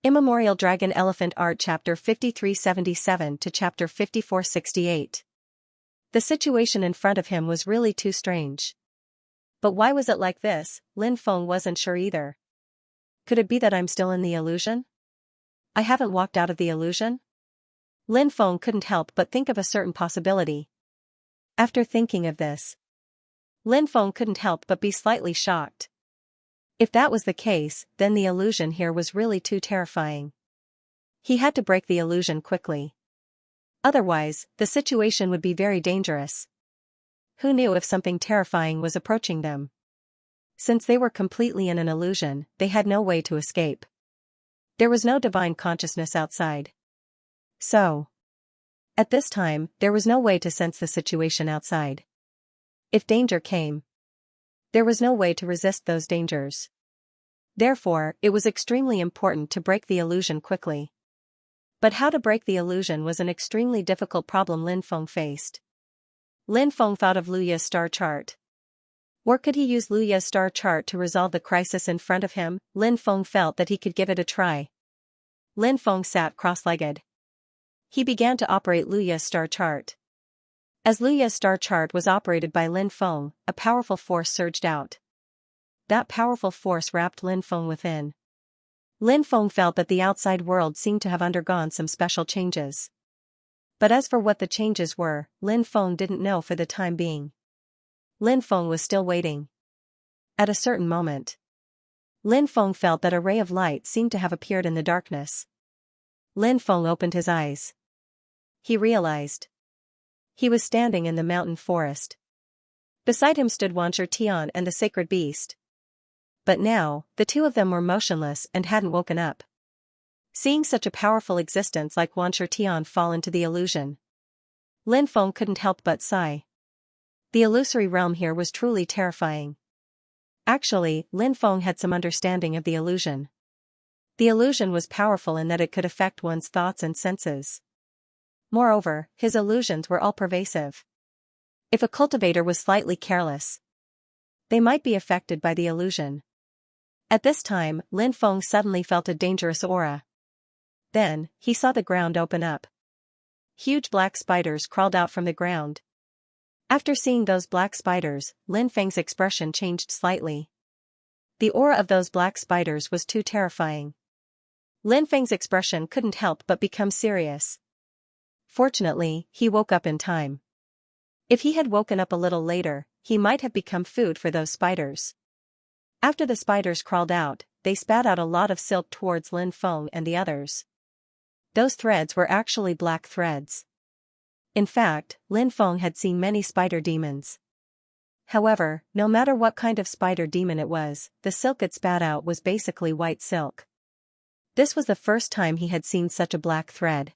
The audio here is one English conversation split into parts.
Immemorial Dragon Elephant Art Chapter 5377 to Chapter 5468. The situation in front of him was really too strange. But why was it like this? Lin Feng wasn't sure either. Could it be that I'm still in the illusion? I haven't walked out of the illusion? Lin Feng couldn't help but think of a certain possibility. After thinking of this, Lin Feng couldn't help but be slightly shocked. If that was the case, then the illusion here was really too terrifying. He had to break the illusion quickly. Otherwise, the situation would be very dangerous. Who knew if something terrifying was approaching them? Since they were completely in an illusion, they had no way to escape. There was no divine consciousness outside. So, at this time, there was no way to sense the situation outside. If danger came, there was no way to resist those dangers. Therefore, it was extremely important to break the illusion quickly. But how to break the illusion was an extremely difficult problem Lin Feng faced. Lin Feng thought of Luya's star chart. Or could he use Luya's star chart to resolve the crisis in front of him? Lin Feng felt that he could give it a try. Lin Feng sat cross-legged. He began to operate Luya's star chart. As Luya's star chart was operated by Lin Feng, a powerful force surged out. That powerful force wrapped Lin Feng within. Lin Feng felt that the outside world seemed to have undergone some special changes. But as for what the changes were, Lin Feng didn't know for the time being. Lin Feng was still waiting. At a certain moment, Lin Feng felt that a ray of light seemed to have appeared in the darkness. Lin Feng opened his eyes. He realized he was standing in the mountain forest. Beside him stood Xianxia and the sacred beast. But now, the two of them were motionless and hadn't woken up. Seeing such a powerful existence like Xianxia fall into the illusion, Lin Feng couldn't help but sigh. The illusory realm here was truly terrifying. Actually, Lin Feng had some understanding of the illusion. The illusion was powerful in that it could affect one's thoughts and senses. Moreover, his illusions were all-pervasive. If a cultivator was slightly careless, they might be affected by the illusion. At this time, Lin Feng suddenly felt a dangerous aura. Then, he saw the ground open up. Huge black spiders crawled out from the ground. After seeing those black spiders, Lin Feng's expression changed slightly. The aura of those black spiders was too terrifying. Lin Feng's expression couldn't help but become serious. Fortunately, he woke up in time. If he had woken up a little later, he might have become food for those spiders. After the spiders crawled out, they spat out a lot of silk towards Lin Feng and the others. Those threads were actually black threads. In fact, Lin Feng had seen many spider demons. However, no matter what kind of spider demon it was, the silk it spat out was basically white silk. This was the first time he had seen such a black thread.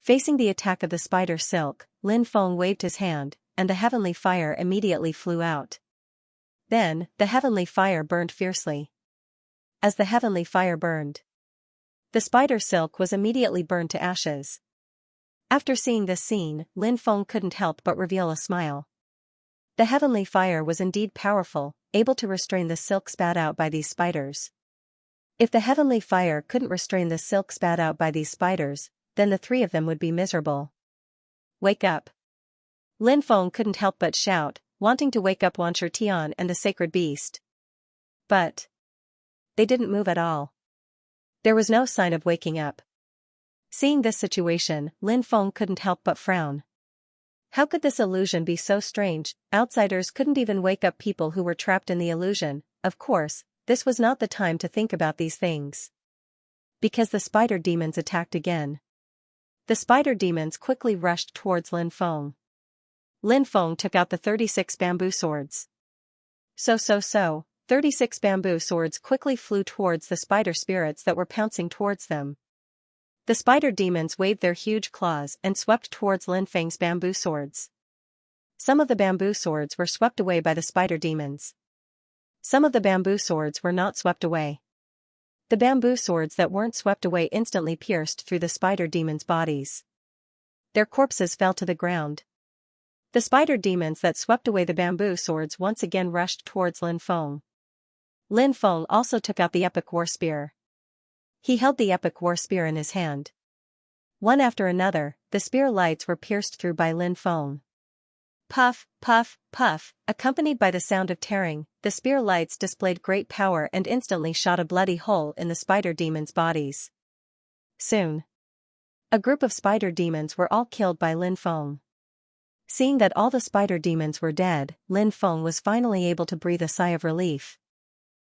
Facing the attack of the spider silk, Lin Feng waved his hand, and the heavenly fire immediately flew out. Then, the heavenly fire burned fiercely. As the heavenly fire burned, the spider silk was immediately burned to ashes. After seeing this scene, Lin Feng couldn't help but reveal a smile. The heavenly fire was indeed powerful, able to restrain the silk spat out by these spiders. If the heavenly fire couldn't restrain the silk spat out by these spiders, then the three of them would be miserable. Wake up! Lin Feng couldn't help but shout, wanting to wake up Xianxia and the sacred beast. But they didn't move at all. There was no sign of waking up. Seeing this situation, Lin Feng couldn't help but frown. How could this illusion be so strange? Outsiders couldn't even wake up people who were trapped in the illusion. Of course, this was not the time to think about these things. Because the spider demons attacked again. The spider demons quickly rushed towards Lin Feng. Lin Feng took out the 36 bamboo swords. 36 bamboo swords quickly flew towards the spider spirits that were pouncing towards them. The spider demons waved their huge claws and swept towards Lin Feng's bamboo swords. Some of the bamboo swords were swept away by the spider demons. Some of the bamboo swords were not swept away. The bamboo swords that weren't swept away instantly pierced through the spider demons' bodies. Their corpses fell to the ground. The spider demons that swept away the bamboo swords once again rushed towards Lin Feng. Lin Feng also took out the epic war spear. He held the epic war spear in his hand. One after another, the spear lights were pierced through by Lin Feng. Puff, puff, puff, accompanied by the sound of tearing, the spear lights displayed great power and instantly shot a bloody hole in the spider demons' bodies. Soon, a group of spider demons were all killed by Lin Feng. Seeing that all the spider demons were dead, Lin Feng was finally able to breathe a sigh of relief.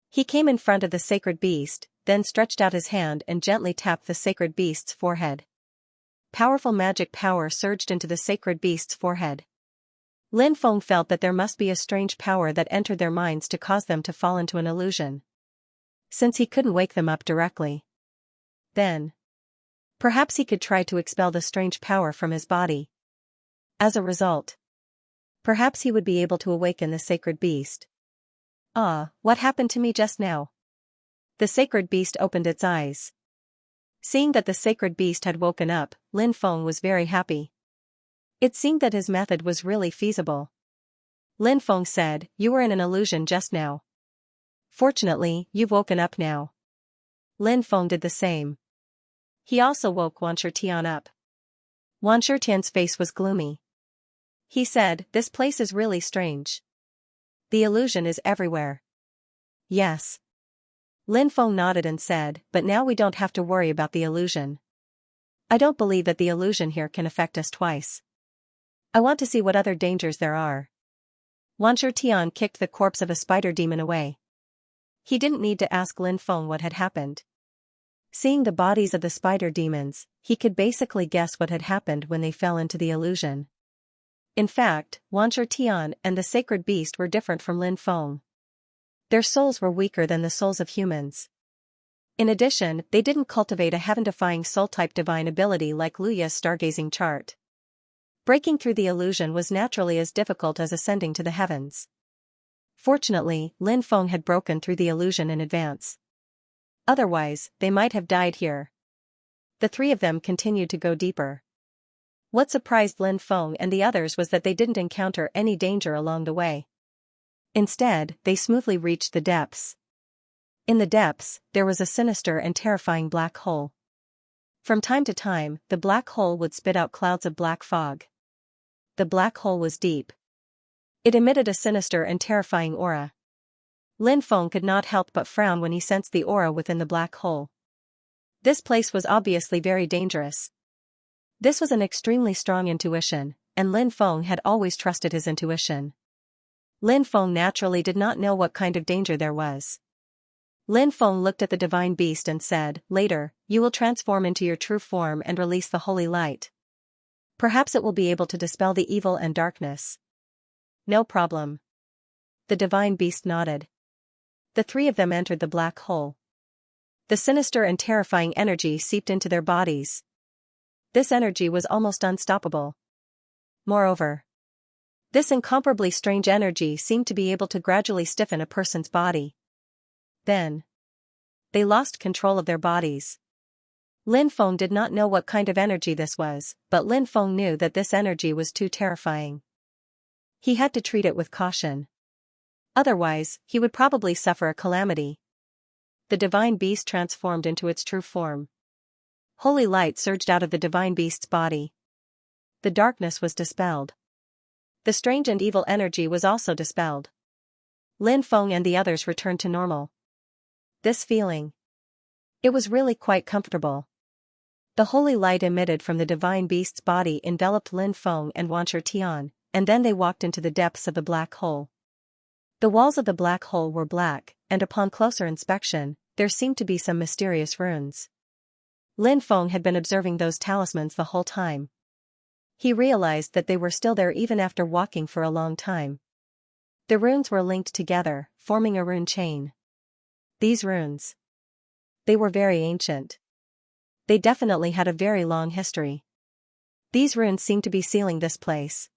He came in front of the sacred beast, then stretched out his hand and gently tapped the sacred beast's forehead. Powerful magic power surged into the sacred beast's forehead. Lin Feng felt that there must be a strange power that entered their minds to cause them to fall into an illusion. Since he couldn't wake them up directly, then perhaps he could try to expel the strange power from his body. As a result, perhaps he would be able to awaken the sacred beast. What happened to me just now? The sacred beast opened its eyes. Seeing that the sacred beast had woken up, Lin Feng was very happy. It seemed that his method was really feasible. Lin Feng said, "You were in an illusion just now. Fortunately, you've woken up now." Lin Feng did the same. He also woke Wan Shitian up. Wan Shitian's face was gloomy. He said, "This place is really strange. The illusion is everywhere." Yes. Lin Feng nodded and said, "But now we don't have to worry about the illusion. I don't believe that the illusion here can affect us twice. I want to see what other dangers there are." Wan Shitian kicked the corpse of a spider demon away. He didn't need to ask Lin Feng what had happened. Seeing the bodies of the spider demons, he could basically guess what had happened when they fell into the illusion. In fact, Wan Shitian and the sacred beast were different from Lin Feng. Their souls were weaker than the souls of humans. In addition, they didn't cultivate a heaven-defying soul-type divine ability like Luya's stargazing chart. Breaking through the illusion was naturally as difficult as ascending to the heavens. Fortunately, Lin Feng had broken through the illusion in advance. Otherwise, they might have died here. The three of them continued to go deeper. What surprised Lin Feng and the others was that they didn't encounter any danger along the way. Instead, they smoothly reached the depths. In the depths, there was a sinister and terrifying black hole. From time to time, the black hole would spit out clouds of black fog. The black hole was deep. It emitted a sinister and terrifying aura. Lin Feng could not help but frown when he sensed the aura within the black hole. This place was obviously very dangerous. This was an extremely strong intuition, and Lin Feng had always trusted his intuition. Lin Feng naturally did not know what kind of danger there was. Lin Feng looked at the divine beast and said, "Later, you will transform into your true form and release the holy light. Perhaps it will be able to dispel the evil and darkness." "No problem." The divine beast nodded. The three of them entered the black hole. The sinister and terrifying energy seeped into their bodies. This energy was almost unstoppable. Moreover, this incomparably strange energy seemed to be able to gradually stiffen a person's body. Then, they lost control of their bodies. Lin Feng did not know what kind of energy this was, but Lin Feng knew that this energy was too terrifying. He had to treat it with caution. Otherwise, he would probably suffer a calamity. The divine beast transformed into its true form. Holy light surged out of the divine beast's body. The darkness was dispelled. The strange and evil energy was also dispelled. Lin Feng and the others returned to normal. This feeling. It was really quite comfortable. The holy light emitted from the divine beast's body enveloped Lin Feng and Wan Shitian, and then they walked into the depths of the black hole. The walls of the black hole were black, and upon closer inspection, there seemed to be some mysterious runes. Lin Feng had been observing those talismans the whole time. He realized that they were still there even after walking for a long time. The runes were linked together, forming a rune chain. These runes. They were very ancient. They definitely had a very long history. These runes seemed to be sealing this place.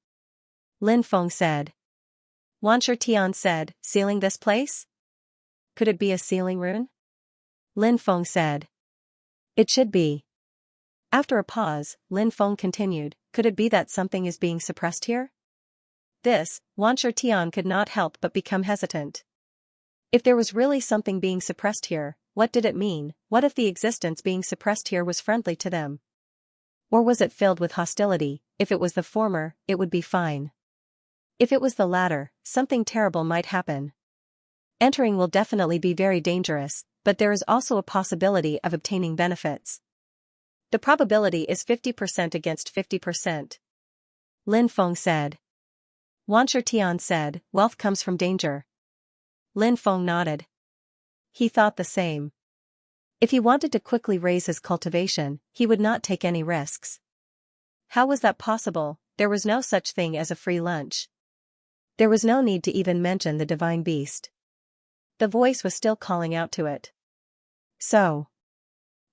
Lin Feng said. Wan Shitian said, "Sealing this place? Could it be a sealing rune?" Lin Feng said. "It should be." After a pause, Lin Feng continued, "Could it be that something is being suppressed here?" This, Wan Shitian could not help but become hesitant. If there was really something being suppressed here, what did it mean? What if the existence being suppressed here was friendly to them? Or was it filled with hostility? If it was the former, it would be fine. If it was the latter, something terrible might happen. Entering will definitely be very dangerous, but there is also a possibility of obtaining benefits. The probability is 50% against 50%. Lin Feng said. Wan Tian said, wealth comes from danger. Lin Feng nodded. He thought the same. If he wanted to quickly raise his cultivation, he would not take any risks. How was that possible? There was no such thing as a free lunch. There was no need to even mention the divine beast. The voice was still calling out to it. So,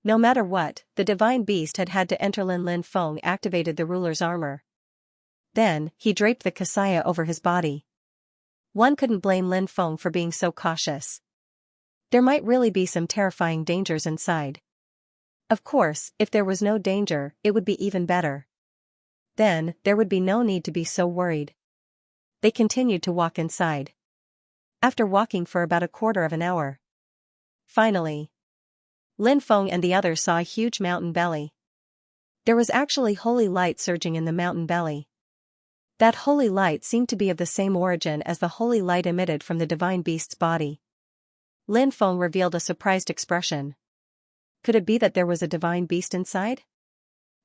no matter what, the divine beast had had to enter. Lin Feng activated the ruler's armor. Then, he draped the Xianxia over his body. One couldn't blame Lin Feng for being so cautious. There might really be some terrifying dangers inside. Of course, if there was no danger, it would be even better. Then, there would be no need to be so worried. They continued to walk inside. After walking for about a quarter of an hour. Finally, Lin Feng and the others saw a huge mountain belly. There was actually holy light surging in the mountain belly. That holy light seemed to be of the same origin as the holy light emitted from the divine beast's body. Lin Feng revealed a surprised expression. Could it be that there was a divine beast inside?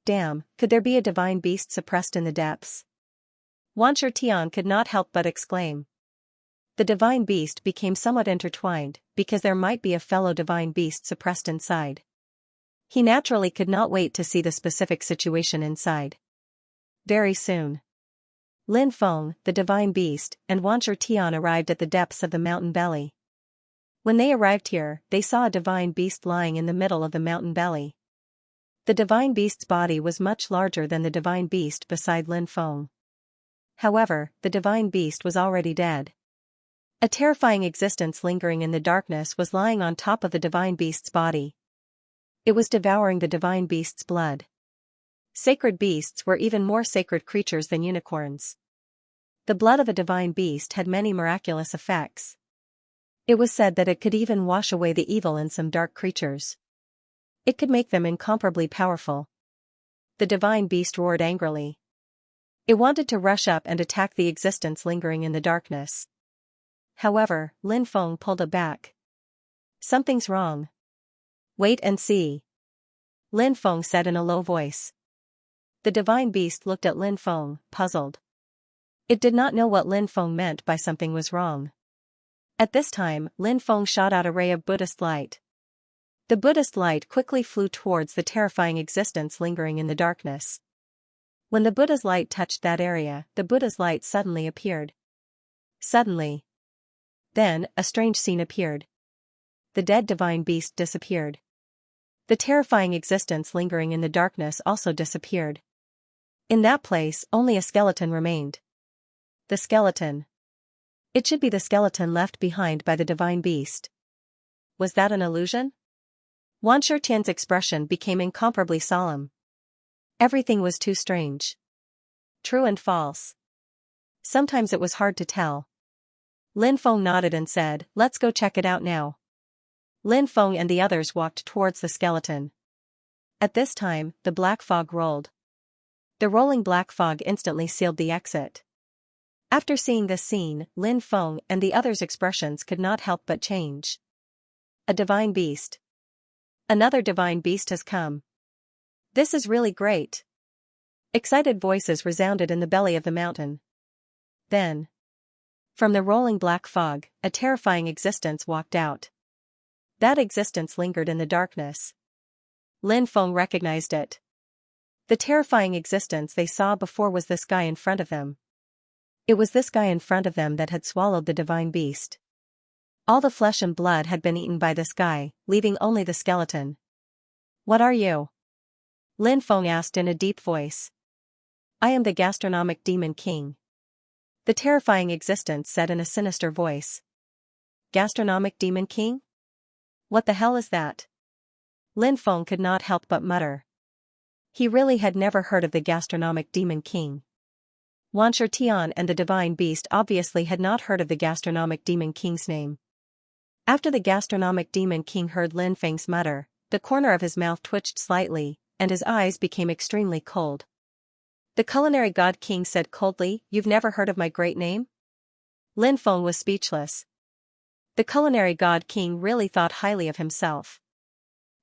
Damn, could there be a divine beast suppressed in the depths? Wan Tian could not help but exclaim. The divine beast became somewhat intertwined, because there might be a fellow divine beast suppressed inside. He naturally could not wait to see the specific situation inside. Very soon, Lin Feng, the divine beast, and Wan Tian arrived at the depths of the mountain belly. When they arrived here, they saw a divine beast lying in the middle of the mountain belly. The divine beast's body was much larger than the divine beast beside Lin Feng. However, the divine beast was already dead. A terrifying existence lingering in the darkness was lying on top of the divine beast's body. It was devouring the divine beast's blood. Sacred beasts were even more sacred creatures than unicorns. The blood of a divine beast had many miraculous effects. It was said that it could even wash away the evil in some dark creatures. It could make them incomparably powerful. The divine beast roared angrily. It wanted to rush up and attack the existence lingering in the darkness. However, Lin Feng pulled it back. Something's wrong. Wait and see. Lin Feng said in a low voice. The divine beast looked at Lin Feng, puzzled. It did not know what Lin Feng meant by something was wrong. At this time, Lin Feng shot out a ray of Buddhist light. The Buddhist light quickly flew towards the terrifying existence lingering in the darkness. When the Buddha's light touched that area, the Buddha's light suddenly appeared. Suddenly. Then, a strange scene appeared. The dead divine beast disappeared. The terrifying existence lingering in the darkness also disappeared. In that place, only a skeleton remained. The skeleton. It should be the skeleton left behind by the divine beast. Was that an illusion? Wan Tian's expression became incomparably solemn. Everything was too strange. True and false. Sometimes it was hard to tell. Lin Feng nodded and said, let's go check it out now. Lin Feng and the others walked towards the skeleton. At this time, the black fog rolled. The rolling black fog instantly sealed the exit. After seeing this scene, Lin Feng and the others' expressions could not help but change. A divine beast. Another divine beast has come. This is really great. Excited voices resounded in the belly of the mountain. Then, from the rolling black fog, a terrifying existence walked out. That existence lingered in the darkness. Lin Feng recognized it. The terrifying existence they saw before was this guy in front of them. It was this guy in front of them that had swallowed the divine beast. All the flesh and blood had been eaten by this guy, leaving only the skeleton. What are you? Lin Feng asked in a deep voice. I am the gastronomic demon king. The terrifying existence said in a sinister voice. Gastronomic demon king? What the hell is that? Lin Feng could not help but mutter. He really had never heard of the gastronomic demon king. Wan Tian and the divine beast obviously had not heard of the gastronomic demon king's name. After the gastronomic demon king heard Lin Feng's mutter, the corner of his mouth twitched slightly, and his eyes became extremely cold. The culinary god king said coldly, "You've never heard of my great name?" Lin Feng was speechless. The culinary god king really thought highly of himself.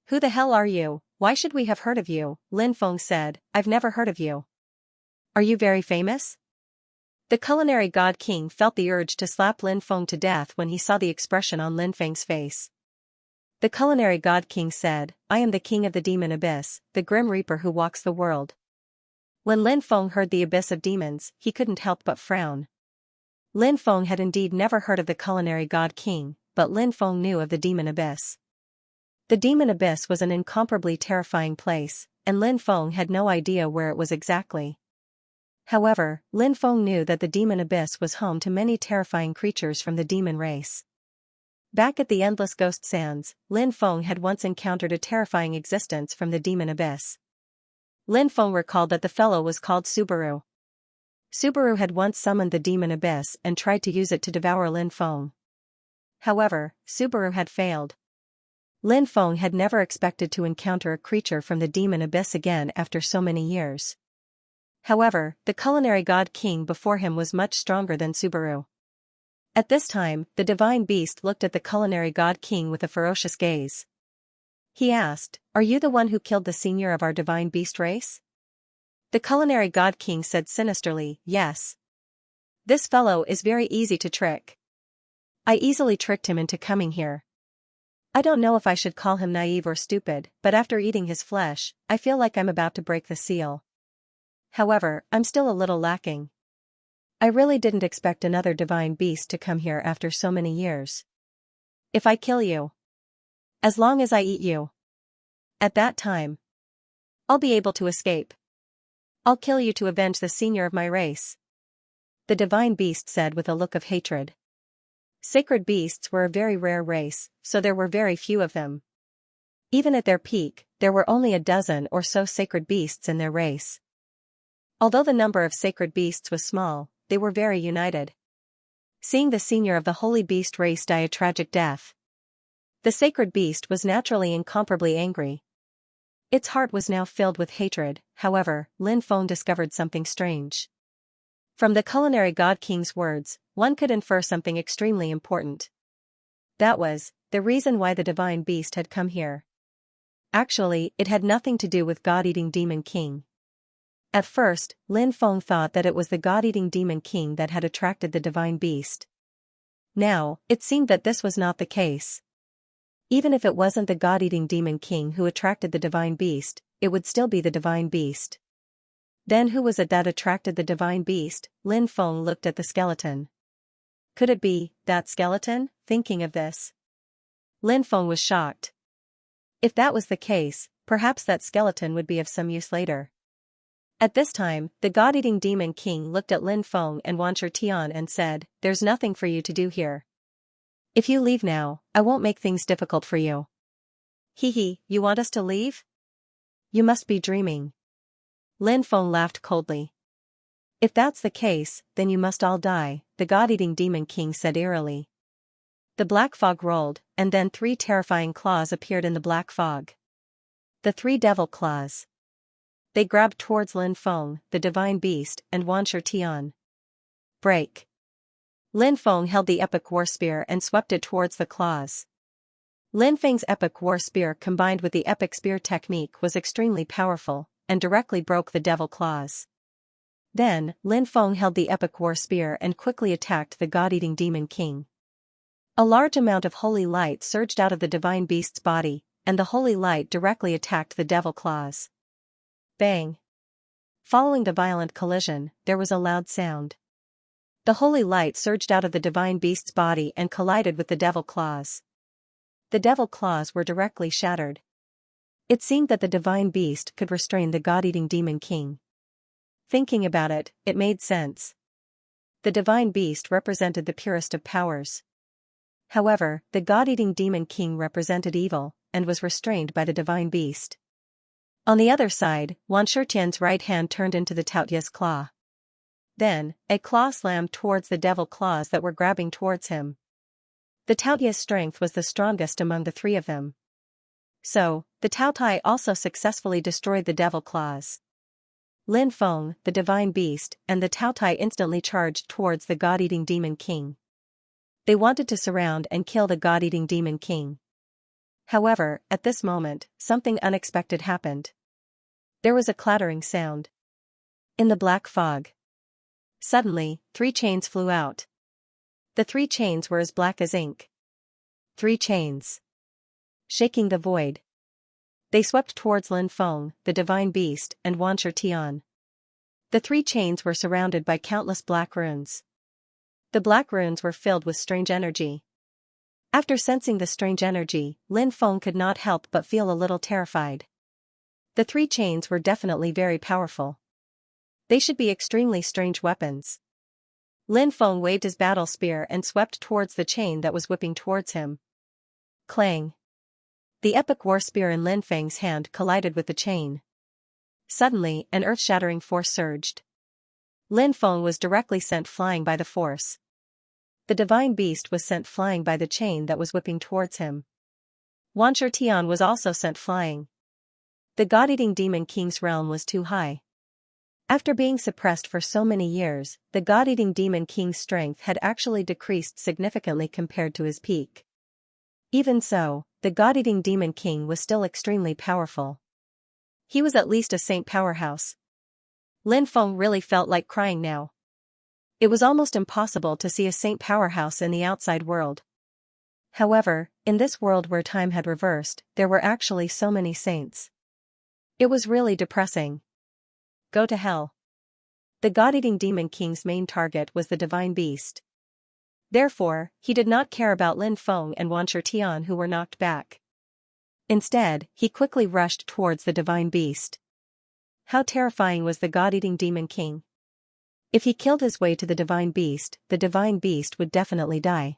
"Who the hell are you? Why should we have heard of you?" Lin Feng said, "I've never heard of you. Are you very famous?" The culinary god king felt the urge to slap Lin Feng to death when he saw the expression on Lin Feng's face. The culinary god king said, "I am the king of the demon abyss, the grim reaper who walks the world." When Lin Feng heard the abyss of demons, he couldn't help but frown. Lin Feng had indeed never heard of the culinary god king, but Lin Feng knew of the demon abyss. The demon abyss was an incomparably terrifying place, and Lin Feng had no idea where it was exactly. However, Lin Feng knew that the demon abyss was home to many terrifying creatures from the demon race. Back at the Endless Ghost Sands, Lin Feng had once encountered a terrifying existence from the demon abyss. Lin Feng recalled that the fellow was called Subaru. Subaru had once summoned the demon abyss and tried to use it to devour Lin Feng. However, Subaru had failed. Lin Feng had never expected to encounter a creature from the demon abyss again after so many years. However, the culinary god king before him was much stronger than Subaru. At this time, the divine beast looked at the culinary god king with a ferocious gaze. He asked, "Are you the one who killed the senior of our divine beast race?" The culinary god king said sinisterly, "Yes. This fellow is very easy to trick. I easily tricked him into coming here. I don't know if I should call him naive or stupid, but after eating his flesh, I feel like I'm about to break the seal. However, I'm still a little lacking. I really didn't expect another divine beast to come here after so many years. If I kill you, as long as I eat you, at that time, I'll be able to escape. I'll kill you to avenge the senior of my race," the divine beast said with a look of hatred. Sacred beasts were a very rare race, so there were very few of them. Even at their peak, there were only a dozen or so sacred beasts in their race. Although the number of sacred beasts was small, they were very united. Seeing the senior of the holy beast race die a tragic death, the sacred beast was naturally incomparably angry. Its heart was now filled with hatred. However, Lin Feng discovered something strange. From the culinary god king's words, one could infer something extremely important. That was, the reason why the divine beast had come here. Actually, it had nothing to do with God-eating demon king. At first, Lin Feng thought that it was the God-eating demon king that had attracted the divine beast. Now, it seemed that this was not the case. Even if it wasn't the God-eating demon king who attracted the divine beast, it would still be the divine beast. Then who was it that attracted the divine beast? Lin Feng looked at the skeleton. Could it be that skeleton? Thinking of this, Lin Feng was shocked. If that was the case, perhaps that skeleton would be of some use later. At this time, the God-eating demon king looked at Lin Feng and Xianxia and said, "There's nothing for you to do here. If you leave now, I won't make things difficult for you." "Hee, you want us to leave? You must be dreaming." Lin Feng laughed coldly. "If that's the case, then you must all die," the God-eating demon king said eerily. The black fog rolled, and then 3 terrifying claws appeared in the black fog. The 3 devil claws. They grabbed towards Lin Feng, the divine beast, and Xianxia. Break. Lin Feng held the epic war spear and swept it towards the claws. Lin Feng's epic war spear combined with the epic spear technique was extremely powerful, and directly broke the devil claws. Then, Lin Feng held the epic war spear and quickly attacked the God-eating demon king. A large amount of holy light surged out of the divine beast's body, and the holy light directly attacked the devil claws. Bang! Following the violent collision, there was a loud sound. The holy light surged out of the divine beast's body and collided with the devil claws. The devil claws were directly shattered. It seemed that the divine beast could restrain the God-eating demon king. Thinking about it, it made sense. The divine beast represented the purest of powers. However, the God-eating demon king represented evil, and was restrained by the divine beast. On the other side, Xianxia's right hand turned into the Taotia's claw. Then, a claw slammed towards the devil claws that were grabbing towards him. The Taotia's strength was the strongest among the three of them. So, the Taotai also successfully destroyed the devil claws. Lin Feng, the divine beast, and the Taotai instantly charged towards the god-eating demon king. They wanted to surround and kill the god-eating demon king. However, at this moment, something unexpected happened. There was a clattering sound. In the black fog. Suddenly, 3 chains flew out. The 3 chains were as black as ink. 3 chains. Shaking the void. They swept towards Lin Feng, the divine beast, and Wan Tian. The 3 chains were surrounded by countless black runes. The black runes were filled with strange energy. After sensing the strange energy, Lin Feng could not help but feel a little terrified. The 3 chains were definitely very powerful. They should be extremely strange weapons. Lin Feng waved his battle spear and swept towards the chain that was whipping towards him. Clang. The epic war spear in Lin Feng's hand collided with the chain. Suddenly, an earth-shattering force surged. Lin Feng was directly sent flying by the force. The divine beast was sent flying by the chain that was whipping towards him. Wan Tian was also sent flying. The god-eating demon king's realm was too high. After being suppressed for so many years, the god-eating demon king's strength had actually decreased significantly compared to his peak. Even so, the god-eating demon king was still extremely powerful. He was at least a saint powerhouse. Lin Feng really felt like crying now. It was almost impossible to see a saint powerhouse in the outside world. However, in this world where time had reversed, there were actually so many saints. It was really depressing. Go to hell. The god-eating demon king's main target was the divine beast. Therefore, he did not care about Lin Feng and Wan Tian who were knocked back. Instead, he quickly rushed towards the divine beast. How terrifying was the god-eating demon king? If he killed his way to the divine beast would definitely die.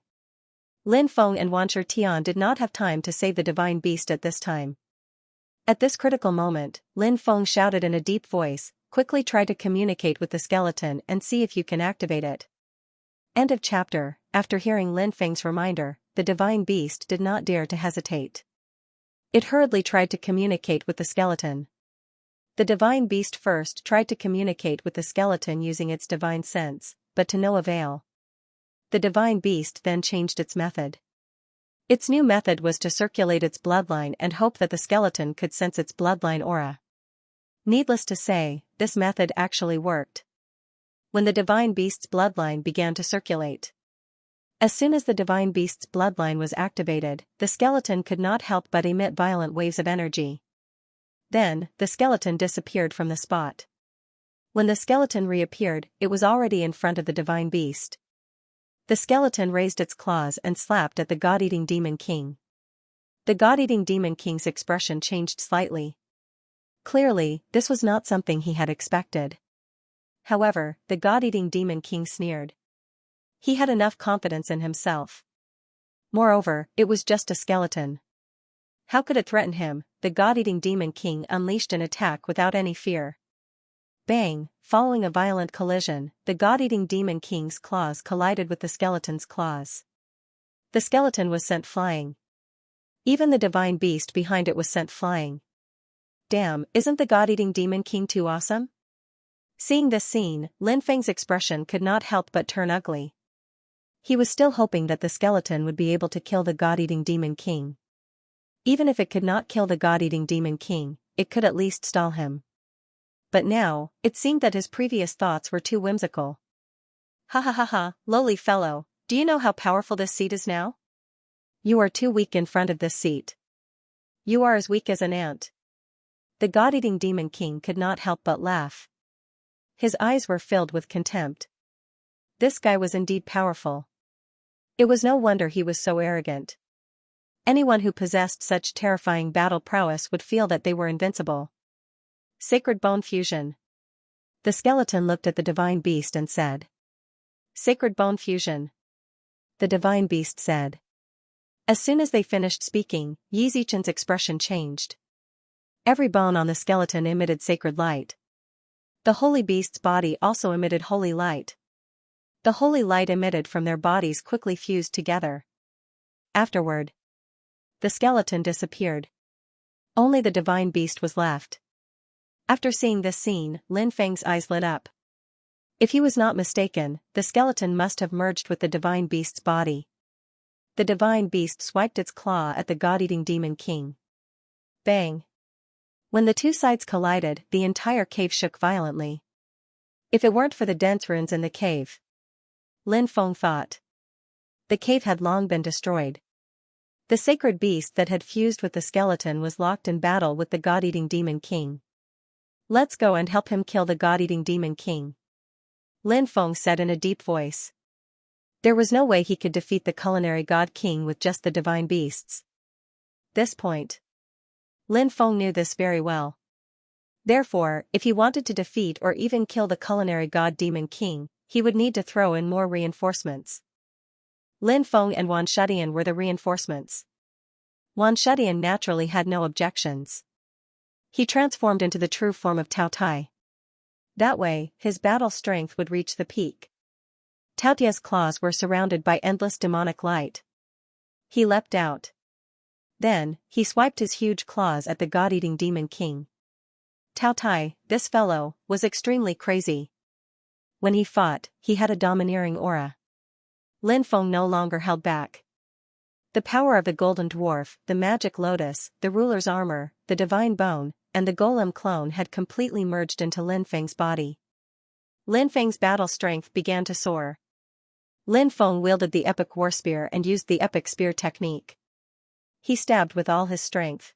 Lin Feng and Wan Tian did not have time to save the divine beast at this time. At this critical moment, Lin Feng shouted in a deep voice, "Quickly try to communicate with the skeleton and see if you can activate it." End of chapter. After hearing Lin Feng's reminder, the divine beast did not dare to hesitate. It hurriedly tried to communicate with the skeleton. The divine beast first tried to communicate with the skeleton using its divine sense, but to no avail. The divine beast then changed its method. Its new method was to circulate its bloodline and hope that the skeleton could sense its bloodline aura. Needless to say, this method actually worked. When the divine beast's bloodline began to circulate. As soon as the divine beast's bloodline was activated, the skeleton could not help but emit violent waves of energy. Then, the skeleton disappeared from the spot. When the skeleton reappeared, it was already in front of the divine beast. The skeleton raised its claws and slapped at the god-eating demon king. The god-eating demon king's expression changed slightly. Clearly, this was not something he had expected. However, the god-eating demon king sneered. He had enough confidence in himself. Moreover, it was just a skeleton. How could it threaten him? The god-eating demon king unleashed an attack without any fear. Bang! Following a violent collision, the god-eating demon king's claws collided with the skeleton's claws. The skeleton was sent flying. Even the divine beast behind it was sent flying. Damn, isn't the god-eating demon king too awesome? Seeing this scene, Lin Feng's expression could not help but turn ugly. He was still hoping that the skeleton would be able to kill the god-eating demon king. Even if it could not kill the god-eating demon king, it could at least stall him. But now, it seemed that his previous thoughts were too whimsical. Ha ha ha ha, lowly fellow, do you know how powerful this seat is now? You are too weak in front of this seat. You are as weak as an ant. The god-eating demon king could not help but laugh. His eyes were filled with contempt. This guy was indeed powerful. It was no wonder he was so arrogant. Anyone who possessed such terrifying battle prowess would feel that they were invincible. Sacred bone fusion. The skeleton looked at the divine beast and said. Sacred bone fusion. The divine beast said. As soon as they finished speaking, Yi Zichen's expression changed. Every bone on the skeleton emitted sacred light. The holy beast's body also emitted holy light. The holy light emitted from their bodies quickly fused together. Afterward, the skeleton disappeared. Only the divine beast was left. After seeing this scene, Lin Feng's eyes lit up. If he was not mistaken, the skeleton must have merged with the divine beast's body. The divine beast swiped its claw at the God-eating demon king. Bang! When the two sides collided, the entire cave shook violently. If it weren't for the dense runes in the cave, Lin Feng thought, the cave had long been destroyed. The sacred beast that had fused with the skeleton was locked in battle with the God-eating demon king. Let's go and help him kill the God-eating demon king, Lin Feng said in a deep voice. There was no way he could defeat the culinary god king with just the divine beasts. This point, Lin Feng knew this very well. Therefore, if he wanted to defeat or even kill the culinary god demon king, he would need to throw in more reinforcements. Lin Feng and Wan Shudian were the reinforcements. Wan Shudian naturally had no objections. He transformed into the true form of Tao Tai. That way, his battle strength would reach the peak. Tao Tai's claws were surrounded by endless demonic light. He leapt out. Then, he swiped his huge claws at the god-eating demon king. Tao Tai, this fellow, was extremely crazy. When he fought, he had a domineering aura. Lin Feng no longer held back. The power of the golden dwarf, the magic lotus, the ruler's armor, the divine bone, and the golem clone had completely merged into Lin Feng's body. Lin Feng's battle strength began to soar. Lin Feng wielded the epic war spear and used the epic spear technique. He stabbed with all his strength.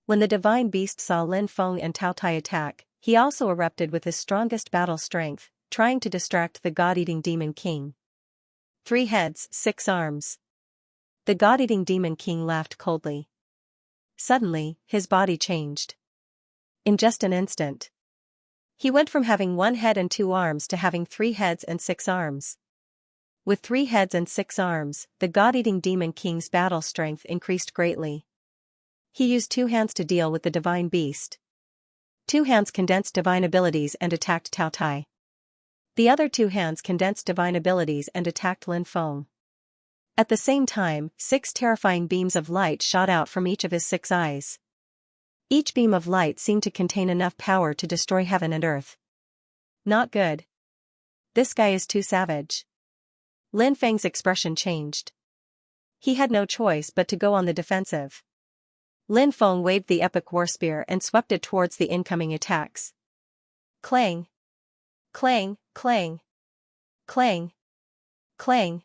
When the divine beast saw Lin Feng and Tao Tai attack, he also erupted with his strongest battle strength, trying to distract the god-eating demon king. 3 heads, 6 arms. The god-eating demon king laughed coldly. Suddenly, his body changed. In just an instant, he went from having 1 head and 2 arms to having 3 heads and 6 arms. With 3 heads and 6 arms, the god-eating demon king's battle strength increased greatly. He used 2 hands to deal with the divine beast. 2 hands condensed divine abilities and attacked Tao Tai. The other 2 hands condensed divine abilities and attacked Lin Feng. At the same time, 6 terrifying beams of light shot out from each of his 6 eyes. Each beam of light seemed to contain enough power to destroy heaven and earth. Not good. This guy is too savage. Lin Feng's expression changed. He had no choice but to go on the defensive. Lin Feng waved the epic war spear and swept it towards the incoming attacks. Clang! Clang, clang! Clang! Clang!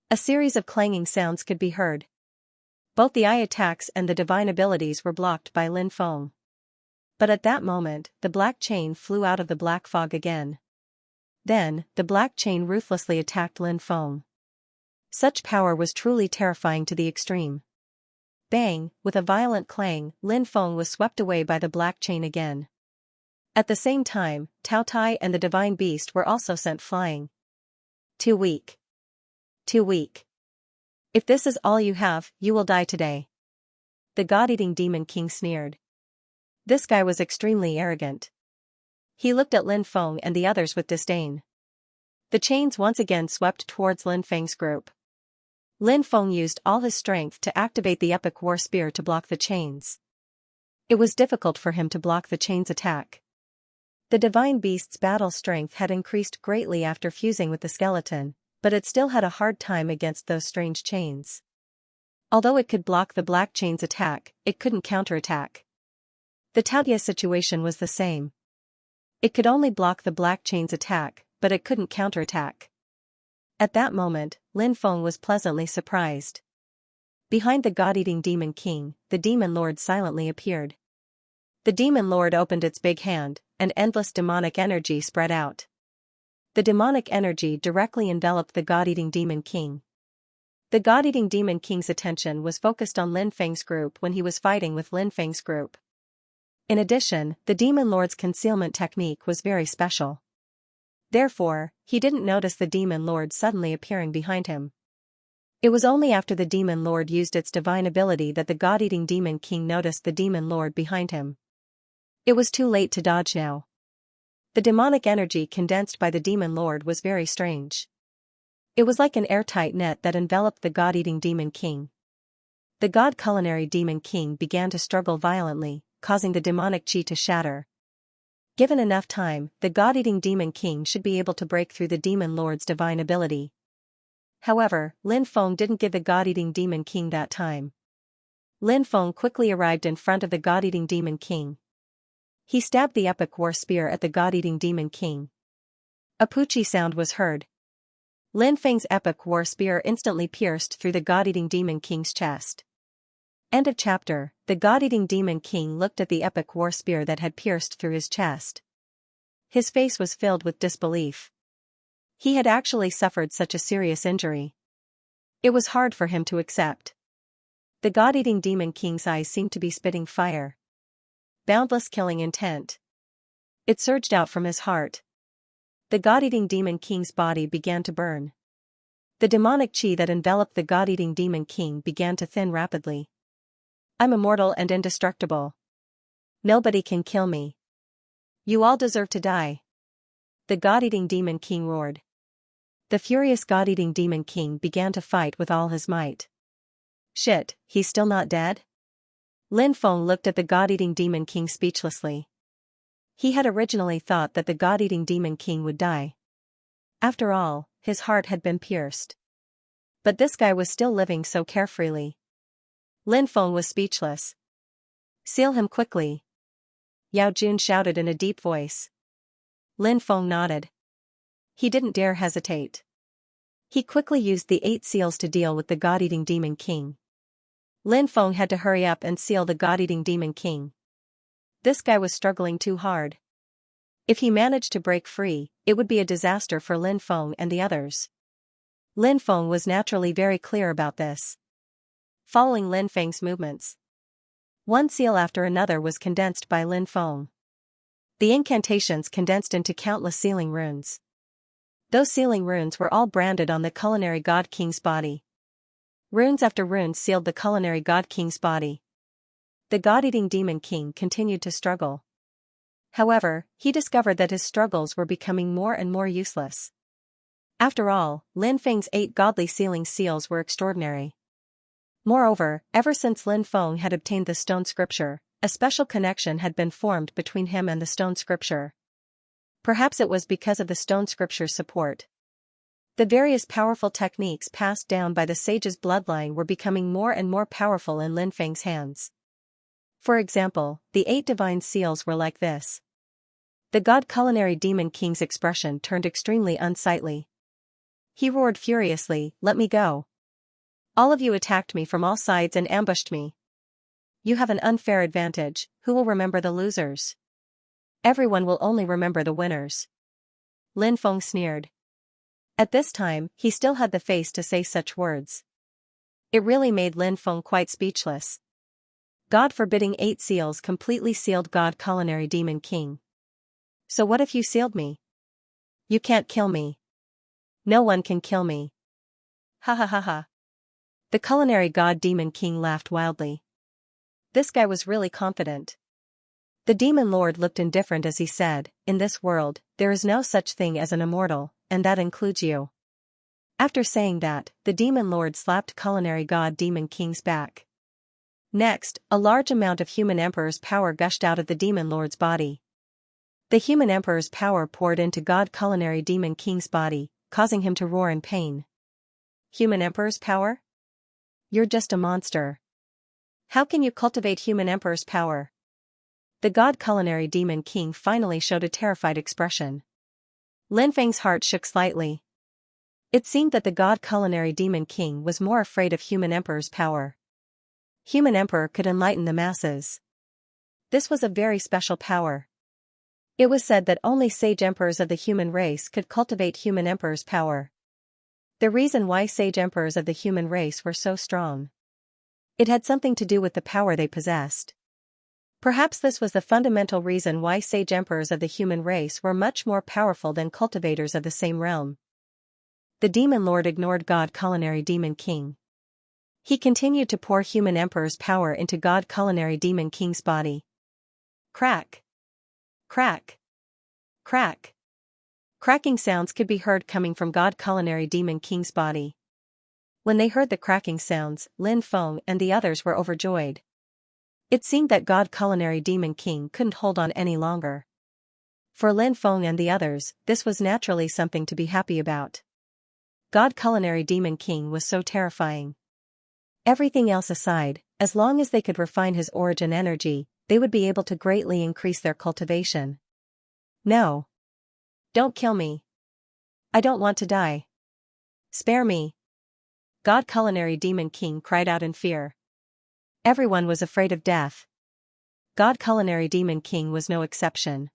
A series of clanging sounds could be heard. Both the eye attacks and the divine abilities were blocked by Lin Feng. But at that moment, the black chain flew out of the black fog again. Then, the black chain ruthlessly attacked Lin Feng. Such power was truly terrifying to the extreme. Bang! With a violent clang, Lin Feng was swept away by the black chain again. At the same time, Tao Tai and the divine beast were also sent flying. Too weak. Too weak. If this is all you have, you will die today. The god-eating demon king sneered. This guy was extremely arrogant. He looked at Lin Feng and the others with disdain. The chains once again swept towards Lin Feng's group. Lin Feng used all his strength to activate the epic war spear to block the chains. It was difficult for him to block the chains' attack. The divine beast's battle strength had increased greatly after fusing with the skeleton, but it still had a hard time against those strange chains. Although it could block the black chain's attack, it couldn't counterattack. The Tao Tai situation was the same. It could only block the black chain's attack, but it couldn't counterattack. At that moment, Lin Feng was pleasantly surprised. Behind the god-eating demon king, the demon lord silently appeared. The demon lord opened its big hand, and endless demonic energy spread out. The demonic energy directly enveloped the god-eating demon king. The god-eating demon king's attention was focused on Lin Feng's group when he was fighting with Lin Feng's group. In addition, the demon lord's concealment technique was very special. Therefore, he didn't notice the demon lord suddenly appearing behind him. It was only after the demon lord used its divine ability that the god-eating demon king noticed the demon lord behind him. It was too late to dodge now. The demonic energy condensed by the demon lord was very strange. It was like an airtight net that enveloped the god-eating demon king. The god culinary demon king began to struggle violently, causing the demonic chi to shatter. Given enough time, the god-eating demon king should be able to break through the demon lord's divine ability. However, Lin Feng didn't give the god-eating demon king that time. Lin Feng quickly arrived in front of the god-eating demon king. He stabbed the epic war spear at the god-eating demon king. A poochie sound was heard. Lin Feng's epic war spear instantly pierced through the god-eating demon king's chest. End of chapter. The god-eating demon king looked at the epic war spear that had pierced through his chest. His face was filled with disbelief. He had actually suffered such a serious injury. It was hard for him to accept. The god-eating demon king's eyes seemed to be spitting fire. Boundless killing intent. It surged out from his heart. The god-eating demon king's body began to burn. The demonic chi that enveloped the god-eating demon king began to thin rapidly. I'm immortal and indestructible. Nobody can kill me. You all deserve to die. The god-eating demon king roared. The furious god-eating demon king began to fight with all his might. Shit, he's still not dead? Lin Feng looked at the god-eating demon king speechlessly. He had originally thought that the god-eating demon king would die. After all, his heart had been pierced. But this guy was still living so carefreely. Lin Feng was speechless. Seal him quickly. Yao Jun shouted in a deep voice. Lin Feng nodded. He didn't dare hesitate. He quickly used the 8 seals to deal with the god-eating demon king. Lin Feng had to hurry up and seal the god-eating demon king. This guy was struggling too hard. If he managed to break free, it would be a disaster for Lin Feng and the others. Lin Feng was naturally very clear about this. Following Lin Feng's movements, one seal after another was condensed by Lin Feng. The incantations condensed into countless sealing runes. Those sealing runes were all branded on the culinary god king's body. Runes after runes sealed the culinary god king's body. The god-eating demon king continued to struggle. However, he discovered that his struggles were becoming more and more useless. After all, Lin Feng's 8 godly sealing seals were extraordinary. Moreover, ever since Lin Feng had obtained the stone scripture, a special connection had been formed between him and the stone scripture. Perhaps it was because of the stone scripture's support. The various powerful techniques passed down by the sage's bloodline were becoming more and more powerful in Lin Feng's hands. For example, the 8 divine seals were like this. The god culinary demon king's expression turned extremely unsightly. He roared furiously, "Let me go. All of you attacked me from all sides and ambushed me. You have an unfair advantage. Who will remember the losers? Everyone will only remember the winners." Lin Feng sneered. At this time, he still had the face to say such words. It really made Lin Feng quite speechless. God forbidding 8 seals completely sealed god culinary demon king. So what if you sealed me? You can't kill me. No one can kill me. Ha ha ha ha. The culinary god demon king laughed wildly. This guy was really confident. The demon lord looked indifferent as he said, "In this world, there is no such thing as an immortal, and that includes you." After saying that, the demon lord slapped culinary god demon king's back. Next, a large amount of human emperor's power gushed out of the demon lord's body. The human emperor's power poured into god culinary demon king's body, causing him to roar in pain. Human emperor's power? You're just a monster. How can you cultivate human emperor's power? The god culinary demon king finally showed a terrified expression. Lin Feng's heart shook slightly. It seemed that the god culinary demon king was more afraid of human emperor's power. Human emperor could enlighten the masses. This was a very special power. It was said that only sage emperors of the human race could cultivate human emperor's power. The reason why sage emperors of the human race were so strong. It had something to do with the power they possessed. Perhaps this was the fundamental reason why sage emperors of the human race were much more powerful than cultivators of the same realm. The demon lord ignored god culinary demon king. He continued to pour human emperor's power into god culinary demon king's body. Crack! Crack! Crack! Cracking sounds could be heard coming from God Culinary Demon King's body. When they heard the cracking sounds, Lin Feng and the others were overjoyed. It seemed that God Culinary Demon King couldn't hold on any longer. For Lin Feng and the others, this was naturally something to be happy about. God Culinary Demon King was so terrifying. Everything else aside, as long as they could refine his origin energy, they would be able to greatly increase their cultivation. No. Don't kill me. I don't want to die. Spare me. God Culinary Demon King cried out in fear. Everyone was afraid of death. God Culinary Demon King was no exception.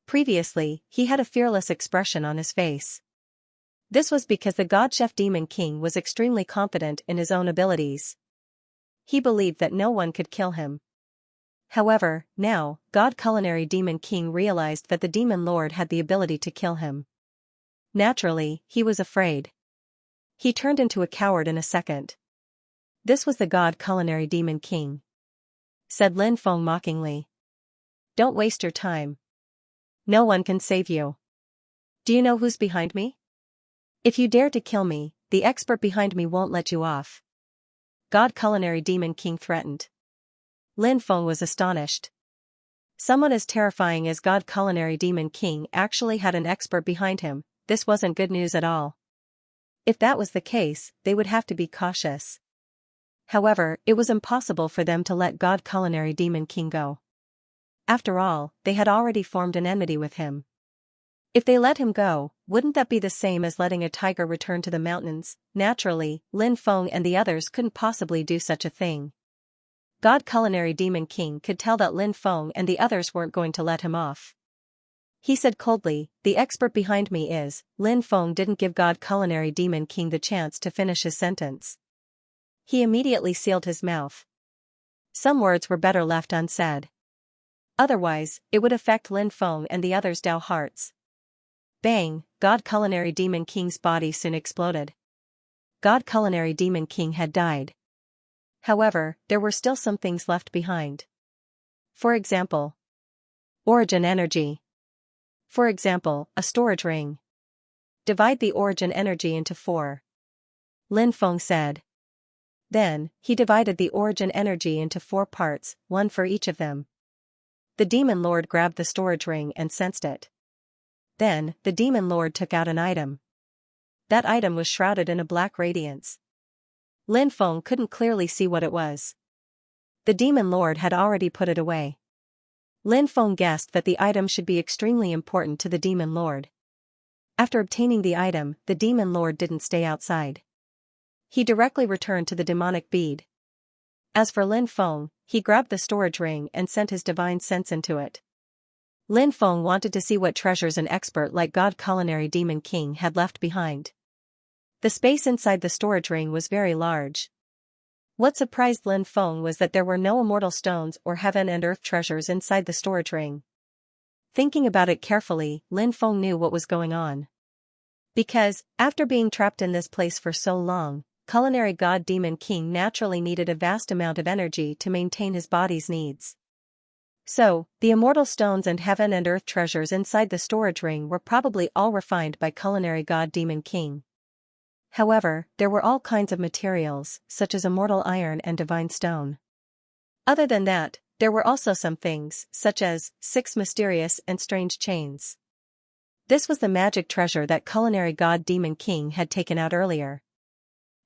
Previously, he had a fearless expression on his face. This was because the God Chef Demon King was extremely confident in his own abilities. He believed that no one could kill him. However, now, God Culinary Demon King realized that the Demon Lord had the ability to kill him. Naturally, he was afraid. He turned into a coward in a second. This was the God Culinary Demon King. Said Lin Feng mockingly. Don't waste your time. No one can save you. Do you know who's behind me? If you dare to kill me, the expert behind me won't let you off. God Culinary Demon King threatened. Lin Feng was astonished. Someone as terrifying as God Culinary Demon King actually had an expert behind him. This wasn't good news at all. If that was the case, they would have to be cautious. However, it was impossible for them to let God Culinary Demon King go. After all, they had already formed an enmity with him. If they let him go, wouldn't that be the same as letting a tiger return to the mountains? Naturally, Lin Feng and the others couldn't possibly do such a thing. God Culinary Demon King could tell that Lin Feng and the others weren't going to let him off. He said coldly, the expert behind me is. Lin Feng didn't give God Culinary Demon King the chance to finish his sentence. He immediately sealed his mouth. Some words were better left unsaid. Otherwise, it would affect Lin Feng and the others' Dao hearts. Bang, God Culinary Demon King's body soon exploded. God Culinary Demon King had died. However, there were still some things left behind. For example, origin energy. For example, a storage ring. Divide the origin energy into 4. Lin Feng said. Then, he divided the origin energy into 4 parts, 1 for each of them. The Demon Lord grabbed the storage ring and sensed it. Then, the Demon Lord took out an item. That item was shrouded in a black radiance. Lin Feng couldn't clearly see what it was. The Demon Lord had already put it away. Lin Feng guessed that the item should be extremely important to the Demon Lord. After obtaining the item, the Demon Lord didn't stay outside. He directly returned to the demonic bead. As for Lin Feng, he grabbed the storage ring and sent his divine sense into it. Lin Feng wanted to see what treasures an expert like God Culinary Demon King had left behind. The space inside the storage ring was very large. What surprised Lin Feng was that there were no immortal stones or heaven and earth treasures inside the storage ring. Thinking about it carefully, Lin Feng knew what was going on. Because, after being trapped in this place for so long, Culinary God Demon King naturally needed a vast amount of energy to maintain his body's needs. So, the immortal stones and heaven and earth treasures inside the storage ring were probably all refined by Culinary God Demon King. However, there were all kinds of materials, such as immortal iron and divine stone. Other than that, there were also some things, such as 6 mysterious and strange chains. This was the magic treasure that Culinary God Demon King had taken out earlier.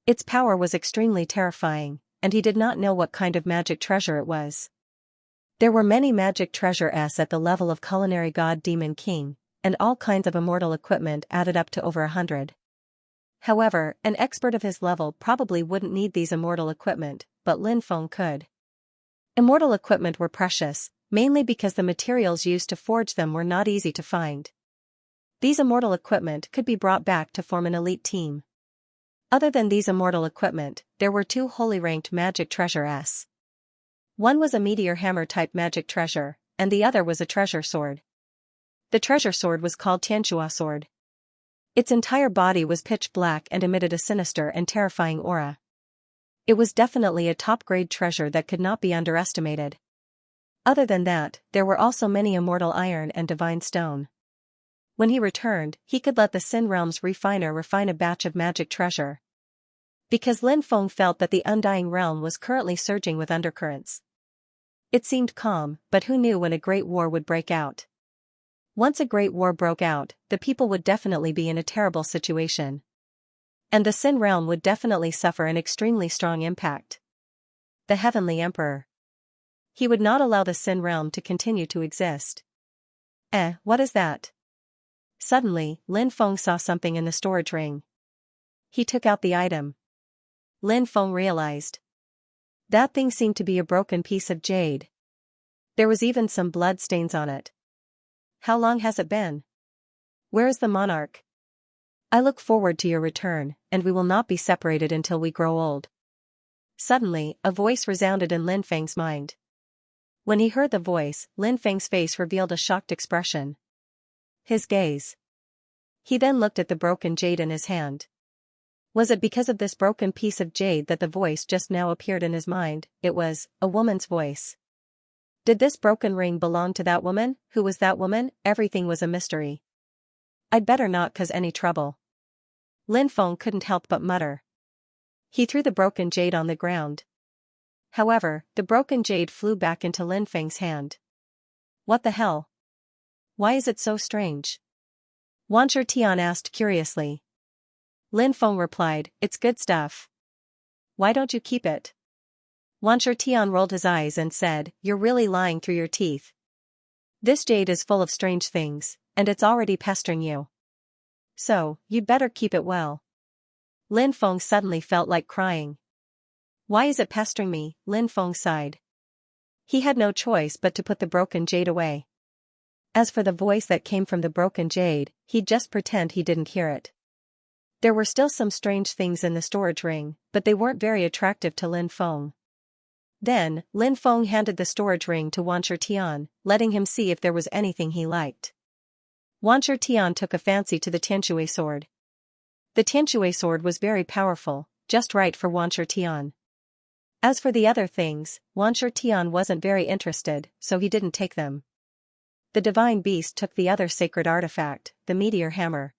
Its power was extremely terrifying, and he did not know what kind of magic treasure it was. There were many magic treasures at the level of Culinary God Demon King, and all kinds of immortal equipment added up to over 100. However, an expert of his level probably wouldn't need these immortal equipment, but Lin Feng could. Immortal equipment were precious, mainly because the materials used to forge them were not easy to find. These immortal equipment could be brought back to form an elite team. Other than these immortal equipment, there were 2 holy ranked magic treasures. One was a meteor hammer type magic treasure, and the other was a treasure sword. The treasure sword was called Xianxia sword. Its entire body was pitch black and emitted a sinister and terrifying aura. It was definitely a top-grade treasure that could not be underestimated. Other than that, there were also many immortal iron and divine stone. When he returned, he could let the Sin Realm's refiner refine a batch of magic treasure. Because Lin Feng felt that the Undying Realm was currently surging with undercurrents. It seemed calm, but who knew when a great war would break out? Once a great war broke out, the people would definitely be in a terrible situation. And the Sin Realm would definitely suffer an extremely strong impact. The Heavenly Emperor. He would not allow the Sin Realm to continue to exist. What is that? Suddenly, Lin Feng saw something in the storage ring. He took out the item. Lin Feng realized. That thing seemed to be a broken piece of jade. There was even some blood stains on it. How long has it been? Where is the monarch? I look forward to your return, and we will not be separated until we grow old. Suddenly, a voice resounded in Lin Feng's mind. When he heard the voice, Lin Feng's face revealed a shocked expression. His gaze. He then looked at the broken jade in his hand. Was it because of this broken piece of jade that the voice just now appeared in his mind? It was a woman's voice. Did this broken ring belong to that woman? Who was that woman? Everything was a mystery. I'd better not cause any trouble. Lin Feng couldn't help but mutter. He threw the broken jade on the ground. However, the broken jade flew back into Lin Feng's hand. What the hell? Why is it so strange? Wan Tian asked curiously. Lin Feng replied, it's good stuff. Why don't you keep it? Wan Tian rolled his eyes and said, you're really lying through your teeth. This jade is full of strange things, and it's already pestering you. So, you'd better keep it well. Lin Feng suddenly felt like crying. Why is it pestering me? Lin Feng sighed. He had no choice but to put the broken jade away. As for the voice that came from the broken jade, he'd just pretend he didn't hear it. There were still some strange things in the storage ring, but they weren't very attractive to Lin Feng. Then, Lin Feng handed the storage ring to Wan Tian, letting him see if there was anything he liked. Wan Tian took a fancy to the Tianshui sword. The Tianshui sword was very powerful, just right for Wan Tian. As for the other things, Wan Tian wasn't very interested, so he didn't take them. The divine beast took the other sacred artifact, the meteor hammer.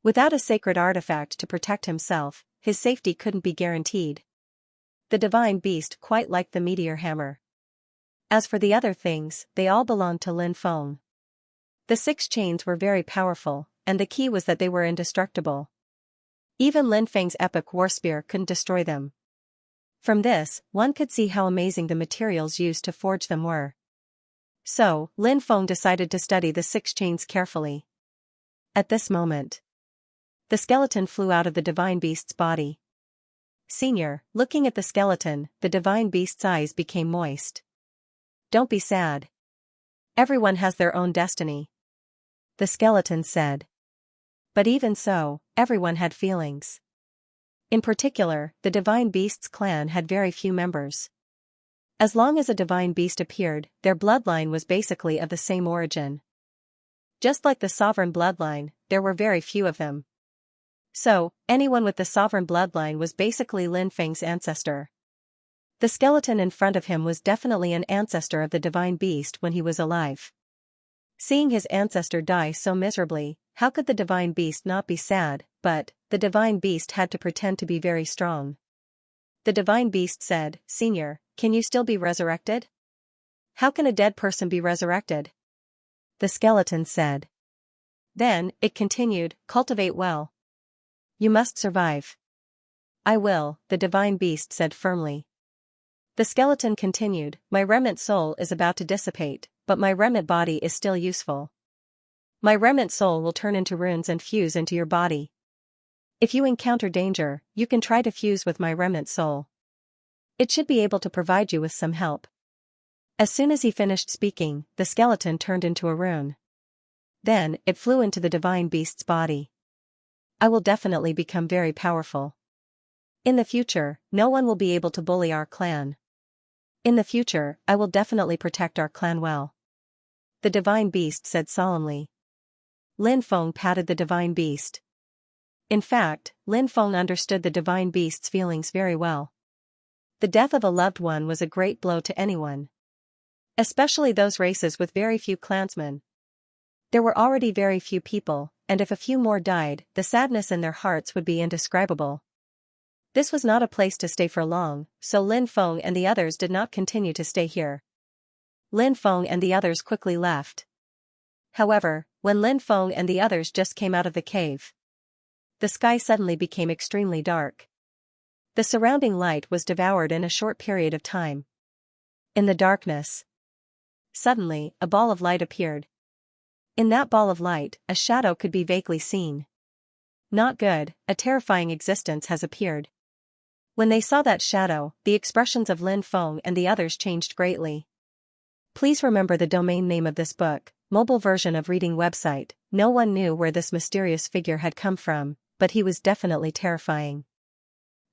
Without a sacred artifact to protect himself, his safety couldn't be guaranteed. The divine beast quite liked the meteor hammer. As for the other things, they all belonged to Lin Feng. The 6 chains were very powerful, and the key was that they were indestructible. Even Lin Feng's epic war spear couldn't destroy them. From this, one could see how amazing the materials used to forge them were. So, Lin Feng decided to study the 6 chains carefully. At this moment, the skeleton flew out of the divine beast's body. Senior, looking at the skeleton, the divine beast's eyes became moist. Don't be sad. Everyone has their own destiny. The skeleton said. But even so, everyone had feelings. In particular, the divine beast's clan had very few members. As long as a divine beast appeared, their bloodline was basically of the same origin. Just like the sovereign bloodline, there were very few of them. So, anyone with the sovereign bloodline was basically Lin Feng's ancestor. The skeleton in front of him was definitely an ancestor of the divine beast when he was alive. Seeing his ancestor die so miserably, how could the divine beast not be sad? But the divine beast had to pretend to be very strong. The divine beast said, Senior, can you still be resurrected? How can a dead person be resurrected? The skeleton said. Then, it continued, cultivate well. You must survive. I will, the divine beast said firmly. The skeleton continued, my remnant soul is about to dissipate, but my remnant body is still useful. My remnant soul will turn into runes and fuse into your body. If you encounter danger, you can try to fuse with my remnant soul. It should be able to provide you with some help. As soon as he finished speaking, the skeleton turned into a rune. Then, it flew into the divine beast's body. I will definitely become very powerful. In the future, no one will be able to bully our clan. In the future, I will definitely protect our clan well. The divine beast said solemnly. Lin Feng patted the divine beast. In fact, Lin Feng understood the divine beast's feelings very well. The death of a loved one was a great blow to anyone. Especially those races with very few clansmen. There were already very few people, and if a few more died, the sadness in their hearts would be indescribable. This was not a place to stay for long, so Lin Feng and the others did not continue to stay here. Lin Feng and the others quickly left. However, when Lin Feng and the others just came out of the cave, the sky suddenly became extremely dark. The surrounding light was devoured in a short period of time. In the darkness, suddenly, a ball of light appeared. In that ball of light, a shadow could be vaguely seen. Not good, a terrifying existence has appeared. When they saw that shadow, the expressions of Lin Feng and the others changed greatly. Please remember the domain name of this book, mobile version of reading website. No one knew where this mysterious figure had come from, but he was definitely terrifying.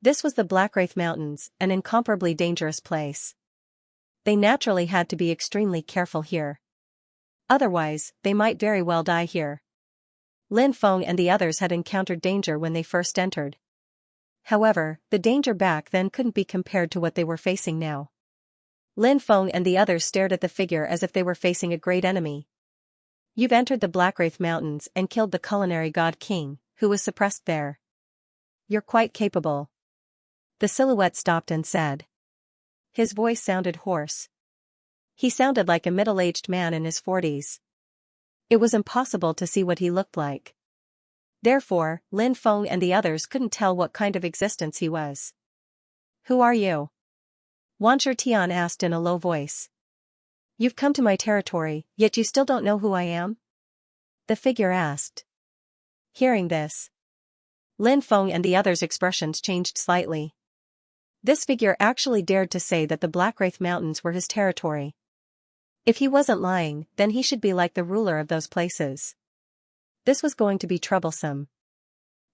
This was the Blackwraith Mountains, an incomparably dangerous place. They naturally had to be extremely careful here. Otherwise, they might very well die here. Lin Feng and the others had encountered danger when they first entered. However, the danger back then couldn't be compared to what they were facing now. Lin Feng and the others stared at the figure as if they were facing a great enemy. You've entered the Blackwraith Mountains and killed the culinary god king, who was suppressed there. You're quite capable. The silhouette stopped and said. His voice sounded hoarse. He sounded like a middle-aged man in his 40s. It was impossible to see what he looked like. Therefore, Lin Feng and the others couldn't tell what kind of existence he was. Who are you? Wan Tian asked in a low voice. You've come to my territory, yet you still don't know who I am? The figure asked. Hearing this, Lin Feng and the others' expressions changed slightly. This figure actually dared to say that the Blackwraith Mountains were his territory. If he wasn't lying, then he should be like the ruler of those places. This was going to be troublesome.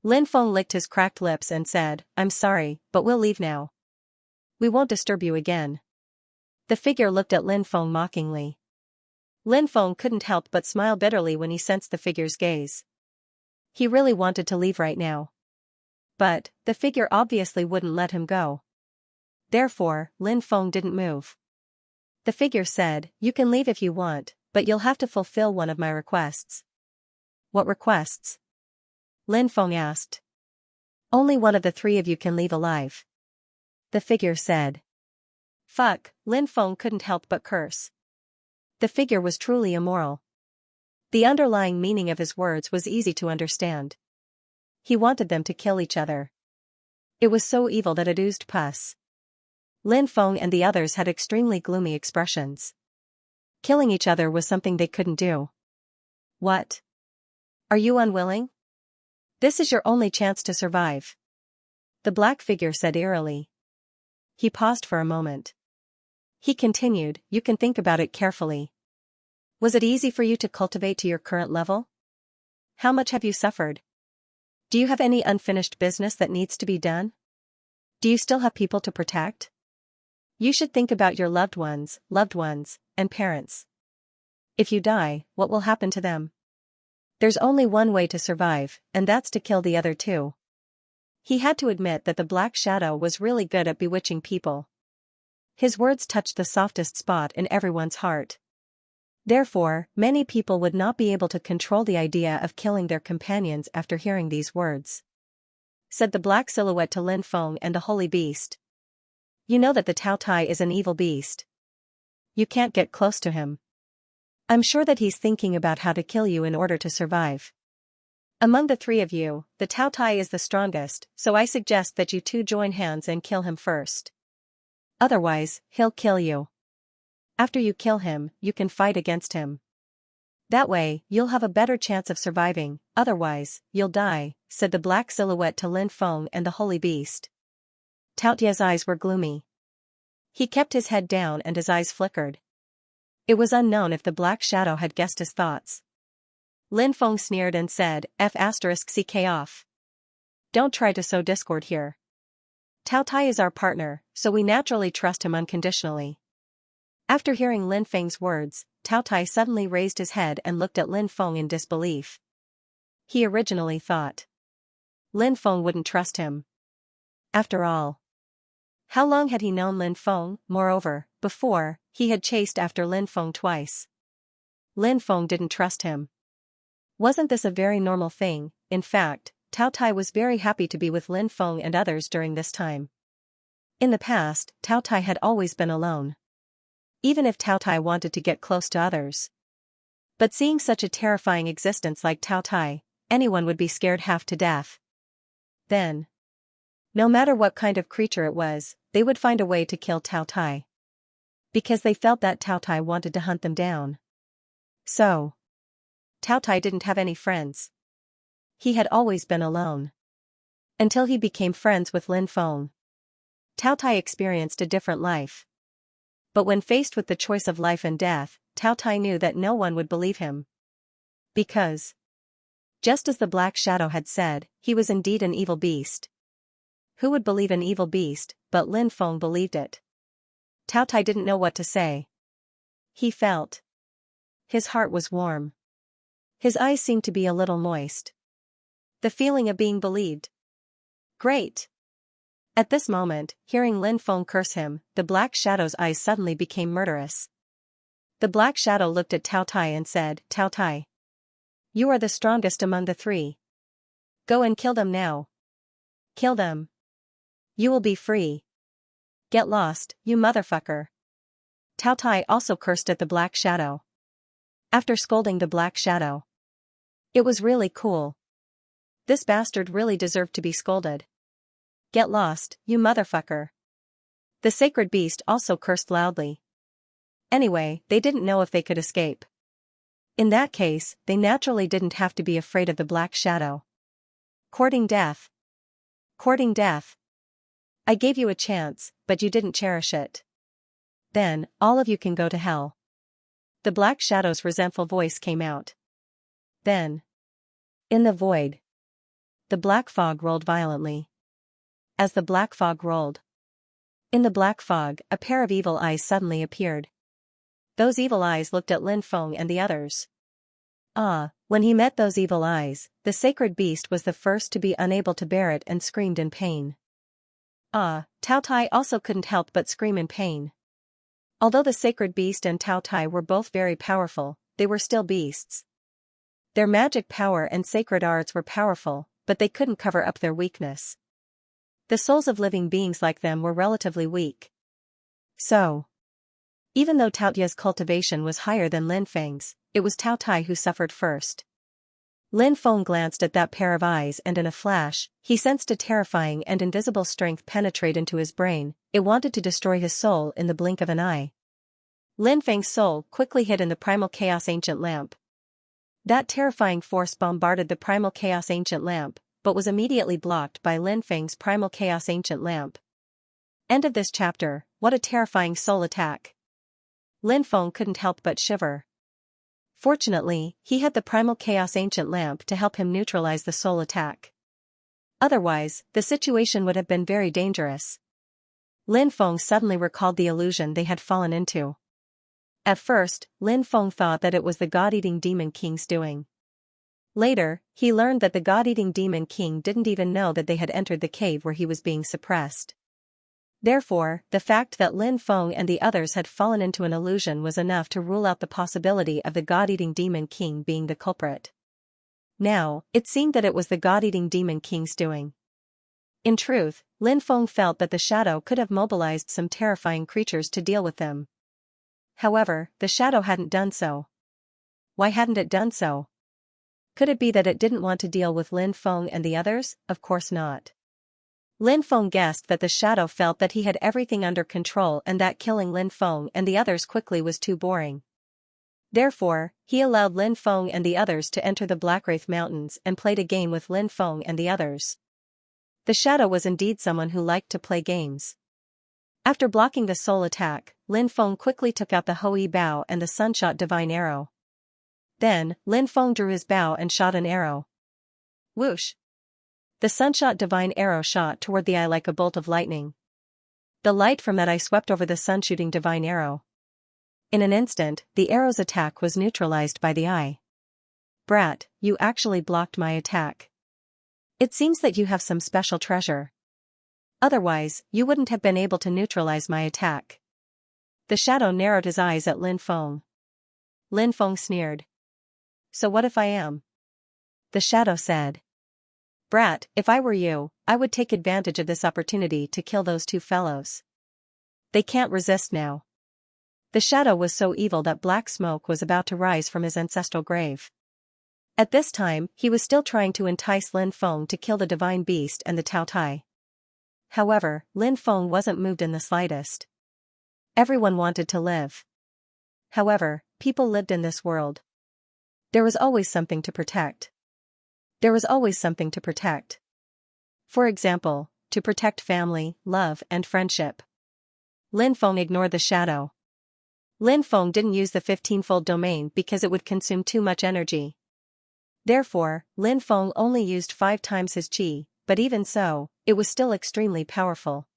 Lin Feng licked his cracked lips and said, I'm sorry, but we'll leave now. We won't disturb you again. The figure looked at Lin Feng mockingly. Lin Feng couldn't help but smile bitterly when he sensed the figure's gaze. He really wanted to leave right now. But, the figure obviously wouldn't let him go. Therefore, Lin Feng didn't move. The figure said, you can leave if you want, but you'll have to fulfill one of my requests. What requests? Lin Feng asked. Only one of the three of you can leave alive. The figure said. Fuck, Lin Feng couldn't help but curse. The figure was truly immoral. The underlying meaning of his words was easy to understand. He wanted them to kill each other. It was so evil that it oozed pus. Lin Feng and the others had extremely gloomy expressions. Killing each other was something they couldn't do. What? Are you unwilling? This is your only chance to survive. The black figure said eerily. He paused for a moment. He continued, you can think about it carefully. Was it easy for you to cultivate to your current level? How much have you suffered? Do you have any unfinished business that needs to be done? Do you still have people to protect? You should think about your loved ones, and parents. If you die, what will happen to them? There's only one way to survive, and that's to kill the other two. He had to admit that the Black Shadow was really good at bewitching people. His words touched the softest spot in everyone's heart. Therefore, many people would not be able to control the idea of killing their companions after hearing these words. Said the black silhouette to Lin Feng and the holy beast. You know that the Tao Tai is an evil beast. You can't get close to him. I'm sure that he's thinking about how to kill you in order to survive. Among the three of you, the Tao Tai is the strongest, so I suggest that you two join hands and kill him first. Otherwise, he'll kill you. After you kill him, you can fight against him. That way, you'll have a better chance of surviving, otherwise, you'll die, said the black silhouette to Lin Feng and the holy beast. Tao Tai's eyes were gloomy. He kept his head down and his eyes flickered. It was unknown if the Black Shadow had guessed his thoughts. Lin Feng sneered and said, F***ck off. Don't try to sow discord here. Tao Tai is our partner, so we naturally trust him unconditionally. After hearing Lin Feng's words, Tao Tai suddenly raised his head and looked at Lin Feng in disbelief. He originally thought Lin Feng wouldn't trust him. After all, how long had he known Lin Feng? Moreover, before, he had chased after Lin Feng twice. Lin Feng didn't trust him. Wasn't this a very normal thing? In fact, Tao Tai was very happy to be with Lin Feng and others during this time. In the past, Tao Tai had always been alone. Even if Tao Tai wanted to get close to others. But seeing such a terrifying existence like Tao Tai, anyone would be scared half to death. Then, no matter what kind of creature it was, they would find a way to kill Tao Tai. Because they felt that Tao Tai wanted to hunt them down. So, Tao Tai didn't have any friends. He had always been alone. Until he became friends with Lin Feng. Tao Tai experienced a different life. But when faced with the choice of life and death, Tao Tai knew that no one would believe him. Because, just as the Black Shadow had said, he was indeed an evil beast. Who would believe an evil beast, but Lin Feng believed it. Tao Tai didn't know what to say. He felt. His heart was warm. His eyes seemed to be a little moist. The feeling of being believed. Great. At this moment, hearing Lin Feng curse him, the Black Shadow's eyes suddenly became murderous. The Black Shadow looked at Tao Tai and said, Tao Tai. You are the strongest among the three. Go and kill them now. Kill them. You will be free. Get lost, you motherfucker. Tao Tai also cursed at the Black Shadow. After scolding the Black Shadow. It was really cool. This bastard really deserved to be scolded. Get lost, you motherfucker. The sacred beast also cursed loudly. Anyway, they didn't know if they could escape. In that case, they naturally didn't have to be afraid of the Black Shadow. Courting death. Courting death. I gave you a chance, but you didn't cherish it. Then, all of you can go to hell. The Black Shadow's resentful voice came out. Then, in the void, the black fog rolled violently. As the black fog rolled, in the black fog, a pair of evil eyes suddenly appeared. Those evil eyes looked at Lin Feng and the others. When he met those evil eyes, the sacred beast was the first to be unable to bear it and screamed in pain. Tao Tai also couldn't help but scream in pain. Although the sacred beast and Tao Tai were both very powerful, they were still beasts. Their magic power and sacred arts were powerful, but they couldn't cover up their weakness. The souls of living beings like them were relatively weak. So, even though Tao Tai's cultivation was higher than Lin Feng's, it was Tao Tai who suffered first. Lin Feng glanced at that pair of eyes and in a flash, he sensed a terrifying and invisible strength penetrate into his brain. It wanted to destroy his soul in the blink of an eye. Lin Feng's soul quickly hid in the Primal Chaos Ancient Lamp. That terrifying force bombarded the Primal Chaos Ancient Lamp, but was immediately blocked by Lin Feng's Primal Chaos Ancient Lamp. End of this chapter. What a terrifying soul attack. Lin Feng couldn't help but shiver. Fortunately, he had the Primal Chaos Ancient Lamp to help him neutralize the soul attack. Otherwise, the situation would have been very dangerous. Lin Feng suddenly recalled the illusion they had fallen into. At first, Lin Feng thought that it was the God-eating Demon King's doing. Later, he learned that the God-eating Demon King didn't even know that they had entered the cave where he was being suppressed. Therefore, the fact that Lin Feng and the others had fallen into an illusion was enough to rule out the possibility of the God-eating Demon King being the culprit. Now, it seemed that it was the God-eating Demon King's doing. In truth, Lin Feng felt that the shadow could have mobilized some terrifying creatures to deal with them. However, the shadow hadn't done so. Why hadn't it done so? Could it be that it didn't want to deal with Lin Feng and the others? Of course not. Lin Feng guessed that the shadow felt that he had everything under control and that killing Lin Feng and the others quickly was too boring. Therefore, he allowed Lin Feng and the others to enter the Blackwraith Mountains and played a game with Lin Feng and the others. The shadow was indeed someone who liked to play games. After blocking the soul attack, Lin Feng quickly took out the Hoi Bow and the Sunshot Divine Arrow. Then, Lin Feng drew his bow and shot an arrow. Whoosh! The Sunshot Divine Arrow shot toward the eye like a bolt of lightning. The light from that eye swept over the sun-shooting Divine Arrow. In an instant, the arrow's attack was neutralized by the eye. Brat, you actually blocked my attack. It seems that you have some special treasure. Otherwise, you wouldn't have been able to neutralize my attack. The shadow narrowed his eyes at Lin Feng. Lin Feng sneered. So what if I am? the shadow said. Brat, if I were you, I would take advantage of this opportunity to kill those two fellows. They can't resist now. The shadow was so evil that black smoke was about to rise from his ancestral grave. At this time, he was still trying to entice Lin Feng to kill the divine beast and the Tao Tai. However, Lin Feng wasn't moved in the slightest. Everyone wanted to live. However, people lived in this world. There was always something to protect. There was always something to protect. For example, to protect family, love, and friendship. Lin Feng ignored the shadow. Lin Feng didn't use the 15-fold domain because it would consume too much energy. Therefore, Lin Feng only used 5 times his qi, but even so, it was still extremely powerful.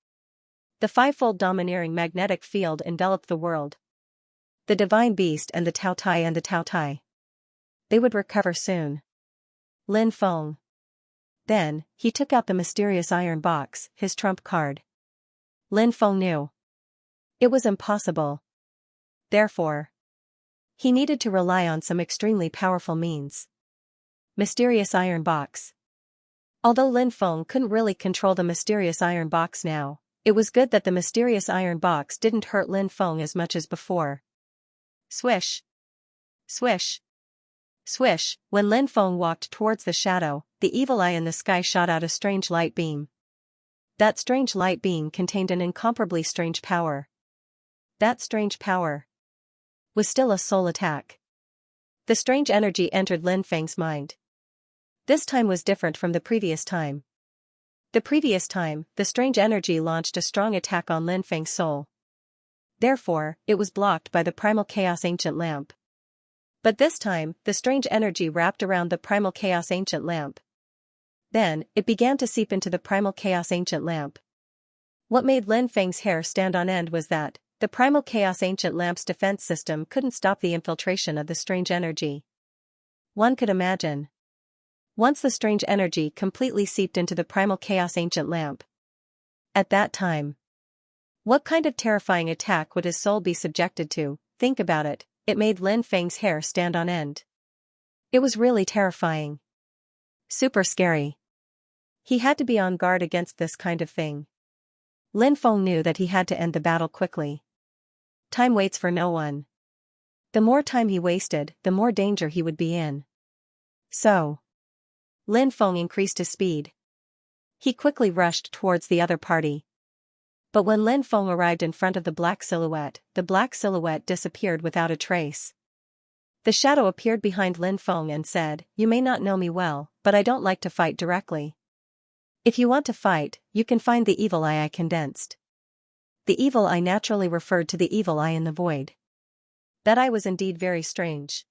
The 5-fold domineering magnetic field enveloped the world. The divine beast and the Tao Tai. They would recover soon. Lin Feng. Then, he took out the mysterious iron box, his trump card. Lin Feng knew. It was impossible. Therefore, he needed to rely on some extremely powerful means. Mysterious iron box. Although Lin Feng couldn't really control the mysterious iron box now, it was good that the mysterious iron box didn't hurt Lin Feng as much as before. Swish. Swish. Swish. When Lin Feng walked towards the shadow, the evil eye in the sky shot out a strange light beam. That strange light beam contained an incomparably strange power. That strange power was still a soul attack. The strange energy entered Lin Feng's mind. This time was different from the previous time. The previous time, the strange energy launched a strong attack on Lin Feng's soul. Therefore, it was blocked by the primal chaos ancient lamp. But this time, the strange energy wrapped around the primal chaos ancient lamp. Then, it began to seep into the primal chaos ancient lamp. What made Lin Feng's hair stand on end was that the primal chaos ancient lamp's defense system couldn't stop the infiltration of the strange energy. One could imagine. Once the strange energy completely seeped into the primal chaos ancient lamp. At that time, what kind of terrifying attack would his soul be subjected to? Think about it, it made Lin Feng's hair stand on end. It was really terrifying. Super scary. He had to be on guard against this kind of thing. Lin Feng knew that he had to end the battle quickly. Time waits for no one. The more time he wasted, the more danger he would be in. So, Lin Feng increased his speed. He quickly rushed towards the other party. But when Lin Feng arrived in front of the black silhouette disappeared without a trace. The shadow appeared behind Lin Feng and said, "You may not know me well, but I don't like to fight directly. If you want to fight, you can find the evil eye I condensed." The evil eye naturally referred to the evil eye in the void. That eye was indeed very strange.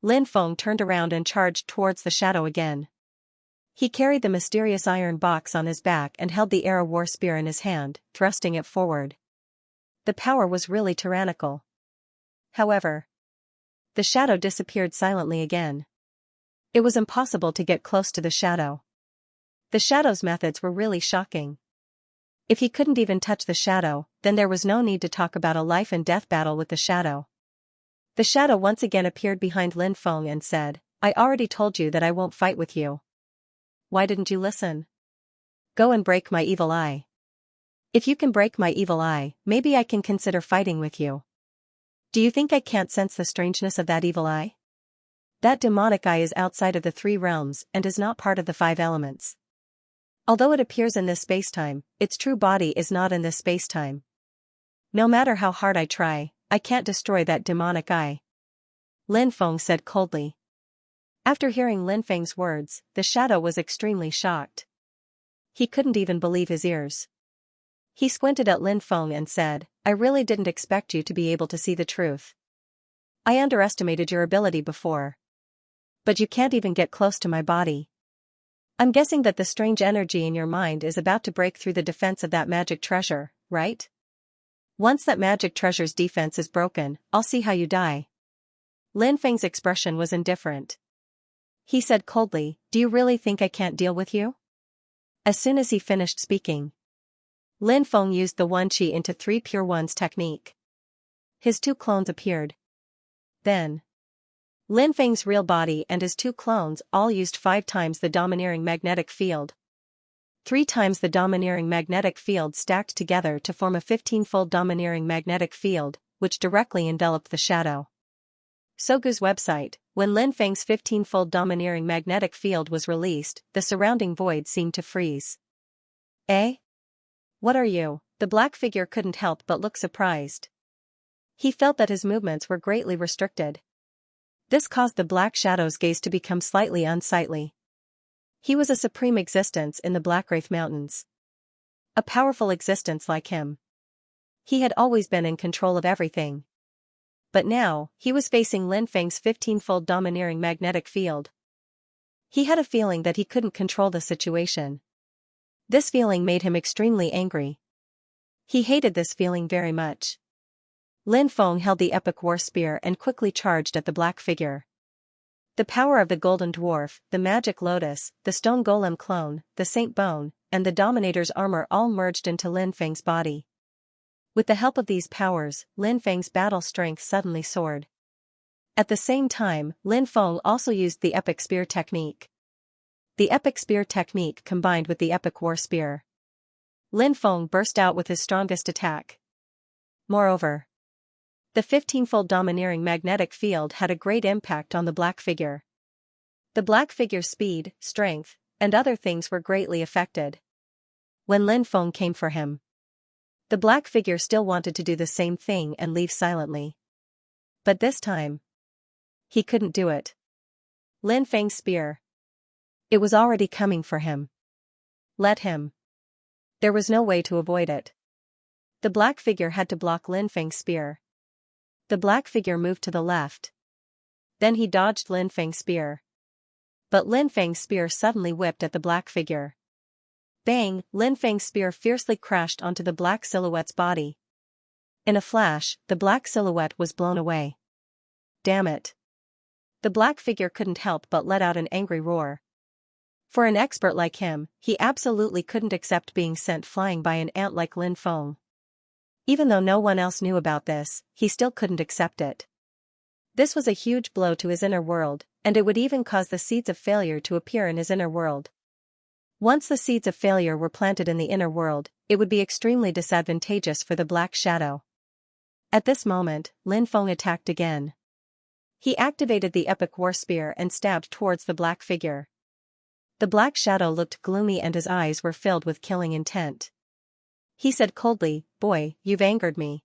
Lin Feng turned around and charged towards the shadow again. He carried the mysterious iron box on his back and held the Era War Spear in his hand, thrusting it forward. The power was really tyrannical. However, the shadow disappeared silently again. It was impossible to get close to the shadow. The shadow's methods were really shocking. If he couldn't even touch the shadow, then there was no need to talk about a life and death battle with the shadow. The shadow once again appeared behind Lin Feng and said, "I already told you that I won't fight with you. Why didn't you listen? Go and break my evil eye. If you can break my evil eye, maybe I can consider fighting with you. Do you think I can't sense the strangeness of that evil eye? That demonic eye is outside of the 3 realms and is not part of the 5 elements. Although it appears in this spacetime, its true body is not in this spacetime. No matter how hard I try, I can't destroy that demonic eye," Lin Feng said coldly. After hearing Lin Feng's words, the shadow was extremely shocked. He couldn't even believe his ears. He squinted at Lin Feng and said, "I really didn't expect you to be able to see the truth. I underestimated your ability before. But you can't even get close to my body. I'm guessing that the strange energy in your mind is about to break through the defense of that magic treasure, right? Once that magic treasure's defense is broken, I'll see how you die." Lin Feng's expression was indifferent. He said coldly, "Do you really think I can't deal with you?" As soon as he finished speaking, Lin Feng used the 1 Qi into 3 Pure Ones technique. His 2 clones appeared. Then, Lin Feng's real body and his two clones all used 5 times the domineering magnetic field. 3 times the domineering magnetic field stacked together to form a 15-fold domineering magnetic field, which directly enveloped the shadow. Sogu's website, when Lin Feng's 15-fold domineering magnetic field was released, the surrounding void seemed to freeze. Eh? What are you? The black figure couldn't help but look surprised. He felt that his movements were greatly restricted. This caused the black shadow's gaze to become slightly unsightly. He was a supreme existence in the Blackwraith Mountains. A powerful existence like him. He had always been in control of everything. But now, he was facing Lin Feng's 15-fold domineering magnetic field. He had a feeling that he couldn't control the situation. This feeling made him extremely angry. He hated this feeling very much. Lin Feng held the epic war spear and quickly charged at the black figure. The power of the golden dwarf, the magic lotus, the stone golem clone, the saint bone, and the dominator's armor all merged into Lin Feng's body. With the help of these powers, Lin Feng's battle strength suddenly soared. At the same time, Lin Feng also used the epic spear technique. The epic spear technique combined with the epic war spear. Lin Feng burst out with his strongest attack. Moreover, the 15-fold domineering magnetic field had a great impact on the black figure. The black figure's speed, strength, and other things were greatly affected. When Lin Feng came for him, the black figure still wanted to do the same thing and leave silently. But this time, he couldn't do it. Lin Feng's spear. It was already coming for him. Let him. There was no way to avoid it. The black figure had to block Lin Feng's spear. The black figure moved to the left. Then he dodged Lin Feng's spear. But Lin Feng's spear suddenly whipped at the black figure. Bang! Lin Feng's spear fiercely crashed onto the black silhouette's body. In a flash, the black silhouette was blown away. Damn it! The black figure couldn't help but let out an angry roar. For an expert like him, he absolutely couldn't accept being sent flying by an ant like Lin Feng. Even though no one else knew about this, he still couldn't accept it. This was a huge blow to his inner world, and it would even cause the seeds of failure to appear in his inner world. Once the seeds of failure were planted in the inner world, it would be extremely disadvantageous for the Black Shadow. At this moment, Lin Feng attacked again. He activated the epic war spear and stabbed towards the black figure. The Black Shadow looked gloomy and his eyes were filled with killing intent. He said coldly, "Boy, you've angered me.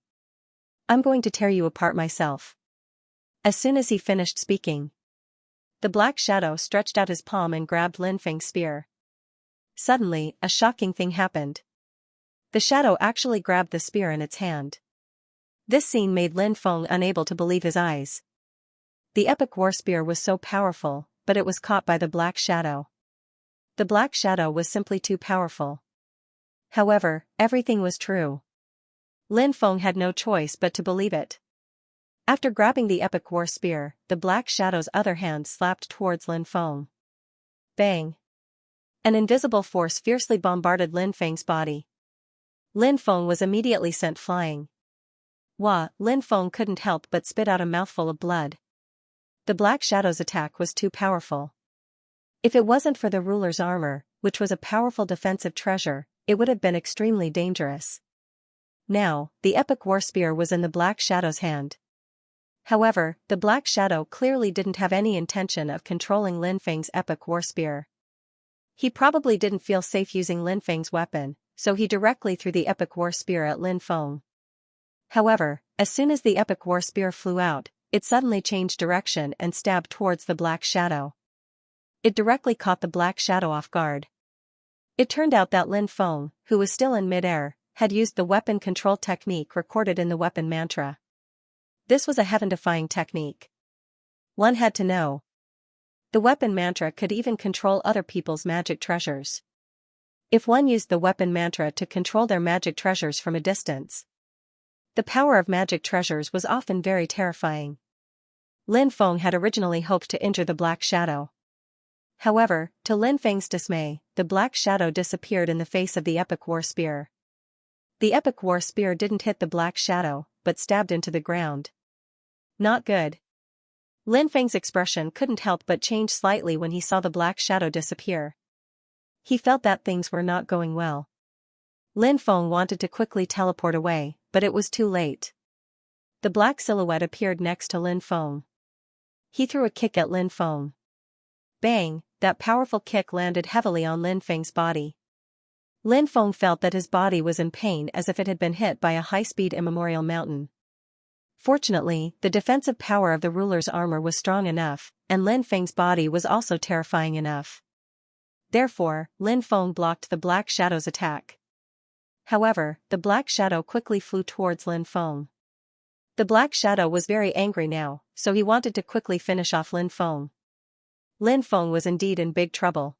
I'm going to tear you apart myself." As soon as he finished speaking, the Black Shadow stretched out his palm and grabbed Lin Feng's spear. Suddenly, a shocking thing happened. The shadow actually grabbed the spear in its hand. This scene made Lin Feng unable to believe his eyes. The epic war spear was so powerful, but it was caught by the Black Shadow. The Black Shadow was simply too powerful. However, everything was true. Lin Feng had no choice but to believe it. After grabbing the epic war spear, the Black Shadow's other hand slapped towards Lin Feng. Bang! An invisible force fiercely bombarded Lin Feng's body. Lin Feng was immediately sent flying. Wah! Lin Feng couldn't help but spit out a mouthful of blood. The Black Shadow's attack was too powerful. If it wasn't for the ruler's armor, which was a powerful defensive treasure, it would have been extremely dangerous. Now, the epic war spear was in the Black Shadow's hand. However, the Black Shadow clearly didn't have any intention of controlling Lin Feng's epic war spear. He probably didn't feel safe using Lin Feng's weapon, so he directly threw the epic war spear at Lin Feng. However, as soon as the epic war spear flew out, it suddenly changed direction and stabbed towards the Black Shadow. It directly caught the Black Shadow off guard. It turned out that Lin Feng, who was still in midair, had used the weapon control technique recorded in the weapon mantra. This was a heaven-defying technique. One had to know. The weapon mantra could even control other people's magic treasures. If one used the weapon mantra to control their magic treasures from a distance, the power of magic treasures was often very terrifying. Lin Feng had originally hoped to injure the Black Shadow. However, to Lin Feng's dismay, the Black Shadow disappeared in the face of the epic war spear. The epic war spear didn't hit the Black Shadow, but stabbed into the ground. Not good. Lin Feng's expression couldn't help but change slightly when he saw the black shadow disappear. He felt that things were not going well. Lin Feng wanted to quickly teleport away, but it was too late. The black silhouette appeared next to Lin Feng. He threw a kick at Lin Feng. Bang, that powerful kick landed heavily on Lin Feng's body. Lin Feng felt that his body was in pain as if it had been hit by a high-speed Immemorial mountain. Fortunately, the defensive power of the ruler's armor was strong enough, and Lin Feng's body was also terrifying enough. Therefore, Lin Feng blocked the black shadow's attack. However, the black shadow quickly flew towards Lin Feng. The black shadow was very angry now, so he wanted to quickly finish off Lin Feng. Lin Feng was indeed in big trouble.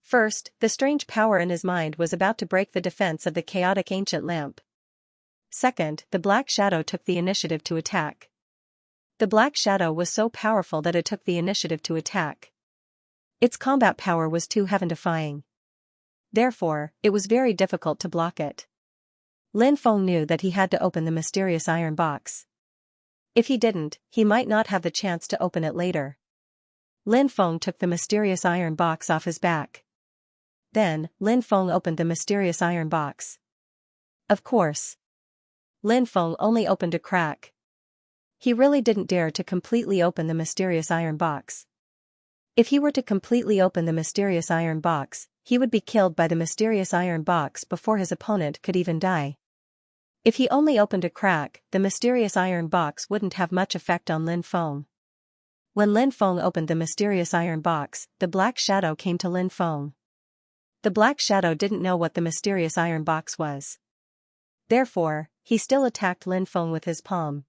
First, the strange power in his mind was about to break the defense of the chaotic ancient lamp. Second, the black shadow took the initiative to attack. The black shadow was so powerful that it took the initiative to attack. Its combat power was too heaven-defying. Therefore, it was very difficult to block it. Lin Feng knew that he had to open the mysterious iron box. If he didn't, he might not have the chance to open it later. Lin Feng took the mysterious iron box off his back. Then, Lin Feng opened the mysterious iron box. Of course, Lin Feng only opened a crack. He really didn't dare to completely open the mysterious iron box. If he were to completely open the mysterious iron box, he would be killed by the mysterious iron box before his opponent could even die. If he only opened a crack, the mysterious iron box wouldn't have much effect on Lin Feng. When Lin Feng opened the mysterious iron box, the black shadow came to Lin Feng. The black shadow didn't know what the mysterious iron box was. Therefore, he still attacked Lin Feng with his palm.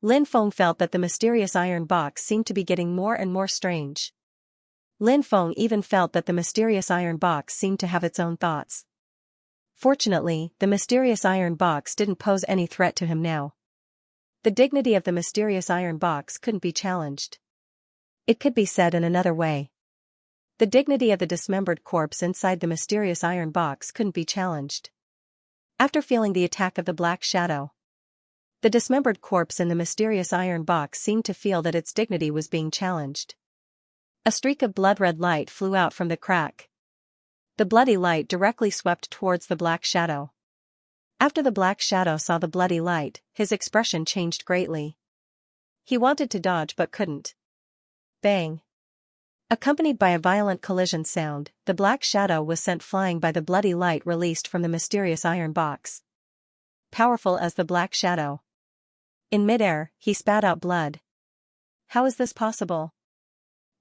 Lin Feng felt that the mysterious iron box seemed to be getting more and more strange. Lin Feng even felt that the mysterious iron box seemed to have its own thoughts. Fortunately, the mysterious iron box didn't pose any threat to him now. The dignity of the mysterious iron box couldn't be challenged. It could be said in another way. The dignity of the dismembered corpse inside the mysterious iron box couldn't be challenged. After feeling the attack of the black shadow, the dismembered corpse in the mysterious iron box seemed to feel that its dignity was being challenged. A streak of blood-red light flew out from the crack. The bloody light directly swept towards the black shadow. After the black shadow saw the bloody light, his expression changed greatly. He wanted to dodge but couldn't. Bang! Accompanied by a violent collision sound, the black shadow was sent flying by the bloody light released from the mysterious iron box. Powerful as the black shadow. In midair, he spat out blood. How is this possible?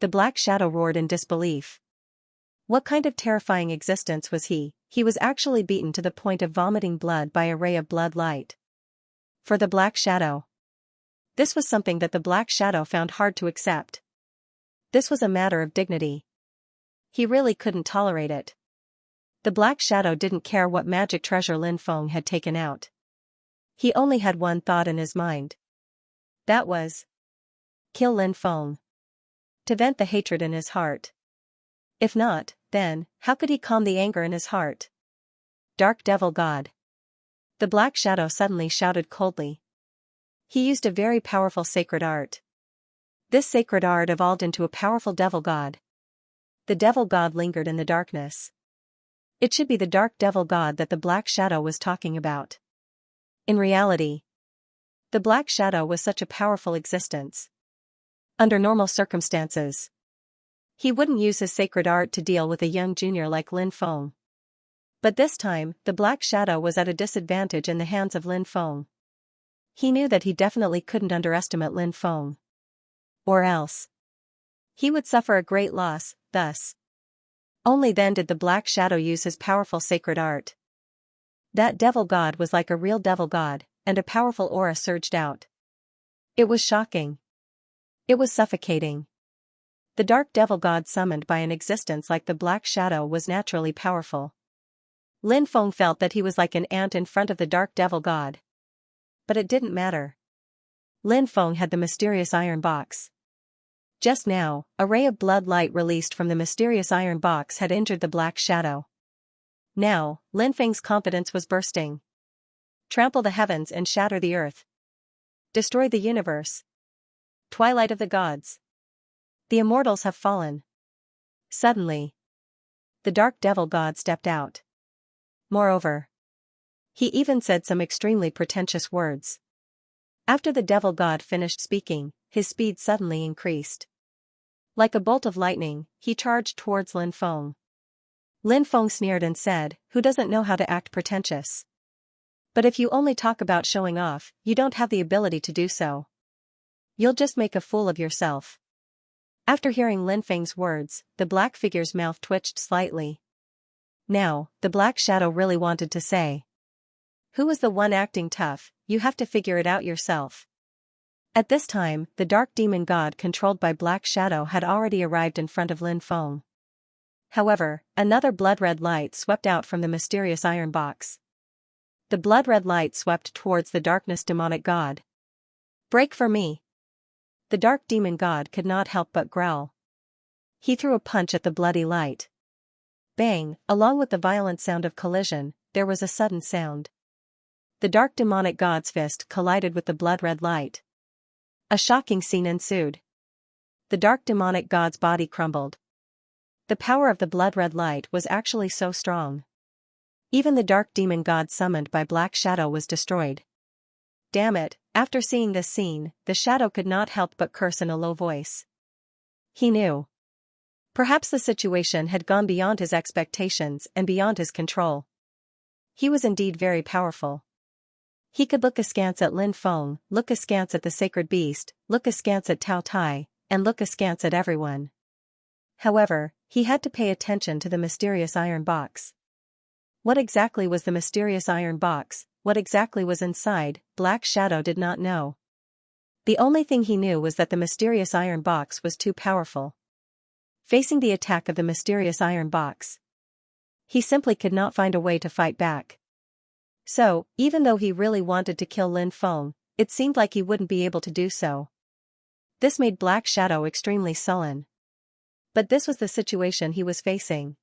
The black shadow roared in disbelief. What kind of terrifying existence was he? He was actually beaten to the point of vomiting blood by a ray of blood light. For the black shadow, this was something that the black shadow found hard to accept. This was a matter of dignity. He really couldn't tolerate it. The black shadow didn't care what magic treasure Lin Feng had taken out. He only had one thought in his mind. That was kill Lin Feng. To vent the hatred in his heart. If not, then, how could he calm the anger in his heart? Dark Devil God. The black shadow suddenly shouted coldly. He used a very powerful sacred art. This sacred art evolved into a powerful devil god. The devil god lingered in the darkness. It should be the dark devil god that the black shadow was talking about. In reality, the black shadow was such a powerful existence. Under normal circumstances, he wouldn't use his sacred art to deal with a young junior like Lin Feng. But this time, the black shadow was at a disadvantage in the hands of Lin Feng. He knew that he definitely couldn't underestimate Lin Feng. Or else he would suffer a great loss, thus. Only then did the black shadow use his powerful sacred art. That devil god was like a real devil god, and a powerful aura surged out. It was shocking. It was suffocating. The dark devil god summoned by an existence like the black shadow was naturally powerful. Lin Feng felt that he was like an ant in front of the dark devil god. But it didn't matter. Lin Feng had the mysterious iron box. Just now, a ray of blood light released from the mysterious iron box had injured the black shadow. Now, Lin Feng's confidence was bursting. Trample the heavens and shatter the earth. Destroy the universe. Twilight of the gods. The immortals have fallen. Suddenly, the dark devil god stepped out. Moreover, he even said some extremely pretentious words. After the devil god finished speaking, his speed suddenly increased. Like a bolt of lightning, he charged towards Lin Feng. Lin Feng sneered and said, "Who doesn't know how to act pretentious? But if you only talk about showing off, you don't have the ability to do so. You'll just make a fool of yourself." After hearing Lin Feng's words, the black figure's mouth twitched slightly. Now, the black shadow really wanted to say, "Who was the one acting tough? You have to figure it out yourself." At this time, the dark demon god controlled by Black Shadow had already arrived in front of Lin Feng. However, another blood-red light swept out from the mysterious iron box. The blood-red light swept towards the darkness demonic god. "Break for me!" The dark demon god could not help but growl. He threw a punch at the bloody light. Bang, along with the violent sound of collision, there was a sudden sound. The dark demonic god's fist collided with the blood-red light. A shocking scene ensued. The dark demonic god's body crumbled. The power of the blood-red light was actually so strong. Even the dark demon god summoned by Black Shadow was destroyed. Damn it, after seeing this scene, the shadow could not help but curse in a low voice. He knew. Perhaps the situation had gone beyond his expectations and beyond his control. He was indeed very powerful. He could look askance at Lin Feng, look askance at the sacred beast, look askance at Tao Tai, and look askance at everyone. However, he had to pay attention to the mysterious iron box. What exactly was the mysterious iron box? What exactly was inside? Black Shadow did not know. The only thing he knew was that the mysterious iron box was too powerful. Facing the attack of the mysterious iron box, he simply could not find a way to fight back. So, even though he really wanted to kill Lin Feng, it seemed like he wouldn't be able to do so. This made Black Shadow extremely sullen. But this was the situation he was facing.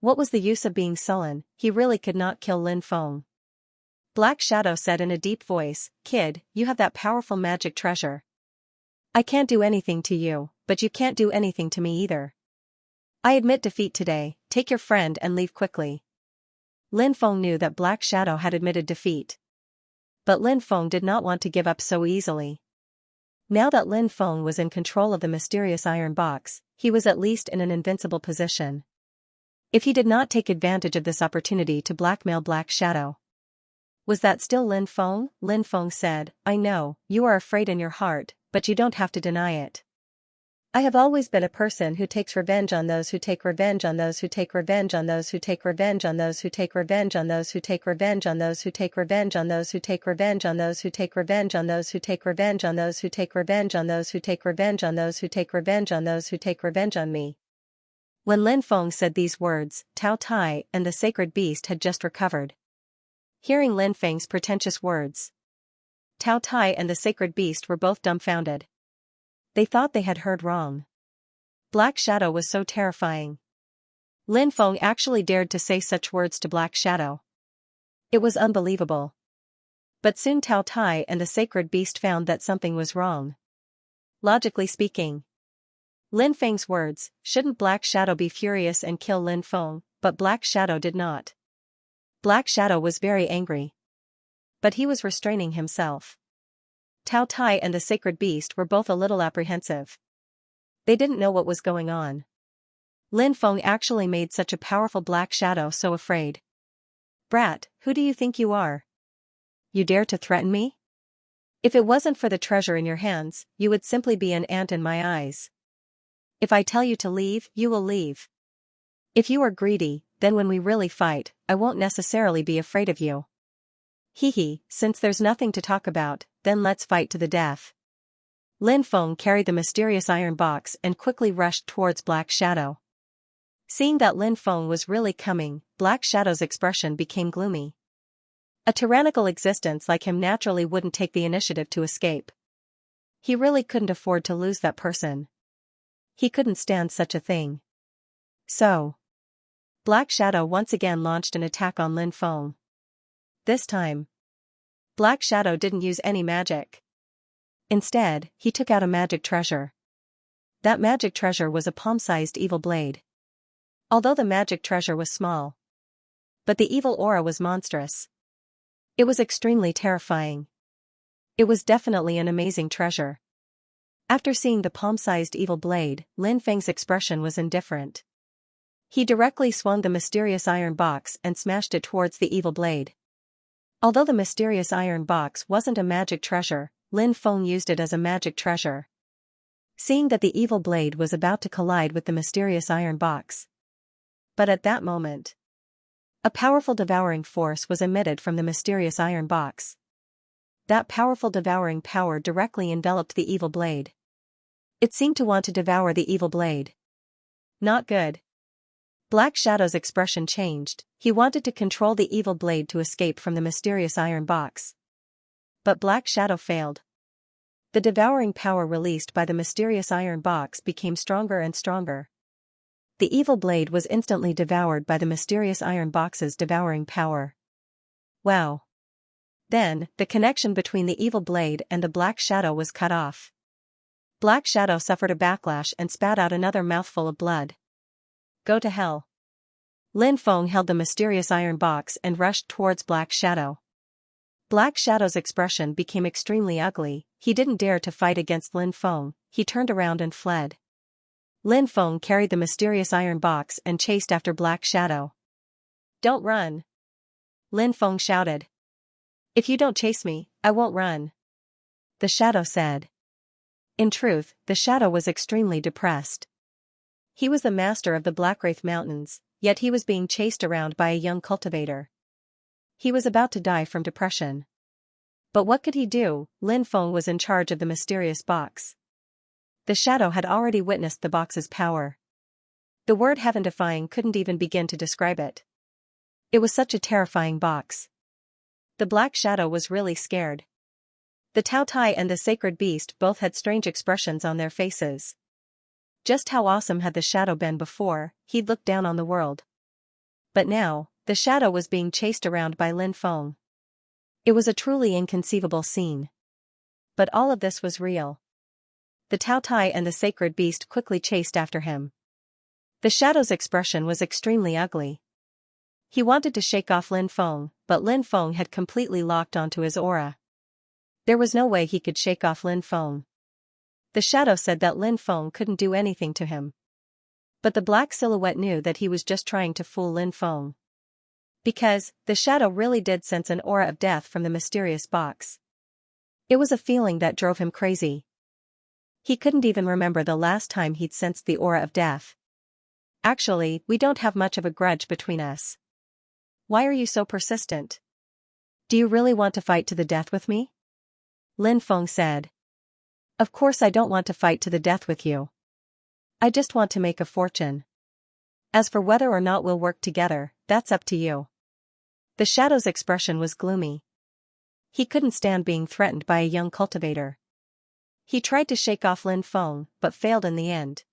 What was the use of being sullen? He really could not kill Lin Feng. Black Shadow said in a deep voice, "Kid, you have that powerful magic treasure. I can't do anything to you, but you can't do anything to me either. I admit defeat today, take your friend and leave quickly." Lin Feng knew that Black Shadow had admitted defeat. But Lin Feng did not want to give up so easily. Now that Lin Feng was in control of the mysterious iron box, he was at least in an invincible position. If he did not take advantage of this opportunity to blackmail Black Shadow. Was that still Lin Feng? Lin Feng said, "I know, you are afraid in your heart, but you don't have to deny it. I have always been a person who takes revenge on those who take revenge on those who take revenge on those who take revenge on those who take revenge on those who take revenge on those who take revenge on those who take revenge on those who take revenge on those who take revenge on those who take revenge on those who take revenge on those who take revenge on those who take revenge on me." When Lin Feng said these words, Tao Tai and the sacred beast had just recovered. Hearing Lin Feng's pretentious words, Tao Tai and the sacred beast were both dumbfounded. They thought they had heard wrong. Black Shadow was so terrifying. Lin Feng actually dared to say such words to Black Shadow. It was unbelievable. But soon Tao Tai and the sacred beast found that something was wrong. Logically speaking, Lin Feng's words, shouldn't Black Shadow be furious and kill Lin Feng, but Black Shadow did not. Black Shadow was very angry. But he was restraining himself. Tao Tai and the sacred beast were both a little apprehensive. They didn't know what was going on. Lin Feng actually made such a powerful Black Shadow so afraid. "Brat, who do you think you are? You dare to threaten me? If it wasn't for the treasure in your hands, you would simply be an ant in my eyes. If I tell you to leave, you will leave. If you are greedy, then when we really fight, I won't necessarily be afraid of you. Hee, since there's nothing to talk about, then let's fight to the death." Lin Feng carried the mysterious iron box and quickly rushed towards Black Shadow. Seeing that Lin Feng was really coming, Black Shadow's expression became gloomy. A tyrannical existence like him naturally wouldn't take the initiative to escape. He really couldn't afford to lose that person. He couldn't stand such a thing. So, Black Shadow once again launched an attack on Lin Feng. This time, Black Shadow didn't use any magic. Instead, he took out a magic treasure. That magic treasure was a palm-sized evil blade. Although the magic treasure was small, but the evil aura was monstrous. It was extremely terrifying. It was definitely an amazing treasure. After seeing the palm-sized evil blade, Lin Feng's expression was indifferent. He directly swung the mysterious iron box and smashed it towards the evil blade. Although the mysterious iron box wasn't a magic treasure, Lin Feng used it as a magic treasure. Seeing that the evil blade was about to collide with the mysterious iron box. But at that moment, a powerful devouring force was emitted from the mysterious iron box. That powerful devouring power directly enveloped the evil blade. It seemed to want to devour the evil blade. Not good. Black Shadow's expression changed. He wanted to control the evil blade to escape from the mysterious iron box. But Black Shadow failed. The devouring power released by the mysterious iron box became stronger and stronger. The evil blade was instantly devoured by the mysterious iron box's devouring power. Wow. Then, the connection between the evil blade and the Black Shadow was cut off. Black Shadow suffered a backlash and spat out another mouthful of blood. Go to hell. Lin Feng held the mysterious iron box and rushed towards Black Shadow. Black Shadow's expression became extremely ugly. He didn't dare to fight against Lin Feng. He turned around and fled. Lin Feng carried the mysterious iron box and chased after Black Shadow. Don't run. Lin Feng shouted. If you don't chase me, I won't run. The shadow said. In truth, the shadow was extremely depressed. He was the master of the Blackwraith Mountains, yet he was being chased around by a young cultivator. He was about to die from depression. But what could he do? Lin Feng was in charge of the mysterious box. The shadow had already witnessed the box's power. The word heaven-defying couldn't even begin to describe it. It was such a terrifying box. The Black Shadow was really scared. The Tao Tai and the sacred beast both had strange expressions on their faces. Just how awesome had the shadow been before? He'd looked down on the world. But now, the shadow was being chased around by Lin Feng. It was a truly inconceivable scene. But all of this was real. The Tao Tai and the sacred beast quickly chased after him. The shadow's expression was extremely ugly. He wanted to shake off Lin Feng, but Lin Feng had completely locked onto his aura. There was no way he could shake off Lin Feng. The shadow said that Lin Feng couldn't do anything to him. But the black silhouette knew that he was just trying to fool Lin Feng. Because, the shadow really did sense an aura of death from the mysterious box. It was a feeling that drove him crazy. He couldn't even remember the last time he'd sensed the aura of death. Actually, we don't have much of a grudge between us. Why are you so persistent? Do you really want to fight to the death with me? Lin Feng said. Of course I don't want to fight to the death with you. I just want to make a fortune. As for whether or not we'll work together, that's up to you. The shadow's expression was gloomy. He couldn't stand being threatened by a young cultivator. He tried to shake off Lin Feng, but failed in the end.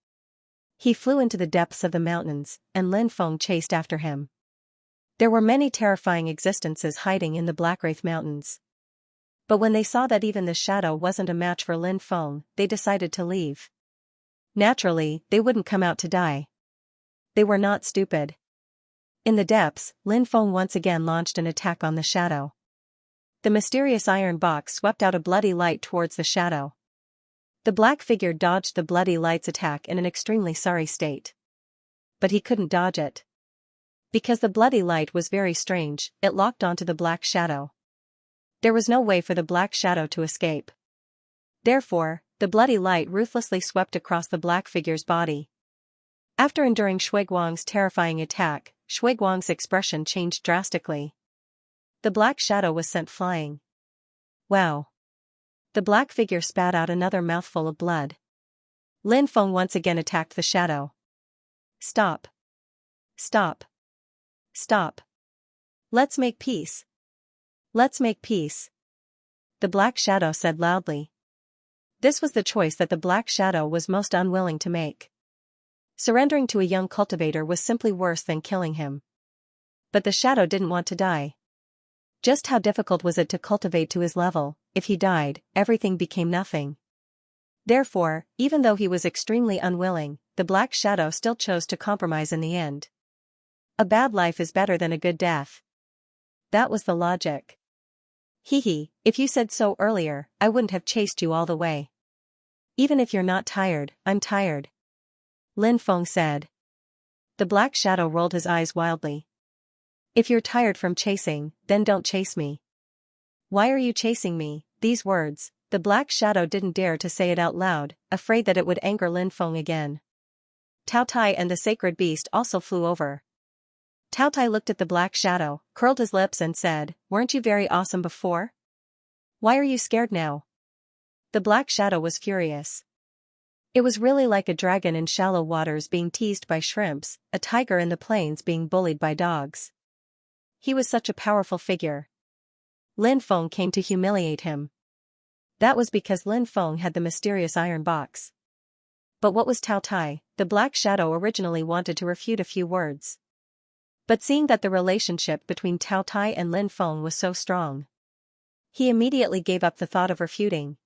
He flew into the depths of the mountains, and Lin Feng chased after him. There were many terrifying existences hiding in the Blackwraith Mountains. But when they saw that even the shadow wasn't a match for Lin Feng, they decided to leave. Naturally, they wouldn't come out to die. They were not stupid. In the depths, Lin Feng once again launched an attack on the shadow. The mysterious iron box swept out a bloody light towards the shadow. The black figure dodged the bloody light's attack in an extremely sorry state. But he couldn't dodge it. Because the bloody light was very strange, it locked onto the black shadow. There was no way for the black shadow to escape. Therefore, the bloody light ruthlessly swept across the black figure's body. After enduring Shuiguang's terrifying attack, Shuiguang's expression changed drastically. The black shadow was sent flying. Wow. The black figure spat out another mouthful of blood. Lin Feng once again attacked the shadow. Stop. Stop. Stop. Let's make peace. Let's make peace. The black shadow said loudly. This was the choice that the black shadow was most unwilling to make. Surrendering to a young cultivator was simply worse than killing him. But the shadow didn't want to die. Just how difficult was it to cultivate to his level? if he died, everything became nothing. Therefore, even though he was extremely unwilling, the Black Shadow still chose to compromise in the end. A bad life is better than a good death. That was the logic. Hee, if you said so earlier, I wouldn't have chased you all the way. Even if you're not tired, I'm tired. Lin Feng said. The Black Shadow rolled his eyes wildly. If you're tired from chasing, then don't chase me. Why are you chasing me? These words, the Black Shadow didn't dare to say it out loud, afraid that it would anger Lin Feng again. Tao Tai and the sacred beast also flew over. Tao Tai looked at the Black Shadow, curled his lips and said, "Weren't you very awesome before? Why are you scared now?" The Black Shadow was furious. It was really like a dragon in shallow waters being teased by shrimps, a tiger in the plains being bullied by dogs. He was such a powerful figure. Lin Feng came to humiliate him. That was because Lin Feng had the mysterious iron box. But what was Tao Tai? The Black Shadow originally wanted to refute a few words. But seeing that the relationship between Tao Tai and Lin Feng was so strong, he immediately gave up the thought of refuting.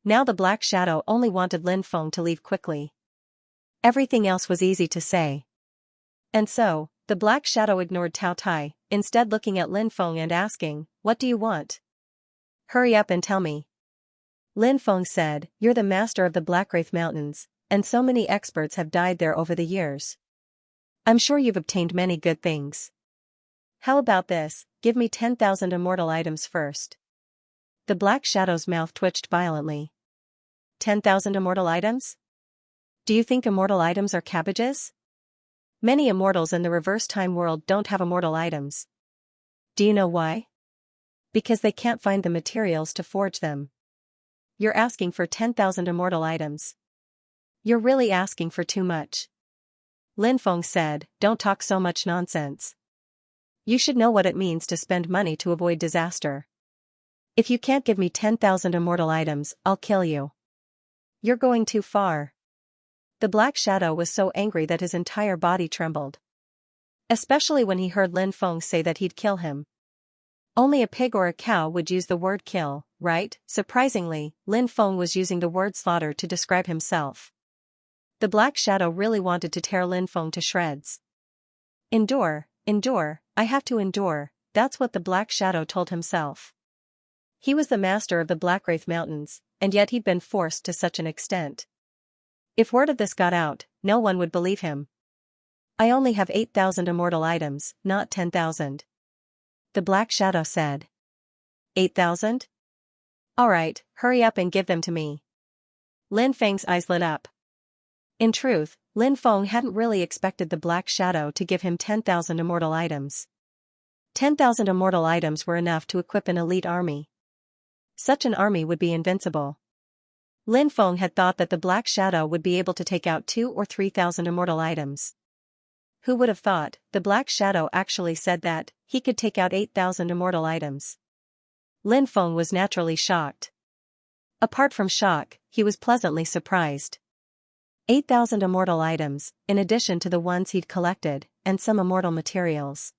Now the Black Shadow only wanted Lin Feng to leave quickly. Everything else was easy to say. And so, the Black Shadow ignored Tao Tai, instead looking at Lin Feng and asking, "What do you want? Hurry up and tell me." Lin Feng said, "You're the master of the Blackwraith Mountains, and so many experts have died there over the years. I'm sure you've obtained many good things. How about this, give me 10,000 immortal items first." The Black Shadow's mouth twitched violently. 10,000 immortal items? Do you think immortal items are cabbages? Many immortals in the reverse time world don't have immortal items. Do you know why? Because they can't find the materials to forge them. You're asking for 10,000 immortal items. You're really asking for too much. Lin Feng said, "Don't talk so much nonsense. You should know what it means to spend money to avoid disaster. If you can't give me 10,000 immortal items, I'll kill you. You're going too far." The Black Shadow was so angry that his entire body trembled. Especially when he heard Lin Feng say that he'd kill him. Only a pig or a cow would use the word kill, right? Surprisingly, Lin Feng was using the word slaughter to describe himself. The Black Shadow really wanted to tear Lin Feng to shreds. Endure, I have to endure, that's what the Black Shadow told himself. He was the master of the Blackwraith Mountains, and yet he'd been forced to such an extent. If word of this got out, no one would believe him. "I only have 8,000 immortal items, not 10,000. The Black Shadow said. 8,000? Alright, hurry up and give them to me. Lin Feng's eyes lit up. In truth, Lin Feng hadn't really expected the Black Shadow to give him 10,000 immortal items. 10,000 immortal items were enough to equip an elite army. Such an army would be invincible. Lin Feng had thought that the Black Shadow would be able to take out 2,000 or 3,000 immortal items. Who would have thought? The Black Shadow actually said that he could take out 8,000 immortal items. Lin Feng was naturally shocked. Apart from shock, he was pleasantly surprised. 8,000 immortal items, in addition to the ones he'd collected, and some immortal materials.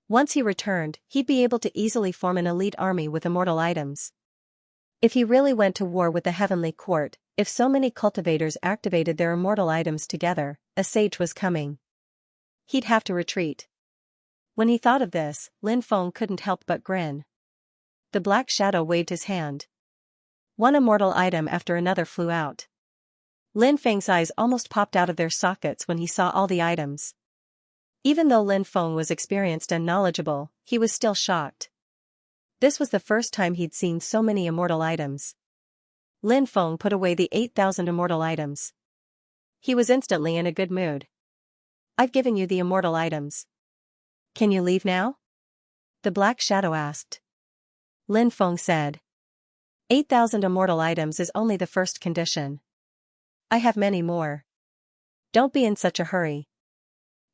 Once he returned, he'd be able to easily form an elite army with immortal items. If he really went to war with the Heavenly Court, if so many cultivators activated their immortal items together, a sage was coming. He'd have to retreat. When he thought of this, Lin Feng couldn't help but grin. The Black Shadow waved his hand. One immortal item after another flew out. Lin Feng's eyes almost popped out of their sockets when he saw all the items. Even though Lin Feng was experienced and knowledgeable, he was still shocked. This was the first time he'd seen so many immortal items. Lin Feng put away the 8,000 immortal items. He was instantly in a good mood. "I've given you the immortal items. Can you leave now?" The Black Shadow asked. Lin Feng said. 8,000 immortal items is only the first condition. I have many more. Don't be in such a hurry.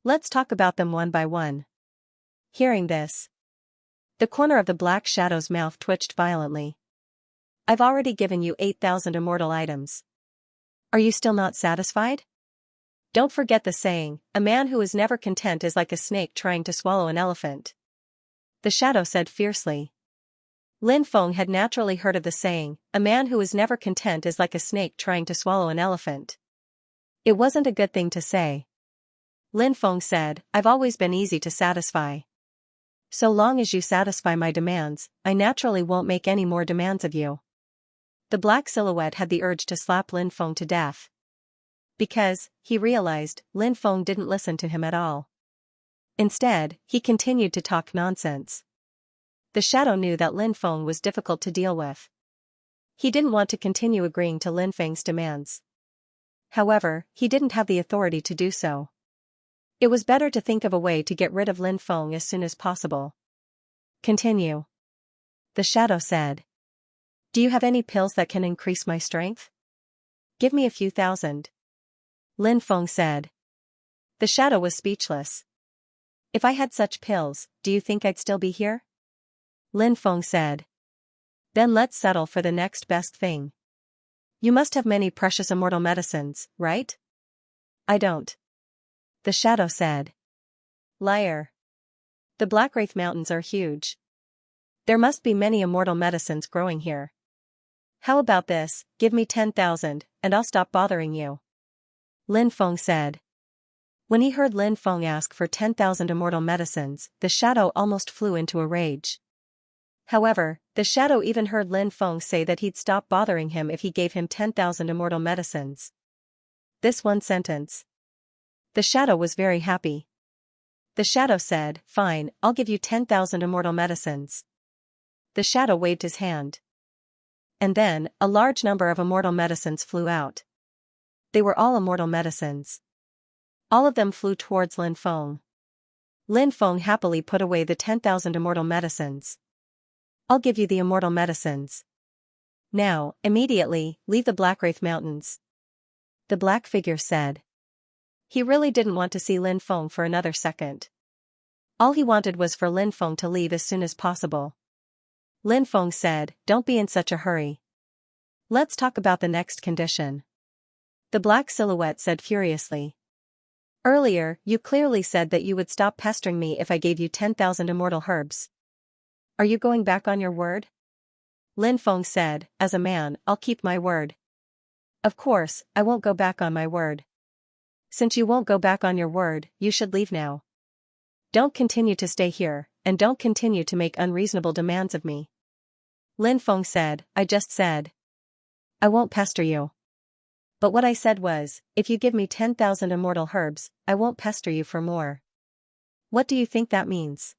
Let's talk about them one by one. Hearing this, the corner of the Black Shadow's mouth twitched violently. I've already given you 8,000 immortal items. Are you still not satisfied? Don't forget the saying, a man who is never content is like a snake trying to swallow an elephant. The Shadow said fiercely. Lin Feng had naturally heard of the saying, a man who is never content is like a snake trying to swallow an elephant. It wasn't a good thing to say. Lin Feng said, I've always been easy to satisfy. So long as you satisfy my demands, I naturally won't make any more demands of you. The black silhouette had the urge to slap Lin Feng to death. Because, he realized, Lin Feng didn't listen to him at all. Instead, he continued to talk nonsense. The shadow knew that Lin Feng was difficult to deal with. He didn't want to continue agreeing to Lin Feng's demands. However, he didn't have the authority to do so. It was better to think of a way to get rid of Lin Feng as soon as possible. Continue. The shadow said. Do you have any pills that can increase my strength? Give me a few thousand. Lin Feng said. The shadow was speechless. If I had such pills, do you think I'd still be here? Lin Feng said. Then let's settle for the next best thing. You must have many precious immortal medicines, right? I don't. The shadow said. Liar. The Blackwraith Mountains are huge. There must be many immortal medicines growing here. How about this, give me 10,000, and I'll stop bothering you. Lin Feng said. When he heard Lin Feng ask for 10,000 immortal medicines, the shadow almost flew into a rage. However, the shadow even heard Lin Feng say that he'd stop bothering him if he gave him 10,000 immortal medicines. This one sentence. The shadow was very happy. The shadow said, fine, I'll give you 10,000 immortal medicines. The shadow waved his hand. And then, a large number of immortal medicines flew out. They were all immortal medicines. All of them flew towards Lin Feng. Lin Feng happily put away the 10,000 immortal medicines. I'll give you the immortal medicines. Now, immediately, leave the Blackwraith Mountains. The black figure said. He really didn't want to see Lin Feng for another second. All he wanted was for Lin Feng to leave as soon as possible. Lin Feng said, don't be in such a hurry. Let's talk about the next condition. The black silhouette said furiously. Earlier, you clearly said that you would stop pestering me if I gave you 10,000 immortal herbs. Are you going back on your word? Lin Feng said, as a man, I'll keep my word. Of course, I won't go back on my word. Since you won't go back on your word, you should leave now. Don't continue to stay here, and don't continue to make unreasonable demands of me. Lin Feng said, I just said. I won't pester you. But what I said was, if you give me 10,000 immortal herbs, I won't pester you for more. What do you think that means?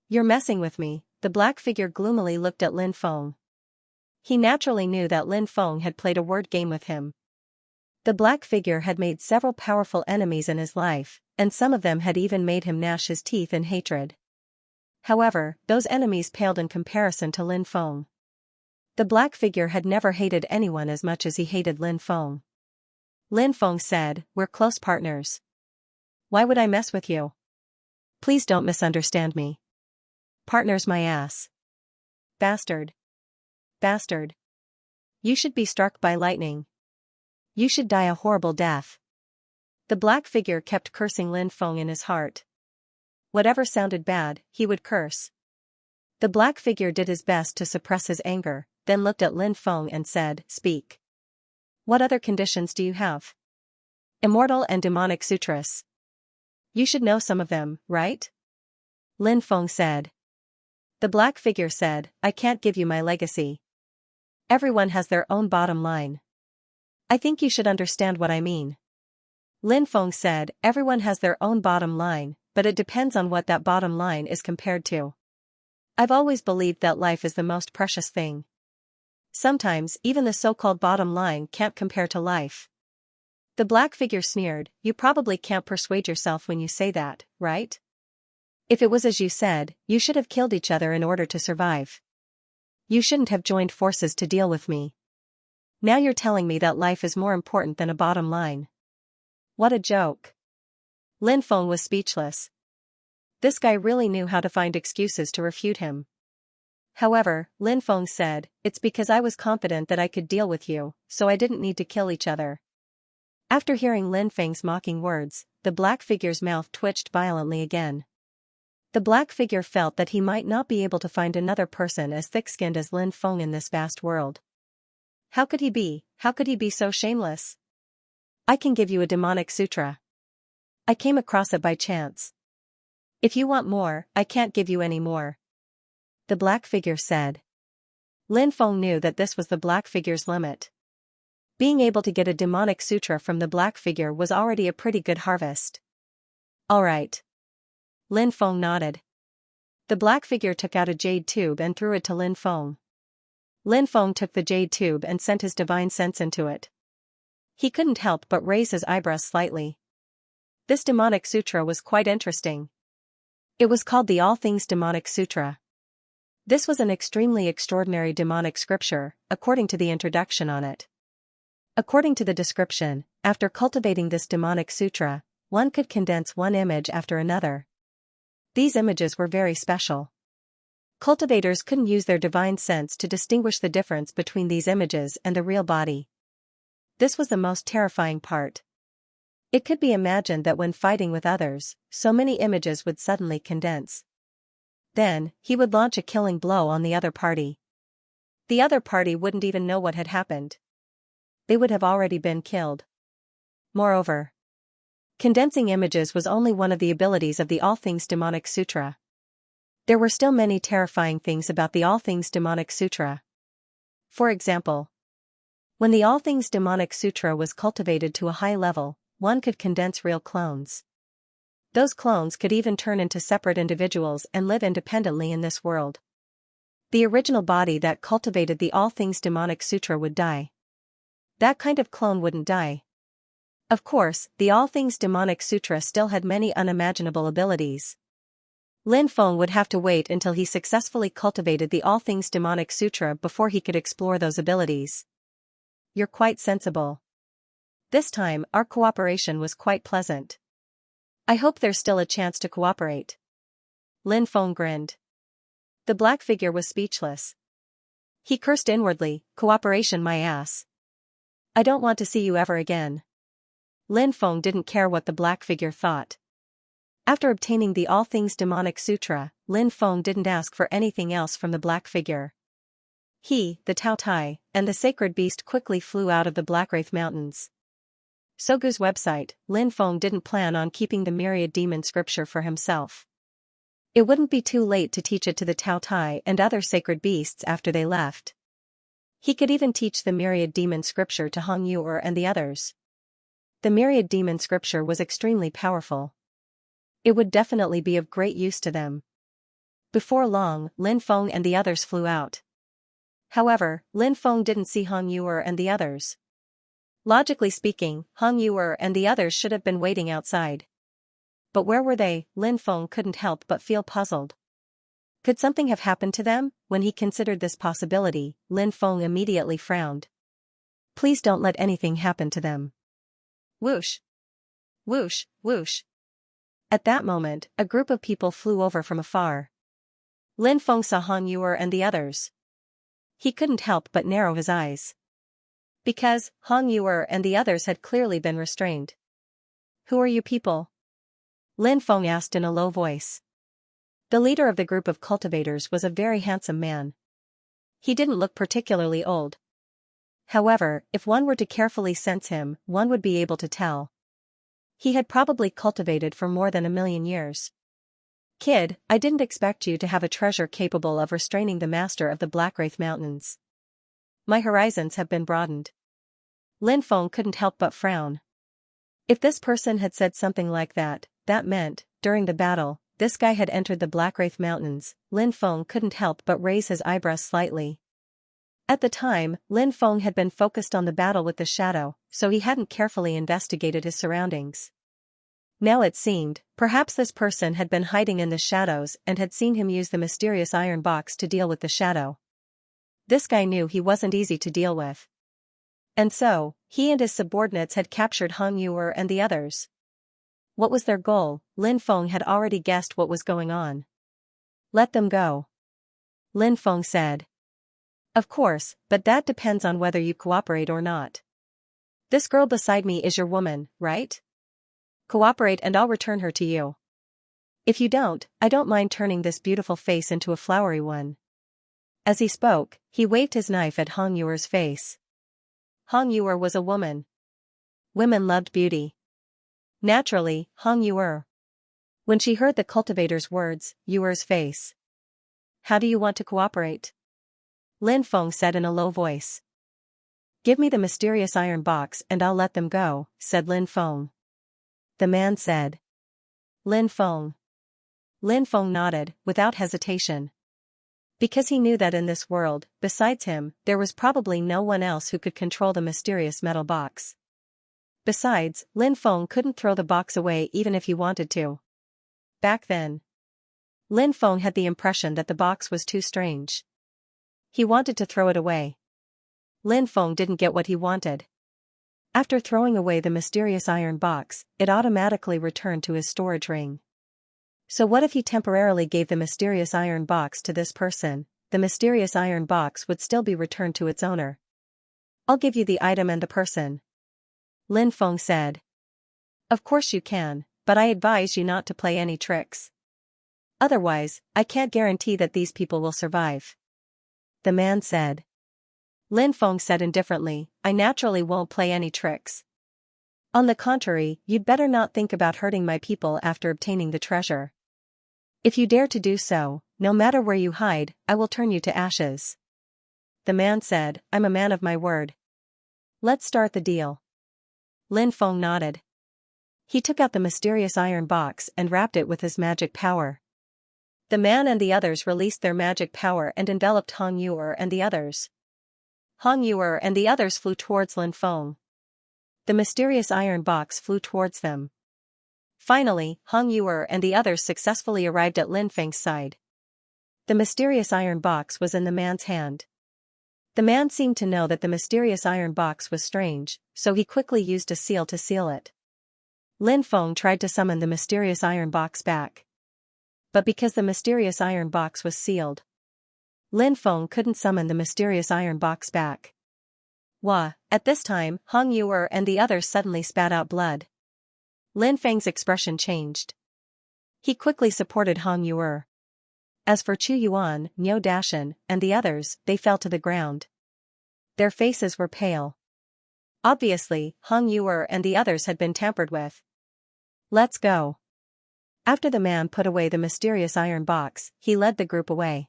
You're messing with me. The black figure gloomily looked at Lin Feng. He naturally knew that Lin Feng had played a word game with him. The black figure had made several powerful enemies in his life, and some of them had even made him gnash his teeth in hatred. However, those enemies paled in comparison to Lin Feng. The black figure had never hated anyone as much as he hated Lin Feng. Lin Feng said, we're close partners. Why would I mess with you? Please don't misunderstand me. Partners my ass. Bastard. Bastard. You should be struck by lightning. You should die a horrible death. The black figure kept cursing Lin Feng in his heart. Whatever sounded bad, he would curse. The black figure did his best to suppress his anger, then looked at Lin Feng and said, speak. What other conditions do you have? Immortal and demonic sutras. You should know some of them, right? Lin Feng said. The black figure said, I can't give you my legacy. Everyone has their own bottom line. I think you should understand what I mean. Lin Feng said, everyone has their own bottom line, but it depends on what that bottom line is compared to. I've always believed that life is the most precious thing. Sometimes, even the so-called bottom line can't compare to life. The black figure sneered, you probably can't persuade yourself when you say that, right? If it was as you said, you should have killed each other in order to survive. You shouldn't have joined forces to deal with me. Now you're telling me that life is more important than a bottom line. What a joke. Lin Feng was speechless. This guy really knew how to find excuses to refute him. However, Lin Feng said, it's because I was confident that I could deal with you, so I didn't need to kill each other. After hearing Lin Feng's mocking words, the black figure's mouth twitched violently again. The black figure felt that he might not be able to find another person as thick-skinned as Lin Feng in this vast world. How could he be? How could he be so shameless? I can give you a demonic sutra. I came across it by chance. If you want more, I can't give you any more. The black figure said. Lin Feng knew that this was the black figure's limit. Being able to get a demonic sutra from the black figure was already a pretty good harvest. All right. Lin Feng nodded. The black figure took out a jade tube and threw it to Lin Feng. Lin Feng took the jade tube and sent his divine sense into it. He couldn't help but raise his eyebrows slightly. This demonic sutra was quite interesting. It was called the All Things Demonic Sutra. This was an extremely extraordinary demonic scripture, according to the introduction on it. According to the description, after cultivating this demonic sutra, one could condense one image after another. These images were very special. Cultivators couldn't use their divine sense to distinguish the difference between these images and the real body. This was the most terrifying part. It could be imagined that when fighting with others, so many images would suddenly condense. Then, he would launch a killing blow on the other party. The other party wouldn't even know what had happened. They would have already been killed. Moreover, condensing images was only one of the abilities of the All Things Demonic Sutra. There were still many terrifying things about the All Things Demonic Sutra. For example, when the All Things Demonic Sutra was cultivated to a high level, one could condense real clones. Those clones could even turn into separate individuals and live independently in this world. The original body that cultivated the All Things Demonic Sutra would die. That kind of clone wouldn't die. Of course, the All Things Demonic Sutra still had many unimaginable abilities. Lin Feng would have to wait until he successfully cultivated the All Things Demonic Sutra before he could explore those abilities. You're quite sensible. This time, our cooperation was quite pleasant. I hope there's still a chance to cooperate. Lin Feng grinned. The black figure was speechless. He cursed inwardly, cooperation my ass. I don't want to see you ever again. Lin Feng didn't care what the black figure thought. After obtaining the All Things Demonic Sutra, Lin Feng didn't ask for anything else from the black figure. He, the Tao Tai, and the sacred beast quickly flew out of the Blackwraith Mountains. Sogu's website, Lin Feng didn't plan on keeping the myriad demon scripture for himself. It wouldn't be too late to teach it to the Tao Tai and other sacred beasts after they left. He could even teach the myriad demon scripture to Hong Yuer and the others. The myriad demon scripture was extremely powerful. It would definitely be of great use to them. Before long, Lin Feng and the others flew out. However, Lin Feng didn't see Hong Yuer and the others. Logically speaking, Hong Yuer and the others should have been waiting outside. But where were they? Lin Feng couldn't help but feel puzzled. Could something have happened to them? When he considered this possibility, Lin Feng immediately frowned. Please don't let anything happen to them. Whoosh! Whoosh, whoosh. At that moment, a group of people flew over from afar. Lin Feng saw Hong Yuer and the others. He couldn't help but narrow his eyes. Because, Hong Yuer and the others had clearly been restrained. Who are you people? Lin Feng asked in a low voice. The leader of the group of cultivators was a very handsome man. He didn't look particularly old. However, if one were to carefully sense him, one would be able to tell. He had probably cultivated for more than 1,000,000 years. Kid, I didn't expect you to have a treasure capable of restraining the master of the Blackwraith Mountains. My horizons have been broadened. Lin Feng couldn't help but frown. If this person had said something like that, that meant, during the battle, this guy had entered the Blackwraith Mountains. Lin Feng couldn't help but raise his eyebrows slightly. At the time, Lin Feng had been focused on the battle with the shadow, so he hadn't carefully investigated his surroundings. Now it seemed, perhaps this person had been hiding in the shadows and had seen him use the mysterious iron box to deal with the shadow. This guy knew he wasn't easy to deal with. And so, he and his subordinates had captured Hong Yuer and the others. What was their goal? Lin Feng had already guessed what was going on. Let them go. Lin Feng said. Of course, but that depends on whether you cooperate or not. This girl beside me is your woman, right? Cooperate and I'll return her to you. If you don't, I don't mind turning this beautiful face into a flowery one. As he spoke, he waved his knife at Hong Yuer's face. Hong Yuer was a woman. Women loved beauty. Naturally, Hong Yuer. When she heard the cultivator's words, Yuer's face. How do you want to cooperate? Lin Feng said in a low voice. Give me the mysterious iron box and I'll let them go, said Lin Feng. The man said. Lin Feng. Lin Feng nodded, without hesitation. Because he knew that in this world, besides him, there was probably no one else who could control the mysterious metal box. Besides, Lin Feng couldn't throw the box away even if he wanted to. Back then, Lin Feng had the impression that the box was too strange. He wanted to throw it away. Lin Feng didn't get what he wanted. After throwing away the mysterious iron box, it automatically returned to his storage ring. So what if he temporarily gave the mysterious iron box to this person? The mysterious iron box would still be returned to its owner. I'll give you the item and the person. Lin Feng said. Of course you can, but I advise you not to play any tricks. Otherwise, I can't guarantee that these people will survive. The man said. Lin Feng said indifferently, I naturally won't play any tricks. On the contrary, you'd better not think about hurting my people after obtaining the treasure. If you dare to do so, no matter where you hide, I will turn you to ashes. The man said, I'm a man of my word. Let's start the deal. Lin Feng nodded. He took out the mysterious iron box and wrapped it with his magic power. The man and the others released their magic power and enveloped Hong Yuer and the others. Hong Yuer and the others flew towards Lin Feng. The mysterious iron box flew towards them. Finally, Hong Yuer and the others successfully arrived at Lin Feng's side. The mysterious iron box was in the man's hand. The man seemed to know that the mysterious iron box was strange, so he quickly used a seal to seal it. Lin Feng tried to summon the mysterious iron box back. But because the mysterious iron box was sealed, Lin Feng couldn't summon the mysterious iron box back. Wah! At this time, Hong Yuer and the others suddenly spat out blood. Lin Feng's expression changed. He quickly supported Hong Yuer. As for Chu Yuan, Niu Dashan, and the others, they fell to the ground. Their faces were pale. Obviously, Hong Yuer and the others had been tampered with. Let's go. After the man put away the mysterious iron box, he led the group away.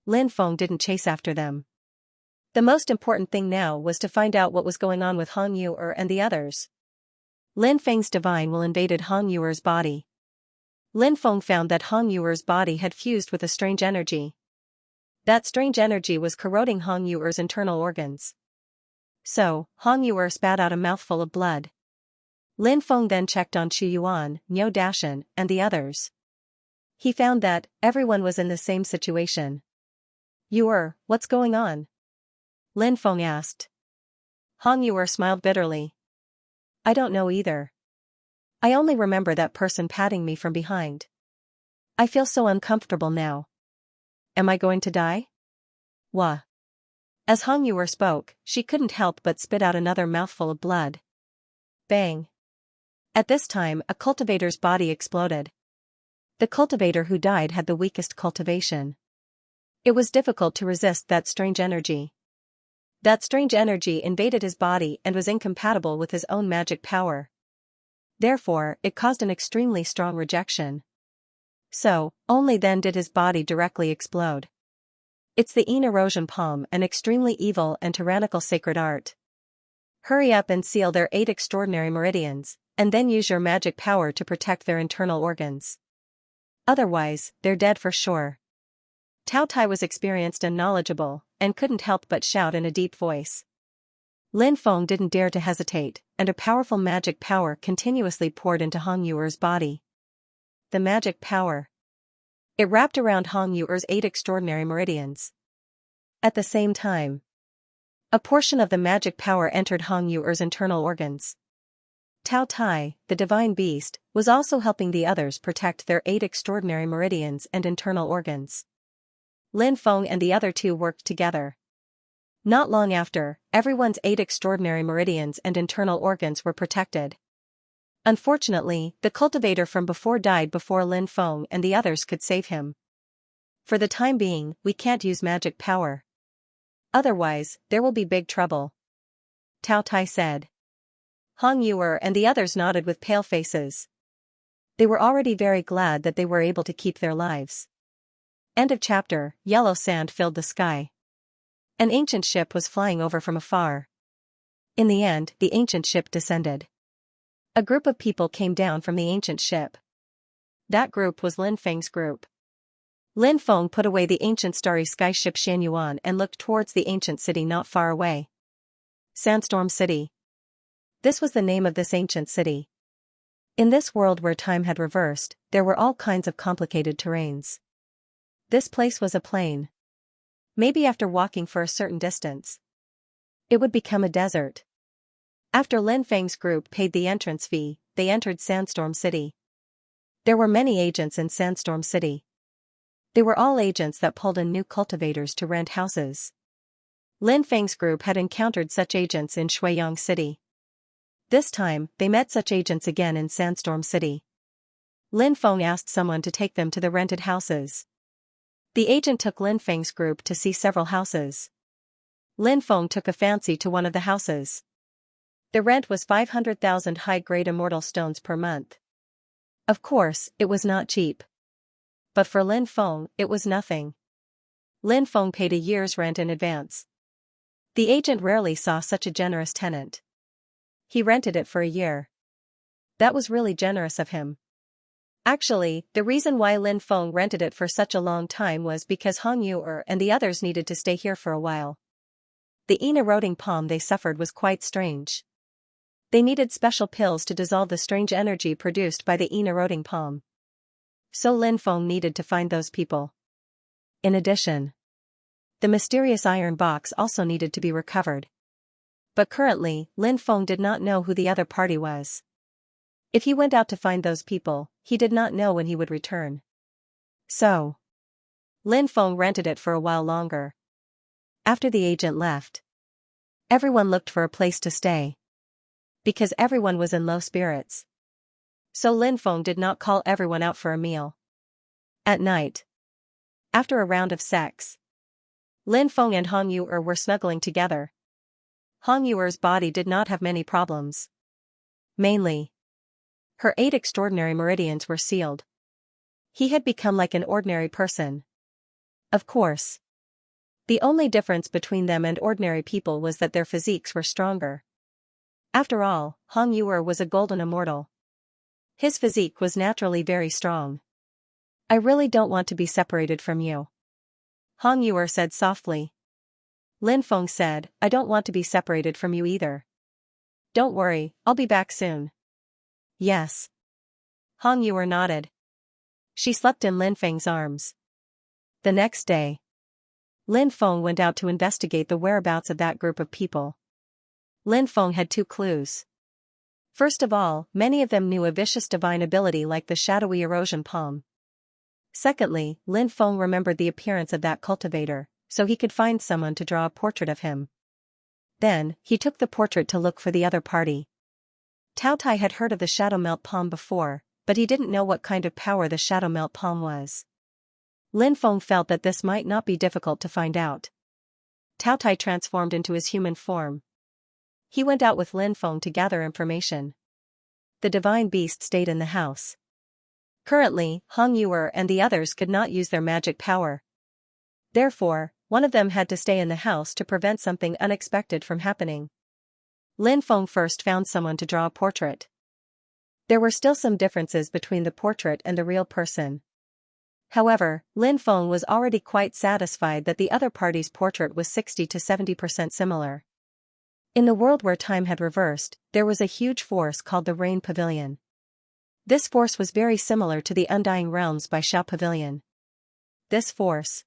Lin Feng didn't chase after them. The most important thing now was to find out what was going on with Hong Yuer and the others. Lin Feng's divine will invaded Hong Yuer's body. Lin Feng found that Hong Yuer's body had fused with a strange energy. That strange energy was corroding Hong Yuer's internal organs. So, Hong Yuer spat out a mouthful of blood. Lin Feng then checked on Chu Yuan, Niu Dashan, and the others. He found that everyone was in the same situation. Yuer, what's going on? Lin Feng asked. Hong Yuer smiled bitterly. I don't know either. I only remember that person patting me from behind. I feel so uncomfortable now. Am I going to die? Wah. As Hong Yuer spoke, she couldn't help but spit out another mouthful of blood. Bang. At this time, a cultivator's body exploded. The cultivator who died had the weakest cultivation. It was difficult to resist that strange energy. That strange energy invaded his body and was incompatible with his own magic power. Therefore, it caused an extremely strong rejection. So, only then did his body directly explode. It's the Yin erosion palm, an extremely evil and tyrannical sacred art. Hurry up and seal their 8 extraordinary meridians, and then use your magic power to protect their internal organs. Otherwise, they're dead for sure. Tao Tai was experienced and knowledgeable, and couldn't help but shout in a deep voice. Lin Feng didn't dare to hesitate, and a powerful magic power continuously poured into Hong Yuer's body. The magic power. It wrapped around Hong Yuer's 8 extraordinary meridians. At the same time, a portion of the magic power entered Hong Yuer's internal organs. Tao Tai, the divine beast, was also helping the others protect their 8 extraordinary meridians and internal organs. Lin Feng and the other 2 worked together. Not long after, everyone's 8 extraordinary meridians and internal organs were protected. Unfortunately, the cultivator from before died before Lin Feng and the others could save him. For the time being, we can't use magic power. Otherwise, there will be big trouble, Tao Tai said. Hong Yuer and the others nodded with pale faces. They were already very glad that they were able to keep their lives. End of chapter. Yellow sand filled the sky. An ancient ship was flying over from afar. In the end, the ancient ship descended. A group of people came down from the ancient ship. That group was Lin Feng's group. Lin Feng put away the ancient starry sky ship Xianyuan and looked towards the ancient city not far away. Sandstorm City. This was the name of this ancient city. In this world where time had reversed, there were all kinds of complicated terrains. This place was a plain. Maybe after walking for a certain distance, it would become a desert. After Lin Feng's group paid the entrance fee, they entered Sandstorm City. There were many agents in Sandstorm City. They were all agents that pulled in new cultivators to rent houses. Lin Feng's group had encountered such agents in Shuiyang City. This time, they met such agents again in Sandstorm City. Lin Feng asked someone to take them to the rented houses. The agent took Lin Feng's group to see several houses. Lin Feng took a fancy to one of the houses. The rent was 500,000 high-grade immortal stones per month. Of course, it was not cheap. But for Lin Feng, it was nothing. Lin Feng paid a year's rent in advance. The agent rarely saw such a generous tenant. He rented it for a year. That was really generous of him. Actually, the reason why Lin Feng rented it for such a long time was because Hong Yuer and the others needed to stay here for a while. The eroding palm they suffered was quite strange. They needed special pills to dissolve the strange energy produced by the eroding palm. So Lin Feng needed to find those people. In addition, the mysterious iron box also needed to be recovered. But currently, Lin Feng did not know who the other party was. If he went out to find those people, he did not know when he would return. So, Lin Feng rented it for a while longer. After the agent left, everyone looked for a place to stay. Because everyone was in low spirits. So Lin Feng did not call everyone out for a meal. At night, after a round of sex, Lin Feng and Hong Yuer were snuggling together. Hong Yuer's body did not have many problems. Mainly, her 8 extraordinary meridians were sealed. He had become like an ordinary person. Of course, the only difference between them and ordinary people was that their physiques were stronger. After all, Hong Yuer was a golden immortal. His physique was naturally very strong. I really don't want to be separated from you, Hong Yuer said softly. Lin Feng said, I don't want to be separated from you either. Don't worry, I'll be back soon. Yes. Hong Yuer nodded. She slept in Lin Feng's arms. The next day, Lin Feng went out to investigate the whereabouts of that group of people. Lin Feng had 2 clues. First of all, many of them knew a vicious divine ability like the shadowy erosion palm. Secondly, Lin Feng remembered the appearance of that cultivator, so he could find someone to draw a portrait of him. Then, he took the portrait to look for the other party. Tao Tai had heard of the shadow melt palm before, but he didn't know what kind of power the shadow melt palm was. Lin Feng felt that this might not be difficult to find out. Tao Tai transformed into his human form. He went out with Lin Feng to gather information. The divine beast stayed in the house. Currently, Hong Yuer and the others could not use their magic power. Therefore, one of them had to stay in the house to prevent something unexpected from happening. Lin Feng first found someone to draw a portrait. There were still some differences between the portrait and the real person. However, Lin Feng was already quite satisfied that the other party's portrait was 60 to 70% similar. In the world where time had reversed, there was a huge force called the Rain Pavilion. This force was very similar to the Undying Realms by Xiao Pavilion. This force.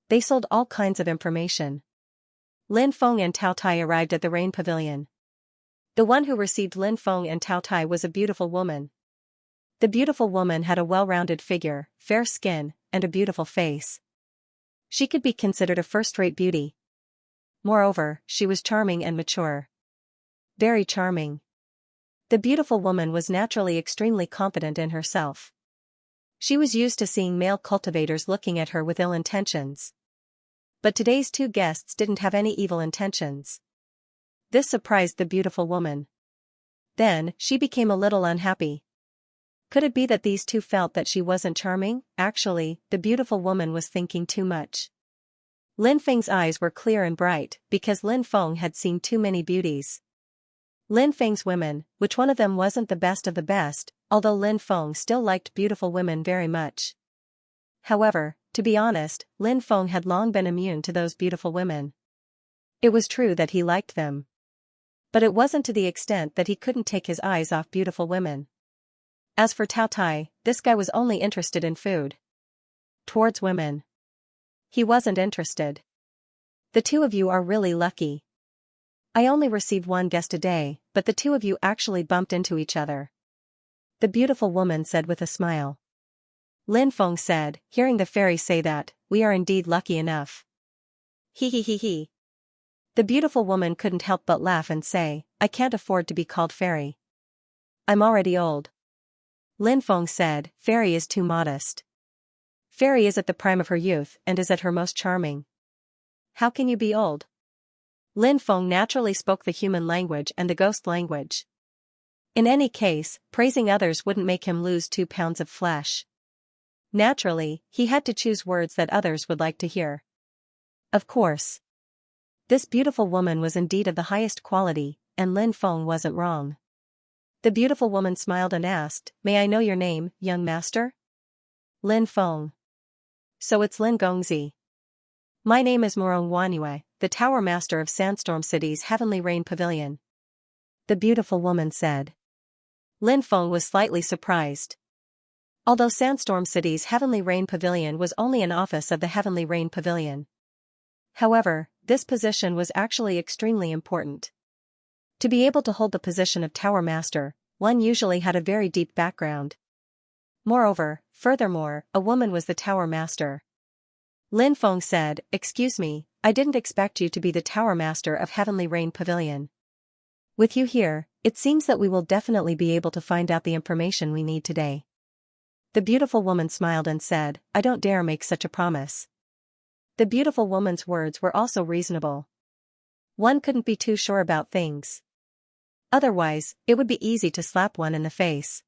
They sold all kinds of information. Lin Feng and Tao Tai arrived at the Rain Pavilion. The one who received Lin Feng and Tao Tai was a beautiful woman. The beautiful woman had a well-rounded figure, fair skin, and a beautiful face. She could be considered a first-rate beauty. Moreover, she was charming and mature. Very charming. The beautiful woman was naturally extremely confident in herself. She was used to seeing male cultivators looking at her with ill intentions. But today's two guests didn't have any evil intentions. This surprised the beautiful woman. Then, she became a little unhappy. Could it be that these two felt that she wasn't charming? Actually, the beautiful woman was thinking too much. Lin Feng's eyes were clear and bright, because Lin Feng had seen too many beauties. Lin Feng's women, which one of them wasn't the best of the best, although Lin Feng still liked beautiful women very much. However, to be honest, Lin Feng had long been immune to those beautiful women. It was true that he liked them. But it wasn't to the extent that he couldn't take his eyes off beautiful women. As for Tao Tai, this guy was only interested in food. Towards women, he wasn't interested. The two of you are really lucky. I only receive one guest a day, but the two of you actually bumped into each other. The beautiful woman said with a smile. Lin Feng said, hearing the fairy say that, we are indeed lucky enough. He he he he. The beautiful woman couldn't help but laugh and say, I can't afford to be called fairy. I'm already old. Lin Feng said, fairy is too modest. Fairy is at the prime of her youth and is at her most charming. How can you be old? Lin Feng naturally spoke the human language and the ghost language. In any case, praising others wouldn't make him lose 2 pounds of flesh. Naturally, he had to choose words that others would like to hear. Of course. This beautiful woman was indeed of the highest quality, and Lin Feng wasn't wrong. The beautiful woman smiled and asked, may I know your name, young master? Lin Feng. So it's Lin Gongzi. My name is Morong Wanyue, the Tower Master of Sandstorm City's Heavenly Rain Pavilion. The beautiful woman said. Lin Feng was slightly surprised. Although Sandstorm City's Heavenly Rain Pavilion was only an office of the Heavenly Rain Pavilion. However, this position was actually extremely important. To be able to hold the position of Tower Master, one usually had a very deep background. Furthermore, a woman was the Tower Master. Lin Feng said, excuse me, I didn't expect you to be the Tower Master of Heavenly Rain Pavilion. With you here, it seems that we will definitely be able to find out the information we need today. The beautiful woman smiled and said, I don't dare make such a promise. The beautiful woman's words were also reasonable. One couldn't be too sure about things. Otherwise, it would be easy to slap one in the face.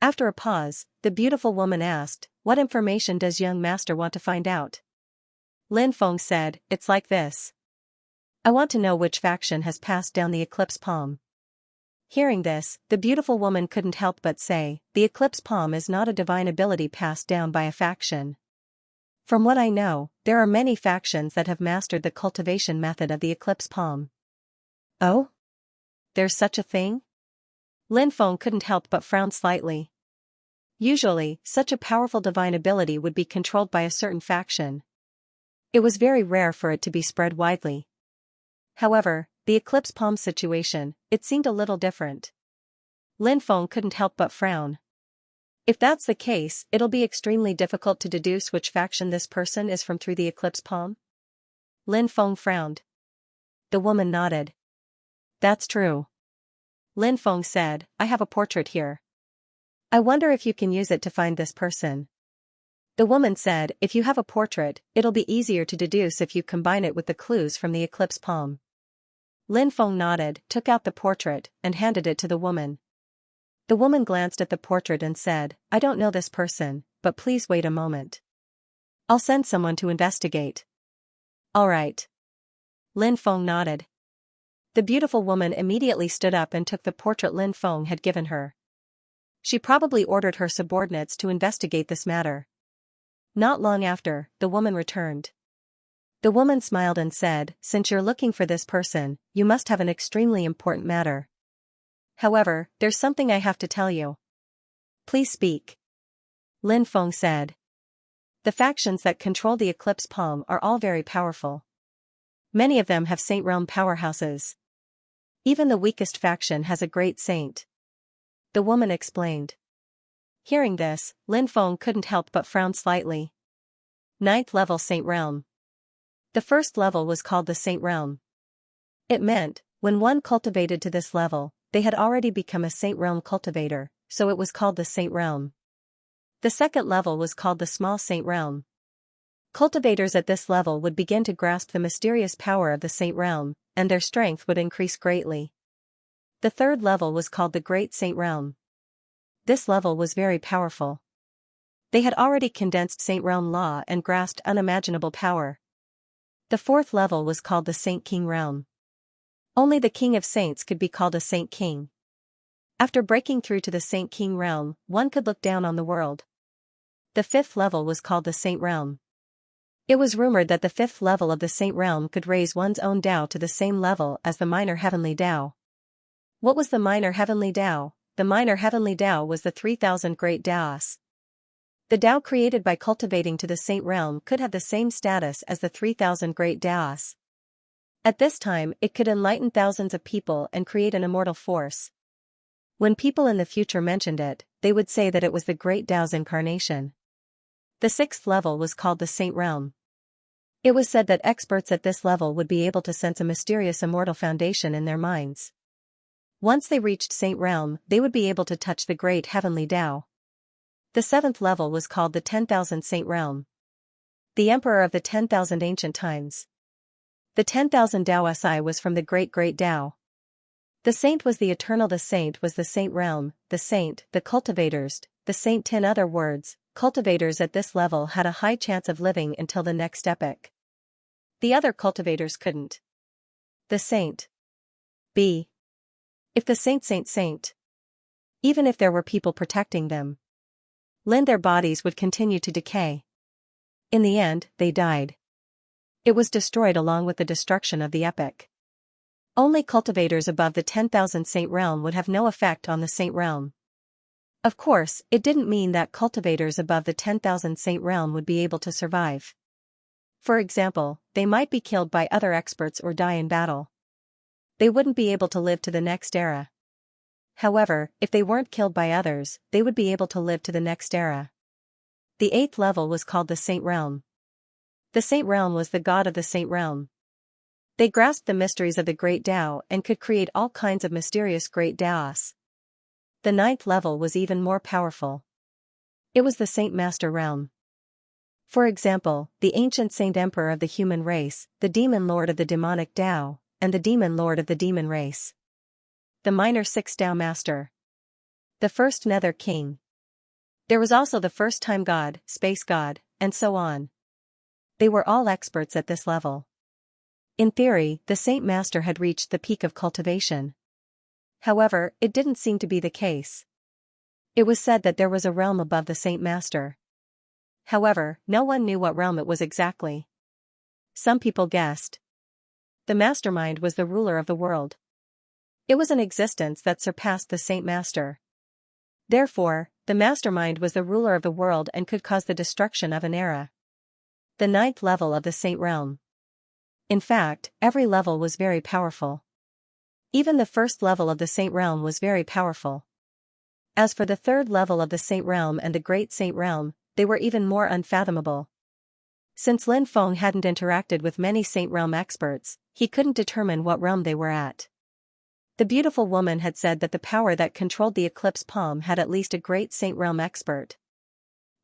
After a pause, the beautiful woman asked, what information does young master want to find out? Lin Feng said, it's like this. I want to know which faction has passed down the eclipse palm. Hearing this, the beautiful woman couldn't help but say, the eclipse palm is not a divine ability passed down by a faction. From what I know, there are many factions that have mastered the cultivation method of the eclipse palm. Oh? There's such a thing? Lin Feng couldn't help but frown slightly. Usually, such a powerful divine ability would be controlled by a certain faction. It was very rare for it to be spread widely. However, the eclipse palm situation, it seemed a little different. Lin Feng couldn't help but frown. If that's the case, it'll be extremely difficult to deduce which faction this person is from through the eclipse palm? Lin Feng frowned. The woman nodded. That's true. Lin Feng said, I have a portrait here. I wonder if you can use it to find this person. The woman said, if you have a portrait, it'll be easier to deduce if you combine it with the clues from the eclipse palm. Lin Feng nodded, took out the portrait, and handed it to the woman. The woman glanced at the portrait and said, I don't know this person, but please wait a moment. I'll send someone to investigate. All right. Lin Feng nodded. The beautiful woman immediately stood up and took the portrait Lin Feng had given her. She probably ordered her subordinates to investigate this matter. Not long after, the woman returned. The woman smiled and said, since you're looking for this person, you must have an extremely important matter. However, there's something I have to tell you. Please speak. Lin Feng said. The factions that control the eclipse palm are all very powerful. Many of them have saint realm powerhouses. Even the weakest faction has a great saint. The woman explained. Hearing this, Lin Feng couldn't help but frown slightly. 9th level Saint Realm. The first level was called the Saint Realm. It meant, when one cultivated to this level, they had already become a Saint Realm cultivator, so it was called the Saint Realm. The second level was called the Small Saint Realm. Cultivators at this level would begin to grasp the mysterious power of the Saint Realm, and their strength would increase greatly. The third level was called the Great Saint Realm. This level was very powerful. They had already condensed Saint Realm law and grasped unimaginable power. The fourth level was called the Saint King Realm. Only the King of Saints could be called a Saint King. After breaking through to the Saint King Realm, one could look down on the world. The fifth level was called the Saint Realm. It was rumored that the fifth level of the Saint Realm could raise one's own Tao to the same level as the minor heavenly Tao. What was the minor heavenly Tao? The minor heavenly Tao was the 3,000 great Taos. The Tao created by cultivating to the Saint Realm could have the same status as the 3,000 great Taos. At this time, it could enlighten thousands of people and create an immortal force. When people in the future mentioned it, they would say that it was the great Tao's incarnation. The sixth level was called the Saint Realm. It was said that experts at this level would be able to sense a mysterious immortal foundation in their minds. Once they reached Saint Realm, they would be able to touch the great heavenly Tao. The seventh level was called the 10,000 Saint Realm. The Emperor of the 10,000 ancient times. The 10,000 Taosi was from the great Tao. The saint was the eternal. The saint was the Saint Realm, the saint, the cultivators, the saint. In other words, cultivators at this level had a high chance of living until the next epoch. The other cultivators couldn't. The saint. B. If the saint. Even if there were people protecting them, their bodies would continue to decay. In the end, they died. It was destroyed along with the destruction of the epoch. Only cultivators above the 10,000 Saint Realm would have no effect on the Saint Realm. Of course, it didn't mean that cultivators above the 10,000 Saint Realm would be able to survive. For example, they might be killed by other experts or die in battle. They wouldn't be able to live to the next era. However, if they weren't killed by others, they would be able to live to the next era. The eighth level was called the Saint Realm. The Saint Realm was the god of the Saint Realm. They grasped the mysteries of the great Tao and could create all kinds of mysterious great Taos. The ninth level was even more powerful. It was the Saint Master Realm. For example, the ancient Saint Emperor of the human race, the Demon Lord of the demonic Tao, and the Demon Lord of the demon race. The minor sixth Tao Master. The first Nether King. There was also the first Time God, Space God, and so on. They were all experts at this level. In theory, the Saint Master had reached the peak of cultivation. However, it didn't seem to be the case. It was said that there was a realm above the Saint Master. However, no one knew what realm it was exactly. Some people guessed. The Mastermind was the ruler of the world. It was an existence that surpassed the Saint Master. Therefore, the Mastermind was the ruler of the world and could cause the destruction of an era. The ninth level of the Saint Realm. In fact, every level was very powerful. Even the first level of the Saint Realm was very powerful. As for the third level of the Saint Realm and the Great Saint Realm, they were even more unfathomable. Since Lin Feng hadn't interacted with many Saint Realm experts, he couldn't determine what realm they were at. The beautiful woman had said that the power that controlled the eclipse palm had at least a Great Saint Realm expert.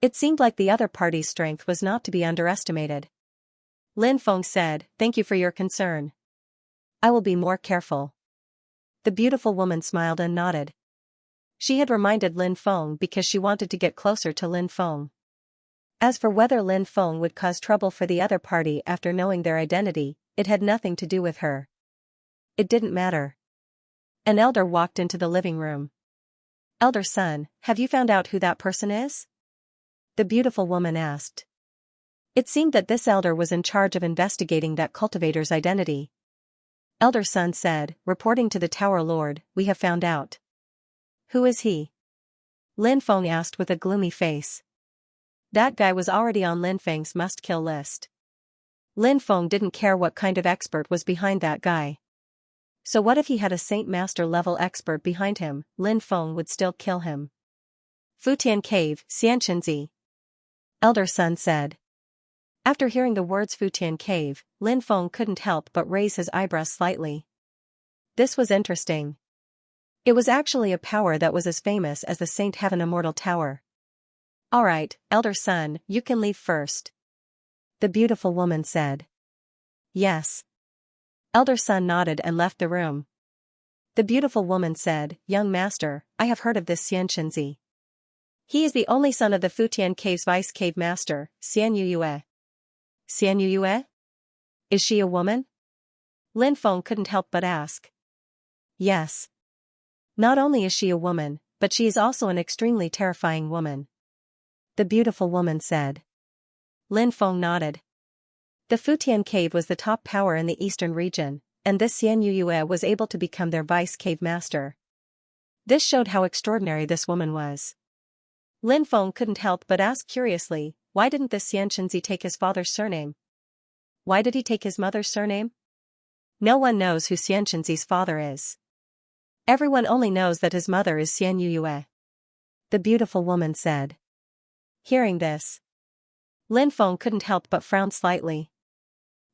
It seemed like the other party's strength was not to be underestimated. Lin Feng said, "Thank you for your concern. I will be more careful." The beautiful woman smiled and nodded. She had reminded Lin Feng because she wanted to get closer to Lin Feng. As for whether Lin Feng would cause trouble for the other party after knowing their identity, it had nothing to do with her. It didn't matter. An elder walked into the living room. "Elder son, have you found out who that person is?" The beautiful woman asked. It seemed that this elder was in charge of investigating that cultivator's identity. Elder son said, reporting to the Tower Lord, "We have found out." "Who is he?" Lin Feng asked with a gloomy face. That guy was already on Lin Feng's must-kill list. Lin Feng didn't care what kind of expert was behind that guy. So what if he had a Saint Master level expert behind him? Lin Feng would still kill him. "Futian Cave, Xianxia," Elder son said. After hearing the words Futian Cave, Lin Feng couldn't help but raise his eyebrows slightly. This was interesting. It was actually a power that was as famous as the Saint Heaven Immortal Tower. "Alright, elder son, you can leave first," the beautiful woman said. "Yes." Elder son nodded and left the room. The beautiful woman said, "Young master, I have heard of this Xianxia. He is the only son of the Futian Cave's vice cave master, Xianxia. Xianxia? Is she a woman?" Lin Feng couldn't help but ask. "Yes. Not only is she a woman, but she is also an extremely terrifying woman," the beautiful woman said. Lin Feng nodded. The Futian Cave was the top power in the eastern region, and this Xianxia was able to become their vice cave master. This showed how extraordinary this woman was. Lin Feng couldn't help but ask curiously, why didn't this Xianxia take his father's surname? Why did he take his mother's surname? No one knows who Xianxia's father is. Everyone only knows that his mother is Xianxia, the beautiful woman said. Hearing this, Lin Feng couldn't help but frown slightly.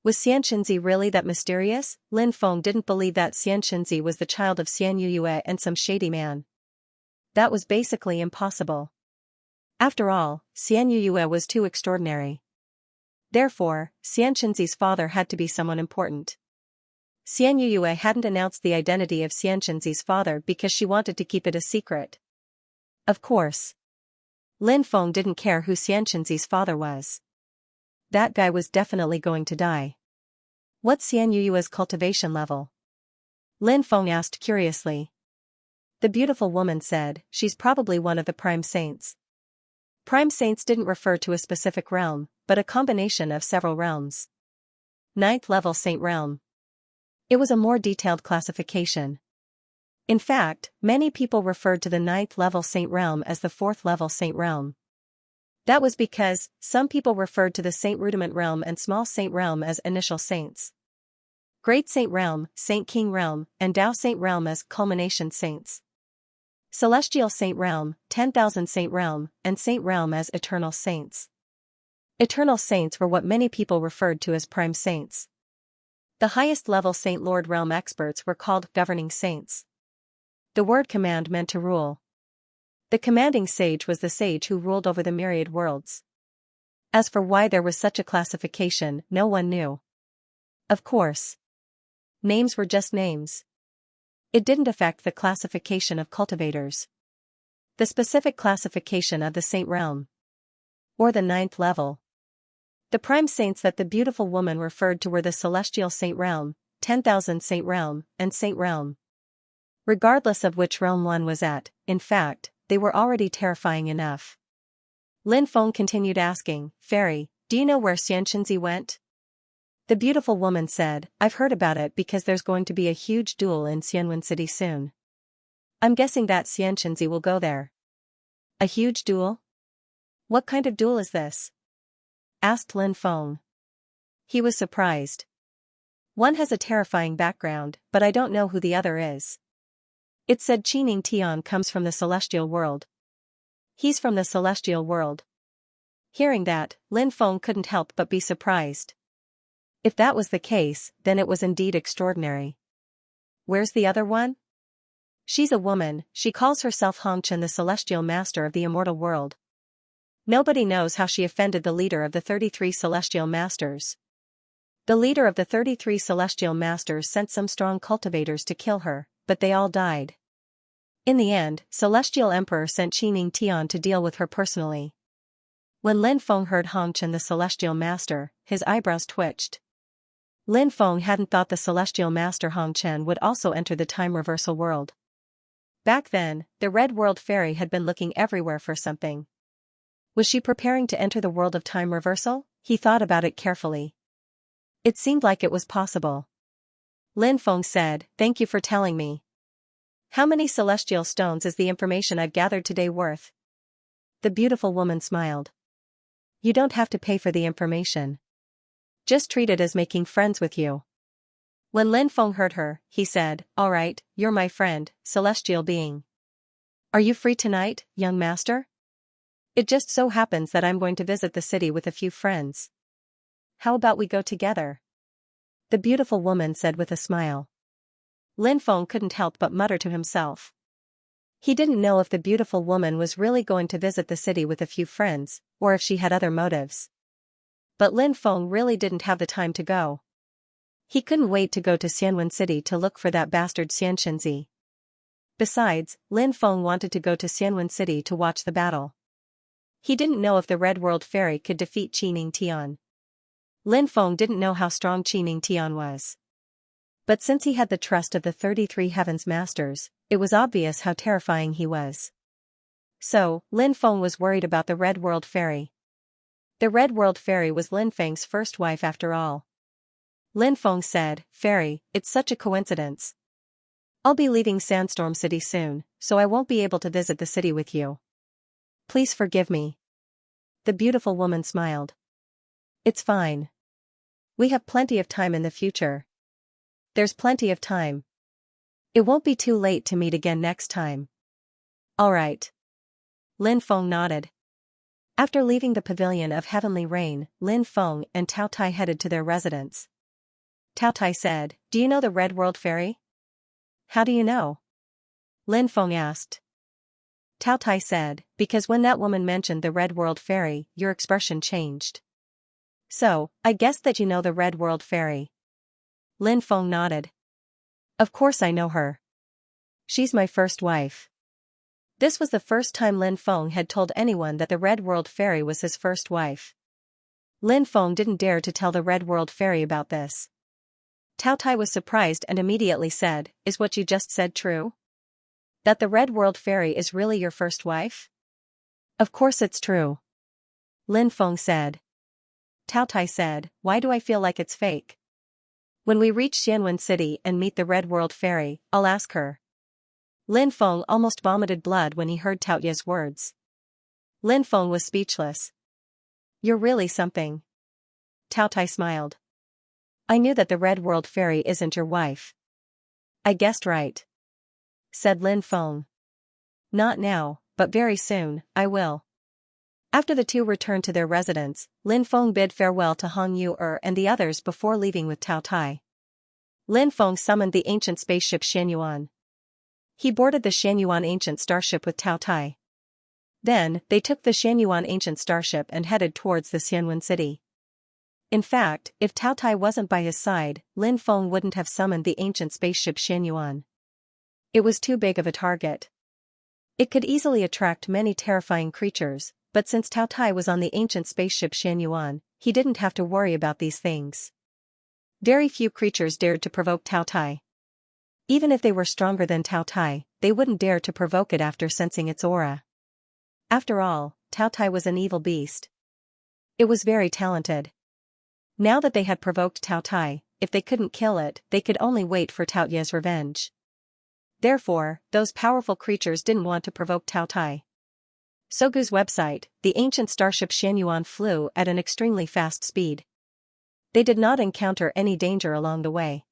Was Xianxia really that mysterious? Lin Feng didn't believe that Xianxia was the child of Xianxia and some shady man. That was basically impossible. After all, Xianxia was too extraordinary. Therefore, Xianxia's father had to be someone important. Xianxia hadn't announced the identity of Xianxia's father because she wanted to keep it a secret. Of course, Lin Feng didn't care who Xianxia's father was. That guy was definitely going to die. What's Xianxua's cultivation level? Lin Feng asked curiously. The beautiful woman said, she's probably one of the prime saints. Prime saints didn't refer to a specific realm, but a combination of several realms. 9th level saint realm. It was a more detailed classification. In fact, many people referred to the 9th level saint realm as the 4th level saint realm. That was because some people referred to the Saint Rudiment realm and Small Saint realm as initial saints. Great Saint realm, Saint King realm, and Tao Saint realm as culmination saints. Celestial Saint realm, 10,000 saint realm, and Saint realm as eternal saints. Eternal saints were what many people referred to as prime saints. The highest level Saint Lord realm experts were called governing saints. The word command meant to rule. The commanding sage was the sage who ruled over the myriad worlds. As for why there was such a classification, no one knew. Of course, names were just names. It didn't affect the classification of cultivators. The specific classification of the saint realm. Or the 9th level. The prime saints that the beautiful woman referred to were the celestial saint realm, 10,000 saint realm, and saint realm. Regardless of which realm one was at, in fact, they were already terrifying enough. Lin Feng continued asking, Fairy, do you know where Xianxia went? The beautiful woman said, I've heard about it because there's going to be a huge duel in Xianwen City soon. I'm guessing that Xianxia will go there. A huge duel? What kind of duel is this? Asked Lin Feng. He was surprised. One has a terrifying background, but I don't know who the other is. It said Qining Tian comes from the celestial world. He's from the celestial world. Hearing that, Lin Feng couldn't help but be surprised. If that was the case, then it was indeed extraordinary. Where's the other one? She's a woman, she calls herself Hongchen, the celestial master of the immortal world. Nobody knows how she offended the leader of the 33 celestial masters. The leader of the 33 celestial masters sent some strong cultivators to kill her, but they all died. In the end, Celestial Emperor sent Qining Tian to deal with her personally. When Lin Feng heard Hongchen the celestial master, his eyebrows twitched. Lin Feng hadn't thought the celestial master Hongchen would also enter the time reversal world. Back then, the Red World Fairy had been looking everywhere for something. Was she preparing to enter the world of time reversal? He thought about it carefully. It seemed like it was possible. Lin Feng said, Thank you for telling me. How many celestial stones is the information I've gathered today worth? The beautiful woman smiled. You don't have to pay for the information. Just treat it as making friends with you. When Lin Feng heard her, he said, All right, you're my friend, celestial being. Are you free tonight, young master? It just so happens that I'm going to visit the city with a few friends. How about we go together? The beautiful woman said with a smile. Lin Feng couldn't help but mutter to himself. He didn't know if the beautiful woman was really going to visit the city with a few friends, or if she had other motives. But Lin Feng really didn't have the time to go. He couldn't wait to go to Xianwen City to look for that bastard Xianxia. Besides, Lin Feng wanted to go to Xianwen City to watch the battle. He didn't know if the Red World Fairy could defeat Qi Tian. Lin Feng didn't know how strong Qi Tian was. But since he had the trust of the 33 Heavens Masters, it was obvious how terrifying he was. So, Lin Feng was worried about the Red World Fairy. The Red World Fairy was Lin Feng's first wife after all. Lin Feng said, "Fairy, it's such a coincidence. I'll be leaving Sandstorm City soon, so I won't be able to visit the city with you. Please forgive me." The beautiful woman smiled. "It's fine. We have plenty of time in the future. There's plenty of time. It won't be too late to meet again next time." "All right." Lin Feng nodded. After leaving the pavilion of heavenly rain, Lin Feng and Tao Tai headed to their residence. Tao Tai said, "Do you know the Red World Fairy?" "How do you know?" Lin Feng asked. Tao Tai said, "Because when that woman mentioned the Red World Fairy, your expression changed. So, I guessed that you know the Red World Fairy." Lin Feng nodded. "Of course I know her. She's my first wife." This was the first time Lin Feng had told anyone that the Red World Fairy was his first wife. Lin Feng didn't dare to tell the Red World Fairy about this. Tao Tai was surprised and immediately said, "Is what you just said true? That the Red World Fairy is really your first wife?" "Of course it's true," Lin Feng said. Tao Tai said, "Why do I feel like it's fake? When we reach Xianwen City and meet the Red World Fairy, I'll ask her." Lin Feng almost vomited blood when he heard Tao Ye's words. Lin Feng was speechless. "You're really something." Tao Tai smiled. "I knew that the Red World Fairy isn't your wife." "I guessed right," said Lin Feng. "Not now, but very soon, I will." After the two returned to their residence, Lin Feng bid farewell to Hong Yu-er and the others before leaving with Tao Tai. Lin Feng summoned the ancient spaceship Xianyuan. He boarded the Xianyuan ancient starship with Tao Tai. Then, they took the Xianyuan ancient starship and headed towards the Xianwen city. In fact, if Tao Tai wasn't by his side, Lin Feng wouldn't have summoned the ancient spaceship Xianyuan. It was too big of a target. It could easily attract many terrifying creatures, but since Tao Tai was on the ancient spaceship Xianyuan, he didn't have to worry about these things. Very few creatures dared to provoke Tao Tai. Even if they were stronger than Tao Tai, they wouldn't dare to provoke it after sensing its aura. After all, Tao Tai was an evil beast. It was very talented. Now that they had provoked Tao Tai, if they couldn't kill it, they could only wait for Tao Ye's revenge. Therefore, those powerful creatures didn't want to provoke Tao Tai. Sogu's website, the ancient starship Xianyuan flew at an extremely fast speed. They did not encounter any danger along the way.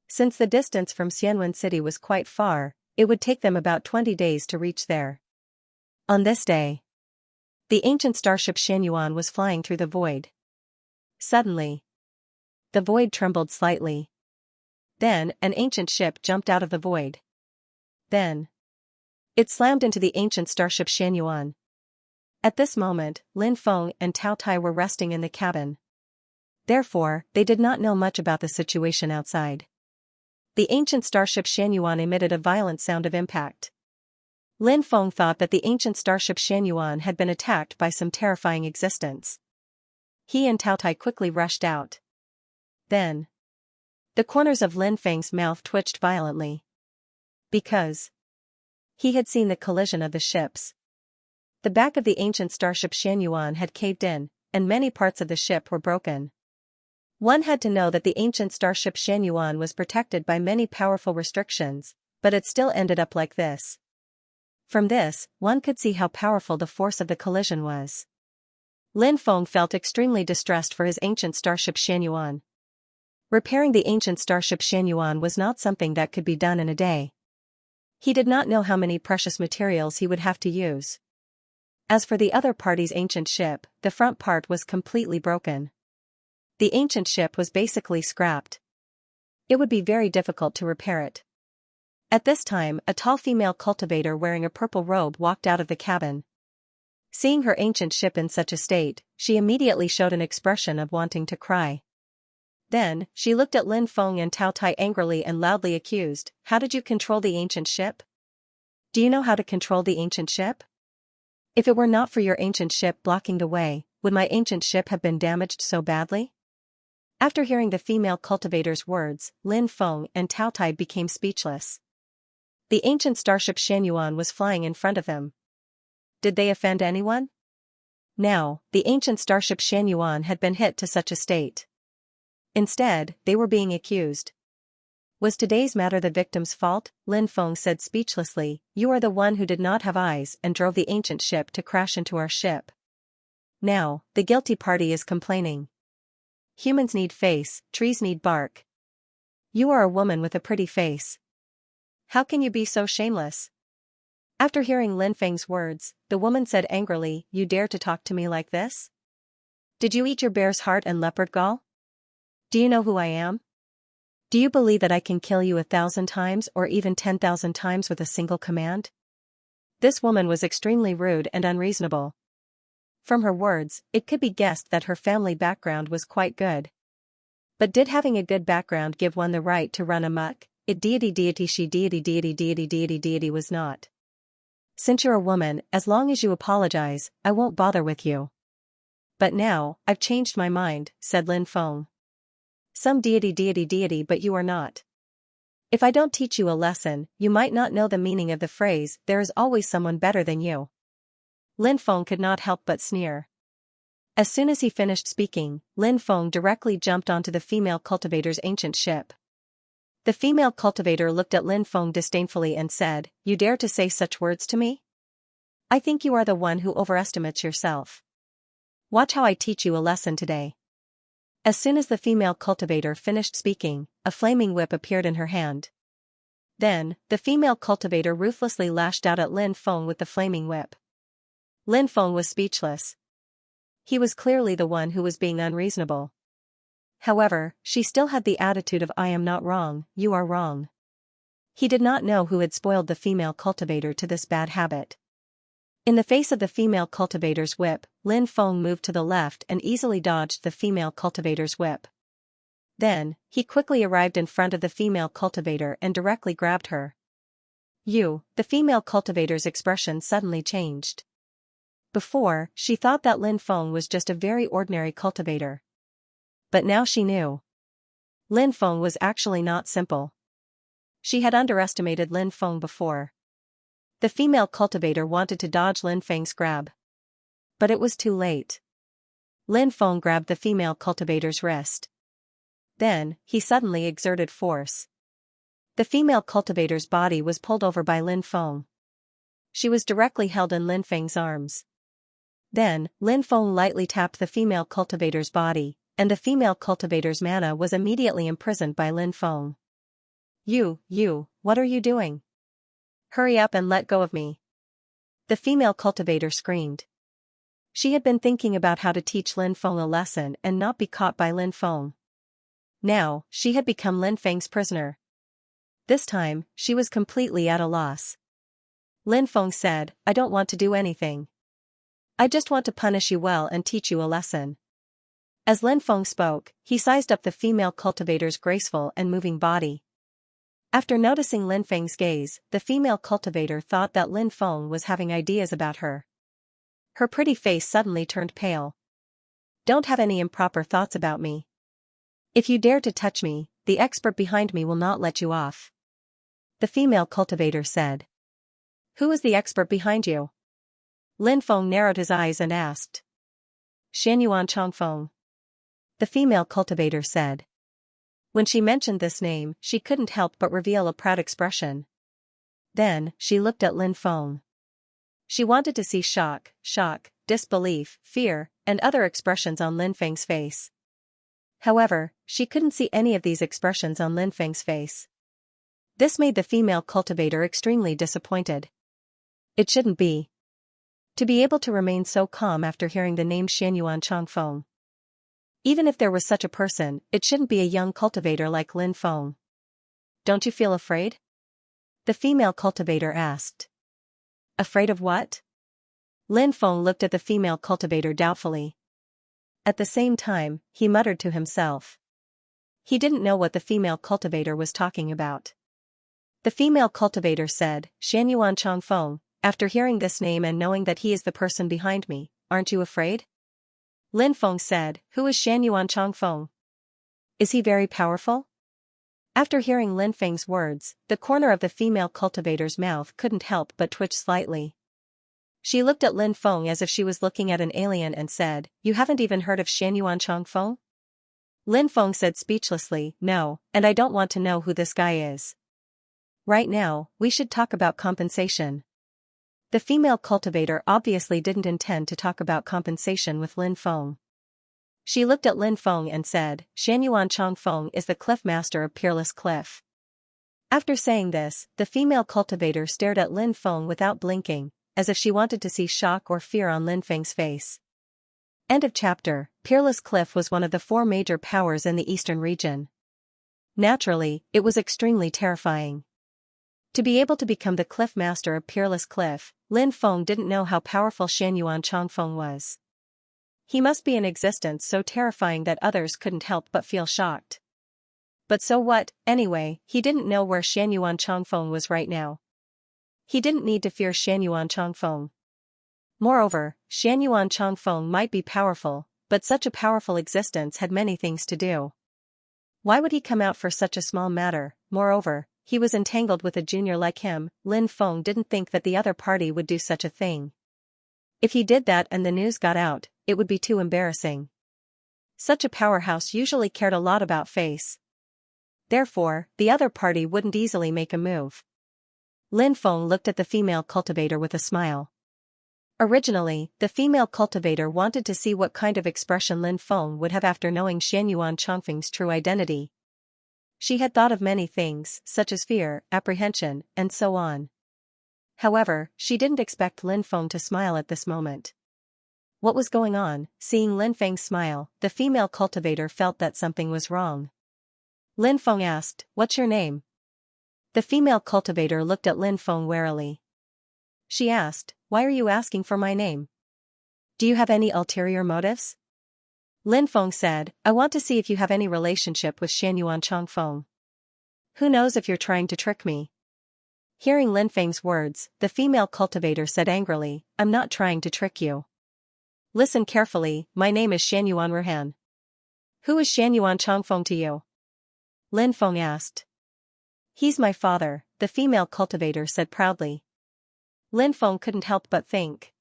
Since the distance from Xianwen City was quite far, it would take them about 20 days to reach there. On this day, the ancient starship Xianyuan was flying through the void. Suddenly, the void trembled slightly. Then, an ancient ship jumped out of the void. Then, it slammed into the ancient starship Xianyuan. At this moment, Lin Feng and Tao Tai were resting in the cabin. Therefore, they did not know much about the situation outside. The ancient starship Xianyuan emitted a violent sound of impact. Lin Feng thought that the ancient starship Xianyuan had been attacked by some terrifying existence. He and Tao Tai quickly rushed out. Then, the corners of Lin Feng's mouth twitched violently. Because he had seen the collision of the ships. The back of the ancient starship Xianyuan had caved in, and many parts of the ship were broken. One had to know that the ancient starship Xianyuan was protected by many powerful restrictions, but it still ended up like this. From this, one could see how powerful the force of the collision was. Lin Feng felt extremely distressed for his ancient starship Xianyuan. Repairing the ancient starship Xianyuan was not something that could be done in a day. He did not know how many precious materials he would have to use. As for the other party's ancient ship, the front part was completely broken. The ancient ship was basically scrapped. It would be very difficult to repair it. At this time, a tall female cultivator wearing a purple robe walked out of the cabin. Seeing her ancient ship in such a state, she immediately showed an expression of wanting to cry. Then, she looked at Lin Feng and Tao Tai angrily and loudly accused, "How did you control the ancient ship? Do you know how to control the ancient ship? If it were not for your ancient ship blocking the way, would my ancient ship have been damaged so badly?" After hearing the female cultivator's words, Lin Feng and Tao Tai became speechless. The ancient starship Xianxia was flying in front of them. Did they offend anyone? Now, the ancient starship Xianxia had been hit to such a state. Instead, they were being accused. Was today's matter the victim's fault? Lin Feng said speechlessly, "You are the one who did not have eyes and drove the ancient ship to crash into our ship. Now, the guilty party is complaining. Humans need face, trees need bark. You are a woman with a pretty face. How can you be so shameless?" After hearing Lin Feng's words, the woman said angrily, "You dare to talk to me like this? Did you eat your bear's heart and leopard gall? Do you know who I am? Do you believe that I can kill you 1,000 times or even 10,000 times with a single command?" This woman was extremely rude and unreasonable. From her words, it could be guessed that her family background was quite good. But did having a good background give one the right to run amok? It deity was not. "Since you're a woman, as long as you apologize, I won't bother with you." "But now, I've changed my mind," said Lin Feng. "Some deity but you are not. If I don't teach you a lesson, you might not know the meaning of the phrase, 'There is always someone better than you.'" Lin Feng could not help but sneer. As soon as he finished speaking, Lin Feng directly jumped onto the female cultivator's ancient ship. The female cultivator looked at Lin Feng disdainfully and said, "You dare to say such words to me? I think you are the one who overestimates yourself. Watch how I teach you a lesson today." As soon as the female cultivator finished speaking, a flaming whip appeared in her hand. Then, the female cultivator ruthlessly lashed out at Lin Feng with the flaming whip. Lin Feng was speechless. He was clearly the one who was being unreasonable. However, she still had the attitude of, "I am not wrong, you are wrong." He did not know who had spoiled the female cultivator to this bad habit. In the face of the female cultivator's whip, Lin Feng moved to the left and easily dodged the female cultivator's whip. Then, he quickly arrived in front of the female cultivator and directly grabbed her. The female cultivator's expression suddenly changed. Before, she thought that Lin Feng was just a very ordinary cultivator. But now she knew. Lin Feng was actually not simple. She had underestimated Lin Feng before. The female cultivator wanted to dodge Lin Feng's grab. But it was too late. Lin Feng grabbed the female cultivator's wrist. Then, he suddenly exerted force. The female cultivator's body was pulled over by Lin Feng. She was directly held in Lin Feng's arms. Then, Lin Feng lightly tapped the female cultivator's body, and the female cultivator's mana was immediately imprisoned by Lin Feng. What are you doing? Hurry up and let go of me." The female cultivator screamed. She had been thinking about how to teach Lin Feng a lesson and not be caught by Lin Feng. Now, she had become Lin Feng's prisoner. This time, she was completely at a loss. Lin Feng said, "I don't want to do anything. I just want to punish you well and teach you a lesson." As Lin Feng spoke, he sized up the female cultivator's graceful and moving body. After noticing Lin Feng's gaze, the female cultivator thought that Lin Feng was having ideas about her. Her pretty face suddenly turned pale. "Don't have any improper thoughts about me. If you dare to touch me, the expert behind me will not let you off," the female cultivator said. "Who is the expert behind you?" Lin Feng narrowed his eyes and asked. "Xianyuan Changfeng," the female cultivator said. When she mentioned this name, she couldn't help but reveal a proud expression. Then, she looked at Lin Feng. She wanted to see shock, disbelief, fear, and other expressions on Lin Feng's face. However, she couldn't see any of these expressions on Lin Feng's face. This made the female cultivator extremely disappointed. It shouldn't be. To be able to remain so calm after hearing the name Xianyuan Changfeng. Even if there was such a person, it shouldn't be a young cultivator like Lin Feng. "Don't you feel afraid?" The female cultivator asked. Afraid of what? Lin Feng looked at the female cultivator doubtfully. At the same time, he muttered to himself. He didn't know what the female cultivator was talking about. The female cultivator said, Xianyuan Changfeng, after hearing this name and knowing that he is the person behind me, aren't you afraid? Lin Feng said, Who is Xianyuan Changfeng? Is he very powerful? After hearing Lin Feng's words, the corner of the female cultivator's mouth couldn't help but twitch slightly. She looked at Lin Feng as if she was looking at an alien and said, You haven't even heard of Xianyuan Changfeng? Lin Feng said speechlessly, No, and I don't want to know who this guy is. Right now, we should talk about compensation. The female cultivator obviously didn't intend to talk about compensation with Lin Feng. She looked at Lin Feng and said, Xianyuan Changfeng is the cliff master of Peerless Cliff. After saying this, the female cultivator stared at Lin Feng without blinking, as if she wanted to see shock or fear on Lin Feng's face. End of chapter. Peerless Cliff was one of the 4 major powers in the eastern region. Naturally, it was extremely terrifying. To be able to become the cliff master of Peerless Cliff, Lin Feng didn't know how powerful Xianyuan Changfeng was. He must be in existence so terrifying that others couldn't help but feel shocked. But so what, anyway, he didn't know where Xianyuan Changfeng was right now. He didn't need to fear Xianyuan Changfeng. Moreover, Xianyuan Changfeng might be powerful, but such a powerful existence had many things to do. Why would he come out for such a small matter? Moreover, he was entangled with a junior like him. Lin Feng didn't think that the other party would do such a thing. If he did that and the news got out, it would be too embarrassing. Such a powerhouse usually cared a lot about face. Therefore, the other party wouldn't easily make a move. Lin Feng looked at the female cultivator with a smile. Originally, the female cultivator wanted to see what kind of expression Lin Feng would have after knowing Xianyuan Changfeng's true identity. She had thought of many things, such as fear, apprehension, and so on. However, she didn't expect Lin Feng to smile at this moment. What was going on? Seeing Lin Feng smile, the female cultivator felt that something was wrong. Lin Feng asked, What's your name? The female cultivator looked at Lin Feng warily. She asked, Why are you asking for my name? Do you have any ulterior motives? Lin Feng said, I want to see if you have any relationship with Xianyuan Changfeng. Who knows if you're trying to trick me? Hearing Lin Feng's words, the female cultivator said angrily, I'm not trying to trick you. Listen carefully, my name is Xianyuan Ruhan. Who is Xianyuan Changfeng to you? Lin Feng asked. He's my father, the female cultivator said proudly. Lin Feng couldn't help but think.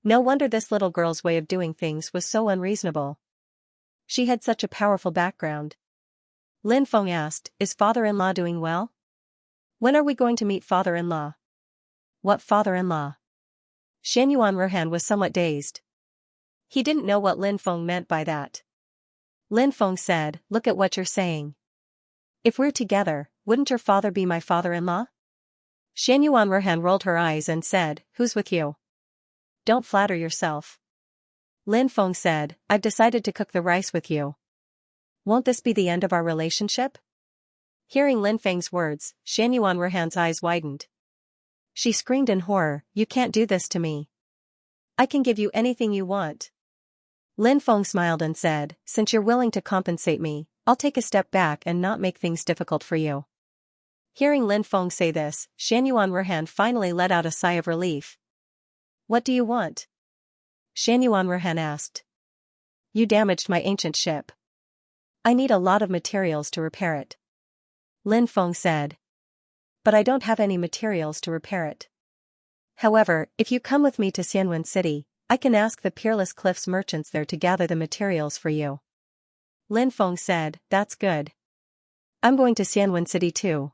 No wonder this little girl's way of doing things was so unreasonable. She had such a powerful background. Lin Feng asked, Is father-in-law doing well? When are we going to meet father-in-law? What father-in-law? Xianyuan Ruhan was somewhat dazed. He didn't know what Lin Feng meant by that. Lin Feng said, Look at what you're saying. If we're together, wouldn't your father be my father-in-law? Xianyuan Ruhan rolled her eyes and said, Who's with you? Don't flatter yourself. Lin Feng said, I've decided to cook the rice with you. Won't this be the end of our relationship? Hearing Lin Feng's words, Xianyuan Ruhan's eyes widened. She screamed in horror, You can't do this to me. I can give you anything you want. Lin Feng smiled and said, Since you're willing to compensate me, I'll take a step back and not make things difficult for you. Hearing Lin Feng say this, Xianyuan Ruhan finally let out a sigh of relief. What do you want? Xianyuan Ruhan asked. You damaged my ancient ship. I need a lot of materials to repair it. Lin Feng said. But I don't have any materials to repair it. However, if you come with me to Xianwen City, I can ask the Peerless Cliffs merchants there to gather the materials for you. Lin Feng said, That's good. I'm going to Xianwen City too.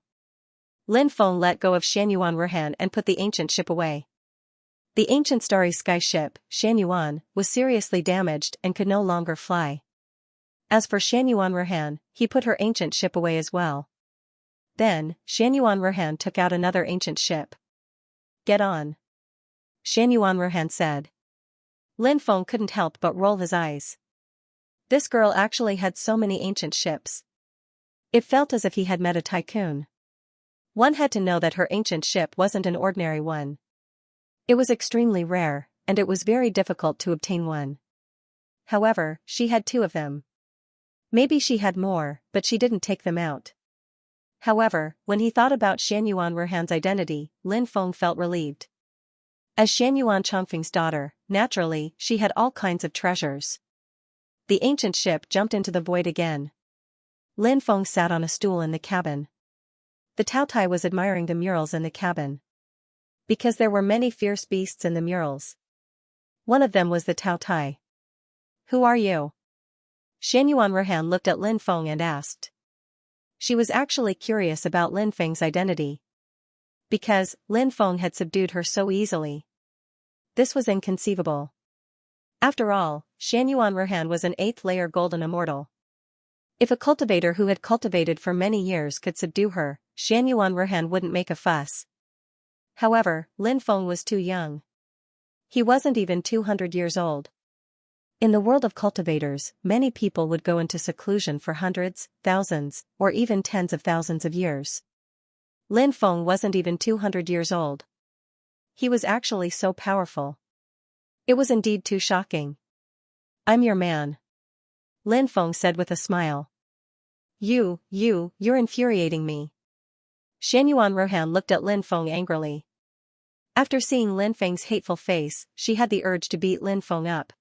Lin Feng let go of Xianyuan Ruhan and put the ancient ship away. The ancient starry sky ship, Xianyuan, was seriously damaged and could no longer fly. As for Xianyuan Ruhan, he put her ancient ship away as well. Then, Xianyuan Ruhan took out another ancient ship. Get on. Xianyuan Ruhan said. Lin Feng couldn't help but roll his eyes. This girl actually had so many ancient ships. It felt as if he had met a tycoon. One had to know that her ancient ship wasn't an ordinary one. It was extremely rare, and it was very difficult to obtain one. However, she had 2 of them. Maybe she had more, but she didn't take them out. However, when he thought about Xianyuan Ruhan's identity, Lin Feng felt relieved. As Xianyuan Chongfeng's daughter, naturally, she had all kinds of treasures. The ancient ship jumped into the void again. Lin Feng sat on a stool in the cabin. The Taotai was admiring the murals in the cabin. Because there were many fierce beasts in the murals. One of them was the Taotai. "Who are you?" Xianyuan Ruhan looked at Lin Feng and asked. She was actually curious about Lin Feng's identity. Because Lin Feng had subdued her so easily. This was inconceivable. After all, Xianyuan Ruhan was an 8th-layer golden immortal. If a cultivator who had cultivated for many years could subdue her, Xianyuan Ruhan wouldn't make a fuss. However, Lin Feng was too young. He wasn't even 200 years old. In the world of cultivators, many people would go into seclusion for hundreds, thousands, or even tens of thousands of years. Lin Feng wasn't even 200 years old. He was actually so powerful. It was indeed too shocking. "I'm your man," Lin Feng said with a smile. You're infuriating me." Xianyuan Ruhan looked at Lin Feng angrily. After seeing Lin Feng's hateful face, she had the urge to beat Lin Feng up.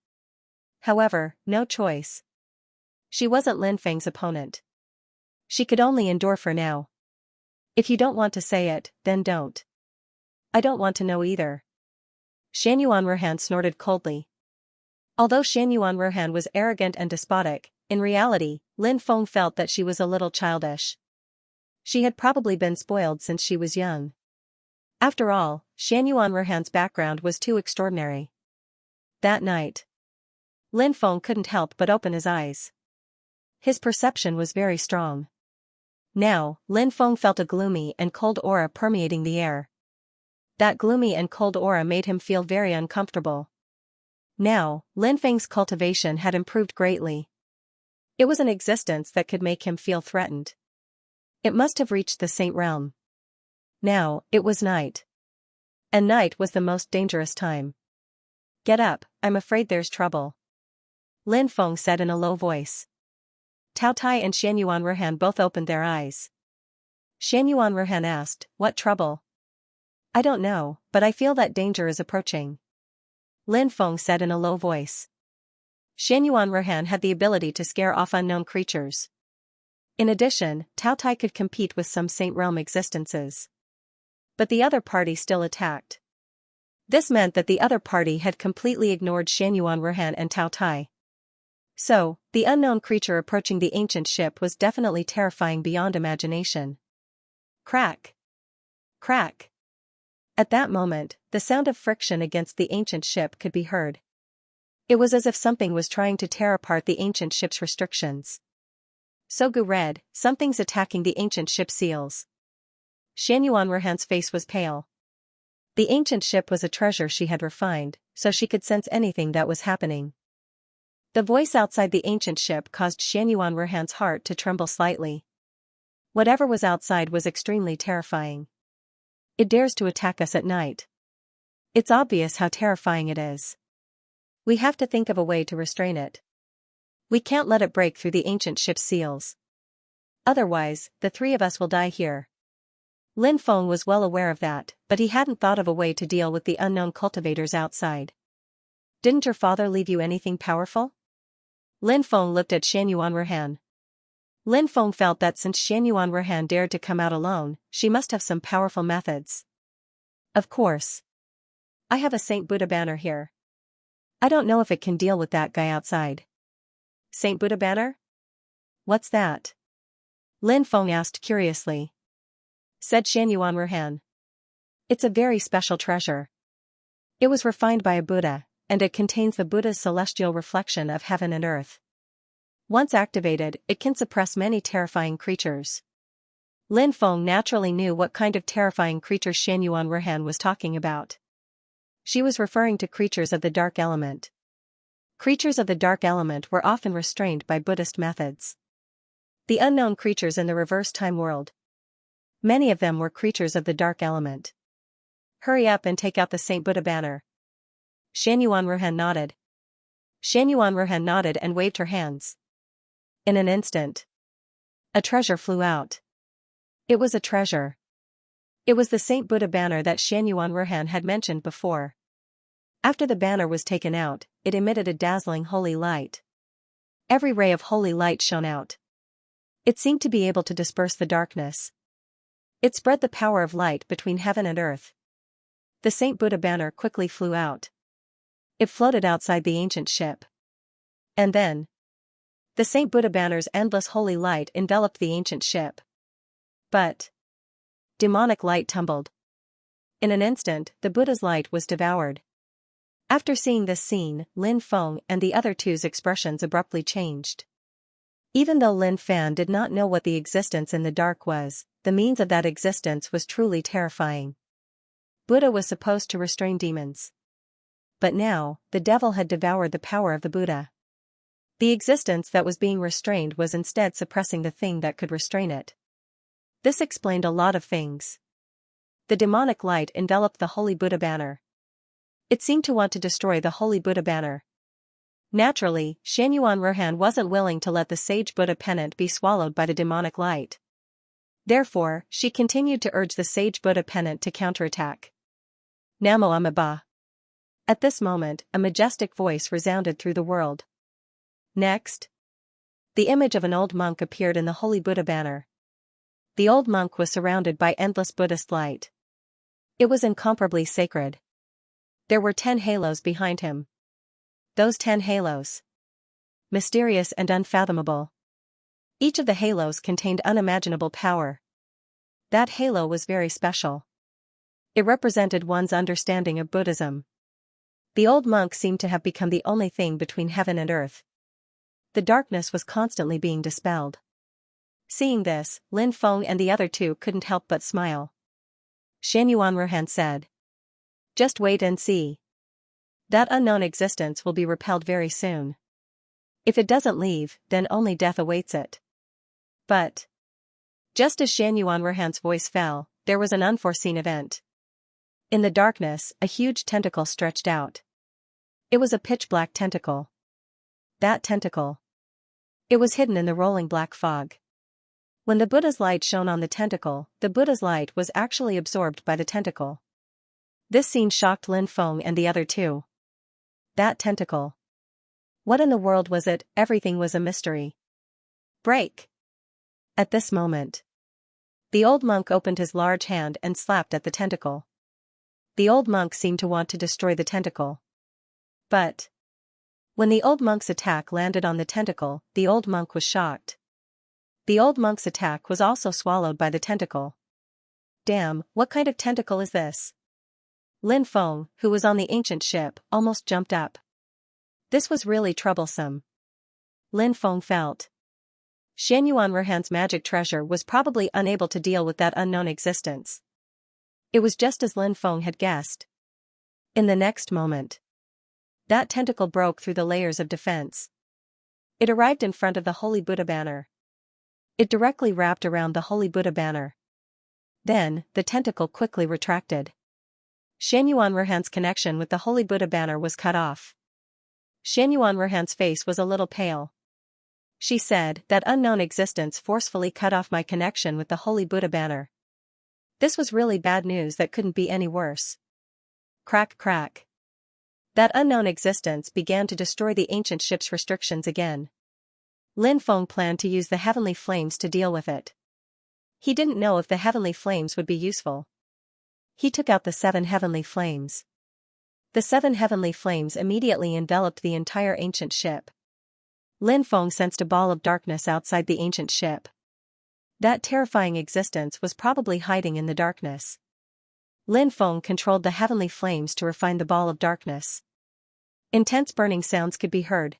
However, no choice. She wasn't Lin Feng's opponent. She could only endure for now. "If you don't want to say it, then don't." "I don't want to know either." Xianyuan Ruhan snorted coldly. Although Xianyuan Ruhan was arrogant and despotic, in reality, Lin Feng felt that she was a little childish. She had probably been spoiled since she was young. After all, Xianyuan Ruhan's background was too extraordinary. That night, Lin Feng couldn't help but open his eyes. His perception was very strong. Now, Lin Feng felt a gloomy and cold aura permeating the air. That gloomy and cold aura made him feel very uncomfortable. Now, Lin Feng's cultivation had improved greatly. It was an existence that could make him feel threatened. It must have reached the Saint Realm. Now, it was night. And night was the most dangerous time. "Get up, I'm afraid there's trouble," Lin Feng said in a low voice. Taotai and Xianyuan Ruhan both opened their eyes. Xianyuan Ruhan asked, "What trouble?" "I don't know, but I feel that danger is approaching," Lin Feng said in a low voice. Xianyuan Ruhan had the ability to scare off unknown creatures. In addition, Taotai could compete with some Saint Realm existences. But the other party still attacked. This meant that the other party had completely ignored Xianyuan Ruhan and Taotai. So, the unknown creature approaching the ancient ship was definitely terrifying beyond imagination. Crack! Crack! At that moment, the sound of friction against the ancient ship could be heard. It was as if something was trying to tear apart the ancient ship's restrictions. Sogu read, "Something's attacking the ancient ship seals." Xianyuan Ruhan's face was pale. The ancient ship was a treasure she had refined, so she could sense anything that was happening. The voice outside the ancient ship caused Xianyuan Ruhan's heart to tremble slightly. Whatever was outside was extremely terrifying. It dares to attack us at night. It's obvious how terrifying it is. We have to think of a way to restrain it. We can't let it break through the ancient ship's seals. Otherwise, the 3 of us will die here. Lin Feng was well aware of that, but he hadn't thought of a way to deal with the unknown cultivators outside. "Didn't your father leave you anything powerful?" Lin Feng looked at Xianyuan Ruhan. Lin Feng felt that since Xianyuan Ruhan dared to come out alone, she must have some powerful methods. "Of course. I have a Saint Buddha banner here. I don't know if it can deal with that guy outside." "Saint Buddha banner? What's that?" Lin Feng asked curiously. Said Xianyuan Ruhan. "It's a very special treasure. It was refined by a Buddha, and it contains the Buddha's celestial reflection of heaven and earth. Once activated, it can suppress many terrifying creatures." Lin Feng naturally knew what kind of terrifying creatures Xianyuan Ruhan was talking about. She was referring to creatures of the dark element. Creatures of the dark element were often restrained by Buddhist methods. The unknown creatures in the reverse time world. Many of them were creatures of the dark element. Hurry up and take out the Saint Buddha banner. Xianxia nodded. Xianxia nodded and waved her hands. In an instant, a treasure flew out. It was a treasure. It was the Saint Buddha banner that Xianxia had mentioned before. After the banner was taken out, it emitted a dazzling holy light. Every ray of holy light shone out. It seemed to be able to disperse the darkness. It spread the power of light between heaven and earth. The Saint Buddha banner quickly flew out. It floated outside the ancient ship. And then, the Saint Buddha banner's endless holy light enveloped the ancient ship. But demonic light tumbled. In an instant, the Buddha's light was devoured. After seeing this scene, Lin Feng and the other two's expressions abruptly changed. Even though Lin Fan did not know what the existence in the dark was, the means of that existence was truly terrifying. Buddha was supposed to restrain demons. But now, the devil had devoured the power of the Buddha. The existence that was being restrained was instead suppressing the thing that could restrain it. This explained a lot of things. The demonic light enveloped the Holy Buddha banner. It seemed to want to destroy the Holy Buddha banner. Naturally, Xianxia wasn't willing to let the sage Buddha pennant be swallowed by the demonic light. Therefore, she continued to urge the sage Buddha pennant to counterattack. Namo Amida. At this moment, a majestic voice resounded through the world. Next, the image of an old monk appeared in the Holy Buddha banner. The old monk was surrounded by endless Buddhist light. It was incomparably sacred. There were 10 halos behind him. Those 10 halos. Mysterious and unfathomable. Each of the halos contained unimaginable power. That halo was very special. It represented one's understanding of Buddhism. The old monk seemed to have become the only thing between heaven and earth. The darkness was constantly being dispelled. Seeing this, Lin Feng and the other two couldn't help but smile. Xianxia said. Just wait and see. That unknown existence will be repelled very soon. If it doesn't leave, then only death awaits it. But just as Xianxuan's voice fell, there was an unforeseen event. In the darkness, a huge tentacle stretched out. It was a pitch-black tentacle. That tentacle. It was hidden in the rolling black fog. When the Buddha's light shone on the tentacle, the Buddha's light was actually absorbed by the tentacle. This scene shocked Lin Feng and the other two. That tentacle. What in the world was it? Everything was a mystery. Break! At this moment, the old monk opened his large hand and slapped at the tentacle. The old monk seemed to want to destroy the tentacle. But when the old monk's attack landed on the tentacle, the old monk was shocked. The old monk's attack was also swallowed by the tentacle. Damn, what kind of tentacle is this? Lin Feng, who was on the ancient ship, almost jumped up. This was really troublesome. Lin Feng felt. Xianxuan's magic treasure was probably unable to deal with that unknown existence. It was just as Lin Feng had guessed. In the next moment, that tentacle broke through the layers of defense. It arrived in front of the Holy Buddha banner. It directly wrapped around the Holy Buddha banner. Then, the tentacle quickly retracted. Xianxuan's connection with the Holy Buddha banner was cut off. Xianxuan's face was a little pale. She said, that unknown existence forcefully cut off my connection with the Holy Buddha banner. This was really bad news that couldn't be any worse. Crack crack. That unknown existence began to destroy the ancient ship's restrictions again. Lin Feng planned to use the heavenly flames to deal with it. He didn't know if the heavenly flames would be useful. He took out the 7 heavenly flames. The 7 heavenly flames immediately enveloped the entire ancient ship. Lin Feng sensed a ball of darkness outside the ancient ship. That terrifying existence was probably hiding in the darkness. Lin Feng controlled the heavenly flames to refine the ball of darkness. Intense burning sounds could be heard.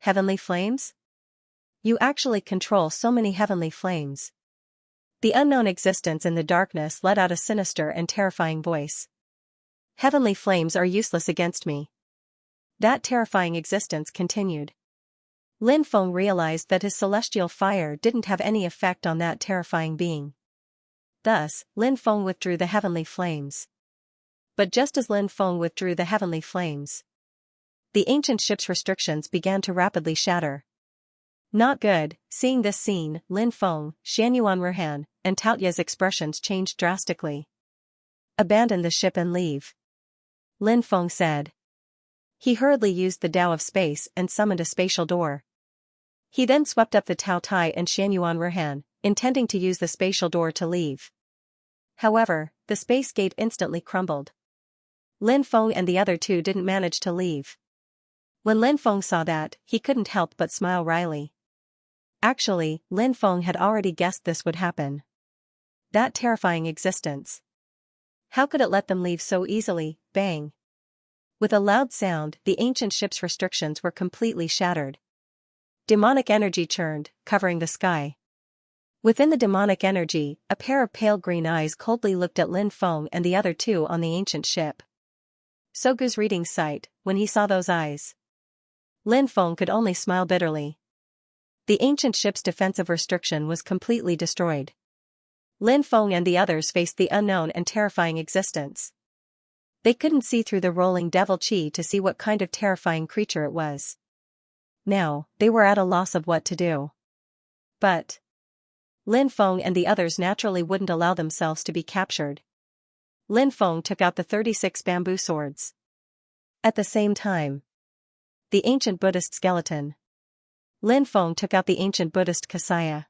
Heavenly flames? You actually control so many heavenly flames. The unknown existence in the darkness let out a sinister and terrifying voice. Heavenly flames are useless against me. That terrifying existence continued. Lin Feng realized that his celestial fire didn't have any effect on that terrifying being. Thus, Lin Feng withdrew the heavenly flames. But just as Lin Feng withdrew the heavenly flames, the ancient ship's restrictions began to rapidly shatter. Not good. Seeing this scene, Lin Feng, Xianyuan Ruhan, and Taoya's expressions changed drastically. Abandon the ship and leave, Lin Feng said. He hurriedly used the Tao of space and summoned a spatial door. He then swept up the Tao Tai and Xianyuan Ruhan, intending to use the spatial door to leave. However, the space gate instantly crumbled. Lin Feng and the other two didn't manage to leave. When Lin Feng saw that, he couldn't help but smile wryly. Actually, Lin Feng had already guessed this would happen. That terrifying existence. How could it let them leave so easily? Bang! With a loud sound, the ancient ship's restrictions were completely shattered. Demonic energy churned, covering the sky. Within the demonic energy, a pair of pale green eyes coldly looked at Lin Feng and the other two on the ancient ship. Sogu's reading sight, when he saw those eyes. Lin Feng could only smile bitterly. The ancient ship's defensive restriction was completely destroyed. Lin Feng and the others faced the unknown and terrifying existence. They couldn't see through the rolling devil chi to see what kind of terrifying creature it was. Now, they were at a loss of what to do. But Lin Feng and the others naturally wouldn't allow themselves to be captured. Lin Feng took out the 36 bamboo swords. At the same time, the ancient Buddhist skeleton. Lin Feng took out the ancient Buddhist Xianxia.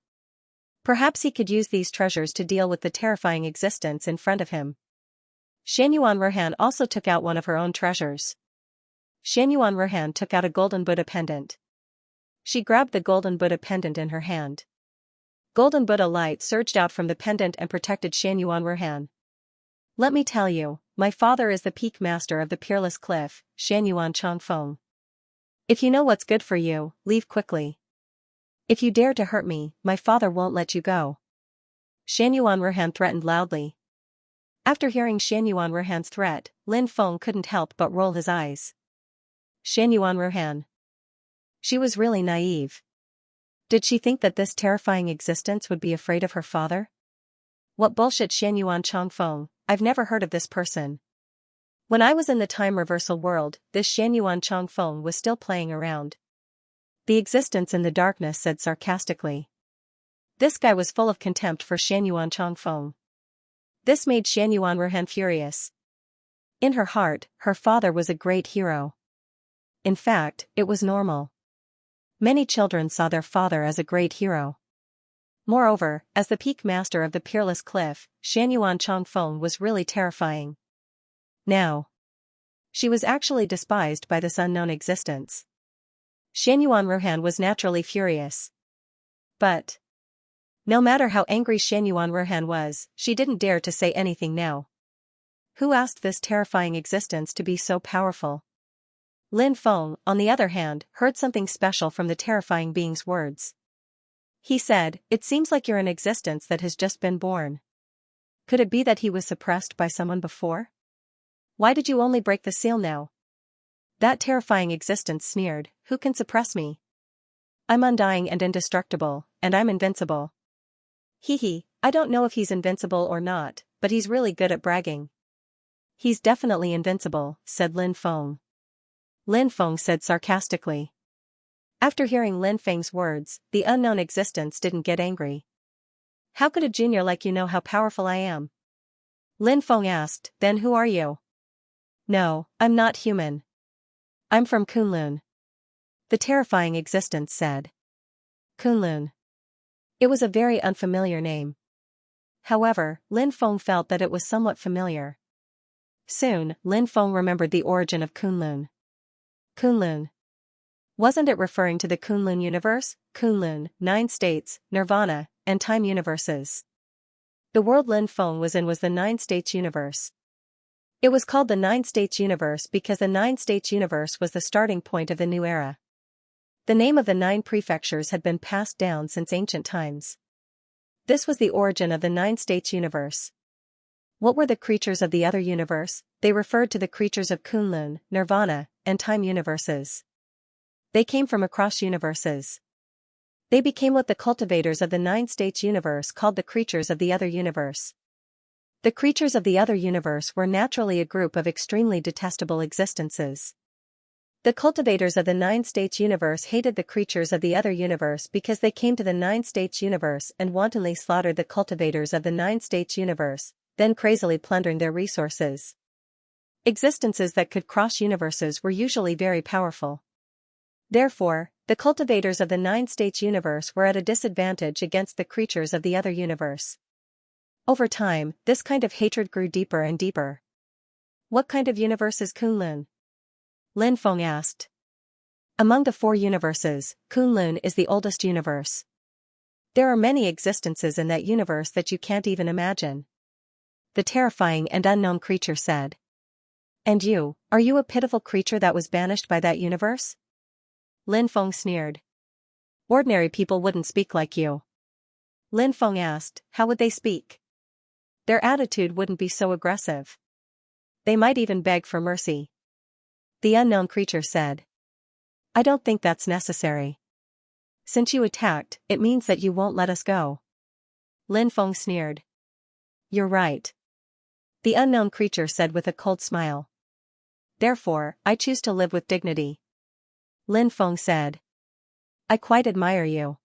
Perhaps he could use these treasures to deal with the terrifying existence in front of him. Xianyuan Ruhan also took out one of her own treasures. Xianyuan Ruhan took out a golden Buddha pendant. She grabbed the golden Buddha pendant in her hand. Golden Buddha light surged out from the pendant and protected Xianyuan Ruhan. Let me tell you, my father is the peak master of the Peerless Cliff, Xianyuan Changfeng. If you know what's good for you, leave quickly. If you dare to hurt me, my father won't let you go. Xianyuan Ruhan threatened loudly. After hearing Xianyuan Ruhan's threat, Lin Feng couldn't help but roll his eyes. Xianyuan Ruhan. She was really naive. Did she think that this terrifying existence would be afraid of her father? What bullshit, Xianyuan Changfeng, I've never heard of this person. When I was in the time reversal world, this Xianyuan Changfeng was still playing around. The existence in the darkness said sarcastically. This guy was full of contempt for Xianyuan Changfeng. This made Xianyuan Ruhan furious. In her heart, her father was a great hero. In fact, it was normal. Many children saw their father as a great hero. Moreover, as the peak master of the Peerless Cliff, Xianyuan Changfeng was really terrifying. Now, she was actually despised by this unknown existence. Xianyuan Ruhan was naturally furious. But no matter how angry Xianyuan Ruhan was, she didn't dare to say anything now. Who asked this terrifying existence to be so powerful? Lin Feng, on the other hand, heard something special from the terrifying being's words. He said, "It seems like you're an existence that has just been born. Could it be that he was suppressed by someone before? Why did you only break the seal now?" That terrifying existence sneered, "Who can suppress me? I'm undying and indestructible, and I'm invincible." Hee, I don't know if he's invincible or not, but he's really good at bragging. He's definitely invincible, said Lin Feng. Lin Feng said sarcastically. After hearing Lin Feng's words, the unknown existence didn't get angry. How could a junior like you know how powerful I am? Lin Feng asked, then who are you? No, I'm not human. I'm from Kunlun. The terrifying existence said. Kunlun. It was a very unfamiliar name. However, Lin Feng felt that it was somewhat familiar. Soon, Lin Feng remembered the origin of Kunlun. Kunlun. Wasn't it referring to the Kunlun universe, Kunlun, 9 states, Nirvana, and time universes? The world Lin Feng was in was the 9 states universe. It was called the 9 states universe because the 9 states universe was the starting point of the new era. The name of the 9 prefectures had been passed down since ancient times. This was the origin of the 9 states universe. What were the creatures of the other universe? They referred to the creatures of Kunlun, Nirvana, and time universes. They came from across universes. They became what the cultivators of the nine-states universe called the creatures of the other universe. The creatures of the other universe were naturally a group of extremely detestable existences. The cultivators of the nine-states universe hated the creatures of the other universe because they came to the nine-states universe and wantonly slaughtered the cultivators of the nine-states universe, then crazily plundering their resources. Existences that could cross universes were usually very powerful. Therefore, the cultivators of the nine-states universe were at a disadvantage against the creatures of the other universe. Over time, this kind of hatred grew deeper and deeper. What kind of universe is Kunlun? Lin Feng asked. Among the four universes, Kunlun is the oldest universe. There are many existences in that universe that you can't even imagine. The terrifying and unknown creature said. And you, are you a pitiful creature that was banished by that universe? Lin Feng sneered. Ordinary people wouldn't speak like you. Lin Feng asked, how would they speak? Their attitude wouldn't be so aggressive. They might even beg for mercy. The unknown creature said. I don't think that's necessary. Since you attacked, it means that you won't let us go. Lin Feng sneered. You're right. The unknown creature said with a cold smile. Therefore, I choose to live with dignity. Lin Feng said. I quite admire you.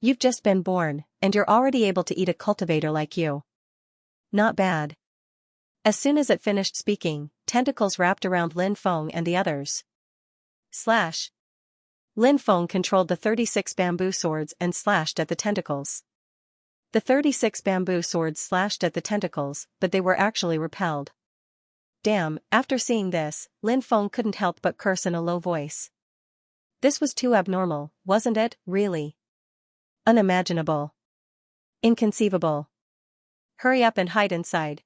You've just been born, and you're already able to eat a cultivator like you. Not bad. As soon as it finished speaking, tentacles wrapped around Lin Feng and the others. Slash. Lin Feng controlled the 36 bamboo swords and slashed at the tentacles. The 36 bamboo swords slashed at the tentacles, but they were actually repelled. Damn, after seeing this, Lin Feng couldn't help but curse in a low voice. This was too abnormal, wasn't it, really? Unimaginable. Inconceivable. Hurry up and hide inside.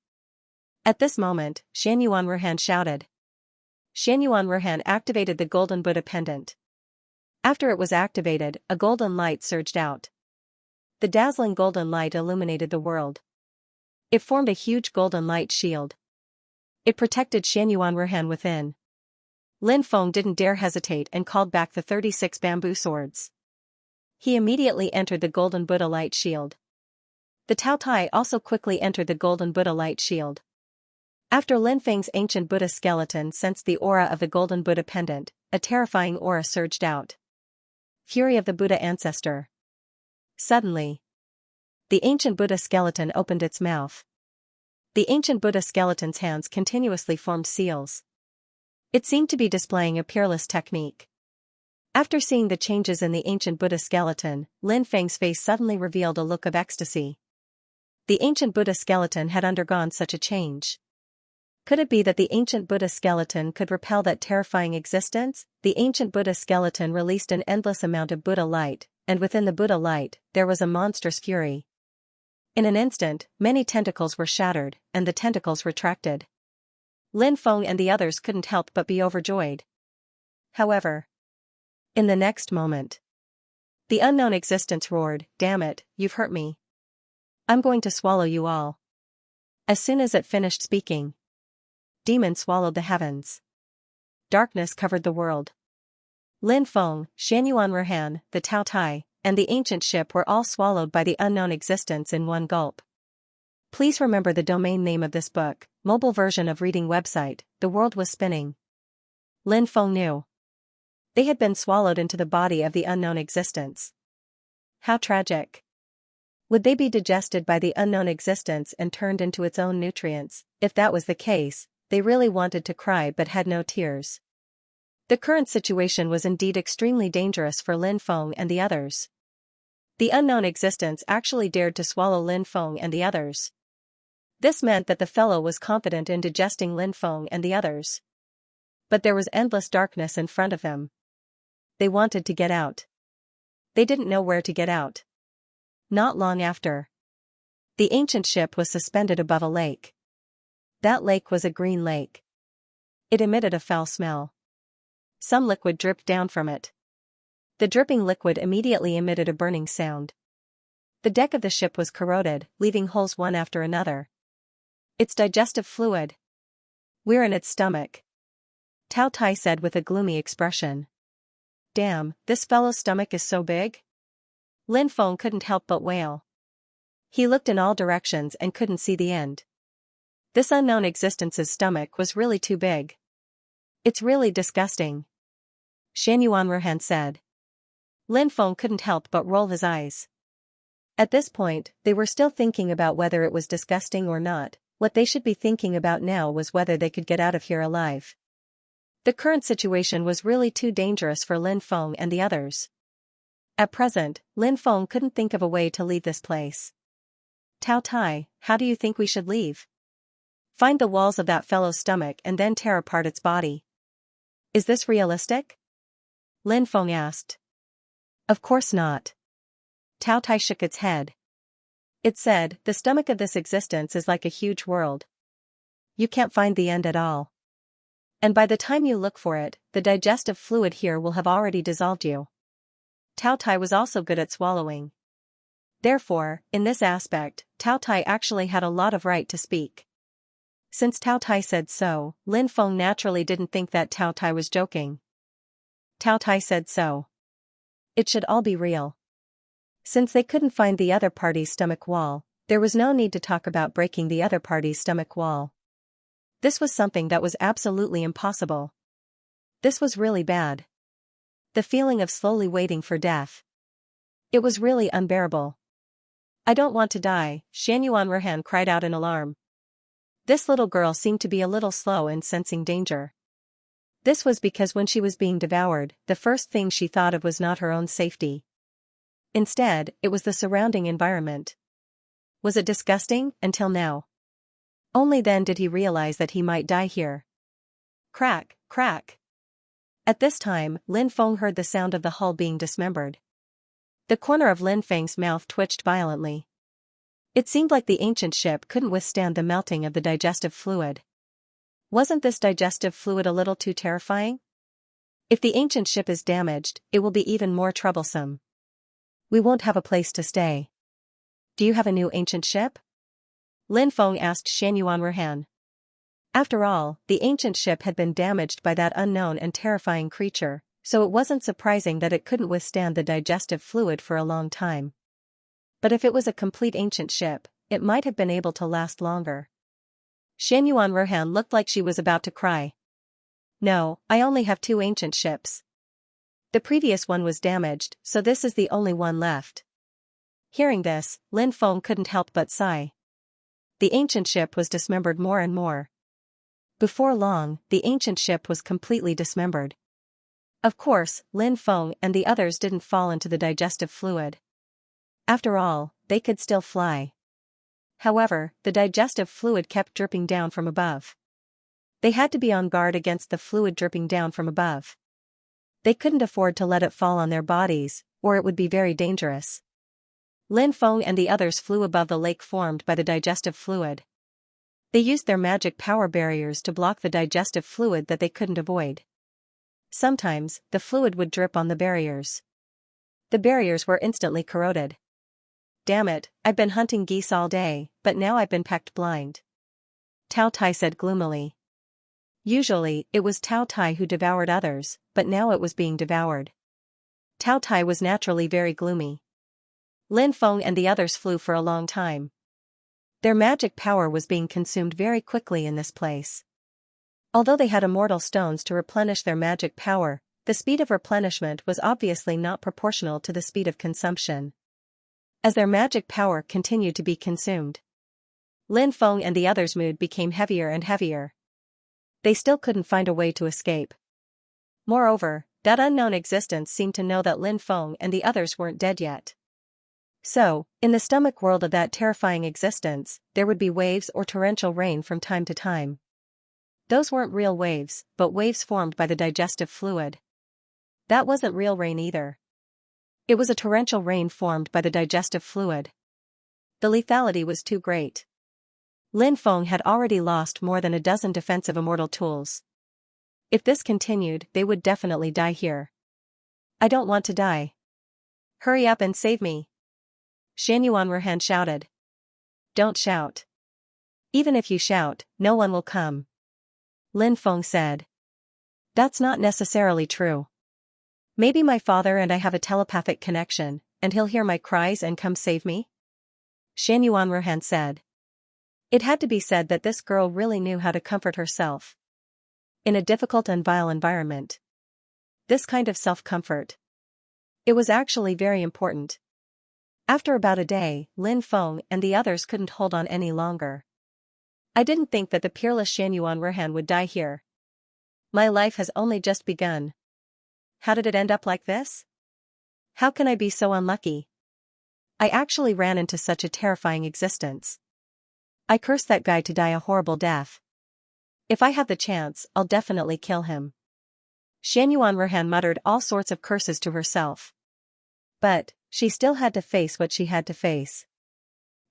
At this moment, Xianyuan Ruhan shouted. Xianyuan Ruhan activated the golden Buddha pendant. After it was activated, a golden light surged out. The dazzling golden light illuminated the world. It formed a huge golden light shield. It protected Xianyuan Ruhan within. Lin Feng didn't dare hesitate and called back the 36 bamboo swords. He immediately entered the golden Buddha light shield. The Tao Tai also quickly entered the golden Buddha light shield. After Lin Feng's ancient Buddha skeleton sensed the aura of the golden Buddha pendant, a terrifying aura surged out. Fury of the Buddha ancestor. Suddenly, the ancient Buddha skeleton opened its mouth. The ancient Buddha skeleton's hands continuously formed seals. It seemed to be displaying a peerless technique. After seeing the changes in the ancient Buddha skeleton, Lin Feng's face suddenly revealed a look of ecstasy. The ancient Buddha skeleton had undergone such a change. Could it be that the ancient Buddha skeleton could repel that terrifying existence? The ancient Buddha skeleton released an endless amount of Buddha light, and within the Buddha light, there was a monstrous fury. In an instant, many tentacles were shattered, and the tentacles retracted. Lin Feng and the others couldn't help but be overjoyed. However, in the next moment, the unknown existence roared, "Damn it, you've hurt me. I'm going to swallow you all." As soon as it finished speaking, demon swallowed the heavens. Darkness covered the world. Lin Feng, Xianyuan Ruhan, the Tao Tai, and the ancient ship were all swallowed by the unknown existence in one gulp. Please remember the domain name of this book, mobile version of reading website. The world was spinning. Lin Feng knew. They had been swallowed into the body of the unknown existence. How tragic. Would they be digested by the unknown existence and turned into its own nutrients? If that was the case, they really wanted to cry but had no tears. The current situation was indeed extremely dangerous for Lin Feng and the others. The unknown existence actually dared to swallow Lin Feng and the others. This meant that the fellow was confident in digesting Lin Feng and the others. But there was endless darkness in front of them. They wanted to get out. They didn't know where to get out. Not long after, the ancient ship was suspended above a lake. That lake was a green lake. It emitted a foul smell. Some liquid dripped down from it. The dripping liquid immediately emitted a burning sound. The deck of the ship was corroded, leaving holes one after another. It's digestive fluid. We're in its stomach. Tao Tai said with a gloomy expression. Damn, this fellow's stomach is so big? Lin Feng couldn't help but wail. He looked in all directions and couldn't see the end. This unknown existence's stomach was really too big. It's really disgusting, Xianxia said. Lin Feng couldn't help but roll his eyes. At this point, they were still thinking about whether it was disgusting or not. What they should be thinking about now was whether they could get out of here alive. The current situation was really too dangerous for Lin Feng and the others. At present, Lin Feng couldn't think of a way to leave this place. Tao Tai, how do you think we should leave? Find the walls of that fellow's stomach and then tear apart its body. Is this realistic? Lin Feng asked. Of course not. Tao Tai shook its head. It said, the stomach of this existence is like a huge world. You can't find the end at all. And by the time you look for it, the digestive fluid here will have already dissolved you. Tao Tai was also good at swallowing. Therefore, in this aspect, Tao Tai actually had a lot of right to speak. Since Tao Tai said so, Lin Feng naturally didn't think that Tao Tai was joking. Tao Tai said so. It should all be real. Since they couldn't find the other party's stomach wall, there was no need to talk about breaking the other party's stomach wall. This was something that was absolutely impossible. This was really bad. The feeling of slowly waiting for death. It was really unbearable. I don't want to die, Xianxia cried out in alarm. This little girl seemed to be a little slow in sensing danger. This was because when she was being devoured, the first thing she thought of was not her own safety. Instead, it was the surrounding environment. Was it disgusting? Until now. Only then did he realize that he might die here. Crack, crack. At this time, Lin Feng heard the sound of the hull being dismembered. The corner of Lin Feng's mouth twitched violently. It seemed like the ancient ship couldn't withstand the melting of the digestive fluid. Wasn't this digestive fluid a little too terrifying? If the ancient ship is damaged, it will be even more troublesome. We won't have a place to stay. Do you have a new ancient ship? Lin Feng asked Xianxia. After all, the ancient ship had been damaged by that unknown and terrifying creature, so it wasn't surprising that it couldn't withstand the digestive fluid for a long time. But if it was a complete ancient ship, it might have been able to last longer. Xianxia looked like she was about to cry. No, I only have 2 ancient ships. The previous one was damaged, so this is the only one left. Hearing this, Lin Feng couldn't help but sigh. The ancient ship was dismembered more and more. Before long, the ancient ship was completely dismembered. Of course, Lin Feng and the others didn't fall into the digestive fluid. After all, they could still fly. However, the digestive fluid kept dripping down from above. They had to be on guard against the fluid dripping down from above. They couldn't afford to let it fall on their bodies, or it would be very dangerous. Lin Feng and the others flew above the lake formed by the digestive fluid. They used their magic power barriers to block the digestive fluid that they couldn't avoid. Sometimes, the fluid would drip on the barriers. The barriers were instantly corroded. Damn it, I've been hunting geese all day, but now I've been pecked blind. Tao Tai said gloomily. Usually, it was Tao Tai who devoured others, but now it was being devoured. Tao Tai was naturally very gloomy. Lin Feng and the others flew for a long time. Their magic power was being consumed very quickly in this place. Although they had immortal stones to replenish their magic power, the speed of replenishment was obviously not proportional to the speed of consumption. As their magic power continued to be consumed, Lin Feng and the others' mood became heavier and heavier. They still couldn't find a way to escape. Moreover, that unknown existence seemed to know that Lin Feng and the others weren't dead yet. So, in the stomach world of that terrifying existence, there would be waves or torrential rain from time to time. Those weren't real waves, but waves formed by the digestive fluid. That wasn't real rain either. It was a torrential rain formed by the digestive fluid. The lethality was too great. Lin Feng had already lost more than a dozen defensive immortal tools. If this continued, they would definitely die here. I don't want to die. Hurry up and save me. Xianxia shouted. Don't shout. Even if you shout, no one will come. Lin Feng said. That's not necessarily true. Maybe my father and I have a telepathic connection, and he'll hear my cries and come save me? Xianxia said. It had to be said that this girl really knew how to comfort herself. In a difficult and vile environment. This kind of self-comfort. It was actually very important. After about a day, Lin Feng and the others couldn't hold on any longer. I didn't think that the peerless Xianxia would die here. My life has only just begun. How did it end up like this? How can I be so unlucky? I actually ran into such a terrifying existence. I curse that guy to die a horrible death. If I have the chance, I'll definitely kill him. Xianxia muttered all sorts of curses to herself. But, she still had to face what she had to face.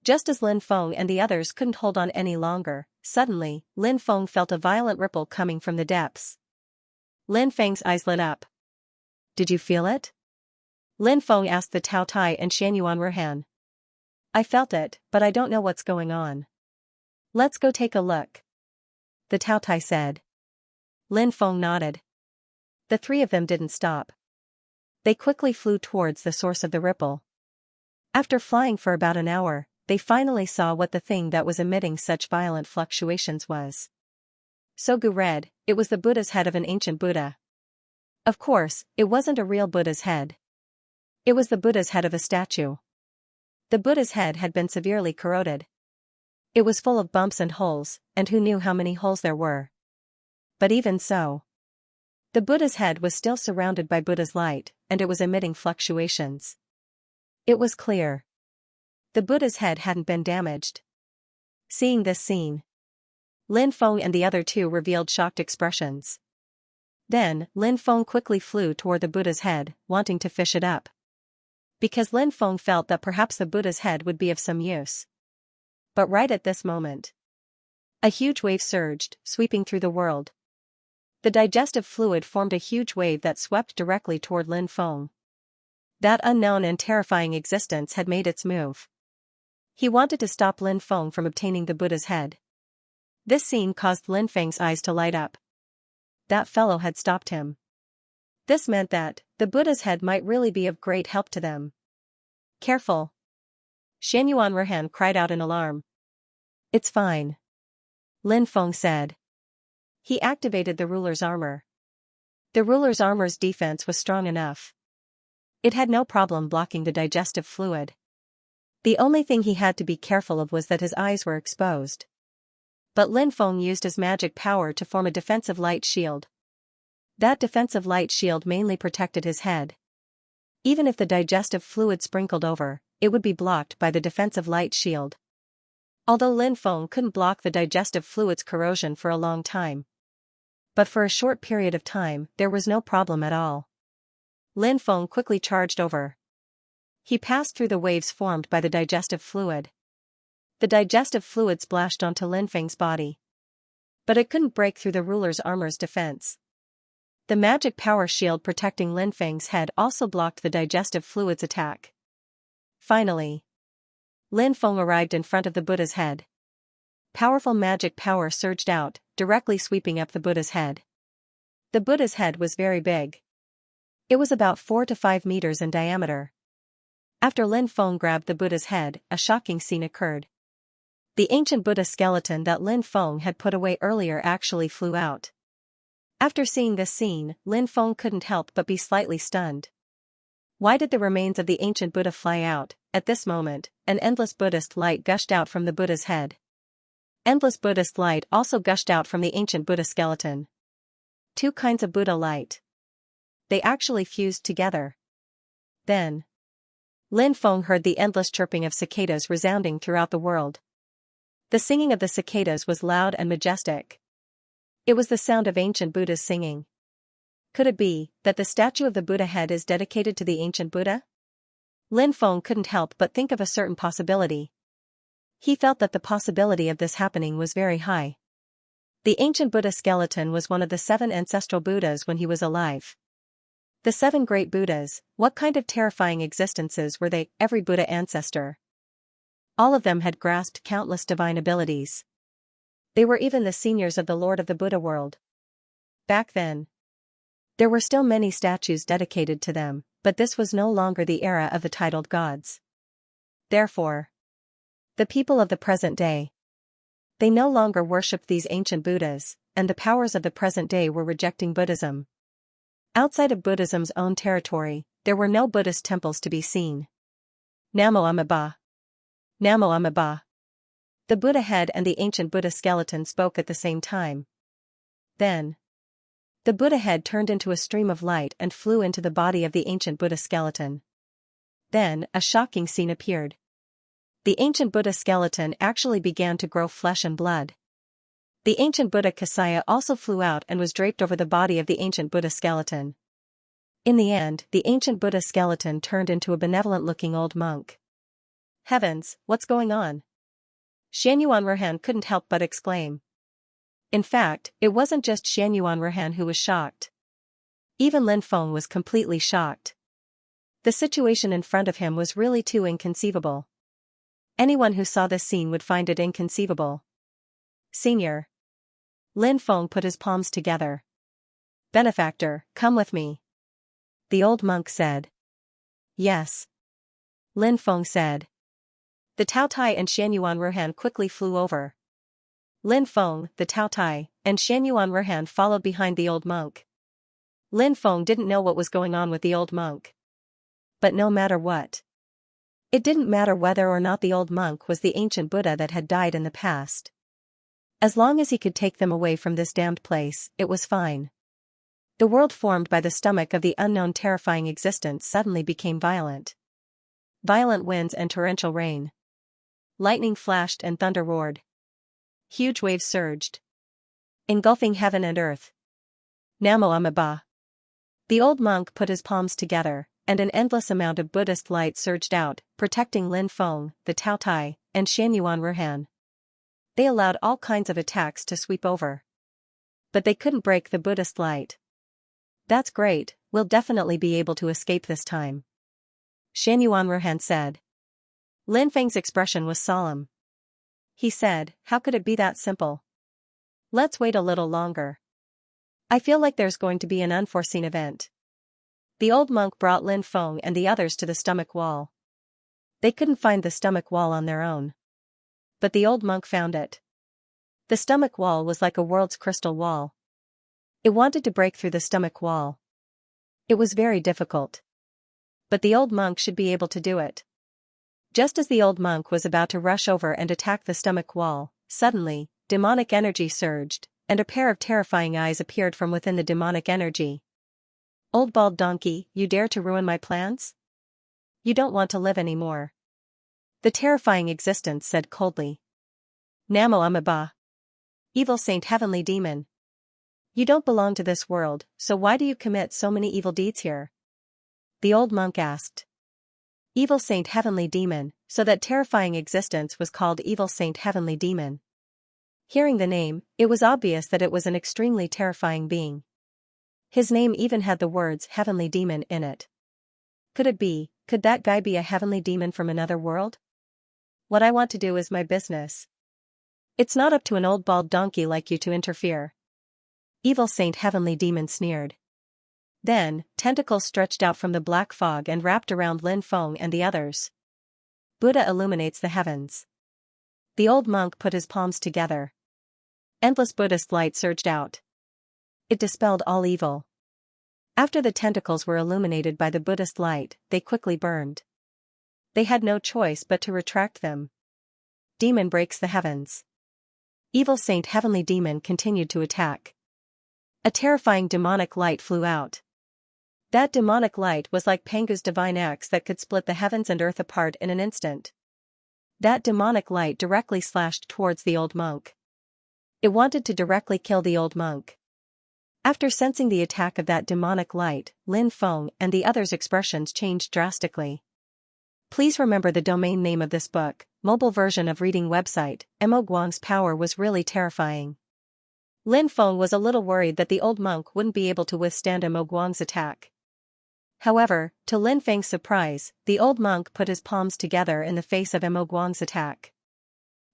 Just as Lin Feng and the others couldn't hold on any longer, suddenly, Lin Feng felt a violent ripple coming from the depths. Lin Feng's eyes lit up. Did you feel it? Lin Feng asked the Tao Tai and Xianxia. I felt it, but I don't know what's going on. Let's go take a look. The Tao Tai said. Lin Feng nodded. The three of them didn't stop. They quickly flew towards the source of the ripple. After flying for about an hour, they finally saw what the thing that was emitting such violent fluctuations was. Sogu read, it was the Buddha's head of an ancient Buddha. Of course, it wasn't a real Buddha's head. It was the Buddha's head of a statue. The Buddha's head had been severely corroded. It was full of bumps and holes, and who knew how many holes there were. But even so, the Buddha's head was still surrounded by Buddha's light, and it was emitting fluctuations. It was clear. The Buddha's head hadn't been damaged. Seeing this scene, Lin Feng and the other two revealed shocked expressions. Then, Lin Feng quickly flew toward the Buddha's head, wanting to fish it up. Because Lin Feng felt that perhaps the Buddha's head would be of some use. But right at this moment, a huge wave surged, sweeping through the world. The digestive fluid formed a huge wave that swept directly toward Lin Feng. That unknown and terrifying existence had made its move. He wanted to stop Lin Feng from obtaining the Buddha's head. This scene caused Lin Feng's eyes to light up. That fellow had stopped him. This meant that the Buddha's head might really be of great help to them. Careful! Xianxia cried out in alarm. It's fine. Lin Feng said. He activated the ruler's armor. The ruler's armor's defense was strong enough. It had no problem blocking the digestive fluid. The only thing he had to be careful of was that his eyes were exposed. But Lin Feng used his magic power to form a defensive light shield. That defensive light shield mainly protected his head. Even if the digestive fluid sprinkled over, it would be blocked by the defensive light shield. Although Lin Feng couldn't block the digestive fluid's corrosion for a long time. But for a short period of time, there was no problem at all. Lin Feng quickly charged over. He passed through the waves formed by the digestive fluid. The digestive fluid splashed onto Lin Feng's body. But it couldn't break through the ruler's armor's defense. The magic power shield protecting Lin Feng's head also blocked the digestive fluid's attack. Finally, Lin Feng arrived in front of the Buddha's head. Powerful magic power surged out, directly sweeping up the Buddha's head. The Buddha's head was very big. It was about 4 to 5 meters in diameter. After Lin Feng grabbed the Buddha's head, a shocking scene occurred. The ancient Buddha skeleton that Lin Feng had put away earlier actually flew out. After seeing this scene, Lin Feng couldn't help but be slightly stunned. Why did the remains of the ancient Buddha fly out? At this moment, an endless Buddhist light gushed out from the Buddha's head. Endless Buddhist light also gushed out from the ancient Buddha skeleton. Two kinds of Buddha light. They actually fused together. Then, Lin Feng heard the endless chirping of cicadas resounding throughout the world. The singing of the cicadas was loud and majestic. It was the sound of ancient Buddhas singing. Could it be that the statue of the Buddha head is dedicated to the ancient Buddha? Lin Feng couldn't help but think of a certain possibility. He felt that the possibility of this happening was very high. The ancient Buddha skeleton was one of the 7 ancestral Buddhas when he was alive. The 7 great Buddhas, what kind of terrifying existences were they? Every Buddha ancestor. All of them had grasped countless divine abilities. They were even the seniors of the Lord of the Buddha world. Back then, There were still many statues dedicated to them, but this was no longer the era of the titled gods. Therefore, the people of the present day, they no longer worshipped these ancient Buddhas, and the powers of the present day were rejecting Buddhism. Outside of Buddhism's own territory, there were no Buddhist temples to be seen. Namo Amitabha. Namo Amitabha. The Buddha head and the ancient Buddha skeleton spoke at the same time. Then, the Buddha head turned into a stream of light and flew into the body of the ancient Buddha skeleton. Then, a shocking scene appeared. The ancient Buddha skeleton actually began to grow flesh and blood. The ancient Buddha Xianxia also flew out and was draped over the body of the ancient Buddha skeleton. In the end, the ancient Buddha skeleton turned into a benevolent-looking old monk. Heavens, what's going on? Xianxia couldn't help but exclaim. In fact, it wasn't just Xianxia who was shocked. Even Lin Feng was completely shocked. The situation in front of him was really too inconceivable. Anyone who saw this scene would find it inconceivable. Senior. Lin Feng put his palms together. Benefactor, come with me. The old monk said. Yes. Lin Feng said. The Tao Tai and Xianxia quickly flew over. Lin Feng, the Tao Tai, and Xianxia followed behind the old monk. Lin Feng didn't know what was going on with the old monk. But no matter what, it didn't matter whether or not the old monk was the ancient Buddha that had died in the past. As long as he could take them away from this damned place, it was fine. The world formed by the stomach of the unknown terrifying existence suddenly became violent. Violent winds and torrential rain. Lightning flashed and thunder roared. Huge waves surged, engulfing heaven and earth. Namo Amitabha. The old monk put his palms together, and an endless amount of Buddhist light surged out, protecting Lin Feng, the Tao Tai, and Xianxia. They allowed all kinds of attacks to sweep over. But they couldn't break the Buddhist light. That's great, we'll definitely be able to escape this time. Xianxia said. Lin Feng's expression was solemn. He said, how could it be that simple? Let's wait a little longer. I feel like there's going to be an unforeseen event. The old monk brought Lin Feng and the others to the stomach wall. They couldn't find the stomach wall on their own. But the old monk found it. The stomach wall was like a world's crystal wall. It wanted to break through the stomach wall. It was very difficult. But the old monk should be able to do it. Just as the old monk was about to rush over and attack the stomach wall, suddenly, demonic energy surged, and a pair of terrifying eyes appeared from within the demonic energy. Old bald donkey, you dare to ruin my plans? You don't want to live anymore. The terrifying existence said coldly. Namo Amitabha. Evil saint heavenly demon. You don't belong to this world, so why do you commit so many evil deeds here? The old monk asked. Evil saint heavenly demon, so that terrifying existence was called evil saint heavenly demon. Hearing the name, it was obvious that it was an extremely terrifying being. His name even had the words heavenly demon in it. Could that guy be a heavenly demon from another world? What I want to do is my business. It's not up to an old bald donkey like you to interfere. Evil saint heavenly demon sneered. Then, tentacles stretched out from the black fog and wrapped around Lin Feng and the others. Buddha illuminates the heavens. The old monk put his palms together. Endless Buddhist light surged out. It dispelled all evil. After the tentacles were illuminated by the Buddhist light, they quickly burned. They had no choice but to retract them. Demon breaks the heavens. Evil saint heavenly demon continued to attack. A terrifying demonic light flew out. That demonic light was like Pangu's divine axe that could split the heavens and earth apart in an instant. That demonic light directly slashed towards the old monk. It wanted to directly kill the old monk. After sensing the attack of that demonic light, Lin Feng and the others' expressions changed drastically. Please remember the domain name of this book, mobile version of reading website. Mo Guang's power was really terrifying. Lin Feng was a little worried that the old monk wouldn't be able to withstand Mo Guang's attack. However, to Lin Feng's surprise, the old monk put his palms together in the face of Mo Guang's attack.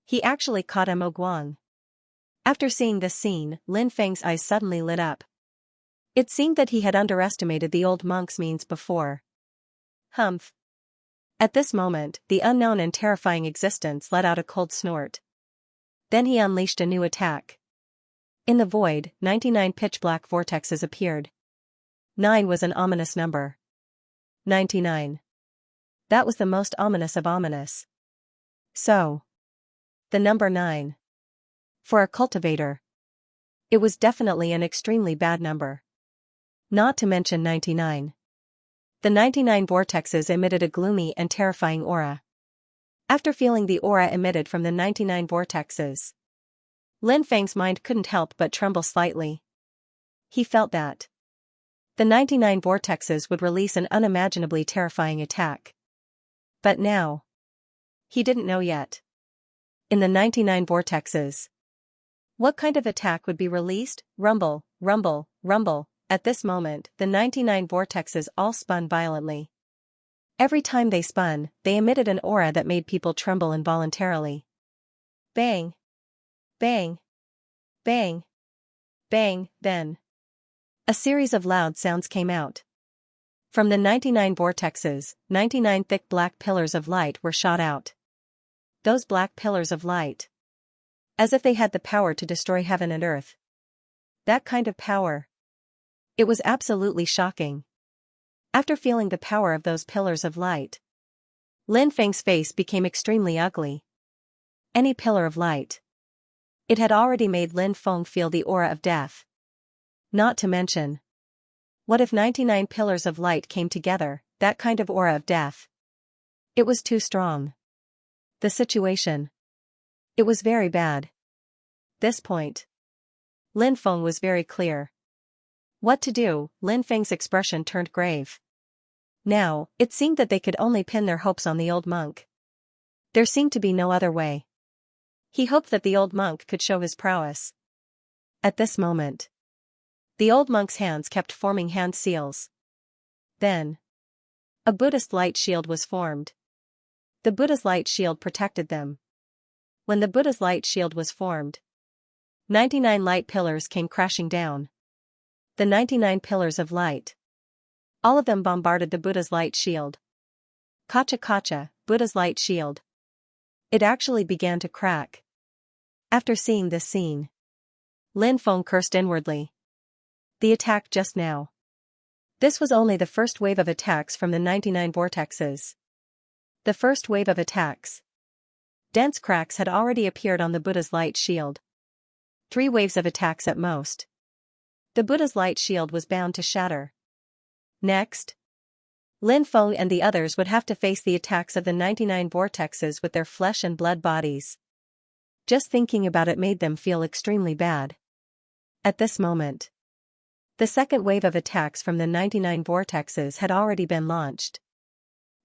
He actually caught Mo Guang. After seeing this scene, Lin Feng's eyes suddenly lit up. It seemed that he had underestimated the old monk's means before. Humph. At this moment, the unknown and terrifying existence let out a cold snort. Then he unleashed a new attack. In the void, 99 pitch-black vortexes appeared. 9 was an ominous number. 99. That was the most ominous of ominous. So. The number 9. For a cultivator. It was definitely an extremely bad number. Not to mention 99. The 99 vortexes emitted a gloomy and terrifying aura. After feeling the aura emitted from the 99 vortexes, Lin Feng's mind couldn't help but tremble slightly. He felt that the 99 vortexes would release an unimaginably terrifying attack. But now, he didn't know yet. In the 99 vortexes, what kind of attack would be released? Rumble, rumble, rumble. At this moment, the 99 vortexes all spun violently. Every time they spun, they emitted an aura that made people tremble involuntarily. Bang! Bang! Bang! Bang! Then a series of loud sounds came out. From the 99 vortexes, 99 thick black pillars of light were shot out. Those black pillars of light. As if they had the power to destroy heaven and earth. That kind of power. It was absolutely shocking. After feeling the power of those pillars of light, Lin Feng's face became extremely ugly. Any pillar of light. It had already made Lin Feng feel the aura of death. Not to mention, what if 99 pillars of light came together, that kind of aura of death? It was too strong. The situation. It was very bad. This point. Lin Feng was very clear. What to do? Lin Feng's expression turned grave. Now, it seemed that they could only pin their hopes on the old monk. There seemed to be no other way. He hoped that the old monk could show his prowess. At this moment, the old monk's hands kept forming hand seals. Then, a Buddhist light shield was formed. The Buddha's light shield protected them. When the Buddha's light shield was formed, 99 light pillars came crashing down. The 99 pillars of light. All of them bombarded the Buddha's light shield. Kacha kacha, Buddha's light shield. It actually began to crack. After seeing this scene, Lin Feng cursed inwardly. The attack just now. This was only the first wave of attacks from the 99 vortexes. The first wave of attacks. Dense cracks had already appeared on the Buddha's light shield. 3 waves of attacks at most. The Buddha's light shield was bound to shatter. Next, Lin Feng and the others would have to face the attacks of the 99 vortexes with their flesh and blood bodies. Just thinking about it made them feel extremely bad. At this moment, the second wave of attacks from the 99 vortexes had already been launched.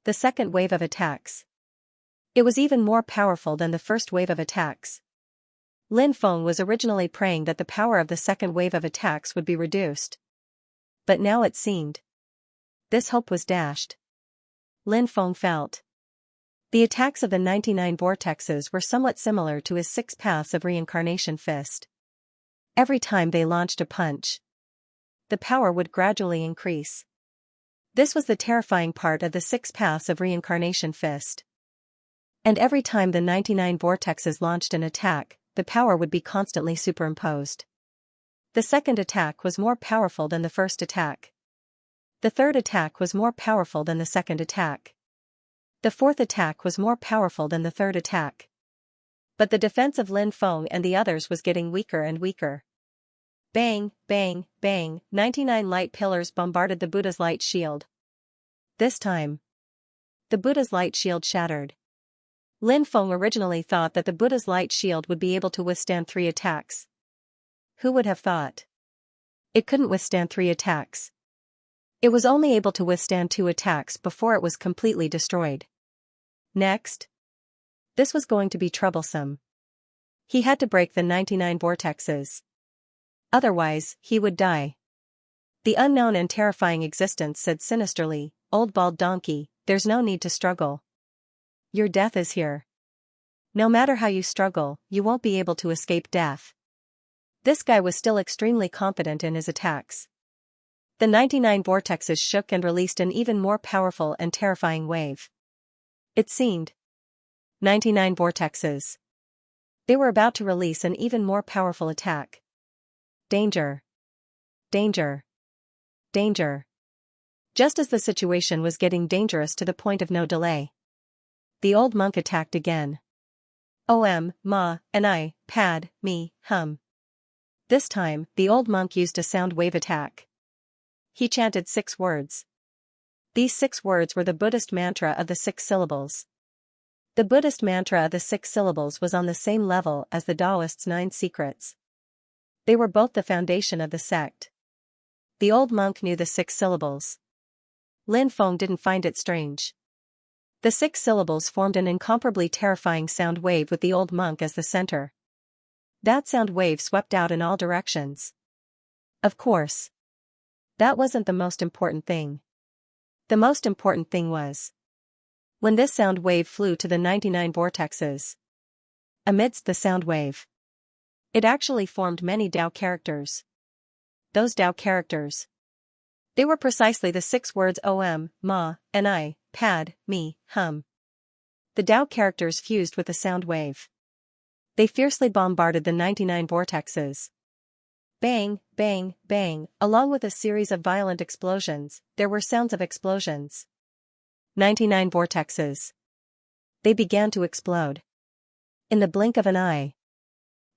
The second wave of attacks. It was even more powerful than the first wave of attacks. Lin Feng was originally praying that the power of the second wave of attacks would be reduced. But now it seemed. This hope was dashed. Lin Feng felt. The attacks of the 99 vortexes were somewhat similar to his 6 paths of reincarnation fist. Every time they launched a punch, the power would gradually increase. This was the terrifying part of the 6 paths of reincarnation fist. And every time the 99 vortexes launched an attack, the power would be constantly superimposed. The second attack was more powerful than the first attack. The third attack was more powerful than the second attack. The fourth attack was more powerful than the third attack. But the defense of Lin Feng and the others was getting weaker and weaker. Bang, bang, bang, 99 light pillars bombarded the Buddha's light shield. This time, the Buddha's light shield shattered. Lin Feng originally thought that the Buddha's light shield would be able to withstand 3 attacks. Who would have thought? It couldn't withstand 3 attacks. It was only able to withstand 2 attacks before it was completely destroyed. Next. This was going to be troublesome. He had to break the 99 vortexes. Otherwise, he would die. The unknown and terrifying existence said sinisterly, "Old bald donkey, there's no need to struggle. Your death is here. No matter how you struggle, you won't be able to escape death." This guy was still extremely confident in his attacks. The 99 vortexes shook and released an even more powerful and terrifying wave. It seemed. 99 vortexes. They were about to release an even more powerful attack. Danger. Danger. Danger. Just as the situation was getting dangerous to the point of no delay, the old monk attacked again. Ma, and I, pad, me, hum. This time, the old monk used a sound wave attack. He chanted 6 words. These 6 words were the Buddhist mantra of the 6 syllables. The Buddhist mantra of the 6 syllables was on the same level as the Taoists' 9 secrets. They were both the foundation of the sect. The old monk knew the 6 syllables. Lin Feng didn't find it strange. The 6 syllables formed an incomparably terrifying sound wave with the old monk as the center. That sound wave swept out in all directions. Of course. That wasn't the most important thing. The most important thing was when this sound wave flew to the 99 vortexes. Amidst the sound wave, it actually formed many Tao characters. Those Tao characters. They were precisely the 6 words ma, and I, pad, me, hum. The Tao characters fused with the sound wave. They fiercely bombarded the 99 vortexes. Bang, bang, bang, along with a series of violent explosions, there were sounds of explosions. 99 vortexes. They began to explode. In the blink of an eye,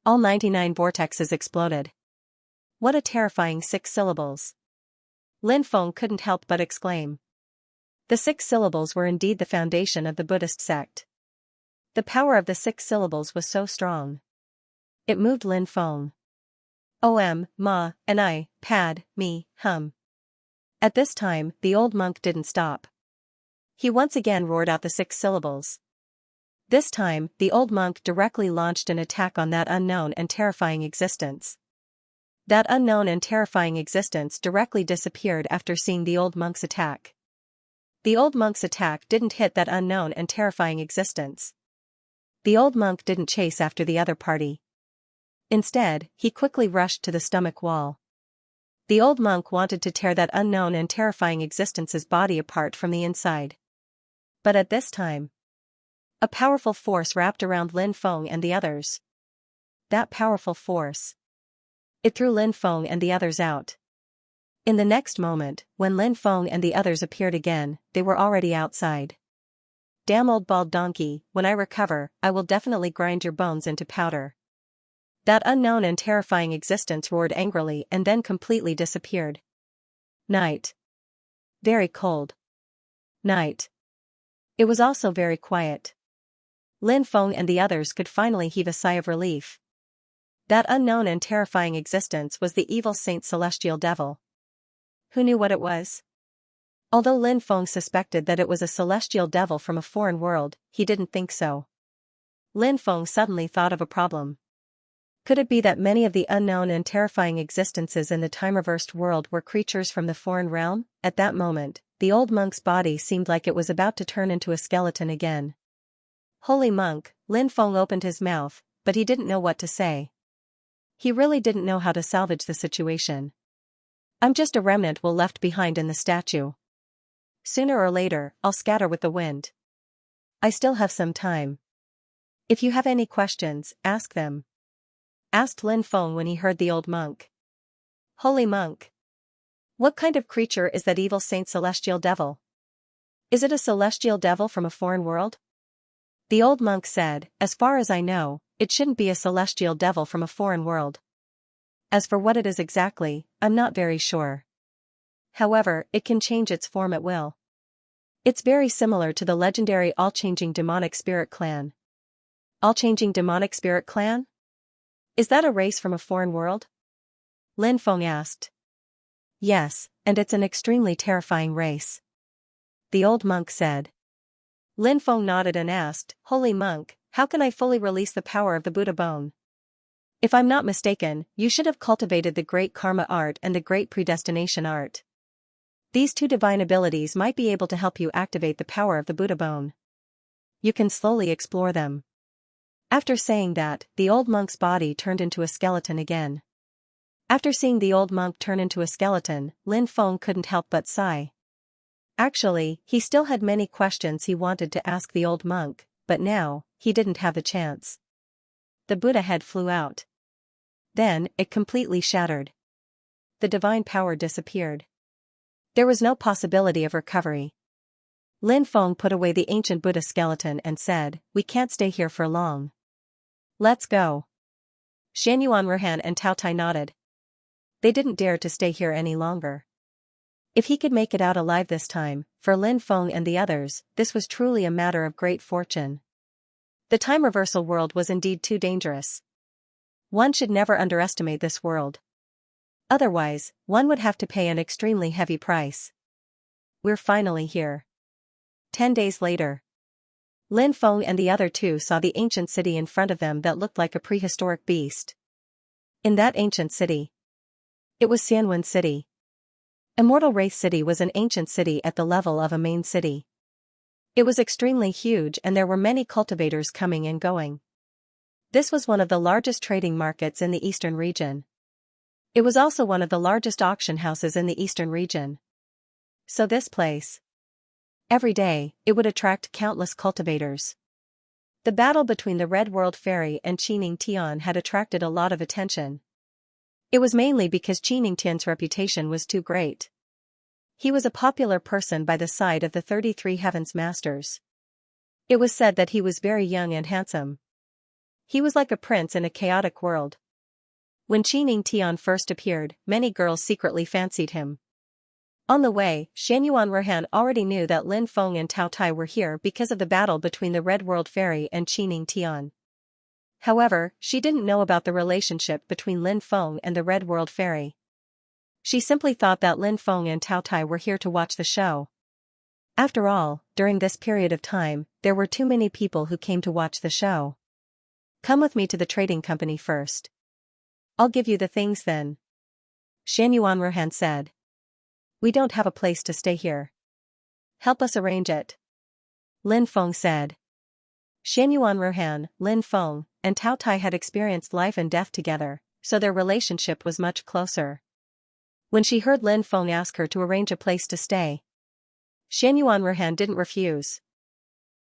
all 99 vortexes exploded. What a terrifying 6 syllables. Lin Feng couldn't help but exclaim. The 6 syllables were indeed the foundation of the Buddhist sect. The power of the 6 syllables was so strong. It moved Lin Feng. Ma, and I, pad, me, hum. At this time, the old monk didn't stop. He once again roared out the 6 syllables. This time, the old monk directly launched an attack on that unknown and terrifying existence. That unknown and terrifying existence directly disappeared after seeing the old monk's attack. The old monk's attack didn't hit that unknown and terrifying existence. The old monk didn't chase after the other party. Instead, he quickly rushed to the stomach wall. The old monk wanted to tear that unknown and terrifying existence's body apart from the inside. But at this time, a powerful force wrapped around Lin Feng and the others. That powerful force. It threw Lin Feng and the others out. In the next moment, when Lin Feng and the others appeared again, they were already outside. Damn old bald donkey, when I recover, I will definitely grind your bones into powder. That unknown and terrifying existence roared angrily and then completely disappeared. Night. Very cold. Night. It was also very quiet. Lin Feng and the others could finally heave a sigh of relief. That unknown and terrifying existence was the evil Saint Celestial Devil. Who knew what it was? Although Lin Feng suspected that it was a celestial devil from a foreign world, he didn't think so. Lin Feng suddenly thought of a problem. Could it be that many of the unknown and terrifying existences in the time-reversed world were creatures from the foreign realm? At that moment, the old monk's body seemed like it was about to turn into a skeleton again. Holy monk, Lin Feng opened his mouth, but he didn't know what to say. He really didn't know how to salvage the situation. I'm just a remnant left behind in the statue. Sooner or later, I'll scatter with the wind. I still have some time. If you have any questions, ask them. Asked Lin Feng when he heard the old monk. Holy monk. What kind of creature is that evil Saint Celestial Devil? Is it a celestial devil from a foreign world? The old monk said, as far as I know, it shouldn't be a celestial devil from a foreign world. As for what it is exactly, I'm not very sure. However, it can change its form at will. It's very similar to the legendary all-changing demonic spirit clan. All-changing demonic spirit clan? Is that a race from a foreign world? Lin Feng asked. Yes, and it's an extremely terrifying race. The old monk said. Lin Feng nodded and asked, Holy monk, how can I fully release the power of the Buddha bone? If I'm not mistaken, you should have cultivated the great karma art and the great predestination art. These 2 divine abilities might be able to help you activate the power of the Buddha bone. You can slowly explore them. After saying that, the old monk's body turned into a skeleton again. After seeing the old monk turn into a skeleton, Lin Feng couldn't help but sigh. Actually, he still had many questions he wanted to ask the old monk, but now, he didn't have the chance. The Buddha head flew out. Then, it completely shattered. The divine power disappeared. There was no possibility of recovery. Lin Feng put away the ancient Buddha skeleton and said, "We can't stay here for long. Let's go." Xianyuan Ruhan and Tao Tai nodded. They didn't dare to stay here any longer. If he could make it out alive this time, for Lin Feng and the others, this was truly a matter of great fortune. The time reversal world was indeed too dangerous. One should never underestimate this world. Otherwise, one would have to pay an extremely heavy price. We're finally here. 10 days later. Lin Feng and the other two saw the ancient city in front of them that looked like a prehistoric beast. In that ancient city. It was Xianwen City. Immortal Wraith City was an ancient city at the level of a main city. It was extremely huge and there were many cultivators coming and going. This was one of the largest trading markets in the eastern region. It was also one of the largest auction houses in the eastern region. So this place. Every day, it would attract countless cultivators. The battle between the Red World Fairy and Qining Tian had attracted a lot of attention. It was mainly because Qining Tian's reputation was too great. He was a popular person by the side of the 33 Heavens Masters. It was said that he was very young and handsome. He was like a prince in a chaotic world. When Qining Tian first appeared, many girls secretly fancied him. On the way, Xianyuan Ruhan already knew that Lin Feng and Tao Tai were here because of the battle between the Red World Fairy and Qining Tian. However, she didn't know about the relationship between Lin Feng and the Red World Fairy. She simply thought that Lin Feng and Tao Tai were here to watch the show. After all, during this period of time, there were too many people who came to watch the show. Come with me to the trading company first. I'll give you the things then. Xianyuan Ruhan said. We don't have a place to stay here. Help us arrange it. Lin Feng said. Xianyuan Ruhan, Lin Feng, and Tao Tai had experienced life and death together, so their relationship was much closer. When she heard Lin Feng ask her to arrange a place to stay, Xianyuan Ruhan didn't refuse.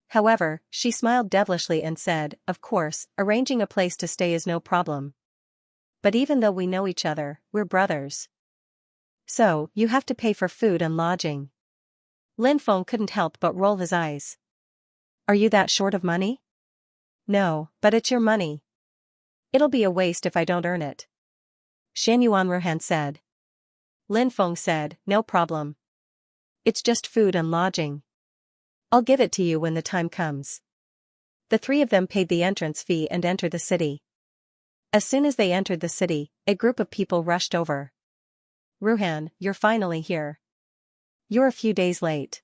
However, she smiled devilishly and said, "Of course, arranging a place to stay is no problem. But even though we know each other, we're brothers. So, you have to pay for food and lodging." Lin Feng couldn't help but roll his eyes. Are you that short of money? No, but it's your money. It'll be a waste if I don't earn it. Xianyuan Ruhan said. Lin Feng said, no problem. It's just food and lodging. I'll give it to you when the time comes. The three of them paid the entrance fee and entered the city. As soon as they entered the city, a group of people rushed over. Ruhan, you're finally here. You're a few days late.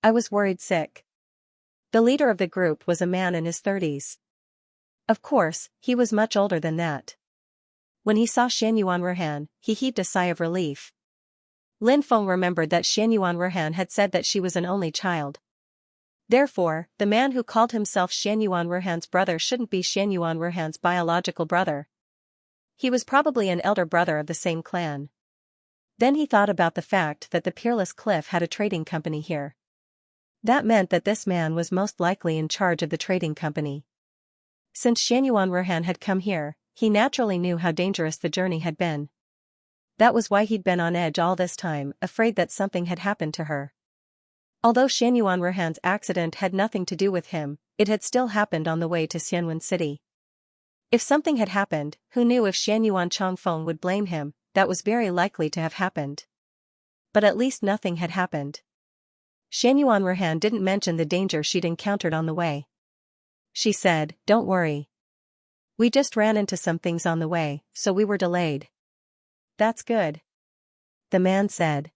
I was worried sick. The leader of the group was a man in his 30s. Of course, he was much older than that. When he saw Xianyuan Ruhan, he heaved a sigh of relief. Lin Feng remembered that Xianyuan Ruhan had said that she was an only child. Therefore, the man who called himself Xianyuan Ruhan's brother shouldn't be Xianyuan Ruhan's biological brother. He was probably an elder brother of the same clan. Then he thought about the fact that the Peerless Cliff had a trading company here. That meant that this man was most likely in charge of the trading company. Since Xianyuan Ruhan had come here, he naturally knew how dangerous the journey had been. That was why he'd been on edge all this time, afraid that something had happened to her. Although Xianyuan Ruhan's accident had nothing to do with him, it had still happened on the way to Xianwen City. If something had happened, who knew if Xianyuan Changfeng would blame him? That was very likely to have happened. But at least nothing had happened. Xianyuan Ruhan didn't mention the danger she'd encountered on the way. She said, don't worry. We just ran into some things on the way, so we were delayed. That's good. The man said.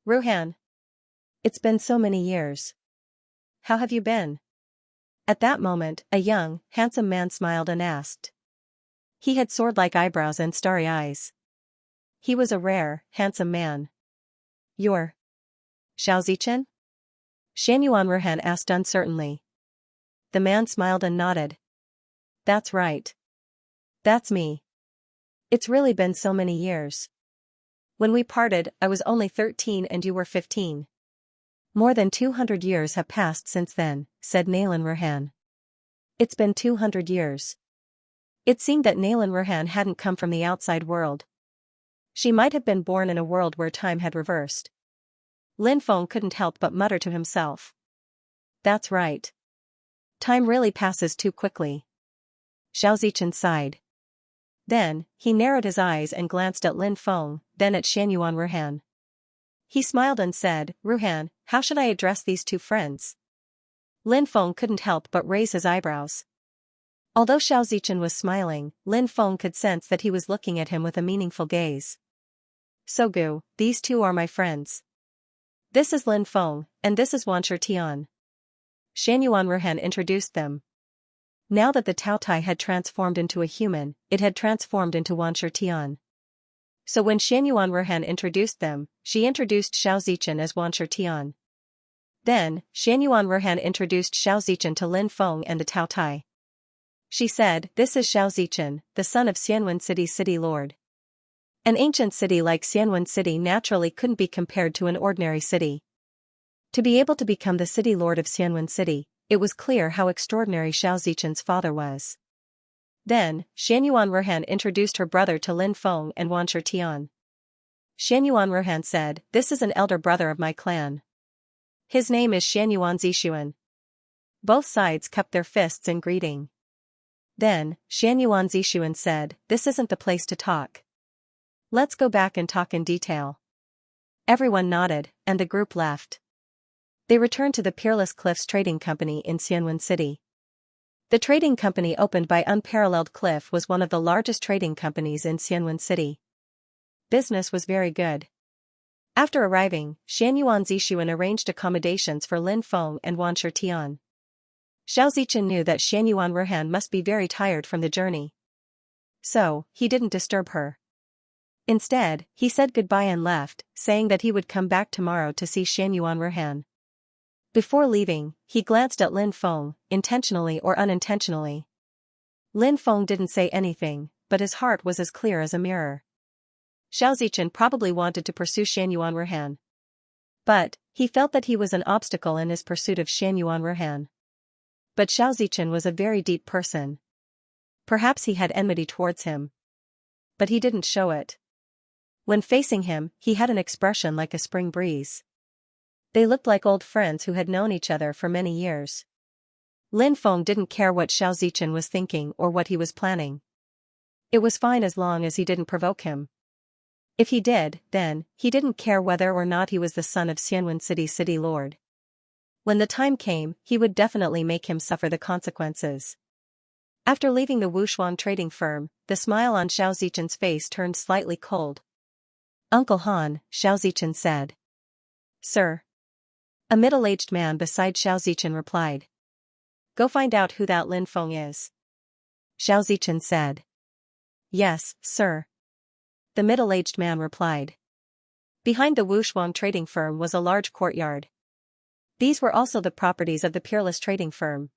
Ruhan. It's been so many years. How have you been? At that moment, a young, handsome man smiled and asked. He had sword-like eyebrows and starry eyes. He was a rare, handsome man. You're Xiao Zichen? Xianyuan Ruhan asked uncertainly. The man smiled and nodded. That's right. That's me. It's really been so many years. When we parted, I was only 13 and you were 15. More than 200 years have passed since then, said Nalan Rahan. It's been 200 years. It seemed that Nalan Rahan hadn't come from the outside world. She might have been born in a world where time had reversed. Lin Feng couldn't help but mutter to himself. That's right. Time really passes too quickly. Xiao Zichen sighed. Then, he narrowed his eyes and glanced at Lin Feng, then at Xianyuan Ruhan. He smiled and said, Ruhan, how should I address these two friends? Lin Feng couldn't help but raise his eyebrows. Although Xiao Zichen was smiling, Lin Feng could sense that he was looking at him with a meaningful gaze. Sogu, these two are my friends. This is Lin Feng, and this is Wanshi Tian. Xianyuan Ruhan introduced them. Now that the Taotai had transformed into a human, it had transformed into Wanshi Tian. So when Xianyuan Ruhan introduced them, she introduced Xiao Zichen as Wanshi Tian. Then, Xianyuan Ruhan introduced Xiao Zichen to Lin Feng and the Taotai. She said, this is Xiao Zichen, the son of Xianwen City's city lord. An ancient city like Xianwen City naturally couldn't be compared to an ordinary city. To be able to become the city lord of Xianwen City, it was clear how extraordinary Xiao Zichen's father was. Then, Xianyuan Ruhan introduced her brother to Lin Feng and Wanshi Tian. Xianyuan Ruhan said, this is an elder brother of my clan. His name is Xianyuan Zixuan. Both sides cupped their fists in greeting. Then, Xianyuan Zixuan said, this isn't the place to talk. Let's go back and talk in detail. Everyone nodded, and the group left. They returned to the Peerless Cliffs Trading Company in Xianwen City. The trading company opened by Unparalleled Cliff was one of the largest trading companies in Xianwen City. Business was very good. After arriving, Xianyuan Zixuan arranged accommodations for Lin Feng and Wanshi Tian. Xiao Zichen knew that Xianyuan Ruhan must be very tired from the journey. So, he didn't disturb her. Instead, he said goodbye and left, saying that he would come back tomorrow to see Xianyuan Ruhan. Before leaving, he glanced at Lin Feng, intentionally or unintentionally. Lin Feng didn't say anything, but his heart was as clear as a mirror. Xiao Zichen probably wanted to pursue Xianyuan Ruhan. But, he felt that he was an obstacle in his pursuit of Xianyuan Ruhan. But Xiao Zichen was a very deep person. Perhaps he had enmity towards him. But he didn't show it. When facing him, he had an expression like a spring breeze. They looked like old friends who had known each other for many years. Lin Feng didn't care what Xiao Zichen was thinking or what he was planning. It was fine as long as he didn't provoke him. If he did, then, he didn't care whether or not he was the son of Xianwen City's city lord. When the time came, he would definitely make him suffer the consequences. After leaving the Wushuang trading firm, the smile on Xiao Zichen's face turned slightly cold. Uncle Han, Xiao Zichen said. Sir. A middle-aged man beside Xiao Zichen replied. Go find out who that Lin Feng is. Xiao Zichen said. Yes, sir. The middle-aged man replied. Behind the Wushuang trading firm was a large courtyard. These were also the properties of the Peerless trading firm.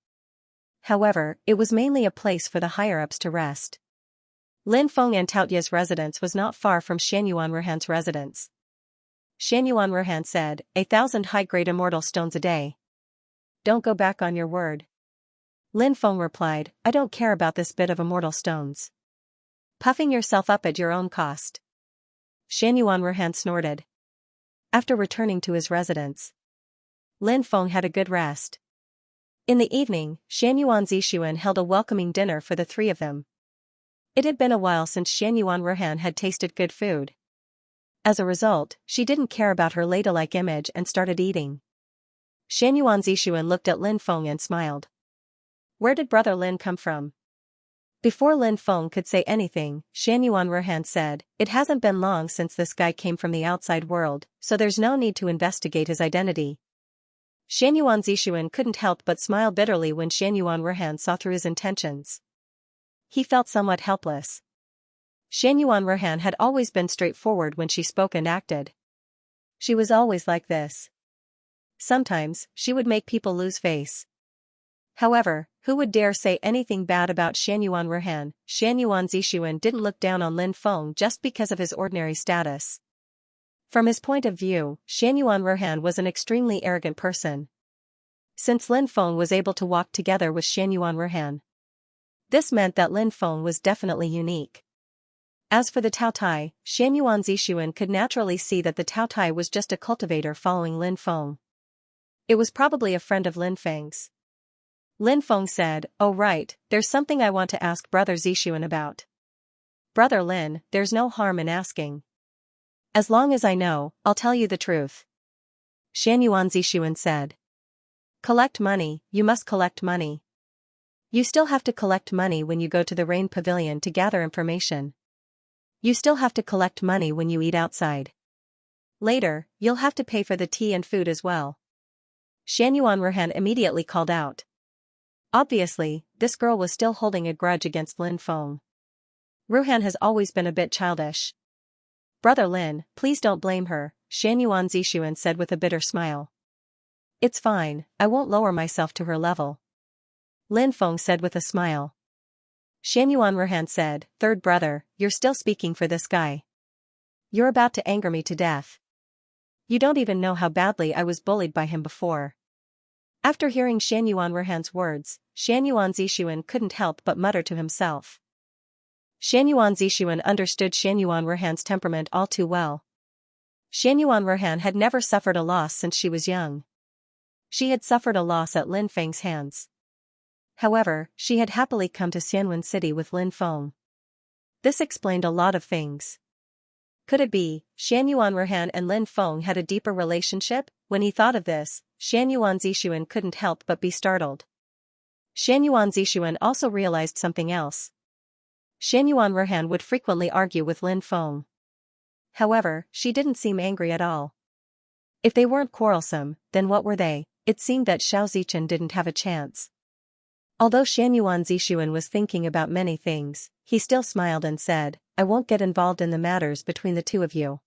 However, it was mainly a place for the higher-ups to rest. Lin Feng and Taotia's residence was not far from Xianyuan Ruhan's residence. Xianyuan Ruhan said, 1,000 high-grade immortal stones a day. Don't go back on your word. Lin Feng replied, I don't care about this bit of immortal stones. Puffing yourself up at your own cost. Xianyuan Ruhan snorted. After returning to his residence, Lin Feng had a good rest. In the evening, Xianyuan Zixuan held a welcoming dinner for the three of them. It had been a while since Xianyuan Ruhan had tasted good food. As a result, she didn't care about her ladylike image and started eating. Xianyuan Zixuan looked at Lin Feng and smiled. Where did brother Lin come from? Before Lin Feng could say anything, Xianyuan Ruhan said, it hasn't been long since this guy came from the outside world, so there's no need to investigate his identity. Xianyuan Zixuan couldn't help but smile bitterly when Xianyuan Ruhan saw through his intentions. He felt somewhat helpless. Xianyuan Ruhan had always been straightforward when she spoke and acted. She was always like this. Sometimes, she would make people lose face. However, Who would dare say anything bad about Xianyuan Ruhan? Xianyuan Zixuan didn't look down on Lin Feng just because of his ordinary status. From his point of view, Xianyuan Ruhan was an extremely arrogant person. Since Lin Feng was able to walk together with Xianyuan Ruhan, this meant that Lin Feng was definitely unique. As for the Taotai, Xianyuan Zixuan could naturally see that the Taotai was just a cultivator following Lin Feng. It was probably a friend of Lin Feng's. Lin Feng said, "Oh right, there's something I want to ask Brother Zixuan about." "Brother Lin, there's no harm in asking. As long as I know, I'll tell you the truth." Xianyuan Zixuan said. "Collect money, you must collect money. You still have to collect money when you go to the Rain Pavilion to gather information. You still have to collect money when you eat outside. Later, you'll have to pay for the tea and food as well." Xianyuan Ruhan immediately called out. Obviously, this girl was still holding a grudge against Lin Feng. Ruhan has always been a bit childish. "Brother Lin, please don't blame her," Xianyuan Zixuan said with a bitter smile. "It's fine, I won't lower myself to her level," Lin Feng said with a smile. Xianyuan Ruhan said, "Third brother, you're still speaking for this guy. You're about to anger me to death. You don't even know how badly I was bullied by him before." After hearing Xianyuan Ruhan's words, Xianyuan Zixuan couldn't help but mutter to himself. Xianyuan Zixuan understood Xianyuan Ruhan's temperament all too well. Xianyuan Ruhan had never suffered a loss since she was young. She had suffered a loss at Lin Feng's hands. However, she had happily come to Xianwen City with Lin Feng. This explained a lot of things. Could it be, Xianyuan Ruhan and Lin Feng had a deeper relationship? When he thought of this, Xianyuan Zixuan couldn't help but be startled. Xianyuan Zixuan also realized something else. Xianyuan Ruhan would frequently argue with Lin Feng. However, she didn't seem angry at all. If they weren't quarrelsome, then what were they? It seemed that Xiao Zichen didn't have a chance. Although Xianyuan Zixuan was thinking about many things, he still smiled and said, "I won't get involved in the matters between the two of you.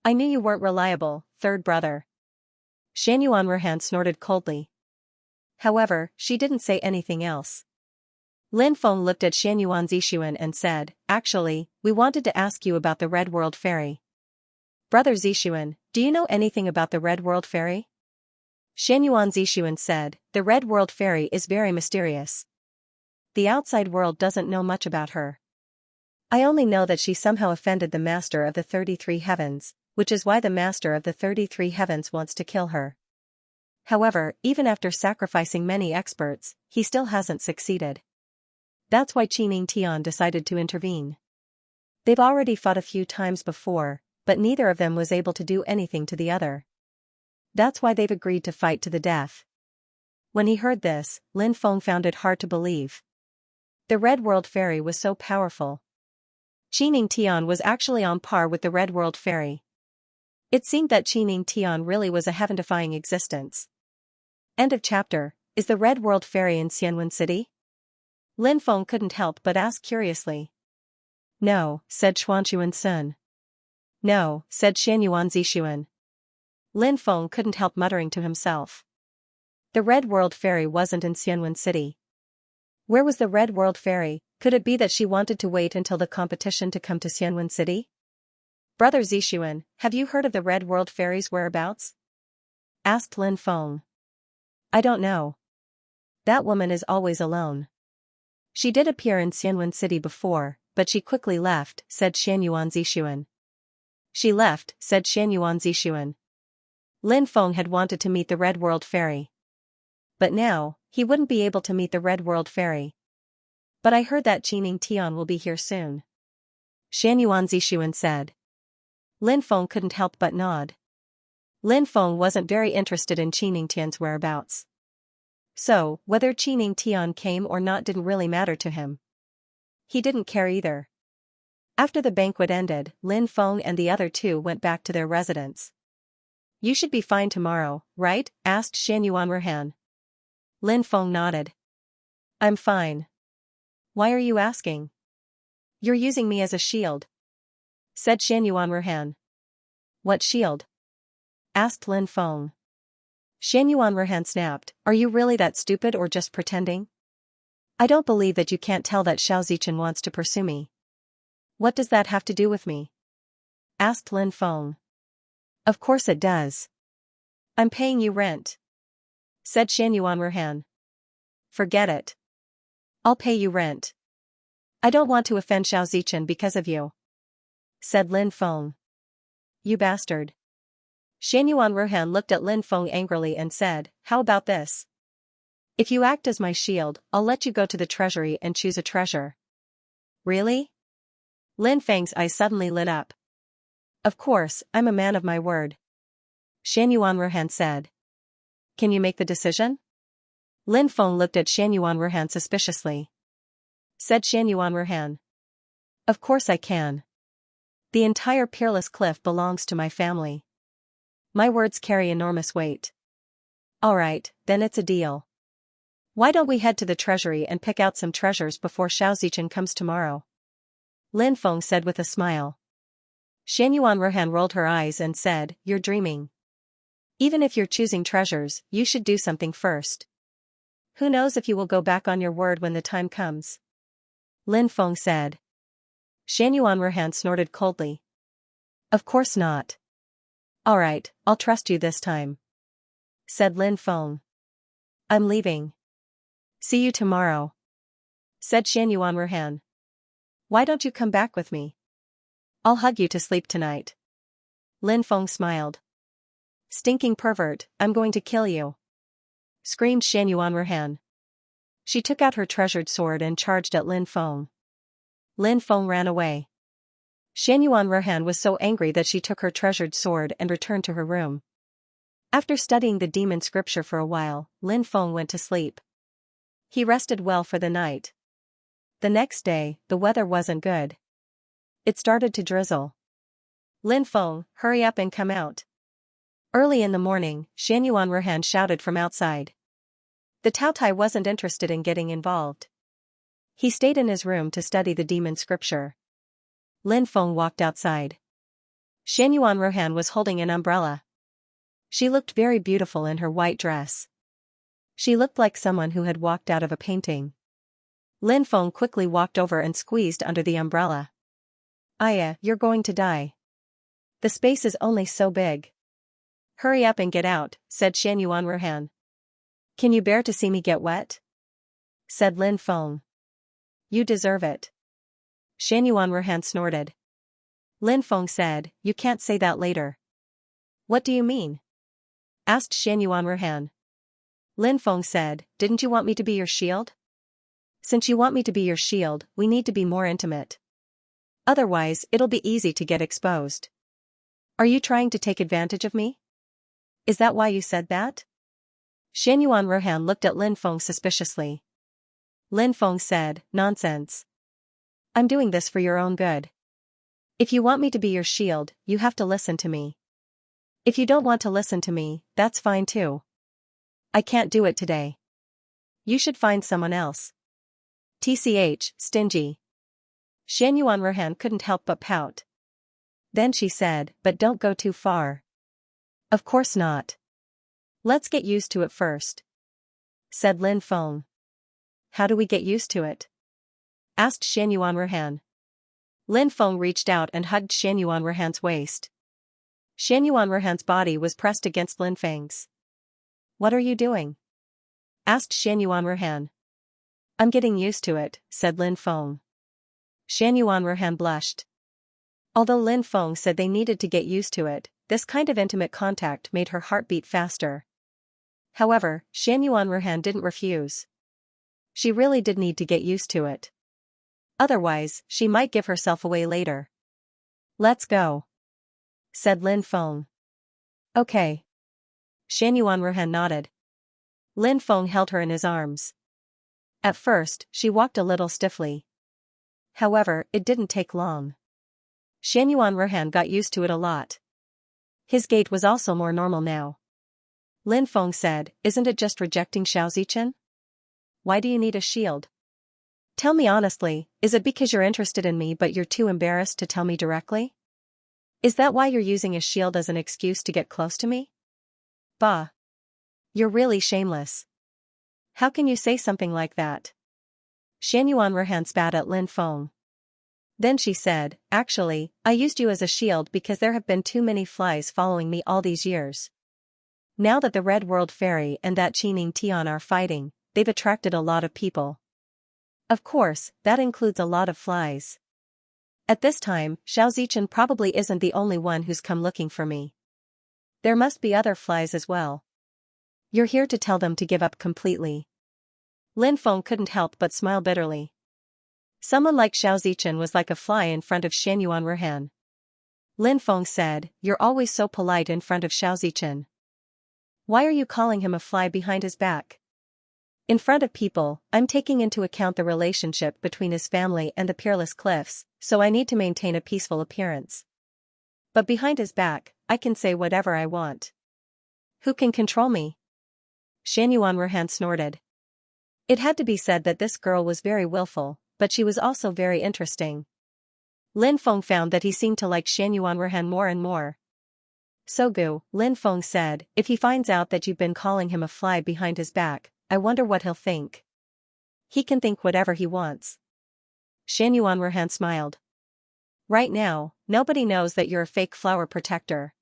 I knew you weren't reliable, third brother." Xianyuan Ruhan snorted coldly. However, she didn't say anything else. Lin Feng looked at Xianyuan Zixuan and said, "Actually, we wanted to ask you about the Red World Fairy." "Brother Zixuan, do you know anything about the Red World Fairy?" Xianyuan Zixuan said, "The Red World Fairy is very mysterious. The outside world doesn't know much about her. I only know that she somehow offended the Master of the 33 Heavens, which is why the Master of the 33 Heavens wants to kill her. However, even after sacrificing many experts, he still hasn't succeeded. That's why Qining Tian decided to intervene. They've already fought a few times before, but neither of them was able to do anything to the other. That's why they've agreed to fight to the death." When he heard this, Lin Feng found it hard to believe. The Red World Fairy was so powerful. Qining Tian was actually on par with the Red World Fairy. It seemed that Qining Tian really was a heaven-defying existence. End of chapter. Is the Red World Fairy in Xianwen City? Lin Feng couldn't help but ask curiously. "No," said Xuanxuan Sun. "No," said Xianyuan Zixuan. Lin Feng couldn't help muttering to himself. The Red World Fairy wasn't in Xianwen City. Where was the Red World Fairy? Could it be that she wanted to wait until the competition to come to Xianwen City? "Brother Zixuan, have you heard of the Red World Fairy's whereabouts?" asked Lin Feng. "I don't know. That woman is always alone. She did appear in Xianwen City before, but she quickly left," said Xianyuan Zixuan. "She left," said Xianyuan Zixuan. Lin Feng had wanted to meet the Red World Fairy. But now, he wouldn't be able to meet the Red World Fairy. "But I heard that Qining Tian will be here soon," Xianyuan Zixuan said. Lin Feng couldn't help but nod. Lin Feng wasn't very interested in Qining Tian's whereabouts. So, whether Qining Tian came or not didn't really matter to him. He didn't care either. After the banquet ended, Lin Feng and the other two went back to their residence. "You should be fine tomorrow, right?" asked Xianyuan Ruhan. Lin Feng nodded. "I'm fine." "Why are you asking?" "You're using me as a shield," said Xianyuan Ruhan. "What shield?" asked Lin Feng. Xianyuan Ruhan snapped, "Are you really that stupid or just pretending?" I don't believe that you can't tell that Xiaozichen wants to pursue me. What does that have to do with me? Asked Lin Feng. Of course it does. I'm paying you rent, said Xianyuan Ruhan. Forget it. I'll pay you rent. I don't want to offend Xiaozichen because of you, said Lin Feng. You bastard. Xianyuan Ruhan looked at Lin Feng angrily and said, how about this? If you act as my shield, I'll let you go to the treasury and choose a treasure. Really? Lin Feng's eyes suddenly lit up. Of course, I'm a man of my word, Xianyuan Ruhan said. Can you make the decision? Lin Feng looked at Xianyuan Ruhan suspiciously. Said Xianyuan Ruhan. Of course I can. The entire Peerless Cliff belongs to my family. My words carry enormous weight. Alright, then it's a deal. Why don't we head to the treasury and pick out some treasures before Xiaozichen comes tomorrow? Lin Feng said with a smile. Xianyuan Ruhan rolled her eyes and said, you're dreaming. Even if you're choosing treasures, you should do something first. Who knows if you will go back on your word when the time comes? Lin Feng said. Xianyuan Ruhan snorted coldly. Of course not. Alright, I'll trust you this time, said Lin Feng. I'm leaving. See you tomorrow, said Xianyuan Ruhan. Why don't you come back with me? I'll hug you to sleep tonight. Lin Feng smiled. Stinking pervert, I'm going to kill you, screamed Xianyuan Ruhan. She took out her treasured sword and charged at Lin Feng. Lin Feng ran away. Xianyuan Ruhan was so angry that she took her treasured sword and returned to her room. After studying the demon scripture for a while, Lin Feng went to sleep. He rested well for the night. The next day, the weather wasn't good. It started to drizzle. Lin Feng, hurry up and come out. Early in the morning, Xianyuan Ruhan shouted from outside. The Taotai wasn't interested in getting involved. He stayed in his room to study the demon scripture. Lin Feng walked outside. Xianyuan Ruhan was holding an umbrella. She looked very beautiful in her white dress. She looked like someone who had walked out of a painting. Lin Feng quickly walked over and squeezed under the umbrella. Aya, you're going to die. The space is only so big. Hurry up and get out, said Xianyuan Ruhan. Can you bear to see me get wet? Said Lin Feng. You deserve it. Xianyuan Ruhan snorted. Lin Feng said, you can't say that later. What do you mean? Asked Xianyuan Ruhan. Lin Feng said, didn't you want me to be your shield? Since you want me to be your shield, we need to be more intimate. Otherwise, it'll be easy to get exposed. Are you trying to take advantage of me? Is that why you said that? Xianyuan Ruhan looked at Lin Feng suspiciously. Lin Feng said, nonsense. I'm doing this for your own good. If you want me to be your shield, you have to listen to me. If you don't want to listen to me, that's fine too. I can't do it today. You should find someone else. TCH, stingy. Xianyuan Ruhan couldn't help but pout. Then she said, but don't go too far. Of course not. Let's get used to it first, said Lin Feng. How do we get used to it? Asked Xianyuan Ruhan. Lin Feng reached out and hugged Xianyuan Ruhan's waist. Xianyuan Ruhan's body was pressed against Lin Feng's. What are you doing? Asked Xianyuan Ruhan. I'm getting used to it, said Lin Feng. Xianyuan Ruhan blushed. Although Lin Feng said they needed to get used to it, this kind of intimate contact made her heart beat faster. However, Xianyuan Ruhan didn't refuse. She really did need to get used to it. Otherwise, she might give herself away later. Let's go, said Lin Feng. Okay. Xianyuan Ruhan nodded. Lin Feng held her in his arms. At first, she walked a little stiffly. However, it didn't take long. Xianyuan Ruhan got used to it a lot. His gait was also more normal now. Lin Feng said, isn't it just rejecting Xiaozichen? Why do you need a shield? Tell me honestly, is it because you're interested in me but you're too embarrassed to tell me directly? Is that why you're using a shield as an excuse to get close to me? Bah. You're really shameless. How can you say something like that? Xianyuan Rehan spat at Lin Feng. Then she said, actually, I used you as a shield because there have been too many flies following me all these years. Now that the Red World Fairy and that Qining Tian are fighting, they've attracted a lot of people. Of course, that includes a lot of flies. At this time, Xiao Zichen probably isn't the only one who's come looking for me. There must be other flies as well. You're here to tell them to give up completely. Lin Feng couldn't help but smile bitterly. Someone like Xiao Zichen was like a fly in front of Xianyuan Rehan. Lin Feng said, you're always so polite in front of Xiao Zichen. Why are you calling him a fly behind his back? In front of people, I'm taking into account the relationship between his family and the Peerless Cliffs, so I need to maintain a peaceful appearance. But behind his back, I can say whatever I want. Who can control me? Xianyuan Rehan snorted. It had to be said that this girl was very willful, but she was also very interesting. Lin Feng found that he seemed to like Xianyuan Rehan more and more. Sogu, Lin Feng said, if he finds out that you've been calling him a fly behind his back, I wonder what he'll think. He can think whatever he wants. Xianyuan Rehan smiled. Right now, nobody knows that you're a fake flower protector.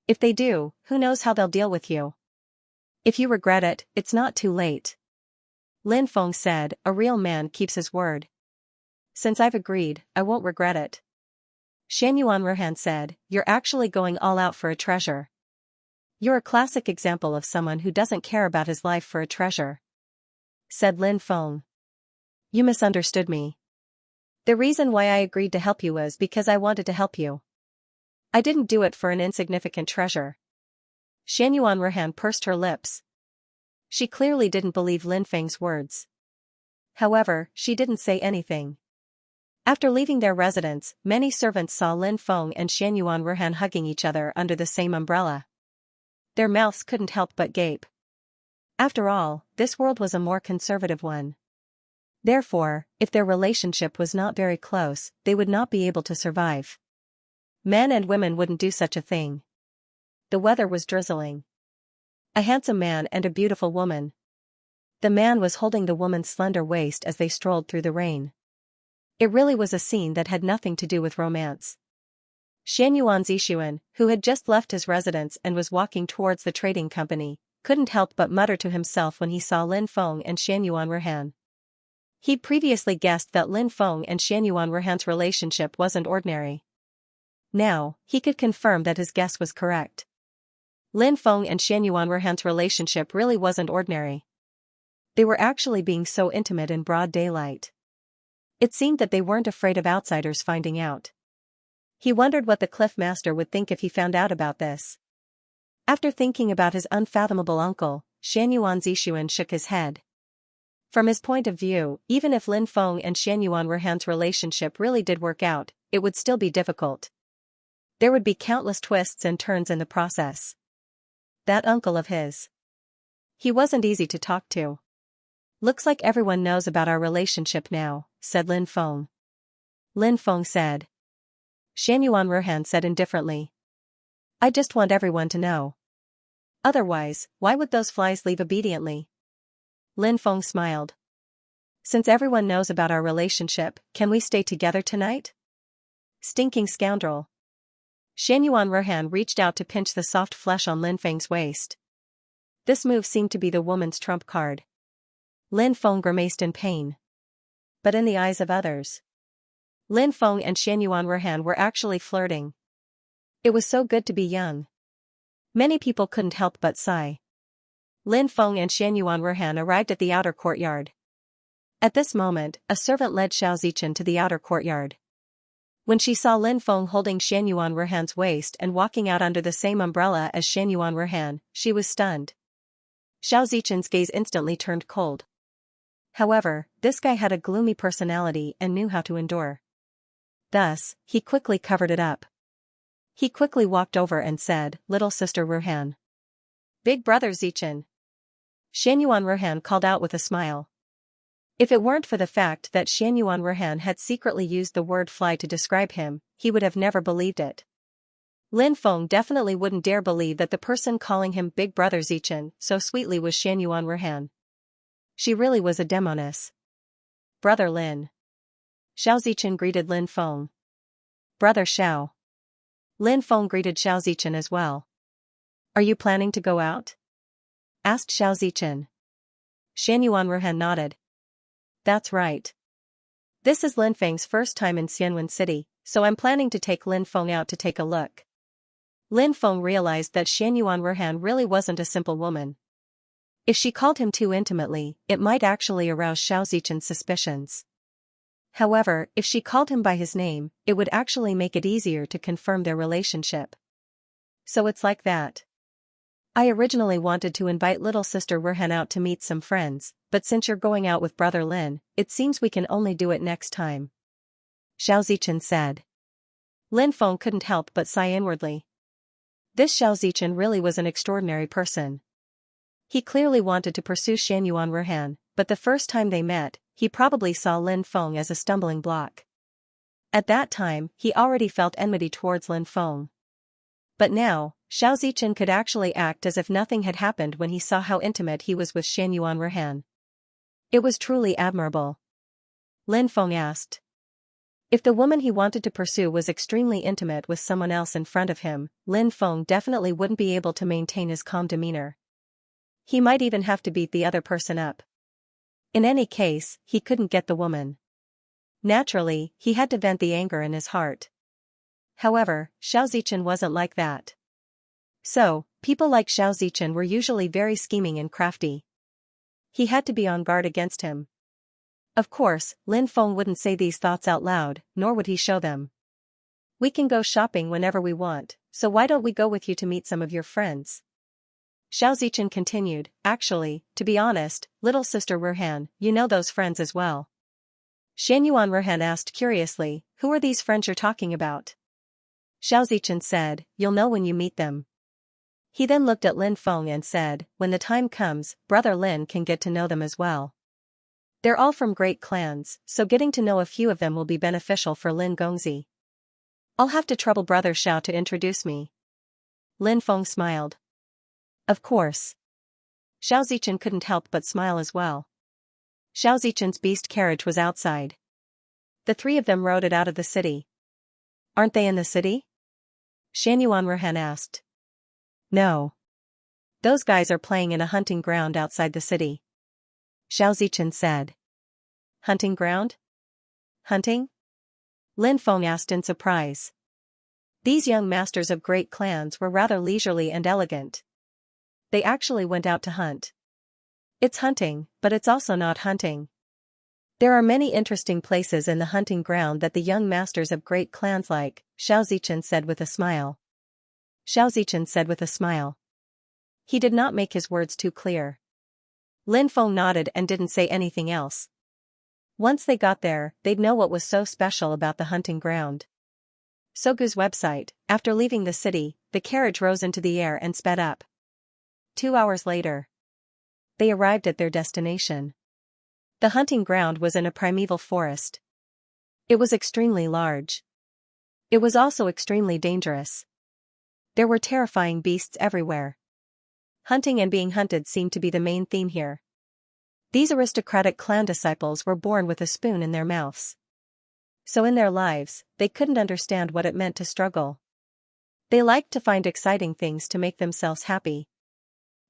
If they do, who knows how they'll deal with you? If you regret it, it's not too late. Lin Feng said, a real man keeps his word. Since I've agreed, I won't regret it. Xianyuan Rehan said, you're actually going all out for a treasure. You're a classic example of someone who doesn't care about his life for a treasure. Said Lin Feng. You misunderstood me. The reason why I agreed to help you was because I wanted to help you. I didn't do it for an insignificant treasure. Xianyuan Rehan pursed her lips. She clearly didn't believe Lin Feng's words. However, she didn't say anything. After leaving their residence, many servants saw Lin Feng and Xianyuan Rehan hugging each other under the same umbrella. Their mouths couldn't help but gape. After all, this world was a more conservative one. Therefore, if their relationship was not very close, they would not be able to survive. Men and women wouldn't do such a thing. The weather was drizzling. A handsome man and a beautiful woman. The man was holding the woman's slender waist as they strolled through the rain. It really was a scene that had nothing to do with romance. Xianyuan Zixuan, who had just left his residence and was walking towards the trading company, couldn't help but mutter to himself when he saw Lin Feng and Xianyuan Rehan. He'd previously guessed that Lin Feng and Xianyuan Rehan's relationship wasn't ordinary. Now, he could confirm that his guess was correct. Lin Feng and Xianyuan Rehan's relationship really wasn't ordinary. They were actually being so intimate in broad daylight. It seemed that they weren't afraid of outsiders finding out. He wondered what the Cliff Master would think if he found out about this. After thinking about his unfathomable uncle, Xianyuan Zixuan shook his head. From his point of view, even if Lin Feng and Xianyuan Rehan's relationship really did work out, it would still be difficult. There would be countless twists and turns in the process. That uncle of his. He wasn't easy to talk to. Looks like everyone knows about our relationship now, said Lin Feng. Lin Feng said. Xianyuan Rehan said indifferently. I just want everyone to know. Otherwise, why would those flies leave obediently? Lin Feng smiled. Since everyone knows about our relationship, can we stay together tonight? Stinking scoundrel. Xianyuan Rehan reached out to pinch the soft flesh on Lin Feng's waist. This move seemed to be the woman's trump card. Lin Feng grimaced in pain. But in the eyes of others, Lin Feng and Xianyuan Rehan were actually flirting. It was so good to be young. Many people couldn't help but sigh. Lin Feng and Xianyuan Rehan arrived at the outer courtyard. At this moment, a servant led Xiao Zichen to the outer courtyard. When she saw Lin Feng holding Xianyuan Rehan's waist and walking out under the same umbrella as Xianyuan Rehan, she was stunned. Xiao Zichen's gaze instantly turned cold. However, this guy had a gloomy personality and knew how to endure. Thus, he quickly covered it up. He quickly walked over and said, "Little sister Rehan." "Big brother Zichen." Xianyuan Rehan called out with a smile. If it weren't for the fact that Xianyuan Rehan had secretly used the word fly to describe him, he would have never believed it. Lin Feng definitely wouldn't dare believe that the person calling him Big Brother Zichen so sweetly was Xianyuan Rehan. She really was a demoness. Brother Lin. Xiao Zichen greeted Lin Feng. Brother Xiao. Lin Feng greeted Xiao Zichen as well. Are you planning to go out? Asked Xiao Zichen. Xianyuan Ruhan nodded. That's right. This is Lin Feng's first time in Xianwen City, so I'm planning to take Lin Feng out to take a look. Lin Feng realized that Xianyuan Ruhan really wasn't a simple woman. If she called him too intimately, it might actually arouse Xiao Zichen's suspicions. However, if she called him by his name, it would actually make it easier to confirm their relationship. So it's like that. I originally wanted to invite little sister Ruhan out to meet some friends, but since you're going out with brother Lin, it seems we can only do it next time. Xiao Zichen said. Lin Feng couldn't help but sigh inwardly. This Xiao Zichen really was an extraordinary person. He clearly wanted to pursue Xianyuan Ruhan, but the first time they met, he probably saw Lin Feng as a stumbling block. At that time, he already felt enmity towards Lin Feng. But now, Xiao Zichen could actually act as if nothing had happened when he saw how intimate he was with Xianyuan Ruhan. It was truly admirable. Lin Feng asked. If the woman he wanted to pursue was extremely intimate with someone else in front of him, Lin Feng definitely wouldn't be able to maintain his calm demeanor. He might even have to beat the other person up. In any case, he couldn't get the woman. Naturally, he had to vent the anger in his heart. However, Xiao Zichen wasn't like that. So, people like Xiao Zichen were usually very scheming and crafty. He had to be on guard against him. Of course, Lin Feng wouldn't say these thoughts out loud, nor would he show them. We can go shopping whenever we want, so why don't we go with you to meet some of your friends? Xiao Zichen continued, actually, to be honest, little sister Ruhan, you know those friends as well. Xianyuan Ruhan asked curiously, who are these friends you're talking about? Xiao Zichen said, you'll know when you meet them. He then looked at Lin Feng and said, when the time comes, brother Lin can get to know them as well. They're all from great clans, so getting to know a few of them will be beneficial for Lin Gongzi. I'll have to trouble brother Xiao to introduce me. Lin Feng smiled. Of course. Xiao Zichen couldn't help but smile as well. Xiao Zichen's beast carriage was outside. The three of them rode it out of the city. Aren't they in the city? Xianyuan Ruhan asked. No. Those guys are playing in a hunting ground outside the city. Xiao Zichen said. Hunting ground? Hunting? Lin Feng asked in surprise. These young masters of great clans were rather leisurely and elegant. They actually went out to hunt. It's hunting, but it's also not hunting. There are many interesting places in the hunting ground that the young masters of great clans like, Xiao Zichen said with a smile. Xiao Zichen said with a smile. He did not make his words too clear. Lin Feng nodded and didn't say anything else. Once they got there, they'd know what was so special about the hunting ground. Sogu's website, after leaving the city, the carriage rose into the air and sped up. 2 hours later, they arrived at their destination. The hunting ground was in a primeval forest. It was extremely large. It was also extremely dangerous. There were terrifying beasts everywhere. Hunting and being hunted seemed to be the main theme here. These aristocratic clan disciples were born with a spoon in their mouths. So in their lives, they couldn't understand what it meant to struggle. They liked to find exciting things to make themselves happy.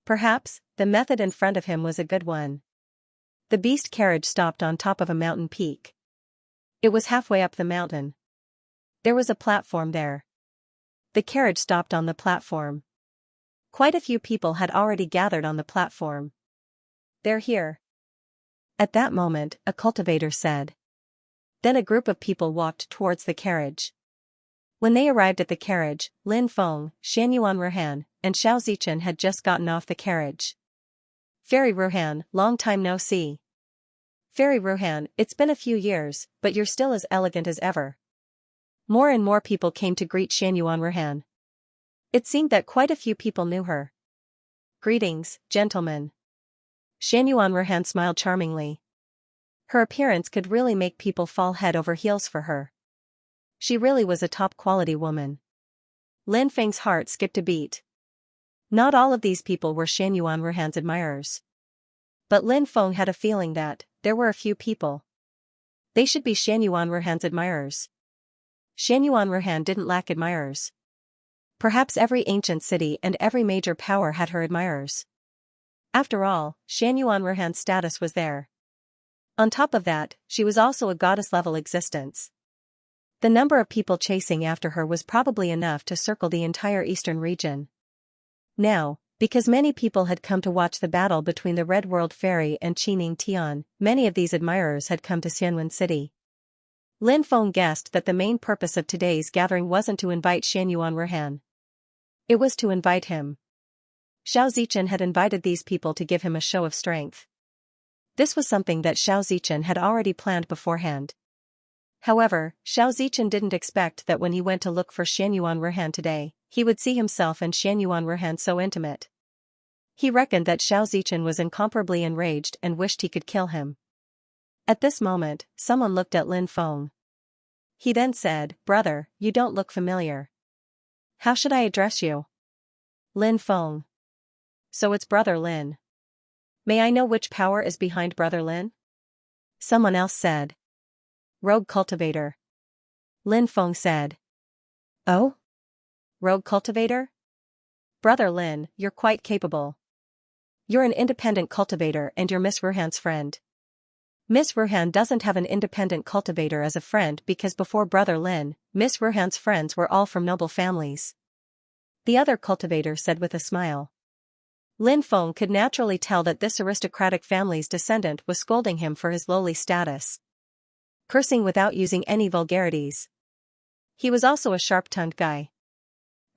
Perhaps, the method in front of him was a good one. The beast carriage stopped on top of a mountain peak. It was halfway up the mountain. There was a platform there. The carriage stopped on the platform. Quite a few people had already gathered on the platform. They're here. At that moment, a cultivator said. Then a group of people walked towards the carriage. When they arrived at the carriage, Lin Feng, Xianyuan Ruhan, and Xiao Zichen had just gotten off the carriage. Fairy Ruhan, long time no see. Fairy Ruhan, it's been a few years, but you're still as elegant as ever. More and more people came to greet Xianyuan Ruhan. It seemed that quite a few people knew her. Greetings, gentlemen. Xianyuan Ruhan smiled charmingly. Her appearance could really make people fall head over heels for her. She really was a top-quality woman. Lin Feng's heart skipped a beat. Not all of these people were Xianyuan Ruhan's admirers. But Lin Feng had a feeling that there were a few people. They should be Shan Yuanruhan's admirers. Shan Yuanruhan didn't lack admirers. Perhaps every ancient city and every major power had her admirers. After all, Shan Yuanruhan's status was there. On top of that, she was also a goddess-level existence. The number of people chasing after her was probably enough to circle the entire eastern region. Now, because many people had come to watch the battle between the Red World Fairy and Qining Tian, many of these admirers had come to Xianwen City. Lin Feng guessed that the main purpose of today's gathering wasn't to invite Shan Yuanruhan. It was to invite him. Xiao Zichen had invited these people to give him a show of strength. This was something that Xiao Zichen had already planned beforehand. However, Xiao Zichen didn't expect that when he went to look for Shan Yuanruhan today, he would see himself and Shan Yuanruhan so intimate. He reckoned that Xiao Zichen was incomparably enraged and wished he could kill him. At this moment, someone looked at Lin Feng. He then said, "Brother, you don't look familiar. How should I address you?" Lin Feng. So it's Brother Lin. May I know which power is behind Brother Lin? Someone else said. Rogue Cultivator. Lin Feng said. Oh? Rogue Cultivator? Brother Lin, you're quite capable. You're an independent cultivator and you're Miss Ruhan's friend. Miss Ruhan doesn't have an independent cultivator as a friend because before Brother Lin, Miss Ruhan's friends were all from noble families. The other cultivator said with a smile. Lin Feng could naturally tell that this aristocratic family's descendant was scolding him for his lowly status. Cursing without using any vulgarities. He was also a sharp-tongued guy.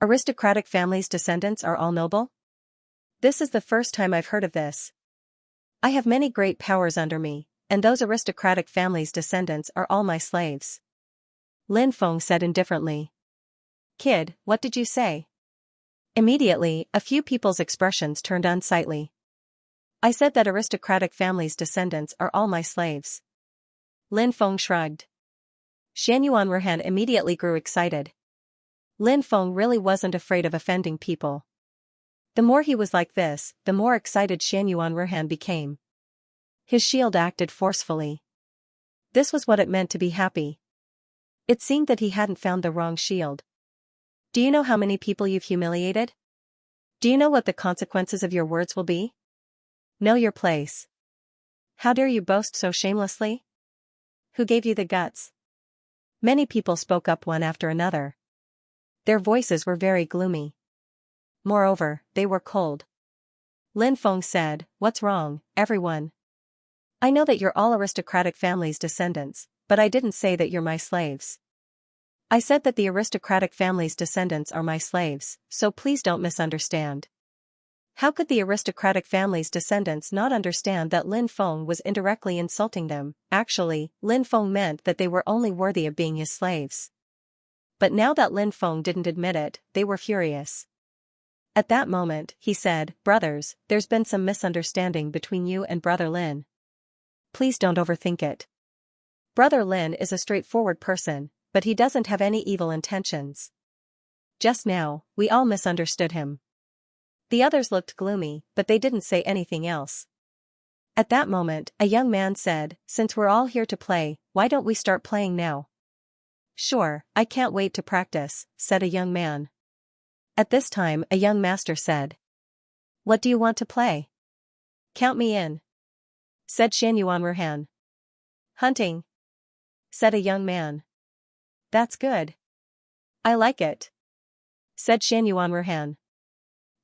Aristocratic families' descendants are all noble? This is the first time I've heard of this. I have many great powers under me, and those aristocratic families' descendants are all my slaves. Lin Feng said indifferently. Kid, what did you say? Immediately, a few people's expressions turned unsightly. I said that aristocratic families' descendants are all my slaves. Lin Feng shrugged. Shan Yuanruhan immediately grew excited. Lin Feng really wasn't afraid of offending people. The more he was like this, the more excited Shan Yuanruhan became. His shield acted forcefully. This was what it meant to be happy. It seemed that he hadn't found the wrong shield. Do you know how many people you've humiliated? Do you know what the consequences of your words will be? Know your place. How dare you boast so shamelessly? Who gave you the guts? Many people spoke up one after another. Their voices were very gloomy. Moreover, they were cold. Lin Feng said, "What's wrong, everyone? I know that you're all aristocratic families' descendants, but I didn't say that you're my slaves. I said that the aristocratic family's descendants are my slaves, so please don't misunderstand." How could the aristocratic family's descendants not understand that Lin Feng was indirectly insulting them? Actually, Lin Feng meant that they were only worthy of being his slaves. But now that Lin Feng didn't admit it, they were furious. At that moment, he said, "Brothers, there's been some misunderstanding between you and Brother Lin. Please don't overthink it. Brother Lin is a straightforward person, but he doesn't have any evil intentions. Just now, we all misunderstood him." The others looked gloomy, but they didn't say anything else. At that moment, a young man said, "Since we're all here to play, why don't we start playing now?" "Sure, I can't wait to practice," said a young man. At this time, a young master said, "What do you want to play?" "Count me in," said Shan Yuanruhan. "Hunting," said a young man. "That's good. I like it," said Shan Yuanruhan.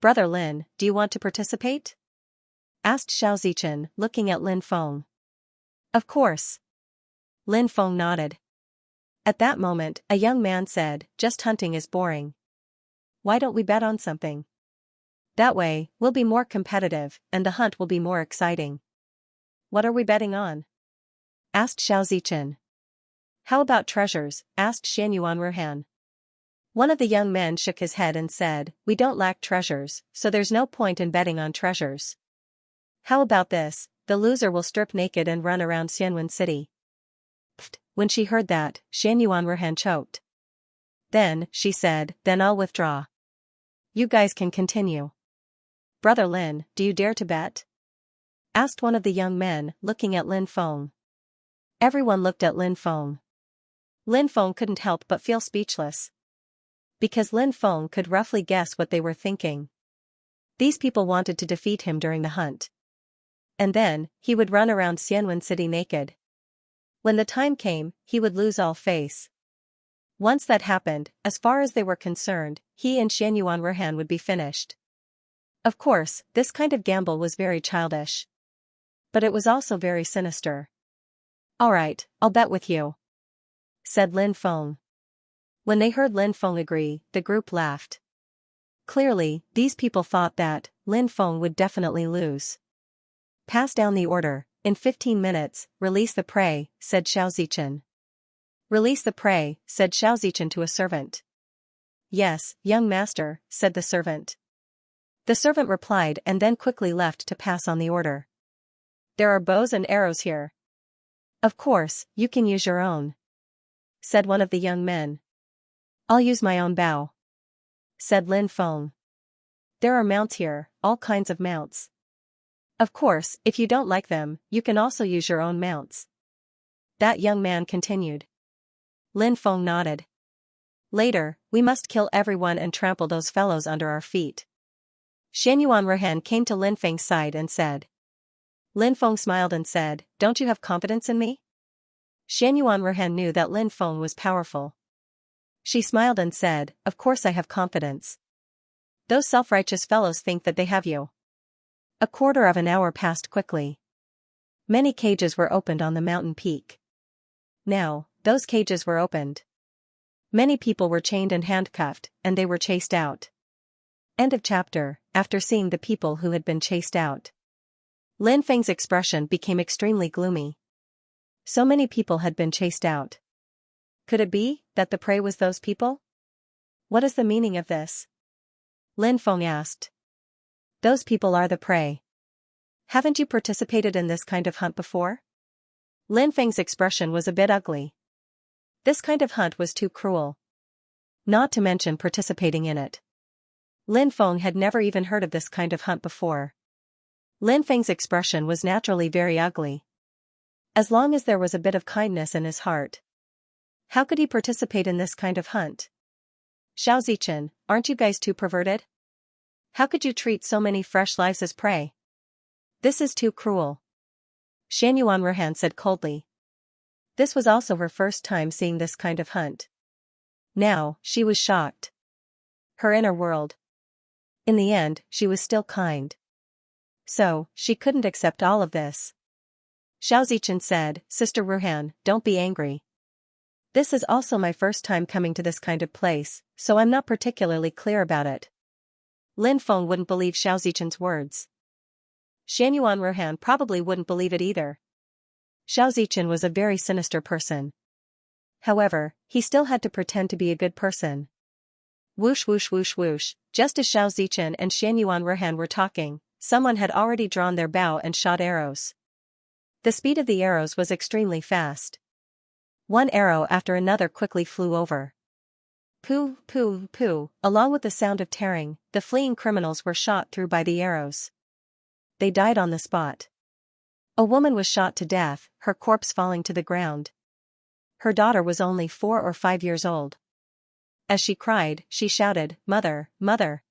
"Brother Lin, do you want to participate?" asked Xiao Zichen, looking at Lin Feng. "Of course." Lin Feng nodded. At that moment, a young man said, "Just hunting is boring. Why don't we bet on something? That way, we'll be more competitive, and the hunt will be more exciting." "What are we betting on?" asked Xiao Zichen. "How about treasures?" asked Shan Yuanruhan. One of the young men shook his head and said, "We don't lack treasures, so there's no point in betting on treasures. How about this, the loser will strip naked and run around Xianwen City." Pfft. When she heard that, Shan Yuanruhan choked. Then, she said, "Then I'll withdraw. You guys can continue." "Brother Lin, do you dare to bet?" asked one of the young men, looking at Lin Feng. Everyone looked at Lin Feng. Lin Feng couldn't help but feel speechless. Because Lin Feng could roughly guess what they were thinking. These people wanted to defeat him during the hunt. And then, he would run around Xianwen City naked. When the time came, he would lose all face. Once that happened, as far as they were concerned, he and Xianyuan Ruhan would be finished. Of course, this kind of gamble was very childish. But it was also very sinister. "Alright, I'll bet with you," said Lin Feng. When they heard Lin Feng agree, the group laughed. Clearly, these people thought that Lin Feng would definitely lose. "Pass down the order, in 15 minutes, release the prey," said Xiao Zichen. "Release the prey," said Xiao Zichen to a servant. "Yes, young master," said the servant. The servant replied and then quickly left to pass on the order. "There are bows and arrows here." "Of course, you can use your own," said one of the young men. "I'll use my own bow," said Lin Feng. "There are mounts here, all kinds of mounts. Of course, if you don't like them, you can also use your own mounts," that young man continued. Lin Feng nodded. "Later, we must kill everyone and trample those fellows under our feet." Xianyuan Ruhan came to Lin Feng's side and said. Lin Feng smiled and said, "Don't you have confidence in me?" Xianyuan Ruhan knew that Lin Feng was powerful. She smiled and said, "Of course I have confidence. Those self-righteous fellows think that they have you." A quarter of an hour passed quickly. Many cages were opened on the mountain peak. Now, those cages were opened. Many people were chained and handcuffed, and they were chased out. End of chapter. After seeing the people who had been chased out, Lin Feng's expression became extremely gloomy. So many people had been chased out. Could it be that the prey was those people? What is the meaning of this? Lin Feng asked. "Those people are the prey. Haven't you participated in this kind of hunt before?" Lin Feng's expression was a bit ugly. This kind of hunt was too cruel. Not to mention participating in it. Lin Feng had never even heard of this kind of hunt before. Lin Feng's expression was naturally very ugly. As long as there was a bit of kindness in his heart. How could he participate in this kind of hunt? "Xiao Zichen, aren't you guys too perverted? How could you treat so many fresh lives as prey? This is too cruel," Xianyuan Ruhan said coldly. This was also her first time seeing this kind of hunt. Now, she was shocked. Her inner world. In the end, she was still kind. So, she couldn't accept all of this. Xiao Zichen said, "Sister Ruhan, don't be angry. This is also my first time coming to this kind of place, so I'm not particularly clear about it." Lin Feng wouldn't believe Xiao Zichen's words. Xianyuan Ruhan probably wouldn't believe it either. Xiao Zichen was a very sinister person. However, he still had to pretend to be a good person. Whoosh whoosh whoosh whoosh, just as Xiao Zichen and Xianyuan Ruhan were talking, someone had already drawn their bow and shot arrows. The speed of the arrows was extremely fast. One arrow after another quickly flew over. Pooh, pooh, pooh, along with the sound of tearing, the fleeing criminals were shot through by the arrows. They died on the spot. A woman was shot to death, her corpse falling to the ground. Her daughter was only 4 or 5 years old. As she cried, she shouted, "Mother, mother."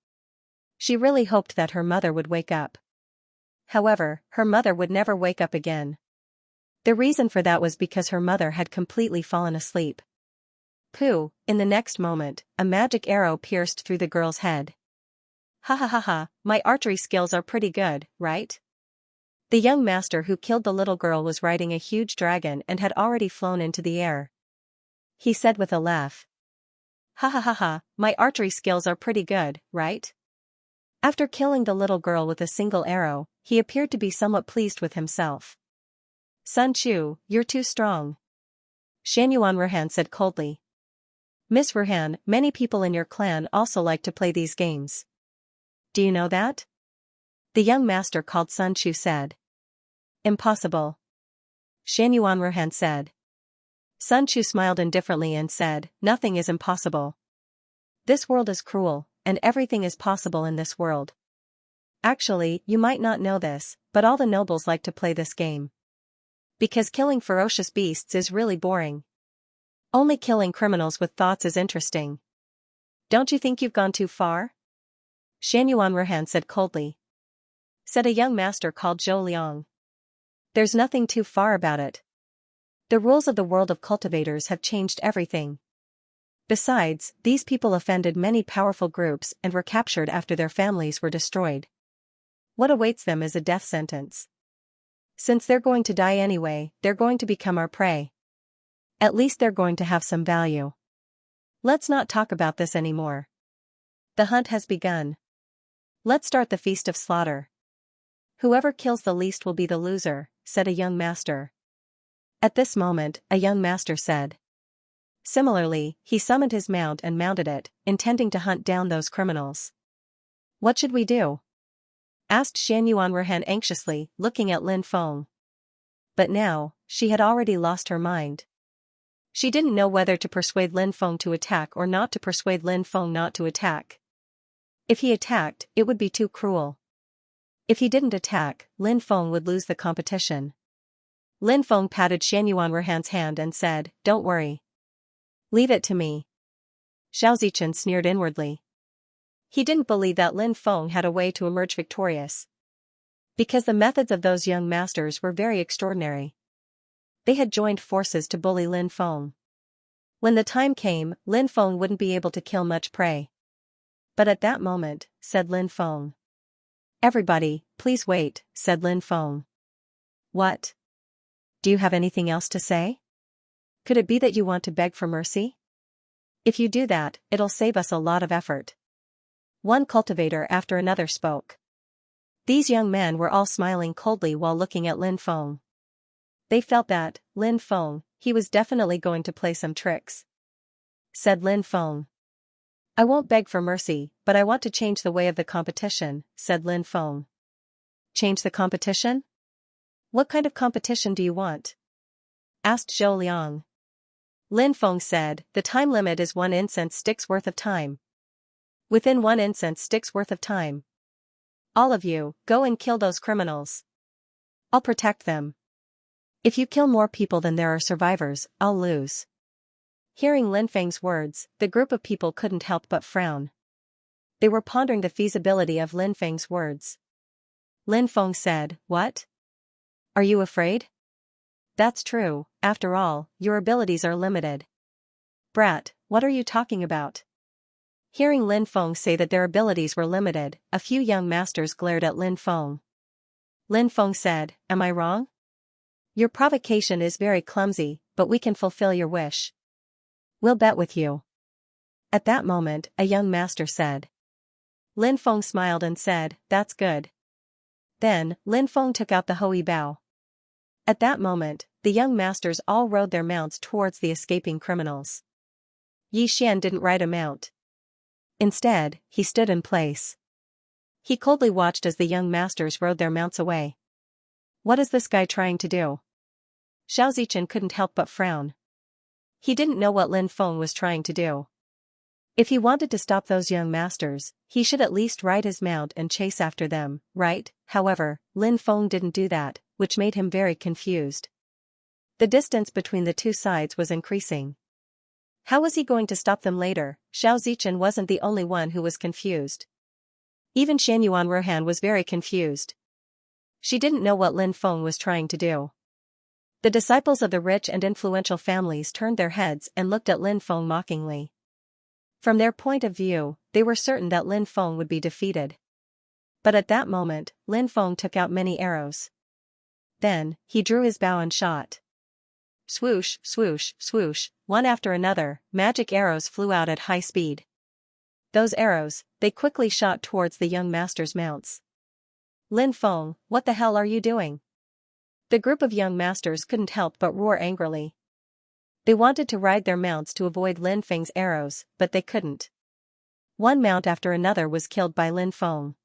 She really hoped that her mother would wake up. However, her mother would never wake up again. The reason for that was because her mother had completely fallen asleep. Pooh, in the next moment, a magic arrow pierced through the girl's head. "Ha ha ha ha, my archery skills are pretty good, right?" The young master who killed the little girl was riding a huge dragon and had already flown into the air. He said with a laugh. "Ha ha ha ha, my archery skills are pretty good, right?" After killing the little girl with a single arrow, he appeared to be somewhat pleased with himself. "Sun Chu, you're too strong," Xianyuan Ruhan said coldly. "Miss Ruhan, many people in your clan also like to play these games. Do you know that?" The young master called Sun Chu said. "Impossible," Xianyuan Ruhan said. Sun Chu smiled indifferently and said, "Nothing is impossible. This world is cruel, and everything is possible in this world. Actually, you might not know this, but all the nobles like to play this game. Because killing ferocious beasts is really boring. Only killing criminals with thoughts is interesting. Don't you think you've gone too far? Xianxia said coldly. Said a young master called Zhou Liang. There's nothing too far about it. The rules of the world of cultivators have changed everything. Besides, these people offended many powerful groups and were captured after their families were destroyed. What awaits them is a death sentence. Since they're going to die anyway, they're going to become our prey. At least they're going to have some value. Let's not talk about this anymore. The hunt has begun. Let's start the feast of slaughter. Whoever kills the least will be the loser, said a young master. At this moment, a young master said. Similarly, he summoned his mount and mounted it, intending to hunt down those criminals. What should we do? Asked Xianxia anxiously, looking at Lin Feng. But now, she had already lost her mind. She didn't know whether to persuade Lin Feng to attack or not to persuade Lin Feng not to attack. If he attacked, it would be too cruel. If he didn't attack, Lin Feng would lose the competition. Lin Feng patted Xianxuan's hand and said, "Don't worry. Leave it to me." Xianxia sneered inwardly. He didn't believe that Lin Feng had a way to emerge victorious. Because the methods of those young masters were very extraordinary. They had joined forces to bully Lin Feng. When the time came, Lin Feng wouldn't be able to kill much prey. But at that moment, said Lin Feng. "Everybody, please wait," said Lin Feng. "What? Do you have anything else to say? Could it be that you want to beg for mercy? If you do that, it'll save us a lot of effort." One cultivator after another spoke. These young men were all smiling coldly while looking at Lin Feng. They felt that, Lin Feng, he was definitely going to play some tricks. Said Lin Feng. "I won't beg for mercy, but I want to change the way of the competition," said Lin Feng. "Change the competition? What kind of competition do you want?" Asked Zhou Liang. Lin Feng said, "The time limit is 1 incense stick's worth of time. Within 1 incense stick's worth of time. All of you, go and kill those criminals. I'll protect them. If you kill more people than there are survivors, I'll lose." Hearing Lin Feng's words, the group of people couldn't help but frown. They were pondering the feasibility of Lin Feng's words. Lin Feng said, "What? Are you afraid? That's true, after all, your abilities are limited." "Brat, what are you talking about?" Hearing Lin Feng say that their abilities were limited, a few young masters glared at Lin Feng. Lin Feng said, "Am I wrong? Your provocation is very clumsy, but we can fulfill your wish. We'll bet with you." At that moment, a young master said. Lin Feng smiled and said, "That's good." Then, Lin Feng took out the Hui Bao. At that moment, the young masters all rode their mounts towards the escaping criminals. Yi Xian didn't ride a mount. Instead, he stood in place. He coldly watched as the young masters rode their mounts away. What is this guy trying to do? Xianxia couldn't help but frown. He didn't know what Lin Feng was trying to do. If he wanted to stop those young masters, he should at least ride his mount and chase after them, right? However, Lin Feng didn't do that, which made him very confused. The distance between the two sides was increasing. How was he going to stop them later? Xianxia wasn't the only one who was confused. Even Xianxuan was very confused. She didn't know what Lin Feng was trying to do. The disciples of the rich and influential families turned their heads and looked at Lin Feng mockingly. From their point of view, they were certain that Lin Feng would be defeated. But at that moment, Lin Feng took out many arrows. Then, he drew his bow and shot. Swoosh, swoosh, swoosh, one after another, magic arrows flew out at high speed. Those arrows, they quickly shot towards the young master's mounts. "Lin Feng, what the hell are you doing?" The group of young masters couldn't help but roar angrily. They wanted to ride their mounts to avoid Lin Feng's arrows, but they couldn't. One mount after another was killed by Lin Feng.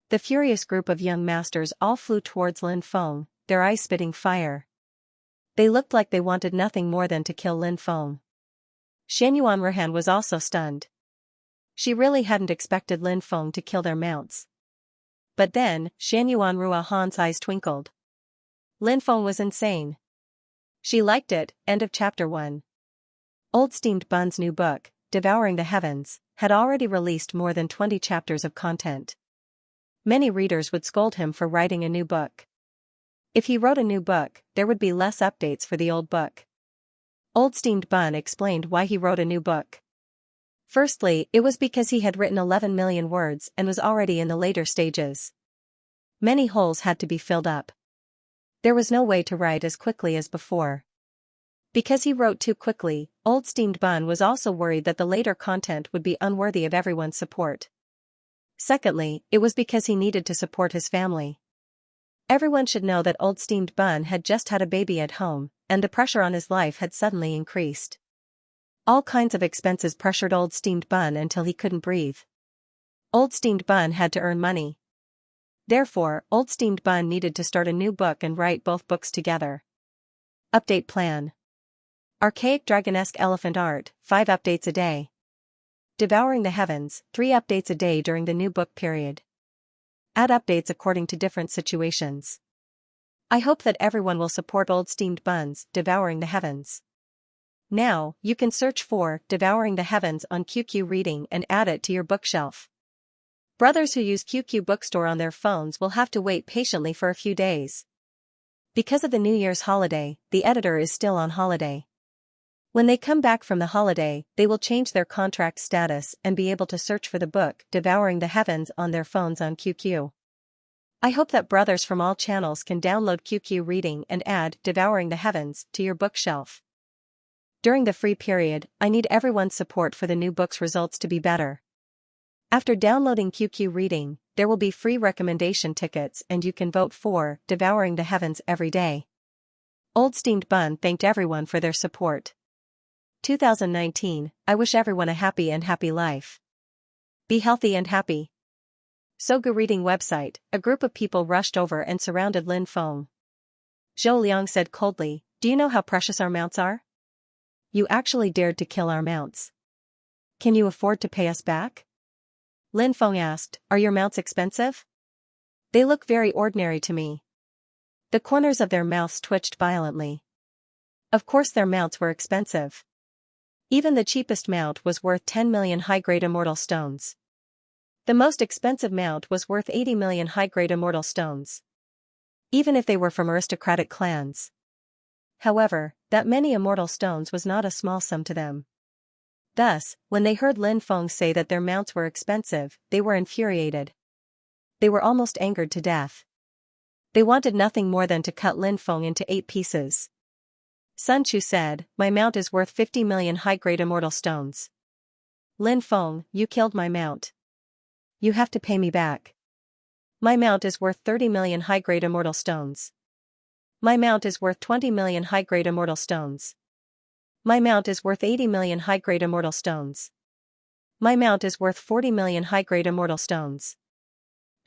The furious group of young masters all flew towards Lin Feng, their eyes spitting fire. They looked like they wanted nothing more than to kill Lin Feng. Xianxuan was also stunned. She really hadn't expected Lin Feng to kill their mounts. But then, Xianxuan's eyes twinkled. Lin Feng was insane. She liked it. End of chapter 1. Old Steamed Bun's new book, Devouring the Heavens, had already released more than 20 chapters of content. Many readers would scold him for writing a new book. If he wrote a new book, there would be less updates for the old book. Old Steamed Bun explained why he wrote a new book. Firstly, it was because he had written 11 million words and was already in the later stages. Many holes had to be filled up. There was no way to write as quickly as before. Because he wrote too quickly, Old Steamed Bun was also worried that the later content would be unworthy of everyone's support. Secondly, it was because he needed to support his family. Everyone should know that Old Steamed Bun had just had a baby at home, and the pressure on his life had suddenly increased. All kinds of expenses pressured Old Steamed Bun until he couldn't breathe. Old Steamed Bun had to earn money. Therefore, Old Steamed Bun needed to start a new book and write both books together. Update plan. Archaic Dragonesque Elephant Art, 5 updates a day. Devouring the Heavens, 3 updates a day during the new book period. Add updates according to different situations. I hope that everyone will support Old Steamed Bun's Devouring the Heavens. Now, you can search for Devouring the Heavens on QQ Reading and add it to your bookshelf. Brothers who use QQ Bookstore on their phones will have to wait patiently for a few days. Because of the New Year's holiday, the editor is still on holiday. When they come back from the holiday, they will change their contract status and be able to search for the book Devouring the Heavens on their phones on QQ. I hope that brothers from all channels can download QQ Reading and add Devouring the Heavens to your bookshelf. During the free period, I need everyone's support for the new book's results to be better. After downloading QQ Reading, there will be free recommendation tickets and you can vote for Devouring the Heavens every day. Old Steamed Bun thanked everyone for their support. 2019, I wish everyone a happy life. Be healthy and happy. Sogu Reading website, a group of people rushed over and surrounded Lin Feng. Zhou Liang said coldly, "Do you know how precious our mounts are? You actually dared to kill our mounts. Can you afford to pay us back?" Lin Feng asked, "Are your mounts expensive? They look very ordinary to me." The corners of their mouths twitched violently. Of course their mounts were expensive. Even the cheapest mount was worth 10 million high-grade immortal stones. The most expensive mount was worth 80 million high-grade immortal stones. Even if they were from aristocratic clans. However, that many immortal stones was not a small sum to them. Thus, when they heard Lin Feng say that their mounts were expensive, they were infuriated. They were almost angered to death. They wanted nothing more than to cut Lin Feng into 8 pieces. Sun Chu said, "My mount is worth 50 million high-grade immortal stones. Lin Feng, you killed my mount. You have to pay me back. My mount is worth 30 million high-grade immortal stones. My mount is worth 20 million high-grade immortal stones. My mount is worth 80 million high-grade immortal stones. My mount is worth 40 million high-grade immortal stones."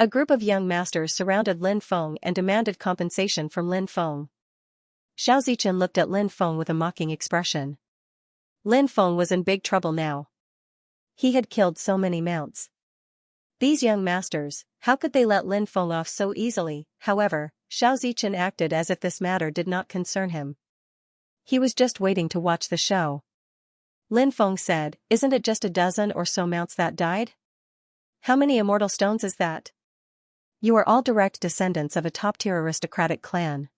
A group of young masters surrounded Lin Feng and demanded compensation from Lin Feng. Xianxia looked at Lin Feng with a mocking expression. Lin Feng was in big trouble now. He had killed so many mounts. These young masters, how could they let Lin Feng off so easily? However, Xianxia acted as if this matter did not concern him. He was just waiting to watch the show. Lin Feng said, "Isn't it just a dozen or so mounts that died? How many immortal stones is that? You are all direct descendants of a top-tier aristocratic clan.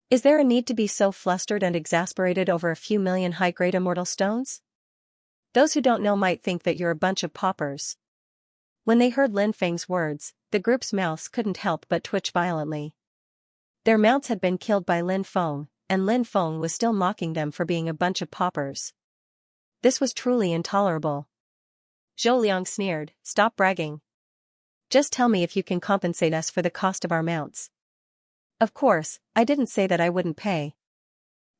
Is there a need to be so flustered and exasperated over a few million high-grade immortal stones? Those who don't know might think that you're a bunch of paupers." When they heard Lin Feng's words, the group's mouths couldn't help but twitch violently. Their mounts had been killed by Lin Feng, and Lin Feng was still mocking them for being a bunch of paupers. This was truly intolerable. Zhou Liang sneered, "Stop bragging. Just tell me if you can compensate us for the cost of our mounts." "Of course, I didn't say that I wouldn't pay.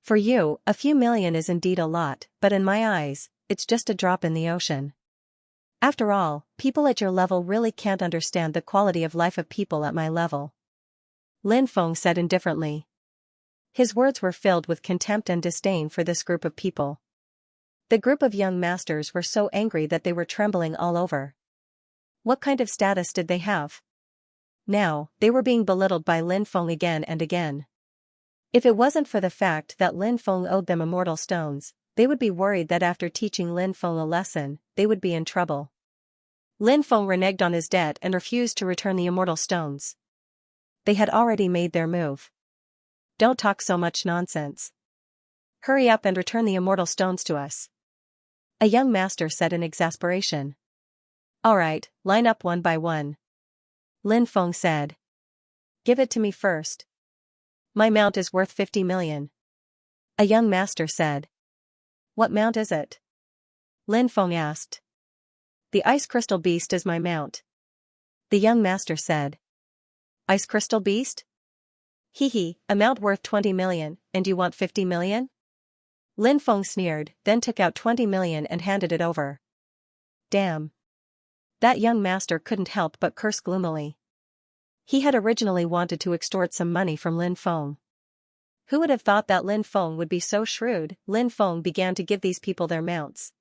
For you, a few million is indeed a lot, but in my eyes, it's just a drop in the ocean. After all, people at your level really can't understand the quality of life of people at my level," Lin Feng said indifferently. His words were filled with contempt and disdain for this group of people. The group of young masters were so angry that they were trembling all over. What kind of status did they have? Now, they were being belittled by Lin Feng again and again. If it wasn't for the fact that Lin Feng owed them immortal stones, they would be worried that after teaching Lin Feng a lesson, they would be in trouble. Lin Feng reneged on his debt and refused to return the immortal stones. They had already made their move. Don't talk so much nonsense. Hurry up and return the immortal stones to us. A young master said in exasperation. All right, line up one by one. Lin Feng said. Give it to me first. My mount is worth 50 million. A young master said. What mount is it? Lin Feng asked. The ice crystal beast is my mount. The young master said. Ice crystal beast? Hee, a mount worth 20 million, and you want 50 million? Lin Feng sneered, then took out 20 million and handed it over. Damn. That young master couldn't help but curse gloomily. He had originally wanted to extort some money from Lin Feng. Who would have thought that Lin Feng would be so shrewd? Lin Feng began to give these people their mounts.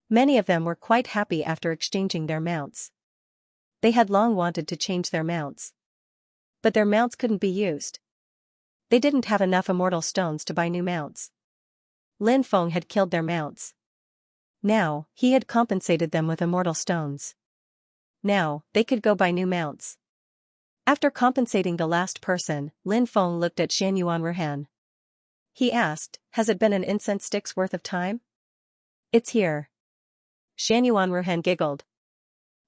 Many of them were quite happy after exchanging their mounts. They had long wanted to change their mounts. But their mounts couldn't be used. They didn't have enough immortal stones to buy new mounts. Lin Feng had killed their mounts. Now, he had compensated them with immortal stones. Now, they could go buy new mounts. After compensating the last person, Lin Feng looked at Xianxia Ruhan. He asked, has it been an incense stick's worth of time? It's here. Xianxia Ruhan giggled.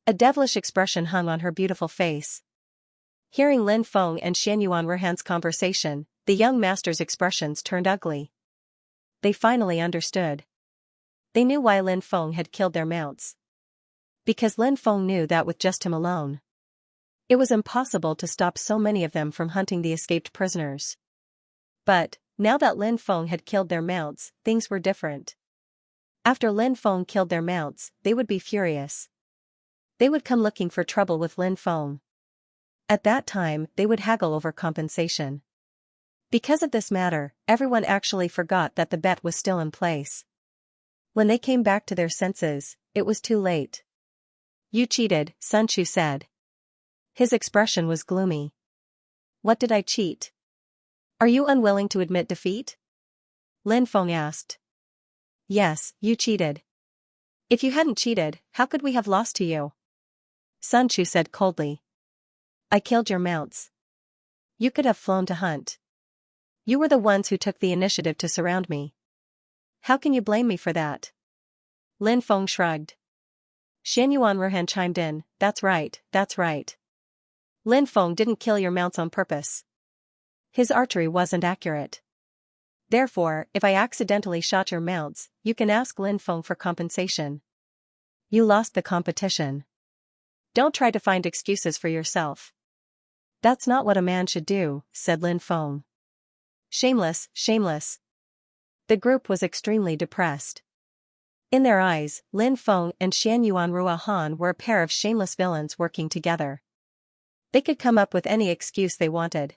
A devilish expression hung on her beautiful face. Hearing Lin Feng and Xianxia Ruhan's conversation, the young master's expressions turned ugly. They finally understood. They knew why Lin Feng had killed their mounts. Because Lin Feng knew that with just him alone, it was impossible to stop so many of them from hunting the escaped prisoners. But, now that Lin Feng had killed their mounts, things were different. After Lin Feng killed their mounts, they would be furious. They would come looking for trouble with Lin Feng. At that time, they would haggle over compensation. Because of this matter, everyone actually forgot that the bet was still in place. When they came back to their senses, it was too late. You cheated, Sun Chu said. His expression was gloomy. What did I cheat? Are you unwilling to admit defeat? Lin Feng asked. Yes, you cheated. If you hadn't cheated, how could we have lost to you? Sun Chu said coldly. I killed your mounts. You could have flown to hunt. You were the ones who took the initiative to surround me. How can you blame me for that? Lin Feng shrugged. Xianxia Ruhan chimed in, that's right, that's right. Lin Feng didn't kill your mounts on purpose. His archery wasn't accurate. Therefore, if I accidentally shot your mounts, you can ask Lin Feng for compensation. You lost the competition. Don't try to find excuses for yourself. That's not what a man should do, said Lin Feng. Shameless, shameless. The group was extremely depressed. In their eyes, Lin Feng and Xianxia Ruhan were a pair of shameless villains working together. They could come up with any excuse they wanted.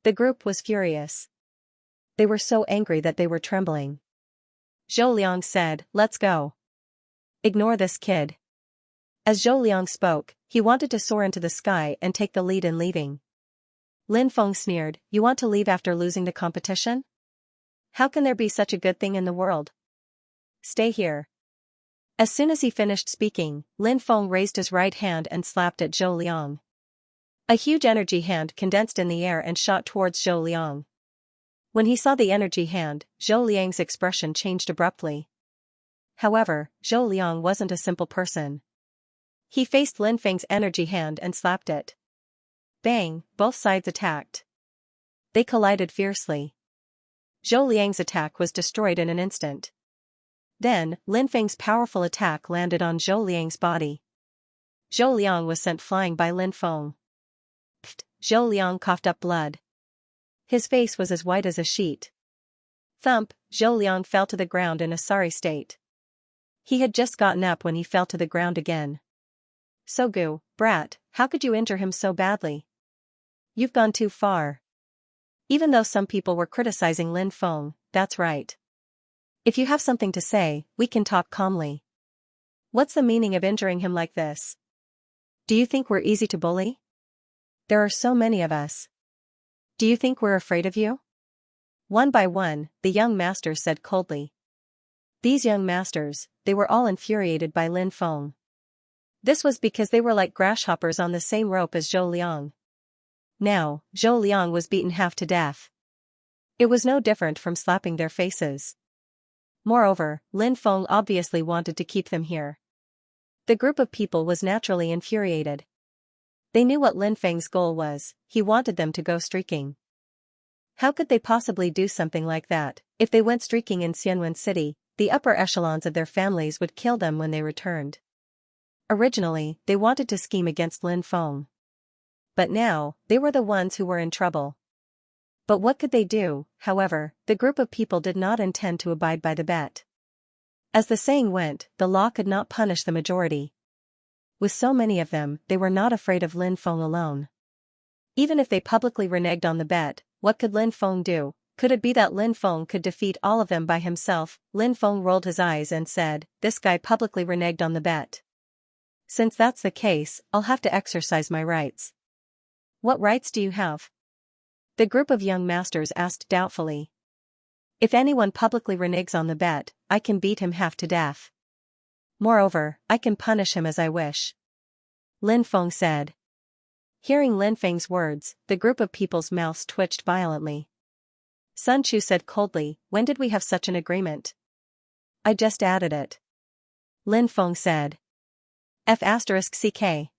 The group was furious. They were so angry that they were trembling. Zhou Liang said, let's go. Ignore this kid. As Zhou Liang spoke, he wanted to soar into the sky and take the lead in leaving. Lin Feng sneered, you want to leave after losing the competition? How can there be such a good thing in the world? Stay here. As soon as he finished speaking, Lin Feng raised his right hand and slapped at Zhou Liang. A huge energy hand condensed in the air and shot towards Zhou Liang. When he saw the energy hand, Zhou Liang's expression changed abruptly. However, Zhou Liang wasn't a simple person. He faced Lin Feng's energy hand and slapped it. Bang, both sides attacked. They collided fiercely. Zhou Liang's attack was destroyed in an instant. Then, Lin Feng's powerful attack landed on Zhou Liang's body. Zhou Liang was sent flying by Lin Feng. Pfft, Zhou Liang coughed up blood. His face was as white as a sheet. Thump, Zhou Liang fell to the ground in a sorry state. He had just gotten up when he fell to the ground again. Sogu, brat, how could you injure him so badly? You've gone too far. Even though some people were criticizing Lin Feng, that's right. If you have something to say, we can talk calmly. What's the meaning of injuring him like this? Do you think we're easy to bully? There are so many of us. Do you think we're afraid of you? One by one, the young masters said coldly. These young masters, they were all infuriated by Lin Feng. This was because they were like grasshoppers on the same rope as Zhou Liang. Now, Zhou Liang was beaten half to death. It was no different from slapping their faces. Moreover, Lin Feng obviously wanted to keep them here. The group of people was naturally infuriated. They knew what Lin Feng's goal was, he wanted them to go streaking. How could they possibly do something like that? If they went streaking in Xianxia City, the upper echelons of their families would kill them when they returned. Originally, they wanted to scheme against Lin Feng. But now, they were the ones who were in trouble. But what could they do? However, the group of people did not intend to abide by the bet. As the saying went, the law could not punish the majority. With so many of them, they were not afraid of Lin Feng alone. Even if they publicly reneged on the bet, what could Lin Feng do? Could it be that Lin Feng could defeat all of them by himself? Lin Feng rolled his eyes and said, "This guy publicly reneged on the bet. Since that's the case, I'll have to exercise my rights." "What rights do you have?" the group of young masters asked doubtfully. "If anyone publicly reneges on the bet, I can beat him half to death. Moreover, I can punish him as I wish," Lin Feng said. Hearing Lin Feng's words, the group of people's mouths twitched violently. Sun Chu said coldly, "When did we have such an agreement?" "I just added it," Lin Feng said. F***ck.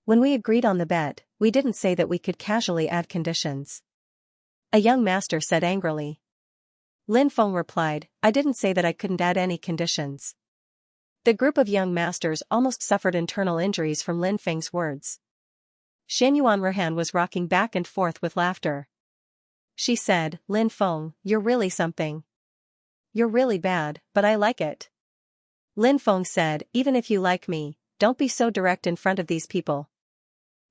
"When we agreed on the bet, we didn't say that we could casually add conditions," a young master said angrily. Lin Feng replied, "I didn't say that I couldn't add any conditions." The group of young masters almost suffered internal injuries from Lin Feng's words. Xianxia was rocking back and forth with laughter. She said, "Lin Feng, you're really something. You're really bad, but I like it." Lin Feng said, "Even if you like me, don't be so direct in front of these people.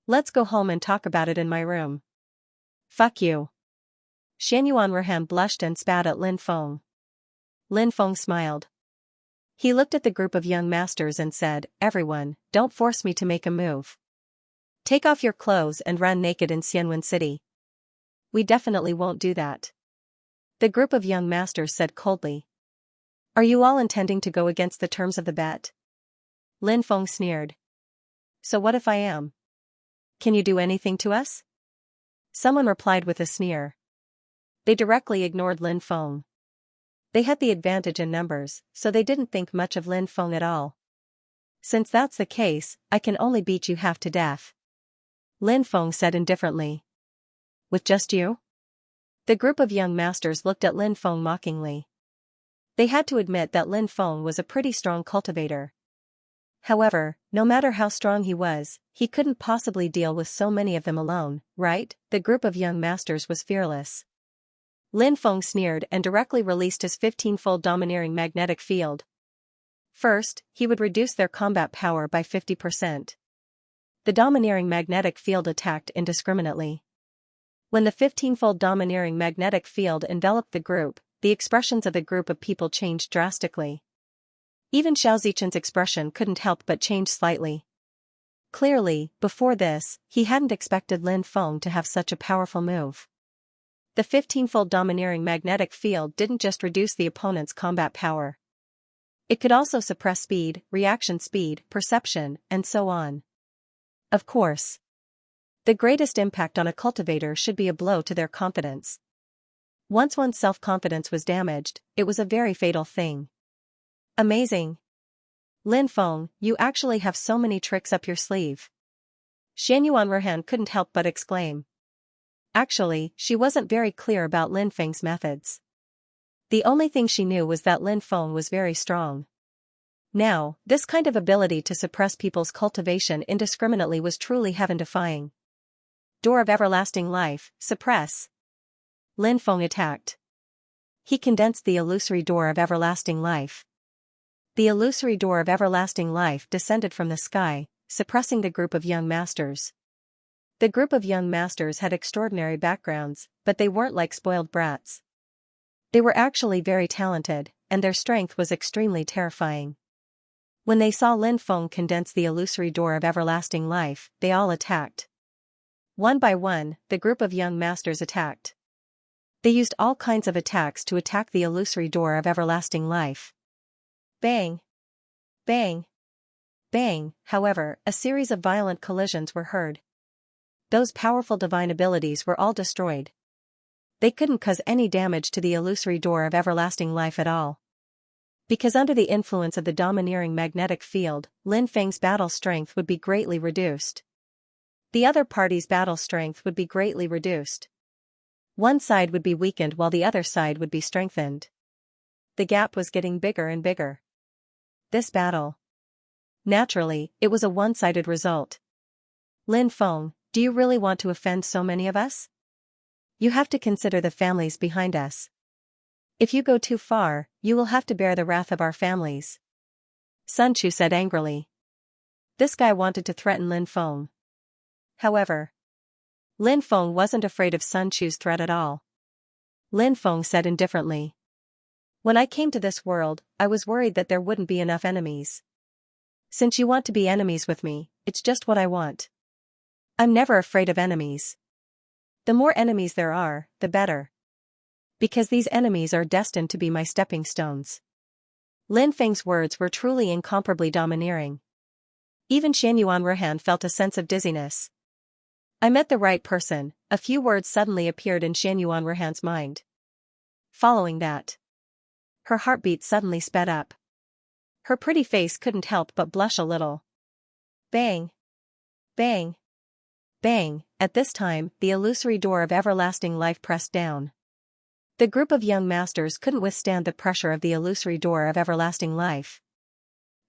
Let's go home and talk about it in my room." "Fuck you." Xianxia blushed and spat at Lin Feng. Lin Feng smiled. He looked at the group of young masters and said, "Everyone, don't force me to make a move. Take off your clothes and run naked in Xianxia City." "We definitely won't do that," the group of young masters said coldly. "Are you all intending to go against the terms of the bet?" Lin Feng sneered. "So what if I am? Can you do anything to us?" Someone replied with a sneer. They directly ignored Lin Feng. They had the advantage in numbers, so they didn't think much of Lin Feng at all. "Since that's the case, I can only beat you half to death," Lin Feng said indifferently. "With just you?" The group of young masters looked at Lin Feng mockingly. They had to admit that Lin Feng was a pretty strong cultivator. However, no matter how strong he was, he couldn't possibly deal with so many of them alone, right? The group of young masters was fearless. Lin Feng sneered and directly released his 15-fold domineering magnetic field. First, he would reduce their combat power by 50%. The domineering magnetic field attacked indiscriminately. When the 15-fold domineering magnetic field enveloped the group, the expressions of the group of people changed drastically. Even Xiao Zichen's expression couldn't help but change slightly. Clearly, before this, he hadn't expected Lin Feng to have such a powerful move. The 15-fold domineering magnetic field didn't just reduce the opponent's combat power. It could also suppress speed, reaction speed, perception, and so on. Of course, the greatest impact on a cultivator should be a blow to their confidence. Once one's self-confidence was damaged, it was a very fatal thing. "Amazing. Lin Feng, you actually have so many tricks up your sleeve." Xianxia couldn't help but exclaim. Actually, she wasn't very clear about Lin Feng's methods. The only thing she knew was that Lin Feng was very strong. Now, this kind of ability to suppress people's cultivation indiscriminately was truly heaven-defying. Door of everlasting life, suppress. Lin Feng attacked. He condensed the illusory door of everlasting life. The illusory door of everlasting life descended from the sky, suppressing the group of young masters. The group of young masters had extraordinary backgrounds, but they weren't like spoiled brats. They were actually very talented, and their strength was extremely terrifying. When they saw Lin Feng condense the illusory door of everlasting life, they all attacked. One by one, the group of young masters attacked. They used all kinds of attacks to attack the illusory door of everlasting life. Bang! Bang! Bang! However, a series of violent collisions were heard. Those powerful divine abilities were all destroyed. They couldn't cause any damage to the illusory door of everlasting life at all. Because under the influence of the domineering magnetic field, Lin Feng's battle strength would be greatly reduced. The other party's battle strength would be greatly reduced. One side would be weakened while the other side would be strengthened. The gap was getting bigger and bigger. This battle. Naturally, it was a one-sided result. Lin Feng, do you really want to offend so many of us? You have to consider the families behind us. If you go too far, you will have to bear the wrath of our families. Sun Chu said angrily. This guy wanted to threaten Lin Feng. However, Lin Feng wasn't afraid of Sun Chu's threat at all. Lin Feng said indifferently. When I came to this world, I was worried that there wouldn't be enough enemies. Since you want to be enemies with me, it's just what I want. I'm never afraid of enemies. The more enemies there are, the better. Because these enemies are destined to be my stepping stones. Lin Feng's words were truly incomparably domineering. Even Xianyuan Rehan felt a sense of dizziness. I met the right person, a few words suddenly appeared in Xianyuan Rehan's mind. Following that, her heartbeat suddenly sped up. Her pretty face couldn't help but blush a little. Bang! Bang! Bang! At this time, the illusory door of everlasting life pressed down. The group of young masters couldn't withstand the pressure of the illusory door of everlasting life.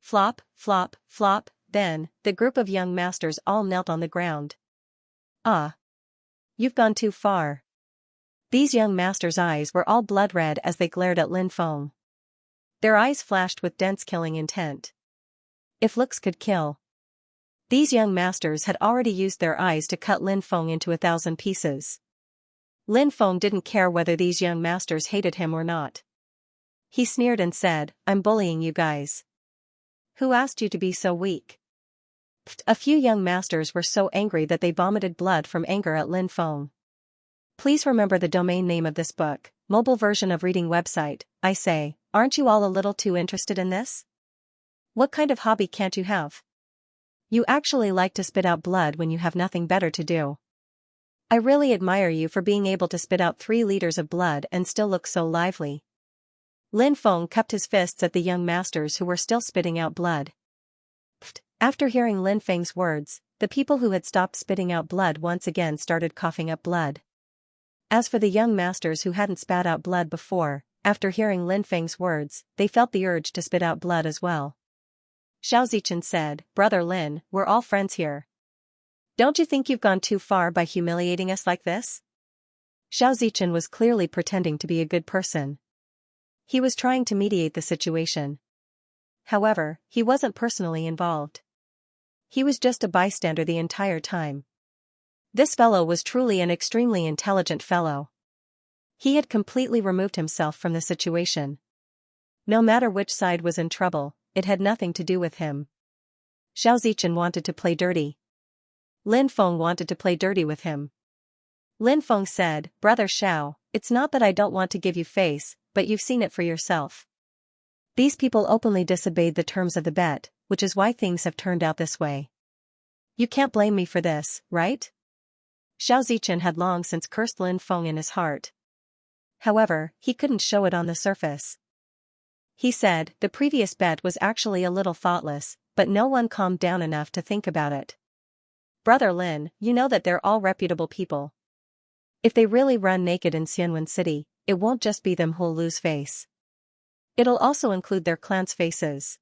Flop, flop, flop, then, the group of young masters all knelt on the ground. Ah! You've gone too far. These young masters' eyes were all blood red as they glared at Lin Feng. Their eyes flashed with dense killing intent. If looks could kill. These young masters had already used their eyes to cut Lin Feng into 1,000 pieces. Lin Feng didn't care whether these young masters hated him or not. He sneered and said, I'm bullying you guys. Who asked you to be so weak? A few young masters were so angry that they vomited blood from anger at Lin Feng. Please remember the domain name of this book, mobile version of reading website. I say, aren't you all a little too interested in this? What kind of hobby can't you have? You actually like to spit out blood when you have nothing better to do. I really admire you for being able to spit out 3 liters of blood and still look so lively. Lin Feng cupped his fists at the young masters who were still spitting out blood. After hearing Lin Feng's words, the people who had stopped spitting out blood once again started coughing up blood. As for the young masters who hadn't spat out blood before, after hearing Lin Feng's words, they felt the urge to spit out blood as well. Xianxia said, Brother Lin, we're all friends here. Don't you think you've gone too far by humiliating us like this? Xianxia was clearly pretending to be a good person. He was trying to mediate the situation. However, he wasn't personally involved. He was just a bystander the entire time. This fellow was truly an extremely intelligent fellow. He had completely removed himself from the situation. No matter which side was in trouble, it had nothing to do with him. Xianxia wanted to play dirty. Lin Feng wanted to play dirty with him. Lin Feng said, Brother Xiao, it's not that I don't want to give you face, but you've seen it for yourself. These people openly disobeyed the terms of the bet, which is why things have turned out this way. You can't blame me for this, right? Xianxia had long since cursed Lin Feng in his heart. However, he couldn't show it on the surface. He said, the previous bet was actually a little thoughtless, but no one calmed down enough to think about it. Brother Lin, you know that they're all reputable people. If they really run naked in Xianwen City, it won't just be them who'll lose face. It'll also include their clans' faces.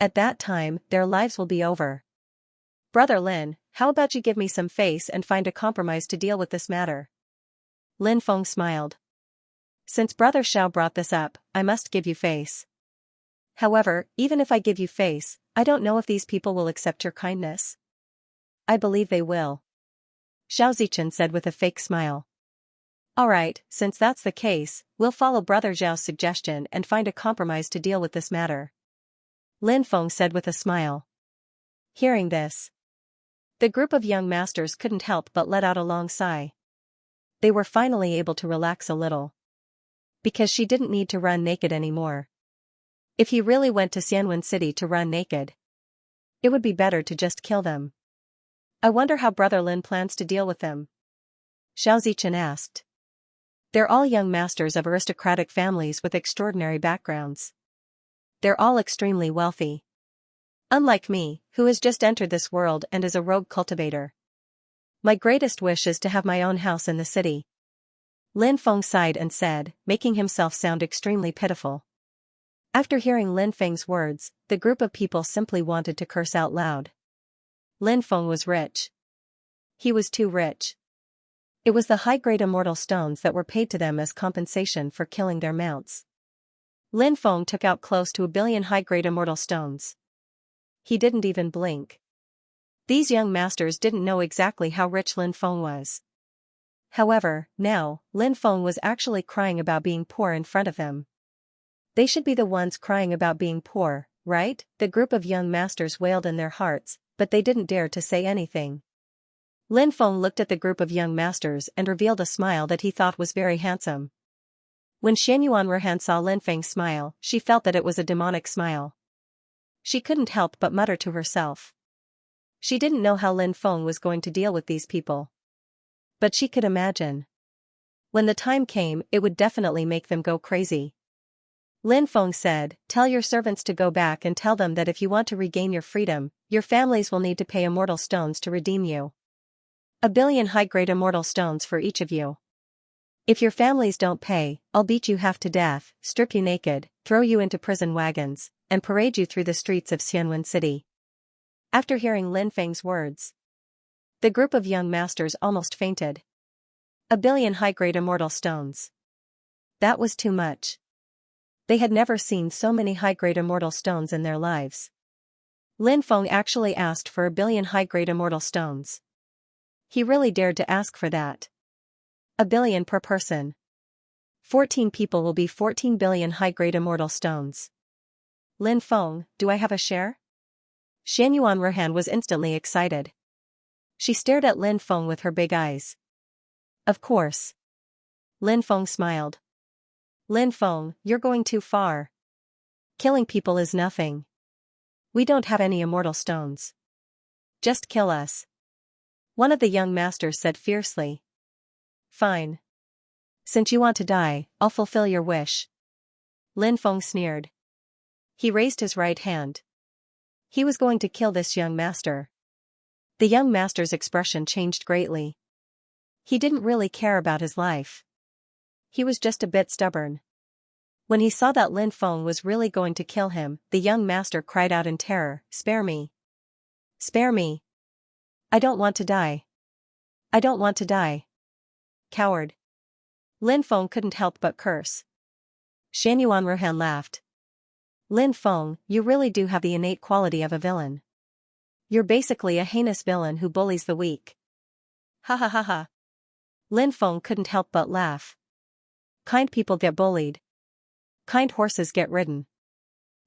At that time, their lives will be over. Brother Lin, how about you give me some face and find a compromise to deal with this matter? Lin Feng smiled. Since Brother Xiao brought this up, I must give you face. However, even if I give you face, I don't know if these people will accept your kindness. I believe they will. Xianxia said with a fake smile. Alright, since that's the case, we'll follow Brother Zhao's suggestion and find a compromise to deal with this matter. Lin Feng said with a smile. Hearing this, the group of young masters couldn't help but let out a long sigh. they were finally able to relax a little. Because she didn't need to run naked anymore. If he really went to Xianwen City to run naked, it would be better to just kill them. I wonder how Brother Lin plans to deal with them. Xianxia asked. They're all young masters of aristocratic families with extraordinary backgrounds. They're all extremely wealthy. Unlike me, who has just entered this world and is a rogue cultivator. My greatest wish is to have my own house in the city. Lin Feng sighed and said, making himself sound extremely pitiful. After hearing Lin Feng's words, the group of people simply wanted to curse out loud. Lin Feng was rich. He was too rich. It was the high-grade immortal stones that were paid to them as compensation for killing their mounts. Lin Feng took out close to 1 billion high-grade immortal stones. He didn't even blink. These young masters didn't know exactly how rich Lin Feng was. However, now, Lin Feng was actually crying about being poor in front of them. They should be the ones crying about being poor, right? The group of young masters wailed in their hearts, but they didn't dare to say anything. Lin Feng looked at the group of young masters and revealed a smile that he thought was very handsome. When Xianyuan Ruhan saw Lin Feng's smile, she felt that it was a demonic smile. She couldn't help but mutter to herself. She didn't know how Lin Feng was going to deal with these people. But she could imagine. When the time came, it would definitely make them go crazy. Lin Feng said, "Tell your servants to go back and tell them that if you want to regain your freedom, your families will need to pay immortal stones to redeem you. 1 billion high-grade immortal stones for each of you. If your families don't pay, I'll beat you half to death, strip you naked, throw you into prison wagons, and parade you through the streets of Xianwen City." After hearing Lin Feng's words, the group of young masters almost fainted. 1 billion high-grade immortal stones. That was too much. They had never seen so many high-grade immortal stones in their lives. Lin Feng actually asked for 1 billion high-grade immortal stones. He really dared to ask for that. 1 billion per person. 14 people will be 14 billion high-grade immortal stones. Lin Feng, do I have a share? Xianyuan Ruhan was instantly excited. She stared at Lin Feng with her big eyes. Of course. Lin Feng smiled. Lin Feng, you're going too far. Killing people is nothing. We don't have any immortal stones. Just kill us. One of the young masters said fiercely. Fine. Since you want to die, I'll fulfill your wish. Lin Feng sneered. He raised his right hand. He was going to kill this young master. The young master's expression changed greatly. He didn't really care about his life. He was just a bit stubborn. When he saw that Lin Feng was really going to kill him, the young master cried out in terror, "Spare me! Spare me! I don't want to die! I don't want to die! Coward!" Lin Feng couldn't help but curse. Xianyuan Ruhan laughed. Lin Feng, you really do have the innate quality of a villain. You're basically a heinous villain who bullies the weak. Ha ha ha ha. Lin Feng couldn't help but laugh. Kind people get bullied. Kind horses get ridden.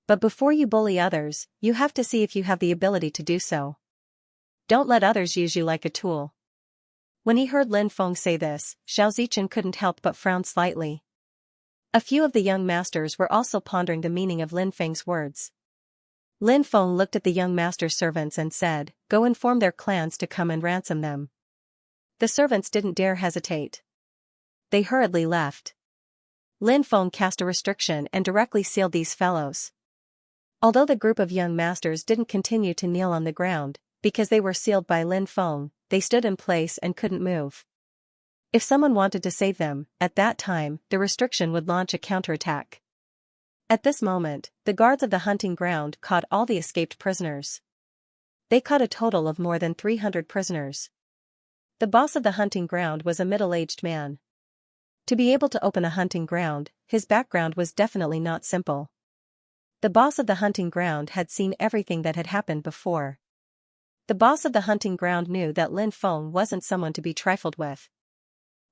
But before you bully others, you have to see if you have the ability to do so. Don't let others use you like a tool. When he heard Lin Feng say this, Xiaozichen couldn't help but frown slightly. A few of the young masters were also pondering the meaning of Lin Feng's words. Lin Feng looked at the young master's servants and said, "Go inform their clans to come and ransom them." The servants didn't dare hesitate. They hurriedly left. Lin Feng cast a restriction and directly sealed these fellows. Although the group of young masters didn't continue to kneel on the ground, because they were sealed by Lin Feng, they stood in place and couldn't move. If someone wanted to save them, at that time, the restriction would launch a counterattack. At this moment, the guards of the hunting ground caught all the escaped prisoners. They caught a total of more than 300 prisoners. The boss of the hunting ground was a middle-aged man. To be able to open a hunting ground, his background was definitely not simple. The boss of the hunting ground had seen everything that had happened before. The boss of the hunting ground knew that Lin Feng wasn't someone to be trifled with.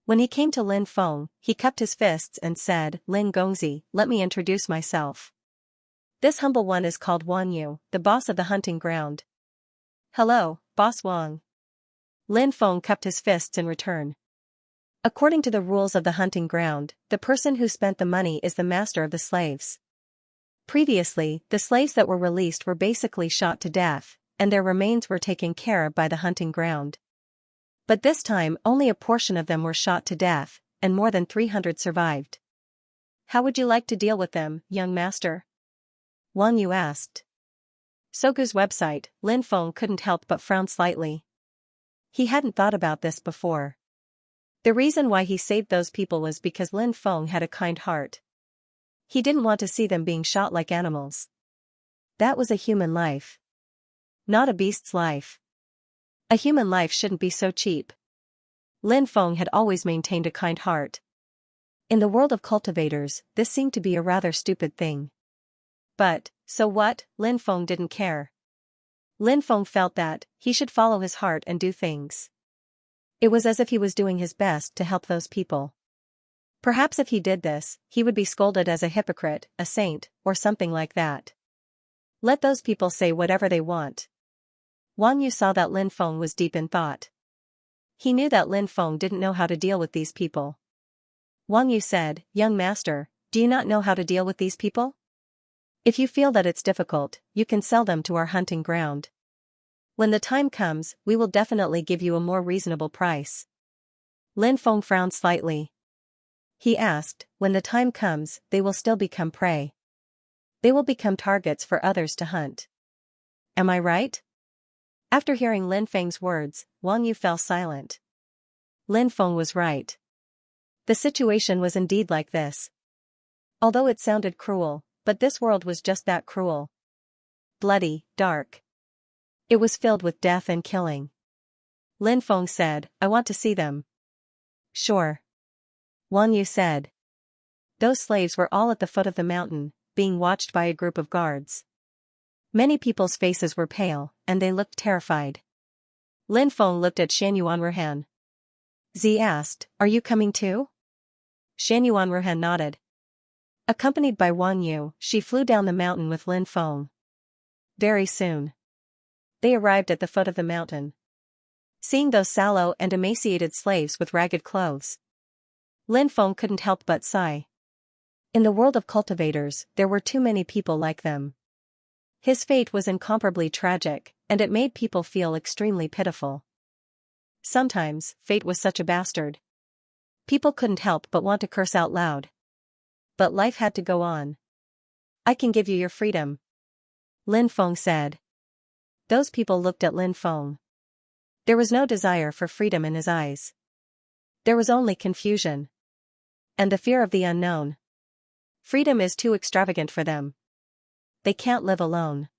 When he came to Lin Feng, he cupped his fists and said, "Lin Gongzi, let me introduce myself. This humble one is called Wang Yu, the boss of the hunting ground." "Hello, Boss Wang." Lin Feng cupped his fists in return. According to the rules of the hunting ground, the person who spent the money is the master of the slaves. Previously, the slaves that were released were basically shot to death, and their remains were taken care of by the hunting ground. But this time only a portion of them were shot to death, and more than 300 survived. How would you like to deal with them, young master? Wang Yu asked. Sogu's website, Lin Feng couldn't help but frown slightly. He hadn't thought about this before. The reason why he saved those people was because Lin Feng had a kind heart. He didn't want to see them being shot like animals. That was a human life. Not a beast's life. A human life shouldn't be so cheap. Lin Feng had always maintained a kind heart. In the world of cultivators, this seemed to be a rather stupid thing. But, so what, Lin Feng didn't care. Lin Feng felt that he should follow his heart and do things. It was as if he was doing his best to help those people. Perhaps if he did this, he would be scolded as a hypocrite, a saint, or something like that. Let those people say whatever they want. Wang Yu saw that Lin Feng was deep in thought. He knew that Lin Feng didn't know how to deal with these people. Wang Yu said, "Young master, do you not know how to deal with these people? If you feel that it's difficult, you can sell them to our hunting ground. When the time comes, we will definitely give you a more reasonable price." Lin Feng frowned slightly. He asked, "When the time comes, they will still become prey. They will become targets for others to hunt. Am I right?" After hearing Lin Feng's words, Wang Yu fell silent. Lin Feng was right. The situation was indeed like this. Although it sounded cruel, but this world was just that cruel. Bloody, dark. It was filled with death and killing. Lin Feng said, "I want to see them." "Sure." Wang Yu said. Those slaves were all at the foot of the mountain, being watched by a group of guards. Many people's faces were pale, and they looked terrified. Lin Feng looked at Shan Yuanruhan. Z asked, "Are you coming too?" Shan Yuanruhan nodded. Accompanied by Wang Yu, she flew down the mountain with Lin Feng. Very soon, they arrived at the foot of the mountain. Seeing those sallow and emaciated slaves with ragged clothes, Lin Feng couldn't help but sigh. In the world of cultivators, there were too many people like them. His fate was incomparably tragic, and it made people feel extremely pitiful. Sometimes, fate was such a bastard. People couldn't help but want to curse out loud. But life had to go on. "I can give you your freedom," Lin Feng said. Those people looked at Lin Feng. There was no desire for freedom in his eyes. There was only confusion. And the fear of the unknown. Freedom is too extravagant for them. They can't live alone.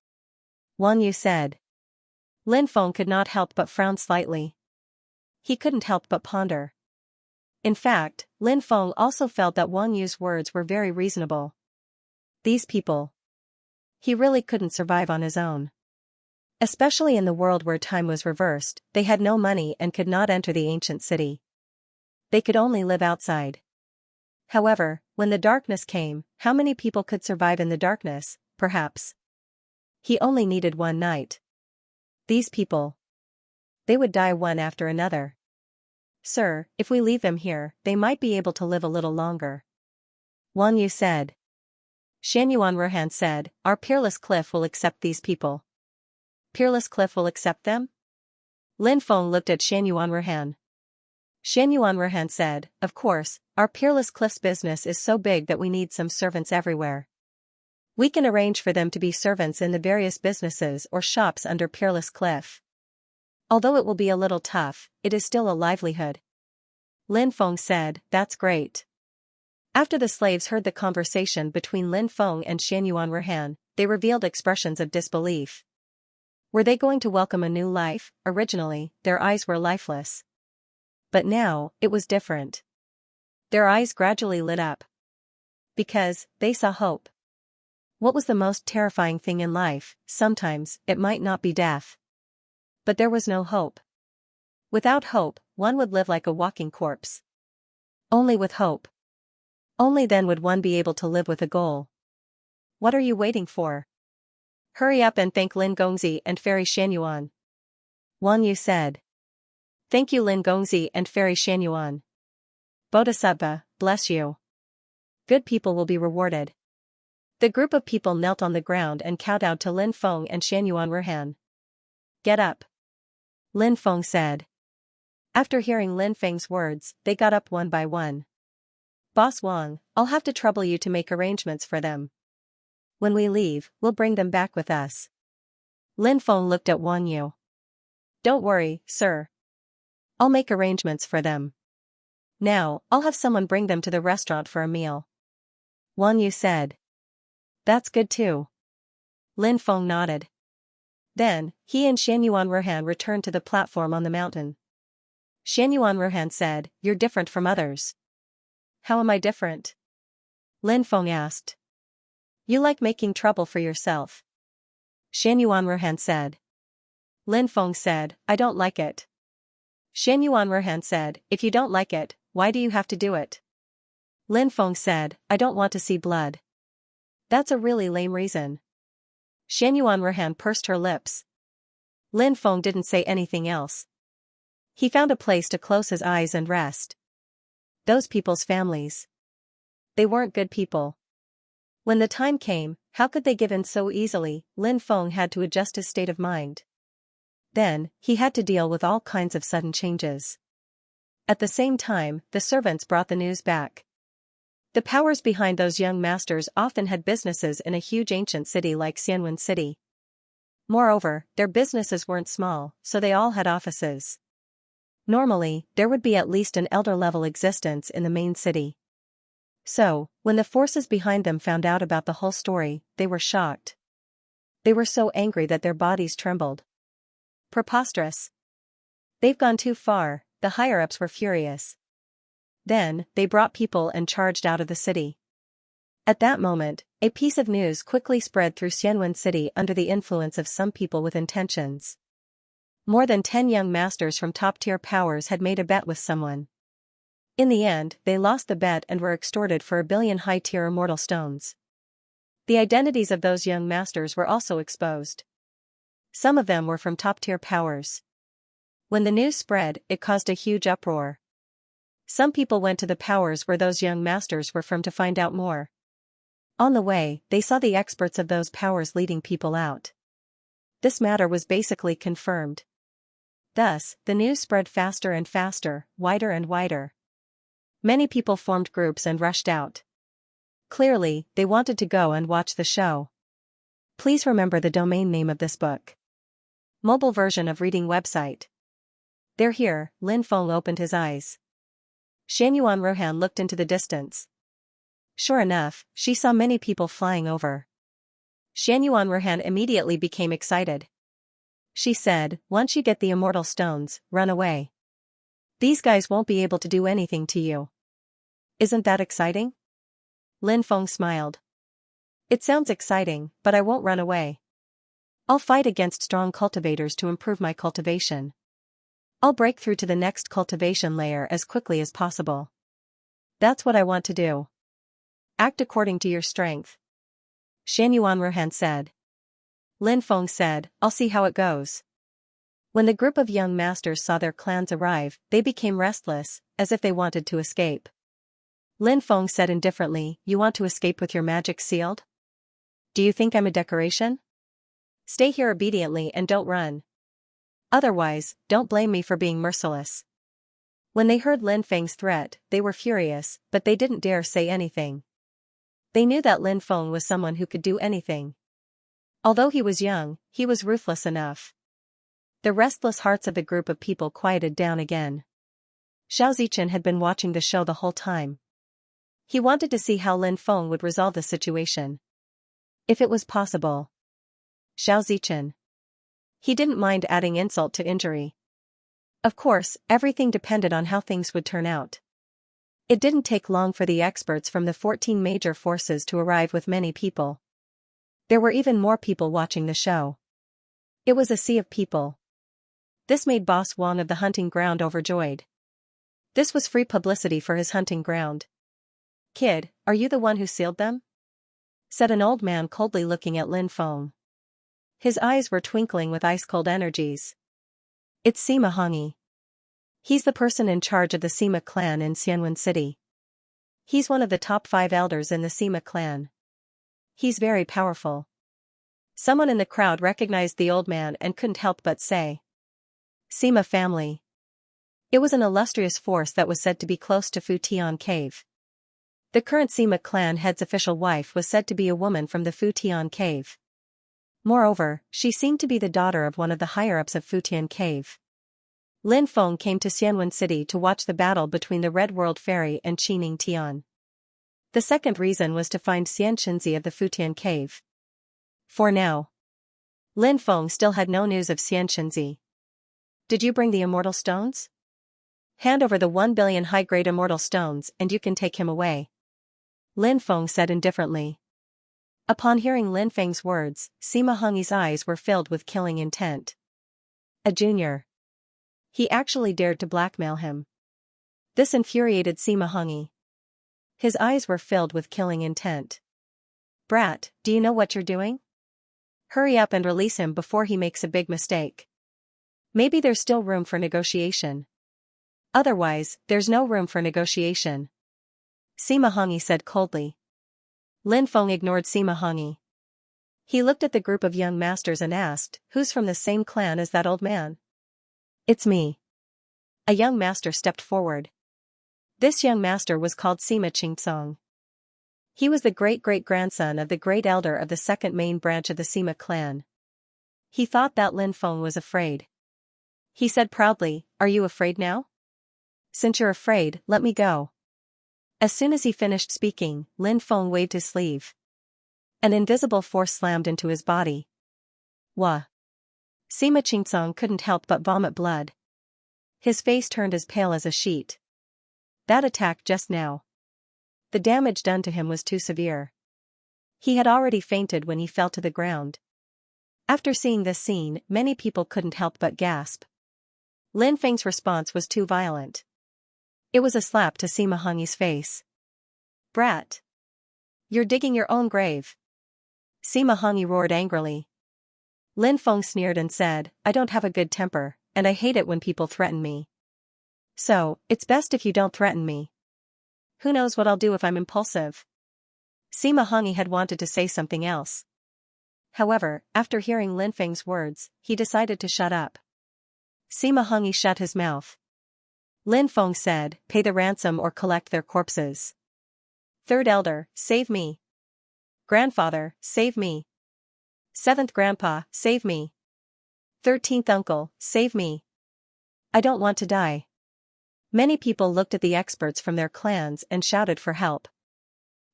Wang Yu said. Lin Feng could not help but frown slightly. He couldn't help but ponder. In fact, Lin Feng also felt that Wang Yu's words were very reasonable. These people. He really couldn't survive on his own. Especially in the world where time was reversed, they had no money and could not enter the ancient city. They could only live outside. However, when the darkness came, how many people could survive in the darkness, perhaps? He only needed one night. These people. They would die one after another. "Sir, if we leave them here, they might be able to live a little longer," Wang Yu said. Shan Yuanruhan said, "Our peerless cliff will accept these people." Peerless cliff will accept them? Lin Feng looked at Shan Yuanruhan. Shan Yuanruhan said, "Of course, our peerless cliff's business is so big that we need some servants everywhere. We can arrange for them to be servants in the various businesses or shops under Peerless Cliff. Although it will be a little tough, it is still a livelihood." Lin Feng said, "That's great." After the slaves heard the conversation between Lin Feng and Shan Yuanruhan, they revealed expressions of disbelief. Were they going to welcome a new life? Originally, their eyes were lifeless. But now, it was different. Their eyes gradually lit up. Because, they saw hope. What was the most terrifying thing in life? Sometimes, it might not be death. But there was no hope. Without hope, one would live like a walking corpse. Only with hope. Only then would one be able to live with a goal. What are you waiting for? Hurry up and thank Lin Gongzi and Fairy Shanyuan. Wang Yu said. Thank you Lin Gongzi and Fairy Shanyuan. Bodhisattva, bless you. Good people will be rewarded. The group of people knelt on the ground and kowtowed to Lin Feng and Xianyuan Ruhan. Get up. Lin Feng said. After hearing Lin Feng's words, they got up one by one. Boss Wang, I'll have to trouble you to make arrangements for them. When we leave, we'll bring them back with us. Lin Feng looked at Wang Yu. Don't worry, sir. I'll make arrangements for them. Now, I'll have someone bring them to the restaurant for a meal. Wang Yu said. That's good too. Lin Feng nodded. Then, he and Xianyuan Ruhan returned to the platform on the mountain. Xianyuan Ruhan said, You're different from others. How am I different? Lin Feng asked. You like making trouble for yourself. Xianyuan Ruhan said. Lin Feng said, I don't like it. Xianyuan Ruhan said, If you don't like it, why do you have to do it? Lin Feng said, I don't want to see blood. That's a really lame reason. Xianyuan Ruhan pursed her lips. Lin Feng didn't say anything else. He found a place to close his eyes and rest. Those people's families. They weren't good people. When the time came, how could they give in so easily? Lin Feng had to adjust his state of mind. Then, he had to deal with all kinds of sudden changes. At the same time, the servants brought the news back. The powers behind those young masters often had businesses in a huge ancient city like Xianwen City. Moreover, their businesses weren't small, so they all had offices. Normally, there would be at least an elder-level existence in the main city. So, when the forces behind them found out about the whole story, they were shocked. They were so angry that their bodies trembled. Preposterous. They've gone too far, the higher-ups were furious. Then, they brought people and charged out of the city. At that moment, a piece of news quickly spread through Xianwen City under the influence of some people with intentions. More than 10 young masters from top-tier powers had made a bet with someone. In the end, they lost the bet and were extorted for 1 billion high-tier immortal stones. The identities of those young masters were also exposed. Some of them were from top-tier powers. When the news spread, it caused a huge uproar. Some people went to the powers where those young masters were from to find out more. On the way, they saw the experts of those powers leading people out. This matter was basically confirmed. Thus, the news spread faster and faster, wider and wider. Many people formed groups and rushed out. Clearly, they wanted to go and watch the show. Please remember the domain name of this book. Mobile version of reading website. They're here. Lin Feng opened his eyes. Xianyuan Ruhan looked into the distance. Sure enough, she saw many people flying over. Xianyuan Ruhan immediately became excited. She said, Once you get the immortal stones, run away. These guys won't be able to do anything to you. Isn't that exciting? Lin Feng smiled. It sounds exciting, but I won't run away. I'll fight against strong cultivators to improve my cultivation. I'll break through to the next cultivation layer as quickly as possible. That's what I want to do. Act according to your strength. Xianyuan Ruhan said. Lin Feng said, I'll see how it goes. When the group of young masters saw their clans arrive, they became restless, as if they wanted to escape. Lin Feng said indifferently, You want to escape with your magic sealed? Do you think I'm a decoration? Stay here obediently and don't run. Otherwise, don't blame me for being merciless. When they heard Lin Feng's threat, they were furious, but they didn't dare say anything. They knew that Lin Feng was someone who could do anything. Although he was young, he was ruthless enough. The restless hearts of the group of people quieted down again. Xianxia had been watching the show the whole time. He wanted to see how Lin Feng would resolve the situation. If it was possible. Xianxia. He didn't mind adding insult to injury. Of course, everything depended on how things would turn out. It didn't take long for the experts from the 14 major forces to arrive with many people. There were even more people watching the show. It was a sea of people. This made Boss Wang of the hunting ground overjoyed. This was free publicity for his hunting ground. Kid, are you the one who sealed them? Said an old man coldly looking at Lin Feng. His eyes were twinkling with ice-cold energies. It's Sima Hongi. He's the person in charge of the Sima clan in Xianwen City. He's one of the top 5 elders in the Sima clan. He's very powerful. Someone in the crowd recognized the old man and couldn't help but say. Sima family. It was an illustrious force that was said to be close to Futian Cave. The current Sima clan head's official wife was said to be a woman from the Futian Cave. Moreover, she seemed to be the daughter of one of the higher-ups of Futian Cave. Lin Feng came to Xianwen City to watch the battle between the Red World Fairy and Qining Tian. The second reason was to find Xianxia of the Futian Cave. For now, Lin Feng still had no news of Xianxia. Did you bring the immortal stones? Hand over the 1 billion high-grade immortal stones and you can take him away. Lin Feng said indifferently. Upon hearing Lin Feng's words, Sima Hengyi's eyes were filled with killing intent. A junior. He actually dared to blackmail him. This infuriated Sima Hengyi. His eyes were filled with killing intent. Brat, do you know what you're doing? Hurry up and release him before he makes a big mistake. Maybe there's still room for negotiation. Otherwise, there's no room for negotiation. Sima Hengyi said coldly. Lin Feng ignored Sima Hengyi. He looked at the group of young masters and asked, who's from the same clan as that old man? It's me. A young master stepped forward. This young master was called Sima Qingcong. He was the great-great-grandson of the great elder of the second main branch of the Sima clan. He thought that Lin Feng was afraid. He said proudly, are you afraid now? Since you're afraid, let me go. As soon as he finished speaking, Lin Feng waved his sleeve. An invisible force slammed into his body. Wah! Sima Qingcong couldn't help but vomit blood. His face turned as pale as a sheet. That attack just now. The damage done to him was too severe. He had already fainted when he fell to the ground. After seeing this scene, many people couldn't help but gasp. Lin Feng's response was too violent. It was a slap to Sima Hengyi's face. Brat! You're digging your own grave. Sima Hengyi roared angrily. Lin Feng sneered and said, I don't have a good temper, and I hate it when people threaten me. So, it's best if you don't threaten me. Who knows what I'll do if I'm impulsive? Sima Hengyi had wanted to say something else. However, after hearing Lin Feng's words, he decided to shut up. Sima Hengyi shut his mouth. Lin Feng said, pay the ransom or collect their corpses. Third elder, save me. Grandfather, save me. 7th grandpa, save me. 13th uncle, save me. I don't want to die. Many people looked at the experts from their clans and shouted for help.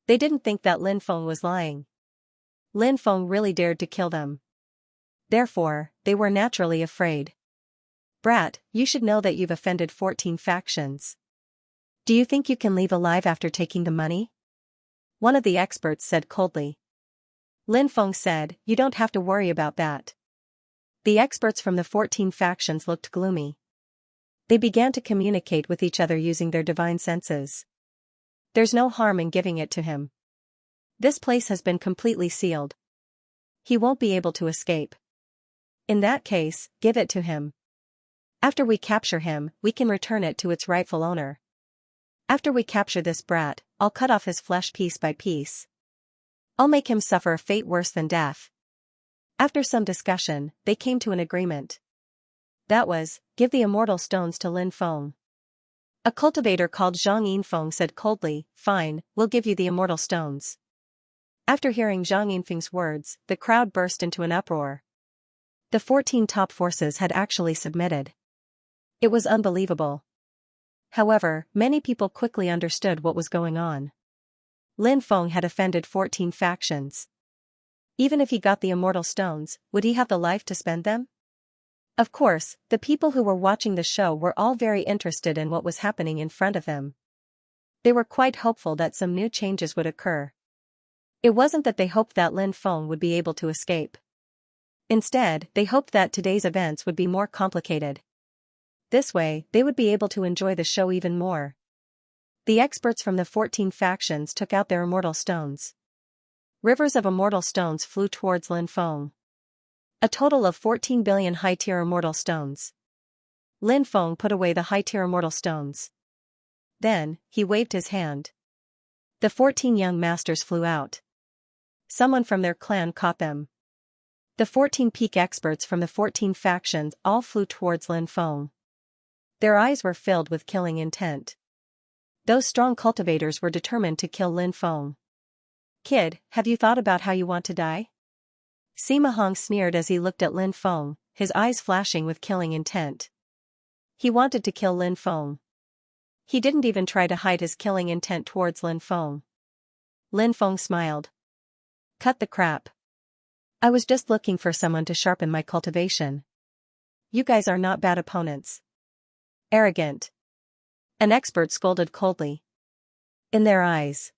They didn't think that Lin Feng was lying. Lin Feng really dared to kill them. Therefore, they were naturally afraid. Brat, you should know that you've offended 14 factions. Do you think you can leave alive after taking the money? One of the experts said coldly. Lin Feng said, you don't have to worry about that. The experts from the 14 factions looked gloomy. They began to communicate with each other using their divine senses. There's no harm in giving it to him. This place has been completely sealed. He won't be able to escape. In that case, give it to him. After we capture him, we can return it to its rightful owner. After we capture this brat, I'll cut off his flesh piece by piece. I'll make him suffer a fate worse than death. After some discussion, they came to an agreement. That was, give the immortal stones to Lin Feng. A cultivator called Zhang Yinfeng said coldly, fine, we'll give you the immortal stones. After hearing Zhang Yinfeng's words, the crowd burst into an uproar. The 14 top forces had actually submitted. It was unbelievable. However, many people quickly understood what was going on. Lin Feng had offended 14 factions. Even if he got the immortal stones, would he have the life to spend them? Of course, the people who were watching the show were all very interested in what was happening in front of them. They were quite hopeful that some new changes would occur. It wasn't that they hoped that Lin Feng would be able to escape. Instead, they hoped that today's events would be more complicated. This way, they would be able to enjoy the show even more. The experts from the 14 factions took out their immortal stones. Rivers of immortal stones flew towards Lin Feng. A total of 14 billion high-tier immortal stones. Lin Feng put away the high-tier immortal stones. Then, he waved his hand. The 14 young masters flew out. Someone from their clan caught them. The 14 peak experts from the 14 factions all flew towards Lin Feng. Their eyes were filled with killing intent. Those strong cultivators were determined to kill Lin Feng. "Kid, have you thought about how you want to die?" Sima Hong sneered as he looked at Lin Feng, his eyes flashing with killing intent. He wanted to kill Lin Feng. He didn't even try to hide his killing intent towards Lin Feng. Lin Feng smiled. "Cut the crap. I was just looking for someone to sharpen my cultivation. You guys are not bad opponents." "Arrogant." An expert scolded coldly. In their eyes,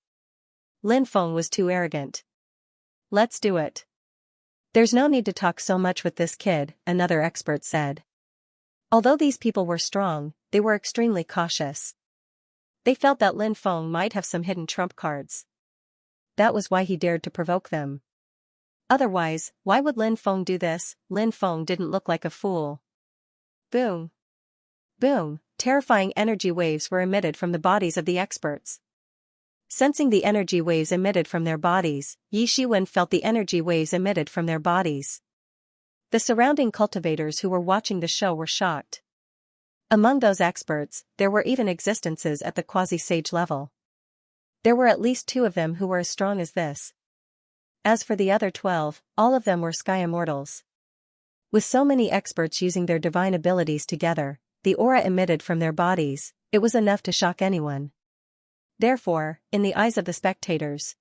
Lin Feng was too arrogant. "Let's do it." "There's no need to talk so much with this kid," another expert said. Although these people were strong, they were extremely cautious. They felt that Lin Feng might have some hidden trump cards. That was why he dared to provoke them. Otherwise, why would Lin Feng do this? Lin Feng didn't look like a fool. Boom. Boom, terrifying energy waves were emitted from the bodies of the experts. Sensing the energy waves emitted from their bodies, Yi Shiwen felt the energy waves emitted from their bodies. The surrounding cultivators who were watching the show were shocked. Among those experts, there were even existences at the quasi-sage level. There were at least 2 of them who were as strong as this. As for the other 12, all of them were sky immortals. With so many experts using their divine abilities together, the aura emitted from their bodies, it was enough to shock anyone. Therefore, in the eyes of the spectators,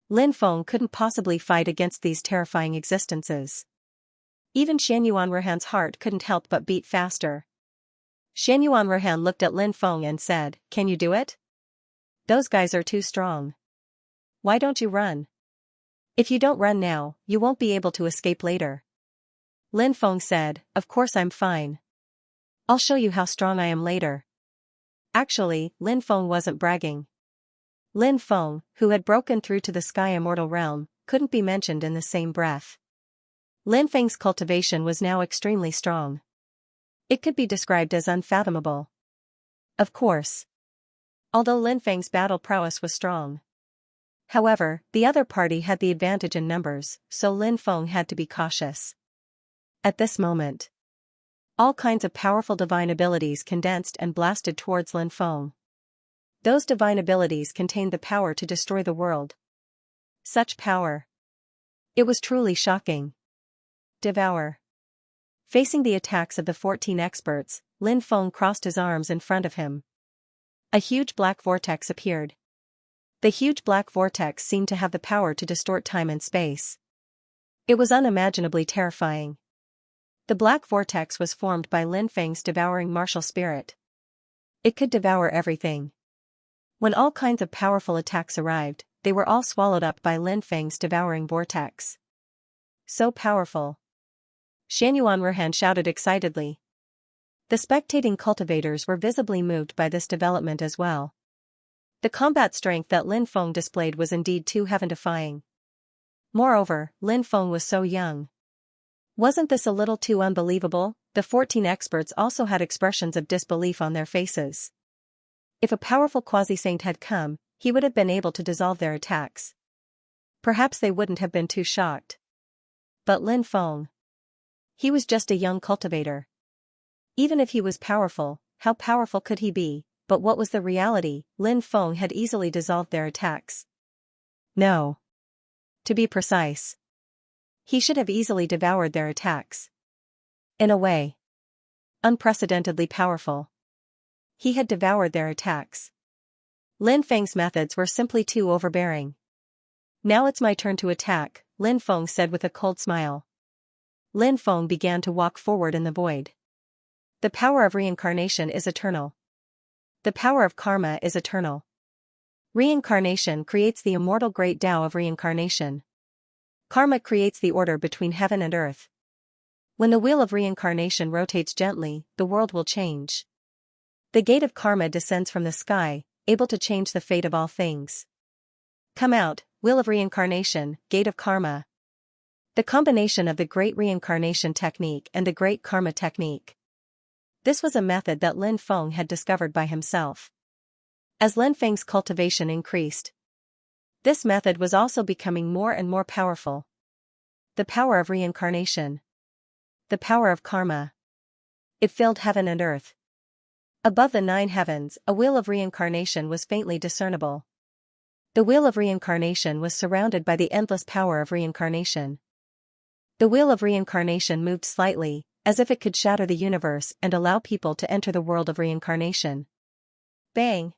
Lin Feng couldn't possibly fight against these terrifying existences. Even Xianyuan Rehan's heart couldn't help but beat faster. Xianyuan Rehan looked at Lin Feng and said, "Can you do it? Those guys are too strong. Why don't you run? If you don't run now, you won't be able to escape later." Lin Feng said, "Of course I'm fine. I'll show you how strong I am later." Actually, Lin Feng wasn't bragging. Lin Feng, who had broken through to the sky immortal realm, couldn't be mentioned in the same breath. Lin Feng's cultivation was now extremely strong. It could be described as unfathomable. Of course. Although Lin Feng's battle prowess was strong. However, the other party had the advantage in numbers, so Lin Feng had to be cautious. At this moment, all kinds of powerful divine abilities condensed and blasted towards Lin Feng. Those divine abilities contained the power to destroy the world. Such power. It was truly shocking. Devour. Facing the attacks of the 14 experts, Lin Feng crossed his arms in front of him. A huge black vortex appeared. The huge black vortex seemed to have the power to distort time and space. It was unimaginably terrifying. The black vortex was formed by Lin Feng's devouring martial spirit. It could devour everything. When all kinds of powerful attacks arrived, they were all swallowed up by Lin Feng's devouring vortex. So powerful. Xianyuan Rehan shouted excitedly. The spectating cultivators were visibly moved by this development as well. The combat strength that Lin Feng displayed was indeed too heaven-defying. Moreover, Lin Feng was so young. Wasn't this a little too unbelievable? The 14 experts also had expressions of disbelief on their faces. If a powerful quasi-saint had come, he would have been able to dissolve their attacks. Perhaps they wouldn't have been too shocked. But Lin Feng. He was just a young cultivator. Even if he was powerful, how powerful could he be? But what was the reality? Lin Feng had easily dissolved their attacks. No. To be precise, he should have easily devoured their attacks. In a way, unprecedentedly powerful. He had devoured their attacks. Lin Feng's methods were simply too overbearing. "Now it's my turn to attack," Lin Feng said with a cold smile. Lin Feng began to walk forward in the void. The power of reincarnation is eternal. The power of karma is eternal. Reincarnation creates the immortal great Tao of reincarnation. Karma creates the order between heaven and earth. When the wheel of reincarnation rotates gently, the world will change. The gate of karma descends from the sky, able to change the fate of all things. Come out, wheel of reincarnation, gate of karma. The combination of the great reincarnation technique and the great karma technique. This was a method that Lin Feng had discovered by himself. As Lin Feng's cultivation increased, this method was also becoming more and more powerful. The power of reincarnation. The power of karma. It filled heaven and earth. Above the 9 heavens, a wheel of reincarnation was faintly discernible. The wheel of reincarnation was surrounded by the endless power of reincarnation. The wheel of reincarnation moved slightly, as if it could shatter the universe and allow people to enter the world of reincarnation. Bang!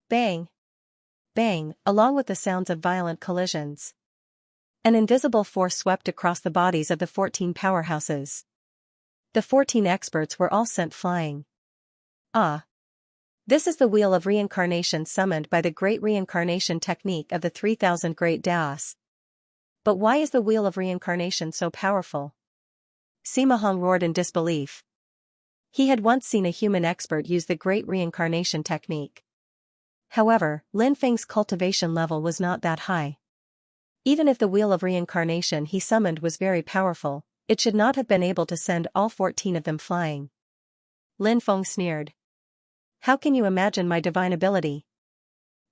Bang! Bang, along with the sounds of violent collisions. An invisible force swept across the bodies of the 14 powerhouses. The 14 experts were all sent flying. Ah! This is the wheel of reincarnation summoned by the great reincarnation technique of the 3000 great Daos. But why is the wheel of reincarnation so powerful? Sima Hong roared in disbelief. He had once seen a human expert use the great reincarnation technique. However, Lin Feng's cultivation level was not that high. Even if the wheel of reincarnation he summoned was very powerful, it should not have been able to send all 14 of them flying. Lin Feng sneered. How can you imagine my divine ability?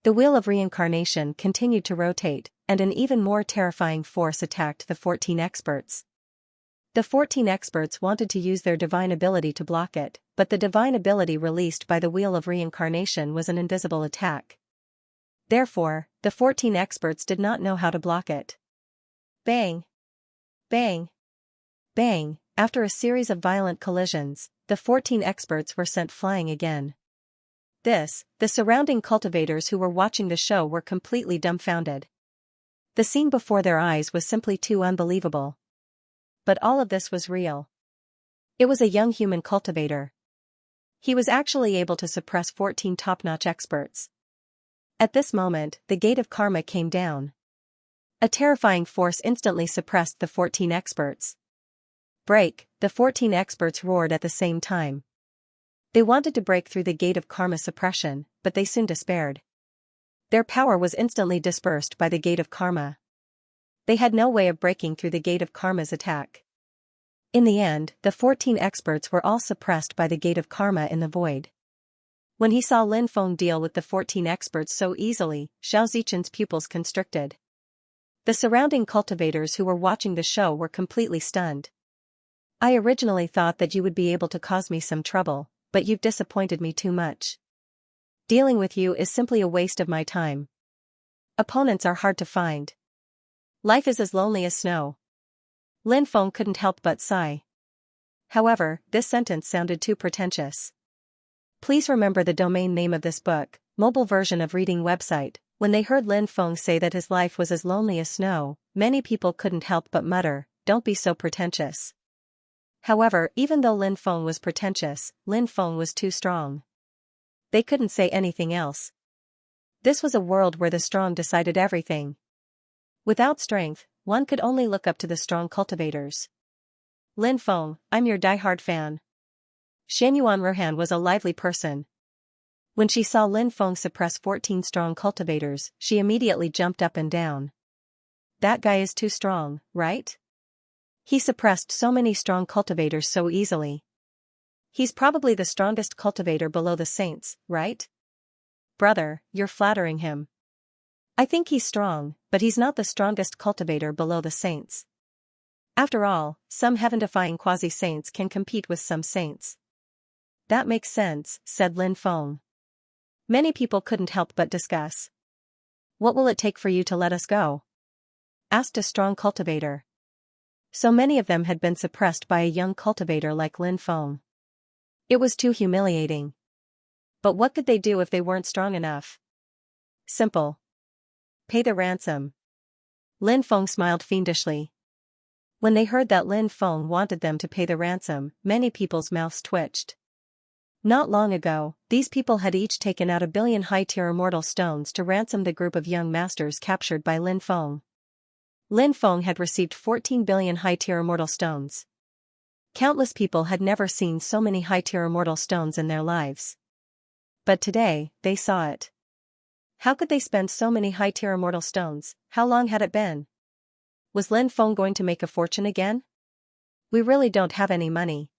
The wheel of reincarnation continued to rotate, and an even more terrifying force attacked the 14 experts. The 14 experts wanted to use their divine ability to block it, but the divine ability released by the wheel of reincarnation was an invisible attack. Therefore, the 14 experts did not know how to block it. Bang! Bang! Bang! After a series of violent collisions, the 14 experts were sent flying again. The surrounding cultivators who were watching the show were completely dumbfounded. The scene before their eyes was simply too unbelievable. But all of this was real. It was a young human cultivator. He was actually able to suppress 14 top-notch experts. At this moment, the gate of karma came down. A terrifying force instantly suppressed the 14 experts. Break! The 14 experts roared at the same time. They wanted to break through the gate of karma suppression, but they soon despaired. Their power was instantly dispersed by the gate of karma. They had no way of breaking through the gate of karma's attack. In the end, the 14 experts were all suppressed by the gate of karma in the void. When he saw Lin Feng deal with the 14 experts so easily, Xiao Zichen's pupils constricted. The surrounding cultivators who were watching the show were completely stunned. I originally thought that you would be able to cause me some trouble, but you've disappointed me too much. Dealing with you is simply a waste of my time. Opponents are hard to find. Life is as lonely as snow. Lin Feng couldn't help but sigh. However, this sentence sounded too pretentious. Please remember the domain name of this book, mobile version of reading website. When they heard Lin Feng say that his life was as lonely as snow, many people couldn't help but mutter, "Don't be so pretentious." However, even though Lin Feng was pretentious, Lin Feng was too strong. They couldn't say anything else. This was a world where the strong decided everything. Without strength, one could only look up to the strong cultivators. Lin Feng, I'm your die-hard fan. Xianyuan Ruhan was a lively person. When she saw Lin Feng suppress 14 strong cultivators, she immediately jumped up and down. That guy is too strong, right? He suppressed so many strong cultivators so easily. He's probably the strongest cultivator below the saints, right? Brother, you're flattering him. I think he's strong, but he's not the strongest cultivator below the saints. After all, some heaven-defying quasi-saints can compete with some saints. That makes sense, said Lin Feng. Many people couldn't help but discuss. What will it take for you to let us go? Asked a strong cultivator. So many of them had been suppressed by a young cultivator like Lin Feng. It was too humiliating. But what could they do if they weren't strong enough? Simple. Pay the ransom. Lin Feng smiled fiendishly. When they heard that Lin Feng wanted them to pay the ransom, many people's mouths twitched. Not long ago, these people had each taken out 1 billion high-tier immortal stones to ransom the group of young masters captured by Lin Feng. Lin Feng had received 14 billion high-tier immortal stones. Countless people had never seen so many high-tier immortal stones in their lives. But today, they saw it. How could they spend so many high-tier immortal stones? How long had it been? Was Lin Feng going to make a fortune again? We really don't have any money.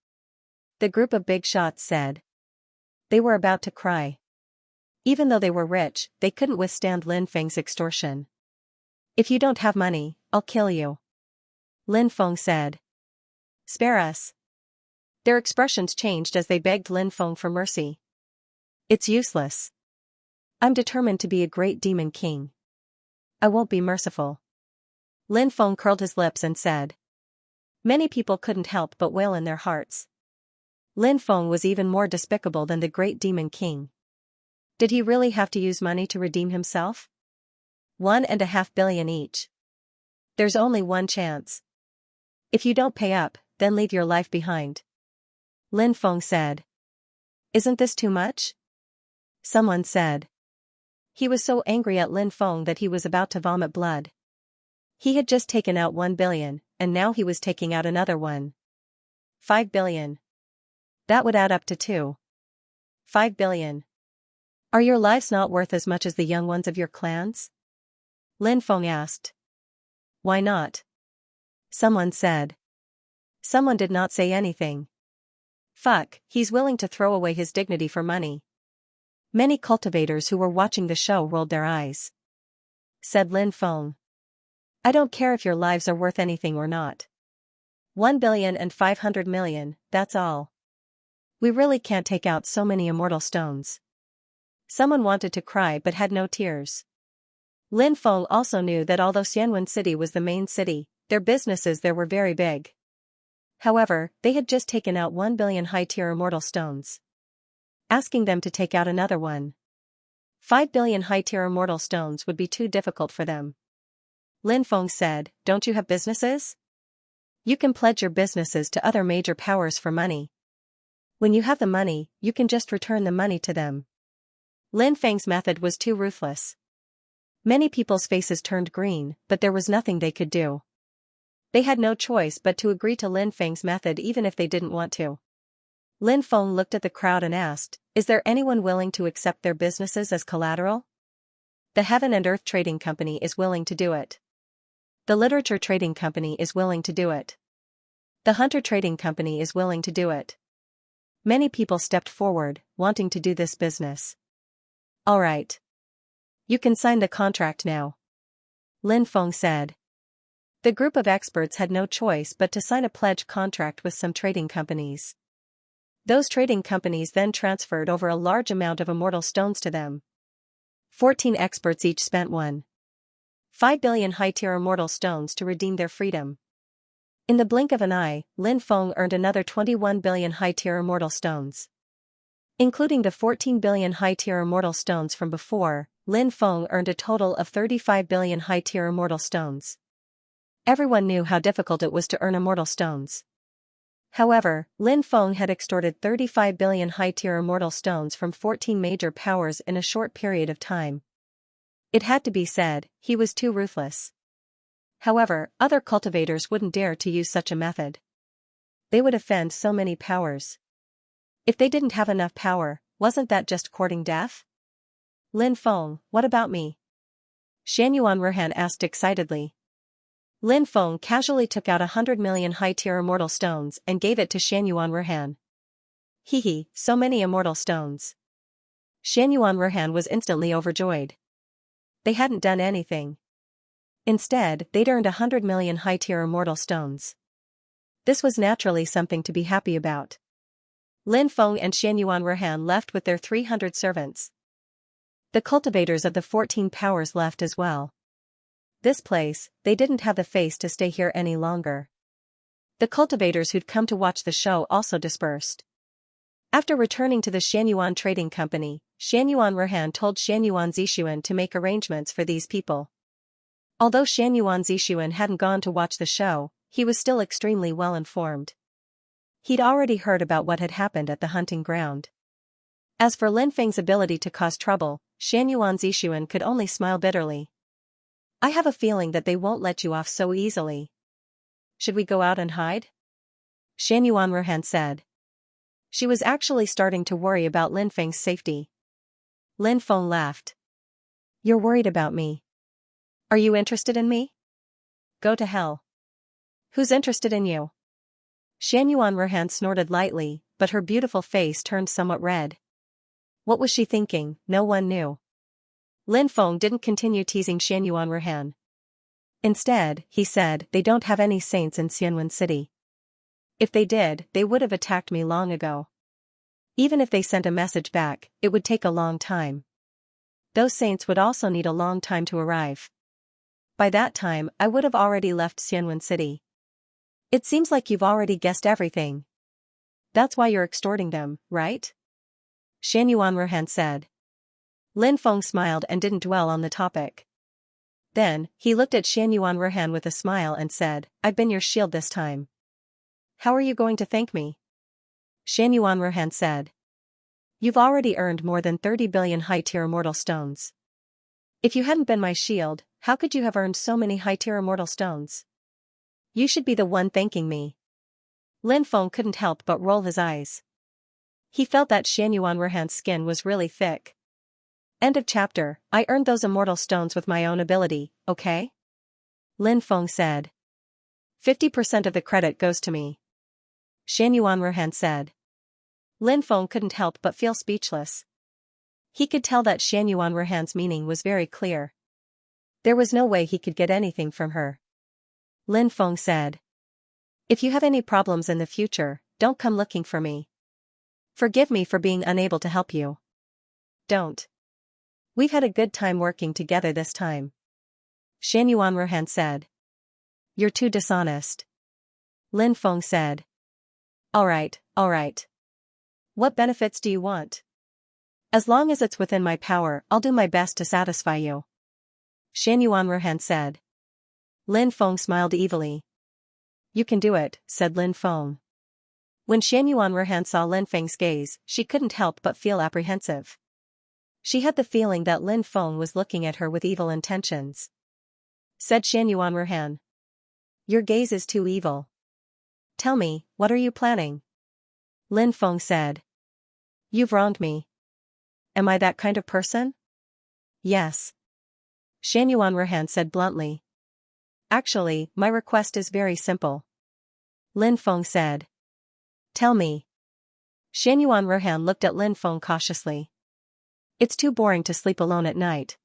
The group of big shots said. They were about to cry. Even though they were rich, they couldn't withstand Lin Feng's extortion. If you don't have money, I'll kill you. Lin Feng said. Spare us. Their expressions changed as they begged Lin Feng for mercy. It's useless. I'm determined to be a great demon king. I won't be merciful. Lin Feng curled his lips and said. Many people couldn't help but wail in their hearts. Lin Feng was even more despicable than the great demon king. Did he really have to use money to redeem himself? 1.5 billion each. There's only one chance. If you don't pay up, then leave your life behind. Lin Feng said. Isn't this too much? Someone said. He was so angry at Lin Feng that he was about to vomit blood. He had just taken out 1 billion, and now he was taking out another one. 5 billion. That would add up to 5 billion. Are your lives not worth as much as the young ones of your clans? Lin Feng asked. Why not? Someone said. Someone did not say anything. Fuck, he's willing to throw away his dignity for money. Many cultivators who were watching the show rolled their eyes. Said Lin Feng. I don't care if your lives are worth anything or not. 1.5 billion, that's all. We really can't take out so many immortal stones. Someone wanted to cry but had no tears. Lin Feng also knew that although Xianwen City was the main city, their businesses there were very big. However, they had just taken out 1 billion high-tier immortal stones. Asking them to take out another one. 5 billion high-tier immortal stones would be too difficult for them. Lin Feng said, don't you have businesses? You can pledge your businesses to other major powers for money. When you have the money, you can just return the money to them. Lin Feng's method was too ruthless. Many people's faces turned green, but there was nothing they could do. They had no choice but to agree to Lin Feng's method even if they didn't want to. Lin Feng looked at the crowd and asked, is there anyone willing to accept their businesses as collateral? The Heaven and Earth Trading Company is willing to do it. The Literature Trading Company is willing to do it. The Hunter Trading Company is willing to do it. Many people stepped forward, wanting to do this business. All right. You can sign the contract now. Lin Feng said. The group of experts had no choice but to sign a pledge contract with some trading companies. Those trading companies then transferred over a large amount of immortal stones to them. 14 experts each spent 1.5 billion high-tier immortal stones to redeem their freedom. In the blink of an eye, Lin Feng earned another 21 billion high-tier immortal stones. Including the 14 billion high-tier immortal stones from before, Lin Feng earned a total of 35 billion high-tier immortal stones. Everyone knew how difficult it was to earn immortal stones. However, Lin Feng had extorted 35 billion high-tier immortal stones from 14 major powers in a short period of time. It had to be said, he was too ruthless. However, other cultivators wouldn't dare to use such a method. They would offend so many powers. If they didn't have enough power, wasn't that just courting death? Lin Feng, what about me? Xianxia Ruhan asked excitedly. Lin Feng casually took out 100 million high-tier immortal stones and gave it to Xianxia Ruhan. Hee, so many immortal stones. Xianxia Ruhan was instantly overjoyed. They hadn't done anything. Instead, they'd earned 100 million high-tier immortal stones. This was naturally something to be happy about. Lin Feng and Xianxia Ruhan left with their 300 servants. The cultivators of the 14 powers left as well. This place, they didn't have the face to stay here any longer. The cultivators who'd come to watch the show also dispersed. After returning to the Xianxia Trading Company, Xianxia Ruhan told Xianxia Zixuan to make arrangements for these people. Although Xianxia Zixuan hadn't gone to watch the show, he was still extremely well informed. He'd already heard about what had happened at the hunting ground. As for Lin Feng's ability to cause trouble, Xianxia Zixuan could only smile bitterly. I have a feeling that they won't let you off so easily. Should we go out and hide? Xianxia Ruhan said. She was actually starting to worry about Lin Feng's safety. Lin Feng laughed. You're worried about me. Are you interested in me? Go to hell. Who's interested in you? Xianxia Ruhan snorted lightly, but her beautiful face turned somewhat red. What was she thinking? No one knew. Lin Feng didn't continue teasing Xianyuan. Instead, he said, they don't have any saints in Xianwen City. If they did, they would have attacked me long ago. Even if they sent a message back, it would take a long time. Those saints would also need a long time to arrive. By that time, I would have already left Xianwen City. It seems like you've already guessed everything. That's why you're extorting them, right? Xianyuan said. Lin Feng smiled and didn't dwell on the topic. Then, he looked at Xianyuan with a smile and said, I've been your shield this time. How are you going to thank me? Xianyuan said. You've already earned more than 30 billion high-tier immortal stones. If you hadn't been my shield, how could you have earned so many high-tier immortal stones? You should be the one thanking me. Lin Feng couldn't help but roll his eyes. He felt that Xianyuan's skin was really thick. End of chapter. I earned those immortal stones with my own ability, okay? Lin Feng said. 50% of the credit goes to me. Xianyuan said. Lin Feng couldn't help but feel speechless. He could tell that Xianyuan's meaning was very clear. There was no way he could get anything from her. Lin Feng said. If you have any problems in the future, don't come looking for me. Forgive me for being unable to help you. Don't. We've had a good time working together this time. Xianyuan said. You're too dishonest. Lin Feng said. Alright. What benefits do you want? As long as it's within my power, I'll do my best to satisfy you. Xianyuan said. Lin Feng smiled evilly. You can do it, said Lin Feng. When Xianyuan saw Lin Feng's gaze, she couldn't help but feel apprehensive. She had the feeling that Lin Feng was looking at her with evil intentions. Said Xianyuan. Your gaze is too evil. Tell me, what are you planning? Lin Feng said. You've wronged me. Am I that kind of person? Yes. Xianyuan said bluntly. Actually, my request is very simple. Lin Feng said. Tell me. Xianyuan looked at Lin Feng cautiously. It's too boring to sleep alone at night.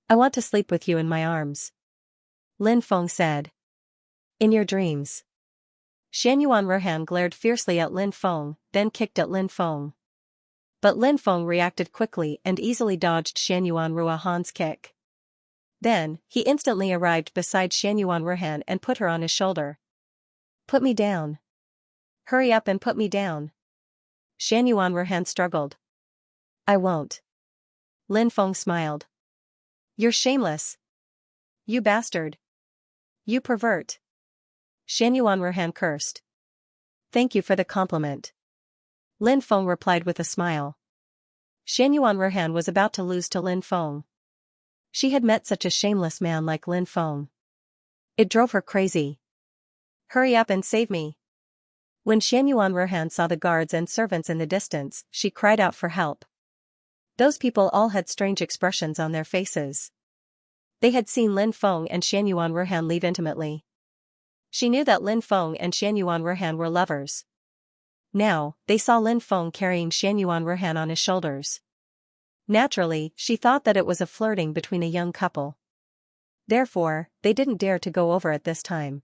I want to sleep with you in my arms. Lin Feng said. In your dreams. Xianyuan glared fiercely at Lin Feng, then kicked at Lin Feng. But Lin Feng reacted quickly and easily dodged Xianyuan's kick. Then, he instantly arrived beside Xianyuan and put her on his shoulder. Put me down. Hurry up and put me down. Xianyuan struggled. I won't. Lin Feng smiled. You're shameless. You bastard. You pervert. Xianyuan cursed. Thank you for the compliment. Lin Feng replied with a smile. Xianyuan was about to lose to Lin Feng. She had met such a shameless man like Lin Feng. It drove her crazy. Hurry up and save me. When Xianyuan saw the guards and servants in the distance, she cried out for help. Those people all had strange expressions on their faces. They had seen Lin Feng and Xianyuan leave intimately. She knew that Lin Feng and Xianyuan were lovers. Now, they saw Lin Feng carrying Xianyuan on his shoulders. Naturally, she thought that it was a flirting between a young couple. Therefore, they didn't dare to go over at this time.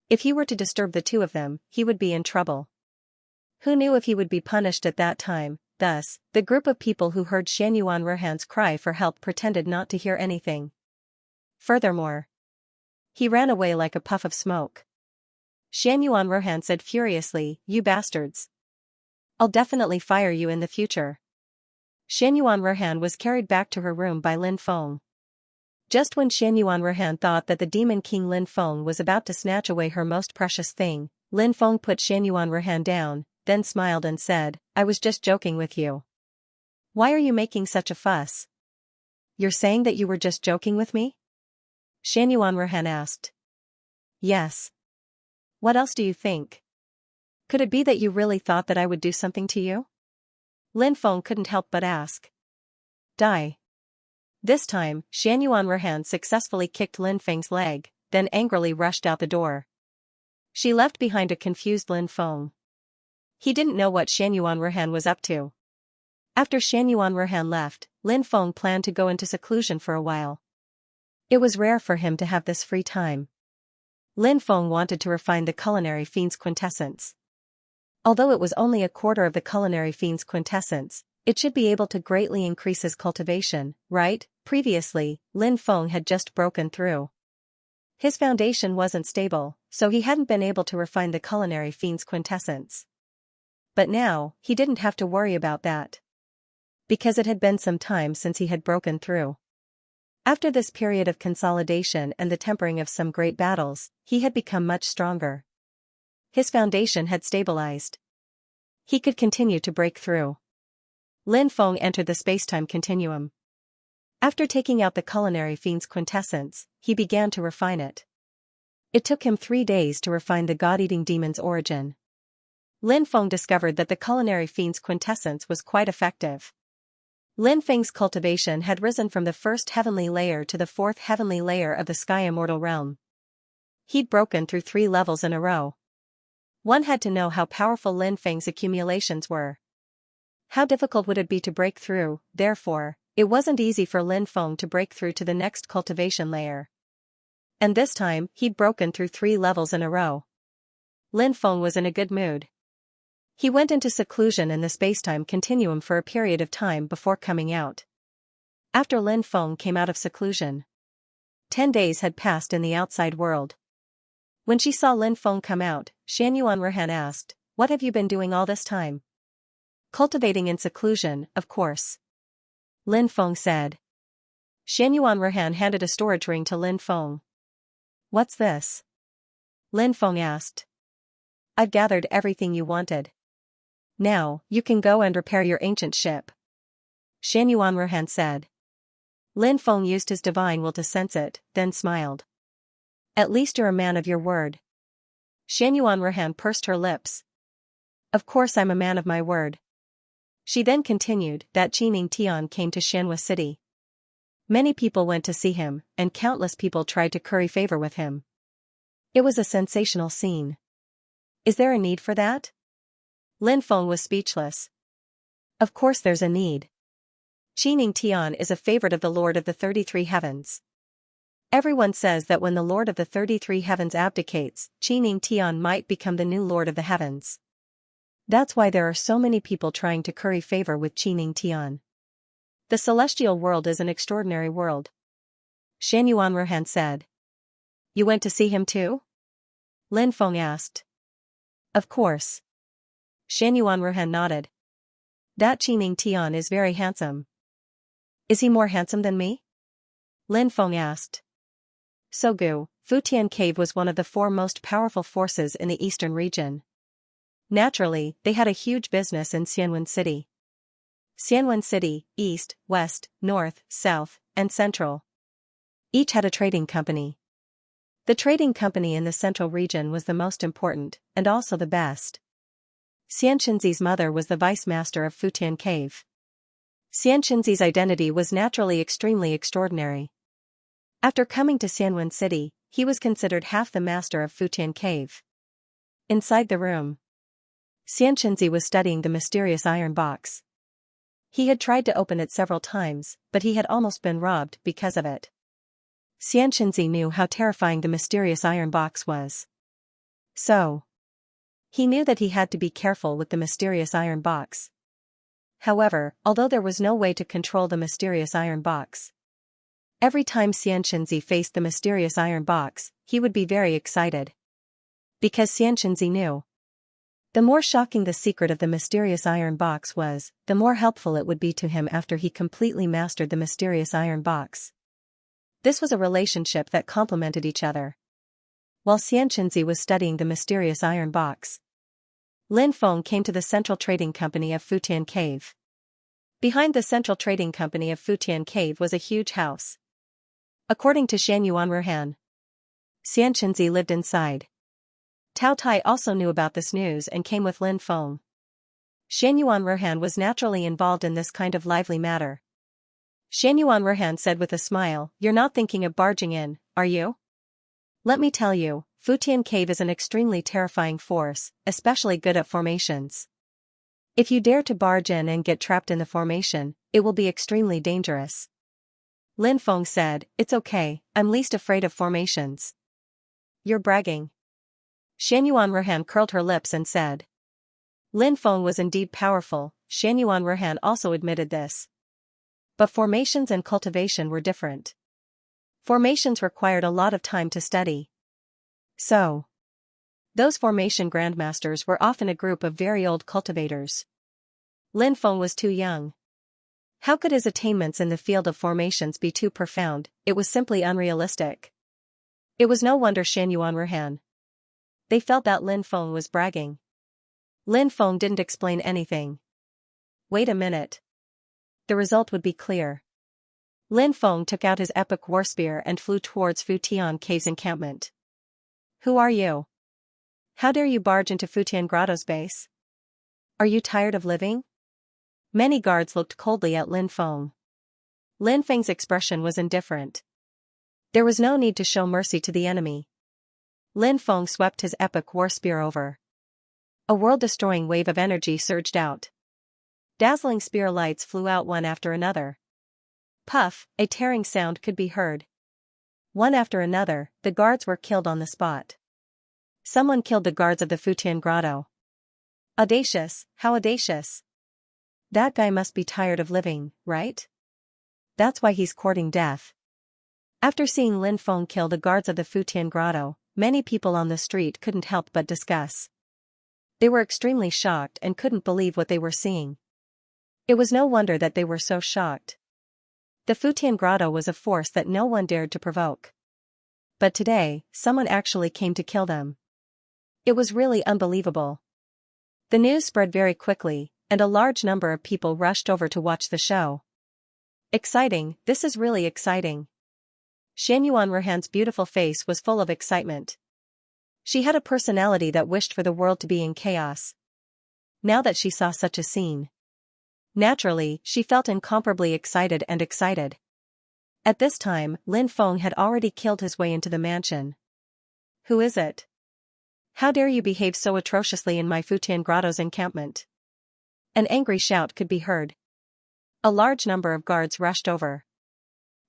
If he were to disturb the two of them, he would be in trouble. Who knew if he would be punished at that time? Thus, the group of people who heard Xianyuan's cry for help pretended not to hear anything. Furthermore, he ran away like a puff of smoke. Xianyuan said furiously, You bastards. I'll definitely fire you in the future. Xianyuan was carried back to her room by Lin Feng. Just when Xianyuan thought that the Demon King Lin Feng was about to snatch away her most precious thing, Lin Feng put Xianyuan down, then smiled and said, I was just joking with you. Why are you making such a fuss? You're saying that you were just joking with me? Xianyuan asked. Yes. What else do you think? Could it be that you really thought that I would do something to you? Lin Feng couldn't help but ask. Die. This time, Xianyuan successfully kicked Lin Feng's leg, then angrily rushed out the door. She left behind a confused Lin Feng. He didn't know what Shan Yuanruhan was up to. After Shan Yuanruhan left, Lin Feng planned to go into seclusion for a while. It was rare for him to have this free time. Lin Feng wanted to refine the culinary fiend's quintessence. Although it was only a quarter of the culinary fiend's quintessence, it should be able to greatly increase his cultivation, right? Previously, Lin Feng had just broken through. His foundation wasn't stable, so he hadn't been able to refine the culinary fiend's quintessence. But now, he didn't have to worry about that. Because it had been some time since he had broken through. After this period of consolidation and the tempering of some great battles, he had become much stronger. His foundation had stabilized. He could continue to break through. Lin Feng entered the space-time continuum. After taking out the culinary fiend's quintessence, he began to refine it. It took him 3 days to refine the god-eating demon's origin. Lin Feng discovered that the culinary fiend's quintessence was quite effective. Lin Feng's cultivation had risen from the first heavenly layer to the 4th heavenly layer of the sky immortal realm. He'd broken through 3 levels in a row. One had to know how powerful Lin Feng's accumulations were. How difficult would it be to break through, therefore, it wasn't easy for Lin Feng to break through to the next cultivation layer. And this time, he'd broken through 3 levels in a row. Lin Feng was in a good mood. He went into seclusion in the spacetime continuum for a period of time before coming out. After Lin Feng came out of seclusion, 10 days had passed in the outside world. When she saw Lin Feng come out, Shan Yuanruhan asked, "What have you been doing all this time?" "Cultivating in seclusion, of course," Lin Feng said. Shan Yuanruhan handed a storage ring to Lin Feng. "What's this?" Lin Feng asked. "I've gathered everything you wanted. Now, you can go and repair your ancient ship," Shan Yuanruhan said. Lin Feng used his divine will to sense it, then smiled. "At least you're a man of your word." Shan Yuanruhan pursed her lips. "Of course I'm a man of my word." She then continued that Qining Tian came to Xianxia city. Many people went to see him, and countless people tried to curry favor with him. It was a sensational scene. Is there a need for that? Lin Feng was speechless. Of course there's a need. Qining Tian is a favorite of the Lord of the 33 Heavens. Everyone says that when the Lord of the 33 Heavens abdicates, Qining Tian might become the new Lord of the Heavens. That's why there are so many people trying to curry favor with Qining Tian. The celestial world is an extraordinary world, Shan Yuanruhan said. You went to see him too? Lin Feng asked. Of course. Shan Yuanruhan nodded. That Qining Tian is very handsome. Is he more handsome than me? Lin Feng asked. Sogu, Futian Cave was one of the 4 most powerful forces in the eastern region. Naturally, they had a huge business in Xianxia City. Xianxia City, East, West, North, South, and Central. Each had a trading company. The trading company in the central region was the most important, and also the best. Xianxinzi's mother was the vice master of Futian Cave. Xianxinzi's identity was naturally extremely extraordinary. After coming to Xianxia City, he was considered half the master of Futian Cave. Inside the room, Xianxinzi was studying the mysterious iron box. He had tried to open it several times, but he had almost been robbed because of it. Xianxinzi knew how terrifying the mysterious iron box was. So, he knew that he had to be careful with the mysterious iron box. However, although there was no way to control the mysterious iron box, every time Xianxinzi faced the mysterious iron box, he would be very excited. Because Xianxinzi knew, the more shocking the secret of the mysterious iron box was, the more helpful it would be to him after he completely mastered the mysterious iron box. This was a relationship that complemented each other. While Xianxinzi was studying the mysterious iron box, Lin Feng came to the Central Trading Company of Futian Cave. Behind the Central Trading Company of Futian Cave was a huge house. According to Shan Yuanruhan, Xianxinzi lived inside. Tao Tai also knew about this news and came with Lin Feng. Shan Yuanruhan was naturally involved in this kind of lively matter. Shan Yuanruhan said with a smile, "You're not thinking of barging in, are you? Let me tell you, Futian Cave is an extremely terrifying force, especially good at formations. If you dare to barge in and get trapped in the formation, it will be extremely dangerous. Lin Feng said, "It's okay, I'm least afraid of formations." "You're bragging." Xianyuan Ruhan curled her lips and said. Lin Feng was indeed powerful, Xianyuan Ruhan also admitted this. But formations and cultivation were different. Formations required a lot of time to study. So, those formation grandmasters were often a group of very old cultivators. Lin Feng was too young. How could his attainments in the field of formations be too profound? It was simply unrealistic. It was no wonder Xianyuan Ruhan. They felt that Lin Feng was bragging. Lin Feng didn't explain anything. Wait a minute. The result would be clear. Lin Feng took out his epic war spear and flew towards Futian Cave's encampment. "Who are you? How dare you barge into Futian Grotto's base? Are you tired of living?" Many guards looked coldly at Lin Feng. Lin Feng's expression was indifferent. There was no need to show mercy to the enemy. Lin Feng swept his epic war spear over. A world-destroying wave of energy surged out. Dazzling spear lights flew out one after another. Puff, a tearing sound could be heard. One after another, the guards were killed on the spot. Someone killed the guards of the Futian Grotto. Audacious, how audacious. That guy must be tired of living, right? That's why he's courting death. After seeing Lin Feng kill the guards of the Futian Grotto, many people on the street couldn't help but discuss. They were extremely shocked and couldn't believe what they were seeing. It was no wonder that they were so shocked. The Futian Grotto was a force that no one dared to provoke. But today, someone actually came to kill them. It was really unbelievable. The news spread very quickly, and a large number of people rushed over to watch the show. Exciting, this is really exciting. Xianyuan Ruhan's beautiful face was full of excitement. She had a personality that wished for the world to be in chaos. Now that she saw such a scene, naturally, she felt incomparably excited and excited. At this time, Lin Feng had already killed his way into the mansion. "Who is it? How dare you behave so atrociously in my Futian Grotto's encampment?" An angry shout could be heard. A large number of guards rushed over.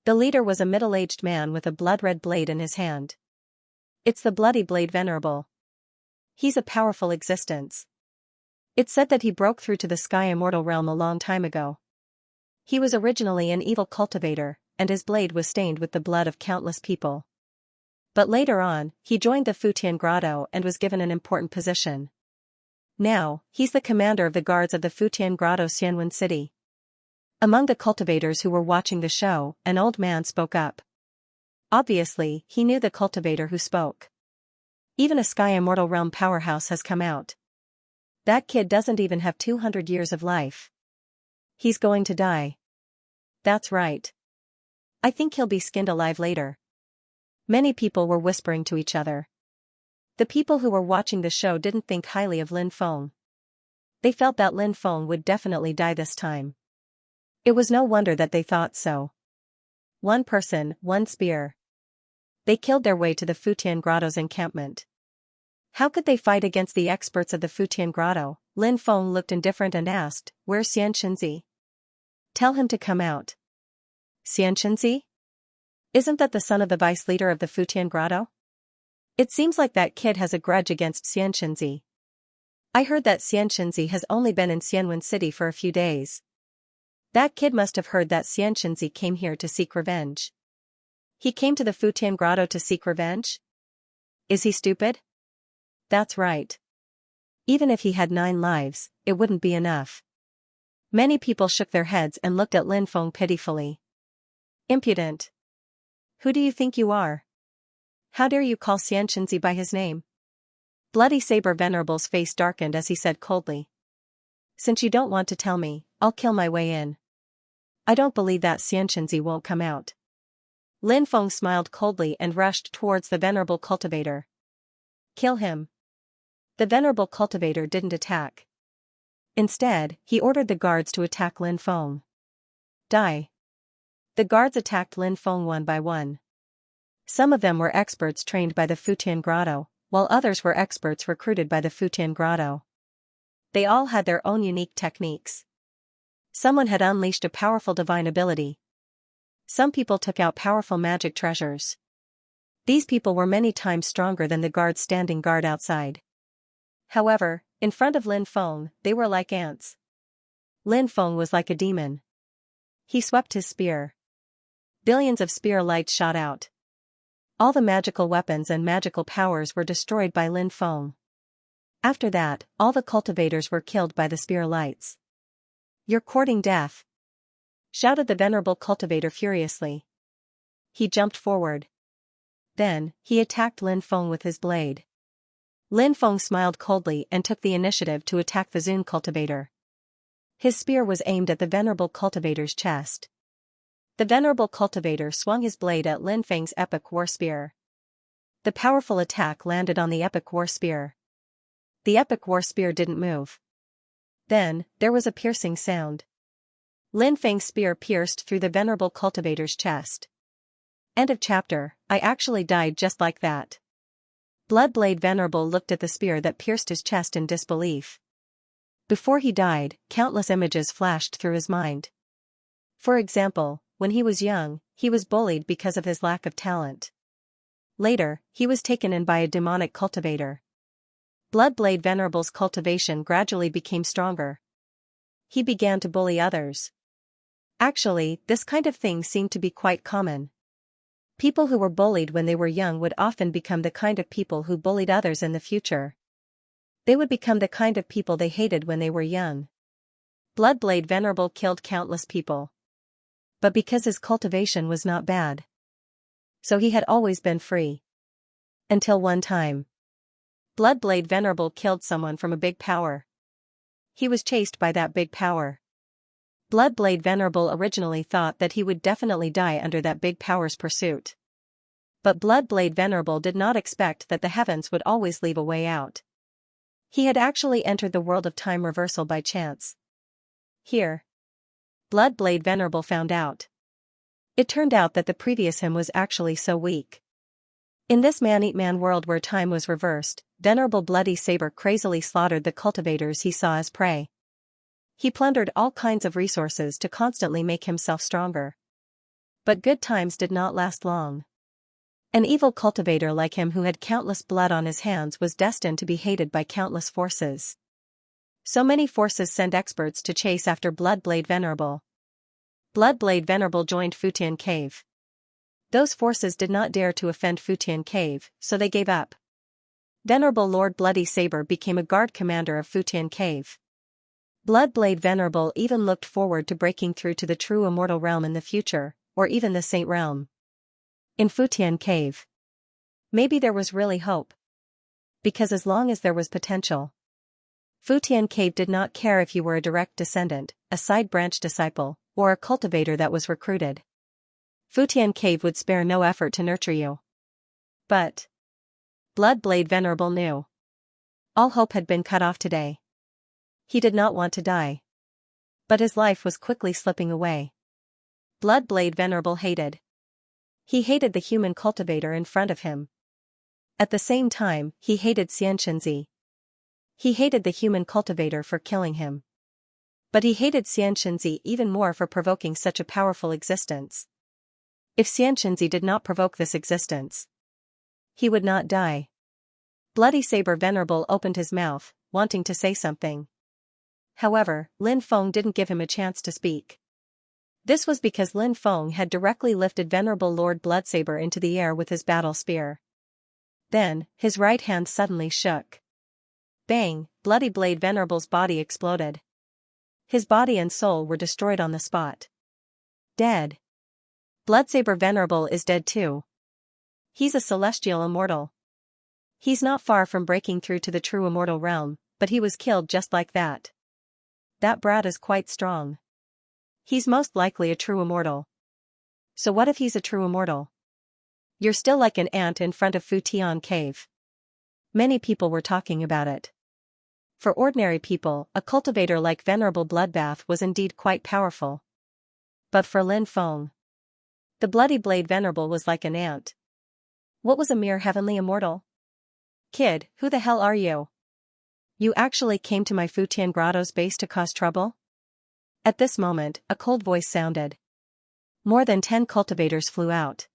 The leader was a middle-aged man with a blood-red blade in his hand. "It's the Bloody Blade Venerable. He's a powerful existence. It's said that he broke through to the Sky Immortal realm a long time ago. He was originally an evil cultivator, and his blade was stained with the blood of countless people. But later on, he joined the Futian Grotto and was given an important position. Now, he's the commander of the guards of the Futian Grotto Xianwen City." Among the cultivators who were watching the show, an old man spoke up. Obviously, he knew the cultivator who spoke. "Even a Sky Immortal Realm powerhouse has come out. That kid doesn't even have 200 years of life. He's going to die." "That's right. I think he'll be skinned alive later." Many people were whispering to each other. The people who were watching the show didn't think highly of Lin Feng. They felt that Lin Feng would definitely die this time. It was no wonder that they thought so. One person, one spear. They killed their way to the Futian Grotto's encampment. How could they fight against the experts of the Futian Grotto? Lin Feng looked indifferent and asked, "Where's Xianxia? Tell him to come out." "Xianxia? Isn't that the son of the vice leader of the Futian Grotto? It seems like that kid has a grudge against Xianxia. I heard that Xianxia has only been in Xianwen City for a few days. That kid must have heard that Xianxia came here to seek revenge. He came to the Futian Grotto to seek revenge? Is he stupid? That's right. Even if he had 9 lives, it wouldn't be enough." Many people shook their heads and looked at Lin Feng pitifully. "Impudent. Who do you think you are? How dare you call Xianxia by his name?" Bloody Saber Venerable's face darkened as he said coldly. "Since you don't want to tell me, I'll kill my way in. I don't believe that Xianxia won't come out." Lin Feng smiled coldly and rushed towards the venerable cultivator. "Kill him." The venerable cultivator didn't attack. Instead, he ordered the guards to attack Lin Feng. "Die." The guards attacked Lin Feng one by one. Some of them were experts trained by the Futian Grotto, while others were experts recruited by the Futian Grotto. They all had their own unique techniques. Someone had unleashed a powerful divine ability. Some people took out powerful magic treasures. These people were many times stronger than the guards standing guard outside. However, in front of Lin Feng, they were like ants. Lin Feng was like a demon. He swept his spear. Billions of spear lights shot out. All the magical weapons and magical powers were destroyed by Lin Feng. After that, all the cultivators were killed by the spear lights. "You're courting death," shouted the venerable cultivator furiously. He jumped forward. Then, he attacked Lin Feng with his blade. Lin Feng smiled coldly and took the initiative to attack the Zun cultivator. His spear was aimed at the venerable cultivator's chest. The venerable cultivator swung his blade at Lin Feng's epic war spear. The powerful attack landed on the epic war spear. The epic war spear didn't move. Then, there was a piercing sound. Lin Feng's spear pierced through the venerable cultivator's chest. End of chapter. I actually died just like that. Bloodblade Venerable looked at the spear that pierced his chest in disbelief. Before he died, countless images flashed through his mind. For example, when he was young, he was bullied because of his lack of talent. Later, he was taken in by a demonic cultivator. Bloodblade Venerable's cultivation gradually became stronger. He began to bully others. Actually, this kind of thing seemed to be quite common. People who were bullied when they were young would often become the kind of people who bullied others in the future. They would become the kind of people they hated when they were young. Bloodblade Venerable killed countless people. But because his cultivation was not bad. So he had always been free. Until one time. Bloodblade Venerable killed someone from a big power. He was chased by that big power. Bloodblade Venerable originally thought that he would definitely die under that big power's pursuit. But Bloodblade Venerable did not expect that the heavens would always leave a way out. He had actually entered the world of time reversal by chance. Here, Bloodblade Venerable found out. It turned out that the previous him was actually so weak. In this man-eat-man world where time was reversed, Venerable Bloody Saber crazily slaughtered the cultivators he saw as prey. He plundered all kinds of resources to constantly make himself stronger. But good times did not last long. An evil cultivator like him who had countless blood on his hands was destined to be hated by countless forces. So many forces sent experts to chase after Bloodblade Venerable. Bloodblade Venerable joined Futian Cave. Those forces did not dare to offend Futian Cave, so they gave up. Venerable Lord Bloody Saber became a guard commander of Futian Cave. Bloodblade Venerable even looked forward to breaking through to the true immortal realm in the future, or even the Saint realm. In Futian Cave. Maybe there was really hope. Because as long as there was potential. Futian Cave did not care if you were a direct descendant, a side branch disciple, or a cultivator that was recruited. Futian Cave would spare no effort to nurture you. But Bloodblade Venerable knew. All hope had been cut off today. He did not want to die. But his life was quickly slipping away. Bloodblade Venerable hated. He hated the human cultivator in front of him. At the same time, he hated Xianxia. He hated the human cultivator for killing him. But he hated Xianxia even more for provoking such a powerful existence. If Xianxia did not provoke this existence, he would not die. Bloody Saber Venerable opened his mouth, wanting to say something. However, Lin Feng didn't give him a chance to speak. This was because Lin Feng had directly lifted Venerable Lord Bloodsaber into the air with his battle spear. Then, his right hand suddenly shook. Bang! Bloody Blade Venerable's body exploded. His body and soul were destroyed on the spot. Dead. Bloodsaber Venerable is dead too. He's a celestial immortal. He's not far from breaking through to the true immortal realm, but he was killed just like that. That brat is quite strong. He's most likely a true immortal. So what if he's a true immortal? You're still like an ant in front of Futian Cave. Many people were talking about it. For ordinary people, a cultivator like Venerable Bloodbath was indeed quite powerful. But for Lin Feng, the Bloody Blade Venerable was like an ant. What was a mere heavenly immortal? Kid, who the hell are you? You actually came to my Futian Grotto's base to cause trouble? At this moment, a cold voice sounded. More than 10 cultivators flew out.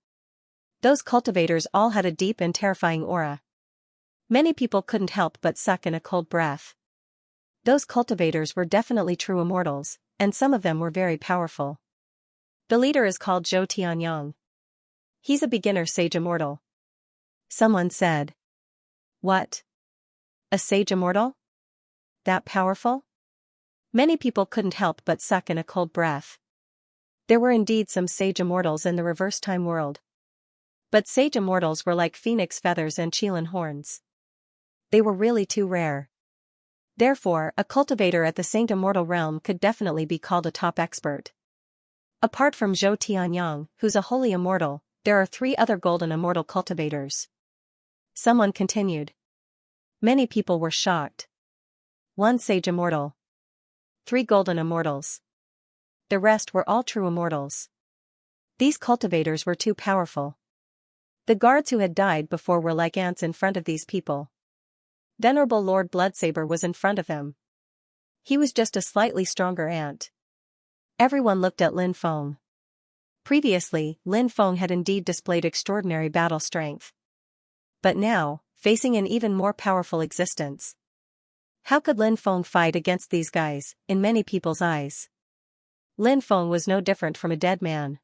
Those cultivators all had a deep and terrifying aura. Many people couldn't help but suck in a cold breath. Those cultivators were definitely true immortals, and some of them were very powerful. The leader is called Zhou Tianyang. He's a beginner sage immortal. Someone said. What? A sage immortal? That powerful? Many people couldn't help but suck in a cold breath. There were indeed some sage immortals in the reverse time world. But sage immortals were like phoenix feathers and Qilin horns. They were really too rare. Therefore, a cultivator at the Saint Immortal realm could definitely be called a top expert. Apart from Zhou Tianyang, who's a holy immortal, there are 3 other golden immortal cultivators. Someone continued. Many people were shocked. 1 sage immortal. 3 golden immortals. The rest were all true immortals. These cultivators were too powerful. The guards who had died before were like ants in front of these people. Venerable Lord Bloodsaber was in front of him. He was just a slightly stronger ant. Everyone looked at Lin Feng. Previously, Lin Feng had indeed displayed extraordinary battle strength. But now, facing an even more powerful existence. How could Lin Feng fight against these guys, in many people's eyes? Lin Feng was no different from a dead man.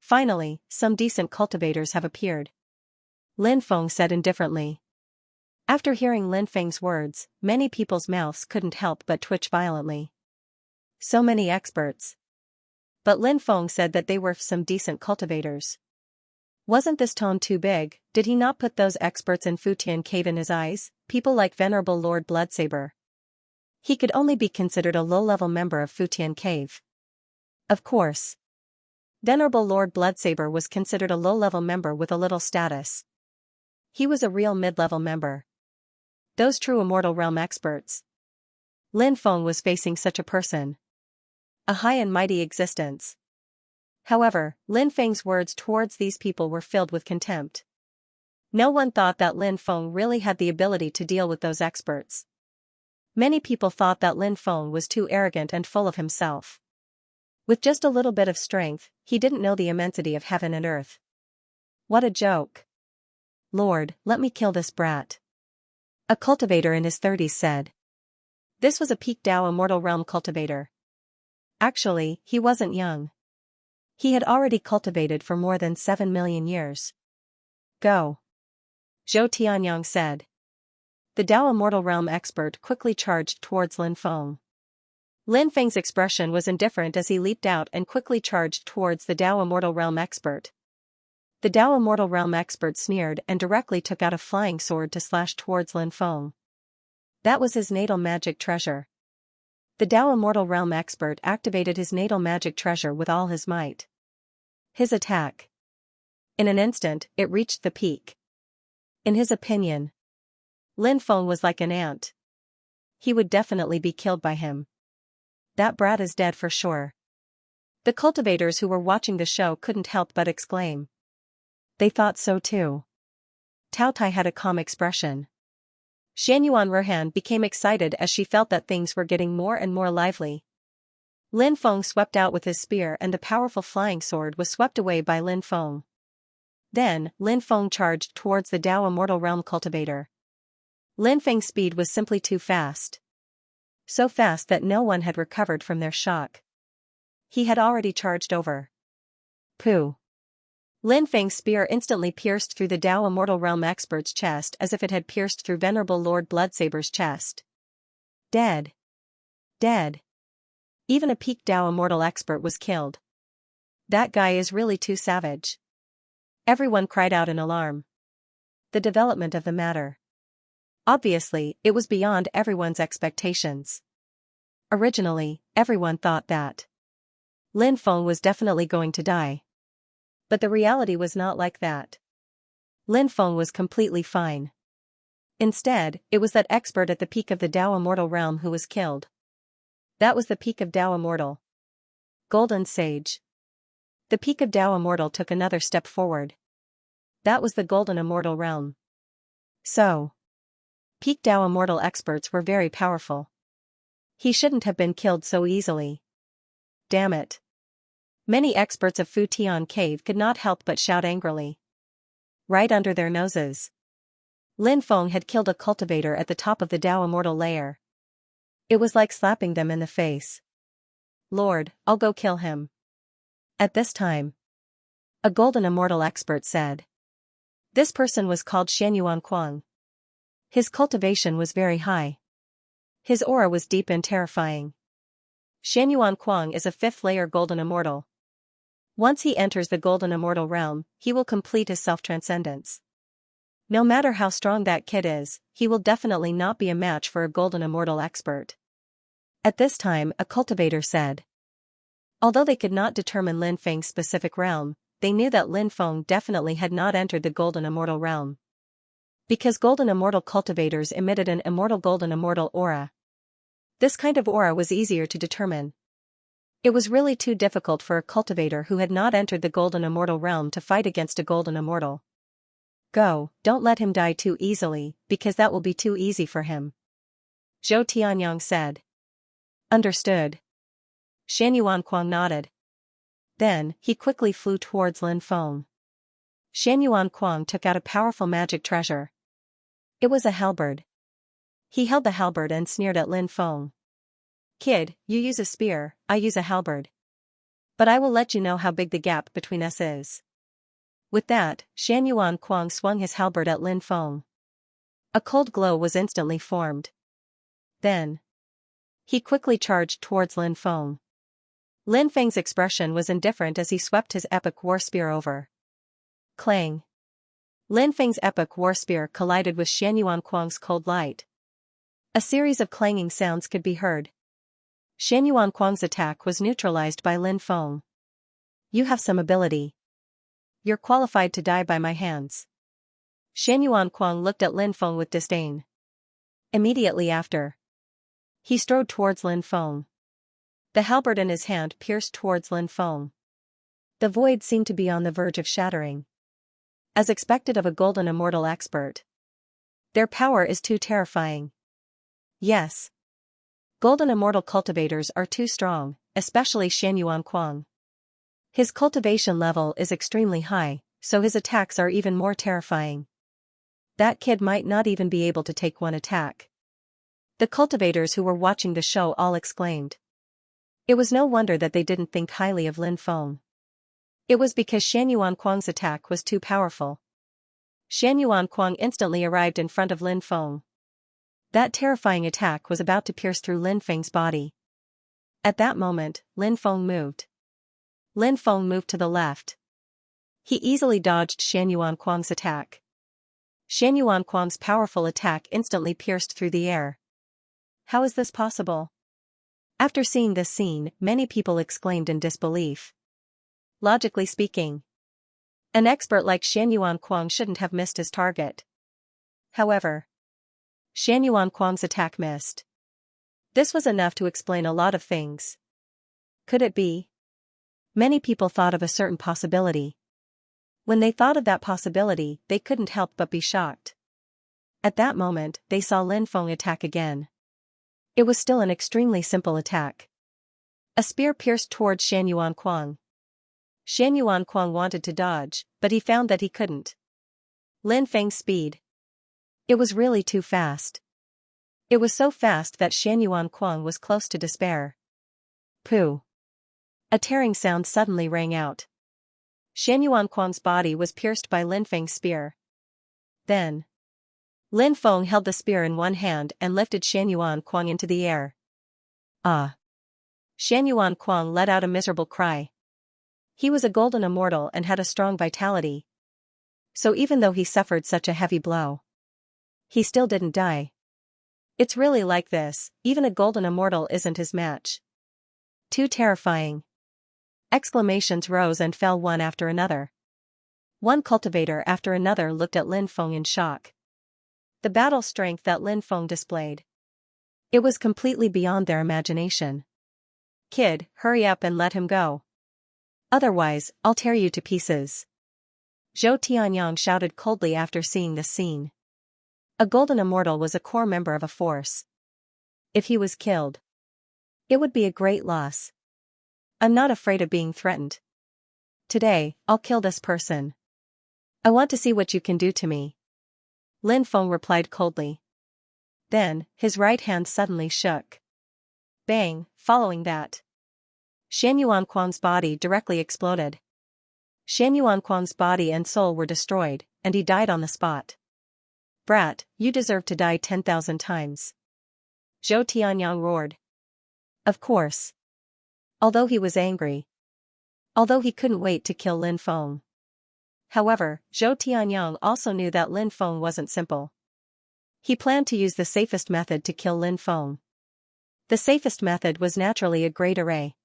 Finally, some decent cultivators have appeared. Lin Feng said indifferently. After hearing Lin Feng's words, many people's mouths couldn't help but twitch violently. So many experts. But Lin Feng said that they were some decent cultivators. Wasn't this tone too big? Did he not put those experts in Futian Cave in his eyes, people like Venerable Lord Bloodsaber? He could only be considered a low-level member of Futian Cave. Of course. Venerable Lord Bloodsaber was considered a low-level member with a little status. He was a real mid-level member. Those true immortal realm experts. Lin Feng was facing such a person. A high and mighty existence. However, Lin Feng's words towards these people were filled with contempt. No one thought that Lin Feng really had the ability to deal with those experts. Many people thought that Lin Feng was too arrogant and full of himself. With just a little bit of strength, he didn't know the immensity of heaven and earth. What a joke. Lord, let me kill this brat. A cultivator in his 30s said. This was a peak Dao Immortal Realm cultivator. Actually, he wasn't young. He had already cultivated for more than 7 million years. Go. Zhou Tianyang said. The Dao Immortal Realm expert quickly charged towards Lin Feng. Lin Feng's expression was indifferent as he leaped out and quickly charged towards the Dao Immortal Realm expert. The Dao Immortal Realm expert sneered and directly took out a flying sword to slash towards Lin Feng. That was his natal magic treasure. The Dao Immortal Realm expert activated his natal magic treasure with all his might. His attack. In an instant, it reached the peak. In his opinion, Lin Feng was like an ant. He would definitely be killed by him. That brat is dead for sure. The cultivators who were watching the show couldn't help but exclaim. They thought so too. Tao Tai had a calm expression. Xianyuan Ruhan became excited as she felt that things were getting more and more lively. Lin Feng swept out with his spear and the powerful flying sword was swept away by Lin Feng. Then, Lin Feng charged towards the Dao Immortal Realm cultivator. Lin Feng's speed was simply too fast. So fast that no one had recovered from their shock. He had already charged over. Pooh. Lin Feng's spear instantly pierced through the Dao Immortal Realm expert's chest as if it had pierced through Venerable Lord Bloodsaber's chest. Dead. Dead. Even a peak Dao Immortal expert was killed. That guy is really too savage. Everyone cried out in alarm. The development of the matter. Obviously, it was beyond everyone's expectations. Originally, everyone thought that Lin Feng was definitely going to die. But the reality was not like that. Lin Feng was completely fine. Instead, it was that expert at the peak of the Dao Immortal Realm who was killed. That was the peak of Dao Immortal. Golden Sage. The peak of Dao Immortal took another step forward. That was the Golden Immortal Realm. So. Peak Dao immortal experts were very powerful. He shouldn't have been killed so easily. Damn it. Many experts of Fu Tian Cave could not help but shout angrily. Right under their noses. Lin Feng had killed a cultivator at the top of the Dao immortal layer. It was like slapping them in the face. Lord, I'll go kill him. At this time, a golden immortal expert said. This person was called Xianyuan Kuang. His cultivation was very high. His aura was deep and terrifying. Xianyuan Kuang is a 5th layer golden immortal. Once he enters the golden immortal realm, he will complete his self-transcendence. No matter how strong that kid is, he will definitely not be a match for a golden immortal expert. At this time, a cultivator said. Although they could not determine Lin Feng's specific realm, they knew that Lin Feng definitely had not entered the golden immortal realm. Because golden immortal cultivators emitted an immortal golden immortal aura. This kind of aura was easier to determine. It was really too difficult for a cultivator who had not entered the golden immortal realm to fight against a golden immortal. Go, don't let him die too easily, because that will be too easy for him. Zhou Tianyang said. Understood. Xianyuan Kuang nodded. Then, he quickly flew towards Lin Feng. Xianyuan Kuang took out a powerful magic treasure. It was a halberd. He held the halberd and sneered at Lin Feng. Kid, you use a spear, I use a halberd. But I will let you know how big the gap between us is. With that, Xianyuan Kuang swung his halberd at Lin Feng. A cold glow was instantly formed. Then, he quickly charged towards Lin Feng. Lin Feng's expression was indifferent as he swept his epic war spear over. Clang. Lin Feng's epic war spear collided with Xianyuan Kuang's cold light. A series of clanging sounds could be heard. Xianyuan Kuang's attack was neutralized by Lin Feng. You have some ability. You're qualified to die by my hands. Xianyuan Kuang looked at Lin Feng with disdain. Immediately after, he strode towards Lin Feng. The halberd in his hand pierced towards Lin Feng. The void seemed to be on the verge of shattering. As expected of a golden immortal expert. Their power is too terrifying. Yes. Golden immortal cultivators are too strong, especially Xianyuan Kuang. His cultivation level is extremely high, so his attacks are even more terrifying. That kid might not even be able to take one attack. The cultivators who were watching the show all exclaimed. It was no wonder that they didn't think highly of Lin Feng. It was because Xianyuan Kuang's attack was too powerful. Xianyuan Kuang instantly arrived in front of Lin Feng. That terrifying attack was about to pierce through Lin Feng's body. At that moment, Lin Feng moved. Lin Feng moved to the left. He easily dodged Xianyuan Kuang's attack. Xianyuan Kuang's powerful attack instantly pierced through the air. How is this possible? After seeing this scene, many people exclaimed in disbelief. Logically speaking, an expert like Xianyuan Kuang shouldn't have missed his target. However, Xianyuan Kuang's attack missed. This was enough to explain a lot of things. Could it be? Many people thought of a certain possibility. When they thought of that possibility, they couldn't help but be shocked. At that moment, they saw Lin Feng attack again. It was still an extremely simple attack. A spear pierced towards Xianyuan Kuang. Xianyuan Kuang wanted to dodge, but he found that he couldn't. Lin Feng's speed. It was really too fast. It was so fast that Xianyuan Kuang was close to despair. Pooh. A tearing sound suddenly rang out. Xianyuan Kuang's body was pierced by Lin Feng's spear. Then, Lin Feng held the spear in one hand and lifted Xianyuan Kuang into the air. Ah! Xianyuan Kuang let out a miserable cry. He was a golden immortal and had a strong vitality. So even though he suffered such a heavy blow, he still didn't die. It's really like this, even a golden immortal isn't his match. Too terrifying. Exclamations rose and fell one after another. One cultivator after another looked at Lin Feng in shock. The battle strength that Lin Feng displayed. It was completely beyond their imagination. Kid, hurry up and let him go. Otherwise, I'll tear you to pieces. Zhou Tianyang shouted coldly after seeing this scene. A golden immortal was a core member of a force. If he was killed, it would be a great loss. I'm not afraid of being threatened. Today, I'll kill this person. I want to see what you can do to me. Lin Feng replied coldly. Then, his right hand suddenly shook. Bang, following that, Shan Yuanquang's body directly exploded. Shan Yuanquang's body and soul were destroyed, and he died on the spot. Brat, you deserve to die 10,000 times. Zhou Tianyang roared. Of course. Although he was angry. Although he couldn't wait to kill Lin Feng. However, Zhou Tianyang also knew that Lin Feng wasn't simple. He planned to use the safest method to kill Lin Feng. The safest method was naturally a great array.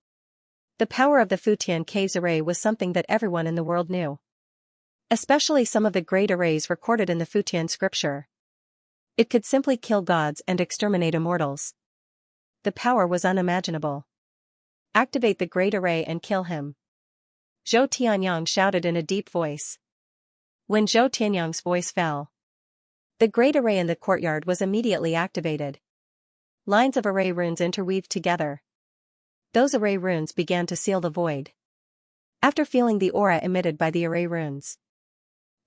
The power of the Futian Caves array was something that everyone in the world knew. Especially some of the great arrays recorded in the Futian scripture. It could simply kill gods and exterminate immortals. The power was unimaginable. Activate the great array and kill him. Zhou Tianyang shouted in a deep voice. When Zhou Tianyang's voice fell, the great array in the courtyard was immediately activated. Lines of array runes interweaved together. Those array runes began to seal the void. After feeling the aura emitted by the array runes,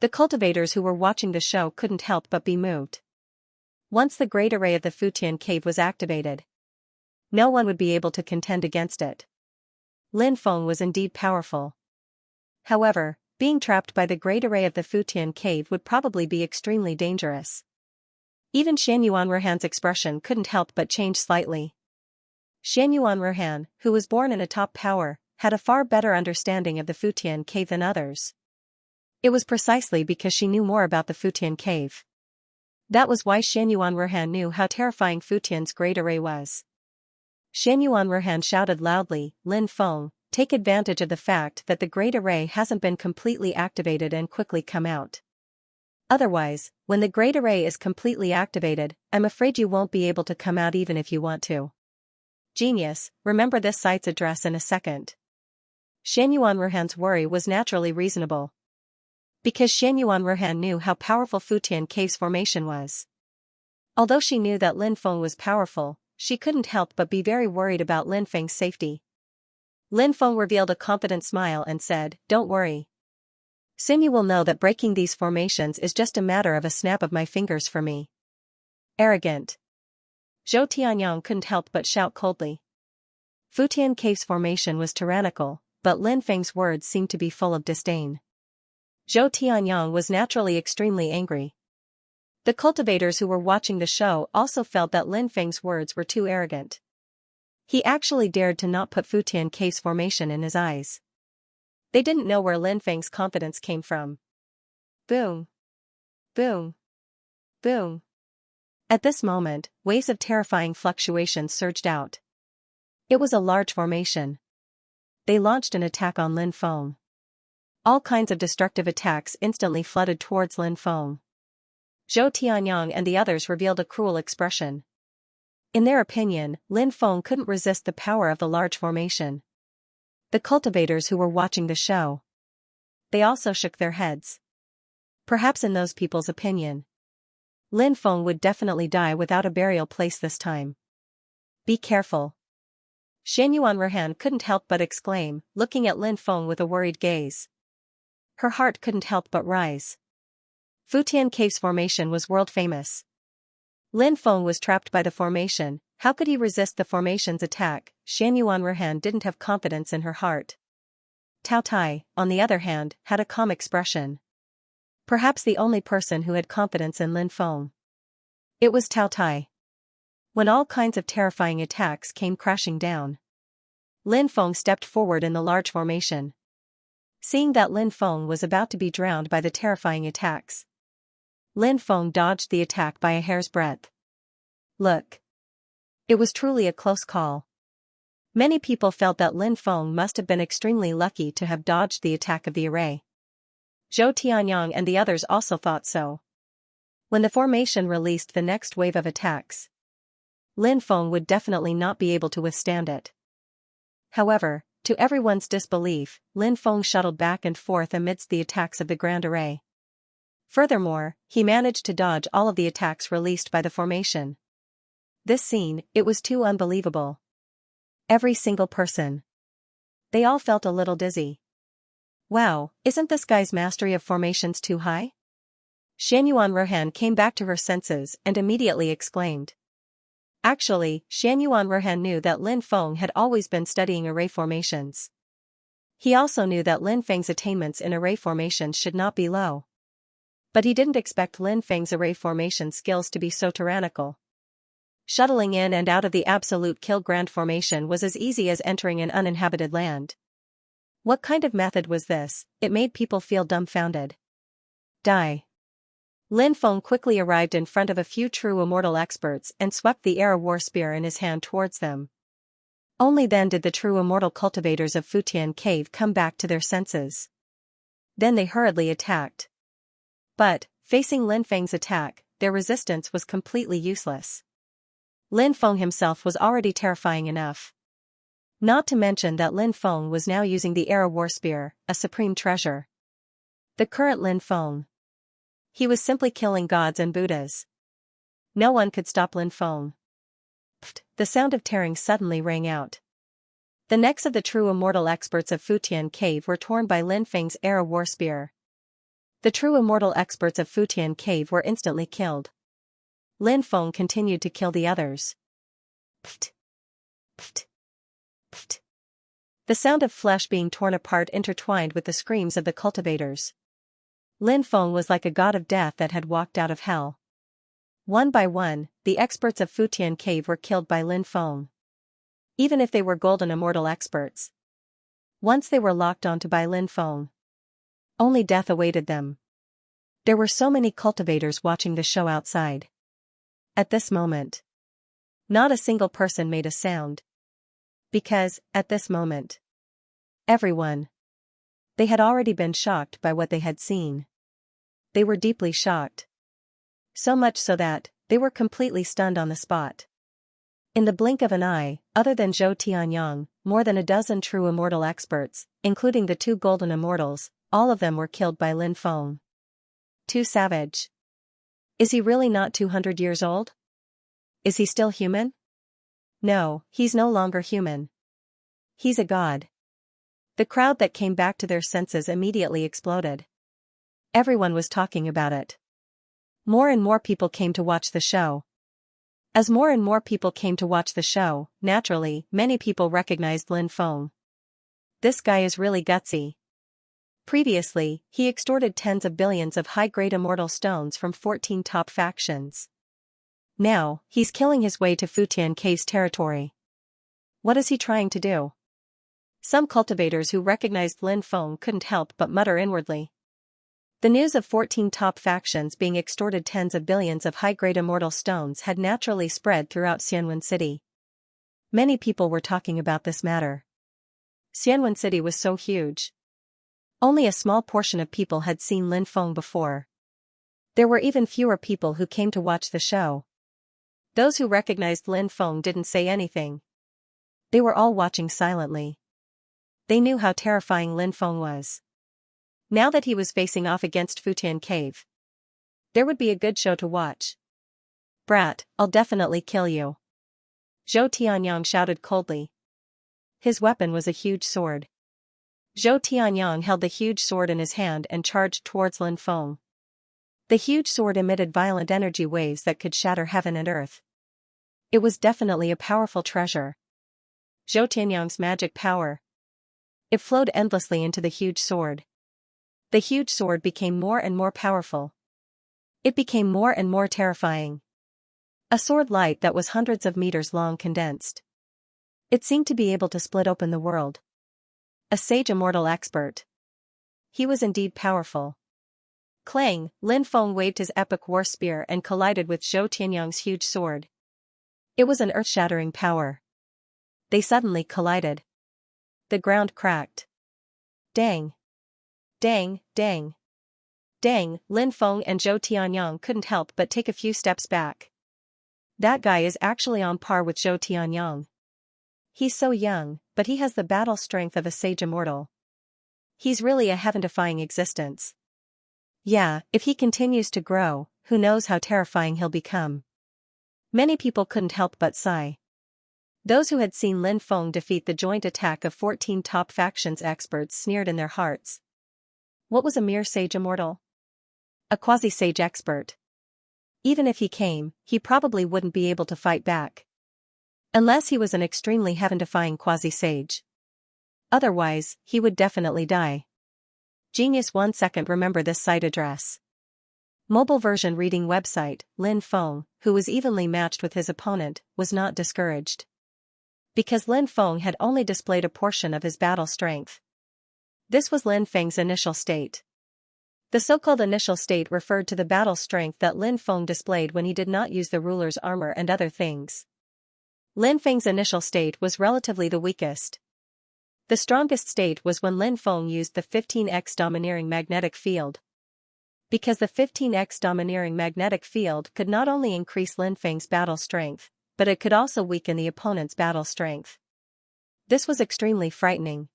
the cultivators who were watching the show couldn't help but be moved. Once the great array of the Futian cave was activated, no one would be able to contend against it. Lin Feng was indeed powerful. However, being trapped by the great array of the Futian cave would probably be extremely dangerous. Even Shan Yuanruhan's expression couldn't help but change slightly. Shan Yuanruhan, who was born in a top power, had a far better understanding of the Futian cave than others. It was precisely because she knew more about the Futian cave. That was why Shan Yuanruhan knew how terrifying Futian's great array was. Shan Yuanruhan shouted loudly, Lin Feng, take advantage of the fact that the great array hasn't been completely activated and quickly come out. Otherwise, when the great array is completely activated, I'm afraid you won't be able to come out even if you want to. Genius, remember this site's address in a second. Shan Yuanruhan's worry was naturally reasonable. Because Shan Yuanruhan knew how powerful Futian Cave's formation was. Although she knew that Lin Feng was powerful, she couldn't help but be very worried about Lin Feng's safety. Lin Feng revealed a confident smile and said, Don't worry. Soon you will know that breaking these formations is just a matter of a snap of my fingers for me. Arrogant. Zhou Tianyang couldn't help but shout coldly. Futian Cave's formation was tyrannical, but Lin Feng's words seemed to be full of disdain. Zhou Tianyang was naturally extremely angry. The cultivators who were watching the show also felt that Lin Feng's words were too arrogant. He actually dared to not put Futian Cave's formation in his eyes. They didn't know where Lin Feng's confidence came from. Boom. Boom. Boom. At this moment, waves of terrifying fluctuations surged out. It was a large formation. They launched an attack on Lin Feng. All kinds of destructive attacks instantly flooded towards Lin Feng. Zhou Tianyang and the others revealed a cruel expression. In their opinion, Lin Feng couldn't resist the power of the large formation. The cultivators who were watching the show, they also shook their heads. Perhaps in those people's opinion, Lin Feng would definitely die without a burial place this time. Be careful. Shan Yuanruhan couldn't help but exclaim, looking at Lin Feng with a worried gaze. Her heart couldn't help but rise. Futian Cave's formation was world famous. Lin Feng was trapped by the formation. How could he resist the formation's attack? Shan Yuanruhan didn't have confidence in her heart. Tao Tai, on the other hand, had a calm expression. Perhaps the only person who had confidence in Lin Feng. It was Tao Tai. When all kinds of terrifying attacks came crashing down, Lin Feng stepped forward in the large formation. Seeing that Lin Feng was about to be drowned by the terrifying attacks, Lin Feng dodged the attack by a hair's breadth. Look. It was truly a close call. Many people felt that Lin Feng must have been extremely lucky to have dodged the attack of the array. Zhou Tianyang and the others also thought so. When the formation released the next wave of attacks, Lin Feng would definitely not be able to withstand it. However, to everyone's disbelief, Lin Feng shuttled back and forth amidst the attacks of the grand array. Furthermore, he managed to dodge all of the attacks released by the formation. This scene, it was too unbelievable. Every single person. They all felt a little dizzy. Wow, isn't this guy's mastery of formations too high? Xianyuan Ruhan came back to her senses and immediately exclaimed. Actually, Xianyuan Ruhan knew that Lin Feng had always been studying array formations. He also knew that Lin Feng's attainments in array formations should not be low. But he didn't expect Lin Feng's array formation skills to be so tyrannical. Shuttling in and out of the absolute kill grand formation was as easy as entering an uninhabited land. What kind of method was this? It made people feel dumbfounded. Die. Lin Feng quickly arrived in front of a few true immortal experts and swept the Era War Spear in his hand towards them. Only then did the true immortal cultivators of Futian Cave come back to their senses. Then they hurriedly attacked. But, facing Lin Feng's attack, their resistance was completely useless. Lin Feng himself was already terrifying enough. Not to mention that Lin Feng was now using the Era War Spear, a supreme treasure. The current Lin Feng. He was simply killing gods and Buddhas. No one could stop Lin Feng. Pfft, the sound of tearing suddenly rang out. The necks of the true immortal experts of Futian Cave were torn by Lin Feng's Era War Spear. The true immortal experts of Futian Cave were instantly killed. Lin Feng continued to kill the others. Pfft. Pfft. Pfft. The sound of flesh being torn apart intertwined with the screams of the cultivators. Lin Feng was like a god of death that had walked out of hell. One by one, the experts of Futian Cave were killed by Lin Feng. Even if they were golden immortal experts. Once they were locked onto by Lin Feng, only death awaited them. There were so many cultivators watching the show outside. At this moment, not a single person made a sound. Because, at this moment, everyone, they had already been shocked by what they had seen. They were deeply shocked. So much so that, they were completely stunned on the spot. In the blink of an eye, other than Zhou Tianyang, more than a dozen true immortal experts, including the two golden immortals, all of them were killed by Lin Feng. Too savage. Is he really not 200 years old? Is he still human? No, he's no longer human. He's a god. The crowd that came back to their senses immediately exploded. Everyone was talking about it. More and more people came to watch the show. As more and more people came to watch the show, naturally, many people recognized Lin Feng. This guy is really gutsy. Previously, he extorted tens of billions of high-grade immortal stones from 14 top factions. Now, he's killing his way to Futian Cave's territory. What is he trying to do? Some cultivators who recognized Lin Feng couldn't help but mutter inwardly. The news of 14 top factions being extorted tens of billions of high-grade immortal stones had naturally spread throughout Xianwen City. Many people were talking about this matter. Xianwen City was so huge. Only a small portion of people had seen Lin Feng before. There were even fewer people who came to watch the show. Those who recognized Lin Feng didn't say anything. They were all watching silently. They knew how terrifying Lin Feng was. Now that he was facing off against Futian Cave, there would be a good show to watch. Brat, I'll definitely kill you. Zhou Tianyang shouted coldly. His weapon was a huge sword. Zhou Tianyang held the huge sword in his hand and charged towards Lin Feng. The huge sword emitted violent energy waves that could shatter heaven and earth. It was definitely a powerful treasure. Zhou Tianyang's magic power. It flowed endlessly into the huge sword. The huge sword became more and more powerful. It became more and more terrifying. A sword light that was hundreds of meters long condensed. It seemed to be able to split open the world. A sage immortal expert. He was indeed powerful. Clang, Lin Feng waved his epic war spear and collided with Zhou Tianyang's huge sword. It was an earth-shattering power. They suddenly collided. The ground cracked. Dang. Dang, dang. Dang, Lin Feng and Zhou Tianyang couldn't help but take a few steps back. That guy is actually on par with Zhou Tianyang. He's so young, but he has the battle strength of a sage immortal. He's really a heaven-defying existence. Yeah, if he continues to grow, who knows how terrifying he'll become. Many people couldn't help but sigh. Those who had seen Lin Feng defeat the joint attack of 14 top factions experts sneered in their hearts. What was a mere sage immortal? A quasi-sage expert. Even if he came, he probably wouldn't be able to fight back. Unless he was an extremely heaven-defying quasi-sage. Otherwise, he would definitely die. Genius 1 second. Remember this site address. Mobile version reading website. Lin Feng, who was evenly matched with his opponent, was not discouraged. Because Lin Feng had only displayed a portion of his battle strength. This was Lin Feng's initial state. The so-called initial state referred to the battle strength that Lin Feng displayed when he did not use the ruler's armor and other things. Lin Feng's initial state was relatively the weakest. The strongest state was when Lin Feng used the 15x domineering magnetic field. Because the 15x domineering magnetic field could not only increase Lin Feng's battle strength, but it could also weaken the opponent's battle strength. This was extremely frightening.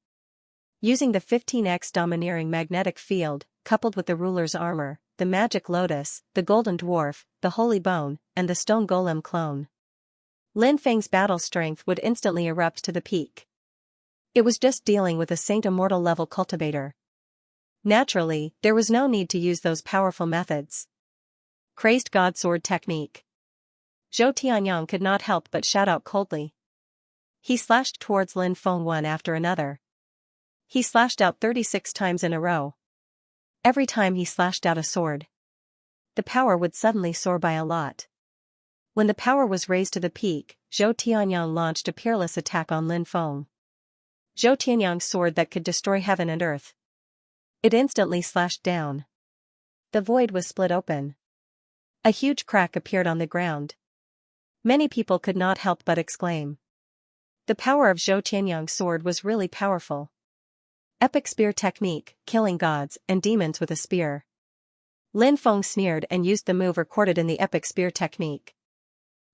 Using the 15x domineering magnetic field, coupled with the ruler's armor, the magic lotus, the golden dwarf, the holy bone, and the stone golem clone, Lin Feng's battle strength would instantly erupt to the peak. It was just dealing with a Saint Immortal level cultivator. Naturally, there was no need to use those powerful methods. Crazed God Sword technique. Zhou Tianyang could not help but shout out coldly. He slashed towards Lin Feng one after another. He slashed out 36 times in a row. Every time he slashed out a sword, the power would suddenly soar by a lot. When the power was raised to the peak, Zhou Tianyang launched a peerless attack on Lin Feng. Zhou Tianyang's sword that could destroy heaven and earth. It instantly slashed down. The void was split open. A huge crack appeared on the ground. Many people could not help but exclaim. The power of Zhou Tianyang's sword was really powerful. Epic spear technique, killing gods and demons with a spear. Lin Feng sneered and used the move recorded in the epic spear technique.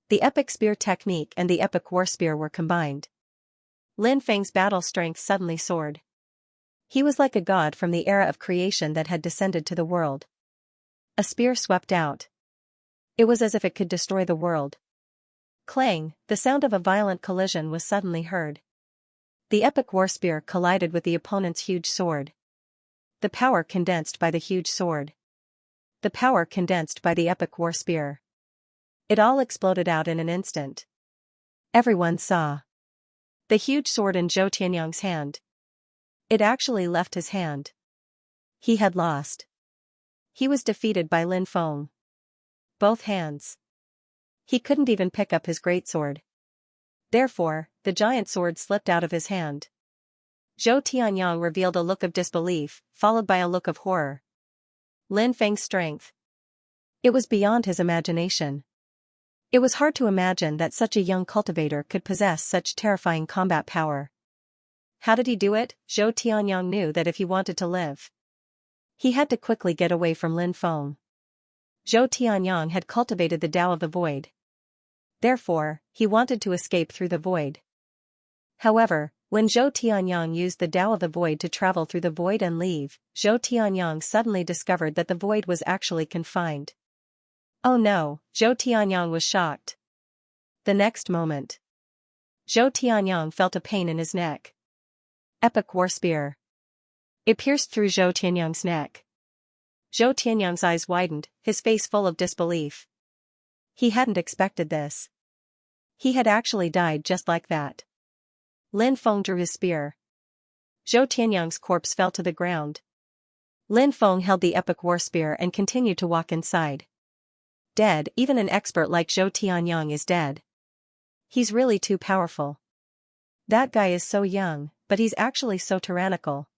The epic spear technique and the epic war spear were combined. Lin Feng's battle strength suddenly soared. He was like a god from the era of creation that had descended to the world. A spear swept out. It was as if it could destroy the world. Clang, the sound of a violent collision was suddenly heard. The epic war spear collided with the opponent's huge sword. The power condensed by the huge sword. The power condensed by the epic war spear. It all exploded out in an instant. Everyone saw the huge sword in Zhou Tianyang's hand. It actually left his hand. He had lost. He was defeated by Lin Feng. Both hands. He couldn't even pick up his greatsword. Therefore, the giant sword slipped out of his hand. Zhou Tianyang revealed a look of disbelief, followed by a look of horror. Lin Feng's strength. It was beyond his imagination. It was hard to imagine that such a young cultivator could possess such terrifying combat power. How did he do it? Zhou Tianyang knew that if he wanted to live, he had to quickly get away from Lin Feng. Zhou Tianyang had cultivated the Tao of the Void. Therefore, he wanted to escape through the void. However, when Zhou Tianyang used the Tao of the Void to travel through the void and leave, Zhou Tianyang suddenly discovered that the void was actually confined. Oh no, Zhou Tianyang was shocked. The next moment, Zhou Tianyang felt a pain in his neck. Epic war spear. It pierced through Zhou Tianyang's neck. Zhou Tianyang's eyes widened, his face full of disbelief. He hadn't expected this. He had actually died just like that. Lin Feng drew his spear. Zhou Tianyang's corpse fell to the ground. Lin Feng held the epic war spear and continued to walk inside. Dead, even an expert like Zhou Tianyang is dead. He's really too powerful. That guy is so young, but he's actually so tyrannical.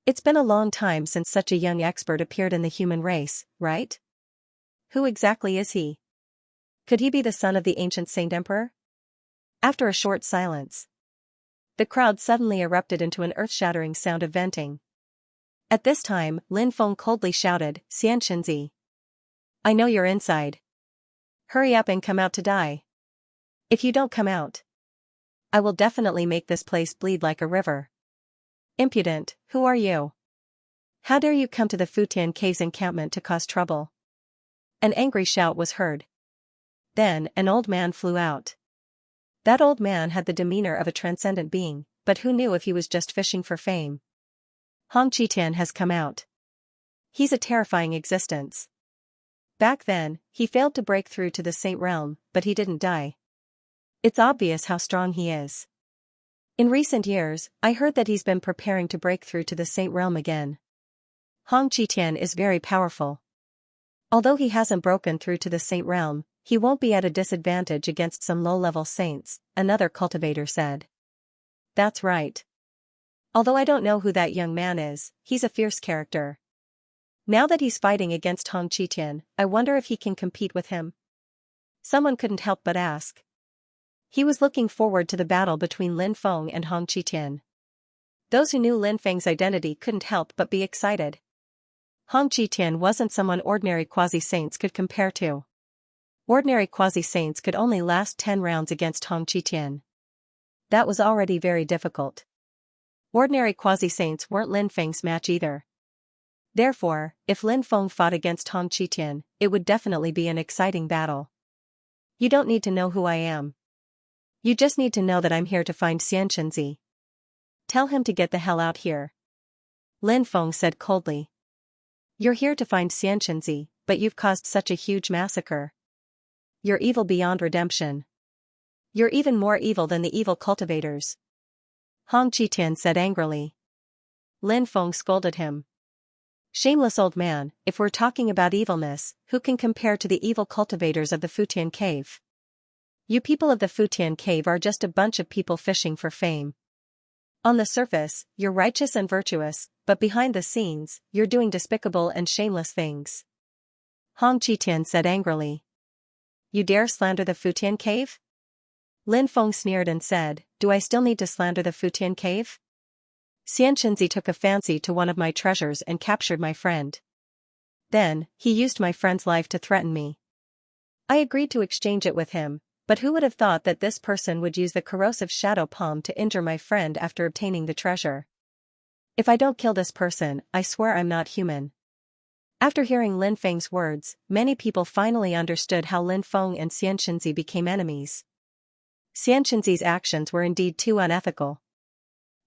It's been a long time since such a young expert appeared in the human race, right? Who exactly is he? Could he be the son of the ancient Saint Emperor? After a short silence, the crowd suddenly erupted into an earth-shattering sound of venting. At this time, Lin Feng coldly shouted, "Xianxia, I know you're inside. Hurry up and come out to die. If you don't come out, I will definitely make this place bleed like a river." Impudent, who are you? How dare you come to the Futian Cave's encampment to cause trouble? An angry shout was heard. Then, an old man flew out. That old man had the demeanor of a transcendent being, but who knew if he was just fishing for fame? Hong Qitian has come out. He's a terrifying existence. Back then, he failed to break through to the Saint Realm, but he didn't die. It's obvious how strong he is. In recent years, I heard that he's been preparing to break through to the Saint Realm again. Hong Qitian is very powerful. Although he hasn't broken through to the Saint Realm, he won't be at a disadvantage against some low-level saints, another cultivator said. That's right. Although I don't know who that young man is, he's a fierce character. Now that he's fighting against Hong Qitian, I wonder if he can compete with him. Someone couldn't help but ask. He was looking forward to the battle between Lin Feng and Hong Qitian. Those who knew Lin Feng's identity couldn't help but be excited. Hong Qitian wasn't someone ordinary quasi-saints could compare to. Ordinary quasi-saints could only last 10 rounds against Hong Qitian. That was already very difficult. Ordinary quasi-saints weren't Lin Feng's match either. Therefore, if Lin Feng fought against Hong Qitian, it would definitely be an exciting battle. You don't need to know who I am. You just need to know that I'm here to find Xianxia. Tell him to get the hell out here. Lin Feng said coldly. You're here to find Xianxia, but you've caused such a huge massacre. You're evil beyond redemption. You're even more evil than the evil cultivators. Hong Qitian said angrily. Lin Feng scolded him. Shameless old man, if we're talking about evilness, who can compare to the evil cultivators of the Futian Cave? You people of the Futian Cave are just a bunch of people fishing for fame. On the surface, you're righteous and virtuous, but behind the scenes, you're doing despicable and shameless things. Hong Qitian said angrily. You dare slander the Futian Cave? Lin Feng sneered and said, do I still need to slander the Futian Cave? Xianxia took a fancy to one of my treasures and captured my friend. Then, he used my friend's life to threaten me. I agreed to exchange it with him, but who would have thought that this person would use the corrosive shadow palm to injure my friend after obtaining the treasure? If I don't kill this person, I swear I'm not human. After hearing Lin Feng's words, many people finally understood how Lin Feng and Xianxia became enemies. Xianxia's actions were indeed too unethical.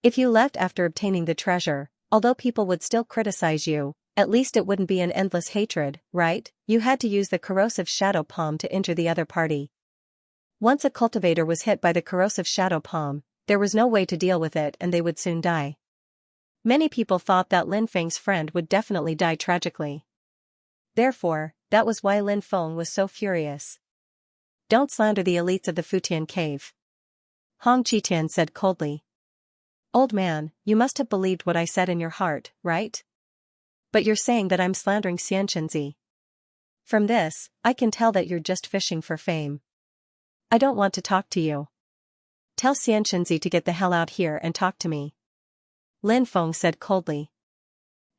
If you left after obtaining the treasure, although people would still criticize you, at least it wouldn't be an endless hatred, right? You had to use the corrosive shadow palm to injure the other party. Once a cultivator was hit by the corrosive shadow palm, there was no way to deal with it and they would soon die. Many people thought that Lin Feng's friend would definitely die tragically. Therefore, that was why Lin Feng was so furious. Don't slander the elites of the Futian Cave. Hong Qitian said coldly. Old man, you must have believed what I said in your heart, right? But you're saying that I'm slandering Xianxia. From this, I can tell that you're just fishing for fame. I don't want to talk to you. Tell Xianxia to get the hell out here and talk to me. Lin Feng said coldly.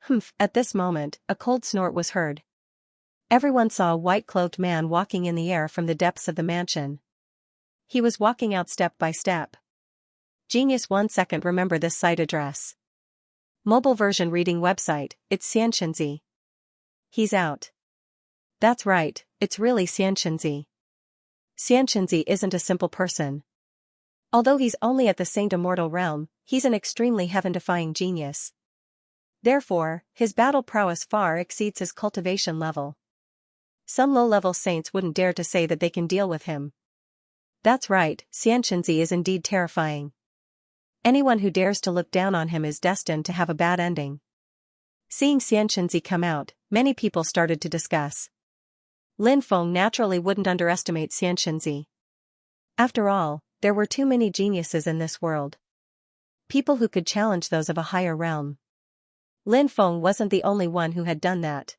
Humph, at this moment, a cold snort was heard. Everyone saw a white-clothed man walking in the air from the depths of the mansion. He was walking out step by step. Genius 1 second remember this site address. Mobile version reading website, it's Xianxia. He's out. That's right, it's really Xianxia. Xianxia isn't a simple person. Although he's only at the Saint Immortal realm, he's an extremely heaven-defying genius. Therefore, his battle prowess far exceeds his cultivation level. Some low-level saints wouldn't dare to say that they can deal with him. That's right, Xianxia is indeed terrifying. Anyone who dares to look down on him is destined to have a bad ending. Seeing Xianxia come out, many people started to discuss. Lin Feng naturally wouldn't underestimate Xianxia. After all, there were too many geniuses in this world. People who could challenge those of a higher realm. Lin Feng wasn't the only one who had done that.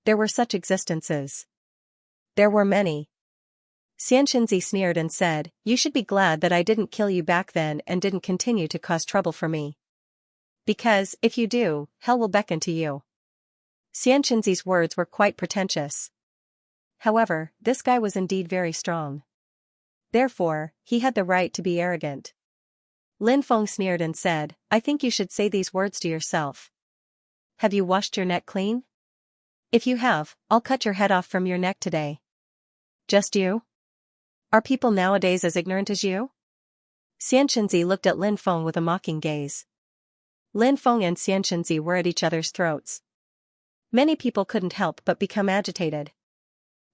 There were such existences. There were many. Xianxia sneered and said, you should be glad that I didn't kill you back then and didn't continue to cause trouble for me. Because, if you do, hell will beckon to you. Xianxia's words were quite pretentious. However, this guy was indeed very strong. Therefore, he had the right to be arrogant. Lin Feng sneered and said, I think you should say these words to yourself. Have you washed your neck clean? If you have, I'll cut your head off from your neck today. Just you? Are people nowadays as ignorant as you? Xianxia looked at Lin Feng with a mocking gaze. Lin Feng and Xianxia were at each other's throats. Many people couldn't help but become agitated.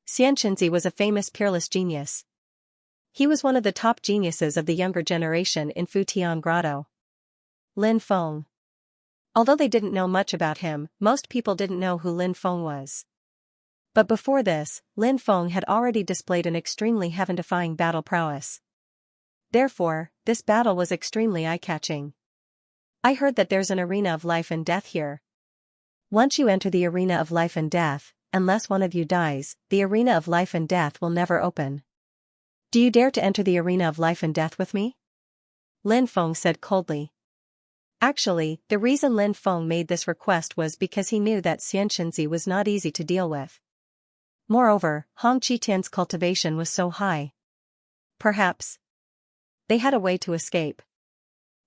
Xianxia was a famous peerless genius. He was one of the top geniuses of the younger generation in Futian Grotto. Lin Feng. Although they didn't know much about him, most people didn't know who Lin Feng was. But before this, Lin Feng had already displayed an extremely heaven-defying battle prowess. Therefore, this battle was extremely eye-catching. I heard that there's an arena of life and death here. Once you enter the arena of life and death, unless one of you dies, the arena of life and death will never open. Do you dare to enter the arena of life and death with me? Lin Feng said coldly. Actually, the reason Lin Feng made this request was because he knew that Xianxia was not easy to deal with. Moreover, Hong Qitian's cultivation was so high. Perhaps they had a way to escape.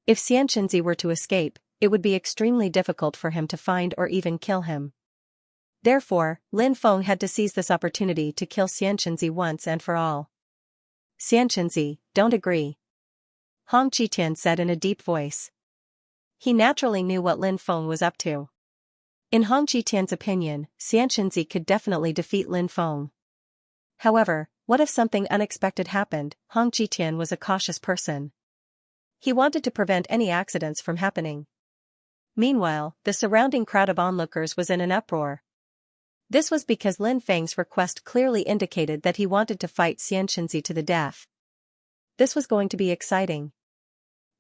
If Xianxia were to escape, it would be extremely difficult for him to find or even kill him. Therefore, Lin Feng had to seize this opportunity to kill Xianxia once and for all. Xianxia, don't agree. Hong Qitian said in a deep voice. He naturally knew what Lin Feng was up to. In Hong Qitian's opinion, Xianxia could definitely defeat Lin Feng. However, what if something unexpected happened? Hong Qitian was a cautious person. He wanted to prevent any accidents from happening. Meanwhile, the surrounding crowd of onlookers was in an uproar. This was because Lin Feng's request clearly indicated that he wanted to fight Xianxia to the death. This was going to be exciting.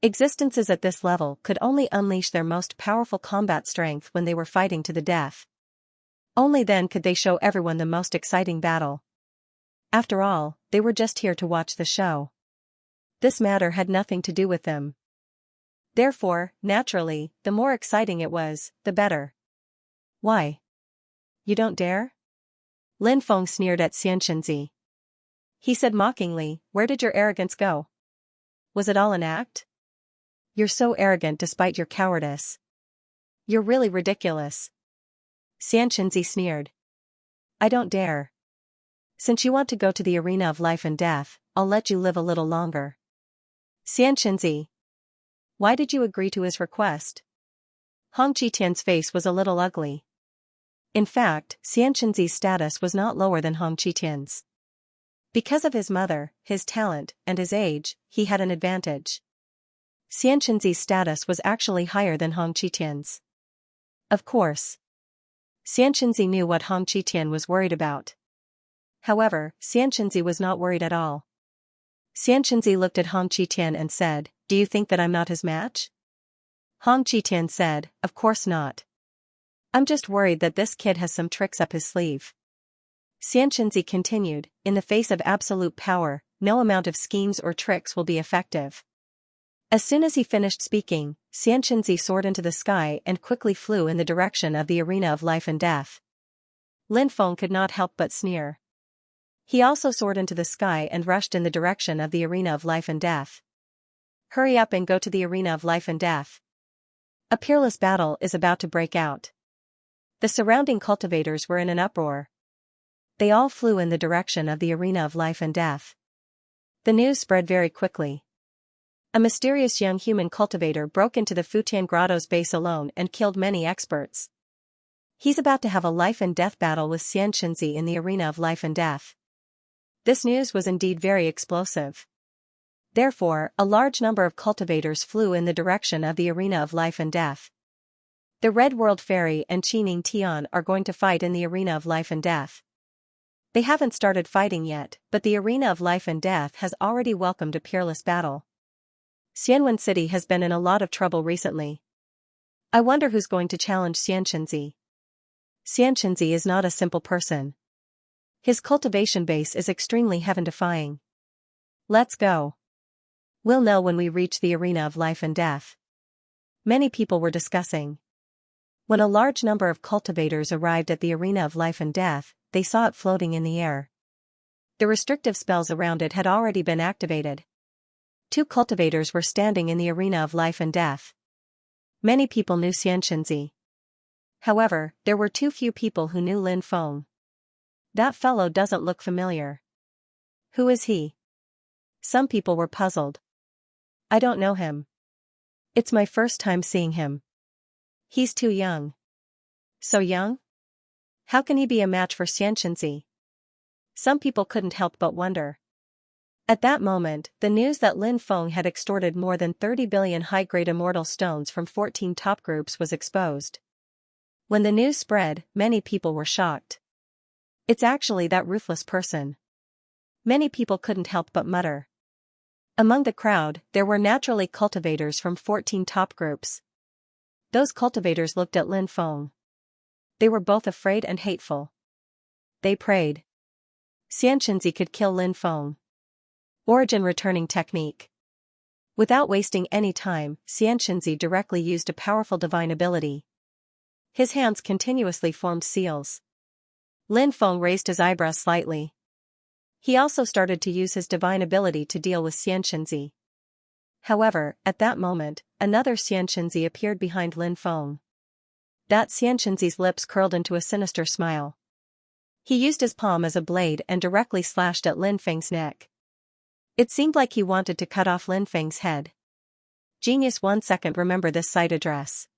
Existences at this level could only unleash their most powerful combat strength when they were fighting to the death. Only then could they show everyone the most exciting battle. After all, they were just here to watch the show. This matter had nothing to do with them. Therefore, naturally, the more exciting it was, the better. Why? You don't dare? Lin Feng sneered at Xianxia. He said mockingly, where did your arrogance go? Was it all an act? You're so arrogant despite your cowardice. You're really ridiculous. Xianxia sneered. I don't dare. Since you want to go to the arena of life and death, I'll let you live a little longer. Xianxia. Why did you agree to his request? Hong Qitian's face was a little ugly. In fact, Xianxinzi's status was not lower than Hong Qitian's. Because of his mother, his talent, and his age, he had an advantage. Xianxinzi's status was actually higher than Hong Qitian's. Of course. Xianxinzi knew what Hong Qitian was worried about. However, Xianxinzi was not worried at all. Xianxinzi looked at Hong Qitian and said, do you think that I'm not his match? Hong Qitian said, of course not. I'm just worried that this kid has some tricks up his sleeve. Xianxinzi continued, in the face of absolute power, no amount of schemes or tricks will be effective. As soon as he finished speaking, Xianxinzi soared into the sky and quickly flew in the direction of the arena of life and death. Lin Feng could not help but sneer. He also soared into the sky and rushed in the direction of the arena of life and death. Hurry up and go to the arena of life and death. A peerless battle is about to break out. The surrounding cultivators were in an uproar. They all flew in the direction of the arena of life and death. The news spread very quickly. A mysterious young human cultivator broke into the Futian Grotto's base alone and killed many experts. He's about to have a life and death battle with Xianxinzi in the arena of life and death. This news was indeed very explosive. Therefore, a large number of cultivators flew in the direction of the arena of life and death. The Red World Fairy and Qining Tian are going to fight in the arena of life and death. They haven't started fighting yet, but the arena of life and death has already welcomed a peerless battle. Xianwen City has been in a lot of trouble recently. I wonder who's going to challenge Xianxinzi. Xianxinzi is not a simple person. His cultivation base is extremely heaven-defying. Let's go. We'll know when we reach the arena of life and death. Many people were discussing. When a large number of cultivators arrived at the arena of life and death, they saw it floating in the air. The restrictive spells around it had already been activated. 2 cultivators were standing in the arena of life and death. Many people knew Xianxinzi. However, there were too few people who knew Lin Feng. That fellow doesn't look familiar. Who is he? Some people were puzzled. I don't know him. It's my first time seeing him. He's too young. So young? How can he be a match for Xianxia? Some people couldn't help but wonder. At that moment, the news that Lin Feng had extorted more than 30 billion high-grade immortal stones from 14 top groups was exposed. When the news spread, many people were shocked. It's actually that ruthless person. Many people couldn't help but mutter. Among the crowd, there were naturally cultivators from 14 top groups. Those cultivators looked at Lin Feng. They were both afraid and hateful. They prayed Xianxia could kill Lin Feng. Origin returning technique. Without wasting any time, Xianxia directly used a powerful divine ability. His hands continuously formed seals. Lin Feng raised his eyebrows slightly. He also started to use his divine ability to deal with Xianxia. However, at that moment, another Xianxia appeared behind Lin Feng. That Xianxia's lips curled into a sinister smile. He used his palm as a blade and directly slashed at Lin Feng's neck. It seemed like he wanted to cut off Lin Feng's head. Genius 1 second. Remember this site address.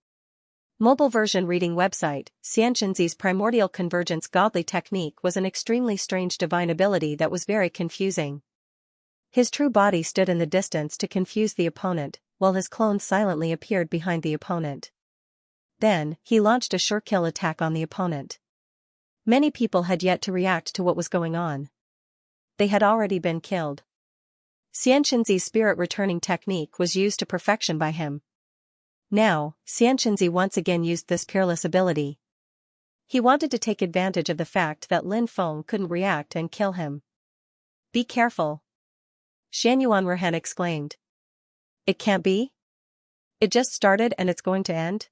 Mobile version reading website. Xianxia's primordial convergence godly technique was an extremely strange divine ability that was very confusing. His true body stood in the distance to confuse the opponent, while his clone silently appeared behind the opponent. Then, he launched a sure kill attack on the opponent. Many people had yet to react to what was going on. They had already been killed. Xianxinzi's spirit returning technique was used to perfection by him. Now, Xianxinzi once again used this peerless ability. He wanted to take advantage of the fact that Lin Feng couldn't react and kill him. Be careful. Xianyuan Rehan exclaimed. It can't be? It just started and it's going to end?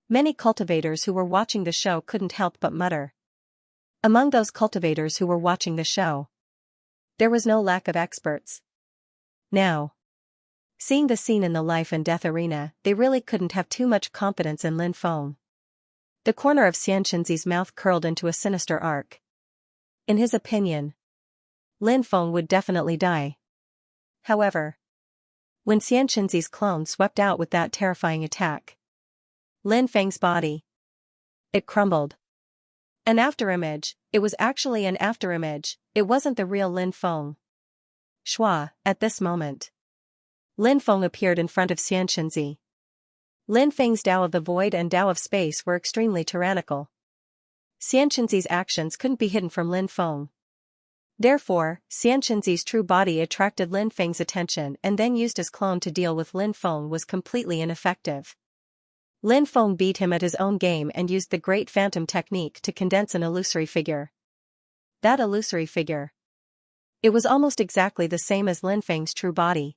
Many cultivators who were watching the show couldn't help but mutter. Among those cultivators who were watching the show, there was no lack of experts. Now, seeing the scene in the life and death arena, they really couldn't have too much confidence in Lin Feng. The corner of Xianxinzi's mouth curled into a sinister arc. In his opinion, Lin Feng would definitely die. However, when Xianxinzi's clone swept out with that terrifying attack, Lin Feng's body, it crumbled. An afterimage. It was actually an afterimage, it wasn't the real Lin Feng. Shua, at this moment, Lin Feng appeared in front of Xianxinzi. Lin Feng's Tao of the Void and Tao of Space were extremely tyrannical. Xianxinzi's actions couldn't be hidden from Lin Feng. Therefore, Xianxinzi's true body attracted Lin Feng's attention and then used his clone to deal with Lin Feng was completely ineffective. Lin Feng beat him at his own game and used the Great Phantom technique to condense an illusory figure. That illusory figure. It was almost exactly the same as Lin Feng's true body.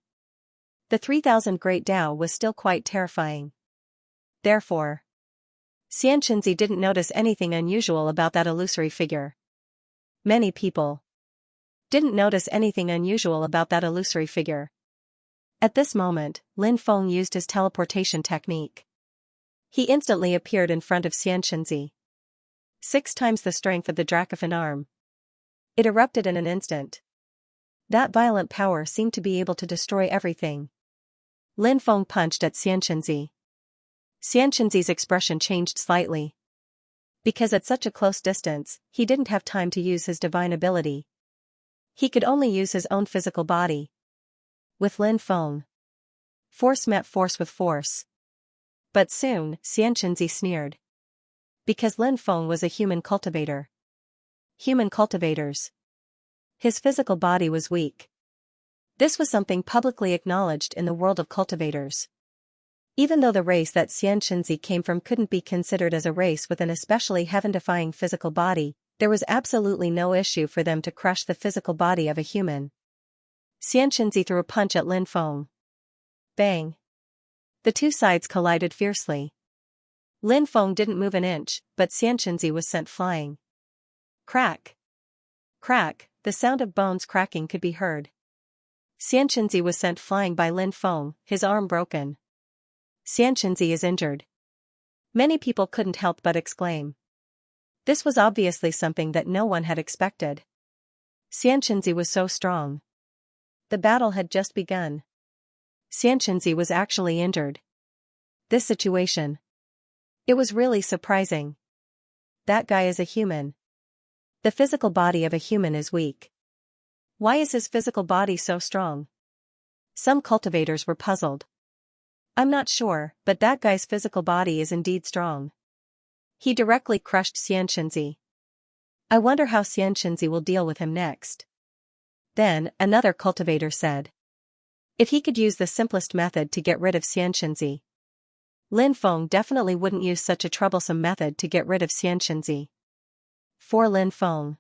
The 3000 Great Tao was still quite terrifying. Therefore, Xianxinzi didn't notice anything unusual about that illusory figure. Many people didn't notice anything unusual about that illusory figure. At this moment, Lin Feng used his teleportation technique. He instantly appeared in front of Xianxinzi. 6 times the strength of the Dracophon arm. It erupted in an instant. That violent power seemed to be able to destroy everything. Lin Feng punched at Xianxinzi. Xianxinzi's expression changed slightly. Because at such a close distance, he didn't have time to use his divine ability. He could only use his own physical body. With Lin Feng, force met force with force. But soon, Xianxinzi sneered. Because Lin Feng was a human cultivator. Human cultivators. His physical body was weak. This was something publicly acknowledged in the world of cultivators. Even though the race that Xianxinzi came from couldn't be considered as a race with an especially heaven-defying physical body, there was absolutely no issue for them to crush the physical body of a human. Xianxinzi threw a punch at Lin Feng. Bang! The two sides collided fiercely. Lin Feng didn't move an inch, but Xianxinzi was sent flying. Crack! Crack! The sound of bones cracking could be heard. Xianxinzi was sent flying by Lin Feng, his arm broken. Xianxinzi is injured. Many people couldn't help but exclaim. This was obviously something that no one had expected. Xianxia was so strong. The battle had just begun. Xianxia was actually injured. This situation. It was really surprising. That guy is a human. The physical body of a human is weak. Why is his physical body so strong? Some cultivators were puzzled. I'm not sure, but that guy's physical body is indeed strong. He directly crushed Xianxia. I wonder how Xianxia will deal with him next. Then, another cultivator said. If he could use the simplest method to get rid of Xianxia. Lin Feng definitely wouldn't use such a troublesome method to get rid of Xianxia. For Lin Feng,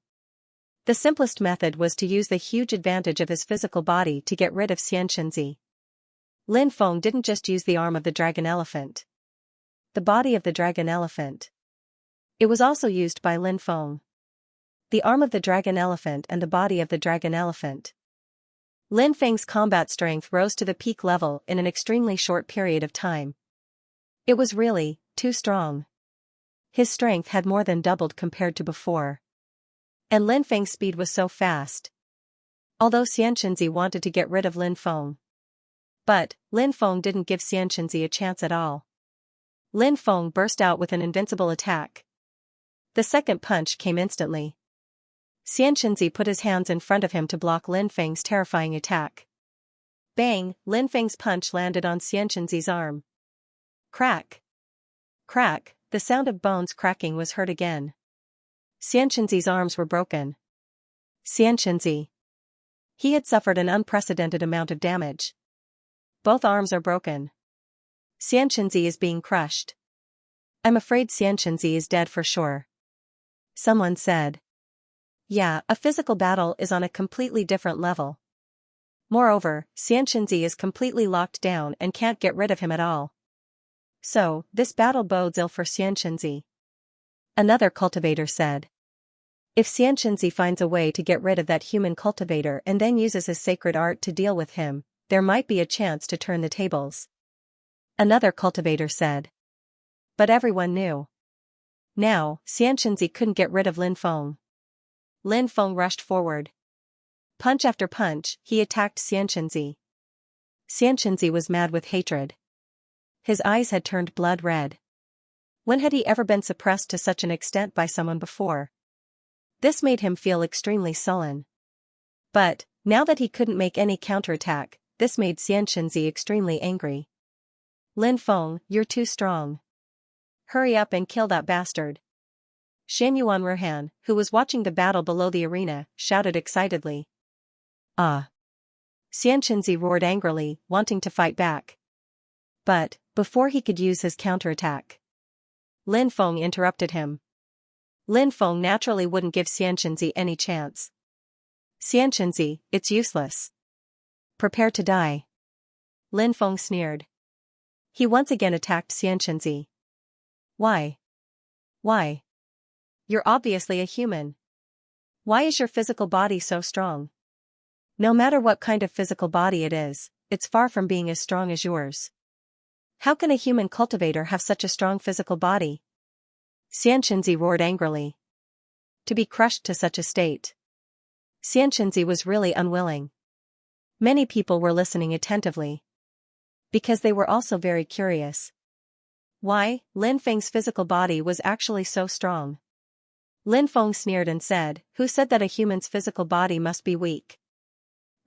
the simplest method was to use the huge advantage of his physical body to get rid of Xianxia. Lin Feng didn't just use the arm of the dragon elephant. The body of the dragon elephant. It was also used by Lin Feng. The arm of the dragon elephant and the body of the dragon elephant. Lin Feng's combat strength rose to the peak level in an extremely short period of time. It was really too strong. His strength had more than doubled compared to before. And Lin Feng's speed was so fast. Although Xianxia wanted to get rid of Lin Feng. But, Lin Feng didn't give Xianxia a chance at all. Lin Feng burst out with an invincible attack. The second punch came instantly. Xianxia put his hands in front of him to block Lin Feng's terrifying attack. Bang! Lin Feng's punch landed on Xianxia's arm. Crack! Crack! The sound of bones cracking was heard again. Xianxia's arms were broken. Xianxia. He had suffered an unprecedented amount of damage. Both arms are broken. Xianxia is being crushed. I'm afraid Xianxia is dead for sure. Someone said. Yeah, a physical battle is on a completely different level. Moreover, Xianxia is completely locked down and can't get rid of him at all. So, this battle bodes ill for Xianxia. Another cultivator said. If Xianxia finds a way to get rid of that human cultivator and then uses his sacred art to deal with him, there might be a chance to turn the tables. Another cultivator said. But everyone knew. Now, Xianxia couldn't get rid of Lin Feng. Lin Feng rushed forward. Punch after punch, he attacked Xianxia. Xianxia was mad with hatred. His eyes had turned blood red. When had he ever been suppressed to such an extent by someone before? This made him feel extremely sullen. But, now that he couldn't make any counterattack, this made Xianxia extremely angry. Lin Feng, you're too strong. Hurry up and kill that bastard. Shan Yuan Ruhan, who was watching the battle below the arena, shouted excitedly. Ah! Xianxia roared angrily, wanting to fight back. But, before he could use his counterattack, Lin Feng interrupted him. Lin Feng naturally wouldn't give Xianxia any chance. Xianxia, it's useless. Prepare to die. Lin Feng sneered. He once again attacked Xianxia. Why? Why? You're obviously a human. Why is your physical body so strong? No matter what kind of physical body it is, it's far from being as strong as yours. How can a human cultivator have such a strong physical body? Xianxia roared angrily. To be crushed to such a state. Xianxia was really unwilling. Many people were listening attentively. Because they were also very curious. Why, Lin Feng's physical body was actually so strong. Lin Feng sneered and said, who said that a human's physical body must be weak?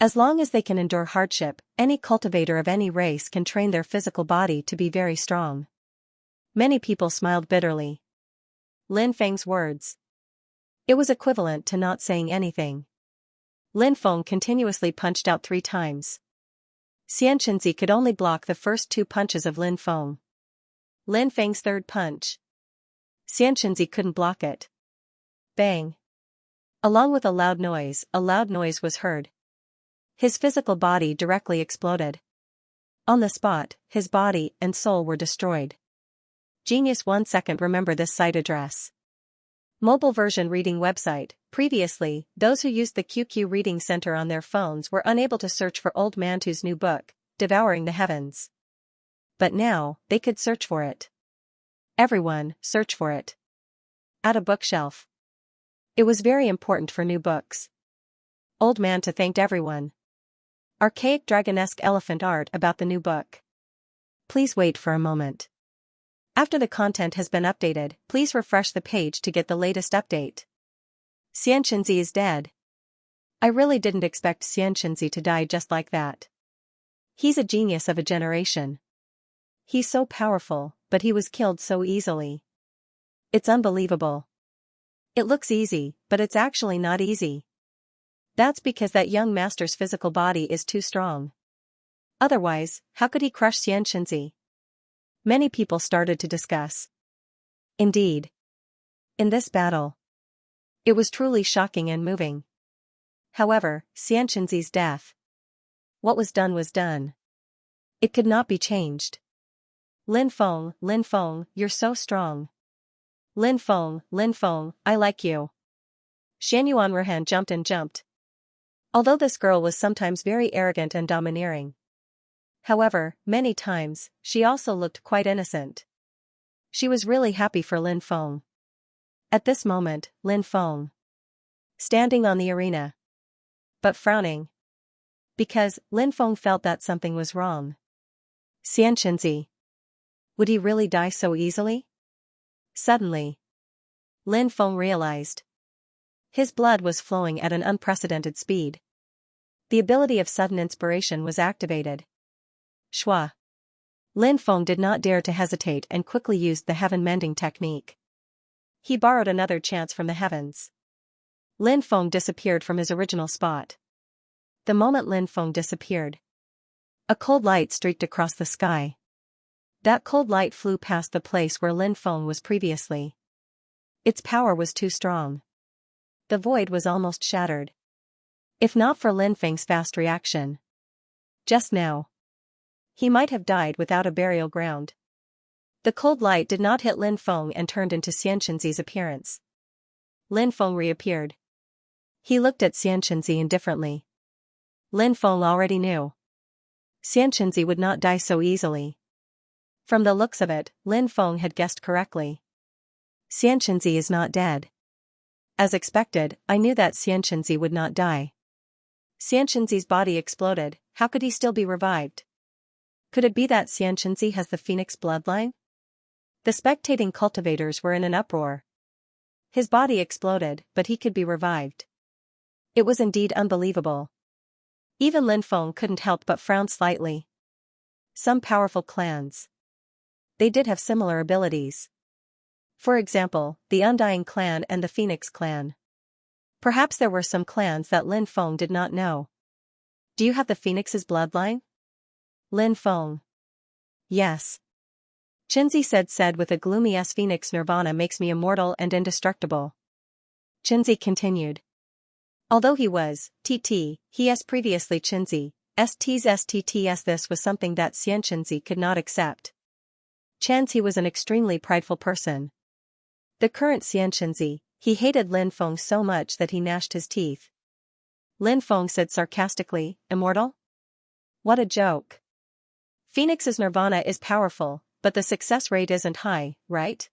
As long as they can endure hardship, any cultivator of any race can train their physical body to be very strong. Many people smiled bitterly. Lin Feng's words. It was equivalent to not saying anything. Lin Feng continuously punched out 3 times. Xianxia could only block the first 2 punches of Lin Feng. Lin Feng's third punch. Xianxia couldn't block it. Bang. Along with a loud noise was heard. His physical body directly exploded. On the spot, his body and soul were destroyed. Genius 1 second. Remember this site address. Mobile version reading website. Previously, those who used the QQ Reading Center on their phones were unable to search for Old Mantu's new book, Devouring the Heavens. But now, they could search for it. Everyone, search for it. At a bookshelf. It was very important for new books. Old man to thanked everyone. Archaic dragonesque elephant art about the new book. Please wait for a moment. After the content has been updated, please refresh the page to get the latest update. Xianxia is dead. I really didn't expect Xianxia to die just like that. He's a genius of a generation. He's so powerful, but he was killed so easily. It's unbelievable. It looks easy, but it's actually not easy. That's because that young master's physical body is too strong. Otherwise, how could he crush Xianxia? Many people started to discuss. Indeed. In this battle. It was truly shocking and moving. However, Xianxia's death. What was done. It could not be changed. Lin Feng, you're so strong. Lin Feng, I like you. Xianyuan Ruhan jumped. Although this girl was sometimes very arrogant and domineering. However, many times, she also looked quite innocent. She was really happy for Lin Feng. At this moment, Lin Feng. Standing on the arena. But frowning. Because, Lin Feng felt that something was wrong. Xianxia. Would he really die so easily? Suddenly. Lin Feng realized. His blood was flowing at an unprecedented speed. The ability of sudden inspiration was activated. Shua. Lin Feng did not dare to hesitate and quickly used the heaven mending technique. He borrowed another chance from the heavens. Lin Feng disappeared from his original spot. The moment Lin Feng disappeared, a cold light streaked across the sky. That cold light flew past the place where Lin Feng was previously. Its power was too strong. The void was almost shattered. If not for Lin Feng's fast reaction. Just now. He might have died without a burial ground. The cold light did not hit Lin Feng and turned into Xianxia's appearance. Lin Feng reappeared. He looked at Xianxia indifferently. Lin Feng already knew. Xianxia would not die so easily. From the looks of it, Lin Feng had guessed correctly. Xianxia is not dead. As expected, I knew that Xianxia would not die. Xianxia's body exploded, how could he still be revived? Could it be that Xianxia has the phoenix bloodline? The spectating cultivators were in an uproar. His body exploded, but he could be revived. It was indeed unbelievable. Even Lin Feng couldn't help but frown slightly. Some powerful clans. They did have similar abilities. For example, the Undying clan and the Phoenix clan. Perhaps there were some clans that Lin Feng did not know. Do you have the Phoenix's bloodline? Lin Feng. Yes. Qinzi said with a gloomy S. Phoenix nirvana makes me immortal and indestructible. Qinzi continued. Although he was, he has previously Qinzi, STTS this was something that Xianxia could not accept. He was an extremely prideful person. The current Xianxia, he hated Lin Feng so much that he gnashed his teeth. Lin Feng said sarcastically, immortal? What a joke. Phoenix's nirvana is powerful, but the success rate isn't high, right?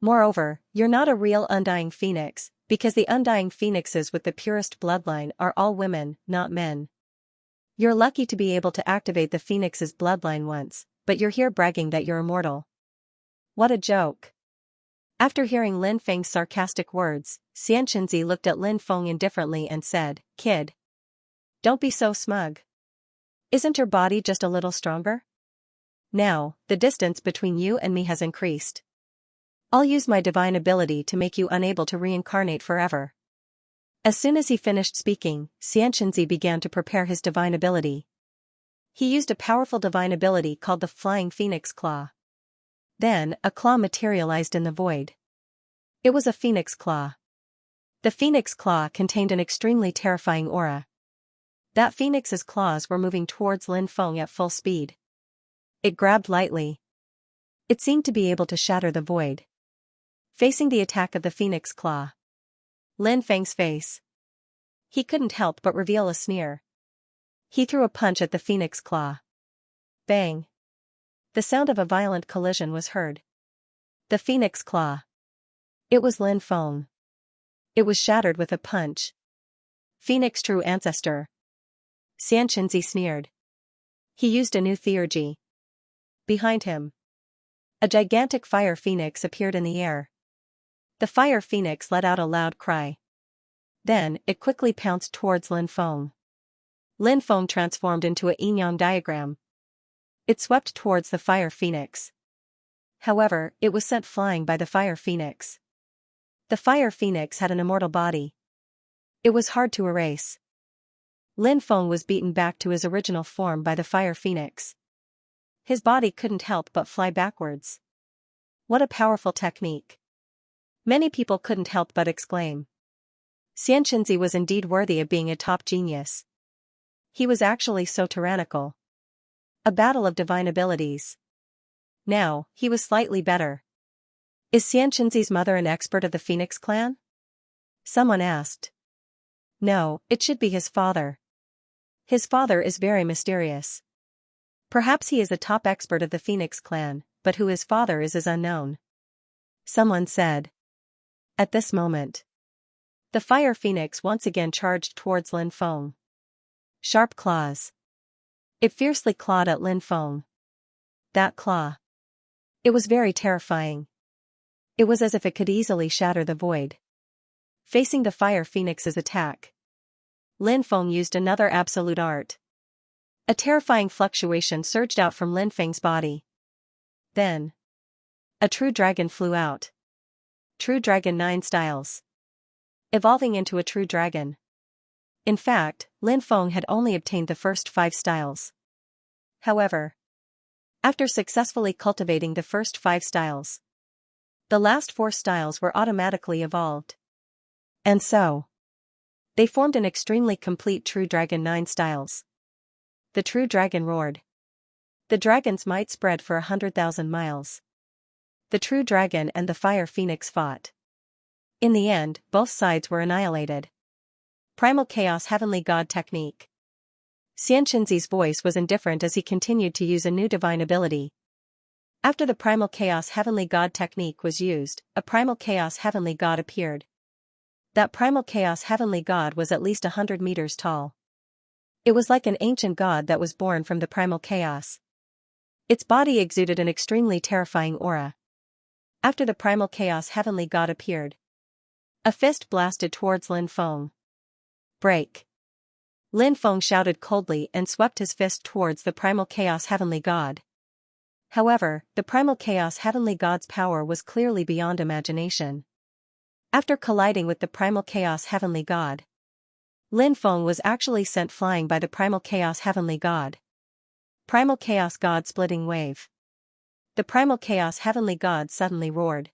Moreover, you're not a real Undying Phoenix, because the Undying Phoenixes with the purest bloodline are all women, not men. You're lucky to be able to activate the Phoenix's bloodline once, but you're here bragging that you're immortal. What a joke. After hearing Lin Feng's sarcastic words, Xianxia looked at Lin Feng indifferently and said, Kid. Don't be so smug. Isn't your body just a little stronger? Now, the distance between you and me has increased. I'll use my divine ability to make you unable to reincarnate forever. As soon as he finished speaking, Xianxia began to prepare his divine ability. He used a powerful divine ability called the Flying Phoenix Claw. Then, a claw materialized in the void. It was a phoenix claw. The phoenix claw contained an extremely terrifying aura. That phoenix's claws were moving towards Lin Feng at full speed. It grabbed lightly. It seemed to be able to shatter the void. Facing the attack of the phoenix claw. Lin Feng's face. He couldn't help but reveal a sneer. He threw a punch at the phoenix claw. Bang. The sound of a violent collision was heard. The phoenix claw. It was Lin Feng. It was shattered with a punch. Phoenix true ancestor. Xianxia sneered. He used a new theurgy. Behind him, a gigantic fire phoenix appeared in the air. The fire phoenix let out a loud cry. Then, it quickly pounced towards Lin Feng. Lin Feng transformed into a yin-yang diagram. It swept towards the fire phoenix. However, it was sent flying by the fire phoenix. The fire phoenix had an immortal body. It was hard to erase. Lin Feng was beaten back to his original form by the fire phoenix. His body couldn't help but fly backwards. What a powerful technique. Many people couldn't help but exclaim. Xianxia was indeed worthy of being a top genius. He was actually so tyrannical. A battle of divine abilities. Now, he was slightly better. Is Xianxia's mother an expert of the Phoenix clan? Someone asked. No, it should be his father. His father is very mysterious. Perhaps he is a top expert of the Phoenix clan, but who his father is unknown. Someone said. At this moment, the fire phoenix once again charged towards Lin Feng. Sharp claws. It fiercely clawed at Lin Feng. That claw. It was very terrifying. It was as if it could easily shatter the void. Facing the fire phoenix's attack, Lin Feng used another absolute art. A terrifying fluctuation surged out from Lin Feng's body. Then, a true dragon flew out. True Dragon 9 styles. Evolving into a true dragon. In fact, Lin Feng had only obtained the first 5 styles. However, after successfully cultivating the first 5 styles, the last 4 styles were automatically evolved. And so, they formed an extremely complete True Dragon 9 styles. The True Dragon roared. The dragon's might spread for 100,000 miles. The True Dragon and the Fire Phoenix fought. In the end, both sides were annihilated. Primal Chaos Heavenly God Technique. Xianxia's voice was indifferent as he continued to use a new divine ability. After the Primal Chaos Heavenly God Technique was used, a Primal Chaos Heavenly God appeared. That Primal Chaos Heavenly God was at least 100 meters tall. It was like an ancient god that was born from the Primal Chaos. Its body exuded an extremely terrifying aura. After the Primal Chaos Heavenly God appeared, a fist blasted towards Lin Feng. Break. Lin Feng shouted coldly and swept his fist towards the Primal Chaos Heavenly God. However, the Primal Chaos Heavenly God's power was clearly beyond imagination. After colliding with the Primal Chaos Heavenly God, Lin Feng was actually sent flying by the Primal Chaos Heavenly God. Primal Chaos God Splitting Wave. The Primal Chaos Heavenly God suddenly roared.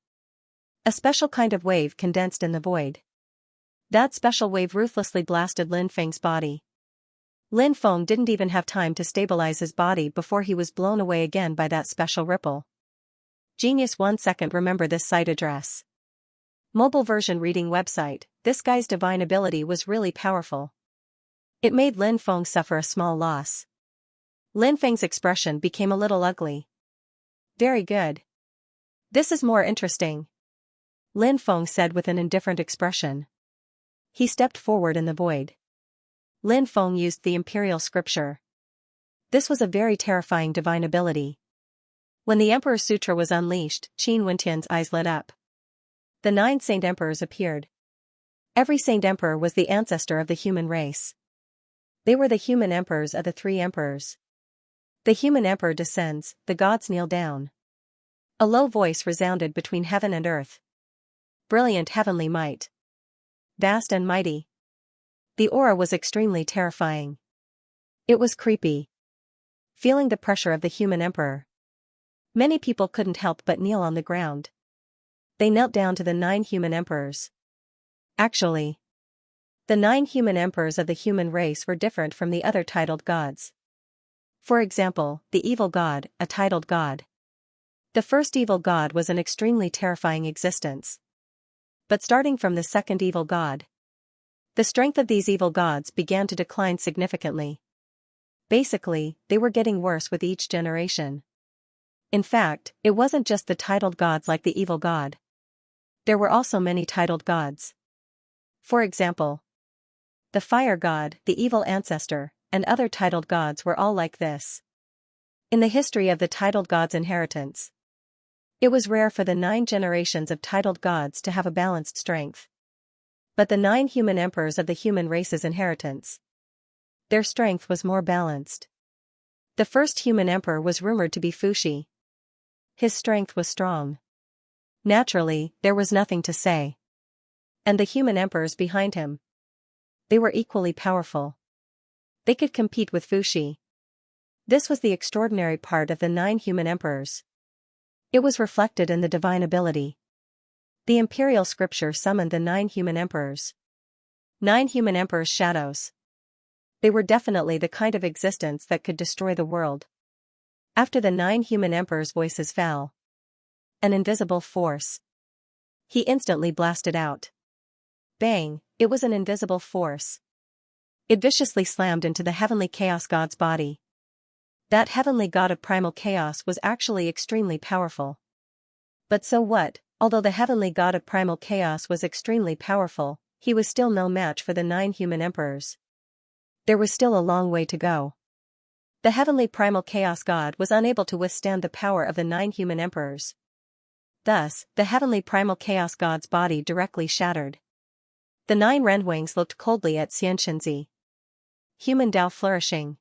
A special kind of wave condensed in the void. That special wave ruthlessly blasted Lin Feng's body. Lin Feng didn't even have time to stabilize his body before he was blown away again by that special ripple. Genius 1 second. Remember this site address. Mobile version reading website. This guy's divine ability was really powerful. It made Lin Feng suffer a small loss. Lin Feng's expression became a little ugly. Very good. This is more interesting, Lin Feng said with an indifferent expression. He stepped forward in the void. Lin Feng used the Imperial Scripture. This was a very terrifying divine ability. When the Emperor's Sutra was unleashed, Qin Wentian's eyes lit up. The 9 Saint Emperors appeared. Every Saint Emperor was the ancestor of the human race. They were the human emperors of the 3 emperors. The human emperor descends, the gods kneel down. A low voice resounded between heaven and earth. Brilliant heavenly might. Vast and mighty. The aura was extremely terrifying. It was creepy. Feeling the pressure of the human emperor, many people couldn't help but kneel on the ground. They knelt down to the 9 human emperors. Actually, the 9 human emperors of the human race were different from the other titled gods. For example, the evil god, a titled god. The first evil god was an extremely terrifying existence. But starting from the second evil god, the strength of these evil gods began to decline significantly. Basically, they were getting worse with each generation. In fact, it wasn't just the titled gods like the evil god. There were also many titled gods. For example, the fire god, the evil ancestor, and other titled gods were all like this. In the history of the titled gods' inheritance, it was rare for the 9 generations of titled gods to have a balanced strength. But the 9 human emperors of the human race's inheritance, their strength was more balanced. The first human emperor was rumored to be Fuxi. His strength was strong. Naturally, there was nothing to say. And the human emperors behind him, they were equally powerful. They could compete with Fuxi. This was the extraordinary part of the 9 human emperors. It was reflected in the divine ability. The imperial scripture summoned the 9 human emperors. 9 human emperors' shadows. They were definitely the kind of existence that could destroy the world. After the 9 human emperors' voices fell, an invisible force, he instantly blasted out. Bang, it was an invisible force. It viciously slammed into the heavenly chaos god's body. That heavenly god of primal chaos was actually extremely powerful. But so what? Although the heavenly god of primal chaos was extremely powerful, he was still no match for the 9 human emperors. There was still a long way to go. The heavenly primal chaos god was unable to withstand the power of the 9 human emperors. Thus, the heavenly primal chaos god's body directly shattered. The 9 Renwings looked coldly at Xianxia. Human Tao flourishing.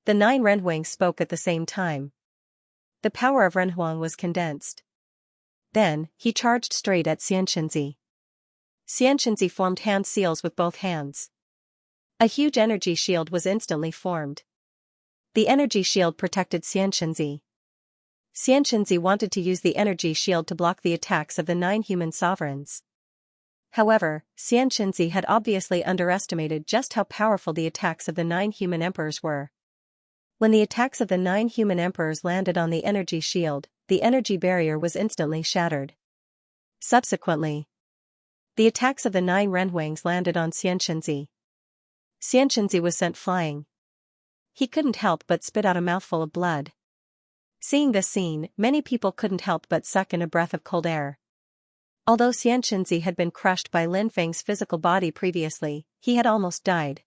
The 9 Renwings spoke at the same time. The power of Renhuang was condensed. Then, he charged straight at Xianxia. Xianxia formed hand seals with both hands. A huge energy shield was instantly formed. The energy shield protected Xianxia. Xianxia wanted to use the energy shield to block the attacks of the 9 human sovereigns. However, Xianxia had obviously underestimated just how powerful the attacks of the 9 human emperors were. When the attacks of the 9 human emperors landed on the energy shield, the energy barrier was instantly shattered. Subsequently, the attacks of the 9 Renwings landed on Xianxia. Xianxia was sent flying. He couldn't help but spit out a mouthful of blood. Seeing this scene, many people couldn't help but suck in a breath of cold air. Although Xianxia had been crushed by Lin Feng's physical body previously, he had almost died.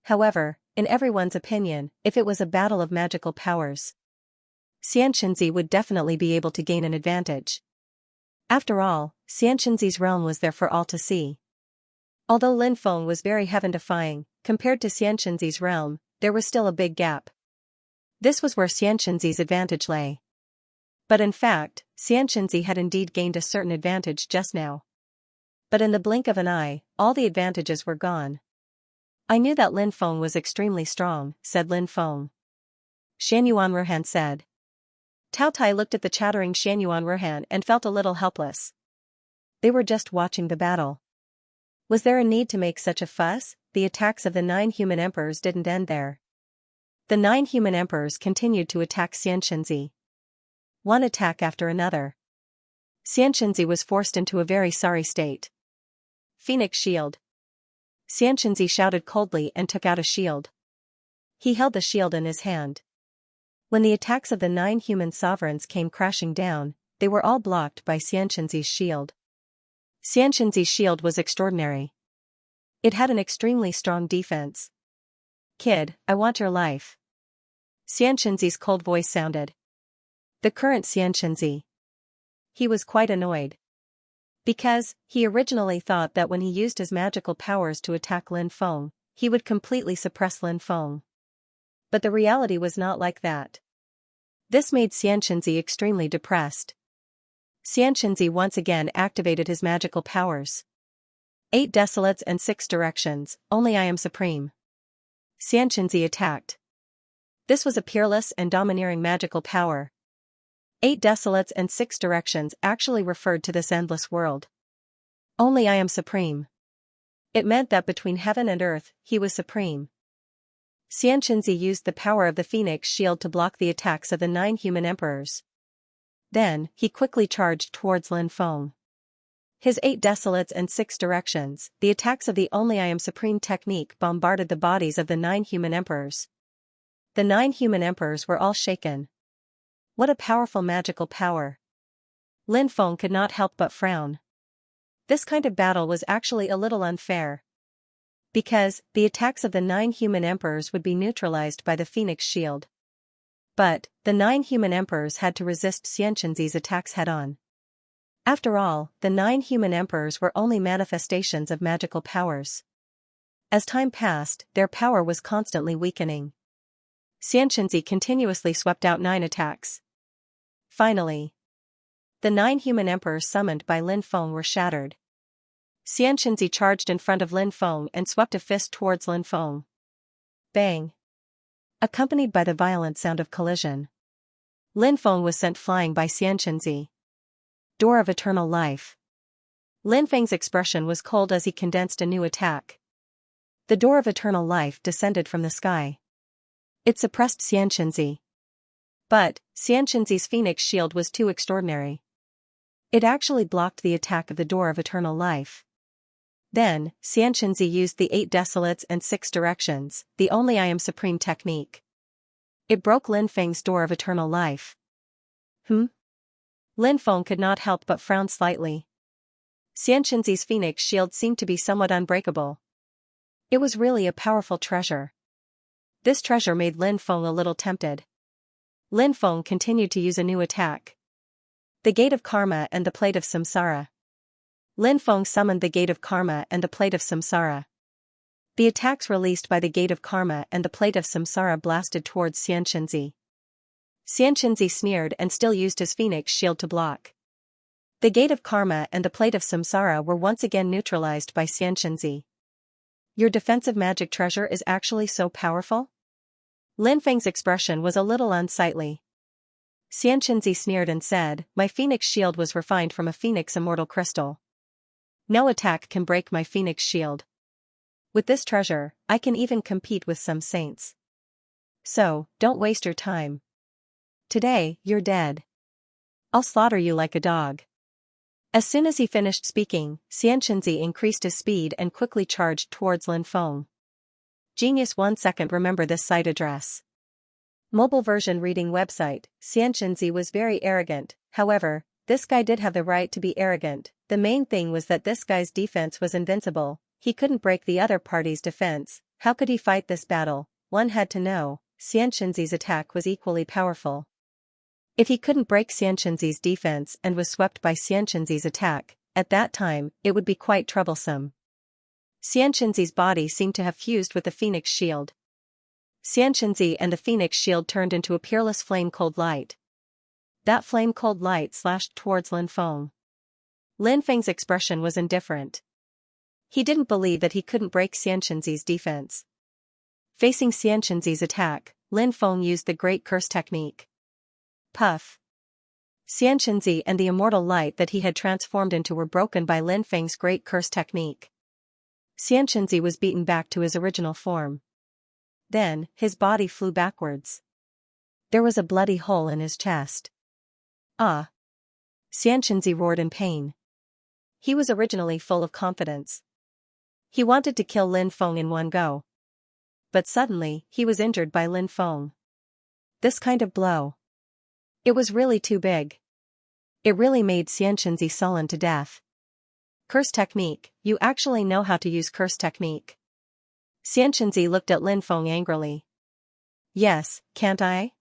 However, in everyone's opinion, if it was a battle of magical powers, Xianxia would definitely be able to gain an advantage. After all, Xianxia's realm was there for all to see. Although Lin Feng was very heaven-defying, compared to Xianxia's realm, there was still a big gap. This was where Xianxia's advantage lay. But in fact, Xianxia had indeed gained a certain advantage just now. But in the blink of an eye, all the advantages were gone. I knew that Lin Feng was extremely strong, said Lin Feng. Shan Ruhan said. Tao Tai looked at the chattering Shan Ruhan and felt a little helpless. They were just watching the battle. Was there a need to make such a fuss? The attacks of the 9 human emperors didn't end there. The 9 human emperors continued to attack Xianxia. One attack after another. Xianxia was forced into a very sorry state. Phoenix shield. Xianxia shouted coldly and took out a shield. He held the shield in his hand. When the attacks of the 9 human sovereigns came crashing down, they were all blocked by Xianxia's shield. Xianxia's shield was extraordinary. It had an extremely strong defense. Kid, I want your life. Xianxia's cold voice sounded. The current Xianxia. He was quite annoyed. Because, he originally thought that when he used his magical powers to attack Lin Feng, he would completely suppress Lin Feng. But the reality was not like that. This made Xianxia extremely depressed. Xianxia once again activated his magical powers. 8 desolates and 6 directions, only I am supreme. Xianxia attacked. This was a peerless and domineering magical power. 8 desolates and 6 directions actually referred to this endless world. Only I am supreme. It meant that between heaven and earth, he was supreme. Xianxia used the power of the Phoenix shield to block the attacks of the 9 human emperors. Then, he quickly charged towards Lin Feng. His 8 desolates and 6 directions, the attacks of the Only I Am Supreme technique bombarded the bodies of the 9 human emperors. The 9 human emperors were all shaken. What a powerful magical power. Lin Feng could not help but frown. This kind of battle was actually a little unfair. Because, the attacks of the 9 human emperors would be neutralized by the Phoenix Shield. But, the 9 human emperors had to resist Xianxia's attacks head-on. After all, the 9 human emperors were only manifestations of magical powers. As time passed, their power was constantly weakening. Xianxia continuously swept out 9 attacks. Finally, the 9 human emperors summoned by Lin Feng were shattered. Xianxia charged in front of Lin Feng and swept a fist towards Lin Feng. Bang! Accompanied by the violent sound of collision, Lin Feng was sent flying by Xianxia. Door of Eternal Life. Lin Feng's expression was cold as he condensed a new attack. The Door of Eternal Life descended from the sky. It suppressed Xianxia. But, Xianxinzi's Phoenix Shield was too extraordinary. It actually blocked the attack of the Door of Eternal Life. Then, Xianxia used the 8 Desolates and 6 Directions, the only I Am Supreme technique. It broke Lin Feng's Door of Eternal Life. Lin Feng could not help but frown slightly. Xianxinzi's Phoenix Shield seemed to be somewhat unbreakable. It was really a powerful treasure. This treasure made Lin Feng a little tempted. Lin Feng continued to use a new attack. The Gate of Karma and the Plate of Samsara. Lin Feng summoned the Gate of Karma and the Plate of Samsara. The attacks released by the Gate of Karma and the Plate of Samsara blasted towards Xianxia. Xianxia sneered and still used his Phoenix Shield to block. The Gate of Karma and the Plate of Samsara were once again neutralized by Xianxia. Your defensive magic treasure is actually so powerful? Lin Feng's expression was a little unsightly. Xianxia sneered and said, "My Phoenix Shield was refined from a Phoenix Immortal Crystal. No attack can break my Phoenix Shield. With this treasure, I can even compete with some saints. So, don't waste your time. Today, you're dead. I'll slaughter you like a dog." As soon as he finished speaking, Xianxia increased his speed and quickly charged towards Lin Feng. Genius. 1 second. Remember this site address. Mobile version reading website. Xianxia was very arrogant. However, this guy did have the right to be arrogant. The main thing was that this guy's defense was invincible. He couldn't break the other party's defense. How could he fight this battle? One had to know. Xianxinzi's attack was equally powerful. If he couldn't break Xianxinzi's defense and was swept by Xianxinzi's attack, at that time, it would be quite troublesome. Xianxinzi's body seemed to have fused with the Phoenix Shield. Xianxinzi and the Phoenix Shield turned into a peerless flame-cold light. That flame-cold light slashed towards Lin Feng. Lin Feng's expression was indifferent. He didn't believe that he couldn't break Xianxinzi's defense. Facing Xianxinzi's attack, Lin Feng used the Great Curse technique. Puff. Xianxinzi and the immortal light that he had transformed into were broken by Lin Feng's Great Curse technique. Xianxinzi was beaten back to his original form. Then, his body flew backwards. There was a bloody hole in his chest. Ah! Xianxinzi roared in pain. He was originally full of confidence. He wanted to kill Lin Feng in one go. But suddenly, he was injured by Lin Feng. This kind of blow. It was really too big. It really made Xianxinzi sullen to death. Curse technique. You actually know how to use curse technique. Xianxinzi looked at Lin Feng angrily. Yes, can't I?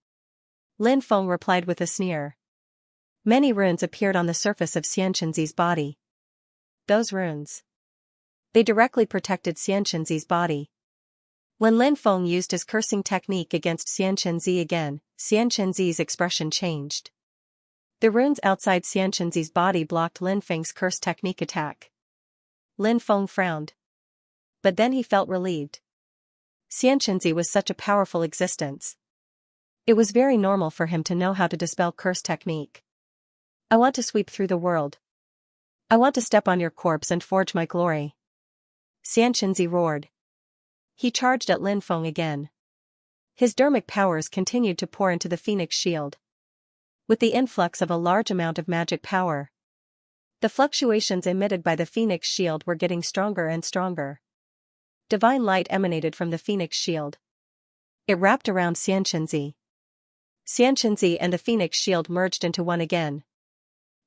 Lin Feng replied with a sneer. Many runes appeared on the surface of Xianxinzi's body. Those runes. They directly protected Xianxinzi's body. When Lin Feng used his cursing technique against Xianxinzi again, Xianxinzi's expression changed. The runes outside Xianxinzi's body blocked Lin Feng's curse technique attack. Lin Feng frowned. But then he felt relieved. Xianxinzi was such a powerful existence. It was very normal for him to know how to dispel curse technique. I want to sweep through the world. I want to step on your corpse and forge my glory. Xianxinzi roared. He charged at Lin Feng again. His dermic powers continued to pour into the Phoenix Shield. With the influx of a large amount of magic power, the fluctuations emitted by the Phoenix Shield were getting stronger and stronger. Divine light emanated from the Phoenix Shield. It wrapped around Xianxinzi. Xianxia and the Phoenix Shield merged into one again.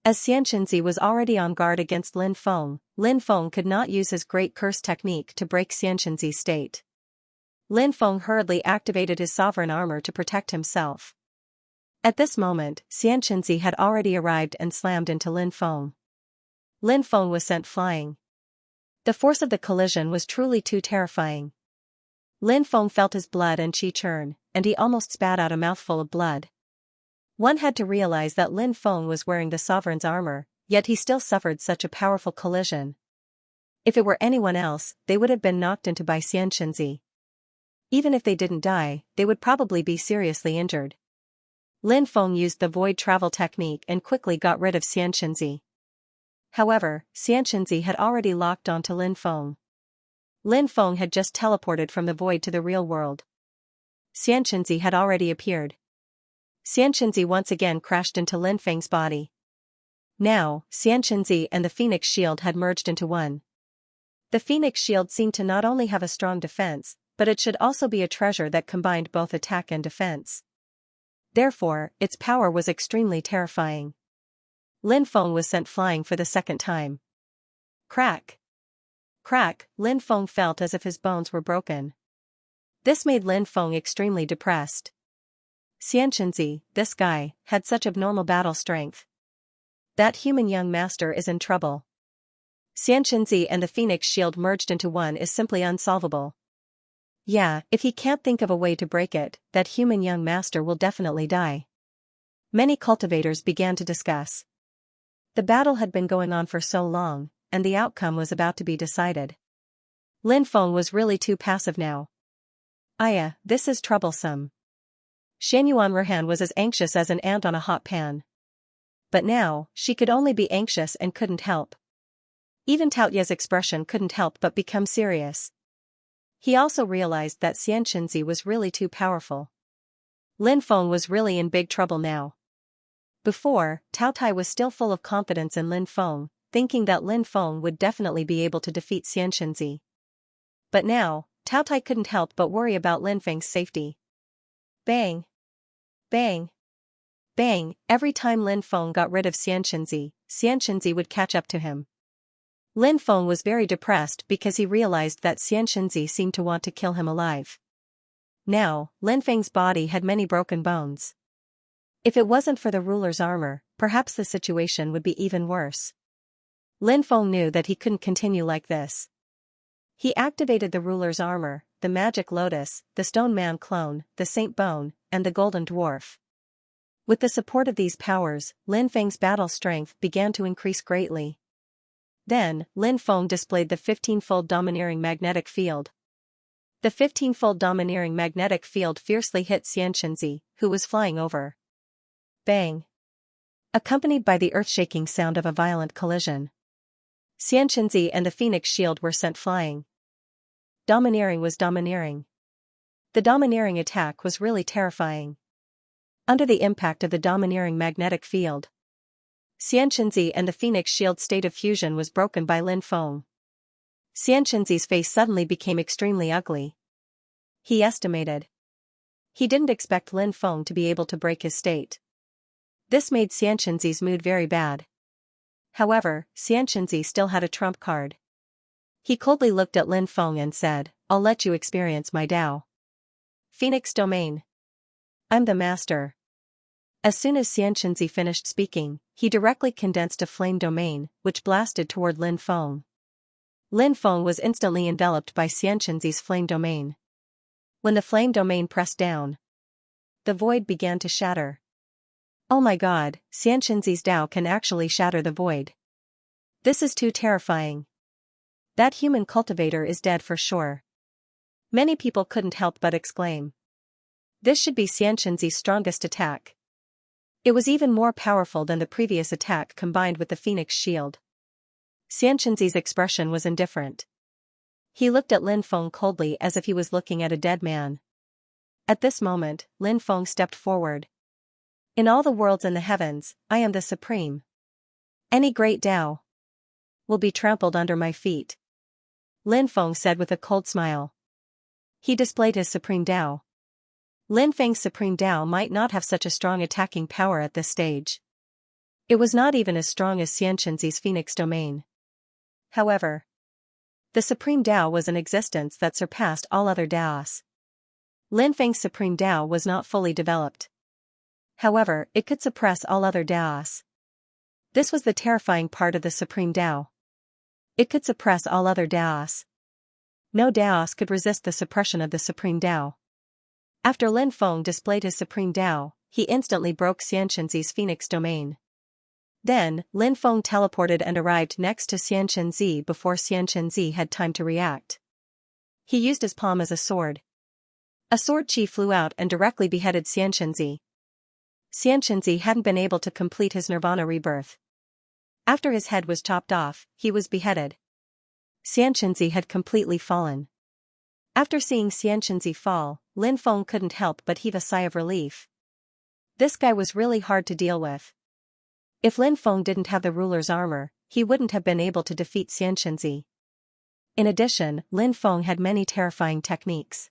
As Xianxia was already on guard against Lin Feng could not use his Great Curse technique to break Xianxia's state. Lin Feng hurriedly activated his sovereign armor to protect himself. At this moment, Xianxia had already arrived and slammed into Lin Feng. Lin Feng was sent flying. The force of the collision was truly too terrifying. Lin Feng felt his blood and qi churn, and he almost spat out a mouthful of blood. One had to realize that Lin Feng was wearing the sovereign's armor, yet he still suffered such a powerful collision. If it were anyone else, they would have been knocked into by Xianxia. Even if they didn't die, they would probably be seriously injured. Lin Feng used the void travel technique and quickly got rid of Xianxia. However, Xianxia had already locked onto Lin Feng. Lin Feng had just teleported from the void to the real world. Xianxia had already appeared. Xianxia once again crashed into Lin Feng's body. Now, Xianxia and the Phoenix Shield had merged into one. The Phoenix Shield seemed to not only have a strong defense, but it should also be a treasure that combined both attack and defense. Therefore, its power was extremely terrifying. Lin Feng was sent flying for the second time. Crack! Crack! Lin Feng felt as if his bones were broken. This made Lin Feng extremely depressed. Xianxia, this guy, had such abnormal battle strength. That human young master is in trouble. Xianxia and the Phoenix Shield merged into one is simply unsolvable. Yeah, if he can't think of a way to break it, that human young master will definitely die. Many cultivators began to discuss. The battle had been going on for so long, and the outcome was about to be decided. Lin Feng was really too passive now. Aya, this is troublesome. Shan Ruhan was as anxious as an ant on a hot pan. But now, she could only be anxious and couldn't help. Even Taoya's expression couldn't help but become serious. He also realized that Xianxia was really too powerful. Lin Feng was really in big trouble now. Before, Tao Tai was still full of confidence in Lin Feng, thinking that Lin Feng would definitely be able to defeat Xianxia. But now, Tao Tai couldn't help but worry about Lin Feng's safety. Bang! Bang! Bang! Every time Lin Feng got rid of Xianxia would catch up to him. Lin Feng was very depressed because he realized that Xianxia seemed to want to kill him alive. Now, Lin Feng's body had many broken bones. If it wasn't for the ruler's armor, perhaps the situation would be even worse. Lin Feng knew that he couldn't continue like this. He activated the ruler's armor, the magic lotus, the stone man clone, the saint bone, and the golden dwarf. With the support of these powers, Lin Feng's battle strength began to increase greatly. Then, Lin Feng displayed the 15-fold domineering magnetic field. The 15-fold domineering magnetic field fiercely hit Xianxia, who was flying over. Bang! Accompanied by the earth-shaking sound of a violent collision. Xianxia and the Phoenix Shield were sent flying. Domineering was domineering. The domineering attack was really terrifying. Under the impact of the domineering magnetic field, Xianxia and the Phoenix Shield state of fusion was broken by Lin Feng. Xianxinzi's face suddenly became extremely ugly. He estimated. He didn't expect Lin Feng to be able to break his state. This made Xianxinzi's mood very bad. However, Xianxinzi still had a trump card. He coldly looked at Lin Feng and said, "I'll let you experience my Dao. Phoenix Domain. I'm the master." As soon as Xianxinzi finished speaking, he directly condensed a flame domain, which blasted toward Lin Feng. Lin Feng was instantly enveloped by Xianxinzi's flame domain. When the flame domain pressed down, the void began to shatter. Oh my god, Xianxinzi's Dao can actually shatter the void. This is too terrifying. That human cultivator is dead for sure. Many people couldn't help but exclaim. This should be Xianxinzi's strongest attack. It was even more powerful than the previous attack combined with the Phoenix Shield. Xianxinzi's expression was indifferent. He looked at Lin Feng coldly as if he was looking at a dead man. At this moment, Lin Feng stepped forward. In all the worlds and the heavens, I am the supreme. Any great Dao will be trampled under my feet. Lin Feng said with a cold smile. He displayed his supreme Dao. Lin Feng's Supreme Tao might not have such a strong attacking power at this stage. It was not even as strong as Xianxia's Phoenix domain. However, the Supreme Tao was an existence that surpassed all other Taos. Lin Feng's Supreme Tao was not fully developed. However, it could suppress all other Taos. This was the terrifying part of the Supreme Tao. It could suppress all other Taos. No Taos could resist the suppression of the Supreme Tao. After Lin Feng displayed his Supreme Tao, he instantly broke Xianxia's Phoenix domain. Then, Lin Feng teleported and arrived next to Xianxia before Xianxia had time to react. He used his palm as a sword. A sword chi flew out and directly beheaded Xianxia. Xianxia hadn't been able to complete his nirvana rebirth. After his head was chopped off, he was beheaded. Xianxia had completely fallen. After seeing Xianxia fall, Lin Feng couldn't help but heave a sigh of relief. This guy was really hard to deal with. If Lin Feng didn't have the ruler's armor, he wouldn't have been able to defeat Xianxia. In addition, Lin Feng had many terrifying techniques.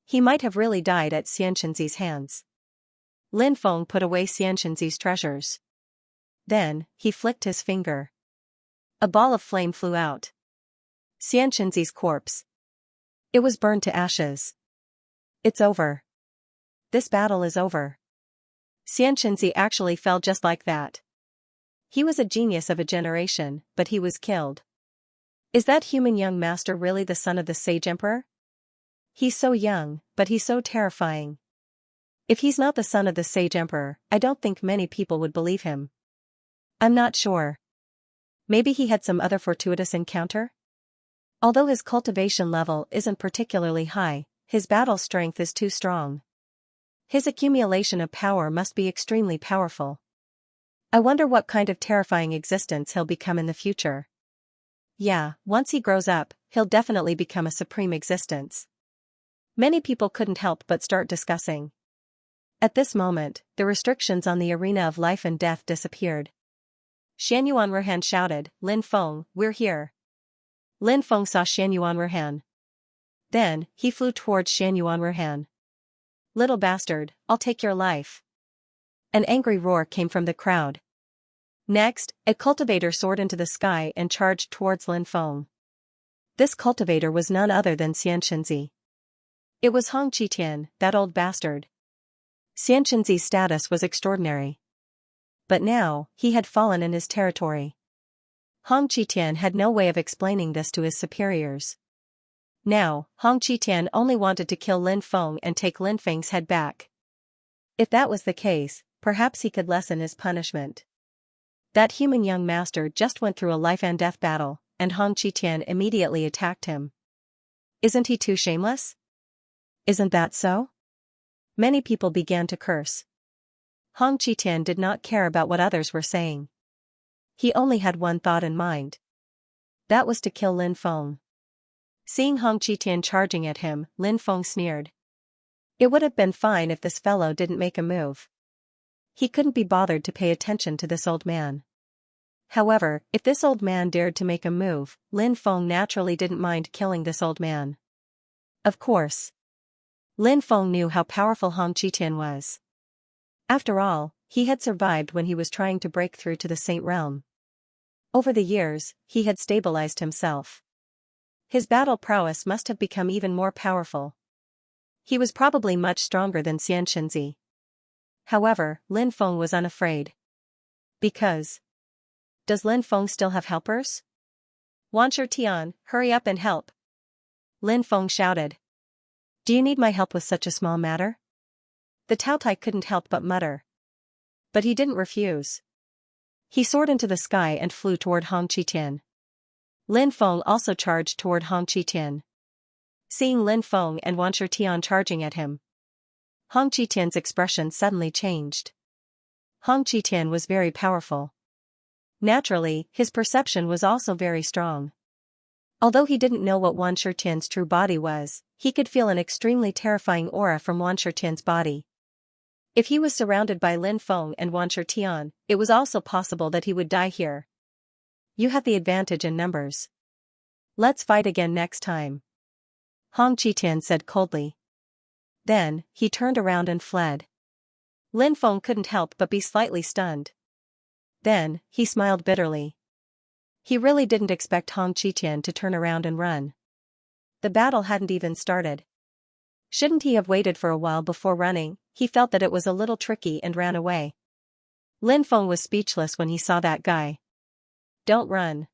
He might have really died at Xianxia's hands. Lin Feng put away Xianxia's treasures. Then, he flicked his finger. A ball of flame flew out. Xianxia's corpse. It was burned to ashes. It's over. This battle is over. Xianxia actually fell just like that. He was a genius of a generation, but he was killed. Is that human young master really the son of the Sage Emperor? He's so young, but he's so terrifying. If he's not the son of the Sage Emperor, I don't think many people would believe him. I'm not sure. Maybe he had some other fortuitous encounter? Although his cultivation level isn't particularly high, his battle strength is too strong. His accumulation of power must be extremely powerful. I wonder what kind of terrifying existence he'll become in the future. Yeah, once he grows up, he'll definitely become a supreme existence. Many people couldn't help but start discussing. At this moment, the restrictions on the arena of life and death disappeared. Xianyuan Ruhan shouted, "Lin Feng, we're here." Lin Feng saw Xianyuan Ruhan. Then, he flew towards Xianyuan Ruhan. "Little bastard, I'll take your life." An angry roar came from the crowd. Next, a cultivator soared into the sky and charged towards Lin Feng. This cultivator was none other than Xianxia. It was Hong Qitian, that old bastard. Xianxia's status was extraordinary. But now, he had fallen in his territory. Hong Qitian had no way of explaining this to his superiors. Now, Hong Qitian only wanted to kill Lin Feng and take Lin Feng's head back. If that was the case, perhaps he could lessen his punishment. That human young master just went through a life and death battle, and Hong Qitian immediately attacked him. Isn't he too shameless? Isn't that so? Many people began to curse. Hong Qitian did not care about what others were saying. He only had one thought in mind. That was to kill Lin Feng. Seeing Hong Qitian charging at him, Lin Feng sneered. It would have been fine if this fellow didn't make a move. He couldn't be bothered to pay attention to this old man. However, if this old man dared to make a move, Lin Feng naturally didn't mind killing this old man. Of course. Lin Feng knew how powerful Hong Qitian was. After all, he had survived when he was trying to break through to the Saint Realm. Over the years, he had stabilized himself. His battle prowess must have become even more powerful. He was probably much stronger than Xianxia. However, Lin Feng was unafraid. Because. Does Lin Feng still have helpers? Wanshi Tian, hurry up and help. Lin Feng shouted. Do you need my help with such a small matter? The Taotai couldn't help but mutter. But he didn't refuse. He soared into the sky and flew toward Hong Qitian. Lin Feng also charged toward Hong Qitian. Seeing Lin Feng and Wanshi Tian charging at him, Hong Qitian's expression suddenly changed. Hong Qitian was very powerful. Naturally, his perception was also very strong. Although he didn't know what Wanshi Tian's true body was, he could feel an extremely terrifying aura from Wanshi Tian's body. If he was surrounded by Lin Feng and Wanshi Tian, it was also possible that he would die here. You have the advantage in numbers. Let's fight again next time. Hong Qitian said coldly. Then, he turned around and fled. Lin Feng couldn't help but be slightly stunned. Then, he smiled bitterly. He really didn't expect Hong Qitian to turn around and run. The battle hadn't even started. Shouldn't he have waited for a while before running? He felt that it was a little tricky and ran away. Lin Feng was speechless when he saw that guy. Don't run.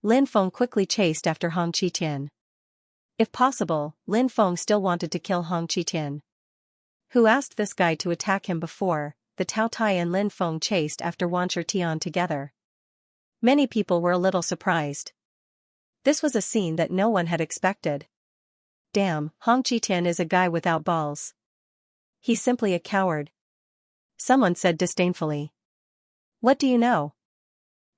Lin Feng quickly chased after Hong Qitian. If possible, Lin Feng still wanted to kill Hong Qitian. Who asked this guy to attack him before? The Tao Tai and Lin Feng chased after Wan Tian together. Many people were a little surprised. This was a scene that no one had expected. Damn, Hong Qitian is a guy without balls. He's simply a coward. Someone said disdainfully. What do you know?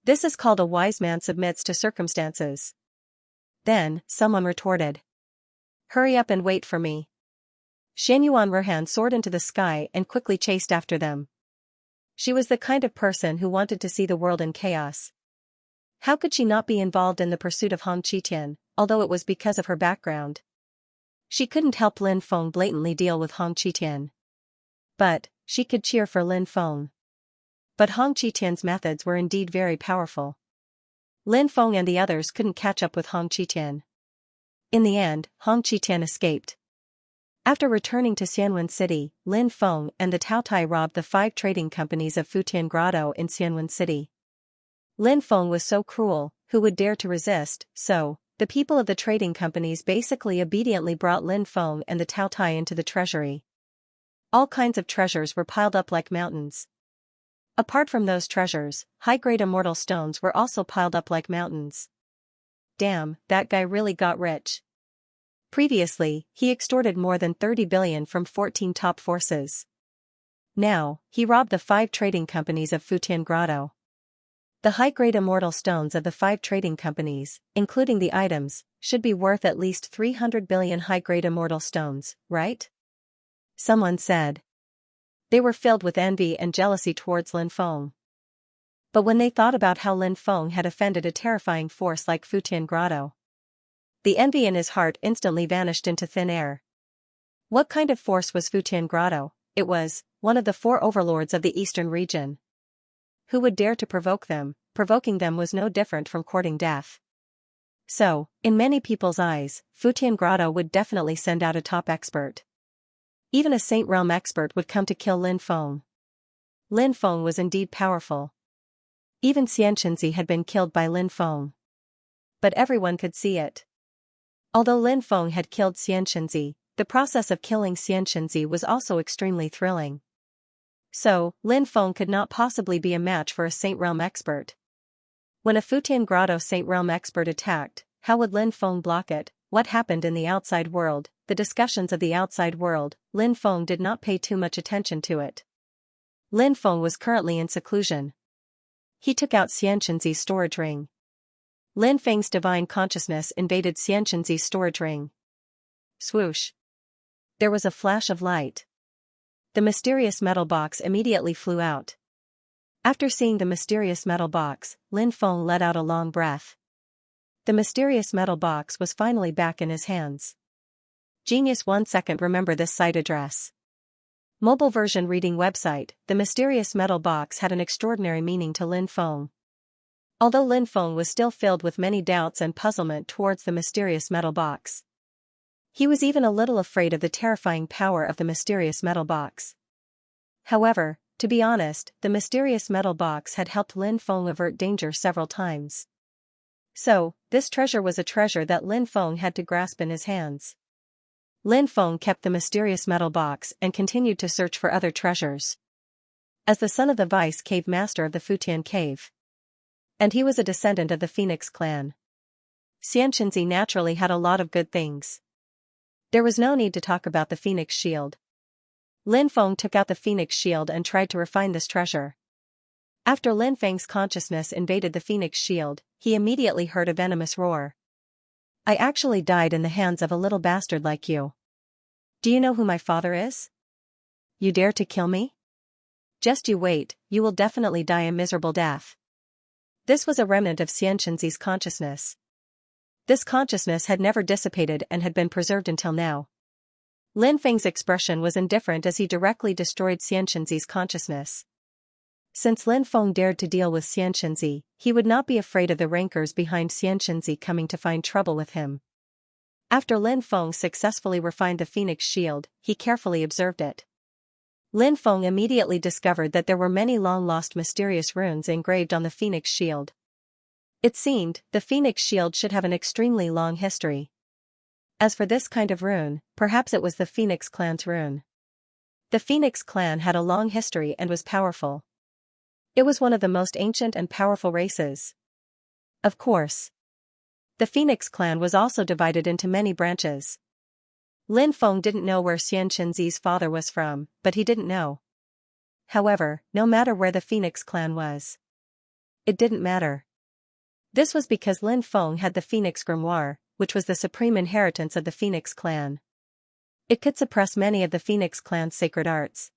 This is called a wise man submits to circumstances. Then, someone retorted. Hurry up and wait for me. Xianyuan Ruhan soared into the sky and quickly chased after them. She was the kind of person who wanted to see the world in chaos. How could she not be involved in the pursuit of Hong Qitian, although it was because of her background? She couldn't help Lin Feng blatantly deal with Hong Qitian. But, she could cheer for Lin Feng. But Hong Qitian's methods were indeed very powerful. Lin Feng and the others couldn't catch up with Hong Qitian. In the end, Hong Qitian escaped. After returning to Xianwen City, Lin Feng and the Tao Tai robbed the 5 trading companies of Futian Grotto in Xianwen City. Lin Feng was so cruel, who would dare to resist? So, the people of the trading companies basically obediently brought Lin Feng and the Tao Tai into the treasury. All kinds of treasures were piled up like mountains. Apart from those treasures, high-grade immortal stones were also piled up like mountains. Damn, that guy really got rich. Previously, he extorted more than 30 billion from 14 top forces. Now, he robbed the 5 trading companies of Futian Grotto. The high-grade immortal stones of the 5 trading companies, including the items, should be worth at least 300 billion high-grade immortal stones, right? Someone said. They were filled with envy and jealousy towards Lin Feng. But when they thought about how Lin Feng had offended a terrifying force like Futian Grotto, the envy in his heart instantly vanished into thin air. What kind of force was Futian Grotto? It was one of the 4 overlords of the eastern region. Who would dare to provoke them? Provoking them was no different from courting death. So, in many people's eyes, Futian Grotto would definitely send out a top expert. Even a Saint Realm expert would come to kill Lin Feng. Lin Feng was indeed powerful. Even Xianxia had been killed by Lin Feng. But everyone could see it. Although Lin Feng had killed Xianxia, the process of killing Xianxia was also extremely thrilling. So, Lin Feng could not possibly be a match for a Saint Realm expert. When a Futian Grotto Saint Realm expert attacked, how would Lin Feng block it? What happened in the outside world? The discussions of the outside world, Lin Feng did not pay too much attention to it. Lin Feng was currently in seclusion. He took out Xianxinzi's storage ring. Lin Feng's divine consciousness invaded Xianxinzi's storage ring. Swoosh. There was a flash of light. The mysterious metal box immediately flew out. After seeing the mysterious metal box, Lin Feng let out a long breath. The mysterious metal box was finally back in his hands. Genius 1 second. Remember this site address. Mobile version reading website. The mysterious metal box had an extraordinary meaning to Lin Feng. Although Lin Feng was still filled with many doubts and puzzlement towards the mysterious metal box. He was even a little afraid of the terrifying power of the mysterious metal box. However, to be honest, the mysterious metal box had helped Lin Feng avert danger several times. So, this treasure was a treasure that Lin Feng had to grasp in his hands. Lin Feng kept the mysterious metal box and continued to search for other treasures. As the son of the vice cave master of the Futian cave. And he was a descendant of the Phoenix clan. Xianxinzi naturally had a lot of good things. There was no need to talk about the Phoenix shield. Lin Feng took out the Phoenix shield and tried to refine this treasure. After Lin Feng's consciousness invaded the Phoenix shield, he immediately heard a venomous roar. I actually died in the hands of a little bastard like you. Do you know who my father is? You dare to kill me? Just you wait, you will definitely die a miserable death. This was a remnant of Xianxinzi's consciousness. This consciousness had never dissipated and had been preserved until now. Lin Feng's expression was indifferent as he directly destroyed Xianxia's consciousness. Since Lin Feng dared to deal with Xianxia, he would not be afraid of the rancors behind Xianxia coming to find trouble with him. After Lin Feng successfully refined the Phoenix Shield, he carefully observed it. Lin Feng immediately discovered that there were many long-lost mysterious runes engraved on the Phoenix Shield. It seemed, the Phoenix Shield should have an extremely long history. As for this kind of rune, perhaps it was the Phoenix clan's rune. The Phoenix clan had a long history and was powerful. It was one of the most ancient and powerful races. Of course. The Phoenix clan was also divided into many branches. Lin Feng didn't know where Xianxia's father was from, but he didn't know. However, no matter where the Phoenix clan was, it didn't matter. This was because Lin Feng had the Phoenix Grimoire, which was the supreme inheritance of the Phoenix clan. It could suppress many of the Phoenix clan's sacred arts.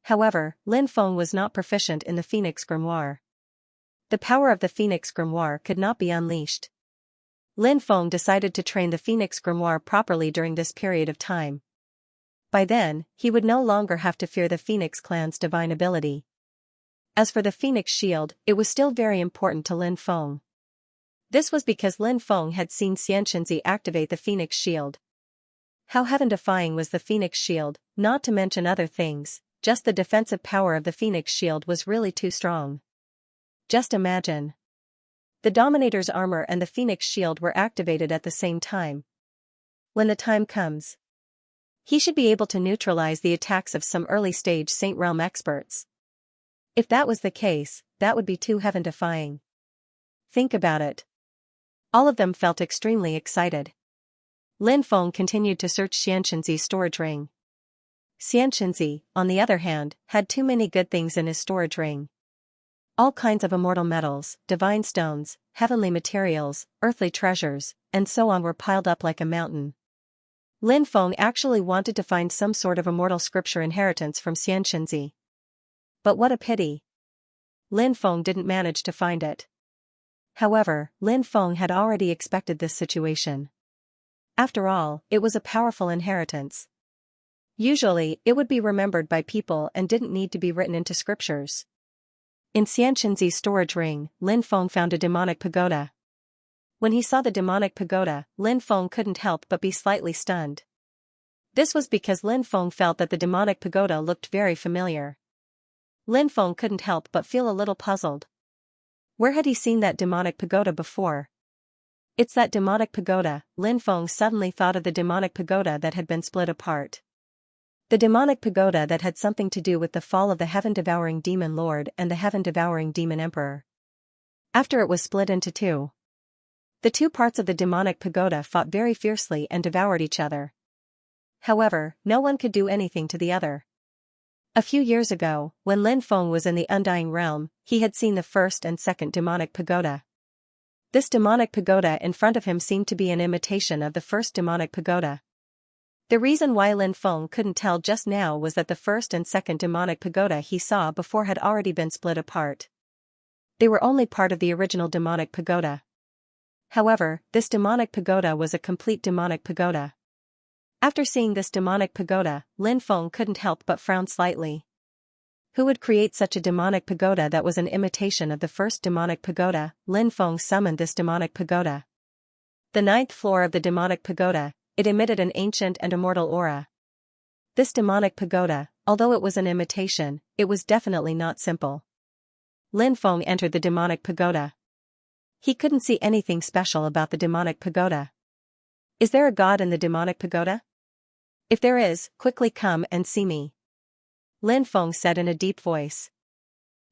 However, Lin Feng was not proficient in the Phoenix Grimoire. The power of the Phoenix Grimoire could not be unleashed. Lin Feng decided to train the Phoenix Grimoire properly during this period of time. By then, he would no longer have to fear the Phoenix clan's divine ability. As for the Phoenix Shield, it was still very important to Lin Feng. This was because Lin Feng had seen Xianxia activate the Phoenix Shield. How heaven-defying was the Phoenix Shield, not to mention other things. Just the defensive power of the Phoenix Shield was really too strong. Just imagine. The Dominator's armor and the Phoenix Shield were activated at the same time. When the time comes, he should be able to neutralize the attacks of some early-stage Saint Realm experts. If that was the case, that would be too heaven-defying. Think about it. All of them felt extremely excited. Lin Feng continued to search Xianxia's storage ring. Xianxia, on the other hand, had too many good things in his storage ring. All kinds of immortal metals, divine stones, heavenly materials, earthly treasures, and so on were piled up like a mountain. Lin Feng actually wanted to find some sort of immortal scripture inheritance from Xianxia. But what a pity. Lin Feng didn't manage to find it. However, Lin Feng had already expected this situation. After all, it was a powerful inheritance. Usually, it would be remembered by people and didn't need to be written into scriptures. In Xianxia's storage ring, Lin Feng found a demonic pagoda. When he saw the demonic pagoda, Lin Feng couldn't help but be slightly stunned. This was because Lin Feng felt that the demonic pagoda looked very familiar. Lin Feng couldn't help but feel a little puzzled. Where had he seen that demonic pagoda before? It's that demonic pagoda. Lin Feng suddenly thought of the demonic pagoda that had been split apart. The demonic pagoda that had something to do with the fall of the heaven-devouring demon lord and the heaven-devouring demon emperor. After it was split into two, the two parts of the demonic pagoda fought very fiercely and devoured each other. However, no one could do anything to the other. A few years ago, when Lin Feng was in the Undying Realm, he had seen the first and second demonic pagoda. This demonic pagoda in front of him seemed to be an imitation of the first demonic pagoda. The reason why Lin Feng couldn't tell just now was that the first and second demonic pagoda he saw before had already been split apart. They were only part of the original demonic pagoda. However, this demonic pagoda was a complete demonic pagoda. After seeing this demonic pagoda, Lin Feng couldn't help but frown slightly. Who would create such a demonic pagoda that was an imitation of the first demonic pagoda? Lin Feng summoned this demonic pagoda. The 9th floor of the demonic pagoda, it emitted an ancient and immortal aura. This demonic pagoda, although it was an imitation, it was definitely not simple. Lin Feng entered the demonic pagoda. He couldn't see anything special about the demonic pagoda. Is there a god in the demonic pagoda? If there is, quickly come and see me, Lin Feng said in a deep voice.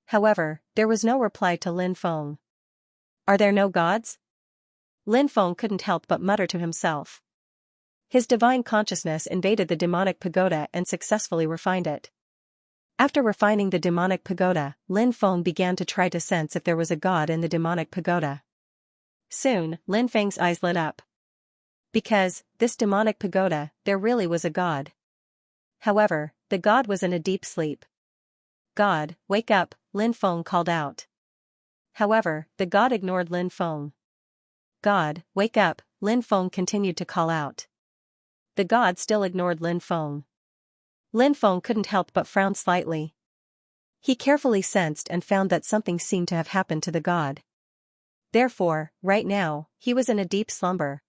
However, there was no reply to Lin Feng. Are there no gods? Lin Feng couldn't help but mutter to himself. His divine consciousness invaded the demonic pagoda and successfully refined it. After refining the demonic pagoda, Lin Feng began to try to sense if there was a god in the demonic pagoda. Soon, Lin Feng's eyes lit up. Because, this demonic pagoda, there really was a god. However, the god was in a deep sleep. God, wake up, Lin Feng called out. However, the god ignored Lin Feng. God, wake up, Lin Feng continued to call out. the god still ignored Lin Feng. Lin Feng couldn't help but frown slightly. He carefully sensed and found that something seemed to have happened to the god. Therefore, right now, he was in a deep slumber.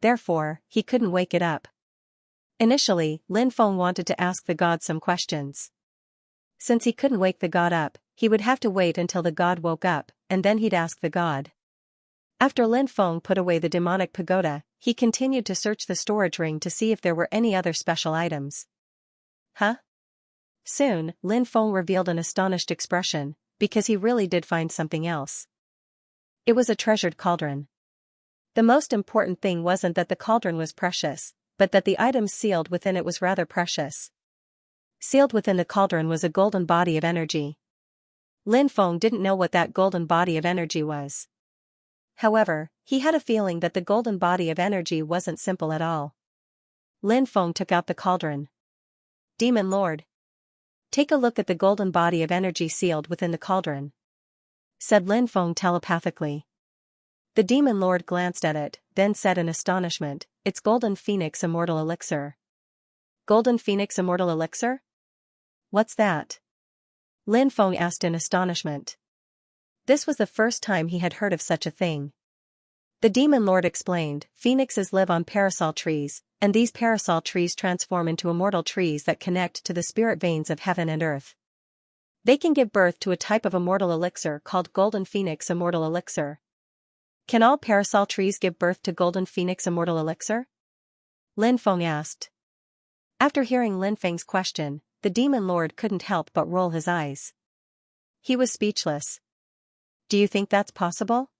Therefore, he couldn't wake it up. Initially, Lin Feng wanted to ask the god some questions. Since he couldn't wake the god up, he would have to wait until the god woke up, and then he'd ask the god. After Lin Feng put away the demonic pagoda, he continued to search the storage ring to see if there were any other special items. Huh? Soon, Lin Feng revealed an astonished expression, because he really did find something else. It was a treasured cauldron. The most important thing wasn't that the cauldron was precious, but that the item sealed within it was rather precious. Sealed within the cauldron was a golden body of energy. Lin Feng didn't know what that golden body of energy was. However, he had a feeling that the golden body of energy wasn't simple at all. Lin Feng took out the cauldron. Demon Lord. Take a look at the golden body of energy sealed within the cauldron, said Lin Feng telepathically. The Demon Lord glanced at it, then said in astonishment, "It's Golden Phoenix Immortal Elixir." Golden Phoenix Immortal Elixir? What's that? Lin Feng asked in astonishment. This was the first time he had heard of such a thing. The Demon Lord explained, phoenixes live on parasol trees, and these parasol trees transform into immortal trees that connect to the spirit veins of heaven and earth. They can give birth to a type of immortal elixir called Golden Phoenix Immortal Elixir. Can all parasol trees give birth to Golden Phoenix Immortal Elixir? Lin Feng asked. After hearing Lin Feng's question, the Demon Lord couldn't help but roll his eyes. He was speechless. Do you think that's possible?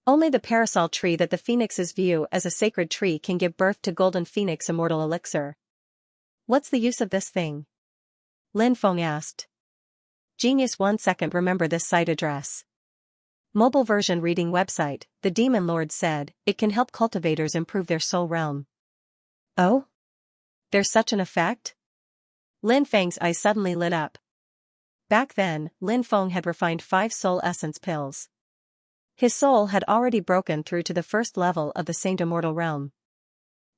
Only the parasol tree that the phoenixes view as a sacred tree can give birth to Golden Phoenix Immortal Elixir. What's the use of this thing? Lin Feng asked. Genius. 1 second. Remember this site address. Mobile version reading website. The Demon Lord said, it can help cultivators improve their soul realm. Oh? There's such an effect? Lin Feng's eyes suddenly lit up. Back then, Lin Feng had refined 5 soul essence pills. His soul had already broken through to the first level of the Saint Immortal realm.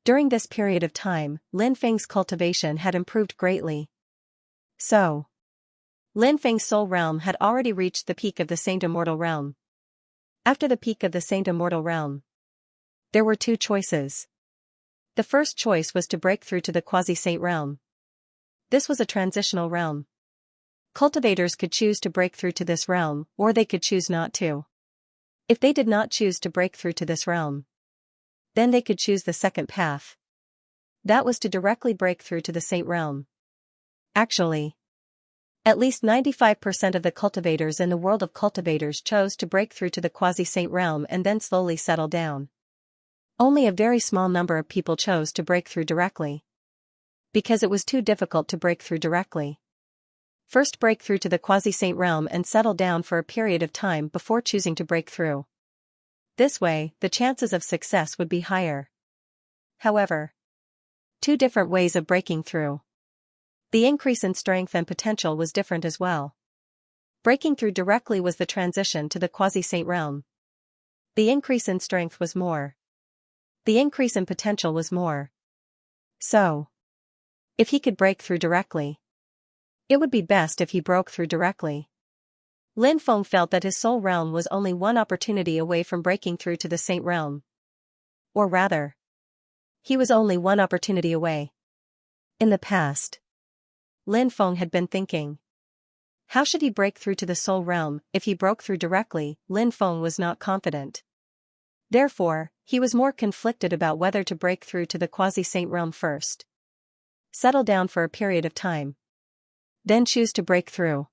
During this period of time, Lin Feng's cultivation had improved greatly. So, Lin Feng's soul realm had already reached the peak of the Saint Immortal realm. After the peak of the Saint Immortal realm, there were 2 choices. The first choice was to break through to the quasi-saint realm. This was a transitional realm. Cultivators could choose to break through to this realm, or they could choose not to. If they did not choose to break through to this realm, then they could choose the second path. That was to directly break through to the saint realm. Actually, at least 95% of the cultivators in the world of cultivators chose to break through to the quasi-saint realm and then slowly settle down. Only a very small number of people chose to break through directly, because it was too difficult to break through directly. First break through to the quasi-saint realm and settle down for a period of time before choosing to break through. This way, the chances of success would be higher. However, 2 different ways of breaking through. The increase in strength and potential was different as well. Breaking through directly was the transition to the quasi-saint realm. The increase in strength was more. The increase in potential was more. So, if he could break through directly, it would be best if he broke through directly. Lin Feng felt that his soul realm was only one opportunity away from breaking through to the saint realm. Or rather, he was only one opportunity away. In the past, Lin Feng had been thinking, how should he break through to the soul realm? If he broke through directly, Lin Feng was not confident. Therefore, he was more conflicted about whether to break through to the quasi-saint realm first, settle down for a period of time, then choose to break through.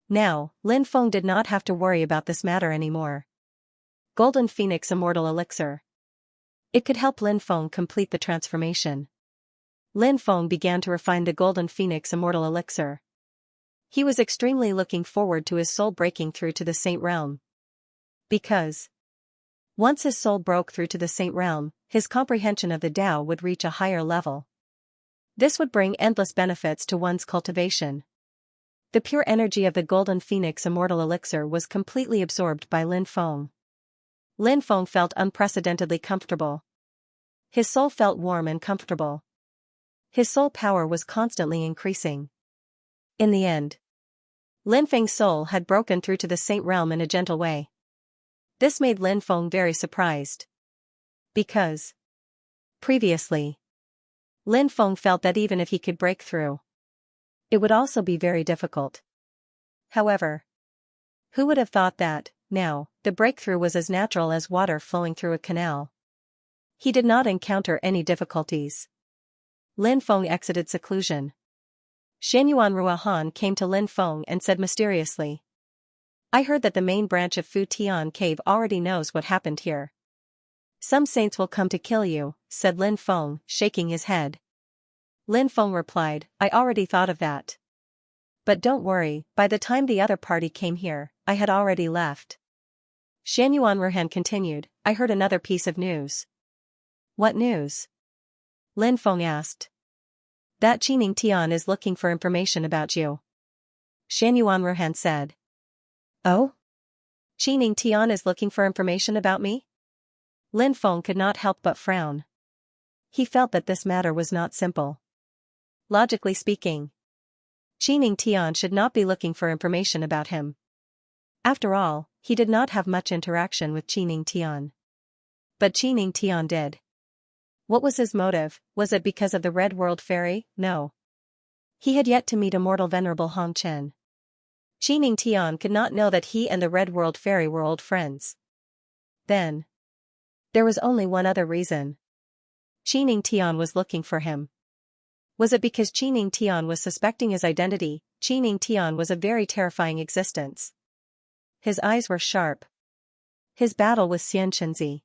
Now, Lin Feng did not have to worry about this matter anymore. Golden Phoenix Immortal Elixir. It could help Lin Feng complete the transformation. Lin Feng began to refine the Golden Phoenix Immortal Elixir. He was extremely looking forward to his soul breaking through to the saint realm. Because once his soul broke through to the saint realm, his comprehension of the Tao would reach a higher level. This would bring endless benefits to one's cultivation. The pure energy of the Golden Phoenix Immortal Elixir was completely absorbed by Lin Feng. Lin Feng felt unprecedentedly comfortable. His soul felt warm and comfortable. His soul power was constantly increasing. In the end, Lin Feng's soul had broken through to the saint realm in a gentle way. This made Lin Feng very surprised. Because previously, Lin Feng felt that even if he could break through, it would also be very difficult. However, who would have thought that, now, the breakthrough was as natural as water flowing through a canal? He did not encounter any difficulties. Lin Feng exited seclusion. Xianyuan Ruahan came to Lin Feng and said mysteriously, I heard that the main branch of Fu Tian Cave already knows what happened here. Some saints will come to kill you, said Lin Feng, shaking his head. Lin Feng replied, I already thought of that. But don't worry, by the time the other party came here, I had already left. Xianyuan Ruhan continued, I heard another piece of news. What news? Lin Feng asked. That Qining Tian is looking for information about you. Xianyuan Ruhan said. Oh? Qining Tian is looking for information about me? Lin Feng could not help but frown. He felt that this matter was not simple. Logically speaking, Qining Tian should not be looking for information about him. After all, he did not have much interaction with Qining Tian. But Qining Tian did. What was his motive? Was it because of the Red World Fairy? No. He had yet to meet immortal Venerable Hong Chen. Qining Tian could not know that he and the Red World Fairy were old friends. Then, there was only one other reason. Qining Tian was looking for him. Was it because Qining Tian was suspecting his identity? Qining Tian was a very terrifying existence. His eyes were sharp. His battle with Xianxia,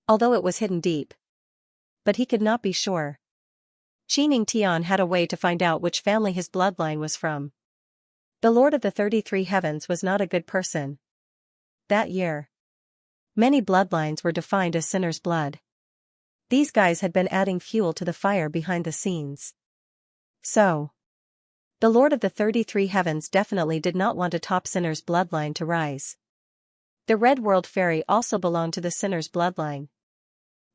although it was hidden deep. But he could not be sure. Qining Tian had a way to find out which family his bloodline was from. The Lord of the 33 Heavens was not a good person. That year, many bloodlines were defined as sinners' blood. These guys had been adding fuel to the fire behind the scenes. So, the Lord of the 33 Heavens definitely did not want a top sinner's bloodline to rise. The Red World Fairy also belonged to the sinner's bloodline.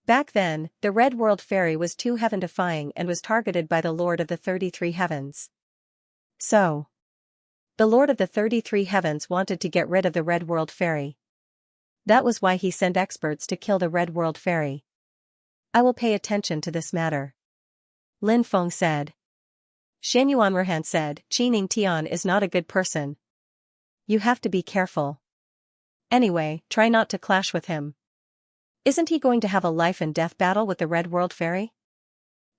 Back then, the Red World Fairy was too heaven-defying and was targeted by the Lord of the 33 Heavens. So, the Lord of the 33 Heavens wanted to get rid of the Red World Fairy. That was why he sent experts to kill the Red World Fairy. I will pay attention to this matter, Lin Feng said. Xianyuan Ruhan said, Qining Tian is not a good person. You have to be careful. Anyway, try not to clash with him. Isn't he going to have a life and death battle with the Red World Fairy?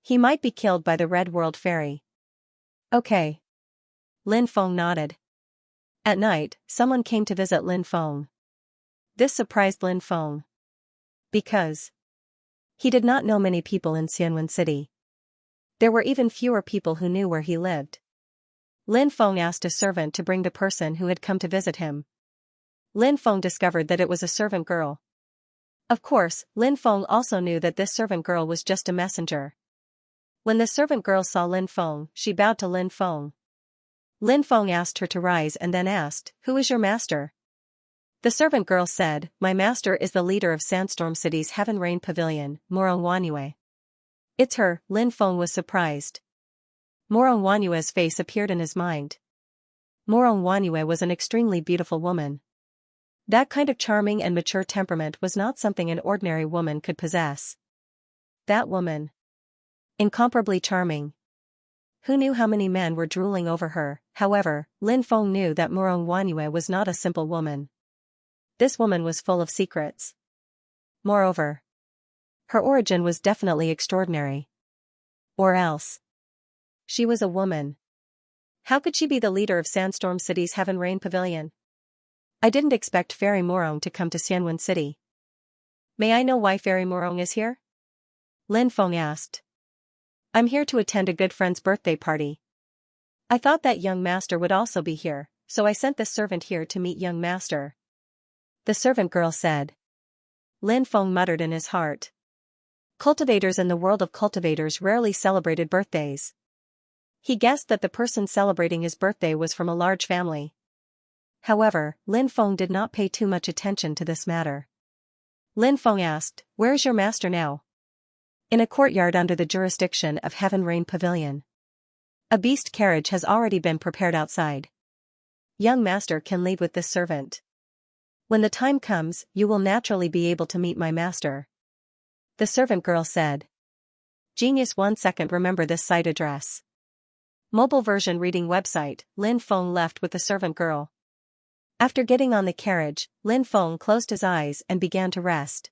He might be killed by the Red World Fairy. Okay. Lin Feng nodded. At night, someone came to visit Lin Feng. This surprised Lin Feng. Because he did not know many people in Xianwen City. There were even fewer people who knew where he lived. Lin Feng asked a servant to bring the person who had come to visit him. Lin Feng discovered that it was a servant girl. Of course, Lin Feng also knew that this servant girl was just a messenger. When the servant girl saw Lin Feng, she bowed to Lin Feng. Lin Feng asked her to rise and then asked, Who is your master? The servant girl said, My master is the leader of Sandstorm City's Heaven Rain Pavilion, Morong Wanyue. It's her. Lin Feng was surprised. Morong Wanyue's face appeared in his mind. Morong Wanyue was an extremely beautiful woman. That kind of charming and mature temperament was not something an ordinary woman could possess. That woman. Incomparably charming. Who knew how many men were drooling over her? However, Lin Feng knew that Morong Wanyue was not a simple woman. This woman was full of secrets. Moreover, her origin was definitely extraordinary. Or else, she was a woman. How could she be the leader of Sandstorm City's Heaven Rain Pavilion? I didn't expect Fairy Morong to come to Xianwen City. May I know why Fairy Morong is here? Lin Feng asked. I'm here to attend a good friend's birthday party. I thought that young master would also be here, so I sent this servant here to meet young master. The servant girl said. Lin Feng muttered in his heart. Cultivators in the world of cultivators rarely celebrated birthdays. He guessed that the person celebrating his birthday was from a large family. However, Lin Feng did not pay too much attention to this matter. Lin Feng asked, Where is your master now? In a courtyard under the jurisdiction of Heaven Rain Pavilion. A beast carriage has already been prepared outside. Young master can leave with this servant. When the time comes, you will naturally be able to meet my master. The servant girl said. Genius. 1 second. Remember this site address. Mobile version reading website. Lin Feng left with the servant girl. After getting on the carriage, Lin Feng closed his eyes and began to rest.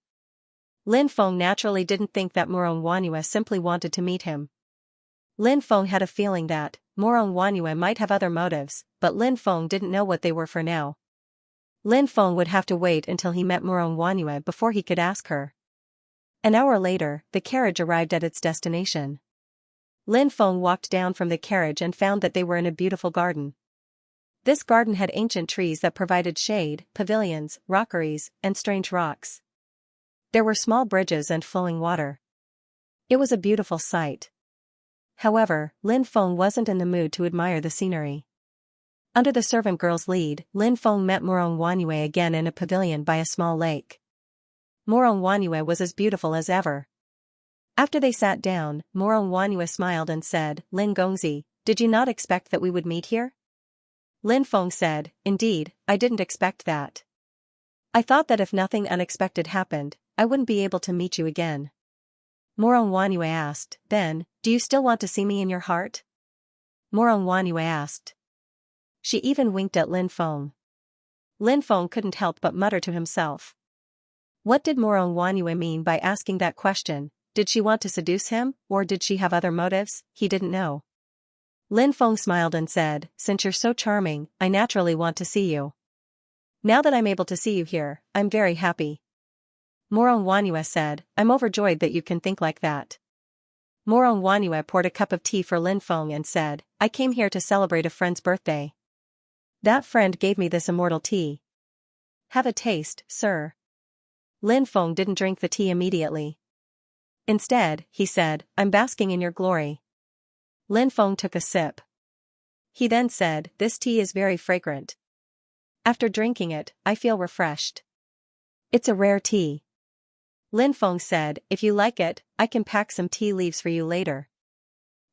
Lin Feng naturally didn't think that Morong Wanyue simply wanted to meet him. Lin Feng had a feeling that Morong Wanyue might have other motives, but Lin Feng didn't know what they were for now. Lin Feng would have to wait until he met Morong Wanyue before he could ask her. An hour later, the carriage arrived at its destination. Lin Feng walked down from the carriage and found that they were in a beautiful garden. This garden had ancient trees that provided shade, pavilions, rockeries, and strange rocks. There were small bridges and flowing water. It was a beautiful sight. However, Lin Feng wasn't in the mood to admire the scenery. Under the servant girl's lead, Lin Feng met Morong Wanyue again in a pavilion by a small lake. Morong Wanyue was as beautiful as ever. After they sat down, Morong Wanyue smiled and said, Lin Gongzi, did you not expect that we would meet here? Lin Feng said, indeed, I didn't expect that. I thought that if nothing unexpected happened, I wouldn't be able to meet you again. Morong Wanyue asked, then, do you still want to see me in your heart? Morong Wanyue asked. She even winked at Lin Feng. Lin Feng couldn't help but mutter to himself. What did Morong Wanyue mean by asking that question? Did she want to seduce him, or did she have other motives? He didn't know. Lin Feng smiled and said, since you're so charming, I naturally want to see you. Now that I'm able to see you here, I'm very happy. Morong Wanyue said, I'm overjoyed that you can think like that. Morong Wanyue poured a cup of tea for Lin Feng and said, I came here to celebrate a friend's birthday. That friend gave me this immortal tea. Have a taste, sir. Lin Feng didn't drink the tea immediately. Instead, he said, I'm basking in your glory. Lin Feng took a sip. He then said, this tea is very fragrant. After drinking it, I feel refreshed. It's a rare tea. Lin Feng said, if you like it, I can pack some tea leaves for you later.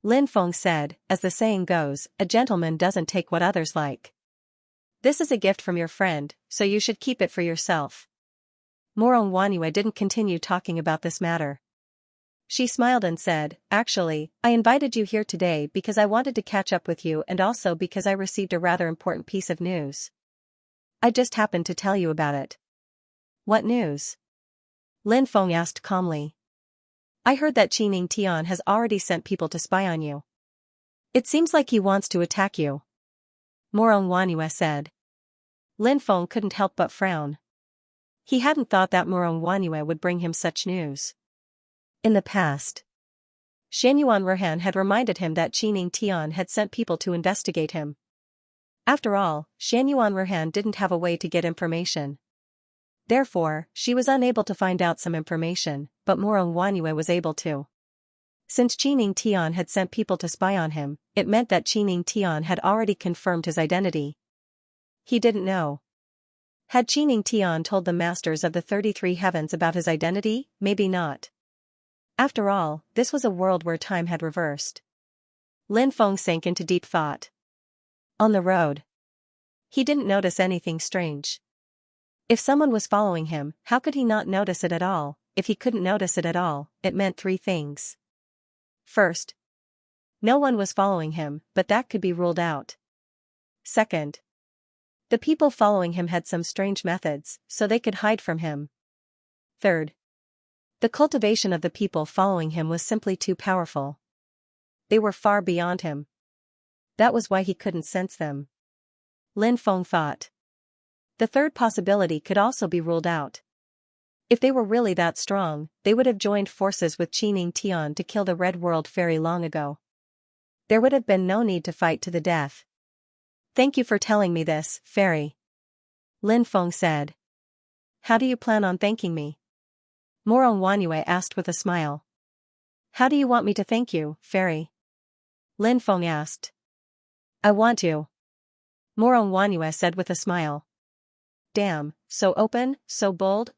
Lin Feng said, as the saying goes, a gentleman doesn't take what others like. This is a gift from your friend, so you should keep it for yourself. Morong Wanyue didn't continue talking about this matter. She smiled and said, actually, I invited you here today because I wanted to catch up with you and also because I received a rather important piece of news. I just happened to tell you about it. What news? Lin Feng asked calmly. I heard that Qining Tian has already sent people to spy on you. It seems like he wants to attack you. Morong Wanyue said. Lin Feng couldn't help but frown. He hadn't thought that Morong Wanyue would bring him such news. In the past, Xianyuan Ruhan had reminded him that Qining Tian had sent people to investigate him. After all, Xianyuan Ruhan didn't have a way to get information. Therefore, she was unable to find out some information, but Morong Wanyue was able to. Since Qining Tian had sent people to spy on him, it meant that Qining Tian had already confirmed his identity. He didn't know. Had Qining Tian told the masters of the 33 heavens about his identity? Maybe not. After all, this was a world where time had reversed. Lin Feng sank into deep thought. On the road, he didn't notice anything strange. If someone was following him, how could he not notice it at all? If he couldn't notice it at all, it meant three things. First, no one was following him, but that could be ruled out. Second, the people following him had some strange methods, so they could hide from him. Third, the cultivation of the people following him was simply too powerful. They were far beyond him. That was why he couldn't sense them. Lin Feng thought. The third possibility could also be ruled out. If they were really that strong, they would have joined forces with Qining Tian to kill the Red World Fairy long ago. There would have been no need to fight to the death. Thank you for telling me this, Fairy. Lin Feng said. How do you plan on thanking me? Morong Wanyue asked with a smile. How do you want me to thank you, Fairy? Lin Feng asked. I want to. Morong Wanyue said with a smile. Damn, so open, so bold,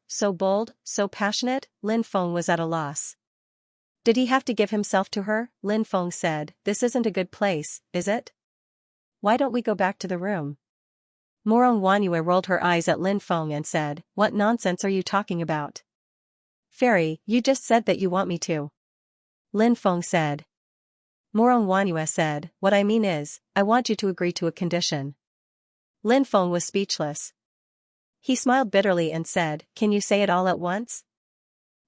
so passionate, Lin Feng was at a loss. Did he have to give himself to her? Lin Feng said, this isn't a good place, is it? Why don't we go back to the room? Morong Wanyue rolled her eyes at Lin Feng and said, what nonsense are you talking about? Fairy, you just said that you want me to. Lin Feng said. Morong Wanyue said, what I mean is, I want you to agree to a condition. Lin Feng was speechless. He smiled bitterly and said, can you say it all at once?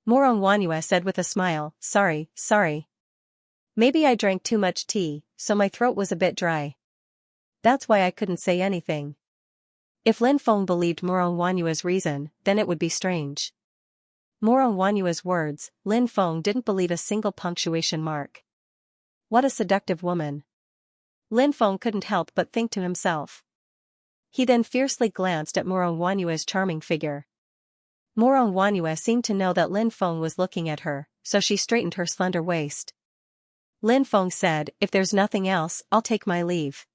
Morong Wanyue said with a smile, sorry. Maybe I drank too much tea, so my throat was a bit dry. That's why I couldn't say anything. If Lin Feng believed Morong Wanyue's reason, then it would be strange. Morong Wanyue's words, Lin Feng didn't believe a single punctuation mark. What a seductive woman. Lin Feng couldn't help but think to himself. He then fiercely glanced at Morong Wanyue's charming figure. Morong Wanyue seemed to know that Lin Feng was looking at her, so she straightened her slender waist. Lin Feng said, if there's nothing else, I'll take my leave.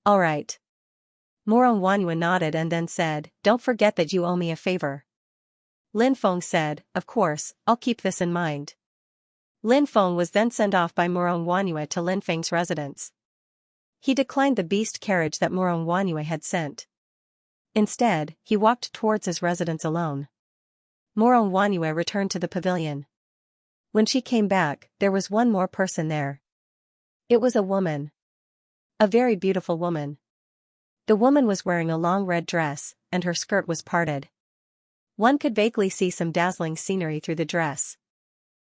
All right. Morong Wanyue nodded and then said, don't forget that you owe me a favor. Lin Feng said, of course, I'll keep this in mind. Lin Feng was then sent off by Morong Wanyue to Lin Feng's residence. He declined the beast carriage that Morong Wanyue had sent. Instead, he walked towards his residence alone. Morong Wanyue returned to the pavilion. When she came back, there was one more person there. It was a woman. A very beautiful woman. The woman was wearing a long red dress, and her skirt was parted. One could vaguely see some dazzling scenery through the dress.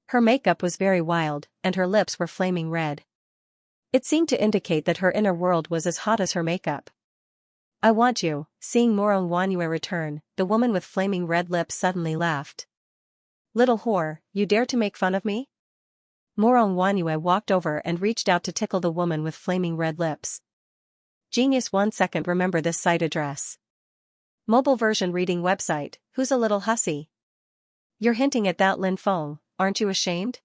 Her makeup was very wild, and her lips were flaming red. It seemed to indicate that her inner world was as hot as her makeup. I want you. Seeing Morong Wanyue return, the woman with flaming red lips suddenly laughed. Little whore, you dare to make fun of me? Morong Wanyue walked over and reached out to tickle the woman with flaming red lips. Genius 1 second. Remember this site address. Mobile version reading website. Who's a little hussy? You're hinting at that, Lin Feng, aren't you ashamed?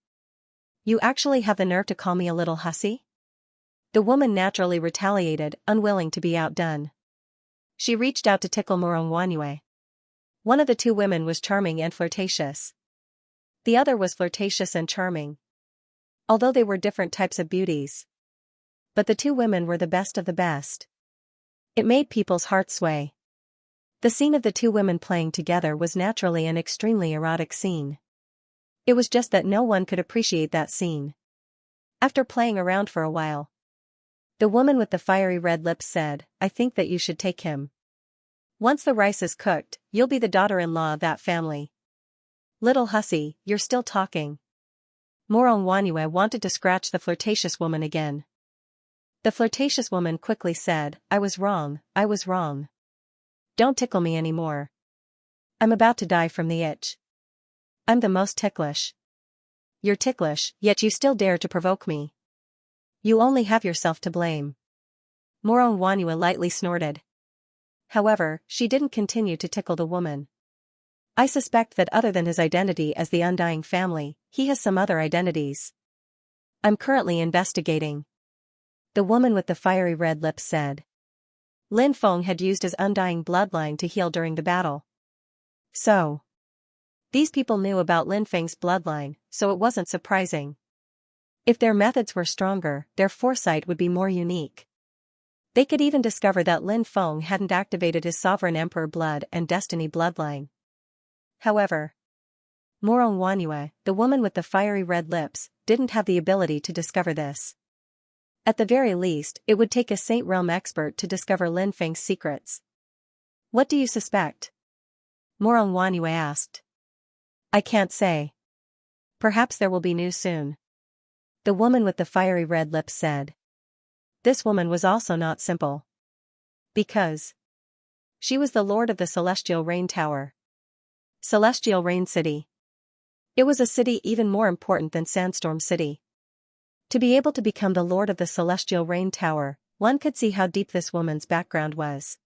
You actually have the nerve to call me a little hussy? The woman naturally retaliated, unwilling to be outdone. She reached out to tickle Morong Wanyue. One of the two women was charming and flirtatious. The other was flirtatious and charming. Although they were different types of beauties. But the two women were the best of the best. It made people's hearts sway. The scene of the two women playing together was naturally an extremely erotic scene. It was just that no one could appreciate that scene. After playing around for a while, the woman with the fiery red lips said, I think that you should take him. Once the rice is cooked, you'll be the daughter-in-law of that family. Little hussy, you're still talking. Morong Wanyue wanted to scratch the flirtatious woman again. The flirtatious woman quickly said, I was wrong. Don't tickle me anymore. I'm about to die from the itch. I'm the most ticklish. You're ticklish, yet you still dare to provoke me. You only have yourself to blame. Morong Wanyue lightly snorted. However, she didn't continue to tickle the woman. I suspect that other than his identity as the Undying family, he has some other identities. I'm currently investigating. The woman with the fiery red lips said. Lin Feng had used his undying bloodline to heal during the battle. So, these people knew about Lin Feng's bloodline, so it wasn't surprising. If their methods were stronger, their foresight would be more unique. They could even discover that Lin Feng hadn't activated his sovereign emperor blood and destiny bloodline. However, Morong Wanyue, the woman with the fiery red lips, didn't have the ability to discover this. At the very least, it would take a Saint Realm expert to discover Lin Feng's secrets. What do you suspect? Morong Wanyue asked. I can't say. Perhaps there will be news soon. The woman with the fiery red lips said. This woman was also not simple. Because she was the lord of the Celestial Rain Tower. Celestial Rain City. It was a city even more important than Sandstorm City. To be able to become the lord of the Celestial Rain Tower, one could see how deep this woman's background was.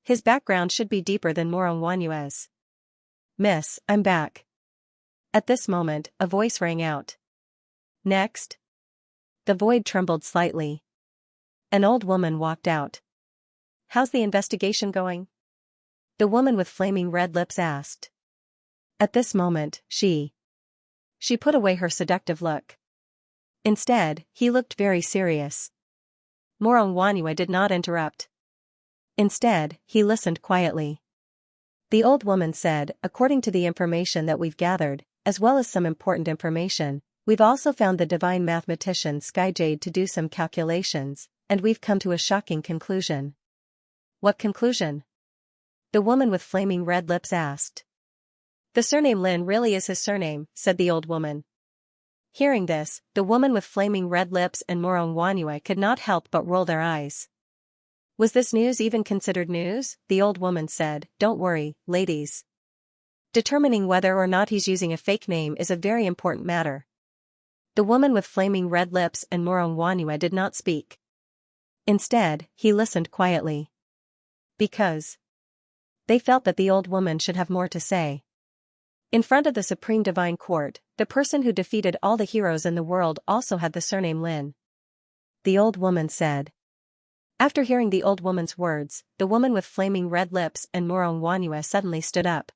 His background should be deeper than Morong Wanyue's. Miss, I'm back. At this moment, a voice rang out. Next. The void trembled slightly. An old woman walked out. How's the investigation going? The woman with flaming red lips asked. At this moment, she She put away her seductive look. Instead, he looked very serious. Morong Wanyue did not interrupt. Instead, he listened quietly. The old woman said, according to the information that we've gathered, as well as some important information, we've also found the divine mathematician Skyjade to do some calculations, and we've come to a shocking conclusion. What conclusion? The woman with flaming red lips asked. The surname Lin really is his surname, said the old woman. Hearing this, the woman with flaming red lips and Morong Wanyue could not help but roll their eyes. Was this news even considered news? The old woman said, don't worry, ladies. Determining whether or not he's using a fake name is a very important matter. The woman with flaming red lips and Morong Wanyue did not speak. Instead, he listened quietly. Because they felt that the old woman should have more to say. In front of the Supreme Divine Court, the person who defeated all the heroes in the world also had the surname Lin. The old woman said. After hearing the old woman's words, the woman with flaming red lips and Morong Wanyue suddenly stood up.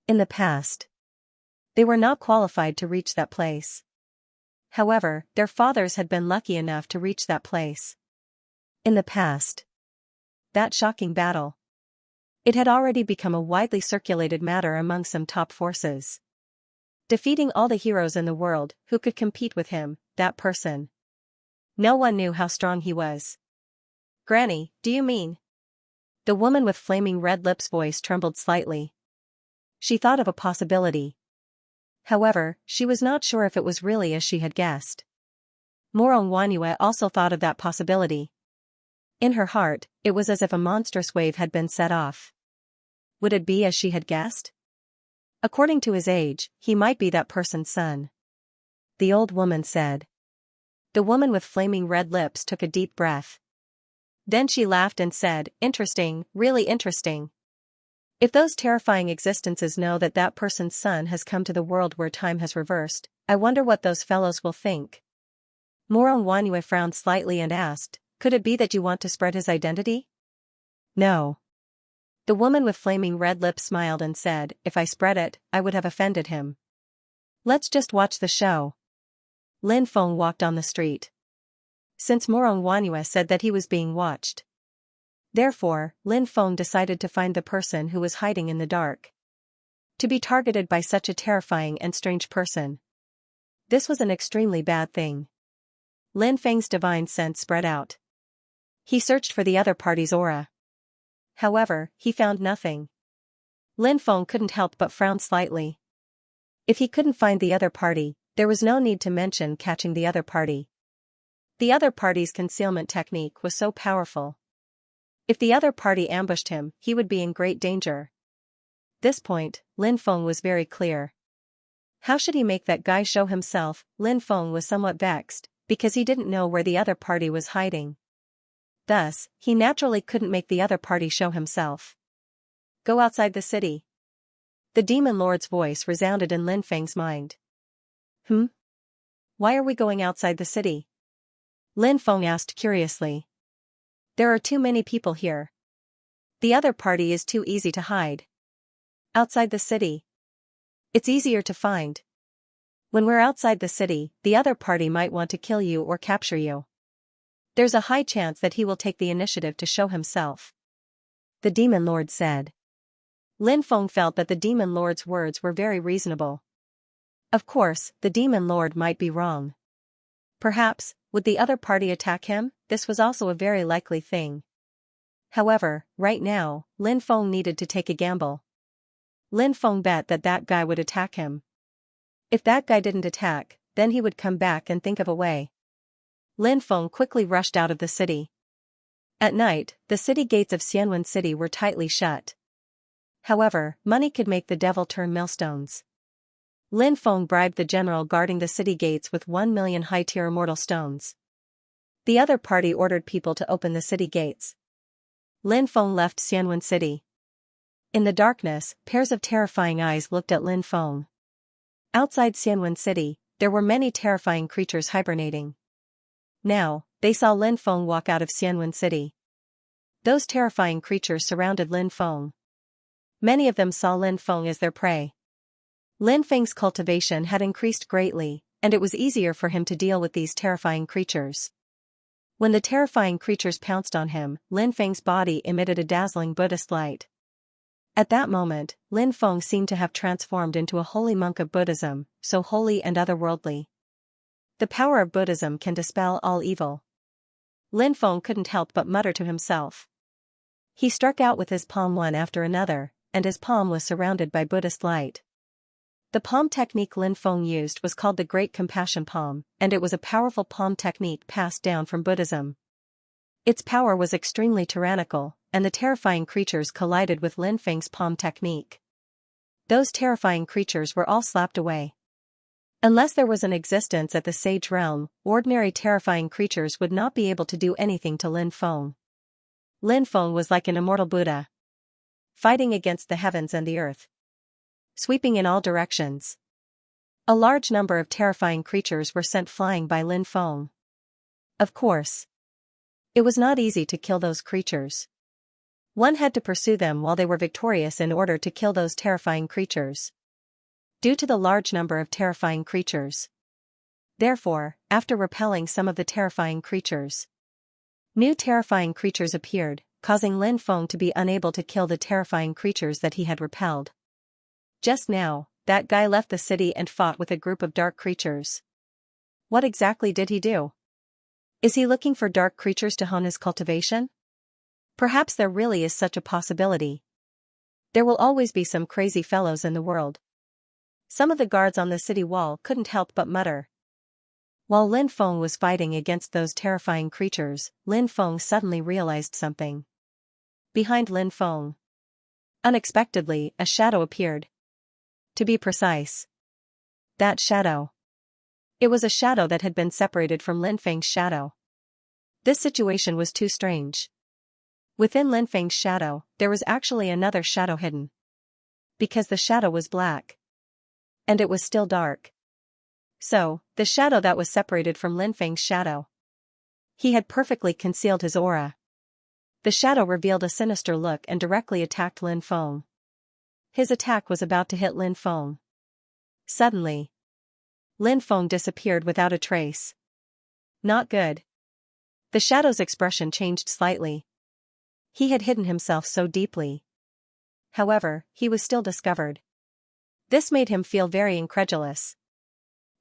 In the past, they were not qualified to reach that place. However, their fathers had been lucky enough to reach that place. In the past, that shocking battle. It had already become a widely circulated matter among some top forces. Defeating all the heroes in the world who could compete with him, that person. No one knew how strong he was. Granny, do you mean? The woman with flaming red lips' voice trembled slightly. She thought of a possibility. However, she was not sure if it was really as she had guessed. Morong Wanyue also thought of that possibility. In her heart, it was as if a monstrous wave had been set off. Would it be as she had guessed? According to his age, he might be that person's son. The old woman said. The woman with flaming red lips took a deep breath. Then she laughed and said, interesting, really interesting. If those terrifying existences know that that person's son has come to the world where time has reversed, I wonder what those fellows will think. Morong Wanyue frowned slightly and asked, could it be that you want to spread his identity? No. The woman with flaming red lips smiled and said, if I spread it, I would have offended him. Let's just watch the show. Lin Feng walked on the street. Since Morong Wanyue said that he was being watched. Therefore, Lin Feng decided to find the person who was hiding in the dark. To be targeted by such a terrifying and strange person. This was an extremely bad thing. Lin Feng's divine sense spread out. He searched for the other party's aura. However, he found nothing. Lin Feng couldn't help but frown slightly. If he couldn't find the other party, there was no need to mention catching the other party. The other party's concealment technique was so powerful. If the other party ambushed him, he would be in great danger. This point, Lin Feng was very clear. How should he make that guy show himself? Lin Feng was somewhat vexed, because he didn't know where the other party was hiding. Thus, he naturally couldn't make the other party show himself. Go outside the city. The demon lord's voice resounded in Lin Feng's mind. Why are we going outside the city? Lin Feng asked curiously. There are too many people here. The other party is too easy to hide. Outside the city. It's easier to find. When we're outside the city, the other party might want to kill you or capture you. There's a high chance that he will take the initiative to show himself. The demon lord said. Lin Feng felt that the demon lord's words were very reasonable. Of course, the demon lord might be wrong. Perhaps, would the other party attack him? This was also a very likely thing. However, right now, Lin Feng needed to take a gamble. Lin Feng bet that that guy would attack him. If that guy didn't attack, then he would come back and think of a way. Lin Feng quickly rushed out of the city. At night, the city gates of Xianwen City were tightly shut. However, money could make the devil turn millstones. Lin Feng bribed the general guarding the city gates with 1 million high-tier immortal stones. The other party ordered people to open the city gates. Lin Feng left Xianwen City. In the darkness, pairs of terrifying eyes looked at Lin Feng. Outside Xianwen City, there were many terrifying creatures hibernating. Now, they saw Lin Feng walk out of Xianwen City. Those terrifying creatures surrounded Lin Feng. Many of them saw Lin Feng as their prey. Lin Feng's cultivation had increased greatly, and it was easier for him to deal with these terrifying creatures. When the terrifying creatures pounced on him, Lin Feng's body emitted a dazzling Buddhist light. At that moment, Lin Feng seemed to have transformed into a holy monk of Buddhism, so holy and otherworldly. The power of Buddhism can dispel all evil. Lin Feng couldn't help but mutter to himself. He struck out with his palm one after another, and his palm was surrounded by Buddhist light. The palm technique Lin Feng used was called the Great Compassion Palm, and it was a powerful palm technique passed down from Buddhism. Its power was extremely tyrannical, and the terrifying creatures collided with Lin Feng's palm technique. Those terrifying creatures were all slapped away. Unless there was an existence at the Sage Realm, ordinary terrifying creatures would not be able to do anything to Lin Feng. Lin Feng was like an immortal Buddha, fighting against the heavens and the earth, sweeping in all directions. A large number of terrifying creatures were sent flying by Lin Feng. Of course, it was not easy to kill those creatures. One had to pursue them while they were victorious in order to kill those terrifying creatures. Due to the large number of terrifying creatures. Therefore, after repelling some of the terrifying creatures, new terrifying creatures appeared, causing Lin Feng to be unable to kill the terrifying creatures that he had repelled. Just now, that guy left the city and fought with a group of dark creatures. What exactly did he do? Is he looking for dark creatures to hone his cultivation? Perhaps there really is such a possibility. There will always be some crazy fellows in the world. Some of the guards on the city wall couldn't help but mutter. While Lin Feng was fighting against those terrifying creatures, Lin Feng suddenly realized something. Behind Lin Feng, unexpectedly, a shadow appeared. To be precise, that shadow. It was a shadow that had been separated from Lin Feng's shadow. This situation was too strange. Within Lin Feng's shadow, there was actually another shadow hidden. Because the shadow was black. And it was still dark. So, the shadow that was separated from Lin Feng's shadow. He had perfectly concealed his aura. The shadow revealed a sinister look and directly attacked Lin Feng. His attack was about to hit Lin Feng. Suddenly, Lin Feng disappeared without a trace. Not good. The shadow's expression changed slightly. He had hidden himself so deeply. However, he was still discovered. This made him feel very incredulous.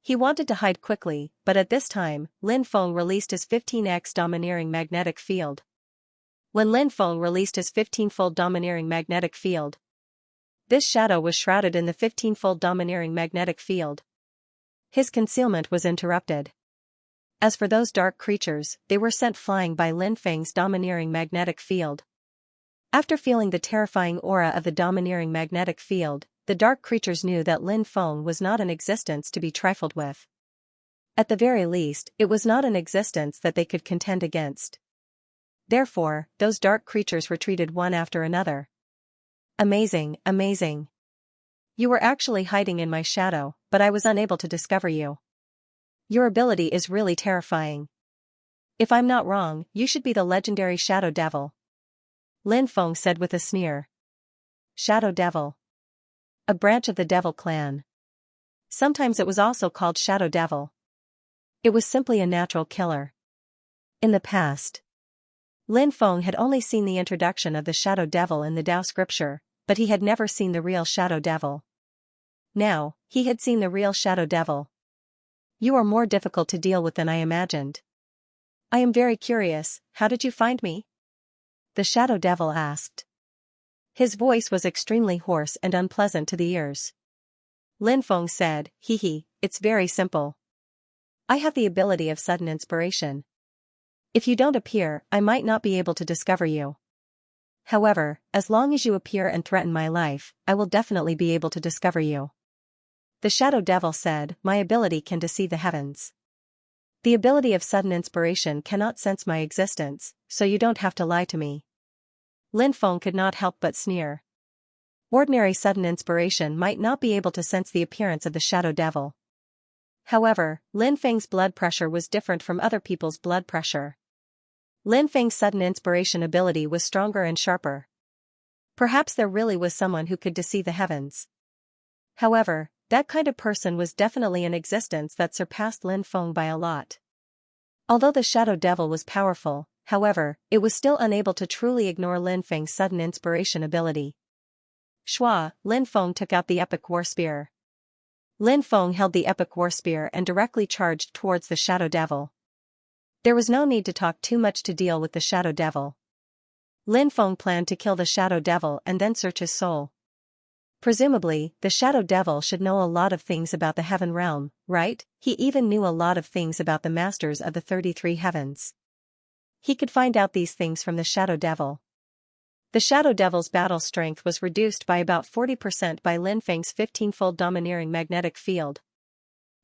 He wanted to hide quickly, but at this time, Lin Feng released his 15x domineering magnetic field. When Lin Feng released his 15-fold domineering magnetic field, this shadow was shrouded in the 15-fold domineering magnetic field. His concealment was interrupted. As for those dark creatures, they were sent flying by Lin Feng's domineering magnetic field. After feeling the terrifying aura of the domineering magnetic field, the dark creatures knew that Lin Feng was not an existence to be trifled with. At the very least, it was not an existence that they could contend against. Therefore, those dark creatures retreated one after another. Amazing, amazing. You were actually hiding in my shadow, but I was unable to discover you. Your ability is really terrifying. If I'm not wrong, you should be the legendary Shadow Devil. Lin Feng said with a sneer. Shadow Devil. A branch of the Devil clan. Sometimes it was also called Shadow Devil. It was simply a natural killer. In the past, Lin Feng had only seen the introduction of the Shadow Devil in the Tao scripture, but he had never seen the real Shadow Devil. Now, he had seen the real Shadow Devil. You are more difficult to deal with than I imagined. I am very curious, how did you find me? The Shadow Devil asked. His voice was extremely hoarse and unpleasant to the ears. Lin Feng said, it's very simple. I have the ability of sudden inspiration. If you don't appear, I might not be able to discover you. However, as long as you appear and threaten my life, I will definitely be able to discover you. The Shadow Devil said, my ability can deceive the heavens. The ability of sudden inspiration cannot sense my existence, so you don't have to lie to me. Lin Feng could not help but sneer. Ordinary sudden inspiration might not be able to sense the appearance of the Shadow Devil. However, Lin Feng's blood pressure was different from other people's blood pressure. Lin Feng's sudden inspiration ability was stronger and sharper. Perhaps there really was someone who could deceive the heavens. However, That kind of person was definitely an existence that surpassed Lin Feng by a lot. Although the Shadow Devil was powerful, however, it was still unable to truly ignore Lin Feng's sudden inspiration ability. Shua, Lin Feng took out the Epic War Spear. Lin Feng held the Epic War Spear and directly charged towards the Shadow Devil. There was no need to talk too much to deal with the Shadow Devil. Lin Feng planned to kill the Shadow Devil and then search his soul. Presumably, the Shadow Devil should know a lot of things about the Heaven Realm, right? He even knew a lot of things about the Masters of the 33 Heavens. He could find out these things from the Shadow Devil. The Shadow Devil's battle strength was reduced by about 40% by Lin Feng's 15-fold domineering magnetic field.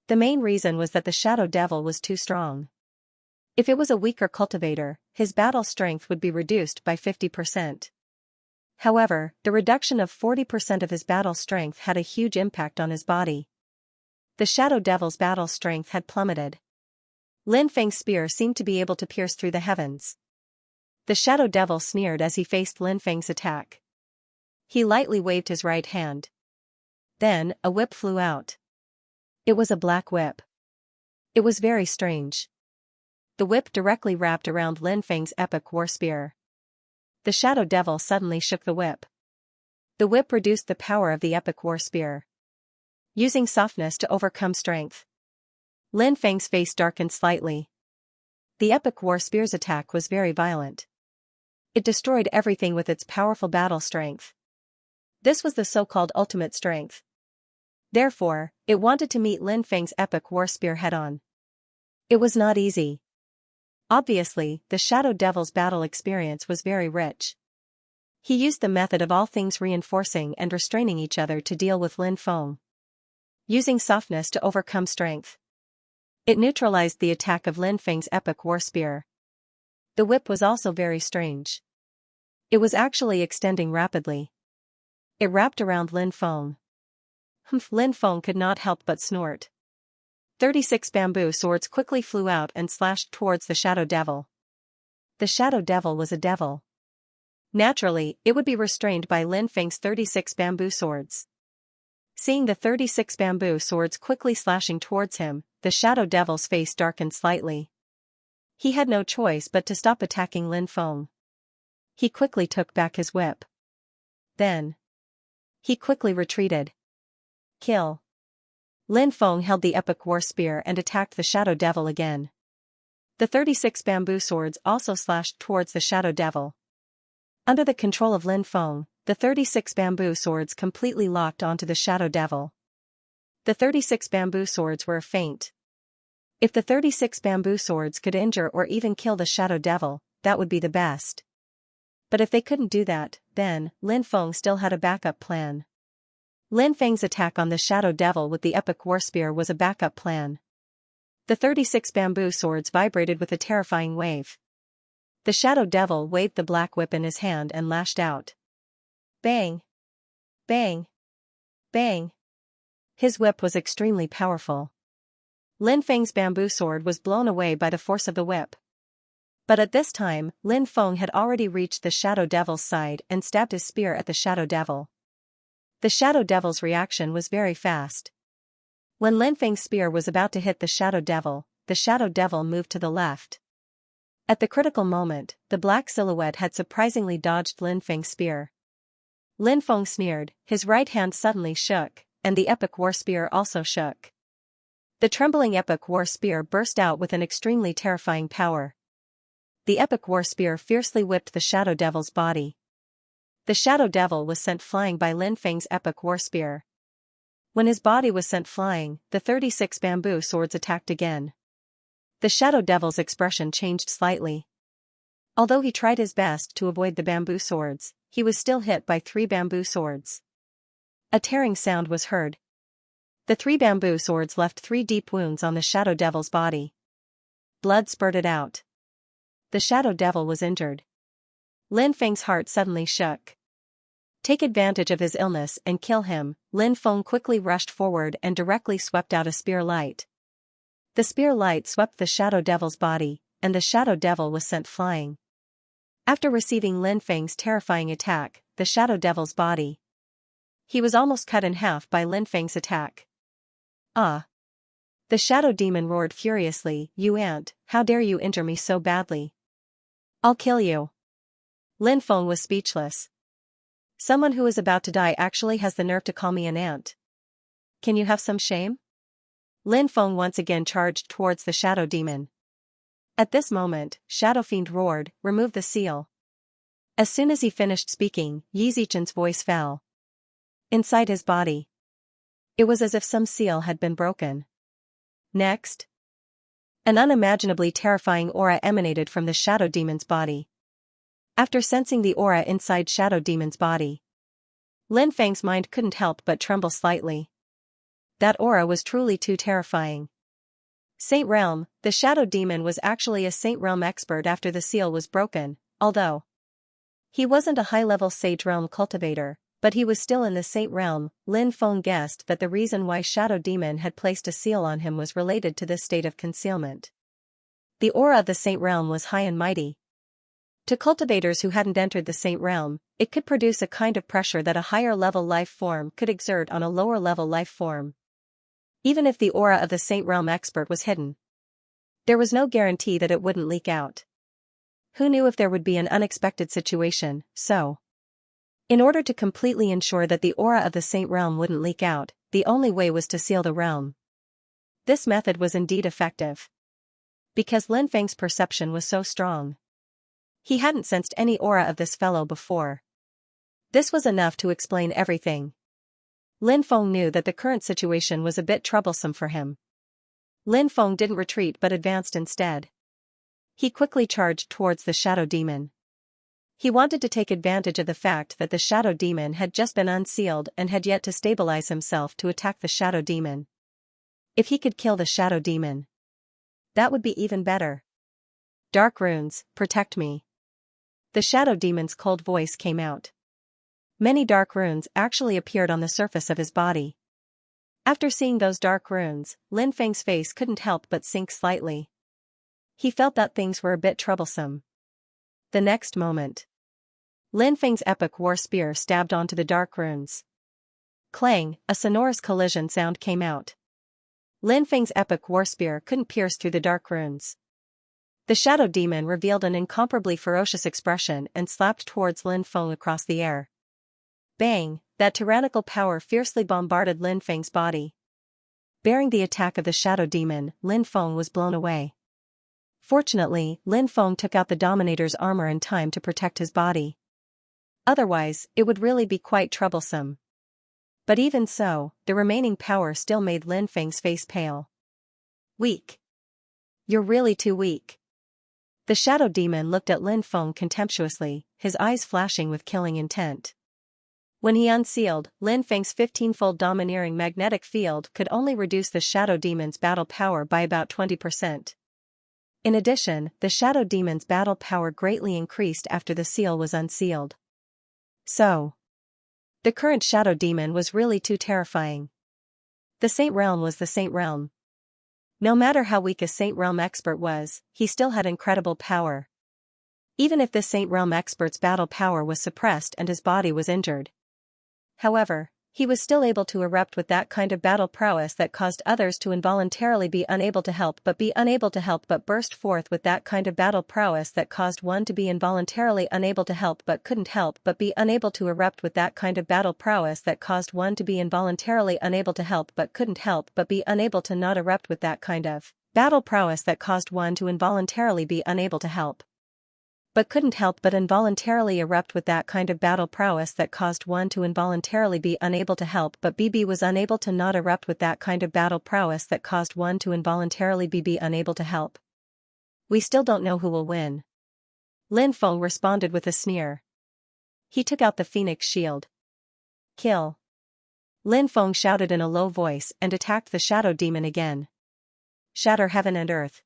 The main reason was that the Shadow Devil was too strong. If it was a weaker cultivator, his battle strength would be reduced by 50%. However, the reduction of 40% of his battle strength had a huge impact on his body. The Shadow Devil's battle strength had plummeted. Lin Feng's spear seemed to be able to pierce through the heavens. The Shadow Devil sneered as he faced Lin Feng's attack. He lightly waved his right hand. Then, a whip flew out. It was a black whip. It was very strange. The whip directly wrapped around Lin Feng's Epic War Spear. The Shadow Devil suddenly shook the whip. The whip reduced the power of the Epic War Spear. Using softness to overcome strength. Lin Feng's face darkened slightly. The Epic War Spear's attack was very violent. It destroyed everything with its powerful battle strength. This was the so-called ultimate strength. Therefore, it wanted to meet Lin Feng's Epic War Spear head-on. It was not easy. Obviously, the Shadow Devil's battle experience was very rich. He used the method of all things reinforcing and restraining each other to deal with Lin Feng. Using softness to overcome strength. It neutralized the attack of Lin Feng's Epic War Spear. The whip was also very strange. It was actually extending rapidly. It wrapped around Lin Feng. Lin Feng could not help but snort. 36 bamboo swords quickly flew out and slashed towards the Shadow Devil. The Shadow Devil was a devil. Naturally, it would be restrained by Lin Feng's 36 bamboo swords. Seeing the 36 bamboo swords quickly slashing towards him, the Shadow Devil's face darkened slightly. He had no choice but to stop attacking Lin Feng. He quickly took back his whip. Then, he quickly retreated. Kill. Lin Feng held the Epic War Spear and attacked the Shadow Devil again. The 36 bamboo swords also slashed towards the Shadow Devil. Under the control of Lin Feng, the 36 bamboo swords completely locked onto the Shadow Devil. The 36 bamboo swords were a feint. If the 36 bamboo swords could injure or even kill the Shadow Devil, that would be the best. But if they couldn't do that, then, Lin Feng still had a backup plan. Lin Feng's attack on the Shadow Devil with the Epic War Spear was a backup plan. The 36 bamboo swords vibrated with a terrifying wave. The Shadow Devil waved the black whip in his hand and lashed out. Bang! Bang! Bang! His whip was extremely powerful. Lin Feng's bamboo sword was blown away by the force of the whip. But at this time, Lin Feng had already reached the Shadow Devil's side and stabbed his spear at the Shadow Devil. The Shadow Devil's reaction was very fast. When Lin Feng's spear was about to hit the Shadow Devil moved to the left. At the critical moment, the black silhouette had surprisingly dodged Lin Feng's spear. Lin Feng sneered, his right hand suddenly shook, and the Epic War Spear also shook. The trembling Epic War Spear burst out with an extremely terrifying power. The Epic War Spear fiercely whipped the Shadow Devil's body. The Shadow Devil was sent flying by Lin Feng's Epic War Spear. When his body was sent flying, the 36 bamboo swords attacked again. The Shadow Devil's expression changed slightly. Although he tried his best to avoid the bamboo swords, he was still hit by 3 bamboo swords. A tearing sound was heard. The 3 bamboo swords left 3 deep wounds on the Shadow Devil's body. Blood spurted out. The Shadow Devil was injured. Lin Feng's heart suddenly shook. Take advantage of his illness and kill him, Lin Feng quickly rushed forward and directly swept out a spear light. The spear light swept the Shadow Devil's body, and the Shadow Devil was sent flying. After receiving Lin Feng's terrifying attack, the Shadow Devil's body. He was almost cut in half by Lin Feng's attack. Ah! The shadow demon roared furiously, "You ant, how dare you injure me so badly? I'll kill you." Lin Feng was speechless. Someone who is about to die actually has the nerve to call me an ant. Can you have some shame? Lin Feng once again charged towards the shadow demon. At this moment, Shadow Fiend roared, "Remove the seal." As soon as he finished speaking, Yi Zichen's voice fell. Inside his body, it was as if some seal had been broken. Next, an unimaginably terrifying aura emanated from the shadow demon's body. After sensing the aura inside shadow demon's body, Lin Feng's mind couldn't help but tremble slightly. That aura was truly too terrifying. Saint Realm, the shadow demon was actually a Saint Realm expert after the seal was broken, although he wasn't a high-level Sage Realm cultivator, but he was still in the Saint Realm. Lin Feng guessed that the reason why Shadow Demon had placed a seal on him was related to this state of concealment. The aura of the Saint Realm was high and mighty. To cultivators who hadn't entered the Saint Realm, it could produce a kind of pressure that a higher-level life form could exert on a lower-level life form. Even if the aura of the Saint Realm expert was hidden, there was no guarantee that it wouldn't leak out. Who knew if there would be an unexpected situation, so in order to completely ensure that the aura of the Saint Realm wouldn't leak out, the only way was to seal the realm. This method was indeed effective, because Lin Feng's perception was so strong. He hadn't sensed any aura of this fellow before. This was enough to explain everything. Lin Feng knew that the current situation was a bit troublesome for him. Lin Feng didn't retreat but advanced instead. He quickly charged towards the shadow demon. He wanted to take advantage of the fact that the shadow demon had just been unsealed and had yet to stabilize himself to attack the shadow demon. If he could kill the shadow demon, that would be even better. "Dark runes, protect me." The shadow demon's cold voice came out. Many dark runes actually appeared on the surface of his body. After seeing those dark runes, Lin Feng's face couldn't help but sink slightly. He felt that things were a bit troublesome. The next moment, Lin Feng's epic war spear stabbed onto the dark runes. Clang, a sonorous collision sound came out. Lin Feng's epic war spear couldn't pierce through the dark runes. The shadow demon revealed an incomparably ferocious expression and slapped towards Lin Feng across the air. Bang! That tyrannical power fiercely bombarded Lin Feng's body. Bearing the attack of the shadow demon, Lin Feng was blown away. Fortunately, Lin Feng took out the Dominator's armor in time to protect his body. Otherwise, it would really be quite troublesome. But even so, the remaining power still made Lin Feng's face pale. "Weak. You're really too weak." The shadow demon looked at Lin Feng contemptuously, his eyes flashing with killing intent. When he unsealed, Lin Feng's 15-fold domineering magnetic field could only reduce the shadow demon's battle power by about 20%. In addition, the shadow demon's battle power greatly increased after the seal was unsealed. So, the current shadow demon was really too terrifying. The Saint Realm was the Saint Realm. No matter how weak a Saint Realm expert was, he still had incredible power. Even if this Saint Realm expert's battle power was suppressed and his body was injured, however, he was still able to erupt with that kind of battle prowess that caused others to involuntarily be unable to help but burst forth with that kind of battle prowess that caused one to be involuntarily unable to help but couldn't help but be unable to erupt with that kind of battle prowess that caused one to be involuntarily unable to help but couldn't help but be unable to not erupt with that kind of battle prowess that caused one to involuntarily be unable to help but couldn't help but involuntarily erupt with that kind of battle prowess that caused one to involuntarily be unable to help but BB was unable to not erupt with that kind of battle prowess that caused one to involuntarily be unable to help. "We still don't know who will win." Lin Feng responded with a sneer. He took out the Phoenix shield. "Kill!" Lin Feng shouted in a low voice and attacked the shadow demon again. "Shatter heaven and earth."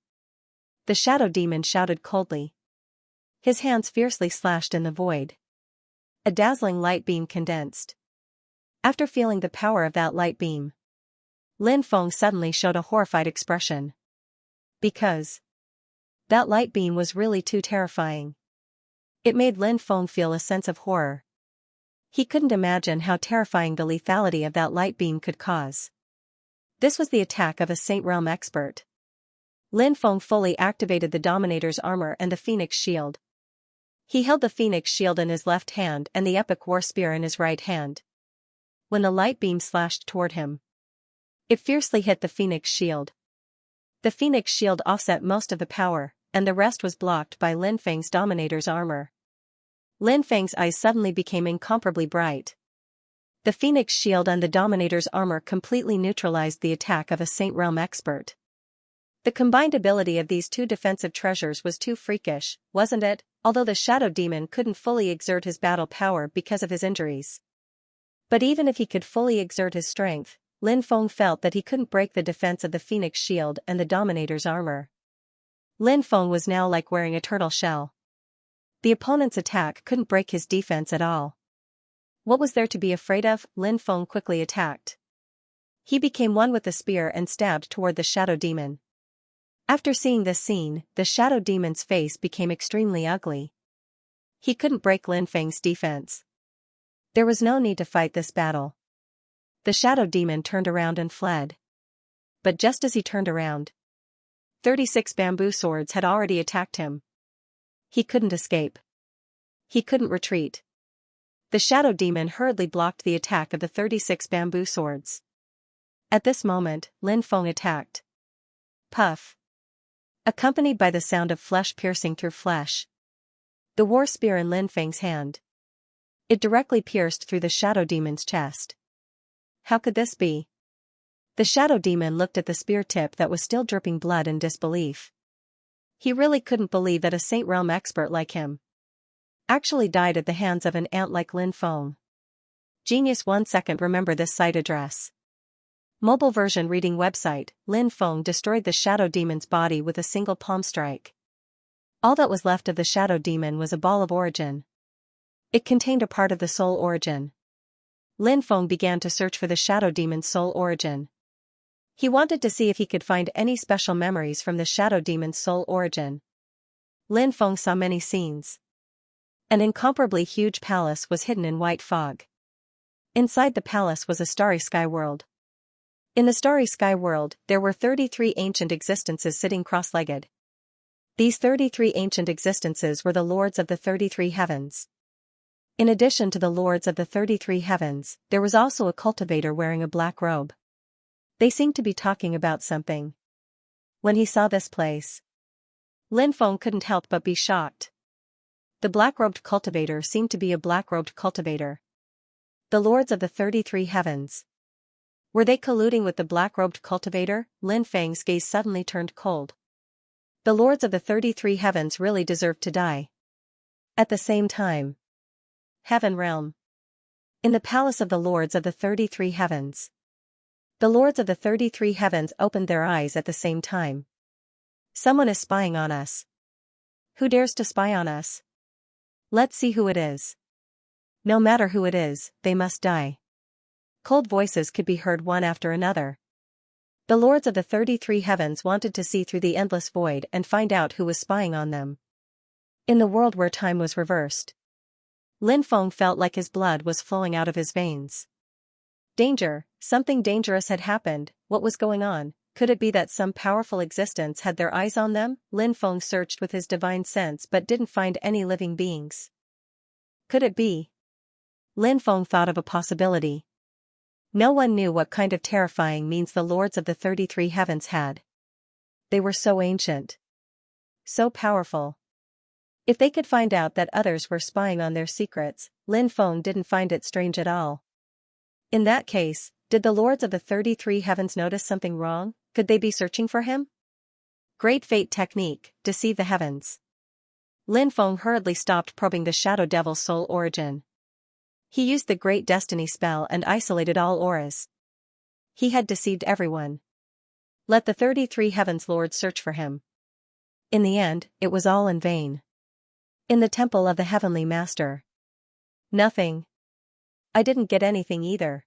The shadow demon shouted coldly. His hands fiercely slashed in the void. A dazzling light beam condensed. After feeling the power of that light beam, Lin Feng suddenly showed a horrified expression. Because that light beam was really too terrifying. It made Lin Feng feel a sense of horror. He couldn't imagine how terrifying the lethality of that light beam could cause. This was the attack of a Saint Realm expert. Lin Feng fully activated the Dominator's armor and the Phoenix shield. He held the Phoenix shield in his left hand and the epic war spear in his right hand. When the light beam slashed toward him, it fiercely hit the Phoenix shield. The Phoenix shield offset most of the power, and the rest was blocked by Lin Feng's Dominator's armor. Lin Feng's eyes suddenly became incomparably bright. The Phoenix shield and the Dominator's armor completely neutralized the attack of a Saint Realm expert. The combined ability of these two defensive treasures was too freakish, wasn't it? Although the Shadow Demon couldn't fully exert his battle power because of his injuries. But even if he could fully exert his strength, Lin Feng felt that he couldn't break the defense of the Phoenix shield and the Dominator's armor. Lin Feng was now like wearing a turtle shell. The opponent's attack couldn't break his defense at all. What was there to be afraid of? Lin Feng quickly attacked. He became one with the spear and stabbed toward the Shadow Demon. After seeing this scene, the Shadow Demon's face became extremely ugly. He couldn't break Lin Feng's defense. There was no need to fight this battle. The Shadow Demon turned around and fled. But just as he turned around, 36 bamboo swords had already attacked him. He couldn't escape. He couldn't retreat. The Shadow Demon hurriedly blocked the attack of the 36 bamboo swords. At this moment, Lin Feng attacked. Puff. Accompanied by the sound of flesh piercing through flesh. The war spear in Lin Feng's hand. It directly pierced through the Shadow Demon's chest. How could this be? The Shadow Demon looked at the spear tip that was still dripping blood in disbelief. He really couldn't believe that a Saint Realm expert like him actually died at the hands of an ant like Lin Feng. Genius. 1 second. Remember this site address. Mobile version reading website. Lin Feng destroyed the Shadow Demon's body with a single palm strike. All that was left of the Shadow Demon was a ball of origin. It contained a part of the soul origin. Lin Feng began to search for the Shadow Demon's soul origin. He wanted to see if he could find any special memories from the Shadow Demon's soul origin. Lin Feng saw many scenes. An incomparably huge palace was hidden in white fog. Inside the palace was a starry sky world. In the starry sky world, there were 33 ancient existences sitting cross-legged. These 33 ancient existences were the lords of the 33 heavens. In addition to the lords of the 33 heavens, there was also a cultivator wearing a black robe. They seemed to be talking about something. When he saw this place, Lin Feng couldn't help but be shocked. The black-robed cultivator seemed to be a black-robed cultivator. The lords of the 33 heavens. Were they colluding with the black-robed cultivator? Lin Feng's gaze suddenly turned cold. The lords of the 33 heavens really deserved to die. At the same time, Heaven Realm. In the palace of the lords of the 33 heavens. The lords of the 33 heavens opened their eyes at the same time. Someone is spying on us. Who dares to spy on us? Let's see who it is. No matter who it is, they must die. Cold voices could be heard one after another. The lords of the 33 heavens wanted to see through the endless void and find out who was spying on them. In the world where time was reversed, Lin Feng felt like his blood was flowing out of his veins. Danger, something dangerous had happened. What was going on? Could it be that some powerful existence had their eyes on them? Lin Feng searched with his divine sense but didn't find any living beings. Could it be? Lin Feng thought of a possibility. No one knew what kind of terrifying means the lords of the 33 heavens had. They were so ancient. So powerful. If they could find out that others were spying on their secrets, Lin Feng didn't find it strange at all. In that case, did the lords of the 33 heavens notice something wrong? Could they be searching for him? Great fate technique, deceive the heavens. Lin Feng hurriedly stopped probing the Shadow Devil's soul origin. He used the Great Destiny spell and isolated all auras. He had deceived everyone. Let the 33 heavens lords search for him. In the end, it was all in vain. In the temple of the Heavenly Master. Nothing. I didn't get anything either.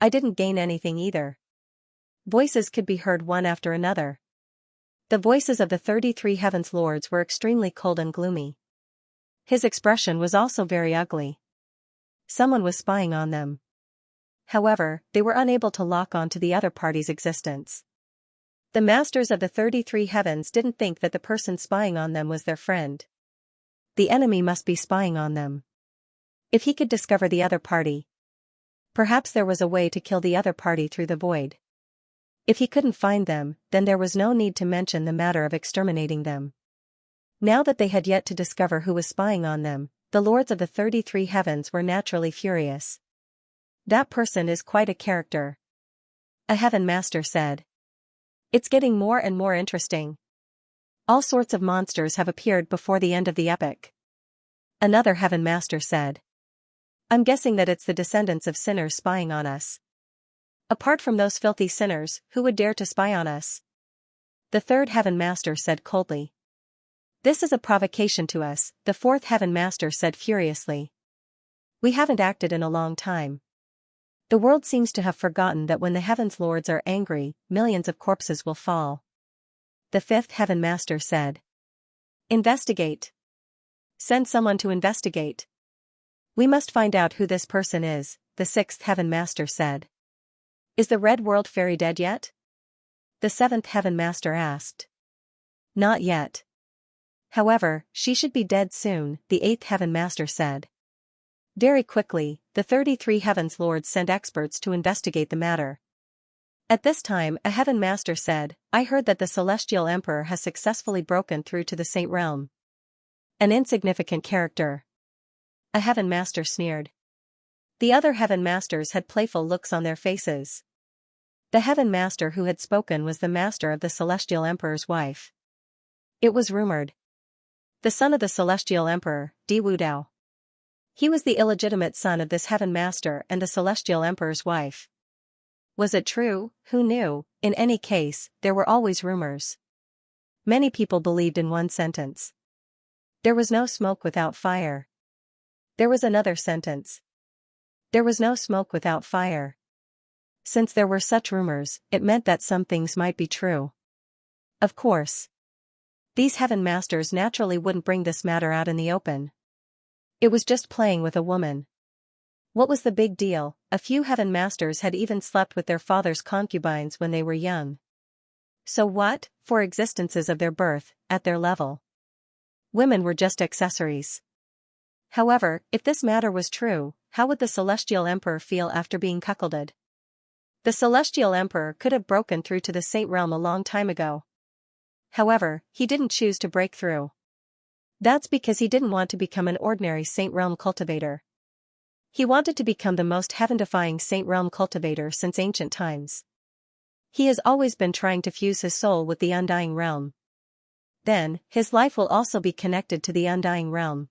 I didn't gain anything either. Voices could be heard one after another. The voices of the 33 heavens lords were extremely cold and gloomy. His expression was also very ugly. Someone was spying on them. However, they were unable to lock on to the other party's existence. The masters of the 33 heavens didn't think that the person spying on them was their friend. The enemy must be spying on them. If he could discover the other party, perhaps there was a way to kill the other party through the void. If he couldn't find them, then there was no need to mention the matter of exterminating them. Now that they had yet to discover who was spying on them, the lords of the 33 heavens were naturally furious. That person is quite a character, a heaven master said. It's getting more and more interesting. All sorts of monsters have appeared before the end of the epic. Another heaven master said. I'm guessing that it's the descendants of sinners spying on us. Apart from those filthy sinners, who would dare to spy on us? The third heaven master said coldly. This is a provocation to us, the fourth heaven master said furiously. We haven't acted in a long time. The world seems to have forgotten that when the heavens lords are angry, millions of corpses will fall. The fifth heaven master said. Investigate. Send someone to investigate. We must find out who this person is, the sixth heaven master said. Is the red world fairy dead yet? The seventh heaven master asked. Not yet. However, she should be dead soon, the eighth heaven master said. Very quickly, the 33 heavens lords sent experts to investigate the matter. At this time, a heaven master said, I heard that the celestial emperor has successfully broken through to the saint realm. An insignificant character. A heaven master sneered. The other heaven masters had playful looks on their faces. The heaven master who had spoken was the master of the celestial emperor's wife. It was rumored. The son of the celestial emperor, Di Wudao. He was the illegitimate son of this heaven master and the celestial emperor's wife. Was it true? Who knew? In any case, there were always rumors. Many people believed in one sentence. There was no smoke without fire. There was another sentence. There was no smoke without fire. Since there were such rumors, it meant that some things might be true. Of course. These heaven masters naturally wouldn't bring this matter out in the open. It was just playing with a woman. What was the big deal? A few heaven masters had even slept with their father's concubines when they were young. So what, for existences of their birth, at their level? Women were just accessories. However, if this matter was true, how would the celestial emperor feel after being cuckolded? The celestial emperor could have broken through to the saint realm a long time ago. However, he didn't choose to break through. That's because he didn't want to become an ordinary saint realm cultivator. He wanted to become the most heaven-defying saint realm cultivator since ancient times. He has always been trying to fuse his soul with the undying realm. Then, his life will also be connected to the undying realm.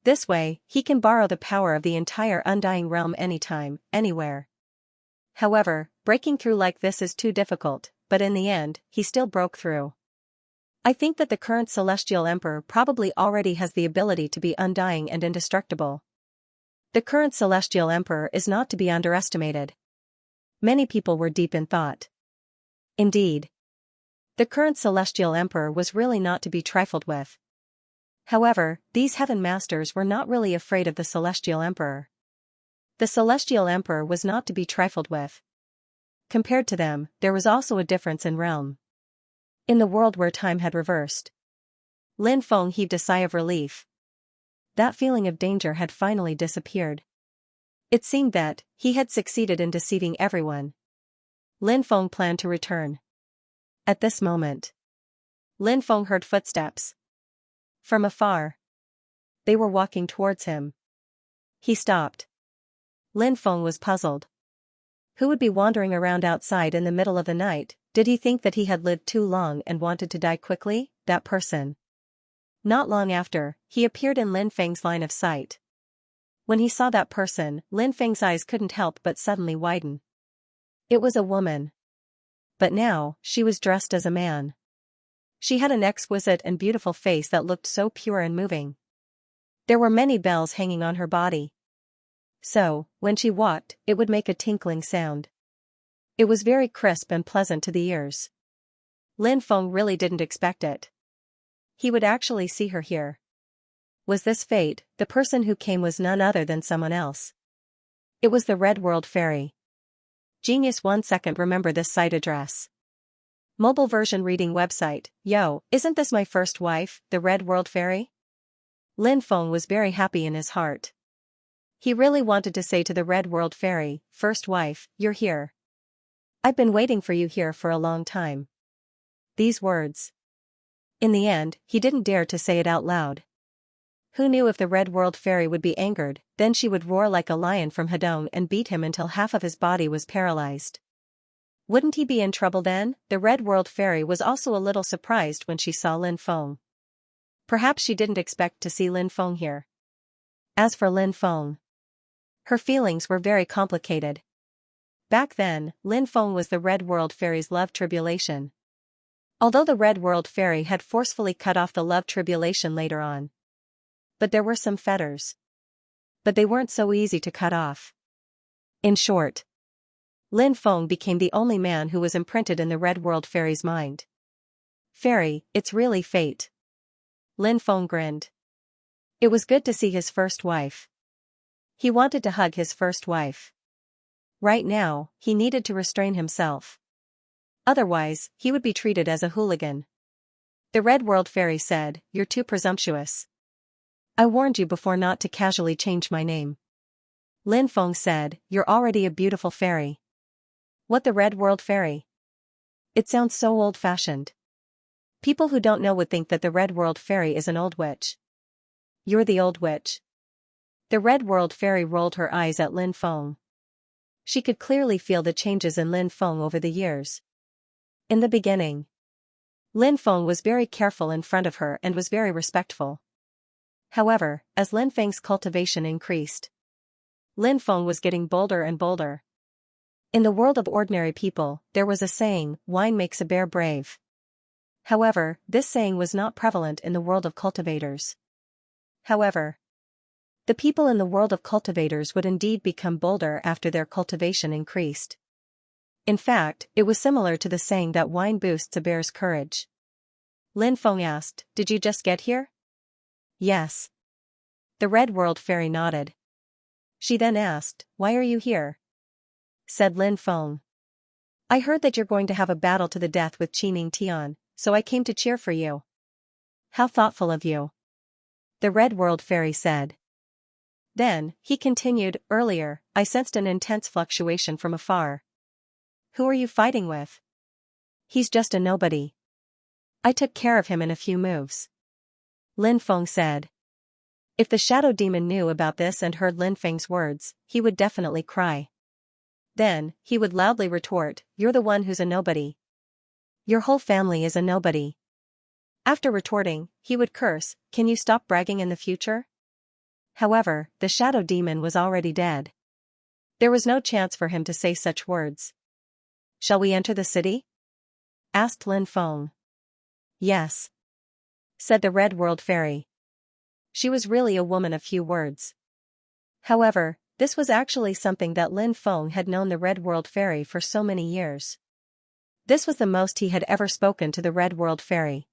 This way, he can borrow the power of the entire undying realm anytime, anywhere. However, breaking through like this is too difficult, but in the end, he still broke through. I think that the current celestial emperor probably already has the ability to be undying and indestructible. The current celestial emperor is not to be underestimated. Many people were deep in thought. Indeed. The current celestial emperor was really not to be trifled with. However, these heaven masters were not really afraid of the celestial emperor. The celestial emperor was not to be trifled with. Compared to them, there was also a difference in realm. In the world where time had reversed, Lin Feng heaved a sigh of relief. That feeling of danger had finally disappeared. It seemed that he had succeeded in deceiving everyone. Lin Feng planned to return. At this moment, Lin Feng heard footsteps. From afar, they were walking towards him. He stopped. Lin Feng was puzzled. Who would be wandering around outside in the middle of the night? Did he think that he had lived too long and wanted to die quickly? That person. Not long after, he appeared in Lin Feng's line of sight. When he saw that person, Lin Feng's eyes couldn't help but suddenly widen. It was a woman. But now, she was dressed as a man. She had an exquisite and beautiful face that looked so pure and moving. There were many bells hanging on her body. So, when she walked, it would make a tinkling sound. It was very crisp and pleasant to the ears. Lin Feng really didn't expect it. He would actually see her here. Was this fate? The person who came was none other than someone else. It was the Red World Fairy. Genius. 1 second. Remember this site address. Mobile version reading website. Yo, isn't this my first wife, the Red World Fairy? Lin Feng was very happy in his heart. He really wanted to say to the Red World Fairy, first wife, you're here. I've been waiting for you here for a long time. These words. In the end, he didn't dare to say it out loud. Who knew if the Red World Fairy would be angered, then she would roar like a lion from Hedong and beat him until half of his body was paralyzed. Wouldn't he be in trouble then? The Red World Fairy was also a little surprised when she saw Lin Feng. Perhaps she didn't expect to see Lin Feng here. As for Lin Feng, her feelings were very complicated. Back then, Lin Feng was the Red World Fairy's love tribulation. Although the Red World Fairy had forcefully cut off the love tribulation later on. But there were some fetters. But they weren't so easy to cut off. In short, Lin Feng became the only man who was imprinted in the Red World Fairy's mind. Fairy, it's really fate. Lin Feng grinned. It was good to see his first wife. He wanted to hug his first wife. Right now, he needed to restrain himself. Otherwise, he would be treated as a hooligan. The Red World Fairy said, you're too presumptuous. I warned you before not to casually change my name. Lin Feng said, you're already a beautiful fairy. What, the Red World Fairy? It sounds so old-fashioned. People who don't know would think that the Red World Fairy is an old witch. You're the old witch. The Red World Fairy rolled her eyes at Lin Feng. She could clearly feel the changes in Lin Feng over the years. In the beginning, Lin Feng was very careful in front of her and was very respectful. However, as Lin Feng's cultivation increased, Lin Feng was getting bolder and bolder. In the world of ordinary people, there was a saying, wine makes a bear brave. However, this saying was not prevalent in the world of cultivators. However, the people in the world of cultivators would indeed become bolder after their cultivation increased. In fact, it was similar to the saying that wine boosts a bear's courage. Lin Feng asked, did you just get here? Yes. The Red World Fairy nodded. She then asked, why are you here? Said Lin Feng. I heard that you're going to have a battle to the death with Qining Tian, so I came to cheer for you. How thoughtful of you. The Red World Fairy said. Then, he continued, earlier, I sensed an intense fluctuation from afar. Who are you fighting with? He's just a nobody. I took care of him in a few moves. Lin Feng said. If the shadow demon knew about this and heard Lin Feng's words, he would definitely cry. Then, he would loudly retort, you're the one who's a nobody. Your whole family is a nobody. After retorting, he would curse, can you stop bragging in the future? However, the shadow demon was already dead. There was no chance for him to say such words. Shall we enter the city? Asked Lin Feng. Yes. Said the Red World Fairy. She was really a woman of few words. However, this was actually something that Lin Feng had known the Red World Fairy for so many years. This was the most he had ever spoken to the Red World Fairy.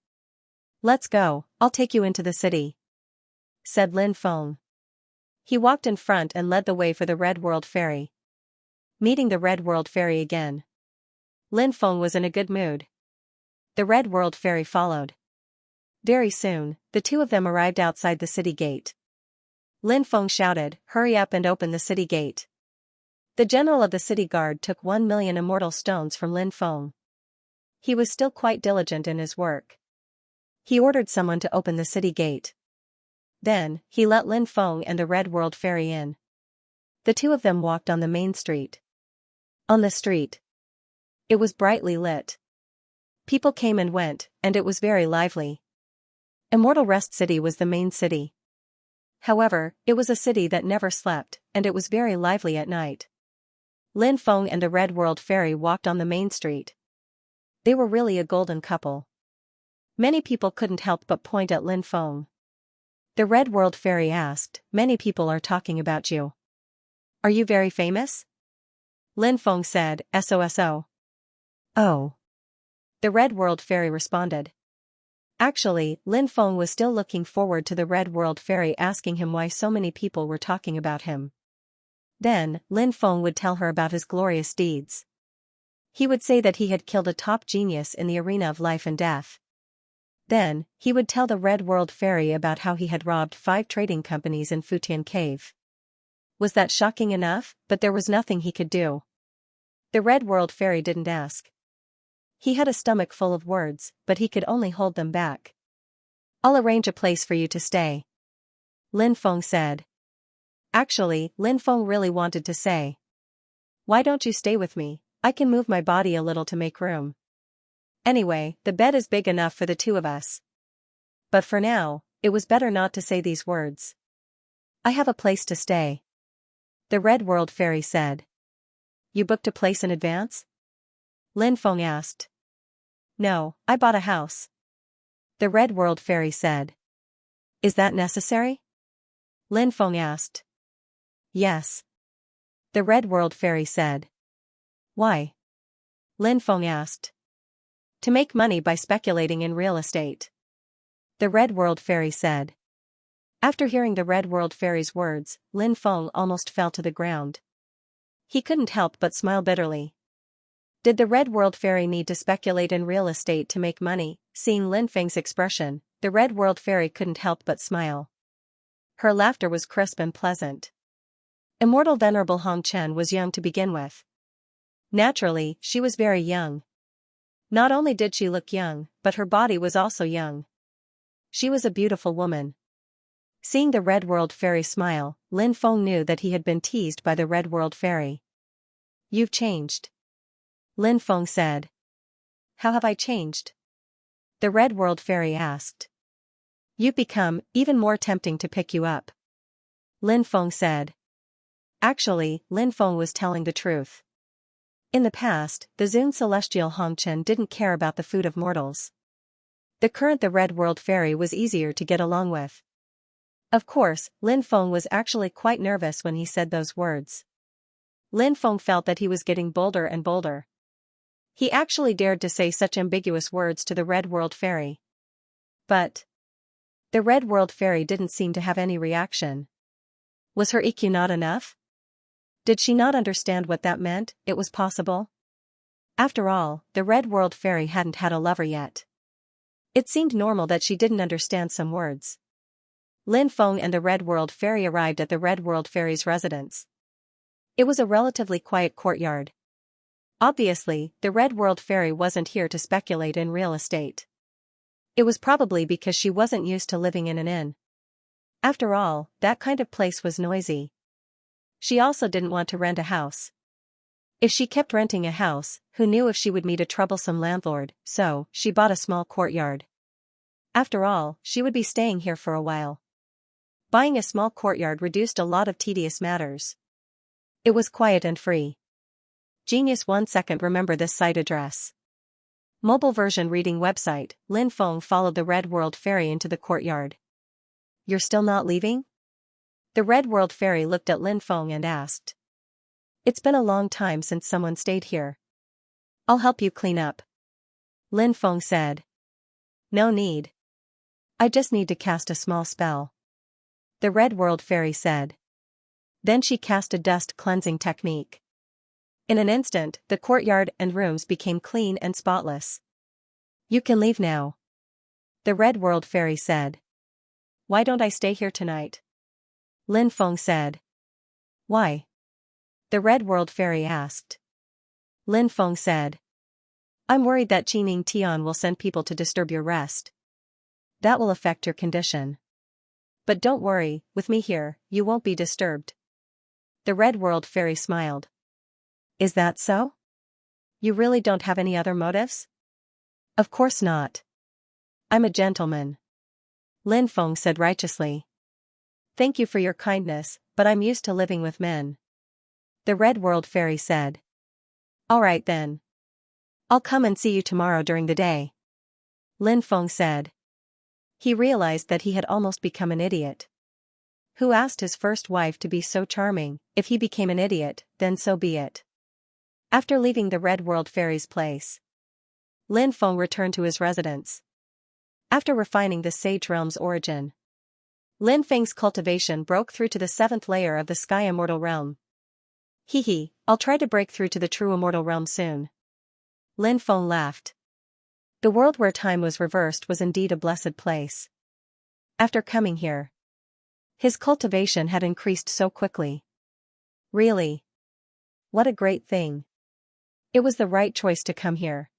Let's go, I'll take you into the city. Said Lin Feng. He walked in front and led the way for the Red World Fairy. Meeting the Red World Fairy again. Lin Feng was in a good mood. The Red World Fairy followed. Very soon, the two of them arrived outside the city gate. Lin Feng shouted, hurry up and open the city gate. The general of the city guard took 1 million immortal stones from Lin Feng. He was still quite diligent in his work. He ordered someone to open the city gate. Then, he let Lin Feng and the Red World Fairy in. The two of them walked on the main street. On the street, it was brightly lit. People came and went, and it was very lively. Immortal Rest City was the main city. However, it was a city that never slept, and it was very lively at night. Lin Feng and the Red World Fairy walked on the main street. They were really a golden couple. Many people couldn't help but point at Lin Feng. The Red World Fairy asked, many people are talking about you. Are you very famous? Lin Feng said, SOSO. Oh. The Red World Fairy responded. Actually, Lin Feng was still looking forward to the Red World Fairy asking him why so many people were talking about him. Then, Lin Feng would tell her about his glorious deeds. He would say that he had killed a top genius in the arena of life and death. Then, he would tell the Red World Fairy about how he had robbed 5 trading companies in Futian Cave. Was that shocking enough? But there was nothing he could do. The Red World Fairy didn't ask. He had a stomach full of words, but he could only hold them back. "I'll arrange a place for you to stay," Lin Feng said. Actually, Lin Feng really wanted to say, "Why don't you stay with me? I can move my body a little to make room. Anyway, the bed is big enough for the 2 of us." But for now, it was better not to say these words. "I have a place to stay," the Red World Fairy said. "You booked a place in advance?" Lin Feng asked. "No, I bought a house," the Red World Fairy said. "Is that necessary?" Lin Feng asked. "Yes," the Red World Fairy said. "Why?" Lin Feng asked. "To make money by speculating in real estate," the Red World Fairy said. After hearing the Red World Fairy's words, Lin Feng almost fell to the ground. He couldn't help but smile bitterly. Did the Red World Fairy need to speculate in real estate to make money? Seeing Lin Feng's expression, the Red World Fairy couldn't help but smile. Her laughter was crisp and pleasant. Immortal Venerable Hong Chen was young to begin with. Naturally, she was very young. Not only did she look young, but her body was also young. She was a beautiful woman. Seeing the Red World Fairy smile, Lin Feng knew that he had been teased by the Red World Fairy. "You've changed," Lin Feng said. "How have I changed?" the Red World Fairy asked. "You've become even more tempting to pick you up," Lin Feng said. Actually, Lin Feng was telling the truth. In the past, the Zun Celestial Hong Chen didn't care about the food of mortals. The Red World Fairy was easier to get along with. Of course, Lin Feng was actually quite nervous when he said those words. Lin Feng felt that he was getting bolder and bolder. He actually dared to say such ambiguous words to the Red World Fairy. But the Red World Fairy didn't seem to have any reaction. Was her EQ not enough? Did she not understand what that meant? It was possible. After all, the Red World Fairy hadn't had a lover yet. It seemed normal that she didn't understand some words. Lin Feng and the Red World Fairy arrived at the Red World Fairy's residence. It was a relatively quiet courtyard. Obviously, the Red World Fairy wasn't here to speculate in real estate. It was probably because she wasn't used to living in an inn. After all, that kind of place was noisy. She also didn't want to rent a house. If she kept renting a house, who knew if she would meet a troublesome landlord, so she bought a small courtyard. After all, she would be staying here for a while. Buying a small courtyard reduced a lot of tedious matters. It was quiet and free. Genius 1 second. Remember this site address. Mobile version reading website. Lin Feng followed the Red World Fairy into the courtyard. "You're still not leaving?" The Red World Fairy looked at Lin Feng and asked. "It's been a long time since someone stayed here. I'll help you clean up," Lin Feng said. "No need. I just need to cast a small spell," the Red World Fairy said. Then she cast a dust cleansing technique. In an instant, the courtyard and rooms became clean and spotless. "You can leave now," the Red World Fairy said. "Why don't I stay here tonight?" Lin Feng said. "Why?" the Red World Fairy asked. Lin Feng said. "I'm worried that Qining Tian will send people to disturb your rest. That will affect your condition. But don't worry, with me here, you won't be disturbed." The Red World Fairy smiled. "Is that so? You really don't have any other motives?" "Of course not. I'm a gentleman," Lin Feng said righteously. "Thank you for your kindness, but I'm used to living with men," the Red World Fairy said. "All right then. I'll come and see you tomorrow during the day," Lin Feng said. He realized that he had almost become an idiot. Who asked his first wife to be so charming? If he became an idiot, then so be it. After leaving the Red World Fairy's place, Lin Feng returned to his residence. After refining the Sage Realm's origin, Lin Feng's cultivation broke through to the 7th layer of the Sky Immortal Realm. Hee hee, I'll try to break through to the true immortal realm soon. Lin Feng laughed. The world where time was reversed was indeed a blessed place. After coming here, his cultivation had increased so quickly. Really? What a great thing. It was the right choice to come here.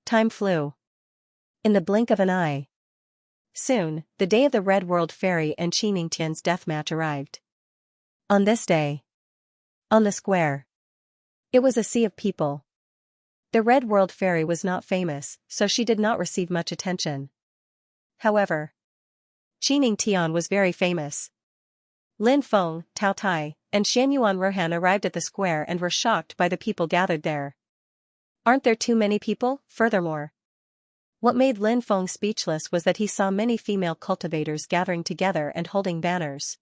Time flew. In the blink of an eye. Soon, the day of the Red World Fairy and Xianxia's deathmatch arrived. On this day. On the square. It was a sea of people. The Red World Fairy was not famous, so she did not receive much attention. However, Xianxia was very famous. Lin Feng, Tao Tai, and Xianyuan Ruhan arrived at the square and were shocked by the people gathered there. Aren't there too many people? Furthermore, what made Lin Feng speechless was that he saw many female cultivators gathering together and holding banners.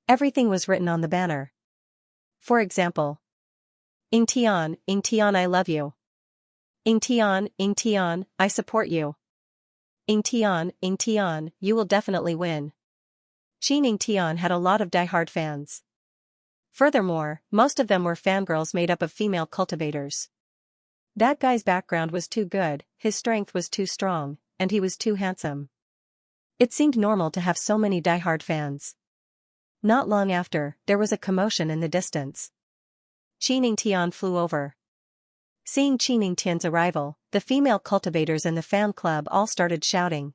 Everything was written on the banner. For example, Yingtian, I love you. Yingtian, I support you. Yingtian, you will definitely win. Xianxian had a lot of die-hard fans. Furthermore, most of them were fangirls made up of female cultivators. That guy's background was too good, his strength was too strong, and he was too handsome. It seemed normal to have so many die-hard fans. Not long after, there was a commotion in the distance. Xianxian flew over. Seeing Xianxian's arrival, the female cultivators in the fan club all started shouting.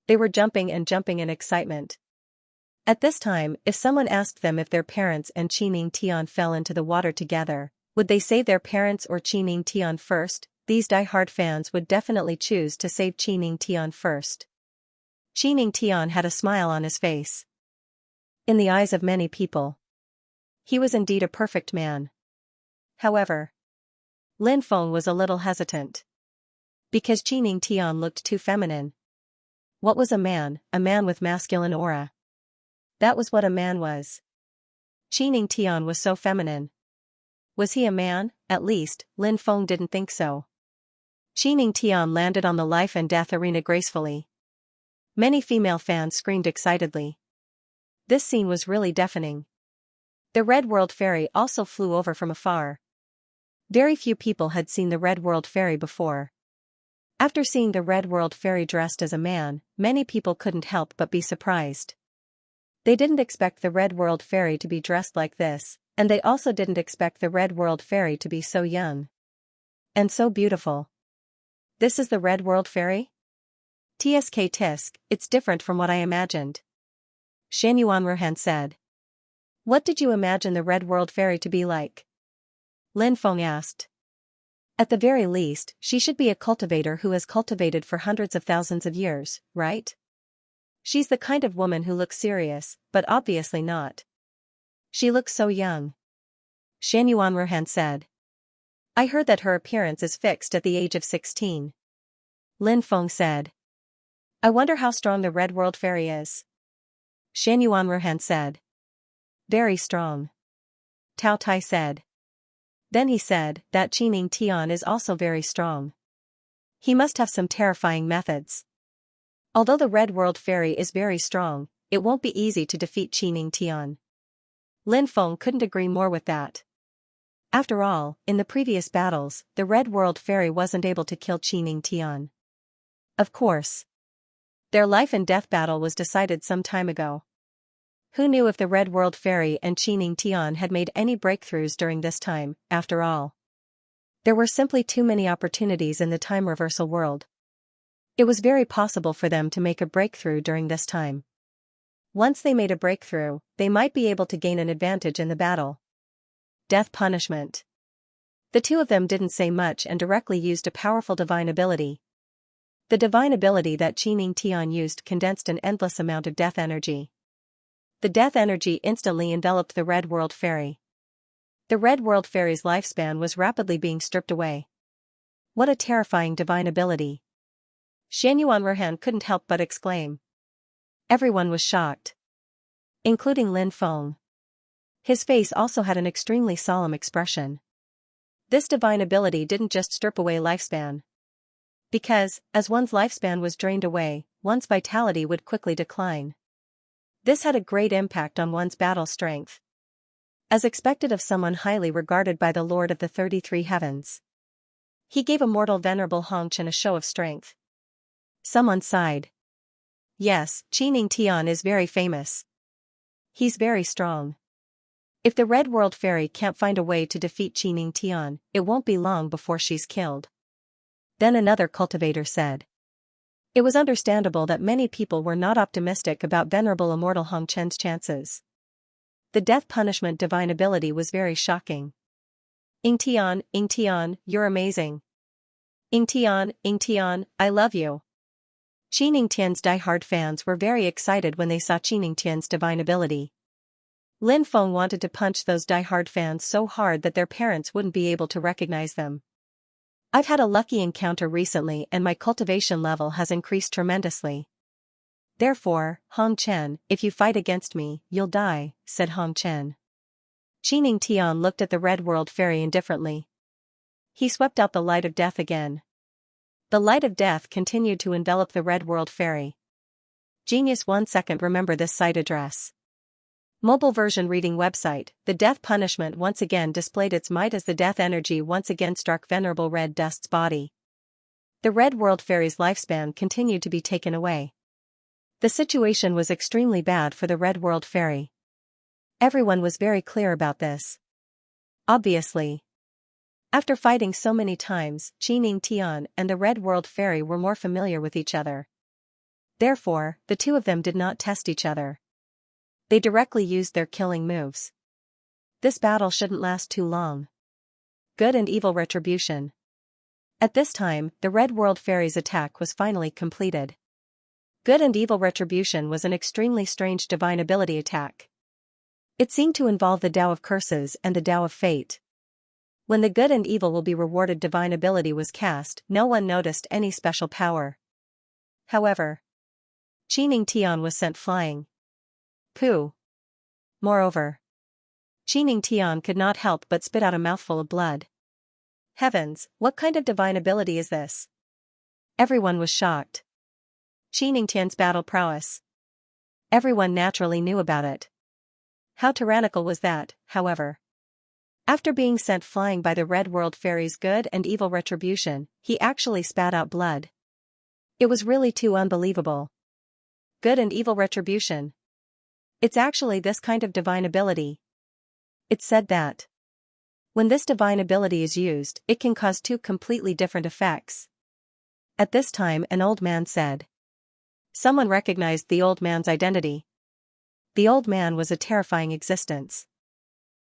They were jumping in excitement. At this time, if someone asked them if their parents and Xianxian fell into the water together, would they save their parents or Xianxian first? These die-hard fans would definitely choose to save Xianxian first. Xianxian had a smile on his face. In the eyes of many people, he was indeed a perfect man. However, Lin Feng was a little hesitant. Because Xianxian looked too feminine. What was a man? A man with masculine aura. That was what a man was. Xianxian was so feminine. Was he a man? At least, Lin Feng didn't think so. Xianxian landed on the life and death arena gracefully. Many female fans screamed excitedly. This scene was really deafening. The Red World Fairy also flew over from afar. Very few people had seen the Red World Fairy before. After seeing the Red World Fairy dressed as a man, many people couldn't help but be surprised. They didn't expect the Red World Fairy to be dressed like this, and they also didn't expect the Red World Fairy to be so young. And so beautiful. This is the Red World Fairy? Tisk, it's different from what I imagined. Xianyuan Ruhan said. What did you imagine the Red World Fairy to be like? Lin Feng asked. At the very least, she should be a cultivator who has cultivated for hundreds of thousands of years, right? She's the kind of woman who looks serious, but obviously not. She looks so young. Xianyuan Ruhan said. I heard that her appearance is fixed at the age of 16. Lin Feng said. I wonder how strong the Red World Fairy is. Xianyuan Ruhan said. Very strong. Tao Tai said. Then he said that Xianxian is also very strong. He must have some terrifying methods. Although the Red World Fairy is very strong, it won't be easy to defeat Xianxian. Lin Feng couldn't agree more with that. After all, in the previous battles, the Red World Fairy wasn't able to kill Xianxian. Of course. Their life and death battle was decided some time ago. Who knew if the Red World Fairy and Xianxian had made any breakthroughs during this time, after all? There were simply too many opportunities in the time reversal world. It was very possible for them to make a breakthrough during this time. Once they made a breakthrough, they might be able to gain an advantage in the battle. Death punishment. The two of them didn't say much and directly used a powerful divine ability. The divine ability that Xianxian used condensed an endless amount of death energy. The death energy instantly enveloped the Red World Fairy. The Red World Fairy's lifespan was rapidly being stripped away. What a terrifying divine ability. Xianyuan Ruhan couldn't help but exclaim. Everyone was shocked. Including Lin Feng. His face also had an extremely solemn expression. This divine ability didn't just strip away lifespan. Because, as one's lifespan was drained away, one's vitality would quickly decline. This had a great impact on one's battle strength. as expected of someone highly regarded by the Lord of the 33 heavens. He gave immortal venerable Hongchen a show of strength. Someone sighed. Yes, Qining Tian is very famous. He's very strong. If the Red World Fairy can't find a way to defeat Qining Tian, it won't be long before she's killed. Then another cultivator said. It was understandable that many people were not optimistic about venerable immortal Hongchen's chances. The death punishment divine ability was very shocking. Yingtian, you're amazing. Yingtian, I love you. Qining Tian's die-hard fans were very excited when they saw Qining Tian's divine ability. Lin Feng wanted to punch those die-hard fans so hard that their parents wouldn't be able to recognize them. I've had a lucky encounter recently and my cultivation level has increased tremendously. Therefore, Hong Chen, if you fight against me, you'll die, said Hong Chen. Qining Tian looked at the Red World Fairy indifferently. He swept out the light of death again. The light of death continued to envelop the Red World Fairy. Genius 1 second. Remember this site address. Mobile version reading website. The death punishment once again displayed its might as the death energy once again struck Venerable Red Dust's body. The Red World Fairy's lifespan continued to be taken away. The situation was extremely bad for the Red World Fairy. Everyone was very clear about this. Obviously. After fighting so many times, Qining Tian and the Red World Fairy were more familiar with each other. Therefore, the two of them did not test each other. They directly used their killing moves. This battle shouldn't last too long. Good and evil retribution. At this time, the Red World Fairy's attack was finally completed. Good and evil retribution was an extremely strange divine ability attack. It seemed to involve the Tao of Curses and the Tao of Fate. When the good and evil will be rewarded divine ability was cast, no one noticed any special power. However, Qining Tian was sent flying. Pooh. Moreover, Qining Tian could not help but spit out a mouthful of blood. Heavens, what kind of divine ability is this? Everyone was shocked. Qining Tian's battle prowess. Everyone naturally knew about it. How tyrannical was that, however? After being sent flying by the Red World Fairy's good and evil retribution, he actually spat out blood. It was really too unbelievable. Good and evil retribution. It's actually this kind of divine ability. It's said that when this divine ability is used, it can cause two completely different effects. At this time, an old man said. Someone recognized the old man's identity. The old man was a terrifying existence.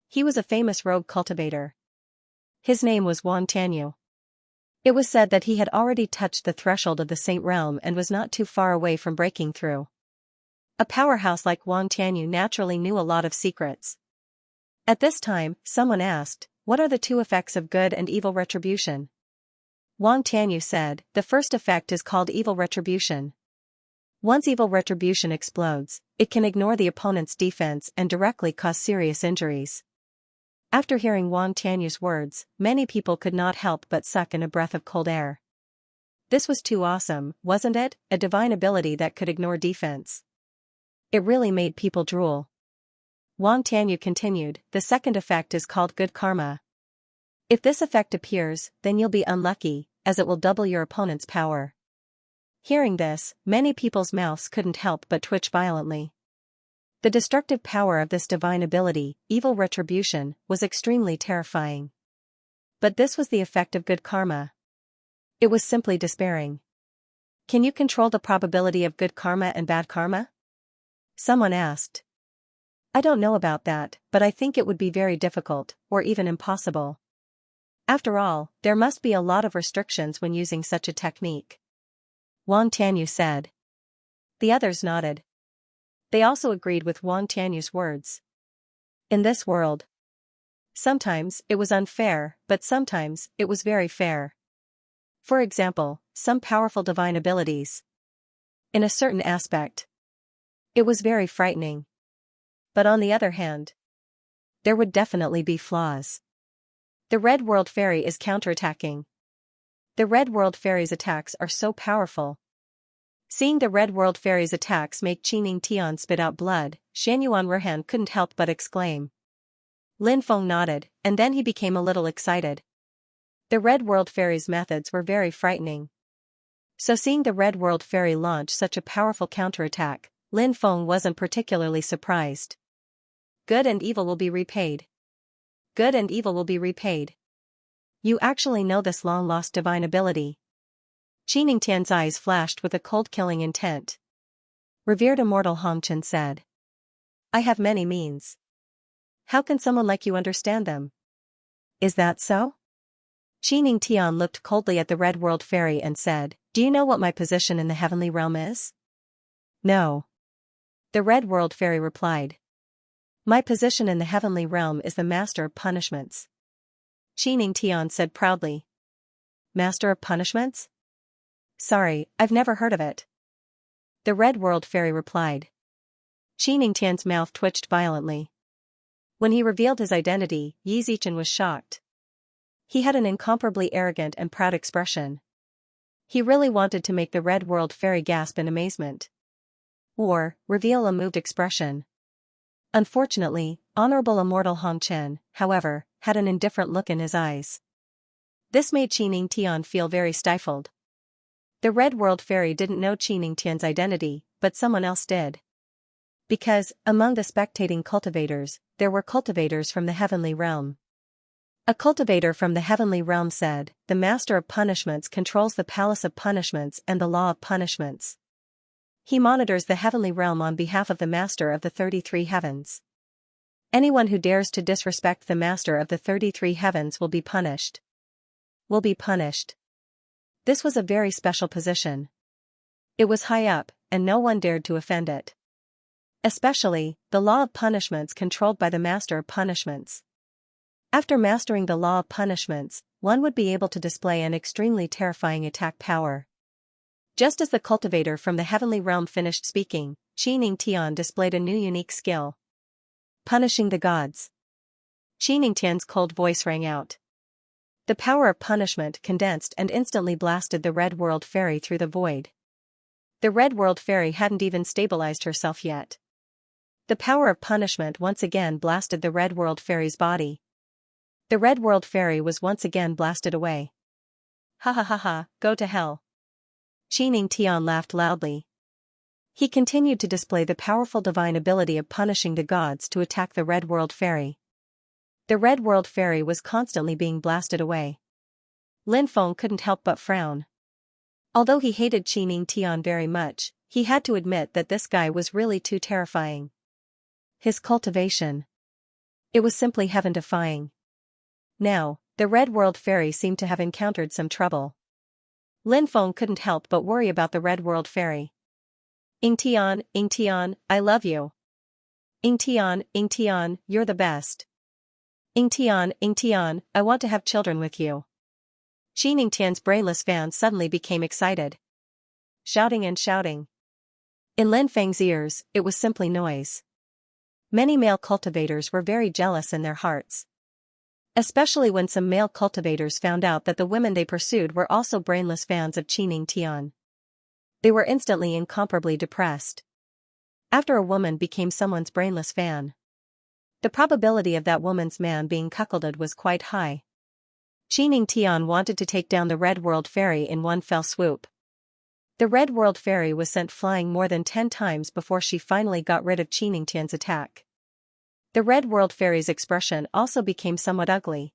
He was a famous rogue cultivator. His name was Wang Tianyu. It was said that he had already touched the threshold of the Saint Realm and was not too far away from breaking through. A powerhouse like Wang Tianyu naturally knew a lot of secrets. At this time, someone asked, what are the two effects of good and evil retribution? Wang Tianyu said, the first effect is called evil retribution. Once evil retribution explodes, it can ignore the opponent's defense and directly cause serious injuries. After hearing Wang Tianyu's words, many people could not help but suck in a breath of cold air. This was too awesome, wasn't it? A divine ability that could ignore defense. It really made people drool. Wang Tianyu continued, the second effect is called good karma. If this effect appears, then you'll be unlucky, as it will double your opponent's power. Hearing this, many people's mouths couldn't help but twitch violently. The destructive power of this divine ability, evil retribution, was extremely terrifying. But this was the effect of good karma. It was simply despairing. Can you control the probability of good karma and bad karma? Someone asked. I don't know about that, but I think it would be very difficult, or even impossible. After all, there must be a lot of restrictions when using such a technique. Wang Tianyu said. The others nodded. They also agreed with Wang Tianyu's words. In this world, sometimes it was unfair, but sometimes it was very fair. For example, some powerful divine abilities. In a certain aspect, it was very frightening. But on the other hand, there would definitely be flaws. The Red World Fairy is counterattacking. The Red World Fairy's attacks are so powerful. Seeing the Red World Fairy's attacks make Qining Tian spit out blood, Shan Yuan Ruhan couldn't help but exclaim. Lin Feng nodded, and then he became a little excited. The Red World Fairy's methods were very frightening. So seeing the Red World Fairy launch such a powerful counterattack, Lin Feng wasn't particularly surprised. Good and evil will be repaid. Good and evil will be repaid. You actually know this long-lost divine ability. Qi Tian's eyes flashed with a cold-killing intent. Revered Immortal Hong Chen said. I have many means. How can someone like you understand them? Is that so? Qi Tian looked coldly at the Red World Fairy and said, Do you know what my position in the heavenly realm is? No. The Red World Fairy replied. My position in the heavenly realm is the Master of Punishments. Qi Tian said proudly. Master of Punishments? Sorry, I've never heard of it. The Red World Fairy replied. Qi Tian's mouth twitched violently. When he revealed his identity, Yi Zichen was shocked. He had an incomparably arrogant and proud expression. He really wanted to make the Red World Fairy gasp in amazement. Or, reveal a moved expression. Unfortunately, Honorable Immortal Hong Chen, however, had an indifferent look in his eyes. This made Qi Tian feel very stifled. The Red World Fairy didn't know Qi Tian's identity, but someone else did. Because, among the spectating cultivators, there were cultivators from the heavenly realm. A cultivator from the heavenly realm said, The Master of Punishments controls the Palace of Punishments and the Law of Punishments. He monitors the heavenly realm on behalf of the Master of the 33 Heavens. Anyone who dares to disrespect the Master of the 33 Heavens will be punished. Will be punished. This was a very special position. It was high up, and no one dared to offend it. Especially, the Law of Punishments controlled by the Master of Punishments. After mastering the Law of Punishments, one would be able to display an extremely terrifying attack power. Just as the cultivator from the heavenly realm finished speaking, Qi Tian displayed a new unique skill. Punishing the gods. Qi Tian's cold voice rang out. The power of punishment condensed and instantly blasted the Red World Fairy through the void. The Red World Fairy hadn't even stabilized herself yet. The power of punishment once again blasted the Red World Fairy's body. The Red World Fairy was once again blasted away. Ha ha ha ha, go to hell. Qi Tian laughed loudly. He continued to display the powerful divine ability of punishing the gods to attack the Red World Fairy. The Red World Fairy was constantly being blasted away. Lin Feng couldn't help but frown. Although he hated Qi Tian very much, he had to admit that this guy was really too terrifying. His cultivation. It was simply heaven-defying. Now, the Red World Fairy seemed to have encountered some trouble. Lin Feng couldn't help but worry about the Red World Fairy. Ying Tian, I love you. Ying Tian, you're the best. Ying Tian, I want to have children with you. Qi Tian's brainless fans suddenly became excited. Shouting and shouting. In Lin Feng's ears, it was simply noise. Many male cultivators were very jealous in their hearts. Especially when some male cultivators found out that the women they pursued were also brainless fans of Qi Tian. They were instantly incomparably depressed. After a woman became someone's brainless fan, the probability of that woman's man being cuckolded was quite high. Qi Tian wanted to take down the Red World Fairy in one fell swoop. The Red World Fairy was sent flying more than 10 times before she finally got rid of Qi Tian's attack. The Red World Fairy's expression also became somewhat ugly.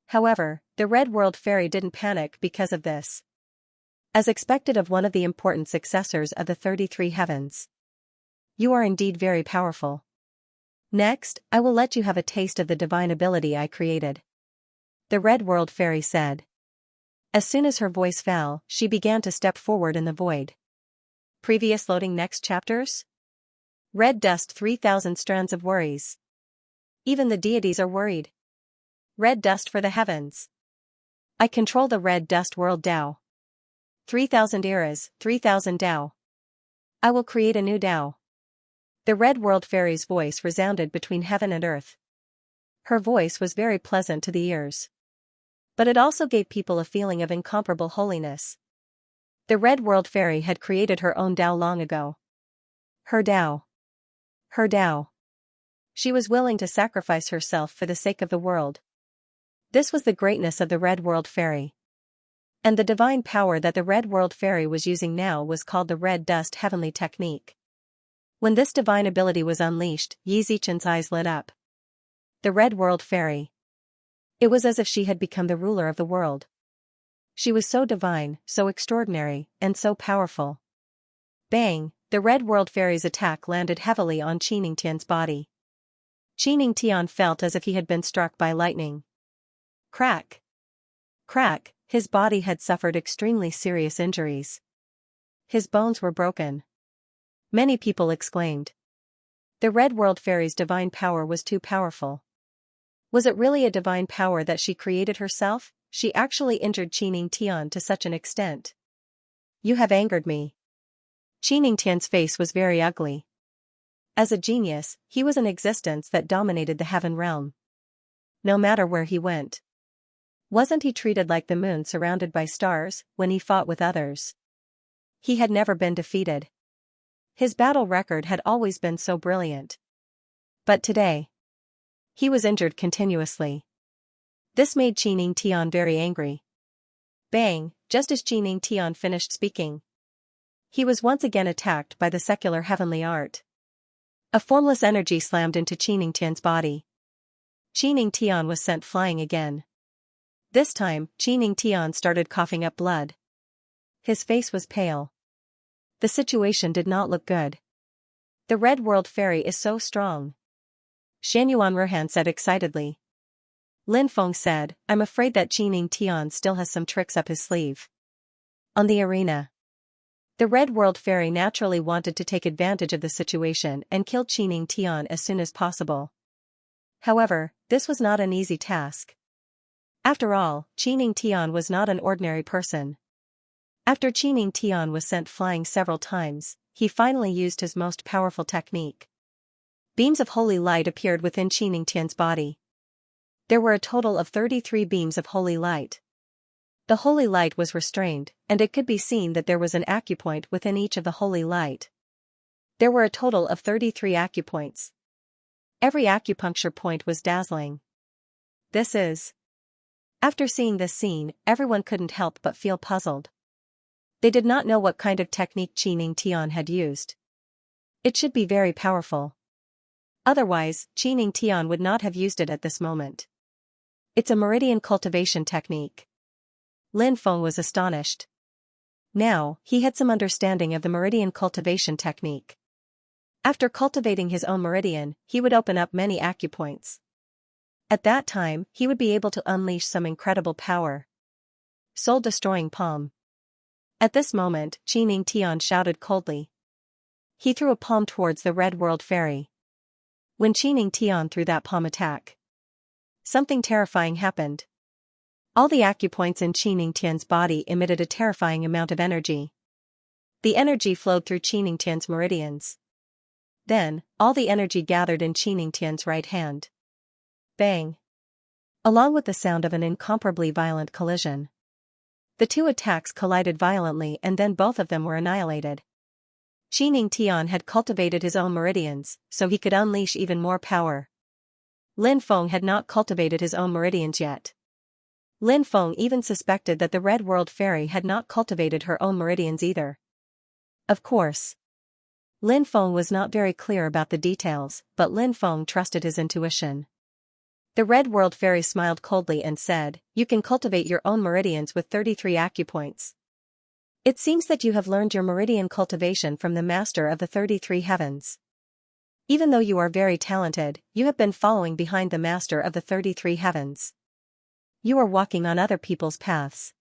However, the Red World Fairy didn't panic because of this. As expected of one of the important successors of the 33 Heavens. You are indeed very powerful. Next, I will let you have a taste of the divine ability I created. The Red World Fairy said. As soon as her voice fell, she began to step forward in the void. Previous loading next chapters? Red dust 3,000 strands of worries. Even the deities are worried. Red dust for the heavens. I control the red dust world Tao. 3,000 eras, 3,000 Tao. I will create a new Tao. The Red World Fairy's voice resounded between heaven and earth. Her voice was very pleasant to the ears. But it also gave people a feeling of incomparable holiness. The Red World Fairy had created her own Tao long ago. Her Tao. Her Tao. She was willing to sacrifice herself for the sake of the world. This was the greatness of the Red World Fairy. And the divine power that the Red World Fairy was using now was called the Red Dust Heavenly Technique. When this divine ability was unleashed, Yi Zichen's eyes lit up. The Red World Fairy. It was as if she had become the ruler of the world. She was so divine, so extraordinary, and so powerful. Bang! The Red World Fairy's attack landed heavily on Xianxia's body. Xianxia felt as if he had been struck by lightning. Crack! Crack! His body had suffered extremely serious injuries. His bones were broken. Many people exclaimed. The Red World Fairy's divine power was too powerful. Was it really a divine power that she created herself? She actually injured Xianxia to such an extent. You have angered me. Xianxia's face was very ugly. As a genius, he was an existence that dominated the heaven realm. No matter where he went. Wasn't he treated like the moon surrounded by stars when he fought with others? He had never been defeated. His battle record had always been so brilliant. But today, he was injured continuously. This made Xianxia very angry. Bang! Just as Xianxia finished speaking, he was once again attacked by the secular heavenly art. A formless energy slammed into Xianxia's body. Xianxia was sent flying again. This time, Xianxia started coughing up blood. His face was pale. The situation did not look good. The Red World Fairy is so strong. Xianyuan Ruhan said excitedly. Lin Feng said, I'm afraid that Xianxia still has some tricks up his sleeve. On the arena, the Red World Fairy naturally wanted to take advantage of the situation and kill Xianxia as soon as possible. However, this was not an easy task. After all, Xianxia was not an ordinary person. After Xianxia was sent flying several times, he finally used his most powerful technique. Beams of holy light appeared within Xianxia's body. There were a total of 33 beams of holy light. The holy light was restrained, and it could be seen that there was an acupoint within each of the holy light. There were a total of 33 acupoints. Every acupuncture point was dazzling. This is. After seeing this scene, everyone couldn't help but feel puzzled. They did not know what kind of technique Xianxia had used. It should be very powerful. Otherwise, Xianxia would not have used it at this moment. It's a meridian cultivation technique. Lin Feng was astonished. Now, he had some understanding of the meridian cultivation technique. After cultivating his own meridian, he would open up many acupoints. At that time, he would be able to unleash some incredible power. Soul-destroying palm. At this moment, Xianxia shouted coldly. He threw a palm towards the Red World Fairy. When Xianxia threw that palm attack, something terrifying happened. All the acupoints in Xianxia's body emitted a terrifying amount of energy. The energy flowed through Xianxia's meridians. Then, all the energy gathered in Xianxia's right hand. Bang! Along with the sound of an incomparably violent collision. The two attacks collided violently and then both of them were annihilated. Xianxia had cultivated his own meridians, so he could unleash even more power. Lin Feng had not cultivated his own meridians yet. Lin Feng even suspected that the Red World Fairy had not cultivated her own meridians either. Of course. Lin Feng was not very clear about the details, but Lin Feng trusted his intuition. The Red World Fairy smiled coldly and said, You can cultivate your own meridians with 33 acupoints. It seems that you have learned your meridian cultivation from the master of the 33 heavens. Even though you are very talented, you have been following behind the master of the 33 heavens. You are walking on other people's paths.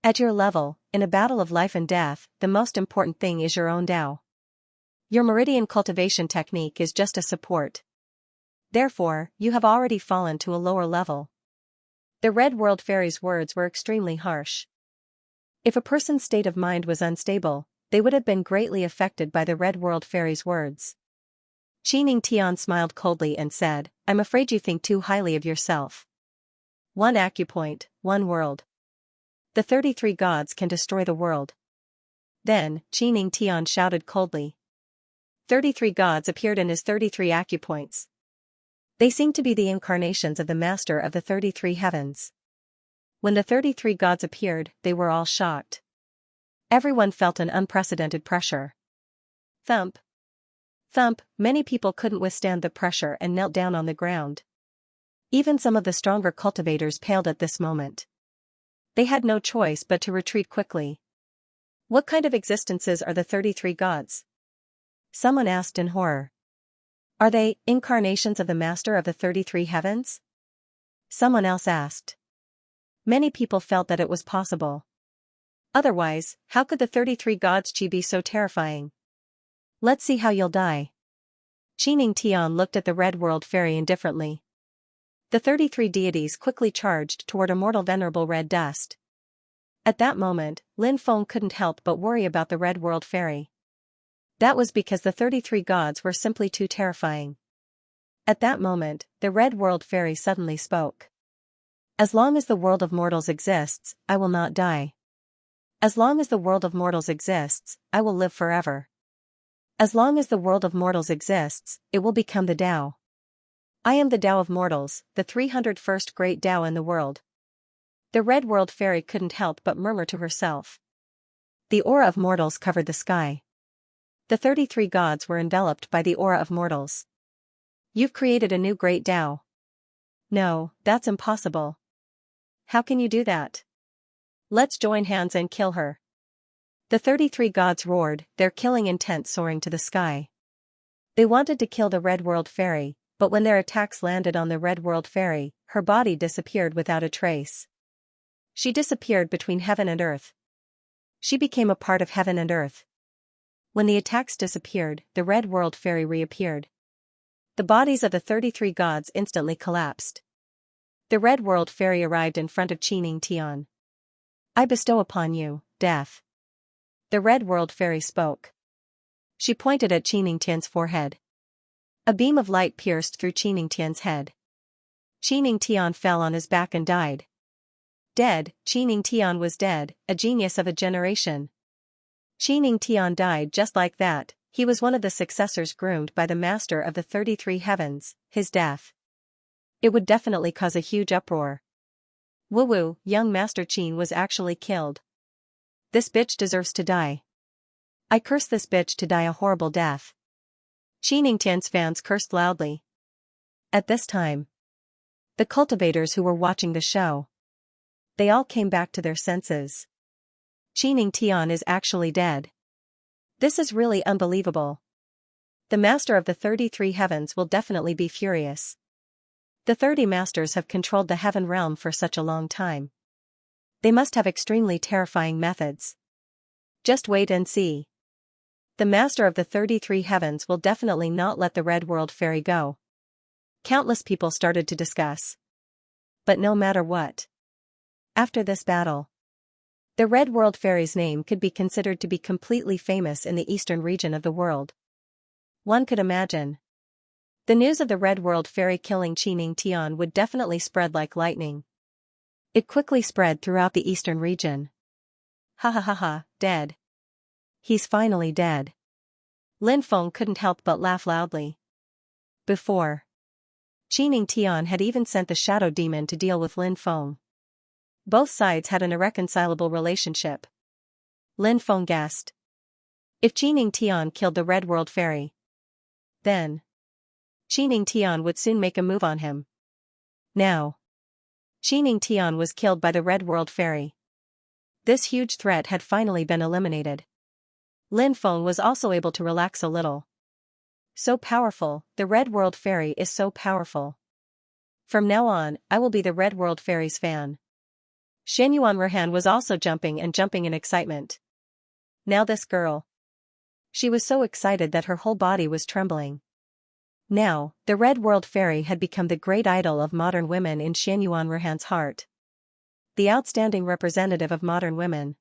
At your level, in a battle of life and death, the most important thing is your own Tao. Your meridian cultivation technique is just a support. Therefore, you have already fallen to a lower level. The Red World Fairy's words were extremely harsh. If a person's state of mind was unstable, they would have been greatly affected by the Red World Fairy's words. Xianxia smiled coldly and said, I'm afraid you think too highly of yourself. One acupoint, one world. The 33 gods can destroy the world. Then, Xianxia shouted coldly. 33 gods appeared in his 33 acupoints. They seemed to be the incarnations of the master of the 33 heavens. When the 33 gods appeared, they were all shocked. Everyone felt an unprecedented pressure. Thump. Thump, many people couldn't withstand the pressure and knelt down on the ground. Even some of the stronger cultivators paled at this moment. They had no choice but to retreat quickly. What kind of existences are the 33 gods? Someone asked in horror. Are they incarnations of the master of the 33 heavens? Someone else asked. Many people felt that it was possible. Otherwise, how could the 33 gods chi be so terrifying? Let's see how you'll die. Xianxia looked at the red world fairy indifferently. The 33 deities quickly charged toward a mortal venerable red dust. At that moment, Lin Feng couldn't help but worry about the red world fairy. That was because the 33 gods were simply too terrifying. At that moment, the red world fairy suddenly spoke. As long as the world of mortals exists, I will not die. As long as the world of mortals exists, I will live forever. As long as the world of mortals exists, it will become the Tao. I am the Tao of mortals, the 301st great Tao in the world. The red world fairy couldn't help but murmur to herself. The aura of mortals covered the sky. The 33 gods were enveloped by the aura of mortals. You've created a new great Tao. No, that's impossible. How can you do that? Let's join hands and kill her. The 33 gods roared, their killing intent soaring to the sky. They wanted to kill the red world fairy, but when their attacks landed on the red world fairy, her body disappeared without a trace. She disappeared between heaven and earth. She became a part of heaven and earth. When the attacks disappeared, the red world fairy reappeared. The bodies of the 33 gods instantly collapsed. The red world fairy arrived in front of Xianxia. I bestow upon you, death. The red world fairy spoke. She pointed at Xianxia's forehead. A beam of light pierced through Xianxia's head. Xianxia fell on his back and died. Dead, Xianxia was dead, a genius of a generation. Xianxia died just like that. He was one of the successors groomed by the master of the 33 heavens. His death. It would definitely cause a huge uproar. Woo-woo, young Master Qin was actually killed. This bitch deserves to die. I curse this bitch to die a horrible death. Xianxia's fans cursed loudly. At this time, the cultivators who were watching the show, they all came back to their senses. Xianxia is actually dead. This is really unbelievable. The master of the 33 heavens will definitely be furious. The 30 masters have controlled the heaven realm for such a long time. They must have extremely terrifying methods. Just wait and see. The master of the 33 heavens will definitely not let the red world fairy go. Countless people started to discuss. But no matter what. After this battle, the red world fairy's name could be considered to be completely famous in the eastern region of the world. One could imagine. The news of the red world fairy killing Xianxia would definitely spread like lightning. It quickly spread throughout the eastern region. Ha ha ha ha, dead. He's finally dead. Lin Feng couldn't help but laugh loudly. Before, Xianxia had even sent the shadow demon to deal with Lin Feng. Both sides had an irreconcilable relationship. Lin Feng guessed. If Xianxia killed the red world fairy, then Xianxia would soon make a move on him. Now, Xianxia was killed by the red world fairy. This huge threat had finally been eliminated. Lin Feng was also able to relax a little. So powerful, the red world fairy is so powerful. From now on, I will be the red world fairy's fan. Xianxia was also jumping in excitement. Now this girl. She was so excited that her whole body was trembling. Now, the red world fairy had become the great idol of modern women in Xianxia's heart. The outstanding representative of modern women.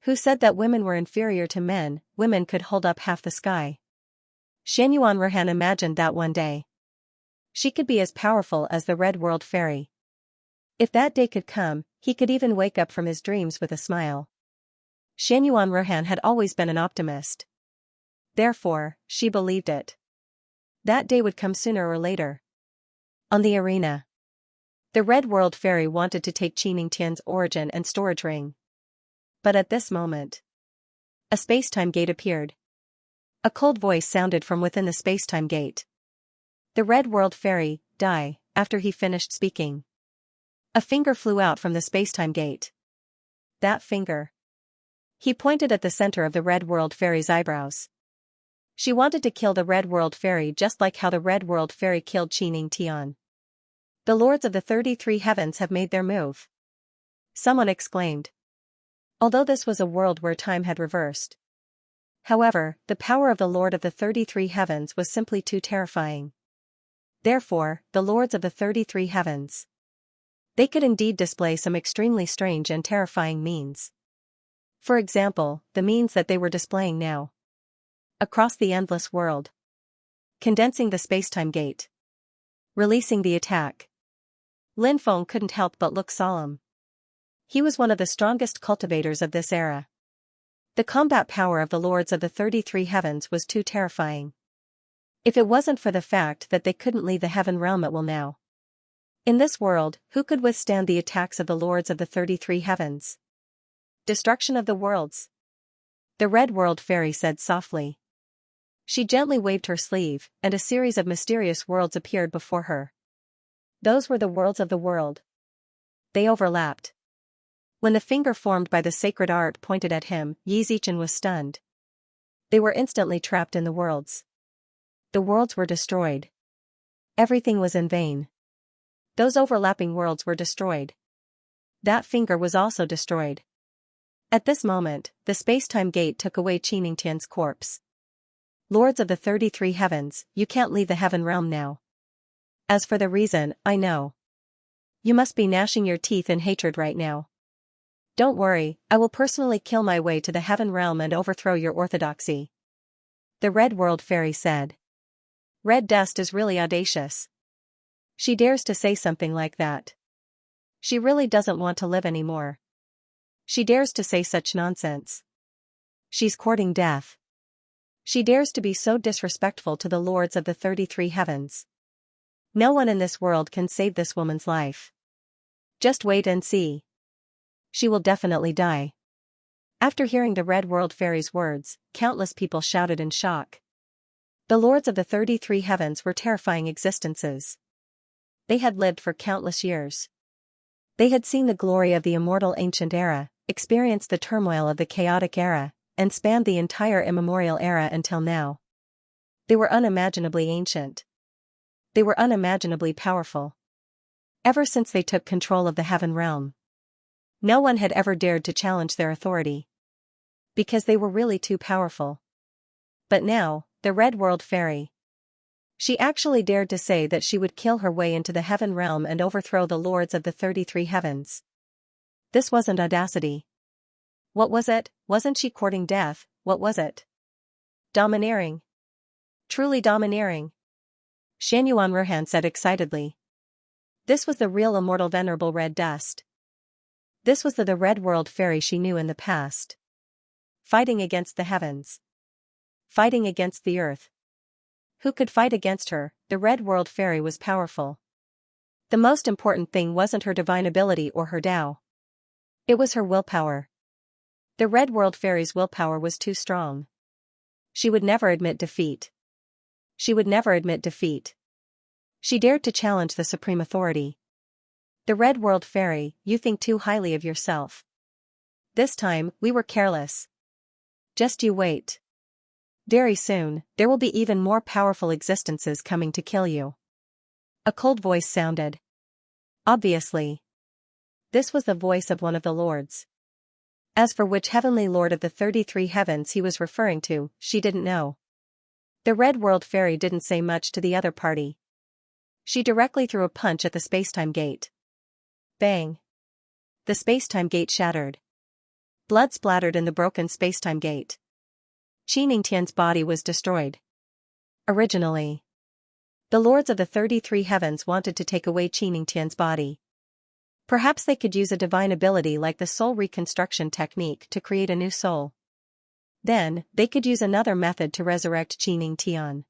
Who said that women were inferior to men, women could hold up half the sky. Xianxia imagined that one day she could be as powerful as the red world fairy. If that day could come, he could even wake up from his dreams with a smile. Xianxia had always been an optimist. Therefore, she believed it. That day would come sooner or later. On the arena. The Red World Fairy wanted to take Xianxia's origin and storage ring. But at this moment, a space-time gate appeared. A cold voice sounded from within the space-time gate. The Red World Fairy, die. After he finished speaking, a finger flew out from the space-time gate. That finger. He pointed at the center of the Red World Fairy's eyebrows. She wanted to kill the Red World Fairy just like how the Red World Fairy killed Xianxia. The Lords of the 33 Heavens have made their move. Someone exclaimed. Although this was a world where time had reversed. However, the power of the Lord of the 33 Heavens was simply too terrifying. Therefore, the Lords of the 33 Heavens. They could indeed display some extremely strange and terrifying means. For example, the means that they were displaying now. Across the endless world. Condensing the space-time gate. Releasing the attack. Lin Feng couldn't help but look solemn. He was one of the strongest cultivators of this era. The combat power of the Lords of the 33 Heavens was too terrifying. If it wasn't for the fact that they couldn't leave the Heaven Realm at will now. In this world, who could withstand the attacks of the Lords of the 33 Heavens? Destruction of the worlds. The Red World Fairy said softly. She gently waved her sleeve, and a series of mysterious worlds appeared before her. Those were the worlds of the world. They overlapped. When the finger formed by the sacred art pointed at him, Yi Zichen was stunned. They were instantly trapped in the worlds. The worlds were destroyed. Everything was in vain. Those overlapping worlds were destroyed. That finger was also destroyed. At this moment, the space-time gate took away Xianxia's corpse. Lords of the 33 Heavens, you can't leave the Heaven Realm now. As for the reason, I know. You must be gnashing your teeth in hatred right now. Don't worry, I will personally kill my way to the Heaven Realm and overthrow your orthodoxy. The Red World Fairy said. Red Dust is really audacious. She dares to say something like that. She really doesn't want to live anymore. She dares to say such nonsense. She's courting death. She dares to be so disrespectful to the Lords of the 33 Heavens. No one in this world can save this woman's life. Just wait and see. She will definitely die. After hearing the Red World Fairy's words, countless people shouted in shock. The Lords of the 33 Heavens were terrifying existences. They had lived for countless years. They had seen the glory of the immortal ancient era, experienced the turmoil of the chaotic era, and spanned the entire immemorial era until now. They were unimaginably ancient. They were unimaginably powerful. Ever since they took control of the Heaven Realm, no one had ever dared to challenge their authority. Because they were really too powerful. But now, the Red World Fairy. She actually dared to say that she would kill her way into the Heaven Realm and overthrow the Lords of the 33 Heavens. This wasn't audacity. What was it? Wasn't she courting death? What was it? Domineering. Truly domineering. Shanyuan Ruhan said excitedly. This was the real immortal venerable Red Dust. This was the Red World Fairy she knew in the past. Fighting against the heavens. Fighting against the earth. Who could fight against her? The Red World Fairy was powerful. The most important thing wasn't her divine ability or her Tao. It was her willpower. The Red World Fairy's willpower was too strong. She would never admit defeat. She would never admit defeat. She dared to challenge the supreme authority. The Red World Fairy, you think too highly of yourself. This time, we were careless. Just you wait. Very soon, there will be even more powerful existences coming to kill you. A cold voice sounded. Obviously. This was the voice of one of the lords. As for which heavenly lord of the 33 heavens he was referring to, she didn't know. The Red World Fairy didn't say much to the other party. She directly threw a punch at the spacetime gate. Bang! The spacetime gate shattered. Blood splattered in the broken spacetime gate. Xianxia's body was destroyed. Originally, the lords of the 33 heavens wanted to take away Xianxia's body. Perhaps they could use a divine ability like the soul reconstruction technique to create a new soul. Then, they could use another method to resurrect Xianxia.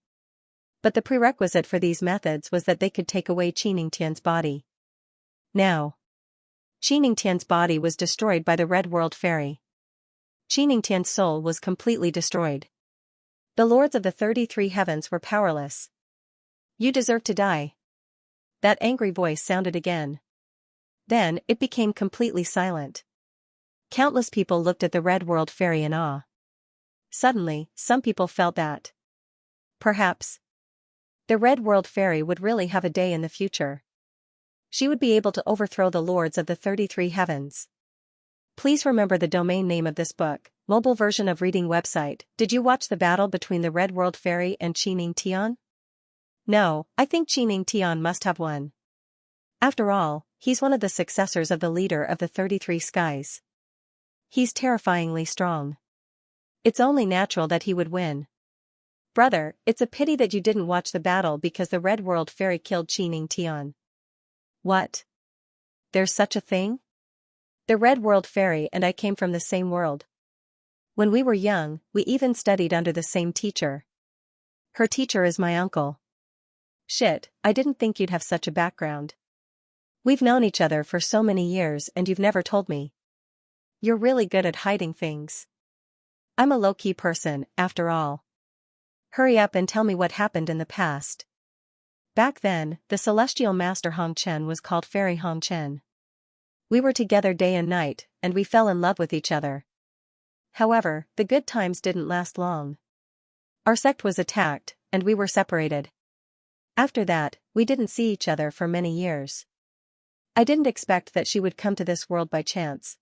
But the prerequisite for these methods was that they could take away Xianxia body. Now, Xianxia's body was destroyed by the Red World Fairy. Xianxia's soul was completely destroyed. The lords of the 33 heavens were powerless. You deserve to die. That angry voice sounded again. Then, it became completely silent. Countless people looked at the Red World Fairy in awe. Suddenly, some people felt that perhaps the Red World Fairy would really have a day in the future. She would be able to overthrow the lords of the 33 heavens. Please remember the domain name of this book, mobile version of reading website. Did you watch the battle between the Red World Fairy and Xianxia? No, I think Xianxia must have won. After all, he's one of the successors of the leader of the 33 skies. He's terrifyingly strong. It's only natural that he would win. Brother, it's a pity that you didn't watch the battle because the Red World Fairy killed Xianxia. What? There's such a thing? The Red World Fairy and I came from the same world. When we were young, we even studied under the same teacher. Her teacher is my uncle. Shit, I didn't think you'd have such a background. We've known each other for so many years and you've never told me. You're really good at hiding things. I'm a low-key person, after all. Hurry up and tell me what happened in the past. Back then, the celestial master Hong Chen was called Fairy Hong Chen. We were together day and night, and we fell in love with each other. However, the good times didn't last long. Our sect was attacked, and we were separated. After that, we didn't see each other for many years. I didn't expect that she would come to this world by chance.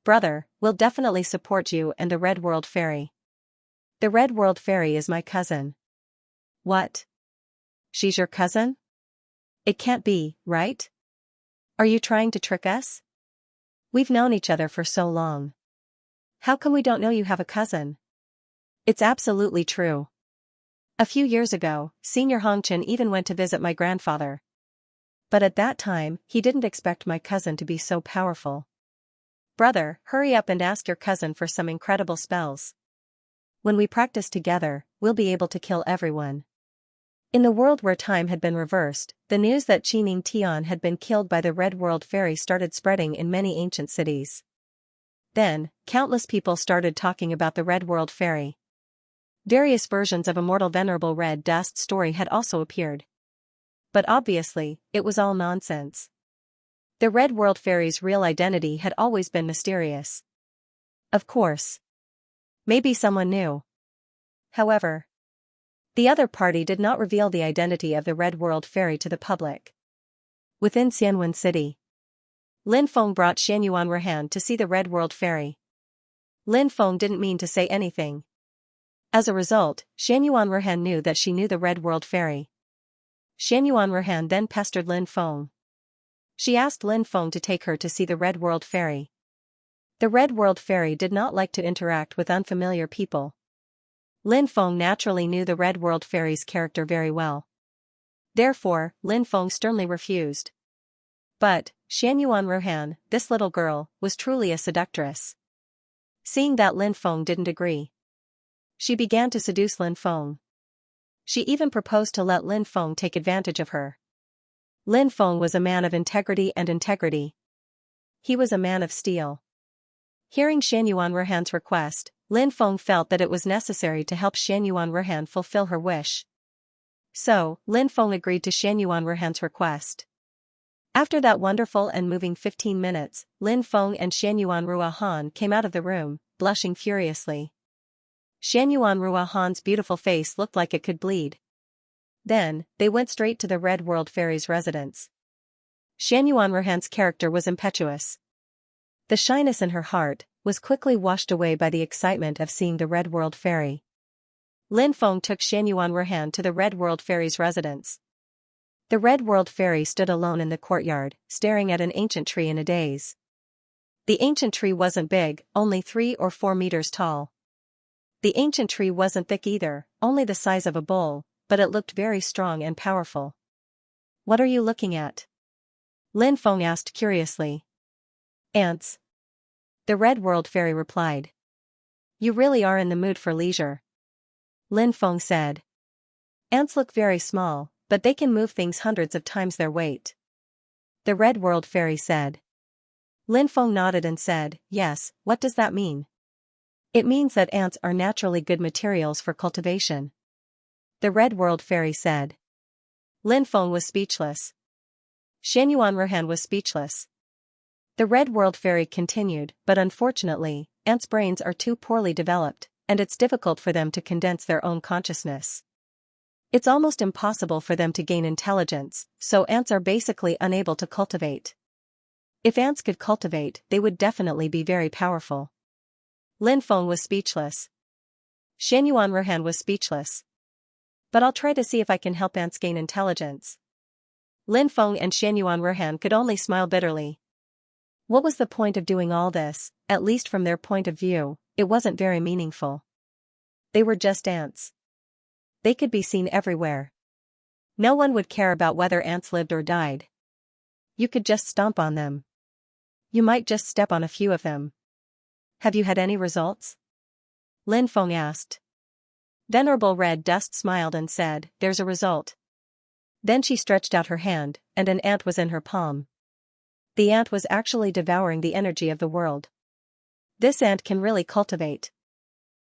Brother, we'll definitely support you and the Red World Fairy. The Red World Fairy is my cousin. What? She's your cousin? It can't be, right? Are you trying to trick us? We've known each other for so long. How come we don't know you have a cousin? It's absolutely true. A few years ago, Senior Hongchen even went to visit my grandfather. But at that time, he didn't expect my cousin to be so powerful. Brother, hurry up and ask your cousin for some incredible spells. When we practice together, we'll be able to kill everyone. In the world where time had been reversed, the news that Xianxia had been killed by the Red World Fairy started spreading in many ancient cities. Then, countless people started talking about the Red World Fairy. Various versions of Immortal Venerable Red Dust story had also appeared. But obviously, it was all nonsense. The Red World Fairy's real identity had always been mysterious. Of course. Maybe someone knew. However, the other party did not reveal the identity of the Red World Fairy to the public. Within Xianwen City, Lin Feng brought Xianyuan Rahan to see the Red World Fairy. Lin Feng didn't mean to say anything. As a result, Xianyuan Rahan knew that she knew the Red World Fairy. Xianyuan Rahan then pestered Lin Feng. She asked Lin Feng to take her to see the Red World Fairy. The Red World Fairy did not like to interact with unfamiliar people. Lin Feng naturally knew the Red World Fairy's character very well. Therefore, Lin Feng sternly refused. But, Xianyuan Rahan, this little girl, was truly a seductress. Seeing that Lin Feng didn't agree, she began to seduce Lin Feng. She even proposed to let Lin Feng take advantage of her. Lin Feng was a man of integrity and integrity. He was a man of steel. Hearing Xianyuan Rahan's request, Lin Feng felt that it was necessary to help Xianyuan Rahan fulfill her wish. So, Lin Feng agreed to Xianyuan Rahan's request. After that wonderful and moving 15 minutes, Lin Feng and Xianyuan Ruahan came out of the room, blushing furiously. Xianyuan Ruahan's beautiful face looked like it could bleed. Then, they went straight to the Red World Fairy's residence. Xianyuan Rahan's character was impetuous. The shyness in her heart was quickly washed away by the excitement of seeing the Red World Fairy. Lin Feng took Xianyuan Rahan to the Red World Fairy's residence. The Red World Fairy stood alone in the courtyard, staring at an ancient tree in a daze. The ancient tree wasn't big, only 3 or 4 meters tall. The ancient tree wasn't thick either, only the size of a bowl, but it looked very strong and powerful. What are you looking at? Lin Feng asked curiously. Ants. The Red World Fairy replied. You really are in the mood for leisure. Lin Feng said. Ants look very small, but they can move things hundreds of times their weight. The Red World Fairy said. Lin Feng nodded and said, yes, what does that mean? It means that ants are naturally good materials for cultivation. The Red World Fairy said. Lin Feng was speechless. Xianyuan Ruhan was speechless. The Red World Fairy continued, but unfortunately, ants' brains are too poorly developed, and it's difficult for them to condense their own consciousness. It's almost impossible for them to gain intelligence, so ants are basically unable to cultivate. If ants could cultivate, they would definitely be very powerful. Lin Feng was speechless. Xianyuan Ruhan was speechless. But I'll try to see if I can help ants gain intelligence. Lin Feng and Xianyuan Ruhan could only smile bitterly. What was the point of doing all this? At least from their point of view, it wasn't very meaningful. They were just ants. They could be seen everywhere. No one would care about whether ants lived or died. You could just stomp on them. You might just step on a few of them. Have you had any results? Lin Feng asked. Venerable Red Dust smiled and said, there's a result. Then she stretched out her hand, and an ant was in her palm. The ant was actually devouring the energy of the world. This ant can really cultivate.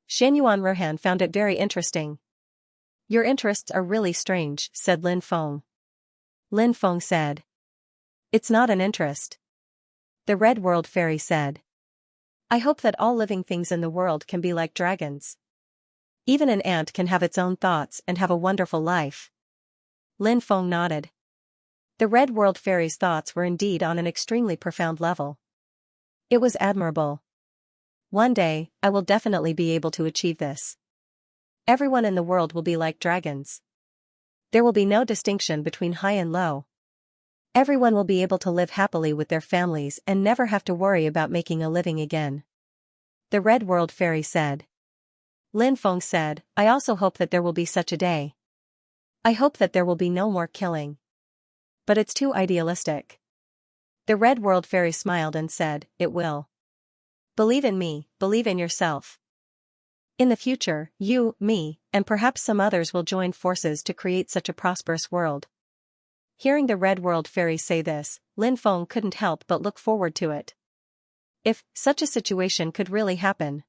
Xianyuan Ruhan found it very interesting. Your interests are really strange, said Lin Feng. Lin Feng said. It's not an interest. The Red World Fairy said. I hope that all living things in the world can be like dragons. Even an ant can have its own thoughts and have a wonderful life. Lin Feng nodded. The Red World Fairy's thoughts were indeed on an extremely profound level. It was admirable. One day, I will definitely be able to achieve this. Everyone in the world will be like dragons. There will be no distinction between high and low. Everyone will be able to live happily with their families and never have to worry about making a living again. The Red World Fairy said. Lin Feng said, I also hope that there will be such a day. I hope that there will be no more killing. But it's too idealistic. The Red World Fairy smiled and said, it will. Believe in me, believe in yourself. In the future, you, me, and perhaps some others will join forces to create such a prosperous world. Hearing the Red World Fairy say this, Lin Feng couldn't help but look forward to it. If such a situation could really happen,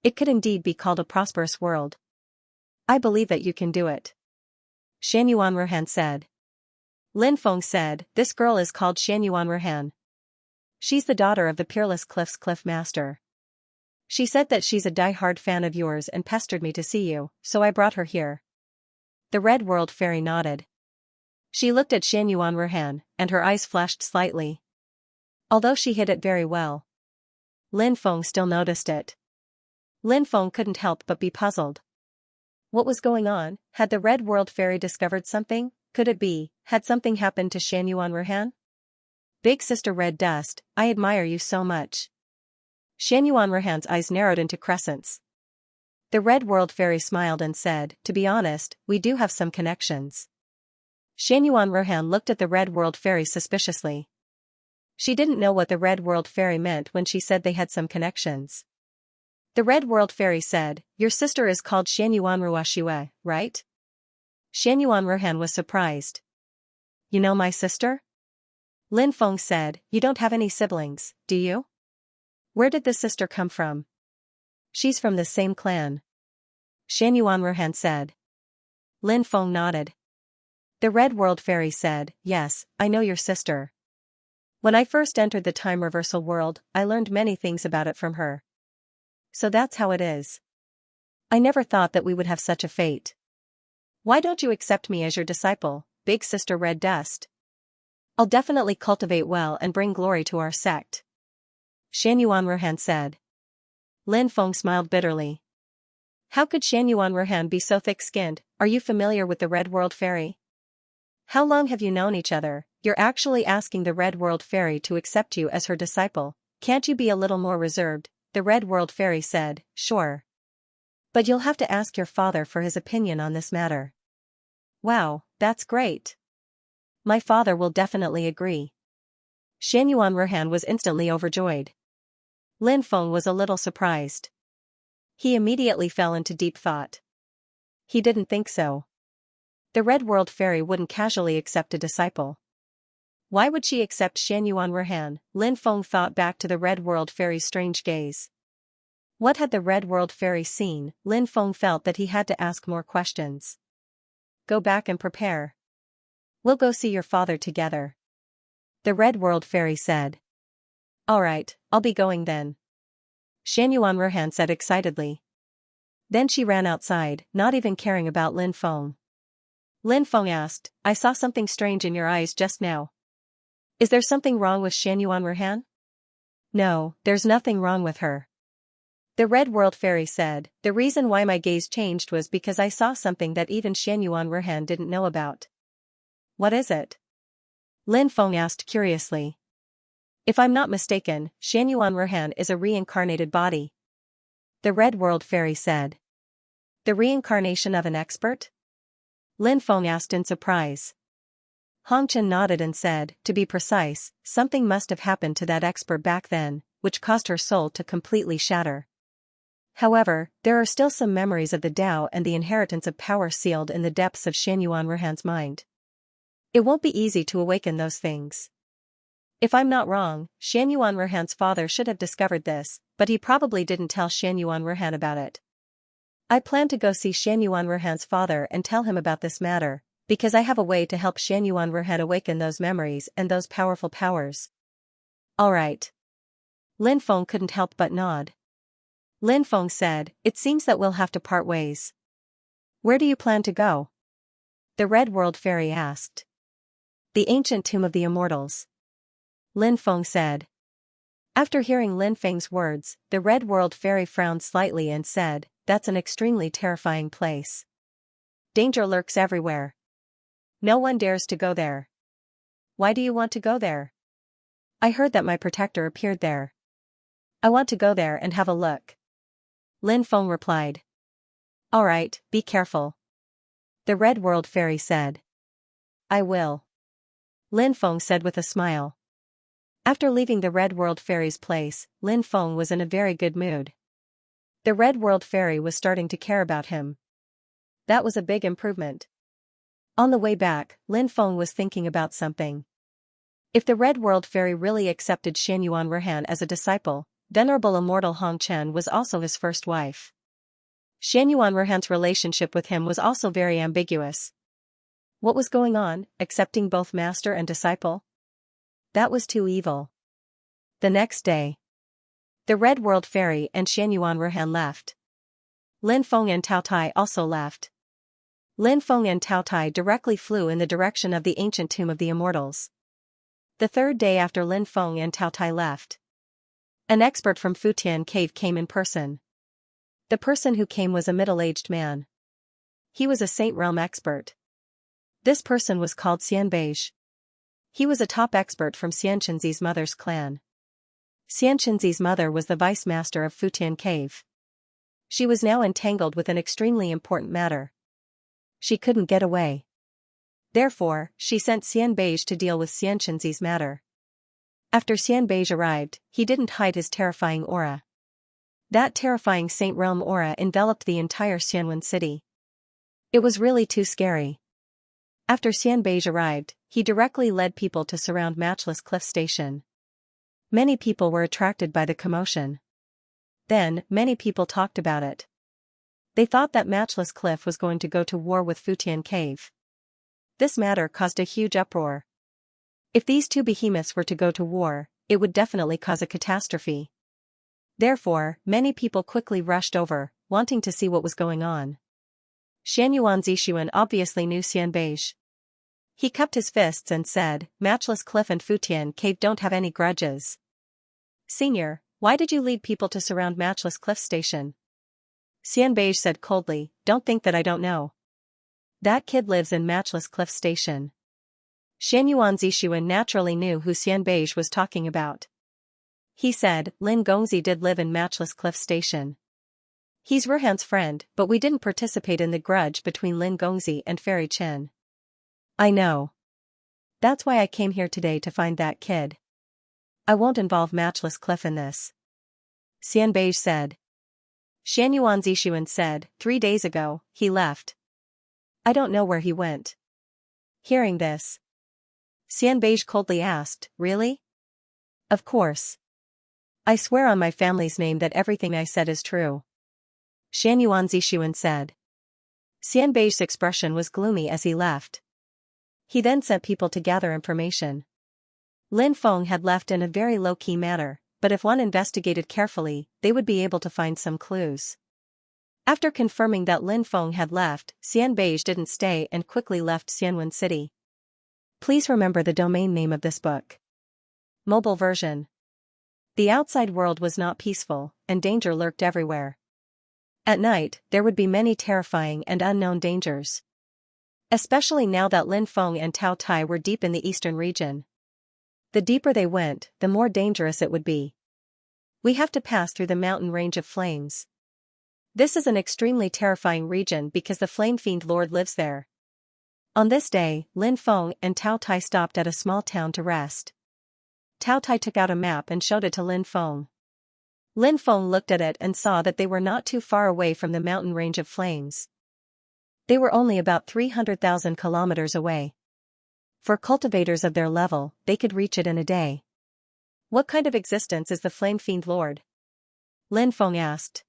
it could indeed be called a prosperous world. I believe that you can do it. Xianyuan Ruhan said. Lin Feng said, this girl is called Xianyuan Ruhan. She's the daughter of the Peerless Cliff's Cliff Master. She said that she's a die-hard fan of yours and pestered me to see you, so I brought her here. The Red World Fairy nodded. She looked at Xianyuan Ruhan, and her eyes flashed slightly. Although she hid it very well, Lin Feng still noticed it. Lin Feng couldn't help but be puzzled. What was going on? Had the Red World Fairy discovered something? Could it be, had something happened to Xianyuan Ruhan? Big Sister Red Dust, I admire you so much. Xianyuan Ruhan's eyes narrowed into crescents. The Red World Fairy smiled and said, to be honest, we do have some connections. Xianyuan Ruhan looked at the Red World Fairy suspiciously. She didn't know what the Red World Fairy meant when she said they had some connections. The Red World Fairy said, your sister is called Xianyuan Ruashiwe, right? Xianyuan Ruhan was surprised. You know my sister? Lin Feng said, you don't have any siblings, do you? Where did this sister come from? She's from the same clan. Xianyuan Ruhan said. Lin Feng nodded. The Red World Fairy said, yes, I know your sister. When I first entered the time reversal world, I learned many things about it from her. So that's how it is. I never thought that we would have such a fate. Why don't you accept me as your disciple, Big Sister Red Dust? I'll definitely cultivate well and bring glory to our sect. Xianyuan Ruhan said. Lin Feng smiled bitterly. How could Xianyuan Ruhan be so thick-skinned? Are you familiar with the Red World Fairy? How long have you known each other? You're actually asking the Red World Fairy to accept you as her disciple. Can't you be a little more reserved? The Red World Fairy said, sure. But you'll have to ask your father for his opinion on this matter. Wow, that's great. My father will definitely agree. Xianyuan Ruhan was instantly overjoyed. Lin Feng was a little surprised. He immediately fell into deep thought. He didn't think so. The Red World Fairy wouldn't casually accept a disciple. Why would she accept Xianyuan Ruhan? Lin Feng thought back to the Red World Fairy's strange gaze. What had the Red World Fairy seen? Lin Feng felt that he had to ask more questions. Go back and prepare. We'll go see your father together. The Red World Fairy said. Alright, I'll be going then. Xianyuan Ruhan said excitedly. Then she ran outside, not even caring about Lin Feng. Lin Feng asked, I saw something strange in your eyes just now. Is there something wrong with Xianyuan Ruhan? No, there's nothing wrong with her. The Red World Fairy said, the reason why my gaze changed was because I saw something that even Xianyuan Ruhan didn't know about. What is it? Lin Feng asked curiously. If I'm not mistaken, Xianyuan Ruhan is a reincarnated body. The Red World Fairy said. The reincarnation of an expert? Lin Feng asked in surprise. Hong Chen nodded and said, to be precise, something must have happened to that expert back then, which caused her soul to completely shatter. However, there are still some memories of the Tao and the inheritance of power sealed in the depths of Xianyuan Ruhan's mind. It won't be easy to awaken those things. If I'm not wrong, Xianyuan Ruhan's father should have discovered this, but he probably didn't tell Xianyuan Ruhan about it. I plan to go see Xianyuan Ruhan's father and tell him about this matter, because I have a way to help Xianyuan Ruhan awaken those memories and those powerful powers. Alright. Lin Feng couldn't help but nod. Lin Feng said, it seems that we'll have to part ways. Where do you plan to go? The Red World Fairy asked. The ancient tomb of the immortals. Lin Feng said. After hearing Lin Feng's words, the Red World Fairy frowned slightly and said, that's an extremely terrifying place. Danger lurks everywhere. No one dares to go there. Why do you want to go there? I heard that my protector appeared there. I want to go there and have a look. Lin Feng replied. Alright, be careful. The Red World Fairy said. I will. Lin Feng said with a smile. After leaving the Red World Fairy's place, Lin Feng was in a very good mood. The Red World Fairy was starting to care about him. That was a big improvement. On the way back, Lin Feng was thinking about something. If the Red World Fairy really accepted Xianyuan Ruhan as a disciple, Venerable Immortal Hong Chen was also his first wife. Xianyuan Ruhan's relationship with him was also very ambiguous. What was going on, accepting both master and disciple? That was too evil. The next day, the Red World Fairy and Xianyuan Ruhan left. Lin Feng and Tao Tai also left. Lin Feng and Tao Tai directly flew in the direction of the ancient tomb of the immortals. The third day after Lin Feng and Tao Tai left, an expert from Futian Cave came in person. The person who came was a middle-aged man. He was a Saint Realm expert. This person was called Xianbei. He was a top expert from Xianxia's mother's clan. Xianxia's mother was the vice master of Futian Cave. She was now entangled with an extremely important matter. She couldn't get away. Therefore, she sent Xianbei to deal with Xianxia's matter. After Xianbei arrived, he didn't hide his terrifying aura. That terrifying Saint Realm aura enveloped the entire Xianwen city. It was really too scary. After Xianbei arrived, he directly led people to surround Matchless Cliff Station. Many people were attracted by the commotion. Then, many people talked about it. They thought that Matchless Cliff was going to go to war with Futian Cave. This matter caused a huge uproar. If these two behemoths were to go to war, it would definitely cause a catastrophe. Therefore, many people quickly rushed over, wanting to see what was going on. Xianyuan Zixuan obviously knew Xianbei. He cupped his fists and said, Matchless Cliff and Futian Cave don't have any grudges. Senior, why did you lead people to surround Matchless Cliff Station? Xianbei said coldly, don't think that I don't know. That kid lives in Matchless Cliff Station. Xianyuan Zixuan naturally knew who Xianbei was talking about. He said, Lin Gongzi did live in Matchless Cliff Station. He's Ruhan's friend, but we didn't participate in the grudge between Lin Gongzi and Fairy Chen. I know. That's why I came here today to find that kid. I won't involve Matchless Cliff in this. Xianbei said. Xianyuan Zixuan said, 3 days ago, he left. I don't know where he went. Hearing this, Xianbeige coldly asked, really? Of course. I swear on my family's name that everything I said is true. Shan Zixuan said. Xianbeige's expression was gloomy as he left. He then sent people to gather information. Lin Feng had left in a very low-key manner, but if one investigated carefully, they would be able to find some clues. After confirming that Lin Feng had left, Xianbeige didn't stay and quickly left Xianwen City. Please remember the domain name of this book. Mobile version. The outside world was not peaceful, and danger lurked everywhere. At night, there would be many terrifying and unknown dangers. Especially now that Lin Feng and Tao Tai were deep in the eastern region. The deeper they went, the more dangerous it would be. We have to pass through the mountain range of flames. This is an extremely terrifying region because the Flame Fiend Lord lives there. On this day, Lin Feng and Tao Tai stopped at a small town to rest. Tao Tai took out a map and showed it to Lin Feng. Lin Feng looked at it and saw that they were not too far away from the mountain range of flames. They were only about 300,000 kilometers away. For cultivators of their level, they could reach it in a day. What kind of existence is the Flame Fiend Lord? Lin Feng asked.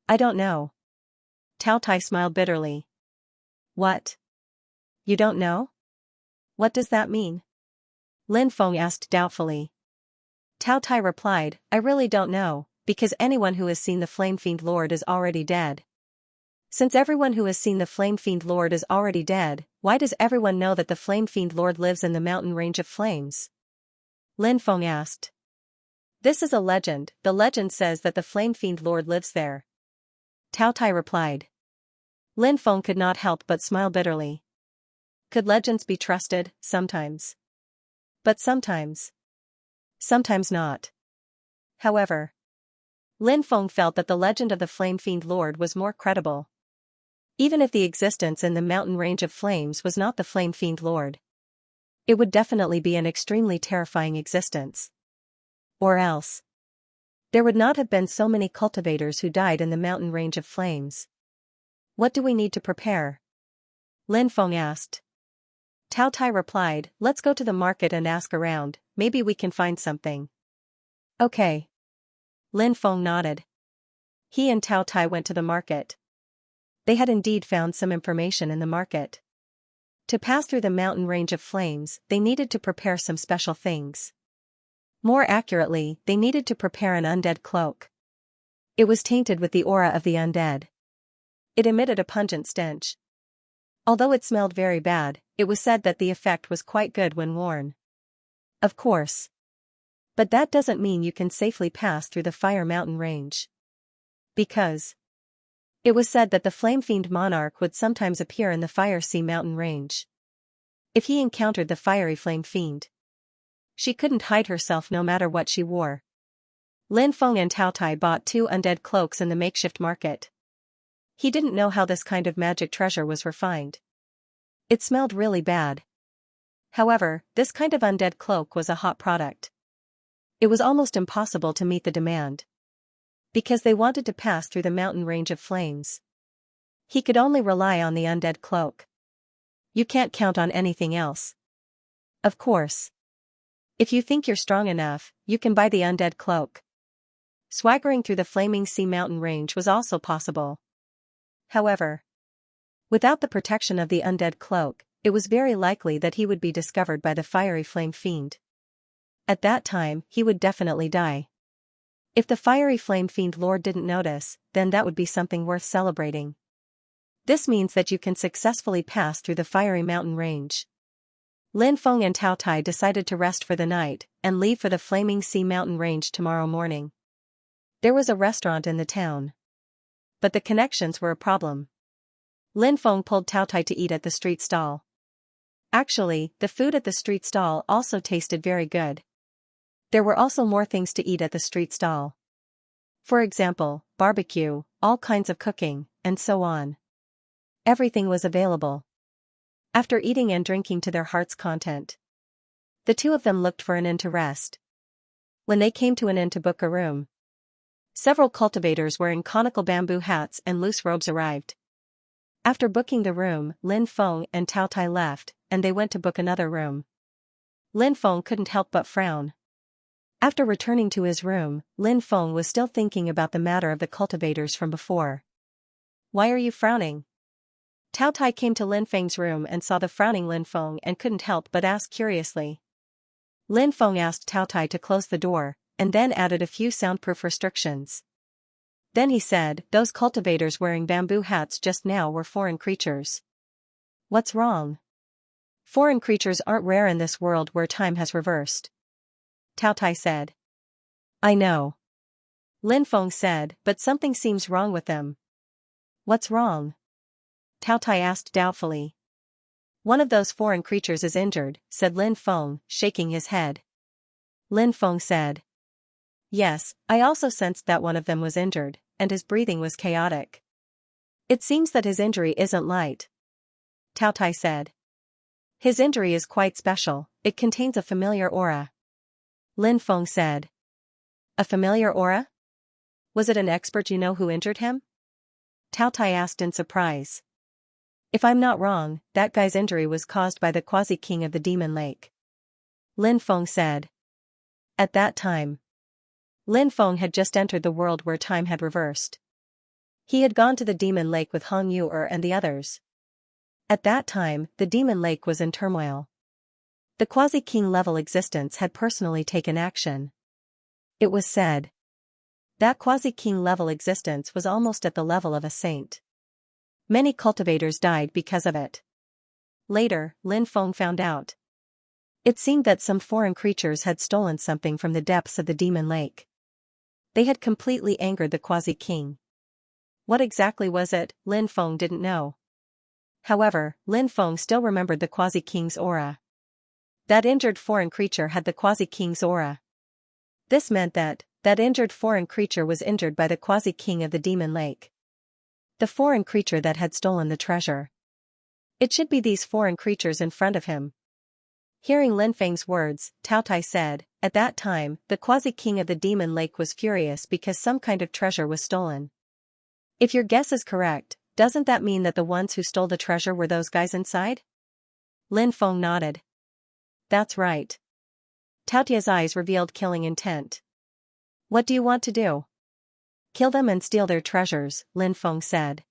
I don't know. Tao Tai smiled bitterly. What? You don't know? What does that mean? Lin Feng asked doubtfully. Tao Tai replied, I really don't know, because anyone who has seen the Flame Fiend Lord is already dead. Since everyone who has seen the Flame Fiend Lord is already dead, why does everyone know that the Flame Fiend Lord lives in the mountain range of flames? Lin Feng asked. This is a legend. The legend says that the Flame Fiend Lord lives there. Tao Tai replied. Lin Feng could not help but smile bitterly. Could legends be trusted? Sometimes. But sometimes. Sometimes not. However, Lin Feng felt that the legend of the Flame Fiend Lord was more credible. Even if the existence in the mountain range of flames was not the Flame Fiend Lord, it would definitely be an extremely terrifying existence. Or else, there would not have been so many cultivators who died in the mountain range of flames. What do we need to prepare? Lin Feng asked. Tao Tai replied, let's go to the market and ask around, maybe we can find something. Okay. Lin Feng nodded. He and Tao Tai went to the market. They had indeed found some information in the market. To pass through the mountain range of flames, they needed to prepare some special things. More accurately, they needed to prepare an undead cloak. It was tainted with the aura of the undead. It emitted a pungent stench. Although it smelled very bad, it was said that the effect was quite good when worn. Of course. But that doesn't mean you can safely pass through the Fire Mountain range. Because it was said that the Flame Fiend Monarch would sometimes appear in the Fire Sea Mountain range. If he encountered the fiery Flame Fiend, she couldn't hide herself no matter what she wore. Lin Feng and Tao Tai bought 2 undead cloaks in the makeshift market. He didn't know how this kind of magic treasure was refined. It smelled really bad. However, this kind of undead cloak was a hot product. It was almost impossible to meet the demand. Because they wanted to pass through the mountain range of flames. He could only rely on the undead cloak. You can't count on anything else. Of course. If you think you're strong enough, you can buy the undead cloak. Swaggering through the flaming sea mountain range was also possible. However, without the protection of the undead cloak, it was very likely that he would be discovered by the fiery flame fiend. At that time, he would definitely die. If the fiery flame fiend lord didn't notice, then that would be something worth celebrating. This means that you can successfully pass through the fiery mountain range. Lin Feng and Tao Tai decided to rest for the night, and leave for the flaming sea mountain range tomorrow morning. There was a restaurant in the town. But the connections were a problem. Lin Feng pulled Tao Tai to eat at the street stall. Actually, the food at the street stall also tasted very good. There were also more things to eat at the street stall. For example, barbecue, all kinds of cooking, and so on. Everything was available. After eating and drinking to their heart's content, the two of them looked for an inn to rest. When they came to an inn to book a room, several cultivators wearing conical bamboo hats and loose robes arrived. After booking the room, Lin Feng and Tao Tai left, and they went to book another room. Lin Feng couldn't help but frown. After returning to his room, Lin Feng was still thinking about the matter of the cultivators from before. Why are you frowning? Tao Tai came to Lin Feng's room and saw the frowning Lin Feng and couldn't help but ask curiously. Lin Feng asked Tao Tai to close the door, and then added a few soundproof restrictions. Then he said, those cultivators wearing bamboo hats just now were foreign creatures. What's wrong? Foreign creatures aren't rare in this world where time has reversed. Tao Tai said. I know. Lin Feng said, but something seems wrong with them. What's wrong? Tao Tai asked doubtfully. One of those foreign creatures is injured, said Lin Feng, shaking his head. Lin Feng said. Yes, I also sensed that one of them was injured, and his breathing was chaotic. It seems that his injury isn't light. Tao Tai said. His injury is quite special, it contains a familiar aura. Lin Feng said. A familiar aura? Was it an expert you know who injured him? Tao Tai asked in surprise. If I'm not wrong, that guy's injury was caused by the quasi-king of the Demon Lake. Lin Feng said. At that time, Lin Feng had just entered the world where time had reversed. He had gone to the Demon Lake with Hong Yuer and the others. At that time, the Demon Lake was in turmoil. The quasi-king level existence had personally taken action. It was said that quasi-king level existence was almost at the level of a saint. Many cultivators died because of it. Later, Lin Feng found out. It seemed that some foreign creatures had stolen something from the depths of the Demon Lake. They had completely angered the quasi-king. What exactly was it, Lin Feng didn't know. However, Lin Feng still remembered the quasi-king's aura. That injured foreign creature had the quasi-king's aura. This meant that injured foreign creature was injured by the quasi-king of the Demon Lake. The foreign creature that had stolen the treasure. It should be these foreign creatures in front of him. Hearing Lin Feng's words, Tao Tai said, at that time, the quasi-king of the Demon Lake was furious because some kind of treasure was stolen. If your guess is correct, doesn't that mean that the ones who stole the treasure were those guys inside? Lin Feng nodded. That's right. Tao Tai's eyes revealed killing intent. What do you want to do? Kill them and steal their treasures, Lin Feng said.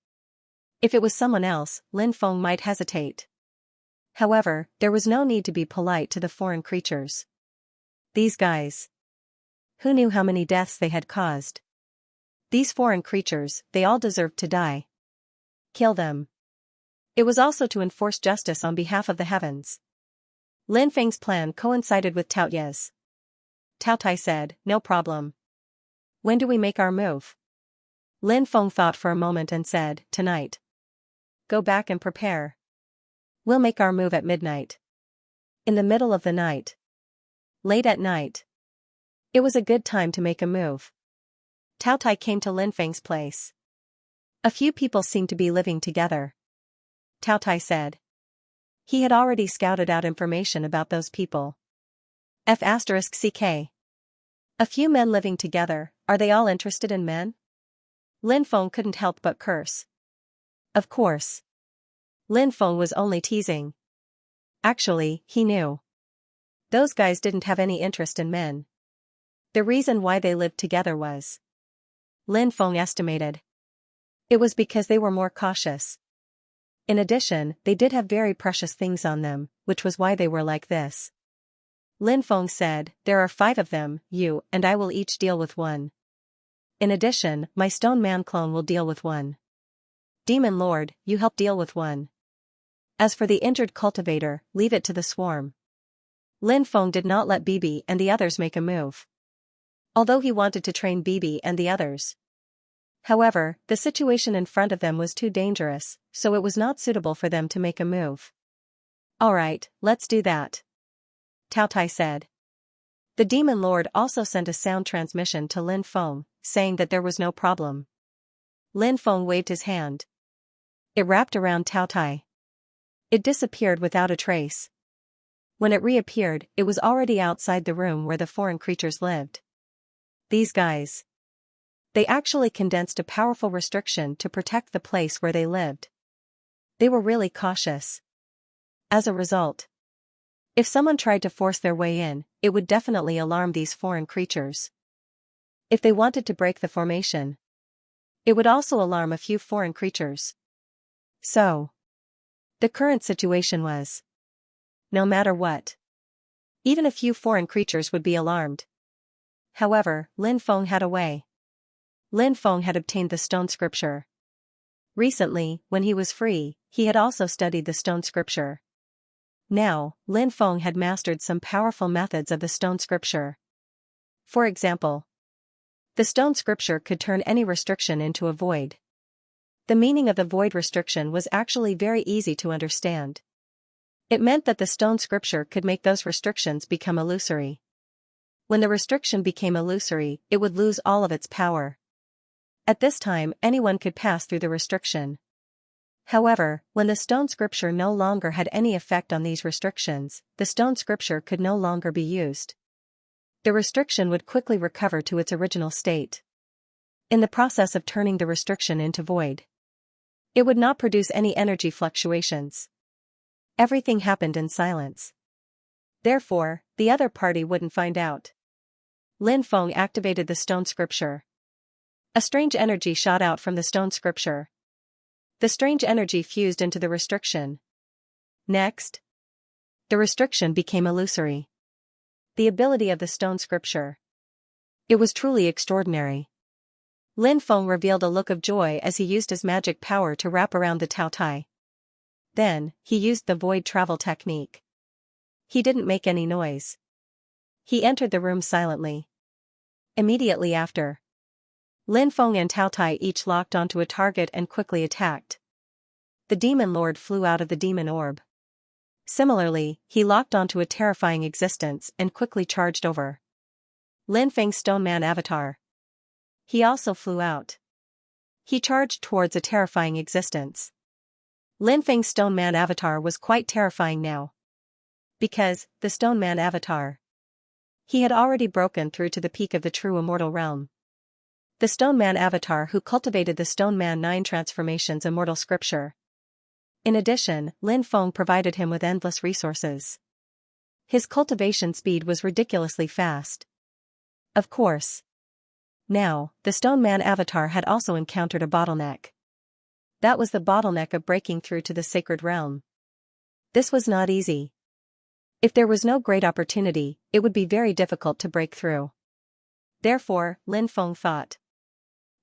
If it was someone else, Lin Feng might hesitate. However, there was no need to be polite to the foreign creatures. These guys. Who knew how many deaths they had caused? These foreign creatures, they all deserved to die. Kill them. It was also to enforce justice on behalf of the heavens. Lin Feng's plan coincided with Tao Tai's. Tao Tai said, no problem. When do we make our move? Lin Feng thought for a moment and said, tonight. Go back and prepare. We'll make our move at midnight. In the middle of the night. Late at night. It was a good time to make a move. Tao Tai came to Lin Feng's place. A few people seemed to be living together. Tao Tai said. He had already scouted out information about those people. F***ck. A few men living together, are they all interested in men? Lin Feng couldn't help but curse. Of course. Lin Feng was only teasing. Actually, he knew. Those guys didn't have any interest in men. The reason why they lived together was. Lin Feng estimated. It was because they were more cautious. In addition, they did have very precious things on them, which was why they were like this. Lin Feng said, there are 5 of them, you and I will each deal with one. In addition, my stone man clone will deal with one. Demon Lord, you help deal with one. As for the injured cultivator, leave it to the swarm. Lin Feng did not let Bibi and the others make a move. Although he wanted to train Bibi and the others. However, the situation in front of them was too dangerous, so it was not suitable for them to make a move. Alright, let's do that. Tao Tai said. The Demon Lord also sent a sound transmission to Lin Feng, saying that there was no problem. Lin Feng waved his hand. It wrapped around Tao Tai. It disappeared without a trace. When it reappeared, it was already outside the room where the foreign creatures lived. These guys. They actually condensed a powerful restriction to protect the place where they lived. They were really cautious. As a result, if someone tried to force their way in, it would definitely alarm these foreign creatures. If they wanted to break the formation, it would also alarm a few foreign creatures. So, the current situation was, no matter what, even a few foreign creatures would be alarmed. However, Lin Feng had a way. Lin Feng had obtained the stone scripture. Recently, when he was free, he had also studied the stone scripture. Now, Lin Feng had mastered some powerful methods of the stone scripture. For example, the stone scripture could turn any restriction into a void. The meaning of the void restriction was actually very easy to understand. It meant that the stone scripture could make those restrictions become illusory. When the restriction became illusory, it would lose all of its power. At this time, anyone could pass through the restriction. However, when the stone scripture no longer had any effect on these restrictions, the stone scripture could no longer be used. The restriction would quickly recover to its original state. In the process of turning the restriction into void, it would not produce any energy fluctuations. Everything happened in silence. Therefore, the other party wouldn't find out. Lin Feng activated the stone scripture. A strange energy shot out from the stone scripture. The strange energy fused into the restriction. Next, the restriction became illusory. The ability of the stone scripture. It was truly extraordinary. Lin Feng revealed a look of joy as he used his magic power to wrap around the Tao Tai. Then, he used the void travel technique. He didn't make any noise. He entered the room silently. Immediately after, Lin Feng and Tao Tai each locked onto a target and quickly attacked. The demon lord flew out of the demon orb. Similarly, he locked onto a terrifying existence and quickly charged over Lin Feng's Stone Man avatar. He also flew out. He charged towards a terrifying existence. Lin Feng's Stone Man avatar was quite terrifying now. Because, the Stone Man avatar, he had already broken through to the peak of the true immortal realm. The Stone Man avatar who cultivated the Stone Man 9 transformations immortal scripture. In addition, Lin Feng provided him with endless resources. His cultivation speed was ridiculously fast. Of course. Now, the Stone Man avatar had also encountered a bottleneck. That was the bottleneck of breaking through to the sacred realm. This was not easy. If there was no great opportunity, it would be very difficult to break through. Therefore, Lin Feng thought.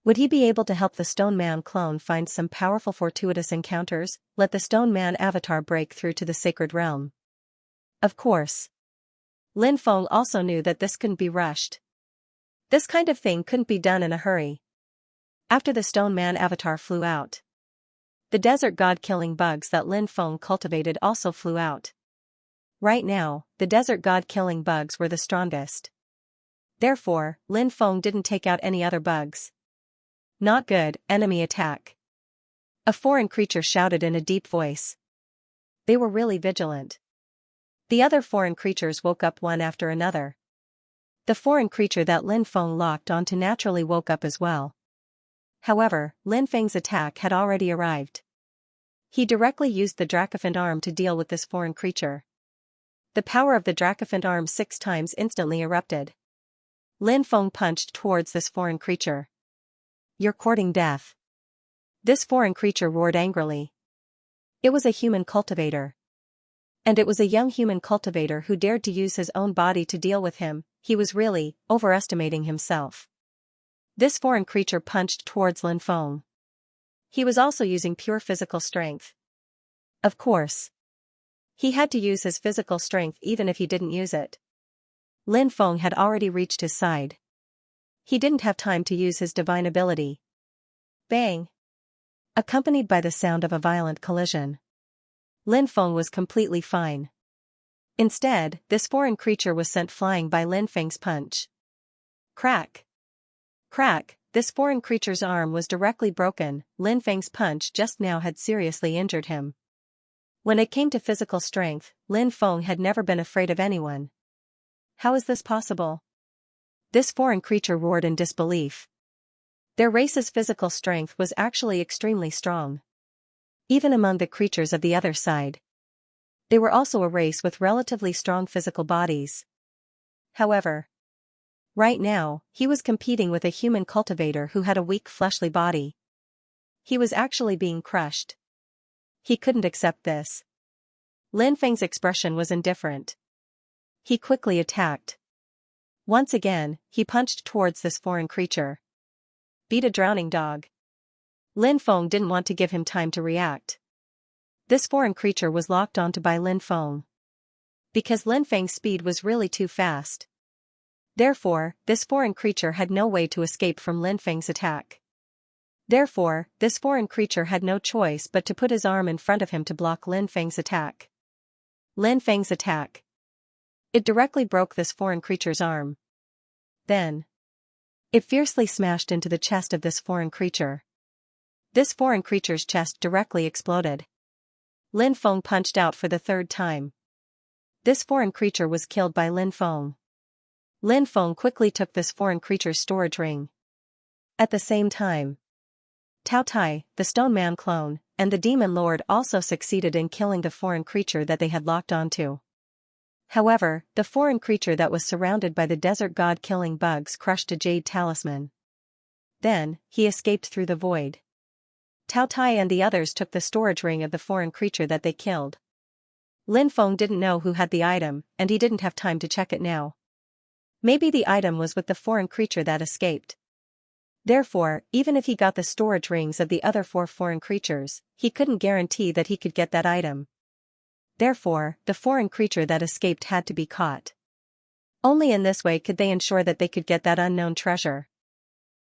Would he be able to help the Stone Man clone find some powerful fortuitous encounters, let the Stone Man avatar break through to the sacred realm? Of course. Lin Feng also knew that this couldn't be rushed. This kind of thing couldn't be done in a hurry. After the Stone Man avatar flew out, the desert god-killing bugs that Lin Feng cultivated also flew out. Right now, the desert god-killing bugs were the strongest. Therefore, Lin Feng didn't take out any other bugs. Not good, enemy attack. A foreign creature shouted in a deep voice. They were really vigilant. The other foreign creatures woke up one after another. The foreign creature that Lin Feng locked onto naturally woke up as well. However, Lin Feng's attack had already arrived. He directly used the Dracophant arm to deal with this foreign creature. The power of the Dracophant arm 6 times instantly erupted. Lin Feng punched towards this foreign creature. You're courting death. This foreign creature roared angrily. It was a human cultivator. And it was a young human cultivator who dared to use his own body to deal with him. He was really overestimating himself. This foreign creature punched towards Lin Feng. He was also using pure physical strength. Of course. He had to use his physical strength even if he didn't use it. Lin Feng had already reached his side. He didn't have time to use his divine ability. Bang! Accompanied by the sound of a violent collision. Lin Feng was completely fine. Instead, this foreign creature was sent flying by Lin Feng's punch. Crack! Crack! This foreign creature's arm was directly broken. Lin Feng's punch just now had seriously injured him. When it came to physical strength, Lin Feng had never been afraid of anyone. How is this possible? This foreign creature roared in disbelief. Their race's physical strength was actually extremely strong. even among the creatures of the other side. They were also a race with relatively strong physical bodies. However, right now, he was competing with a human cultivator who had a weak fleshly body. He was actually being crushed. He couldn't accept this. Lin Feng's expression was indifferent. He quickly attacked. Once again, he punched towards this foreign creature. Beat a drowning dog. Lin Feng didn't want to give him time to react. This foreign creature was locked onto by Lin Feng. Because Lin Feng's speed was really too fast. Therefore, this foreign creature had no way to escape from Lin Feng's attack. Therefore, this foreign creature had no choice but to put his arm in front of him to block Lin Feng's attack. Lin Feng's attack. It directly broke this foreign creature's arm. Then, it fiercely smashed into the chest of this foreign creature. This foreign creature's chest directly exploded. Lin Feng punched out for the third time. This foreign creature was killed by Lin Feng. Lin Feng quickly took this foreign creature's storage ring. At the same time, Tao Tai, the Stone Man clone, and the Demon Lord also succeeded in killing the foreign creature that they had locked onto. However, the foreign creature that was surrounded by the desert god killing bugs crushed a jade talisman. Then, he escaped through the void. Tao Tai and the others took the storage ring of the foreign creature that they killed. Lin Feng didn't know who had the item, and he didn't have time to check it now. Maybe the item was with the foreign creature that escaped. Therefore, even if he got the storage rings of the other 4 foreign creatures, he couldn't guarantee that he could get that item. Therefore, the foreign creature that escaped had to be caught. Only in this way could they ensure that they could get that unknown treasure.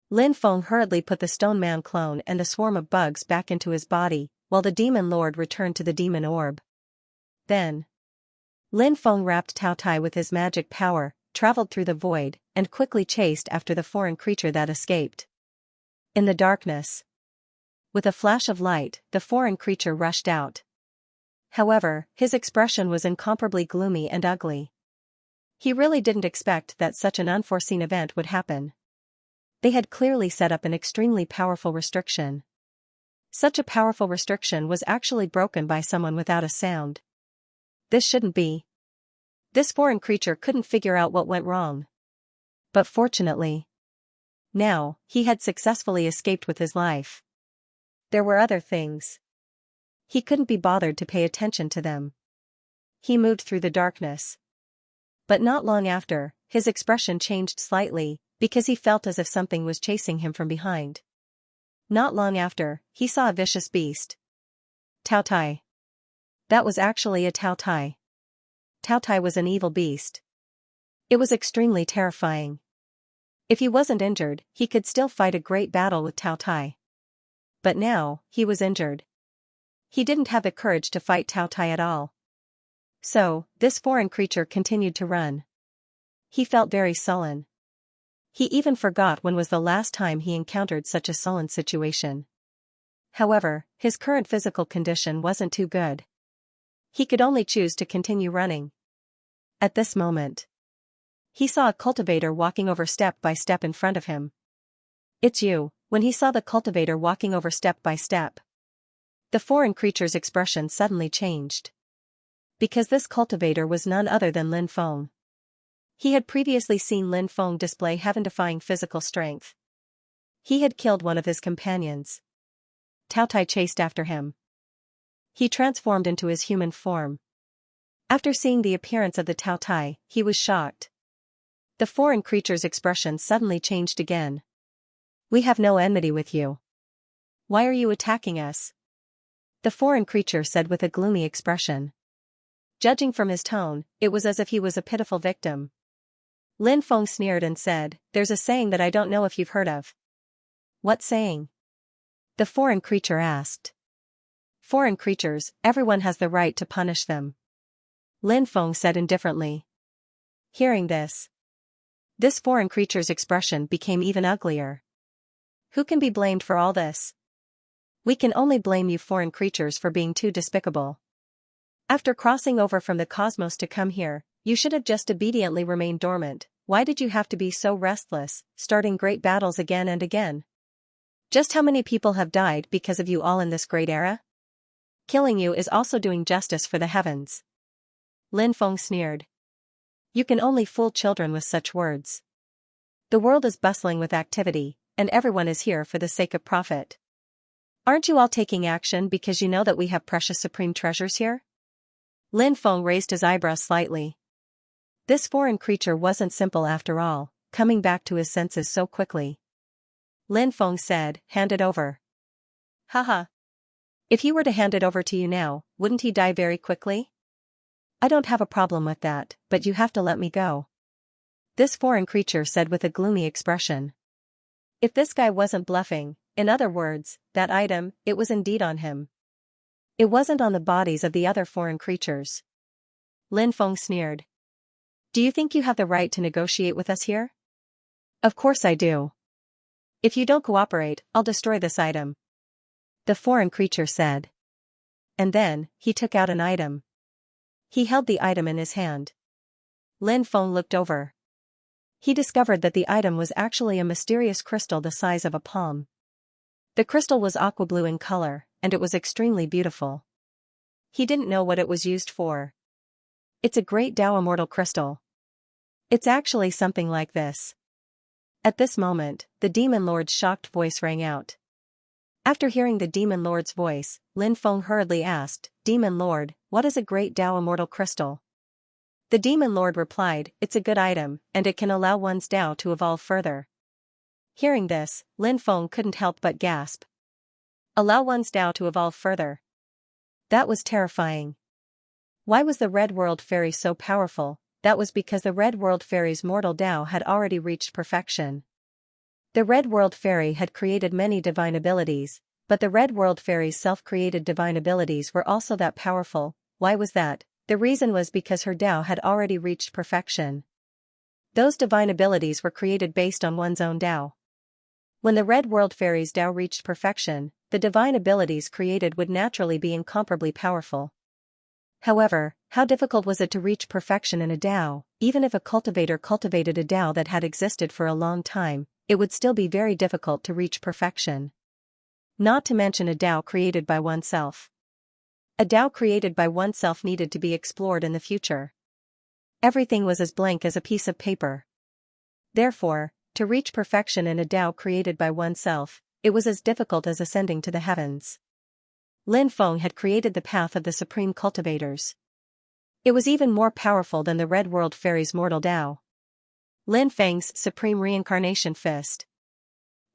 Lin Feng hurriedly put the Stone Man clone and the swarm of bugs back into his body, while the Demon Lord returned to the Demon Orb. Then, Lin Feng wrapped Tao Tai with his magic power, traveled through the void, and quickly chased after the foreign creature that escaped. In the darkness, with a flash of light, the foreign creature rushed out. However, his expression was incomparably gloomy and ugly. He really didn't expect that such an unforeseen event would happen. They had clearly set up an extremely powerful restriction. Such a powerful restriction was actually broken by someone without a sound. This shouldn't be. This foreign creature couldn't figure out what went wrong. But fortunately, now, he had successfully escaped with his life. There were other things. He couldn't be bothered to pay attention to them. He moved through the darkness. But not long after, his expression changed slightly, because he felt as if something was chasing him from behind. Not long after, he saw a vicious beast. Tao Tai. That was actually a Tao Tai. Tao Tai was an evil beast. It was extremely terrifying. If he wasn't injured, he could still fight a great battle with Tao Tai. But now, he was injured. He didn't have the courage to fight Tao Tai at all. So, this foreign creature continued to run. He felt very sullen. He even forgot when was the last time he encountered such a sullen situation. However, his current physical condition wasn't too good. He could only choose to continue running. At this moment, he saw a cultivator walking over step by step in front of him. "It's you." When he saw the cultivator walking over step by step, the foreign creature's expression suddenly changed. Because this cultivator was none other than Lin Feng. He had previously seen Lin Feng display heaven-defying physical strength. He had killed one of his companions. Tao Tai chased after him. He transformed into his human form. After seeing the appearance of the Tao Tai, he was shocked. The foreign creature's expression suddenly changed again. "We have no enmity with you. Why are you attacking us?" the foreign creature said with a gloomy expression. Judging from his tone, it was as if he was a pitiful victim. Lin Feng sneered and said, "There's a saying that I don't know if you've heard of." "What saying?" the foreign creature asked. "Foreign creatures, everyone has the right to punish them," Lin Feng said indifferently. Hearing this foreign creature's expression became even uglier. "Who can be blamed for all this? We can only blame you foreign creatures for being too despicable. After crossing over from the cosmos to come here, you should have just obediently remained dormant. Why did you have to be so restless, starting great battles again and again? Just how many people have died because of you all in this great era?" Killing you is also doing justice for the heavens. Lin Feng sneered. You can only fool children with such words. The world is bustling with activity, and everyone is here for the sake of profit. Aren't you all taking action because you know that we have precious supreme treasures here? Lin Feng raised his eyebrows slightly. This foreign creature wasn't simple after all, coming back to his senses so quickly. Lin Feng said, hand it over. Haha. If he were to hand it over to you now, wouldn't he die very quickly? I don't have a problem with that, but you have to let me go. This foreign creature said with a gloomy expression. If this guy wasn't bluffing, in other words, that item, it was indeed on him. It wasn't on the bodies of the other foreign creatures. Lin Feng sneered. Do you think you have the right to negotiate with us here? Of course I do. If you don't cooperate, I'll destroy this item. The foreign creature said. And then, he took out an item. He held the item in his hand. Lin Feng looked over. He discovered that the item was actually a mysterious crystal the size of a palm. The crystal was aqua blue in color, and it was extremely beautiful. He didn't know what it was used for. It's a great Tao immortal crystal. It's actually something like this. At this moment, the Demon Lord's shocked voice rang out. After hearing the Demon Lord's voice, Lin Feng hurriedly asked, Demon Lord, what is a great Tao immortal crystal? The Demon Lord replied, it's a good item, and it can allow one's Tao to evolve further. Hearing this, Lin Feng couldn't help but gasp. Allow one's Tao to evolve further. That was terrifying. Why was the Red World Fairy so powerful? That was because the Red World Fairy's mortal Tao had already reached perfection. The Red World Fairy had created many divine abilities, but the Red World Fairy's self-created divine abilities were also that powerful. Why was that? The reason was because her Tao had already reached perfection. Those divine abilities were created based on one's own Tao. When the Red World Fairy's Tao reached perfection, the divine abilities created would naturally be incomparably powerful. However, how difficult was it to reach perfection in a Tao? Even if a cultivator cultivated a Tao that had existed for a long time, it would still be very difficult to reach perfection. Not to mention a Tao created by oneself. A Tao created by oneself needed to be explored in the future. Everything was as blank as a piece of paper. Therefore, to reach perfection in a Tao created by oneself, it was as difficult as ascending to the heavens. Lin Feng had created the path of the supreme cultivators. It was even more powerful than the Red World Fairy's mortal Tao. Lin Feng's supreme reincarnation fist.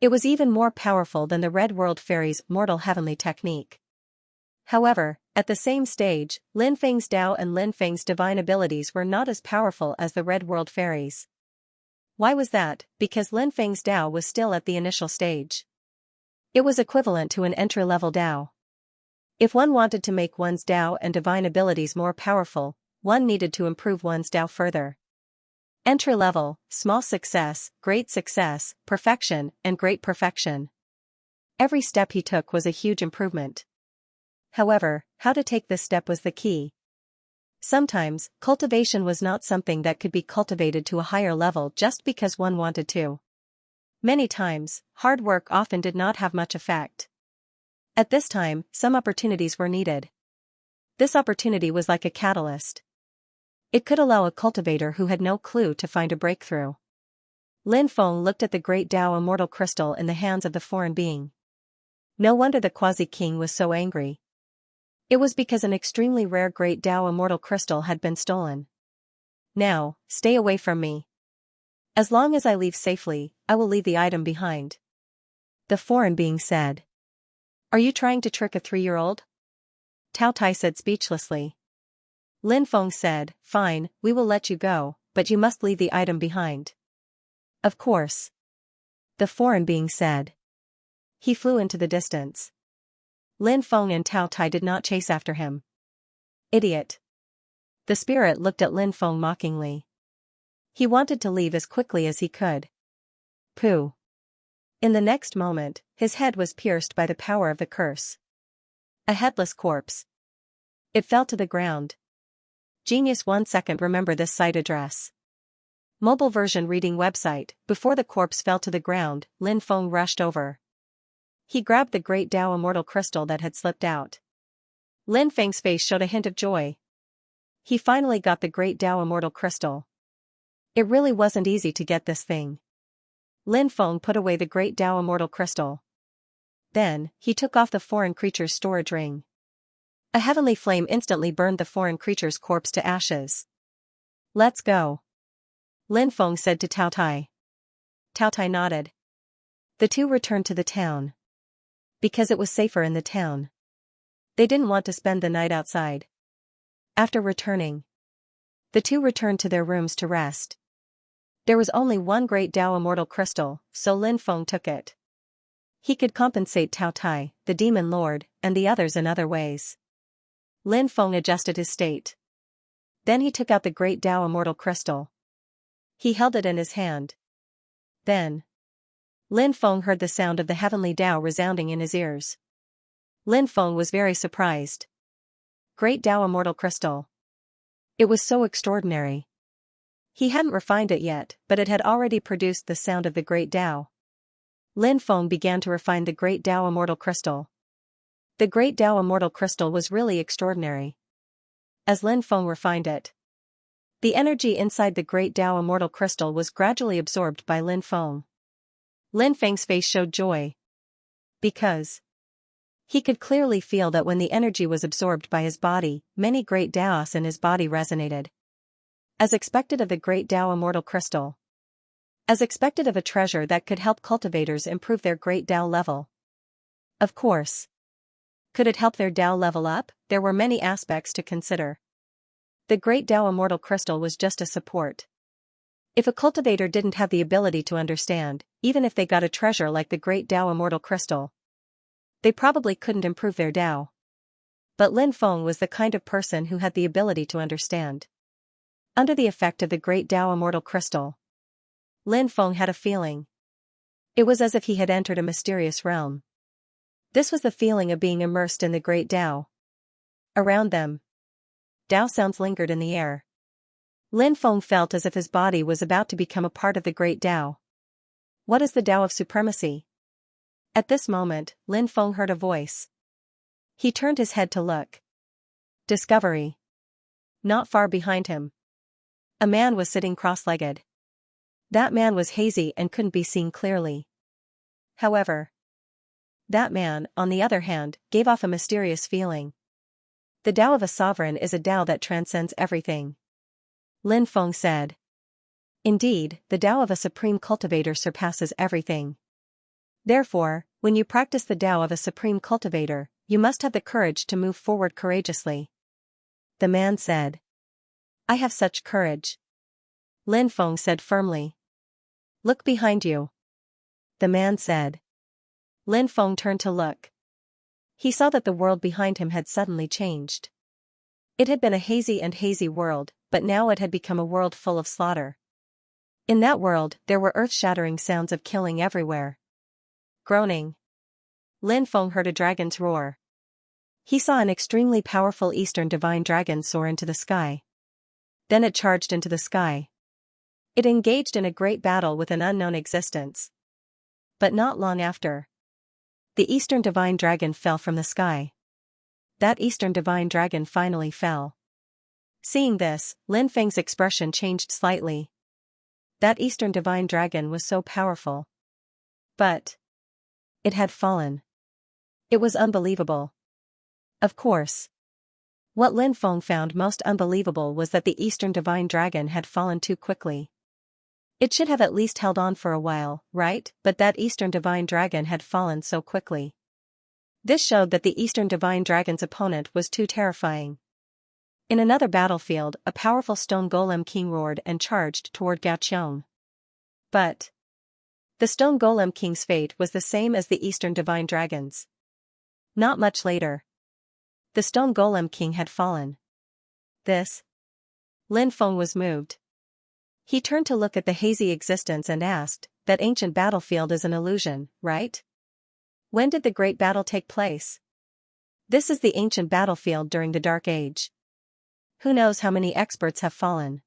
It was even more powerful than the Red World Fairy's mortal heavenly technique. However, at the same stage, Lin Feng's Tao and Lin Feng's divine abilities were not as powerful as the Red World Fairy's. Why was that? Because Lin Feng's Tao was still at the initial stage. It was equivalent to an entry-level Tao. If one wanted to make one's Tao and divine abilities more powerful, one needed to improve one's Tao further. Entry-level, small success, perfection, and great perfection. Every step he took was a huge improvement. However, how to take this step was the key. Sometimes, cultivation was not something that could be cultivated to a higher level just because one wanted to. Many times, hard work often did not have much effect. At this time, some opportunities were needed. This opportunity was like a catalyst. It could allow a cultivator who had no clue to find a breakthrough. Lin Feng looked at the great Tao immortal crystal in the hands of the foreign being. No wonder the Quasi-King was so angry. It was because an extremely rare great Tao immortal crystal had been stolen. Now, stay away from me. As long as I leave safely, I will leave the item behind. The foreign being said. Are you trying to trick a 3-year-old? Tao Tai said speechlessly. Lin Feng said, fine, we will let you go, but you must leave the item behind. Of course. The foreign being said. He flew into the distance. Lin Feng and Tao Tai did not chase after him. Idiot. The spirit looked at Lin Feng mockingly. He wanted to leave as quickly as he could. Pooh. In the next moment, his head was pierced by the power of the curse. A headless corpse. It fell to the ground. Genius 1 second. Remember this site address. Mobile version reading website. Before the corpse fell to the ground, Lin Feng rushed over. He grabbed the great Tao immortal crystal that had slipped out. Lin Feng's face showed a hint of joy. He finally got the Great Tao Immortal Crystal. It really wasn't easy to get this thing. Lin Feng put away the Great Tao Immortal Crystal. Then, he took off the foreign creature's storage ring. A heavenly flame instantly burned the foreign creature's corpse to ashes. Let's go, Lin Feng said to Tao Tai. Tao Tai nodded. The two returned to the town. Because it was safer in the town. They didn't want to spend the night outside. After returning, the two returned to their rooms to rest. There was only one Great Tao Immortal Crystal, so Lin Feng took it. He could compensate Tao Tai, the Demon Lord, and the others in other ways. Lin Feng adjusted his state. Then he took out the Great Tao Immortal Crystal. He held it in his hand. Then, Lin Feng heard the sound of the heavenly Tao resounding in his ears. Lin Feng was very surprised. Great Tao Immortal Crystal. It was so extraordinary. He hadn't refined it yet, but it had already produced the sound of the Great Tao. Lin Feng began to refine the Great Tao Immortal Crystal. The Great Tao Immortal Crystal was really extraordinary. As Lin Feng refined it, the energy inside the Great Tao Immortal Crystal was gradually absorbed by Lin Feng. Lin Feng's face showed joy. Because he could clearly feel that when the energy was absorbed by his body, many great Taos in his body resonated. As expected of the Great Tao Immortal Crystal. As expected of a treasure that could help cultivators improve their Great Tao level. Of course. Could it help their Tao level up? There were many aspects to consider. The Great Tao Immortal Crystal was just a support. If a cultivator didn't have the ability to understand, even if they got a treasure like the Great Tao Immortal Crystal, they probably couldn't improve their Tao. But Lin Feng was the kind of person who had the ability to understand. Under the effect of the Great Tao Immortal Crystal, Lin Feng had a feeling. It was as if he had entered a mysterious realm. This was the feeling of being immersed in the Great Tao. Around them, Tao sounds lingered in the air. Lin Feng felt as if his body was about to become a part of the Great Tao. What is the Tao of supremacy? At this moment, Lin Feng heard a voice. He turned his head to look. Discovery. Not far behind him, a man was sitting cross-legged. That man was hazy and couldn't be seen clearly. However, that man, on the other hand, gave off a mysterious feeling. The Tao of a sovereign is a Tao that transcends everything, Lin Feng said. Indeed, the Tao of a supreme cultivator surpasses everything. Therefore, when you practice the Tao of a supreme cultivator, you must have the courage to move forward courageously. The man said. I have such courage, Lin Feng said firmly. Look behind you, the man said. Lin Feng turned to look. He saw that the world behind him had suddenly changed. It had been a hazy world, but now it had become a world full of slaughter. In that world, there were earth-shattering sounds of killing everywhere. Groaning. Lin Feng heard a dragon's roar. He saw an extremely powerful Eastern divine dragon soar into the sky. Then it charged into the sky. It engaged in a great battle with an unknown existence. But not long after, the Eastern divine dragon fell from the sky. That Eastern divine dragon finally fell. Seeing this, Lin Feng's expression changed slightly. That Eastern divine dragon was so powerful. But it had fallen. It was unbelievable. Of course. What Lin Feng found most unbelievable was that the Eastern divine dragon had fallen too quickly. It should have at least held on for a while, right? But that Eastern divine dragon had fallen so quickly. This showed that the Eastern divine dragon's opponent was too terrifying. In another battlefield, a powerful stone golem king roared and charged toward Gao Qiong. But the stone golem king's fate was the same as the Eastern divine dragon's. Not much later, the stone golem king had fallen. This? Lin Feng was moved. He turned to look at the hazy existence and asked, that ancient battlefield is an illusion, right? When did the great battle take place? This is the ancient battlefield during the Dark Age. Who knows how many experts have fallen?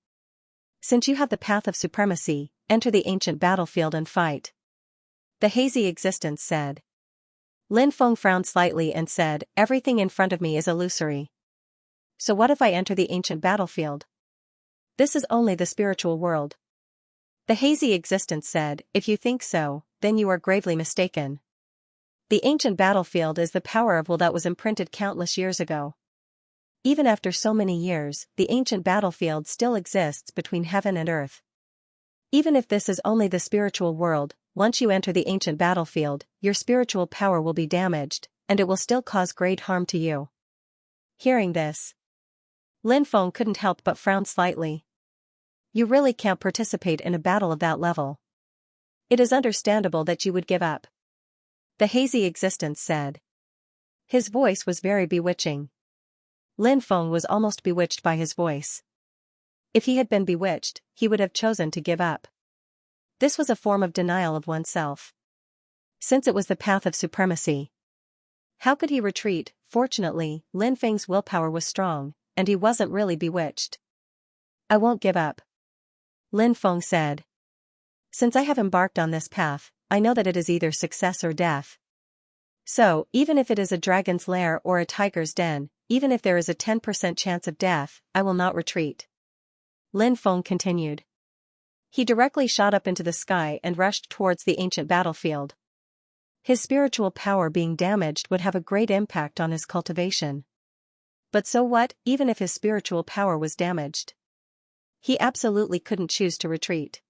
Since you have the path of supremacy, enter the ancient battlefield and fight. The hazy existence said. Lin Feng frowned slightly and said, everything in front of me is illusory. So what if I enter the ancient battlefield? This is only the spiritual world. The hazy existence said, if you think so, then you are gravely mistaken. The ancient battlefield is the power of will that was imprinted countless years ago. Even after so many years, the ancient battlefield still exists between heaven and earth. Even if this is only the spiritual world, once you enter the ancient battlefield, your spiritual power will be damaged, and it will still cause great harm to you. Hearing this, Lin Feng couldn't help but frown slightly. You really can't participate in a battle of that level. It is understandable that you would give up. The hazy existence said. His voice was very bewitching. Lin Feng was almost bewitched by his voice. If he had been bewitched, he would have chosen to give up. This was a form of denial of oneself. Since it was the path of supremacy. How could he retreat? Fortunately, Lin Feng's willpower was strong, and he wasn't really bewitched. I won't give up. Lin Feng said. Since I have embarked on this path, I know that it is either success or death. So, even if it is a dragon's lair or a tiger's den, even if there is a 10% chance of death, I will not retreat. Lin Feng continued. He directly shot up into the sky and rushed towards the ancient battlefield. His spiritual power being damaged would have a great impact on his cultivation. But so what, even if his spiritual power was damaged? He absolutely couldn't choose to retreat.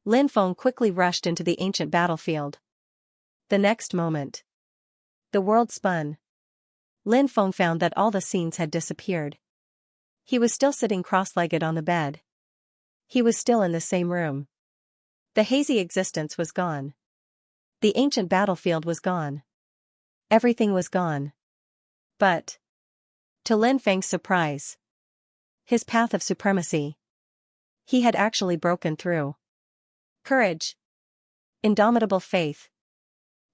Lin Feng quickly rushed into the ancient battlefield. The next moment, the world spun. Lin Feng found that all the scenes had disappeared. He was still sitting cross-legged on the bed. He was still in the same room. The hazy existence was gone. The ancient battlefield was gone. Everything was gone. But, to Lin Feng's surprise, his path of supremacy, he had actually broken through. Courage. Indomitable faith.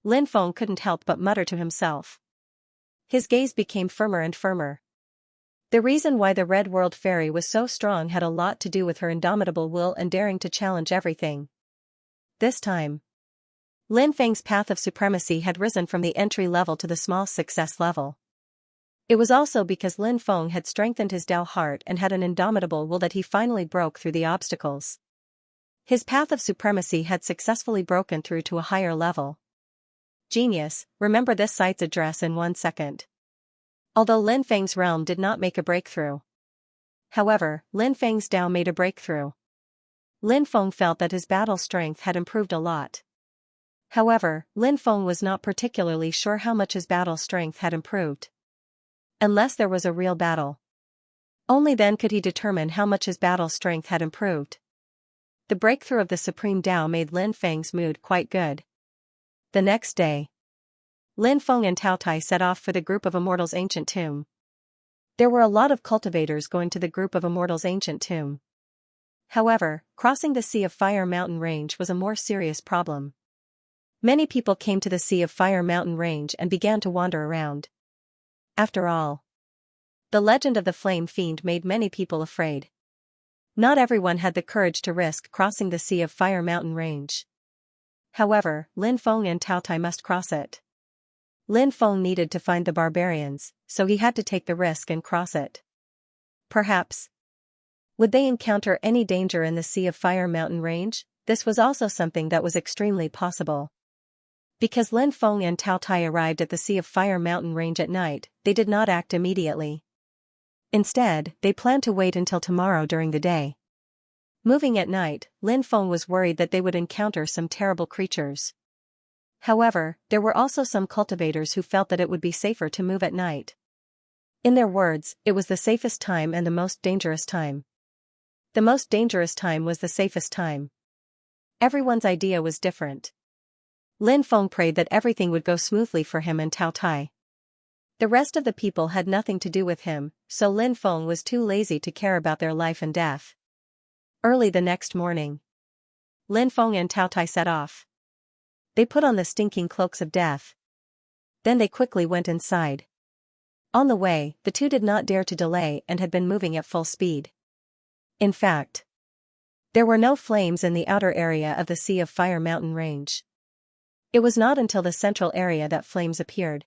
Lin Feng couldn't help but mutter to himself. His gaze became firmer and firmer. The reason why the Red World Fairy was so strong had a lot to do with her indomitable will and daring to challenge everything. This time, Lin Feng's path of supremacy had risen from the entry level to the small success level. It was also because Lin Feng had strengthened his Dao heart and had an indomitable will that he finally broke through the obstacles. His path of supremacy had successfully broken through to a higher level. Genius, remember this site's address in 1 second. Although Lin Feng's realm did not make a breakthrough. However, Lin Feng's Dao made a breakthrough. Lin Feng felt that his battle strength had improved a lot. However, Lin Feng was not particularly sure how much his battle strength had improved. Unless there was a real battle. Only then could he determine how much his battle strength had improved. The breakthrough of the Supreme Dao made Lin Feng's mood quite good. The next day, Lin Feng and Tao Tai set off for the Group of Immortals' ancient tomb. There were a lot of cultivators going to the Group of Immortals' ancient tomb. However, crossing the Sea of Fire mountain range was a more serious problem. Many people came to the Sea of Fire mountain range and began to wander around. After all, the legend of the Flame Fiend made many people afraid. Not everyone had the courage to risk crossing the Sea of Fire mountain range. However, Lin Feng and Tao Tai must cross it. Lin Feng needed to find the barbarians, so he had to take the risk and cross it. Perhaps. Would they encounter any danger in the Sea of Fire mountain range? This was also something that was extremely possible. Because Lin Feng and Tao Tai arrived at the Sea of Fire mountain range at night, they did not act immediately. Instead, they planned to wait until tomorrow during the day. Moving at night, Lin Feng was worried that they would encounter some terrible creatures. However, there were also some cultivators who felt that it would be safer to move at night. In their words, it was the safest time and the most dangerous time. The most dangerous time was the safest time. Everyone's idea was different. Lin Feng prayed that everything would go smoothly for him and Tao Tai. The rest of the people had nothing to do with him, so Lin Feng was too lazy to care about their life and death. Early the next morning, Lin Feng and Tao Tai set off. They put on the stinking cloaks of death. Then they quickly went inside. On the way, the two did not dare to delay and had been moving at full speed. In fact, there were no flames in the outer area of the Sea of Fire mountain range. It was not until the central area that flames appeared.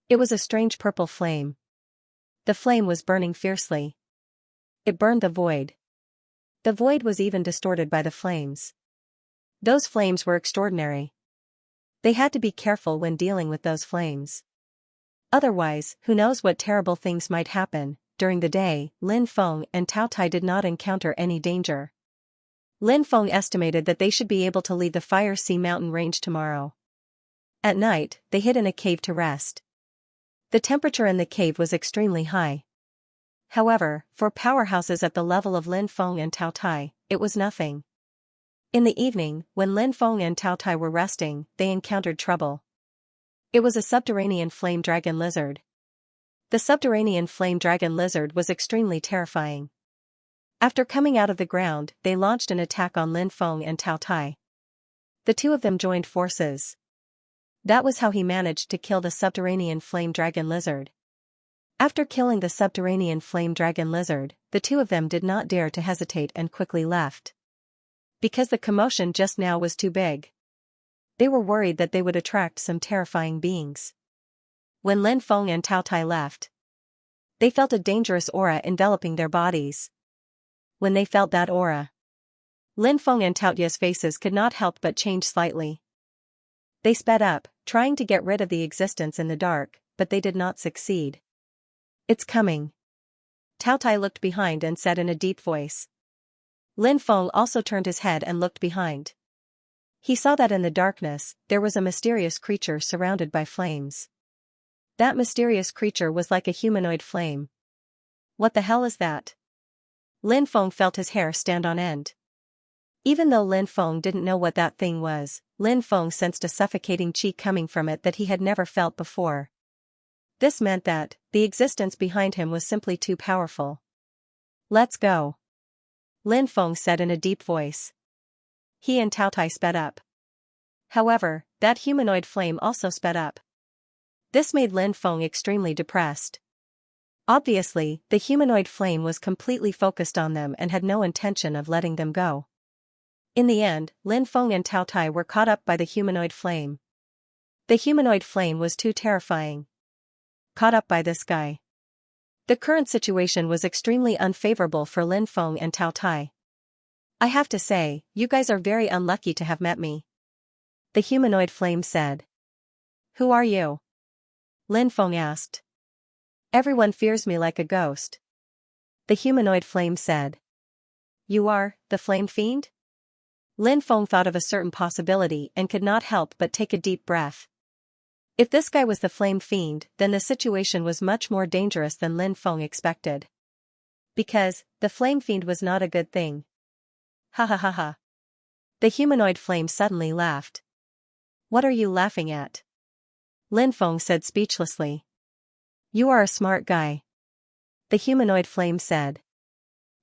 It was a strange purple flame. The flame was burning fiercely. It burned the void. The void was even distorted by the flames. Those flames were extraordinary. They had to be careful when dealing with those flames. Otherwise, who knows what terrible things might happen. During the day, Lin Feng and Tao Tai did not encounter any danger. Lin Feng estimated that they should be able to leave the Fire Sea Mountain range tomorrow. At night, they hid in a cave to rest. The temperature in the cave was extremely high. However, for powerhouses at the level of Lin Feng and Tao Tai, it was nothing. In the evening, when Lin Feng and Tao Tai were resting, they encountered trouble. It was a subterranean flame dragon lizard. The subterranean flame dragon lizard was extremely terrifying. After coming out of the ground, they launched an attack on Lin Feng and Tao Tai. The two of them joined forces. That was how he managed to kill the subterranean flame dragon lizard. After killing the subterranean flame dragon lizard, the two of them did not dare to hesitate and quickly left. Because the commotion just now was too big. They were worried that they would attract some terrifying beings. When Lin Feng and Tao Tai left, they felt a dangerous aura enveloping their bodies. When they felt that aura, Lin Feng and Tao Tai's faces could not help but change slightly. They sped up, trying to get rid of the existence in the dark, but they did not succeed. "It's coming." Tao Tai looked behind and said in a deep voice. Lin Feng also turned his head and looked behind. He saw that in the darkness, there was a mysterious creature surrounded by flames. That mysterious creature was like a humanoid flame. What the hell is that? Lin Feng felt his hair stand on end. Even though Lin Feng didn't know what that thing was, Lin Feng sensed a suffocating qi coming from it that he had never felt before. This meant that the existence behind him was simply too powerful. "Let's go," Lin Feng said in a deep voice. He and Tao Tai sped up. However, that humanoid flame also sped up. This made Lin Feng extremely depressed. Obviously, the humanoid flame was completely focused on them and had no intention of letting them go. In the end, Lin Feng and Tao Tai were caught up by the humanoid flame. The humanoid flame was too terrifying. Caught up by this guy. The current situation was extremely unfavorable for Lin Feng and Tao Tai. "I have to say, you guys are very unlucky to have met me," the humanoid flame said. "Who are you?" Lin Feng asked. "Everyone fears me like a ghost," the humanoid flame said. "You are the flame fiend?" Lin Feng thought of a certain possibility and could not help but take a deep breath. If this guy was the flame fiend, then the situation was much more dangerous than Lin Feng expected. Because the flame fiend was not a good thing. "Ha ha ha ha." The humanoid flame suddenly laughed. "What are you laughing at?" Lin Feng said speechlessly. "You are a smart guy," the humanoid flame said.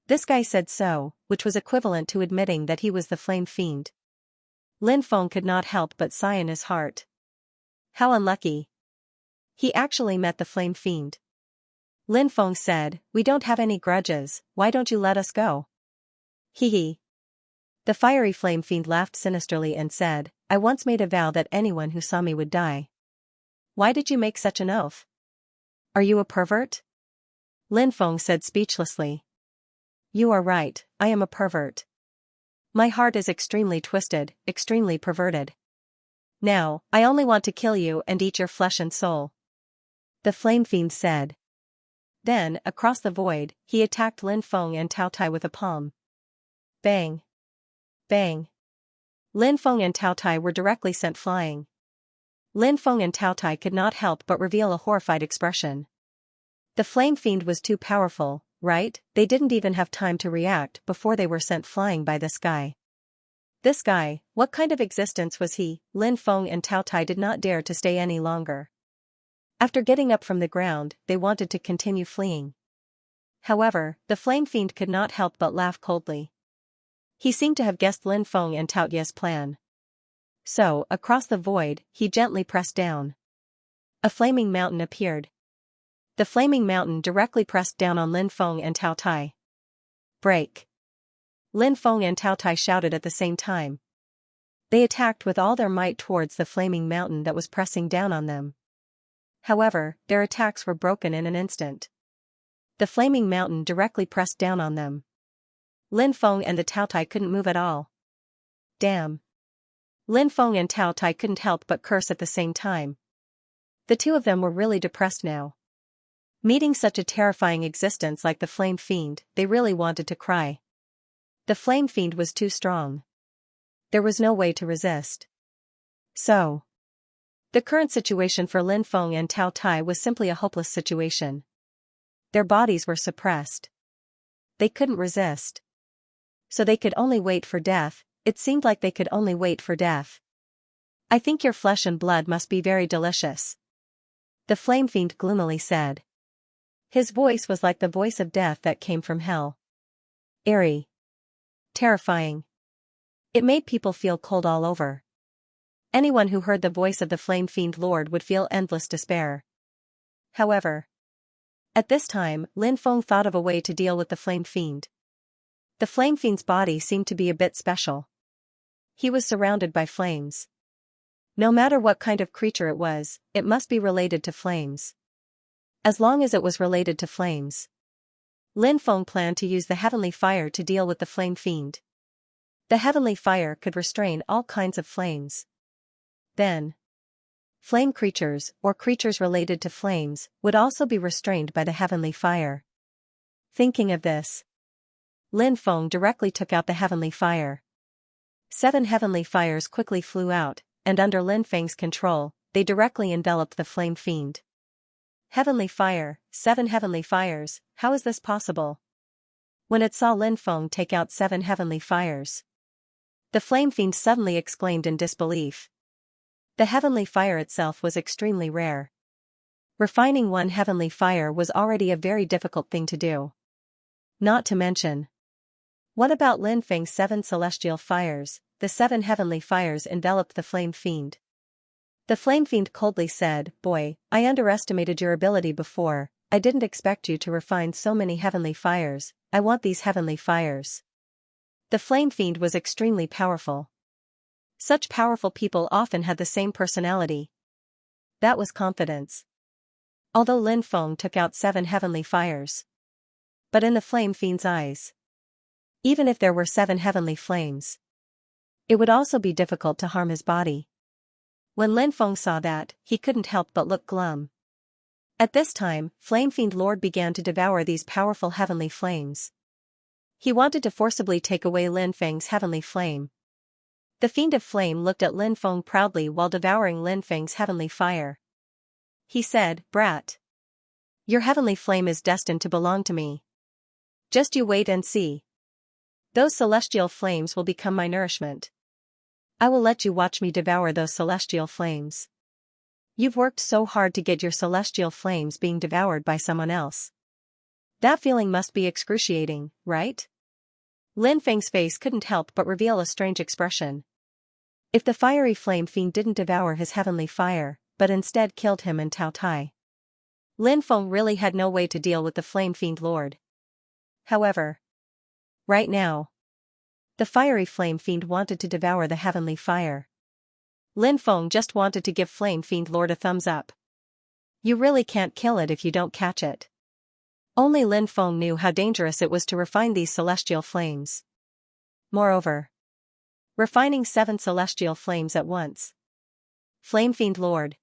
This guy said so, which was equivalent to admitting that he was the flame fiend. Lin Feng could not help but sigh in his heart. How unlucky. He actually met the flame fiend. Lin Feng said, "We don't have any grudges, why don't you let us go?" Hee hee. The fiery flame fiend laughed sinisterly and said, "I once made a vow that anyone who saw me would die." "Why did you make such an oath? Are you a pervert?" Lin Feng said speechlessly. "You are right, I am a pervert. My heart is extremely twisted, extremely perverted. Now, I only want to kill you and eat your flesh and soul," the flame fiend said. Then, across the void, he attacked Lin Feng and Tao Tai with a palm. Bang! Bang! Lin Feng and Tao Tai were directly sent flying. Lin Feng and Tao Tai could not help but reveal a horrified expression. The flame fiend was too powerful, right? They didn't even have time to react before they were sent flying by this guy. This guy, what kind of existence was he? Lin Feng and Tao Tai did not dare to stay any longer. After getting up from the ground, they wanted to continue fleeing. However, the flame fiend could not help but laugh coldly. He seemed to have guessed Lin Feng and Tao Tai's plan. So, across the void, he gently pressed down. A flaming mountain appeared. The flaming mountain directly pressed down on Lin Feng and Tao Tai. "Break!" Lin Feng and Tao Tai shouted at the same time. They attacked with all their might towards the flaming mountain that was pressing down on them. However, their attacks were broken in an instant. The flaming mountain directly pressed down on them. Lin Feng and the Taotai couldn't move at all. Damn. Lin Feng and Taotai couldn't help but curse at the same time. The two of them were really depressed now. Meeting such a terrifying existence like the Flame Fiend, they really wanted to cry. The Flame Fiend was too strong. There was no way to resist. So, the current situation for Lin Feng and Tao Tai was simply a hopeless situation. Their bodies were suppressed. They couldn't resist. So they could only wait for death. It seemed like they could only wait for death. I think your flesh and blood must be very delicious. The Flame Fiend gloomily said. His voice was like the voice of death that came from hell. Eerie. Terrifying. It made people feel cold all over. Anyone who heard the voice of the Flame Fiend Lord would feel endless despair. However, at this time, Lin Feng thought of a way to deal with the Flame Fiend. The Flame Fiend's body seemed to be a bit special. He was surrounded by flames. No matter what kind of creature it was, it must be related to flames. As long as it was related to flames. Lin Feng planned to use the heavenly fire to deal with the Flame Fiend. The heavenly fire could restrain all kinds of flames. Then, flame creatures, or creatures related to flames, would also be restrained by the heavenly fire. Thinking of this, Lin Feng directly took out the heavenly fire. 7 heavenly fires quickly flew out, and under Lin Feng's control, they directly enveloped the Flame Fiend. Heavenly fire, 7 heavenly fires, how is this possible? When it saw Lin Feng take out 7 heavenly fires, the Flame Fiend suddenly exclaimed in disbelief. The heavenly fire itself was extremely rare. Refining one heavenly fire was already a very difficult thing to do. Not to mention. What about Lin Feng's 7 celestial fires? The 7 heavenly fires enveloped the Flame Fiend. The Flame Fiend coldly said, Boy, I underestimated your ability before. I didn't expect you to refine so many heavenly fires. I want these heavenly fires. The Flame Fiend was extremely powerful. Such powerful people often had the same personality. That was confidence. Although Lin Feng took out 7 heavenly fires. But in the Flame Fiend's eyes, even if there were 7 heavenly flames, it would also be difficult to harm his body. When Lin Feng saw that, he couldn't help but look glum. At this time, Flame Fiend Lord began to devour these powerful heavenly flames. He wanted to forcibly take away Lin Feng's heavenly flame. The Fiend of Flame looked at Lin Feng proudly while devouring Lin Feng's heavenly fire. He said, Brat. Your heavenly flame is destined to belong to me. Just you wait and see. Those celestial flames will become my nourishment. I will let you watch me devour those celestial flames. You've worked so hard to get your celestial flames being devoured by someone else. That feeling must be excruciating, right? Lin Feng's face couldn't help but reveal a strange expression. If the fiery Flame Fiend didn't devour his heavenly fire, but instead killed him and Tao Tai, Lin Feng really had no way to deal with the Flame Fiend Lord. However, right now, the fiery Flame Fiend wanted to devour the heavenly fire. Lin Feng just wanted to give Flame Fiend Lord a thumbs up. You really can't kill it if you don't catch it. Only Lin Feng knew how dangerous it was to refine these celestial flames. Moreover, refining 7 celestial flames at once. Flame Fiend Lord.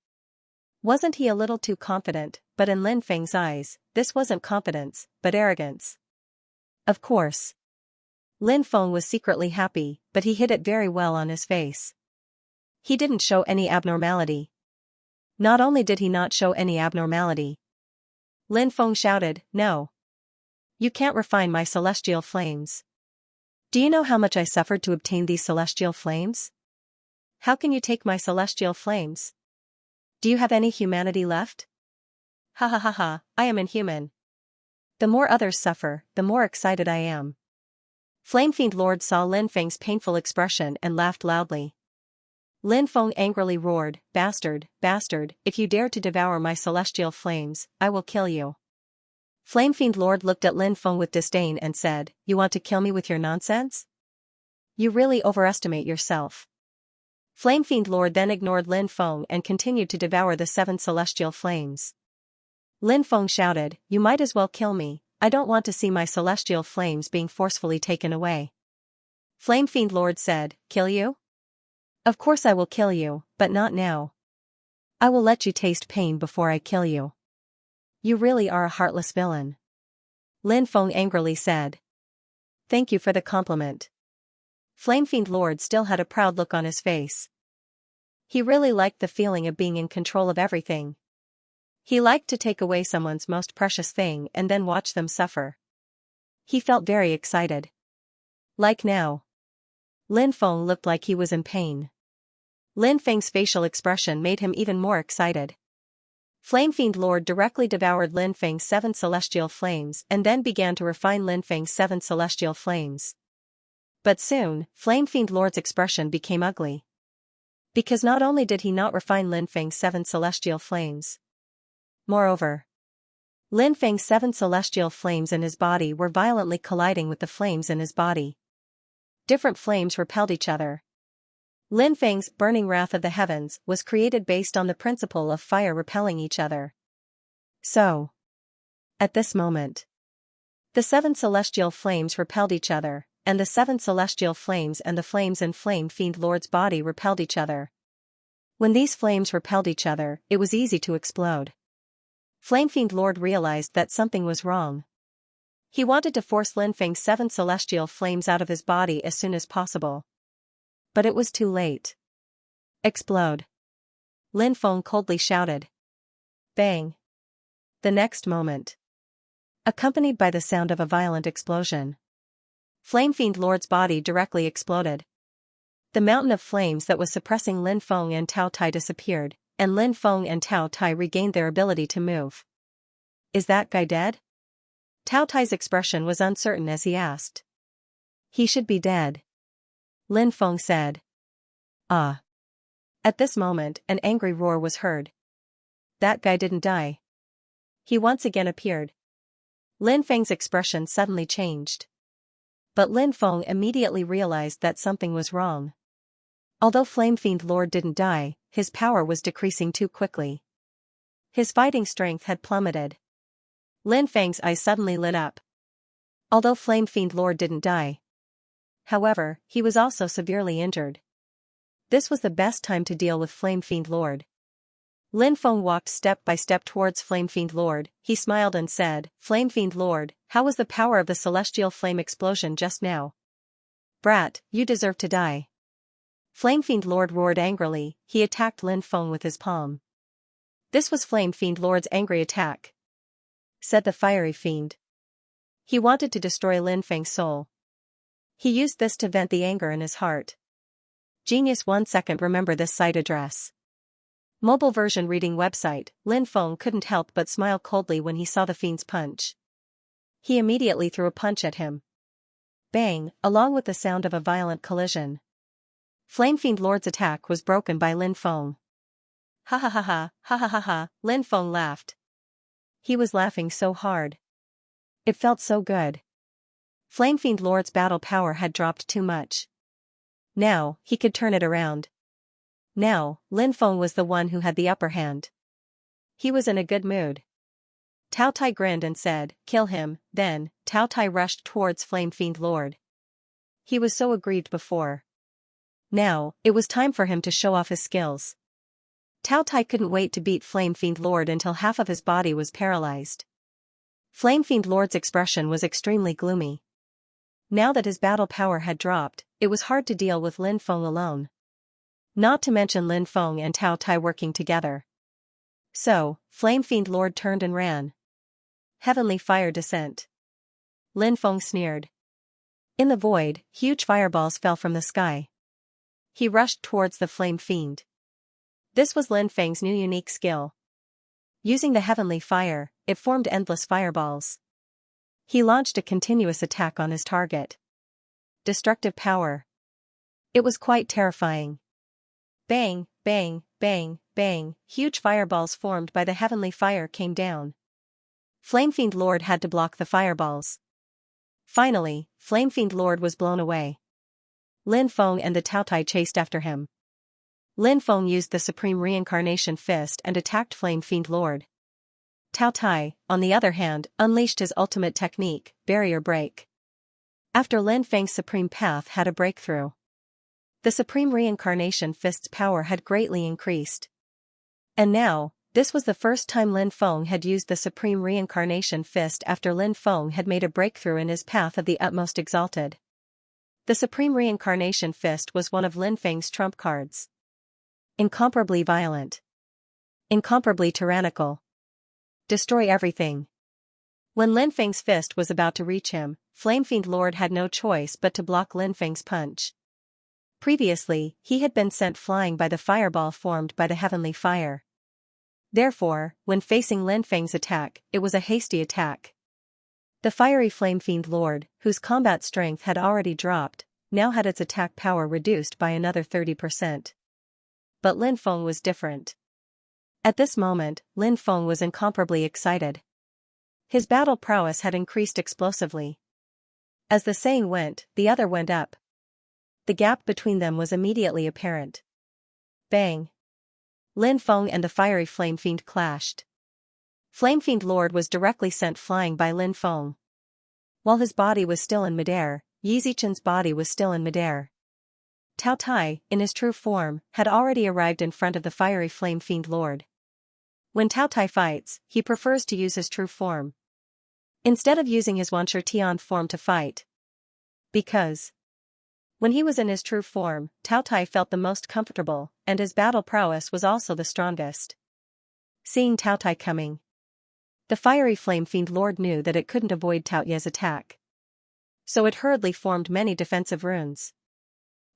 Wasn't he a little too confident? But in Lin Feng's eyes, this wasn't confidence, but arrogance. Of course, Lin Feng was secretly happy, but he hid it very well on his face. He didn't show any abnormality. Not only did he not show any abnormality, Lin Feng shouted, No. You can't refine my celestial flames. Do you know how much I suffered to obtain these celestial flames? How can you take my celestial flames? Do you have any humanity left? Ha ha ha ha, I am inhuman. The more others suffer, the more excited I am. Flame Fiend Lord saw Lin Feng's painful expression and laughed loudly. Lin Feng angrily roared, Bastard, bastard, if you dare to devour my celestial flames, I will kill you. Flame Fiend Lord looked at Lin Feng with disdain and said, You want to kill me with your nonsense? You really overestimate yourself. Flame Fiend Lord then ignored Lin Feng and continued to devour the 7 celestial flames. Lin Feng shouted, "You might as well kill me, I don't want to see my celestial flames being forcefully taken away." Flame Fiend Lord said, "Kill you? Of course I will kill you, but not now. I will let you taste pain before I kill you. You really are a heartless villain." Lin Feng angrily said. "Thank you for the compliment." Flame Fiend Lord still had a proud look on his face. He really liked the feeling of being in control of everything. He liked to take away someone's most precious thing and then watch them suffer. He felt very excited. Like now. Lin Feng looked like he was in pain. Lin Feng's facial expression made him even more excited. Flame Fiend Lord directly devoured Lin Feng's 7 celestial flames and then began to refine Lin Feng's 7 celestial flames. But soon, Flame Fiend Lord's expression became ugly. Because not only did he not refine Lin Feng's 7 celestial flames. Moreover, Lin Feng's 7 celestial flames in his body were violently colliding with the flames in his body. Different flames repelled each other. Lin Feng's burning wrath of the heavens was created based on the principle of fire repelling each other. So, at this moment, the 7 celestial flames repelled each other, and the 7 celestial flames and the flames in Flame Fiend Lord's body repelled each other. When these flames repelled each other, it was easy to explode. Flame Fiend Lord realized that something was wrong. He wanted to force Lin Feng's 7 celestial flames out of his body as soon as possible. But it was too late. "Explode!" Lin Feng coldly shouted. Bang! The next moment, accompanied by the sound of a violent explosion, Flame Fiend Lord's body directly exploded. The mountain of flames that was suppressing Lin Feng and Tao Tai disappeared, and Lin Feng and Tao Tai regained their ability to move. "Is that guy dead?" Tao Tai's expression was uncertain as he asked. "He should be dead," Lin Feng said. "Ah." At this moment, an angry roar was heard. "That guy didn't die." He once again appeared. Lin Feng's expression suddenly changed. But Lin Feng immediately realized that something was wrong. Although Flame Fiend Lord didn't die, his power was decreasing too quickly. His fighting strength had plummeted. Lin Feng's eyes suddenly lit up. Although Flame Fiend Lord didn't die, however, he was also severely injured. This was the best time to deal with Flame Fiend Lord. Lin Feng walked step by step towards Flame Fiend Lord. He smiled and said, "Flame Fiend Lord, how was the power of the celestial flame explosion just now?" "Brat, you deserve to die." Flame Fiend Lord roared angrily. He attacked Lin Feng with his palm. "This was Flame Fiend Lord's angry attack," said the fiery fiend. He wanted to destroy Lin Feng's soul. He used this to vent the anger in his heart. Genius. 1 second. Remember this site address. Mobile version reading website. Lin Feng couldn't help but smile coldly when he saw the fiend's punch. He immediately threw a punch at him. Bang, along with the sound of a violent collision. Flame Fiend Lord's attack was broken by Lin Feng. Ha ha ha ha, ha ha ha ha, Lin Feng laughed. He was laughing so hard. It felt so good. Flame Fiend Lord's battle power had dropped too much. Now, he could turn it around. Now, Lin Feng was the one who had the upper hand. He was in a good mood. Tao Tai grinned and said, "Kill him." Then, Tao Tai rushed towards Flame Fiend Lord. He was so aggrieved before. Now, it was time for him to show off his skills. Tao Tai couldn't wait to beat Flame Fiend Lord until half of his body was paralyzed. Flame Fiend Lord's expression was extremely gloomy. Now that his battle power had dropped, it was hard to deal with Lin Feng alone. Not to mention Lin Feng and Tao Tai working together. So, Flame Fiend Lord turned and ran. Heavenly fire descent. Lin Feng sneered. In the void, huge fireballs fell from the sky. He rushed towards the Flame Fiend. This was Lin Feng's new unique skill. Using the heavenly fire, it formed endless fireballs. He launched a continuous attack on his target. Destructive power. It was quite terrifying. Bang, bang, bang, bang, huge fireballs formed by the heavenly fire came down. Flame Fiend Lord had to block the fireballs. Finally, Flame Fiend Lord was blown away. Lin Feng and the Tao Tai chased after him. Lin Feng used the Supreme Reincarnation Fist and attacked Flame Fiend Lord. Cao Tai, on the other hand, unleashed his ultimate technique, Barrier Break. After Lin Feng's Supreme Path had a breakthrough, the Supreme Reincarnation Fist's power had greatly increased. And now, this was the first time Lin Feng had used the Supreme Reincarnation Fist after Lin Feng had made a breakthrough in his path of the utmost exalted. The Supreme Reincarnation Fist was one of Lin Feng's trump cards. Incomparably violent. Incomparably tyrannical. Destroy everything. When Lin Feng's fist was about to reach him, Flame Fiend Lord had no choice but to block Lin Feng's punch. Previously, he had been sent flying by the fireball formed by the heavenly fire. Therefore, when facing Lin Feng's attack, it was a hasty attack. The fiery Flame Fiend Lord, whose combat strength had already dropped, now had its attack power reduced by another 30%. But Lin Feng was different. At this moment, Lin Feng was incomparably excited. His battle prowess had increased explosively. As the saying went, the other went up. The gap between them was immediately apparent. Bang! Lin Feng and the fiery Flame Fiend clashed. Flame Fiend Lord was directly sent flying by Lin Feng. While his body was still in midair, Yi Zichen's body was still in midair. Cao Tai, in his true form, had already arrived in front of the fiery Flame Fiend Lord. When Cao Tai fights, he prefers to use his true form, instead of using his Wanshi Tian form to fight. Because when he was in his true form, Cao Tai felt the most comfortable, and his battle prowess was also the strongest. Seeing Cao Tai coming, the fiery Flame Fiend Lord knew that it couldn't avoid Tao Ye's attack. So it hurriedly formed many defensive runes,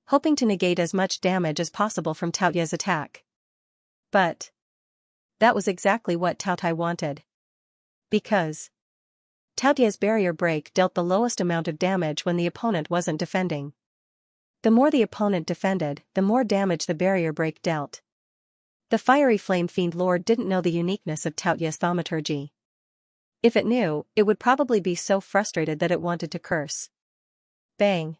hoping to negate as much damage as possible from Tao Ye's attack. But that was exactly what Cao Tai wanted. Because Tao Ye's barrier break dealt the lowest amount of damage when the opponent wasn't defending. The more the opponent defended, the more damage the barrier break dealt. The fiery Flame Fiend Lord didn't know the uniqueness of Tao Ye's thaumaturgy. If it knew, it would probably be so frustrated that it wanted to curse. Bang!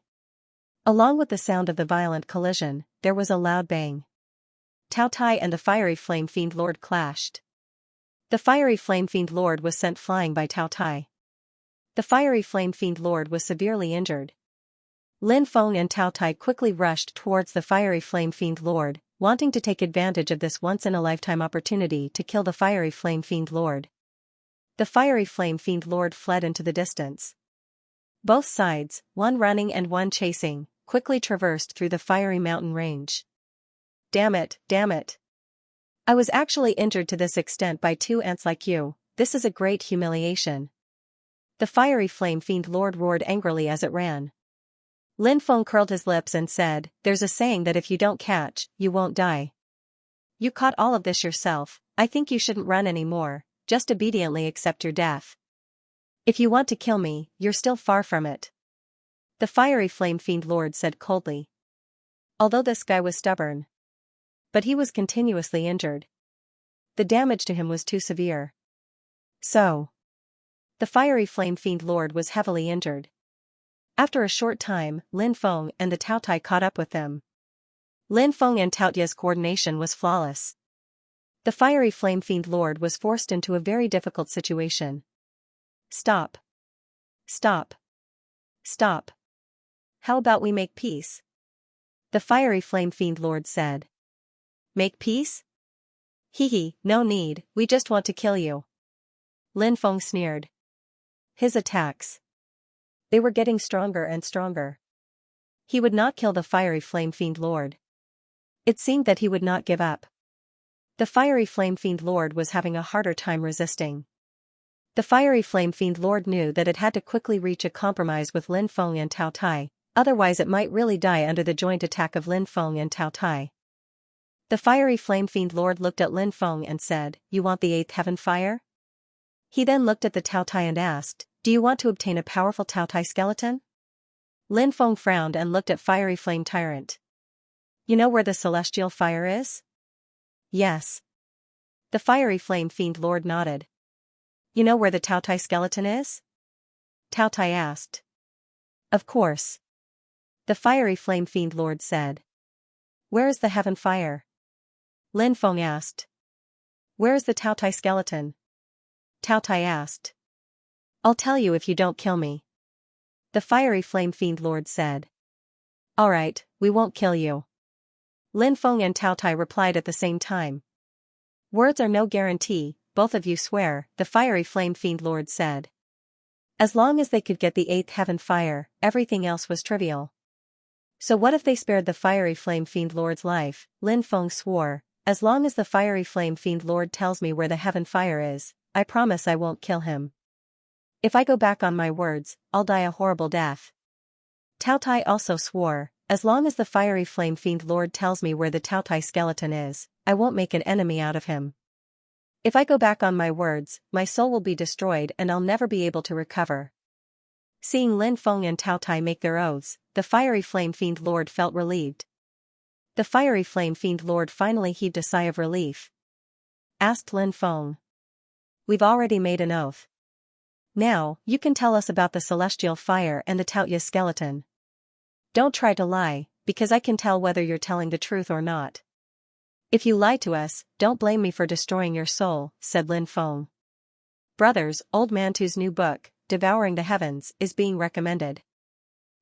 Along with the sound of the violent collision, there was a loud bang. Cao Tai and the fiery Flame Fiend Lord clashed. The fiery Flame Fiend Lord was sent flying by Cao Tai. The fiery Flame Fiend Lord was severely injured. Lin Feng and Cao Tai quickly rushed towards the fiery Flame Fiend Lord, wanting to take advantage of this once-in-a-lifetime opportunity to kill the fiery Flame Fiend Lord. The fiery Flame Fiend Lord fled into the distance. Both sides, one running and one chasing, quickly traversed through the fiery mountain range. Damn it, damn it. I was actually injured to this extent by two ants like you. This is a great humiliation. The fiery Flame Fiend Lord roared angrily as it ran. Lin Feng curled his lips and said, "There's a saying that if you don't catch, you won't die. You caught all of this yourself. I think you shouldn't run anymore, just obediently accept your death. If you want to kill me, you're still far from it." The fiery Flame Fiend Lord said coldly. Although this guy was stubborn, but he was continuously injured. The damage to him was too severe. So the fiery Flame Fiend Lord was heavily injured. After a short time, Lin Feng and the Cao Tai caught up with them. Lin Feng and Tao Ye's coordination was flawless. The fiery Flame Fiend Lord was forced into a very difficult situation. Stop. Stop. Stop. How about we make peace? The fiery Flame Fiend Lord said. Make peace? Hee, no need, we just want to kill you. Lin Feng sneered. His attacks, they were getting stronger and stronger. He would not kill the fiery Flame Fiend Lord. It seemed that he would not give up. The fiery Flame Fiend Lord was having a harder time resisting. The fiery Flame Fiend Lord knew that it had to quickly reach a compromise with Lin Feng and Cao Tai, otherwise it might really die under the joint attack of Lin Feng and Cao Tai. The fiery Flame Fiend Lord looked at Lin Feng and said, "You want the 8th heaven fire?" He then looked at the Cao Tai and asked, "Do you want to obtain a powerful Cao Tai skeleton?" Lin Feng frowned and looked at fiery Flame Tyrant. "You know where the celestial fire is?" "Yes." The fiery Flame Fiend Lord nodded. "You know where the Cao Tai skeleton is?" Cao Tai asked. "Of course." The fiery Flame Fiend Lord said. "Where is the heaven fire?" Lin Feng asked. Where is the Taotai skeleton? Taotai asked. I'll tell you if you don't kill me. The fiery flame fiend lord said. Alright, we won't kill you. Lin Feng and Taotai replied at the same time. Words are no guarantee, both of you swear, the fiery flame fiend lord said. As long as they could get the 8th heaven fire, everything else was trivial. So what if they spared the fiery flame fiend lord's life? Lin Feng swore. As long as the fiery flame fiend lord tells me where the heaven fire is, I promise I won't kill him. If I go back on my words, I'll die a horrible death. Taotai also swore. As long as the fiery flame fiend lord tells me where the Taotai skeleton is, I won't make an enemy out of him. If I go back on my words, my soul will be destroyed and I'll never be able to recover. Seeing Lin Feng and Taotai make their oaths, the fiery flame fiend lord felt relieved. The fiery flame fiend lord finally heaved a sigh of relief. Asked Lin Feng. We've already made an oath. Now, you can tell us about the celestial fire and the Taotai skeleton. Don't try to lie, because I can tell whether you're telling the truth or not. If you lie to us, don't blame me for destroying your soul, said Lin Feng. Brothers, Old Mantu's new book, Devouring the Heavens, is being recommended.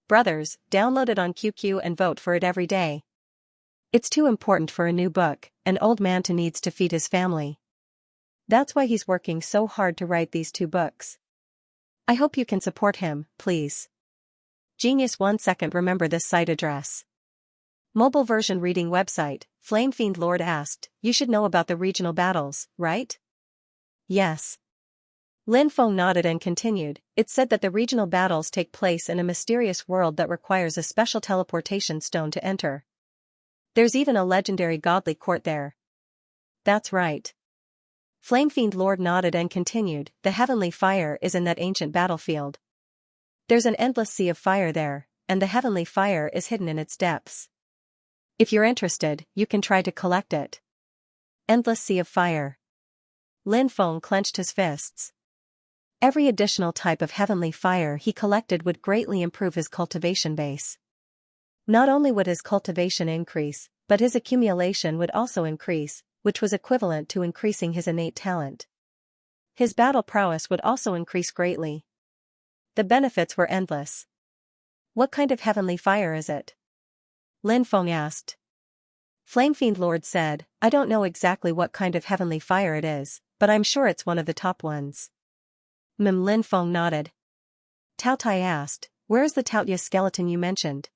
Brothers, download it on QQ and vote for it every day. It's too important for a new book, and Old Mantu needs to feed his family. That's why he's working so hard to write these 2 books. I hope you can support him, please. Genius 1 second. Remember this site address. Mobile version reading website, Flame Fiend Lord asked, you should know about the regional battles, right? Yes. Lin Feng nodded and continued, it's said that the regional battles take place in a mysterious world that requires a special teleportation stone to enter. There's even a legendary godly court there. That's right. Flame Fiend Lord nodded and continued, the heavenly fire is in that ancient battlefield. There's an endless sea of fire there, and the heavenly fire is hidden in its depths. If you're interested, you can try to collect it. Endless sea of fire. Lin Feng clenched his fists. Every additional type of heavenly fire he collected would greatly improve his cultivation base. Not only would his cultivation increase, but his accumulation would also increase, which was equivalent to increasing his innate talent. His battle prowess would also increase greatly. The benefits were endless. What kind of heavenly fire is it? Lin Feng asked. Flame Fiend Lord said, I don't know exactly what kind of heavenly fire it is, but I'm sure it's one of the top ones. Lin Feng nodded. Taotai asked, where is the Taotai skeleton you mentioned?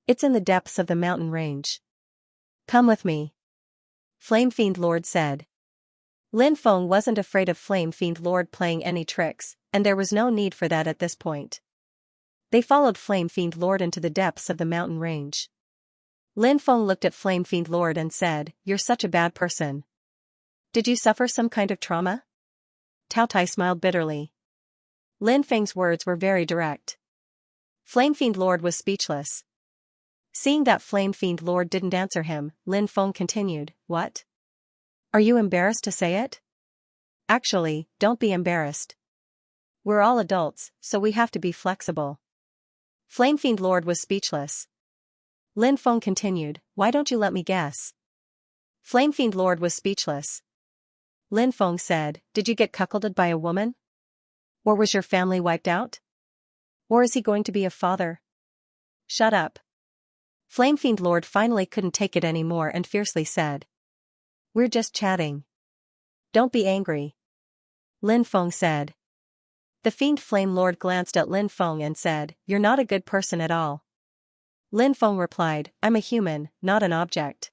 It's in the depths of the mountain range. Come with me. Flame Fiend Lord said. Lin Feng wasn't afraid of Flame Fiend Lord playing any tricks, and there was no need for that at this point. They followed Flame Fiend Lord into the depths of the mountain range. Lin Feng looked at Flame Fiend Lord and said, you're such a bad person. Did you suffer some kind of trauma? Taotai smiled bitterly. Lin Feng's words were very direct. Flame Fiend Lord was speechless. Seeing that Flame Fiend Lord didn't answer him, Lin Feng continued, what? Are you embarrassed to say it? Actually, don't be embarrassed. We're all adults, so we have to be flexible. Flame Fiend Lord was speechless. Lin Feng continued, why don't you let me guess? Flame Fiend Lord was speechless. Lin Feng said, did you get cuckolded by a woman? Or was your family wiped out? Or is he going to be a father? Shut up. Flame Fiend Lord finally couldn't take it anymore and fiercely said. We're just chatting. Don't be angry. Lin Feng said. The Fiend Flame Lord glanced at Lin Feng and said, you're not a good person at all. Lin Feng replied, I'm a human, not an object.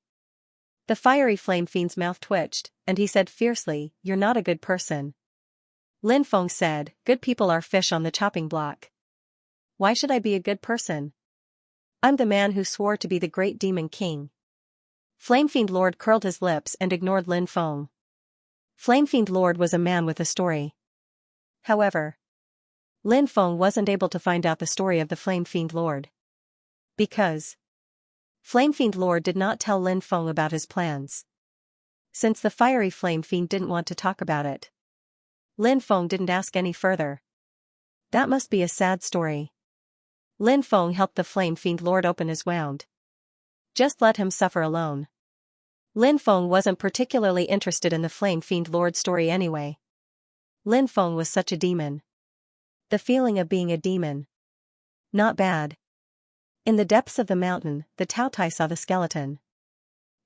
The fiery Flame Fiend's mouth twitched, and he said fiercely, you're not a good person. Lin Feng said, good people are fish on the chopping block. Why should I be a good person? I'm the man who swore to be the great demon king. Flame Fiend Lord curled his lips and ignored Lin Feng. Flame Fiend Lord was a man with a story. However, Lin Feng wasn't able to find out the story of the Flame Fiend Lord. Because Flame Fiend Lord did not tell Lin Feng about his plans. Since the fiery Flame Fiend didn't want to talk about it, Lin Feng didn't ask any further. That must be a sad story. Lin Feng helped the Flame Fiend Lord open his wound. Just let him suffer alone. Lin Feng wasn't particularly interested in the Flame Fiend Lord story anyway. Lin Feng was such a demon. The feeling of being a demon. Not bad. In the depths of the mountain, the Taotai saw the skeleton.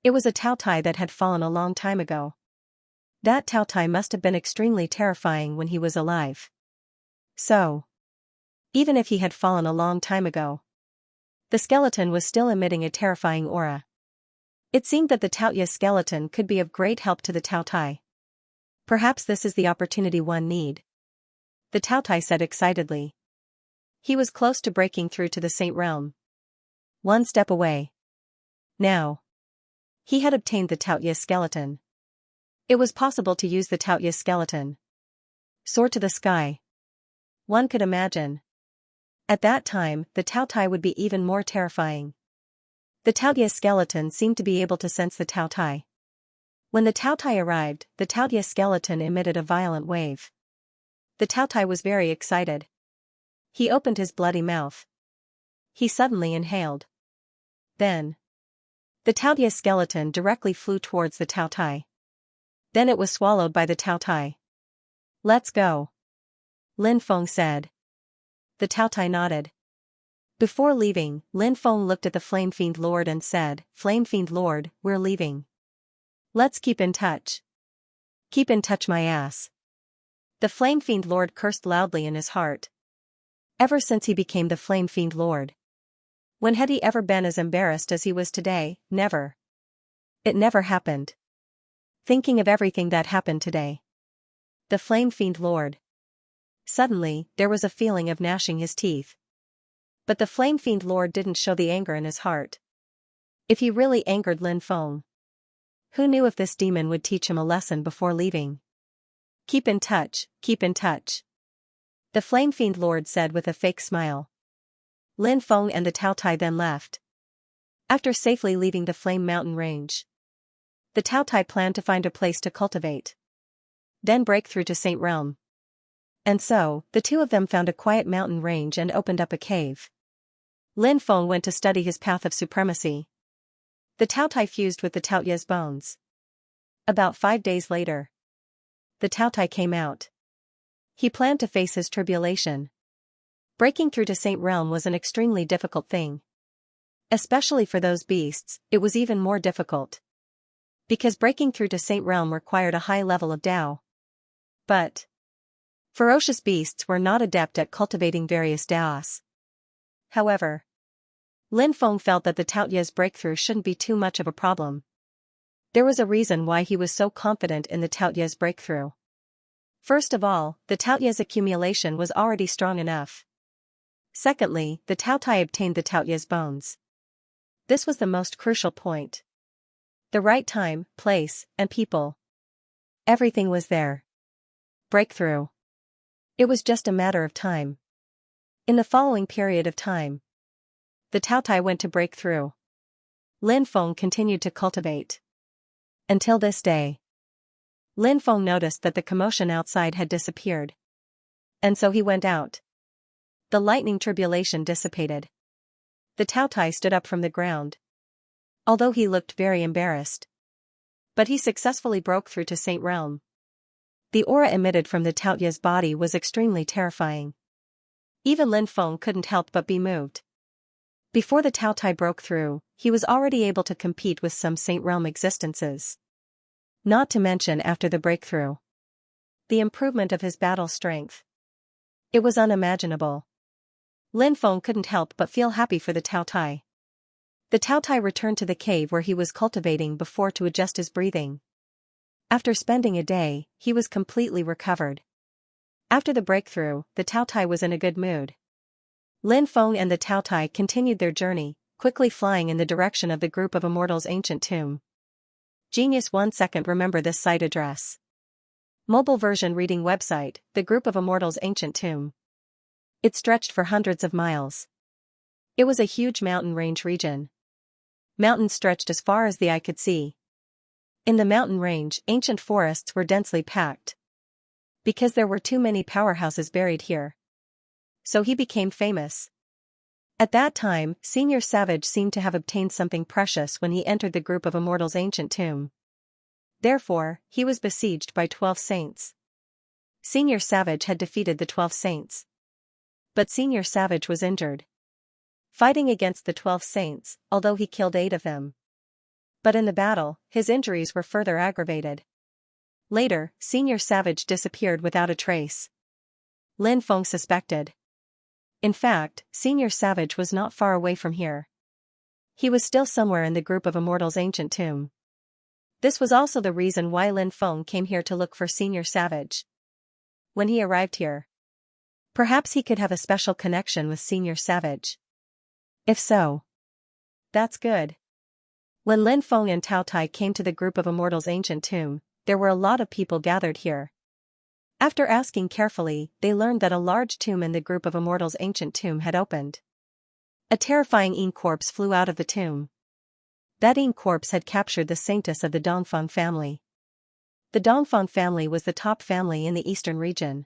It was a Taotai that had fallen a long time ago. That Taotai must have been extremely terrifying when he was alive. So, even if he had fallen a long time ago, the skeleton was still emitting a terrifying aura. It seemed that the Taotai skeleton could be of great help to the Taotai. Perhaps this is the opportunity one need. The Taotai said excitedly. He was close to breaking through to the Saint Realm. One step away. Now. He had obtained the Taotai skeleton. It was possible to use the Taotai skeleton. Soar to the sky. One could imagine. At that time, the Taotai would be even more terrifying. The Taotai skeleton seemed to be able to sense the Taotai. When the Taotai arrived, the Taotai skeleton emitted a violent wave. The Taotai was very excited. He opened his bloody mouth. He suddenly inhaled. Then, the Taotai skeleton directly flew towards the Taotai. Then it was swallowed by the Taotai. Let's go. Lin Feng said. The Taotai nodded. Before leaving, Lin Feng looked at the Flame Fiend Lord and said, Flame Fiend Lord, we're leaving. Let's keep in touch. Keep in touch my ass. The Flame Fiend Lord cursed loudly in his heart. Ever since he became the Flame Fiend Lord. When had he ever been as embarrassed as he was today? Never. It never happened. Thinking of everything that happened today. The Flame Fiend Lord. Suddenly, there was a feeling of gnashing his teeth. But the Flame Fiend Lord didn't show the anger in his heart. If he really angered Lin Feng. Who knew if this demon would teach him a lesson before leaving? Keep in touch, keep in touch. The Flame Fiend Lord said with a fake smile. Lin Feng and the Taotai then left. After safely leaving the Flame Mountain range, the Taotai planned to find a place to cultivate. Then break through to Saint Realm. And so, the two of them found a quiet mountain range and opened up a cave. Lin Feng went to study his path of supremacy. The Taotai fused with the Taoyu's bones. About 5 days later, the Taotai came out. He planned to face his tribulation. Breaking through to Saint Realm was an extremely difficult thing. Especially for those beasts, it was even more difficult. Because breaking through to Saint Realm required a high level of Tao. But ferocious beasts were not adept at cultivating various Taos. However, Lin Feng felt that the Taoyu's breakthrough shouldn't be too much of a problem. There was a reason why he was so confident in the Taoyu's breakthrough. First of all, the Taoyu's accumulation was already strong enough. Secondly, the Taotai obtained the Taoyu's bones. This was the most crucial point. The right time, place, and people. Everything was there. Breakthrough. It was just a matter of time. In the following period of time, the Taotai went to break through. Lin Feng continued to cultivate. Until this day. Lin Feng noticed that the commotion outside had disappeared. And so he went out. The lightning tribulation dissipated. The Taotai stood up from the ground. Although he looked very embarrassed. But he successfully broke through to Saint Realm. The aura emitted from the Taoyu's body was extremely terrifying. Even Lin Feng couldn't help but be moved. Before the Taotai broke through, he was already able to compete with some Saint Realm existences. Not to mention after the breakthrough. The improvement of his battle strength. It was unimaginable. Lin Feng couldn't help but feel happy for the Taotai. The Taotai returned to the cave where he was cultivating before to adjust his breathing. After spending a day, he was completely recovered. After the breakthrough, the Taotai was in a good mood. Lin Feng and the Taotai continued their journey, quickly flying in the direction of the Group of Immortals' ancient tomb. Genius 1 second. Remember this site address. Mobile version reading website, the Group of Immortals' ancient tomb. It stretched for hundreds of miles. It was a huge mountain range region. Mountains stretched as far as the eye could see. In the mountain range, ancient forests were densely packed. Because there were too many powerhouses buried here. So he became famous. At that time, Senior Savage seemed to have obtained something precious when he entered the group of Immortals' ancient tomb. Therefore, he was besieged by 12 saints. Senior Savage had defeated the 12 saints. But Senior Savage was injured fighting against the 12 saints, although he killed 8 of them. But in the battle, his injuries were further aggravated. Later, Senior Savage disappeared without a trace. Lin Feng suspected. In fact, Senior Savage was not far away from here. He was still somewhere in the group of Immortals' ancient tomb. This was also the reason why Lin Feng came here to look for Senior Savage. When he arrived here, perhaps he could have a special connection with Senior Savage. If so, that's good. When Lin Feng and Tao Tai came to the group of Immortals' ancient tomb, there were a lot of people gathered here. After asking carefully, they learned that a large tomb in the group of Immortals' ancient tomb had opened. A terrifying Yin corpse flew out of the tomb. That Yin corpse had captured the saintess of the Dongfang family. The Dongfang family was the top family in the eastern region.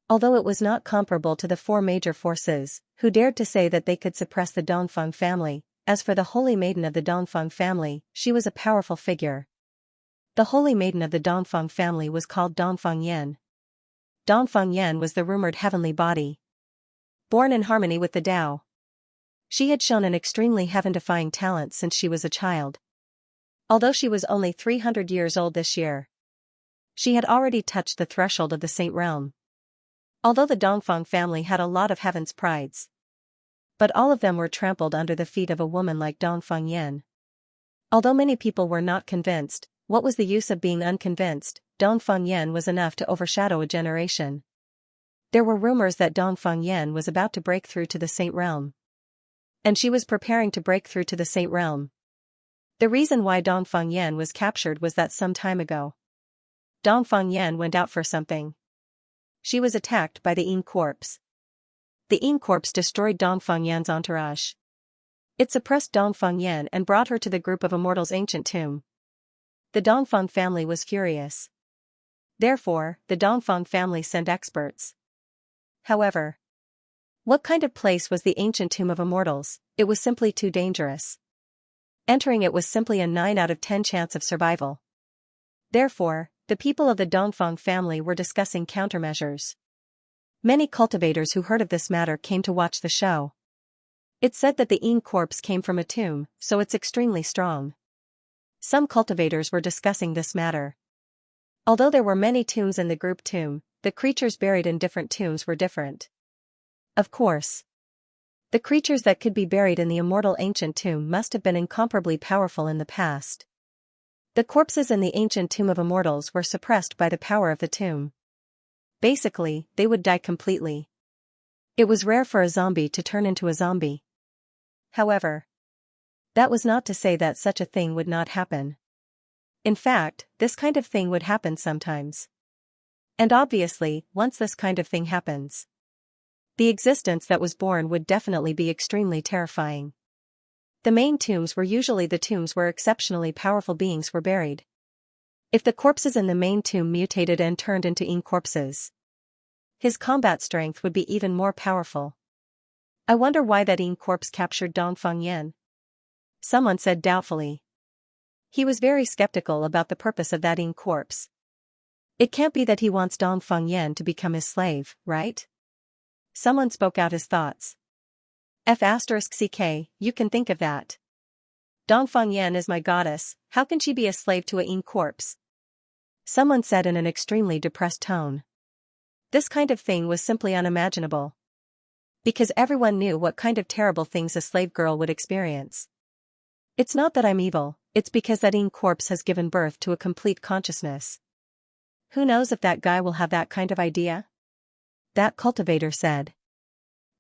Although it was not comparable to the 4 major forces, who dared to say that they could suppress the Dongfang family, as for the Holy Maiden of the Dongfang family, she was a powerful figure. The Holy Maiden of the Dongfang family was called Dongfang Yan. Dongfang Yan was the rumored heavenly body, born in harmony with the Tao. She had shown an extremely heaven-defying talent since she was a child. Although she was only 300 years old this year, she had already touched the threshold of the saint realm. Although the Dongfang family had a lot of heaven's prides, but all of them were trampled under the feet of a woman like Dongfang Yan. Although many people were not convinced, what was the use of being unconvinced? Dongfang Yan was enough to overshadow a generation. There were rumors that Dongfang Yan was about to break through to the saint realm. And she was preparing to break through to the saint realm. The reason why Dongfang Yan was captured was that some time ago, Dongfang Yan went out for something. She was attacked by the Yin corpse. The Yin corpse destroyed Dongfang Yan's entourage. It suppressed Dongfang Yan and brought her to the group of Immortals' ancient tomb. The Dongfang family was furious. Therefore, the Dongfang family sent experts. However, what kind of place was the ancient tomb of Immortals? It was simply too dangerous. Entering it was simply a 9 out of 10 chance of survival. Therefore, the people of the Dongfang family were discussing countermeasures. Many cultivators who heard of this matter came to watch the show. It's said that the Yin corpse came from a tomb, so it's extremely strong. Some cultivators were discussing this matter. Although there were many tombs in the group tomb, the creatures buried in different tombs were different. Of course, the creatures that could be buried in the immortal ancient tomb must have been incomparably powerful in the past. The corpses in the ancient tomb of immortals were suppressed by the power of the tomb. Basically, they would die completely. It was rare for a zombie to turn into a zombie. However, that was not to say that such a thing would not happen. In fact, this kind of thing would happen sometimes. And obviously, once this kind of thing happens, the existence that was born would definitely be extremely terrifying. The main tombs were usually the tombs where exceptionally powerful beings were buried. If the corpses in the main tomb mutated and turned into Yin corpses, his combat strength would be even more powerful. I wonder why that Yin corpse captured Dongfang Yan. Someone said doubtfully. He was very skeptical about the purpose of that Yin corpse. It can't be that he wants Dongfang Yan to become his slave, right? Someone spoke out his thoughts. F***ck, you can think of that. Dongfang Yan is my goddess, how can she be a slave to a Yin corpse? Someone said in an extremely depressed tone. This kind of thing was simply unimaginable. Because everyone knew what kind of terrible things a slave girl would experience. It's not that I'm evil, it's because that Yin corpse has given birth to a complete consciousness. Who knows if that guy will have that kind of idea? That cultivator said.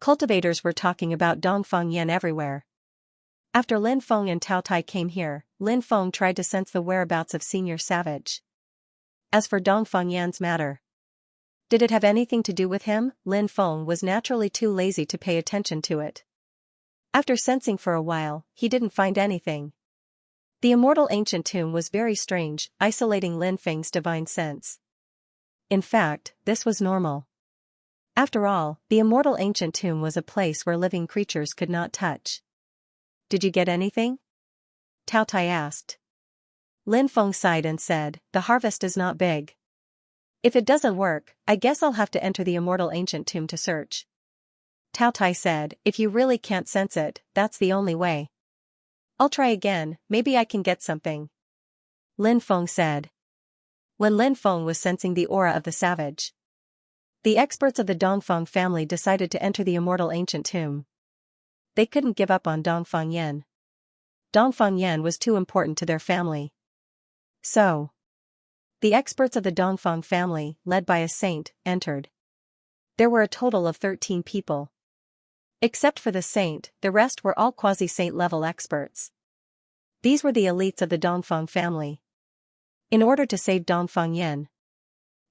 Cultivators were talking about Dongfang Yan everywhere. After Lin Feng and Tao Tai came here, Lin Feng tried to sense the whereabouts of Senior Savage. As for Dongfang Yan's matter, did it have anything to do with him? Lin Feng was naturally too lazy to pay attention to it. After sensing for a while, he didn't find anything. The immortal ancient tomb was very strange, isolating Lin Feng's divine sense. In fact, this was normal. After all, the immortal ancient tomb was a place where living creatures could not touch. Did you get anything? Tao Tai asked. Lin Feng sighed and said, the harvest is not big. If it doesn't work, I guess I'll have to enter the immortal ancient tomb to search. Tao Tai said, if you really can't sense it, that's the only way. I'll try again, maybe I can get something. Lin Feng said. When Lin Feng was sensing the aura of the savage, the experts of the Dongfang family decided to enter the immortal ancient tomb. They couldn't give up on Dongfang Yan. Dongfang Yan was too important to their family. So, the experts of the Dongfang family, led by a saint, entered. There were a total of 13 people. Except for the saint, the rest were all quasi-saint level experts. These were the elites of the Dongfang family. In order to save Dongfang Yan,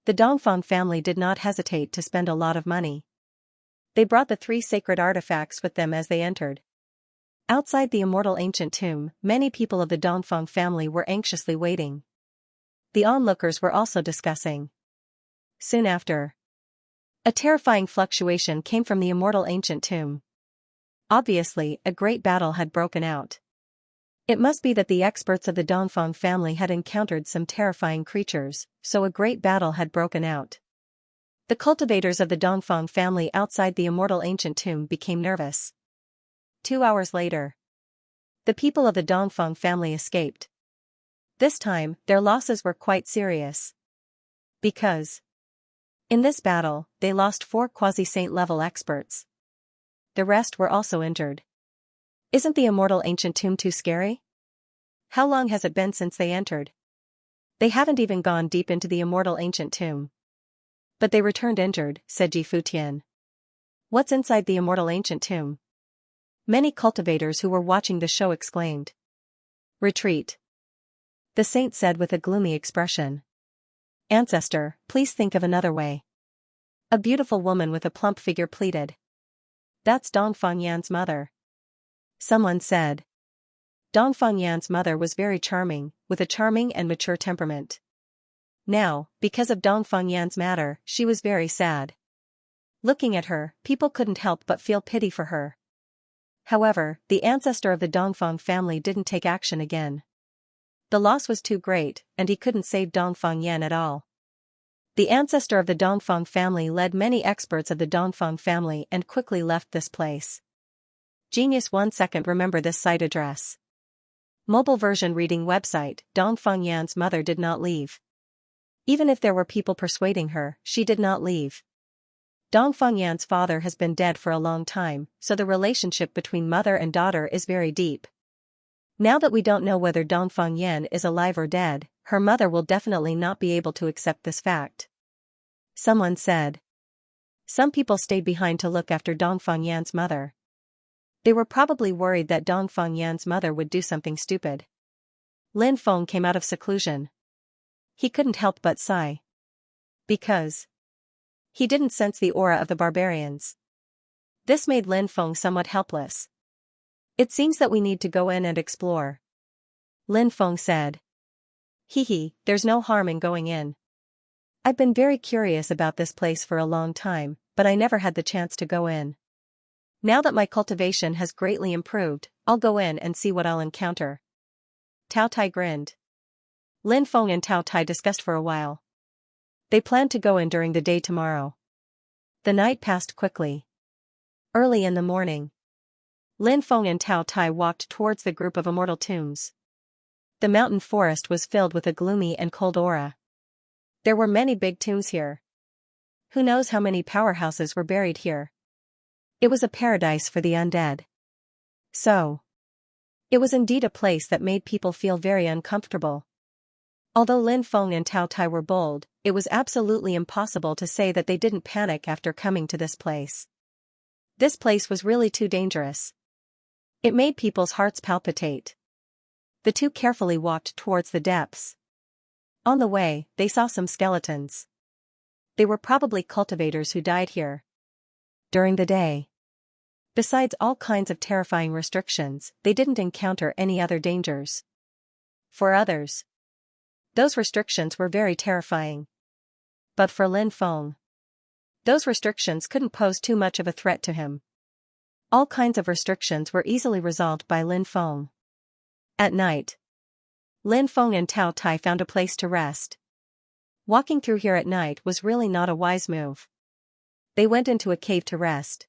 the Dongfang family did not hesitate to spend a lot of money. They brought the 3 sacred artifacts with them as they entered. Outside the immortal ancient tomb, many people of the Dongfang family were anxiously waiting. The onlookers were also discussing. Soon after, a terrifying fluctuation came from the immortal ancient tomb. Obviously, a great battle had broken out. It must be that the experts of the Dongfang family had encountered some terrifying creatures, so a great battle had broken out. The cultivators of the Dongfang family outside the immortal ancient tomb became nervous. 2 hours later, the people of the Dongfang family escaped. This time, their losses were quite serious. Because in this battle, they lost 4 quasi-saint level experts. The rest were also injured. Isn't the immortal ancient tomb too scary? How long has it been since they entered? They haven't even gone deep into the immortal ancient tomb. But they returned injured, said Ji Futian. What's inside the immortal ancient tomb? Many cultivators who were watching the show exclaimed. Retreat. The saint said with a gloomy expression. Ancestor, please think of another way. A beautiful woman with a plump figure pleaded. That's Dongfang Yan's mother. Someone said. Dongfang Yan's mother was very charming, with a charming and mature temperament. Now, because of Dongfang Yan's matter, she was very sad. Looking at her, people couldn't help but feel pity for her. However, the ancestor of the Dongfang family didn't take action again. The loss was too great, and he couldn't save Dongfang Yan at all. The ancestor of the Dongfang family led many experts of the Dongfang family and quickly left this place. Genius 1 second remember this site address. Mobile version reading website, Dongfang Yan's mother did not leave. Even if there were people persuading her, she did not leave. Dongfang Yan's father has been dead for a long time, so the relationship between mother and daughter is very deep. Now that we don't know whether Dongfang Yan is alive or dead, her mother will definitely not be able to accept this fact. Someone said. Some people stayed behind to look after Dongfang Yan's mother. They were probably worried that Dongfang Yan's mother would do something stupid. Lin Feng came out of seclusion. He couldn't help but sigh. Because he didn't sense the aura of the barbarians. This made Lin Feng somewhat helpless. It seems that we need to go in and explore. Lin Feng said. Hee, there's no harm in going in. I've been very curious about this place for a long time, but I never had the chance to go in. Now that my cultivation has greatly improved, I'll go in and see what I'll encounter. Tao Tai grinned. Lin Feng and Tao Tai discussed for a while. They planned to go in during the day tomorrow. The night passed quickly. Early in the morning, Lin Feng and Tao Tai walked towards the group of immortal tombs. The mountain forest was filled with a gloomy and cold aura. There were many big tombs here. Who knows how many powerhouses were buried here? It was a paradise for the undead. So, it was indeed a place that made people feel very uncomfortable. Although Lin Feng and Tao Tai were bold, it was absolutely impossible to say that they didn't panic after coming to this place. This place was really too dangerous. It made people's hearts palpitate. The two carefully walked towards the depths. On the way, they saw some skeletons. They were probably cultivators who died here. During the day, besides all kinds of terrifying restrictions, they didn't encounter any other dangers. For others, those restrictions were very terrifying. But for Lin Feng, Those restrictions couldn't pose too much of a threat to him. All kinds of restrictions were easily resolved by Lin Feng. At night, Lin Feng and Tao Tai found a place to rest. Walking through here at night was really not a wise move. They went into a cave to rest.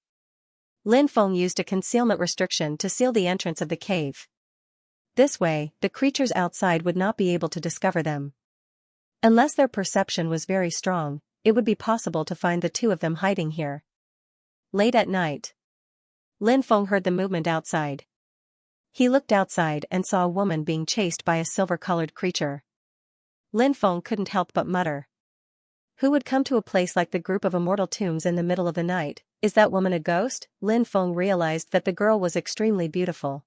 Lin Feng used a concealment restriction to seal the entrance of the cave. This way, the creatures outside would not be able to discover them. Unless their perception was very strong, it would be possible to find the two of them hiding here. Late at night, Lin Feng heard the movement outside. He looked outside and saw a woman being chased by a silver-colored creature. Lin Feng couldn't help but mutter. Who would come to a place like the group of immortal tombs in the middle of the night? Is that woman a ghost? Lin Feng realized that the girl was extremely beautiful.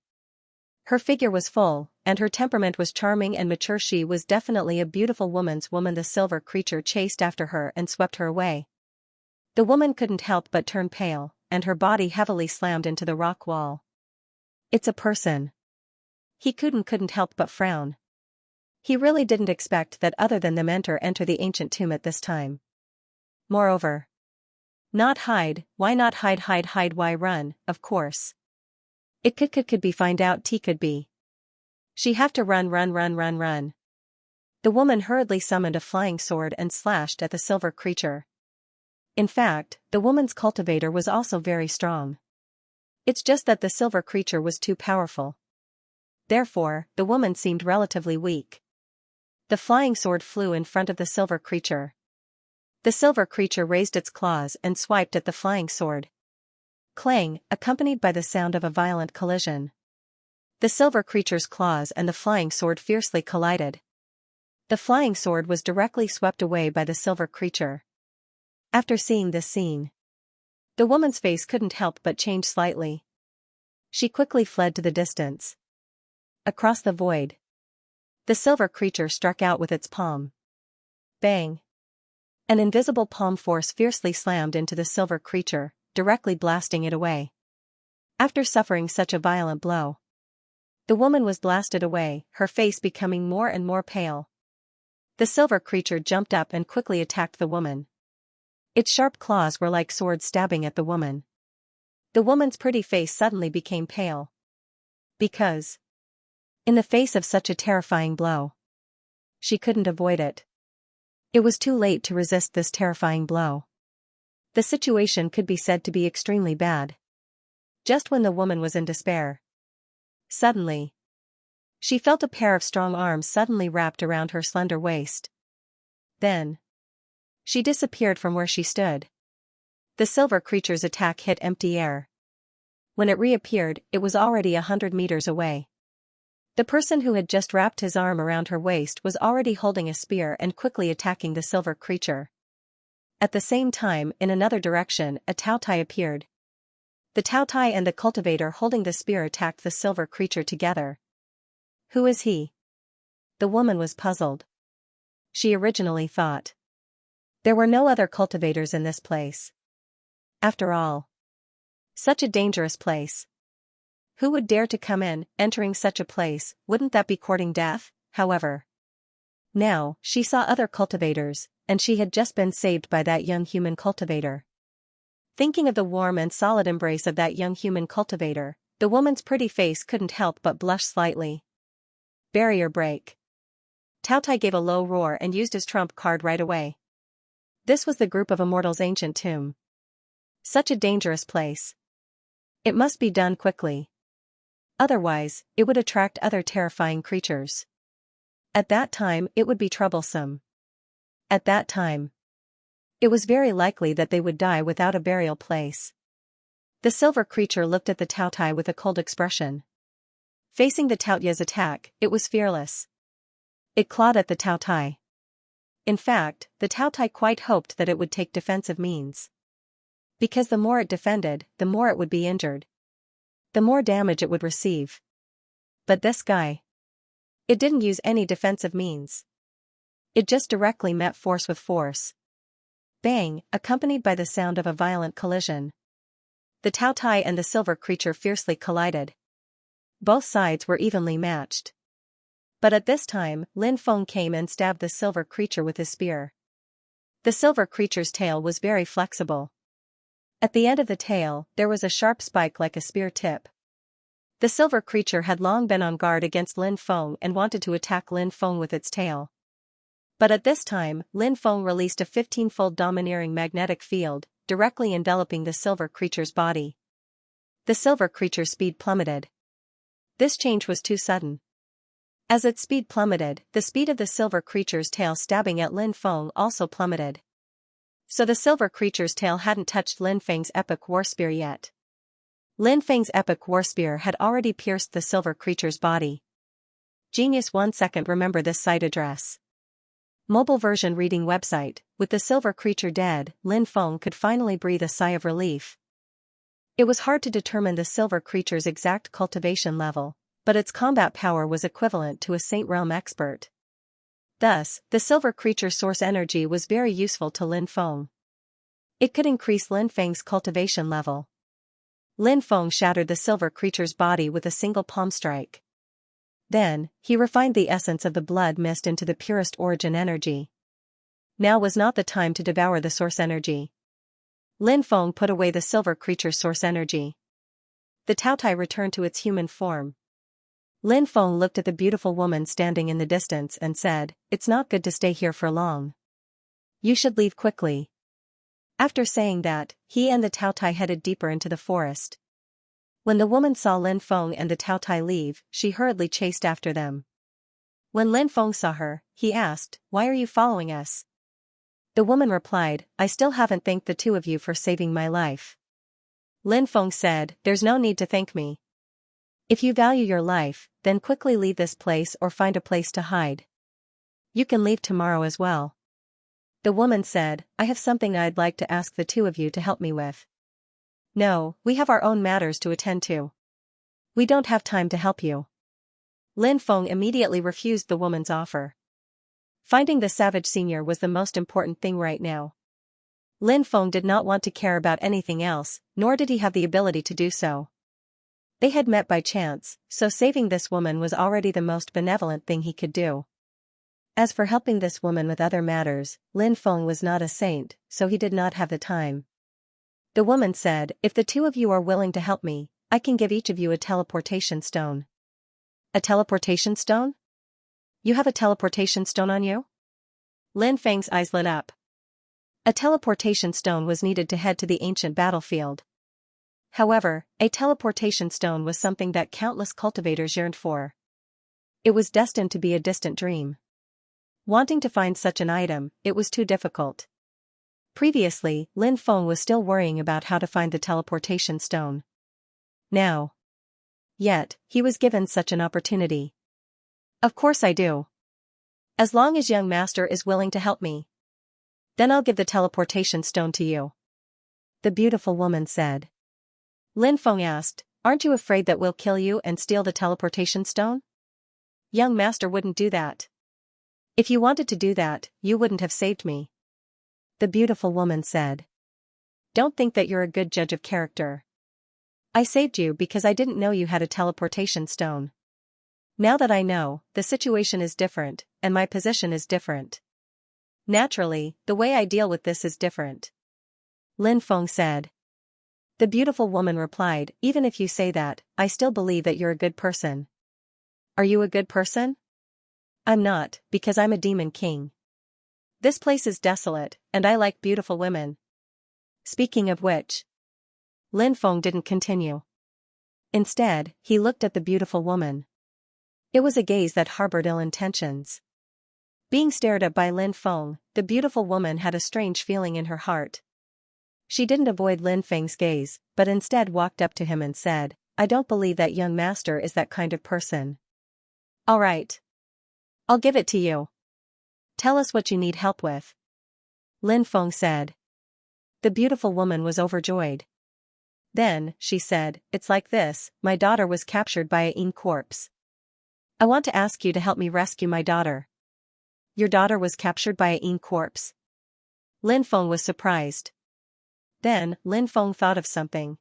Her figure was full, and her temperament was charming and mature. She was definitely a beautiful woman's woman. The silver creature chased after her and swept her away. The woman couldn't help but turn pale, and her body heavily slammed into the rock wall. It's a person. He couldn't help but frown. He really didn't expect that other than them enter the ancient tomb at this time. Moreover, not hide, why not hide, why run, of course. It could be find out could be. She have to run. The woman hurriedly summoned a flying sword and slashed at the silver creature. In fact, the woman's cultivator was also very strong. It's just that the silver creature was too powerful. Therefore, the woman seemed relatively weak. The flying sword flew in front of the silver creature. The silver creature raised its claws and swiped at the flying sword. Clang, accompanied by the sound of a violent collision. The silver creature's claws and the flying sword fiercely collided. The flying sword was directly swept away by the silver creature. After seeing this scene, the woman's face couldn't help but change slightly. She quickly fled to the distance. Across the void, the silver creature struck out with its palm. Bang! An invisible palm force fiercely slammed into the silver creature, directly blasting it away. After suffering such a violent blow, the woman was blasted away, her face becoming more and more pale. The silver creature jumped up and quickly attacked the woman. Its sharp claws were like swords stabbing at the woman. The woman's pretty face suddenly became pale. Because, in the face of such a terrifying blow, she couldn't avoid it. It was too late to resist this terrifying blow. The situation could be said to be extremely bad. Just when the woman was in despair, suddenly, she felt a pair of strong arms suddenly wrapped around her slender waist. Then, she disappeared from where she stood. The silver creature's attack hit empty air. When it reappeared, it was already 100 meters away. The person who had just wrapped his arm around her waist was already holding a spear and quickly attacking the silver creature. At the same time, in another direction, a Tao Tai appeared. The Tao Tai and the cultivator holding the spear attacked the silver creature together. Who is he? The woman was puzzled. She originally thought there were no other cultivators in this place. After all, such a dangerous place. Who would dare to come in, entering such a place? Wouldn't that be courting death? However, now, she saw other cultivators, and she had just been saved by that young human cultivator. Thinking of the warm and solid embrace of that young human cultivator, the woman's pretty face couldn't help but blush slightly. Barrier break. Tao Tai gave a low roar and used his trump card right away. This was the group of immortals' ancient tomb. Such a dangerous place. It must be done quickly. Otherwise, it would attract other terrifying creatures. At that time, it would be troublesome. At that time, it was very likely that they would die without a burial place. The silver creature looked at the Tao Tai with a cold expression. Facing the Tao Tai's attack, it was fearless. It clawed at the Tao Tai. In fact, the Tao Tai quite hoped that it would take defensive means. Because the more it defended, the more it would be injured. The more damage it would receive. But this guy, it didn't use any defensive means. It just directly met force with force. Bang, accompanied by the sound of a violent collision. The Tao Tai and the silver creature fiercely collided. Both sides were evenly matched. But at this time, Lin Feng came and stabbed the silver creature with his spear. The silver creature's tail was very flexible. At the end of the tail, there was a sharp spike like a spear tip. The silver creature had long been on guard against Lin Feng and wanted to attack Lin Feng with its tail. But at this time, Lin Feng released a 15-fold domineering magnetic field, directly enveloping the silver creature's body. The silver creature's speed plummeted. This change was too sudden. As its speed plummeted, the speed of the silver creature's tail stabbing at Lin Feng also plummeted. So the silver creature's tail hadn't touched Lin Feng's epic war spear yet. Lin Feng's epic war spear had already pierced the silver creature's body. Genius 1 second. Remember this site address. Mobile version reading website. With the silver creature dead, Lin Feng could finally breathe a sigh of relief. It was hard to determine the silver creature's exact cultivation level, but its combat power was equivalent to a Saint Realm expert. Thus, the silver creature's source energy was very useful to Lin Feng. It could increase Lin Feng's cultivation level. Lin Feng shattered the silver creature's body with a single palm strike. Then, he refined the essence of the blood mist into the purest origin energy. Now was not the time to devour the source energy. Lin Feng put away the silver creature's source energy. The Taotai returned to its human form. Lin Feng looked at the beautiful woman standing in the distance and said, "It's not good to stay here for long. You should leave quickly." After saying that, he and the Taotai headed deeper into the forest. When the woman saw Lin Feng and the Taotai leave, she hurriedly chased after them. When Lin Feng saw her, he asked, "Why are you following us?" The woman replied, "I still haven't thanked the two of you for saving my life." Lin Feng said, "There's no need to thank me. If you value your life, then quickly leave this place or find a place to hide. You can leave tomorrow as well." The woman said, "I have something I'd like to ask the two of you to help me with." "No, we have our own matters to attend to. We don't have time to help you." Lin Feng immediately refused the woman's offer. Finding the savage senior was the most important thing right now. Lin Feng did not want to care about anything else, nor did he have the ability to do so. They had met by chance, so saving this woman was already the most benevolent thing he could do. As for helping this woman with other matters, Lin Feng was not a saint, so he did not have the time. The woman said, "If the two of you are willing to help me, I can give each of you a teleportation stone." "A teleportation stone? You have a teleportation stone on you?" Lin Feng's eyes lit up. A teleportation stone was needed to head to the ancient battlefield. However, a teleportation stone was something that countless cultivators yearned for. It was destined to be a distant dream. Wanting to find such an item, it was too difficult. Previously, Lin Feng was still worrying about how to find the teleportation stone. Yet, he was given such an opportunity. "Of course I do. As long as young master is willing to help me. Then I'll give the teleportation stone to you," the beautiful woman said. Lin Feng asked, "Aren't you afraid that we'll kill you and steal the teleportation stone?" "Young master wouldn't do that. If you wanted to do that, you wouldn't have saved me," the beautiful woman said. "Don't think that you're a good judge of character. I saved you because I didn't know you had a teleportation stone. Now that I know, the situation is different, and my position is different. Naturally, the way I deal with this is different," Lin Feng said. The beautiful woman replied, "Even if you say that, I still believe that you're a good person." "Are you a good person?" "I'm not, because I'm a demon king. This place is desolate, and I like beautiful women." Speaking of which, Lin Feng didn't continue. Instead, he looked at the beautiful woman. It was a gaze that harbored ill intentions. Being stared at by Lin Feng, the beautiful woman had a strange feeling in her heart. She didn't avoid Lin Feng's gaze, but instead walked up to him and said, "I don't believe that young master is that kind of person." "All right. I'll give it to you. Tell us what you need help with," Lin Feng said. The beautiful woman was overjoyed. Then, she said, "It's like this, my daughter was captured by a Yin corpse. I want to ask you to help me rescue my daughter." "Your daughter was captured by a Yin corpse?" Lin Feng was surprised. Then, Lin Feng thought of something.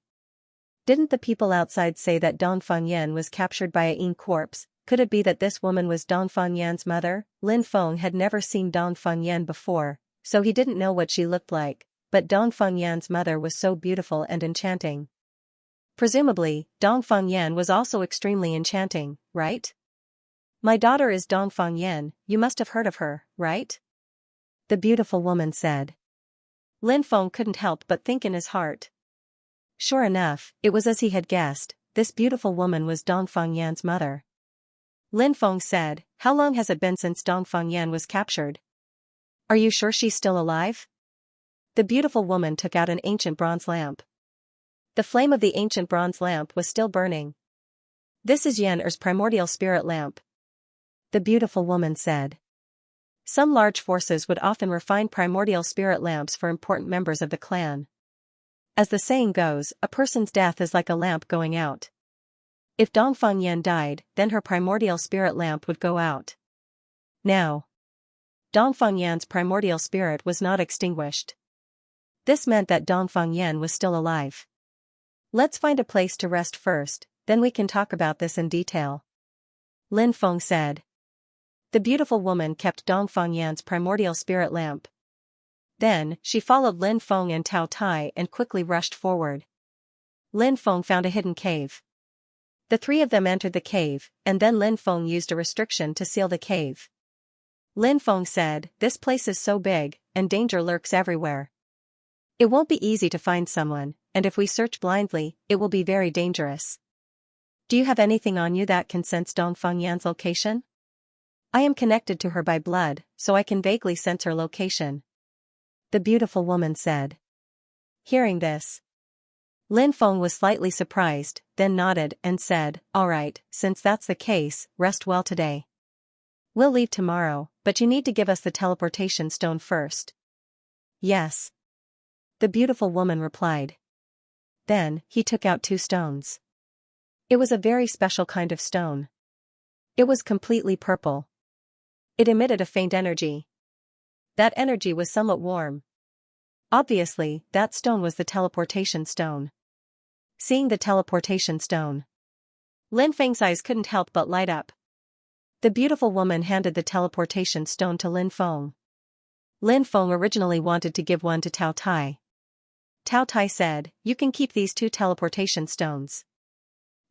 Didn't the people outside say that Dong Fangyan was captured by a Yin corpse? Could it be that this woman was Dong Fangyan's mother? Lin Feng had never seen Dong Fangyan before, so he didn't know what she looked like, but Dongfeng Yan's mother was so beautiful and enchanting. Presumably, Dongfeng Yan was also extremely enchanting, right? My daughter is Dongfeng Yan, you must have heard of her, right? The beautiful woman said. Lin Feng couldn't help but think in his heart. Sure enough, it was as he had guessed, this beautiful woman was Dongfeng Yan's mother. Lin Feng said, how long has it been since Dongfeng Yan was captured? Are you sure she's still alive? The beautiful woman took out an ancient bronze lamp. The flame of the ancient bronze lamp was still burning. This is Yan Er's primordial spirit lamp. The beautiful woman said. Some large forces would often refine primordial spirit lamps for important members of the clan. As the saying goes, a person's death is like a lamp going out. If Dongfeng Yan died, then her primordial spirit lamp would go out. Now, Dongfeng Yan's primordial spirit was not extinguished. This meant that Dongfeng Yan was still alive. Let's find a place to rest first, then we can talk about this in detail. Lin Feng said. The beautiful woman kept Dongfeng Yan's primordial spirit lamp. Then, she followed Lin Feng and Tao Tai and quickly rushed forward. Lin Feng found a hidden cave. The three of them entered the cave, and then Lin Feng used a restriction to seal the cave. Lin Feng said, this place is so big, and danger lurks everywhere. It won't be easy to find someone, and if we search blindly, it will be very dangerous. Do you have anything on you that can sense Dongfeng Yan's location? I am connected to her by blood, so I can vaguely sense her location. The beautiful woman said. Hearing this, Lin Feng was slightly surprised, then nodded and said, all right, since that's the case, rest well today. We'll leave tomorrow, but you need to give us the teleportation stone first. Yes. The beautiful woman replied. Then, he took out 2 stones. It was a very special kind of stone. It was completely purple. It emitted a faint energy. That energy was somewhat warm. Obviously, that stone was the teleportation stone. Seeing the teleportation stone, Lin Feng's eyes couldn't help but light up. The beautiful woman handed the teleportation stone to Lin Feng. Lin Feng originally wanted to give one to Tao Tai. Tao Tai said, you can keep these 2 teleportation stones.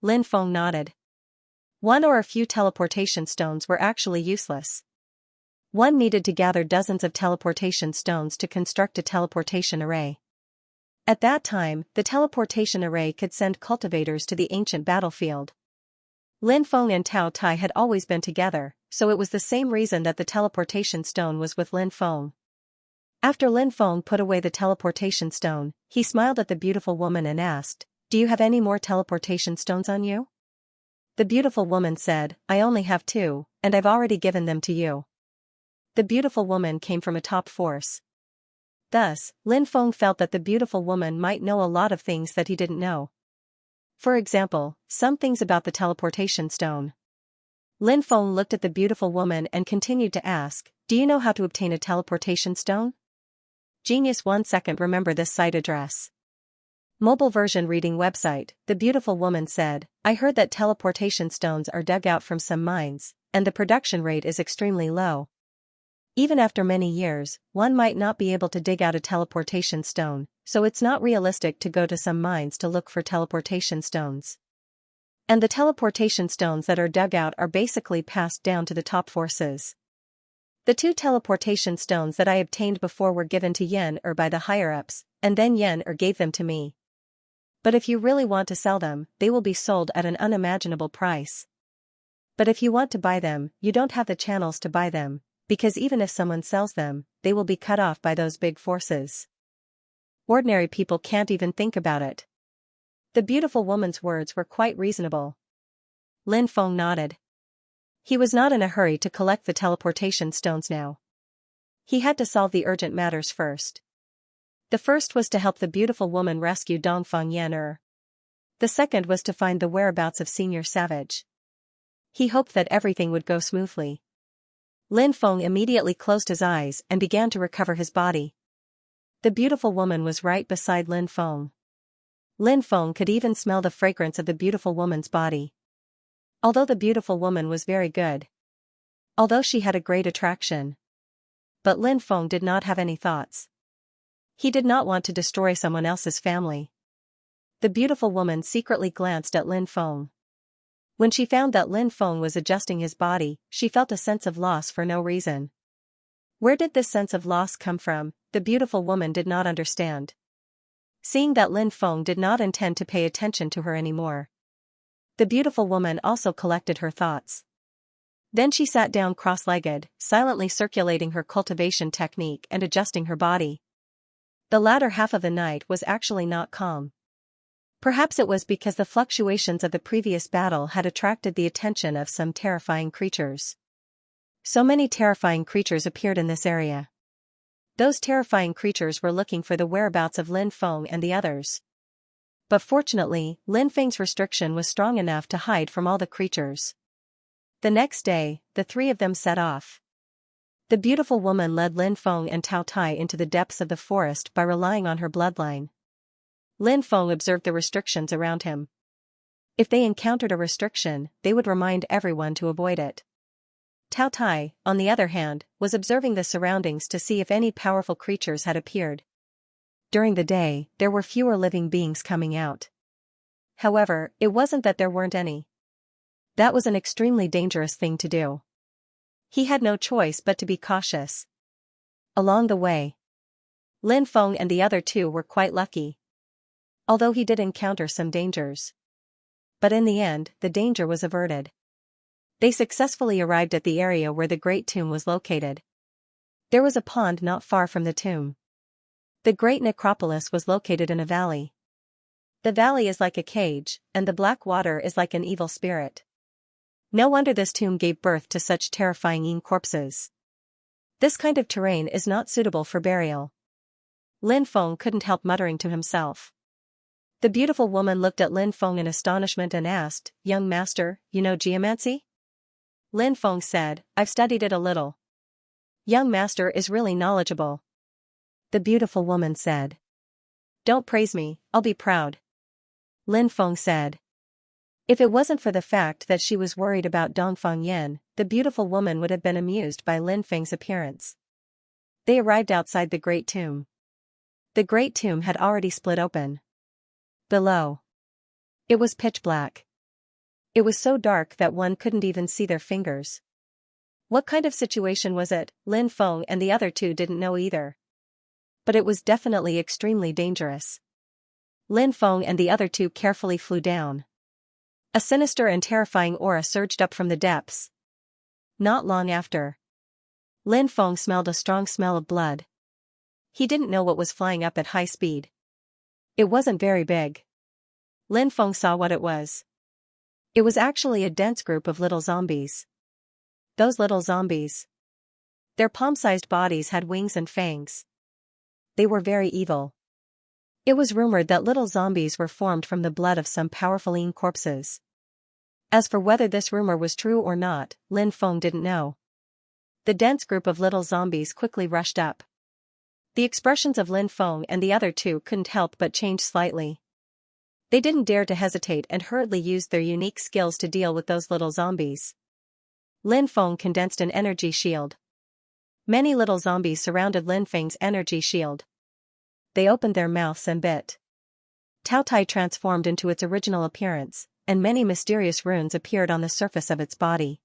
Lin Feng nodded. One or a few teleportation stones were actually useless. One needed to gather dozens of teleportation stones to construct a teleportation array. At that time, the teleportation array could send cultivators to the ancient battlefield. Lin Feng and Tao Tai had always been together, so it was the same reason that the teleportation stone was with Lin Feng. After Lin Feng put away the teleportation stone, he smiled at the beautiful woman and asked, do you have any more teleportation stones on you? The beautiful woman said, I only have 2, and I've already given them to you. The beautiful woman came from a top force. Thus, Lin Feng felt that the beautiful woman might know a lot of things that he didn't know. For example, some things about the teleportation stone. Lin Feng looked at the beautiful woman and continued to ask, do you know how to obtain a teleportation stone? Genius 1 second remember this site address. Mobile version reading website, the beautiful woman said, I heard that teleportation stones are dug out from some mines, and the production rate is extremely low. Even after many years, one might not be able to dig out a teleportation stone, so it's not realistic to go to some mines to look for teleportation stones. And the teleportation stones that are dug out are basically passed down to the top forces. The 2 teleportation stones that I obtained before were given to Yan by the higher-ups, and then Yan gave them to me. But if you really want to sell them, they will be sold at an unimaginable price. But if you want to buy them, you don't have the channels to buy them, because even if someone sells them, they will be cut off by those big forces. Ordinary people can't even think about it. The beautiful woman's words were quite reasonable. Lin Feng nodded. He was not in a hurry to collect the teleportation stones now. He had to solve the urgent matters first. The first was to help the beautiful woman rescue Dongfeng Yan. The second was to find the whereabouts of Senior Savage. He hoped that everything would go smoothly. Lin Feng immediately closed his eyes and began to recover his body. The beautiful woman was right beside Lin Feng. Lin Feng could even smell the fragrance of the beautiful woman's body. Although the beautiful woman was very good. Although she had a great attraction. But Lin Feng did not have any thoughts. He did not want to destroy someone else's family. The beautiful woman secretly glanced at Lin Feng. When she found that Lin Feng was adjusting his body, she felt a sense of loss for no reason. Where did this sense of loss come from? The beautiful woman did not understand. Seeing that Lin Feng did not intend to pay attention to her anymore, the beautiful woman also collected her thoughts. Then she sat down cross-legged, silently circulating her cultivation technique and adjusting her body. The latter half of the night was actually not calm. Perhaps it was because the fluctuations of the previous battle had attracted the attention of some terrifying creatures. So many terrifying creatures appeared in this area. Those terrifying creatures were looking for the whereabouts of Lin Feng and the others. But fortunately, Lin Feng's restriction was strong enough to hide from all the creatures. The next day, the three of them set off. The beautiful woman led Lin Feng and Tao Tai into the depths of the forest by relying on her bloodline. Lin Feng observed the restrictions around him. If they encountered a restriction, they would remind everyone to avoid it. Tao Tai, on the other hand, was observing the surroundings to see if any powerful creatures had appeared. During the day, there were fewer living beings coming out. However, it wasn't that there weren't any. That was an extremely dangerous thing to do. He had no choice but to be cautious. Along the way, Lin Feng and the other two were quite lucky. Although he did encounter some dangers. But in the end, the danger was averted. They successfully arrived at the area where the great tomb was located. There was a pond not far from the tomb. The great necropolis was located in a valley. The valley is like a cage, and the black water is like an evil spirit. No wonder this tomb gave birth to such terrifying corpses. This kind of terrain is not suitable for burial. Lin Feng couldn't help muttering to himself. The beautiful woman looked at Lin Feng in astonishment and asked, "Young master, you know geomancy?" Lin Feng said, "I've studied it a little." "Young master is really knowledgeable," the beautiful woman said. "Don't praise me, I'll be proud," Lin Feng said. If it wasn't for the fact that she was worried about Dongfang Yan, the beautiful woman would have been amused by Lin Feng's appearance. They arrived outside the great tomb. The great tomb had already split open. Below, it was pitch black. It was so dark that one couldn't even see their fingers. What kind of situation was it? Lin Feng and the other two didn't know either. But it was definitely extremely dangerous. Lin Feng and the other two carefully flew down. A sinister and terrifying aura surged up from the depths. Not long after, Lin Feng smelled a strong smell of blood. He didn't know what was flying up at high speed. It wasn't very big. Lin Feng saw what it was. It was actually a dense group of little zombies. Those little zombies. Their palm-sized bodies had wings and fangs. They were very evil. It was rumored that little zombies were formed from the blood of some powerful corpses. As for whether this rumor was true or not, Lin Feng didn't know. The dense group of little zombies quickly rushed up. The expressions of Lin Feng and the other two couldn't help but change slightly. They didn't dare to hesitate and hurriedly used their unique skills to deal with those little zombies. Lin Feng condensed an energy shield. Many little zombies surrounded Lin Feng's energy shield. They opened their mouths and bit. Tao Tai transformed into its original appearance, and many mysterious runes appeared on the surface of its body.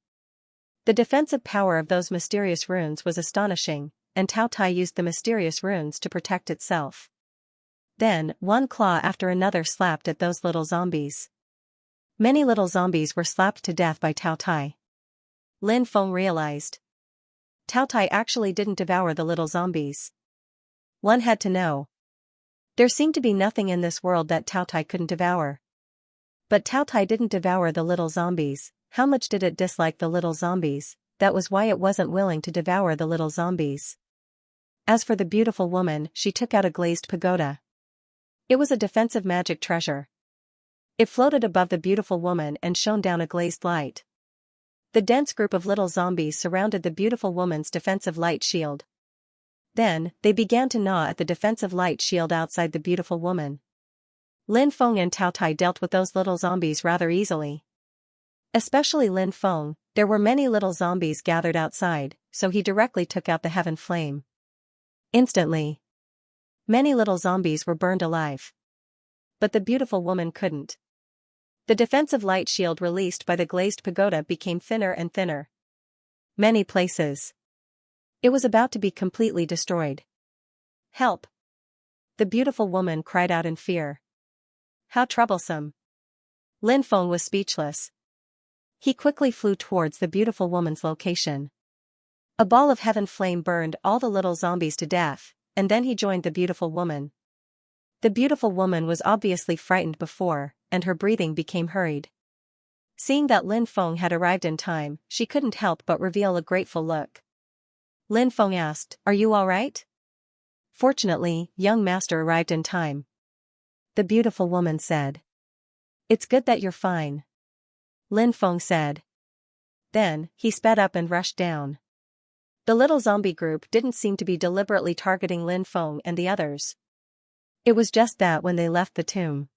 The defensive power of those mysterious runes was astonishing, and Tao Tai used the mysterious runes to protect itself. Then, one claw after another slapped at those little zombies. Many little zombies were slapped to death by Tao Tai. Lin Feng realized. Tao Tai actually didn't devour the little zombies. One had to know. There seemed to be nothing in this world that Tao Tai couldn't devour. But Tao Tai didn't devour the little zombies. How much did it dislike the little zombies? That was why it wasn't willing to devour the little zombies. As for the beautiful woman, she took out a glazed pagoda. It was a defensive magic treasure. It floated above the beautiful woman and shone down a glazed light. The dense group of little zombies surrounded the beautiful woman's defensive light shield. Then, they began to gnaw at the defensive light shield outside the beautiful woman. Lin Feng and Tao Tai dealt with those little zombies rather easily. Especially Lin Feng. There were many little zombies gathered outside, so he directly took out the heaven flame. Instantly, many little zombies were burned alive. But the beautiful woman couldn't. The defensive light shield released by the glazed pagoda became thinner and thinner. Many places. It was about to be completely destroyed. Help! The beautiful woman cried out in fear. How troublesome! Lin Feng was speechless. He quickly flew towards the beautiful woman's location. A ball of heaven flame burned all the little zombies to death, and then he joined the beautiful woman. The beautiful woman was obviously frightened before, and her breathing became hurried. Seeing that Lin Feng had arrived in time, she couldn't help but reveal a grateful look. Lin Feng asked, "Are you all right?" Fortunately, young master arrived in time. The beautiful woman said. "It's good that you're fine," Lin Feng said. Then, he sped up and rushed down. The little zombie group didn't seem to be deliberately targeting Lin Feng and the others. It was just that when they left the tomb,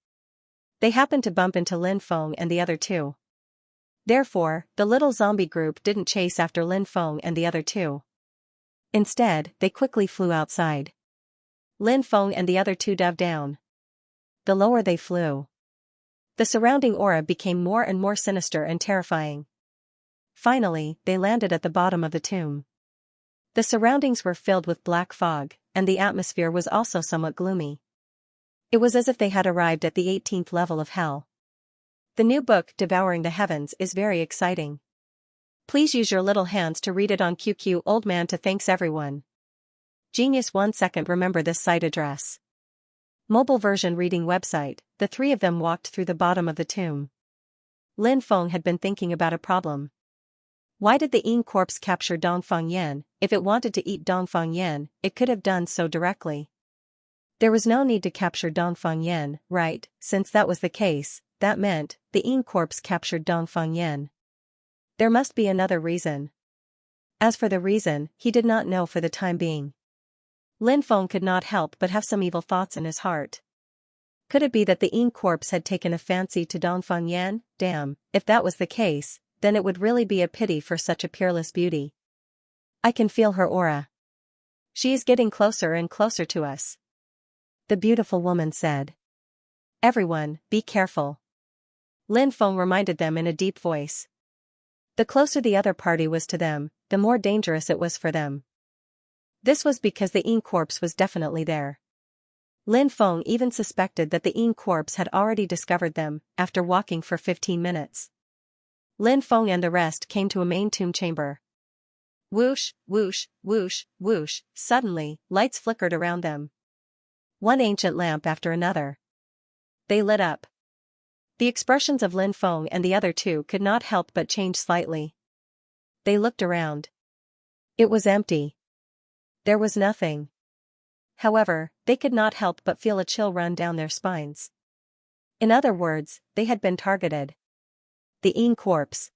they happened to bump into Lin Feng and the other two. Therefore, the little zombie group didn't chase after Lin Feng and the other two. Instead, they quickly flew outside. Lin Feng and the other two dove down. The lower they flew, the surrounding aura became more and more sinister and terrifying. Finally, they landed at the bottom of the tomb. The surroundings were filled with black fog, and the atmosphere was also somewhat gloomy. It was as if they had arrived at the 18th level of hell. The new book, Devouring the Heavens, is very exciting. Please use your little hands to read it on QQ Old Man to thanks everyone. Genius 1 second remember this site address. Mobile version reading website. The three of them walked through the bottom of the tomb. Lin Feng had been thinking about a problem. Why did the Yin corpse capture Dongfang Yan? If it wanted to eat Dongfang Yan, it could have done so directly. There was no need to capture Dongfang Yan, right? Since that was the case, that meant the Yin corpse captured Dongfang Yan. There must be another reason. As for the reason, he did not know for the time being. Lin Feng could not help but have some evil thoughts in his heart. Could it be that the Yin corpse had taken a fancy to Dongfang Yan? Damn, if that was the case, then it would really be a pity for such a peerless beauty. I can feel her aura. She is getting closer and closer to us, the beautiful woman said. Everyone, be careful, Lin Feng reminded them in a deep voice. The closer the other party was to them, the more dangerous it was for them. This was because the Yin corpse was definitely there. Lin Feng even suspected that the Yin corpse had already discovered them, after walking for 15 minutes. Lin Feng and the rest came to a main tomb chamber. Whoosh, whoosh, whoosh, whoosh, suddenly, lights flickered around them. One ancient lamp after another. They lit up. The expressions of Lin Feng and the other two could not help but change slightly. They looked around. It was empty. There was nothing. However, they could not help but feel a chill run down their spines. In other words, they had been targeted. The Yin corpse.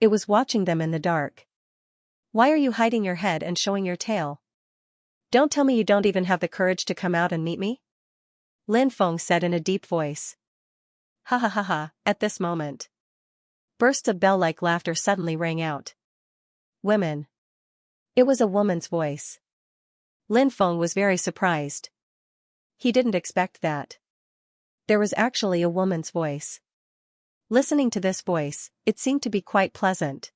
It was watching them in the dark. Why are you hiding your head and showing your tail? Don't tell me you don't even have the courage to come out and meet me? Lin Feng said in a deep voice. Ha ha ha ha, at this moment. Bursts of bell-like laughter suddenly rang out. Women. It was a woman's voice. Lin Feng was very surprised. He didn't expect that. There was actually a woman's voice. Listening to this voice, it seemed to be quite pleasant.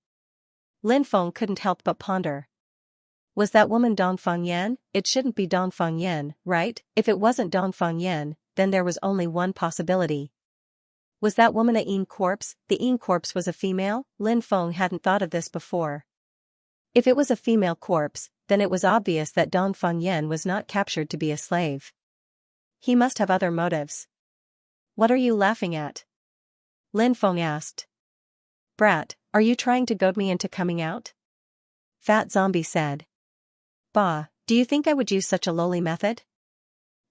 Lin Feng couldn't help but ponder. Was that woman Dongfang Yan? It shouldn't be Dongfang Yan, right? If it wasn't Dongfang Yan, then there was only one possibility. Was that woman a Yin corpse? The Yin corpse was a female? Lin Feng hadn't thought of this before. If it was a female corpse, then it was obvious that Dongfang Yan was not captured to be a slave. He must have other motives. What are you laughing at? Lin Feng asked. Brat, are you trying to goad me into coming out? Fat Zombie said. Bah, do you think I would use such a lowly method?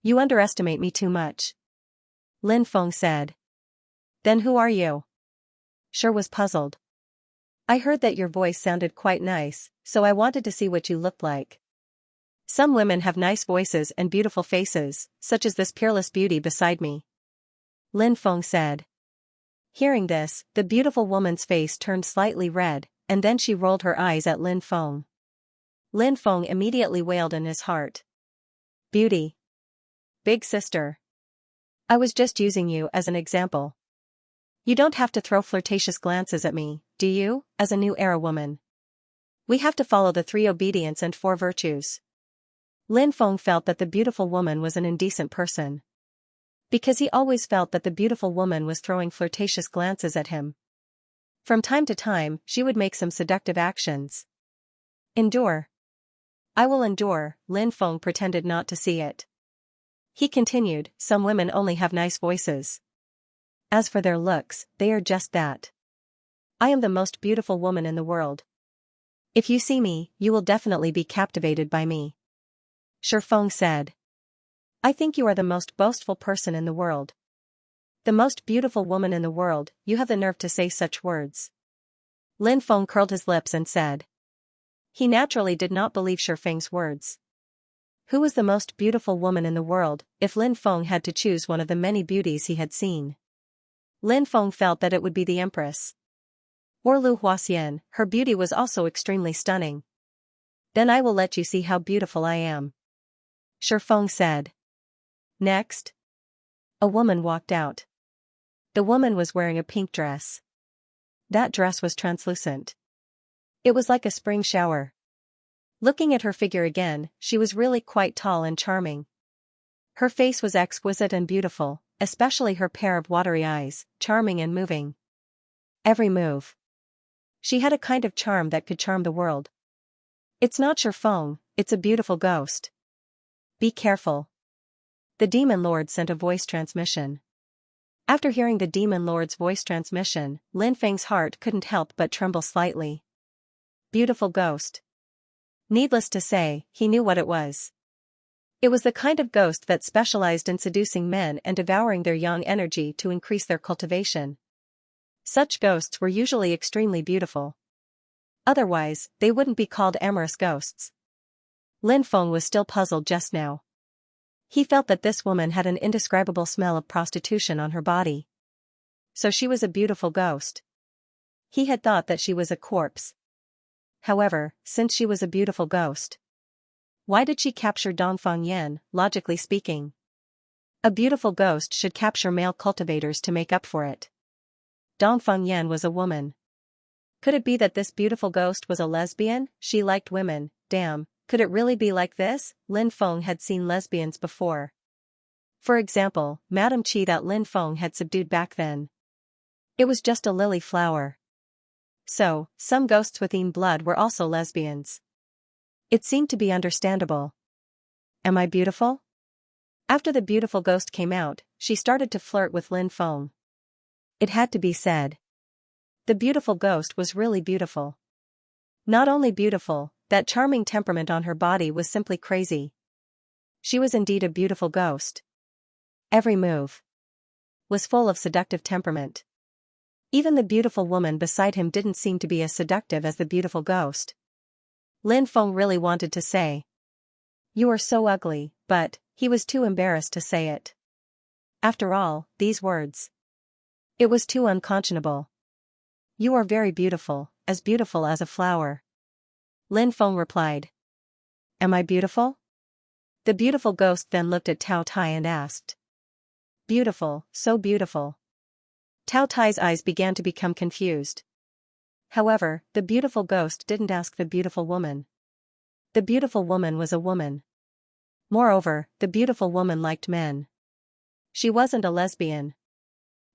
You underestimate me too much. Lin Feng said. Then who are you? Sure was puzzled. I heard that your voice sounded quite nice, so I wanted to see what you looked like. Some women have nice voices and beautiful faces, such as this peerless beauty beside me. Lin Feng said. Hearing this, the beautiful woman's face turned slightly red, and then she rolled her eyes at Lin Feng. Lin Feng immediately wailed in his heart. Beauty. Big sister. I was just using you as an example. You don't have to throw flirtatious glances at me, do you, as a new era woman? We have to follow the 3 obedience and 4 virtues. Lin Feng felt that the beautiful woman was an indecent person. Because he always felt that the beautiful woman was throwing flirtatious glances at him. From time to time, she would make some seductive actions. Endure. I will endure, Lin Feng pretended not to see it. He continued, some women only have nice voices. As for their looks, they are just that. I am the most beautiful woman in the world. If you see me, you will definitely be captivated by me. Feng said. I think you are the most boastful person in the world. The most beautiful woman in the world, you have the nerve to say such words. Lin Feng curled his lips and said. He naturally did not believe Feng's words. Who was the most beautiful woman in the world, if Lin Feng had to choose one of the many beauties he had seen? Lin Feng felt that it would be the Empress. Or Lu Huaxian, her beauty was also extremely stunning. Then I will let you see how beautiful I am. Feng said. Next. A woman walked out. The woman was wearing a pink dress. That dress was translucent. It was like a spring shower. Looking at her figure again, she was really quite tall and charming. Her face was exquisite and beautiful, especially her pair of watery eyes, charming and moving. Every move. She had a kind of charm that could charm the world. It's not Feng, it's a beautiful ghost. Be careful. The Demon Lord sent a voice transmission. After hearing the Demon Lord's voice transmission, Lin Feng's heart couldn't help but tremble slightly. Beautiful ghost. Needless to say, he knew what it was. It was the kind of ghost that specialized in seducing men and devouring their young energy to increase their cultivation. Such ghosts were usually extremely beautiful. Otherwise, they wouldn't be called amorous ghosts. Lin Feng was still puzzled just now. He felt that this woman had an indescribable smell of prostitution on her body. So she was a beautiful ghost. He had thought that she was a corpse. However, since she was a beautiful ghost, why did she capture Dongfang Yan, logically speaking? A beautiful ghost should capture male cultivators to make up for it. Dongfang Yan was a woman. Could it be that this beautiful ghost was a lesbian? She liked women, damn, could it really be like this? Lin Feng had seen lesbians before. For example, Madame Qi that Lin Feng had subdued back then. It was just a lily flower. So, some ghosts with Yin blood were also lesbians. It seemed to be understandable. Am I beautiful? After the beautiful ghost came out, she started to flirt with Lin Feng. It had to be said. The beautiful ghost was really beautiful. Not only beautiful, that charming temperament on her body was simply crazy. She was indeed a beautiful ghost. Every move was full of seductive temperament. Even the beautiful woman beside him didn't seem to be as seductive as the beautiful ghost. Lin Feng really wanted to say, "You are so ugly," but he was too embarrassed to say it. After all, these words. It was too unconscionable. "You are very beautiful as a flower." Lin Feng replied. "Am I beautiful?" The beautiful ghost then looked at Tao Tai and asked. "Beautiful, so beautiful." Tao Tai's eyes began to become confused. However, the beautiful ghost didn't ask the beautiful woman. The beautiful woman was a woman. Moreover, the beautiful woman liked men. She wasn't a lesbian.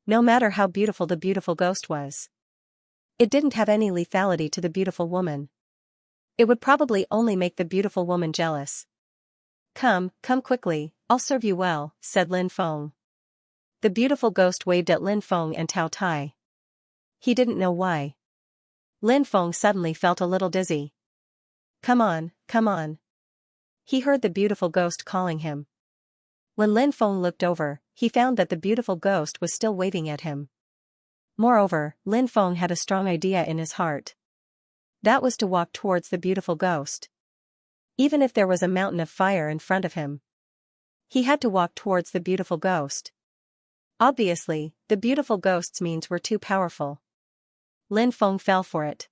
No matter how beautiful the beautiful ghost was, it didn't have any lethality to the beautiful woman. It would probably only make the beautiful woman jealous. Come quickly, I'll serve you well," said Lin Feng. The beautiful ghost waved at Lin Feng and Tao Tai. He didn't know why. Lin Feng suddenly felt a little dizzy. Come on. He heard the beautiful ghost calling him. When Lin Feng looked over, he found that the beautiful ghost was still waving at him. Moreover, Lin Feng had a strong idea in his heart. That was to walk towards the beautiful ghost. Even if there was a mountain of fire in front of him, he had to walk towards the beautiful ghost. Obviously, the beautiful ghost's means were too powerful. Lin Feng fell for it.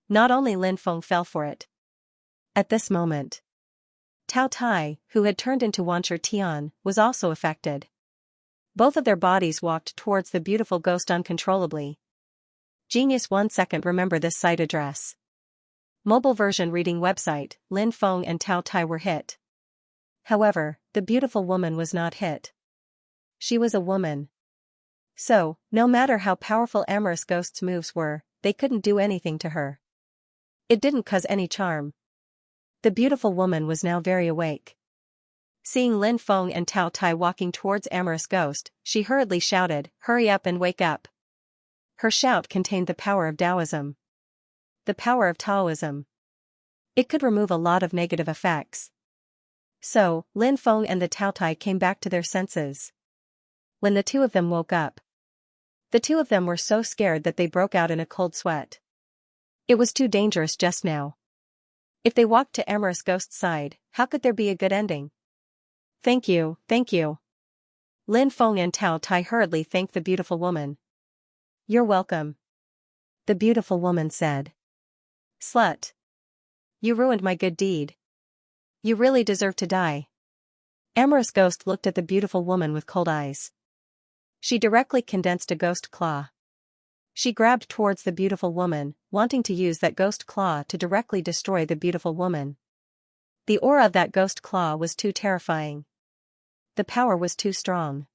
Not only Lin Feng fell for it. At this moment, Tao Tai, who had turned into Wancher Tian, was also affected. Both of their bodies walked towards the beautiful ghost uncontrollably. Genius 1 second. Remember this site address. Mobile version reading website. Lin Feng and Tao Tai were hit. However, the beautiful woman was not hit. She was a woman. So, no matter how powerful amorous ghosts' moves were, they couldn't do anything to her. It didn't cause any charm. The beautiful woman was now very awake. Seeing Lin Feng and Tao Tai walking towards amorous ghost, she hurriedly shouted, "Hurry up and wake up." Her shout contained the power of Taoism. The power of Taoism. It could remove a lot of negative effects. So, Lin Feng and the Tao Tai came back to their senses. When the two of them woke up, the two of them were so scared that they broke out in a cold sweat. It was too dangerous just now. If they walked to amorous ghost's side, how could there be a good ending? Thank you, thank you. Lin Feng and Tao Tai hurriedly thanked the beautiful woman. You're welcome. The beautiful woman said. Slut. You ruined my good deed. You really deserve to die. Amorous ghost looked at the beautiful woman with cold eyes. She directly condensed a ghost claw. She grabbed towards the beautiful woman, wanting to use that ghost claw to directly destroy the beautiful woman. The aura of that ghost claw was too terrifying. The power was too strong.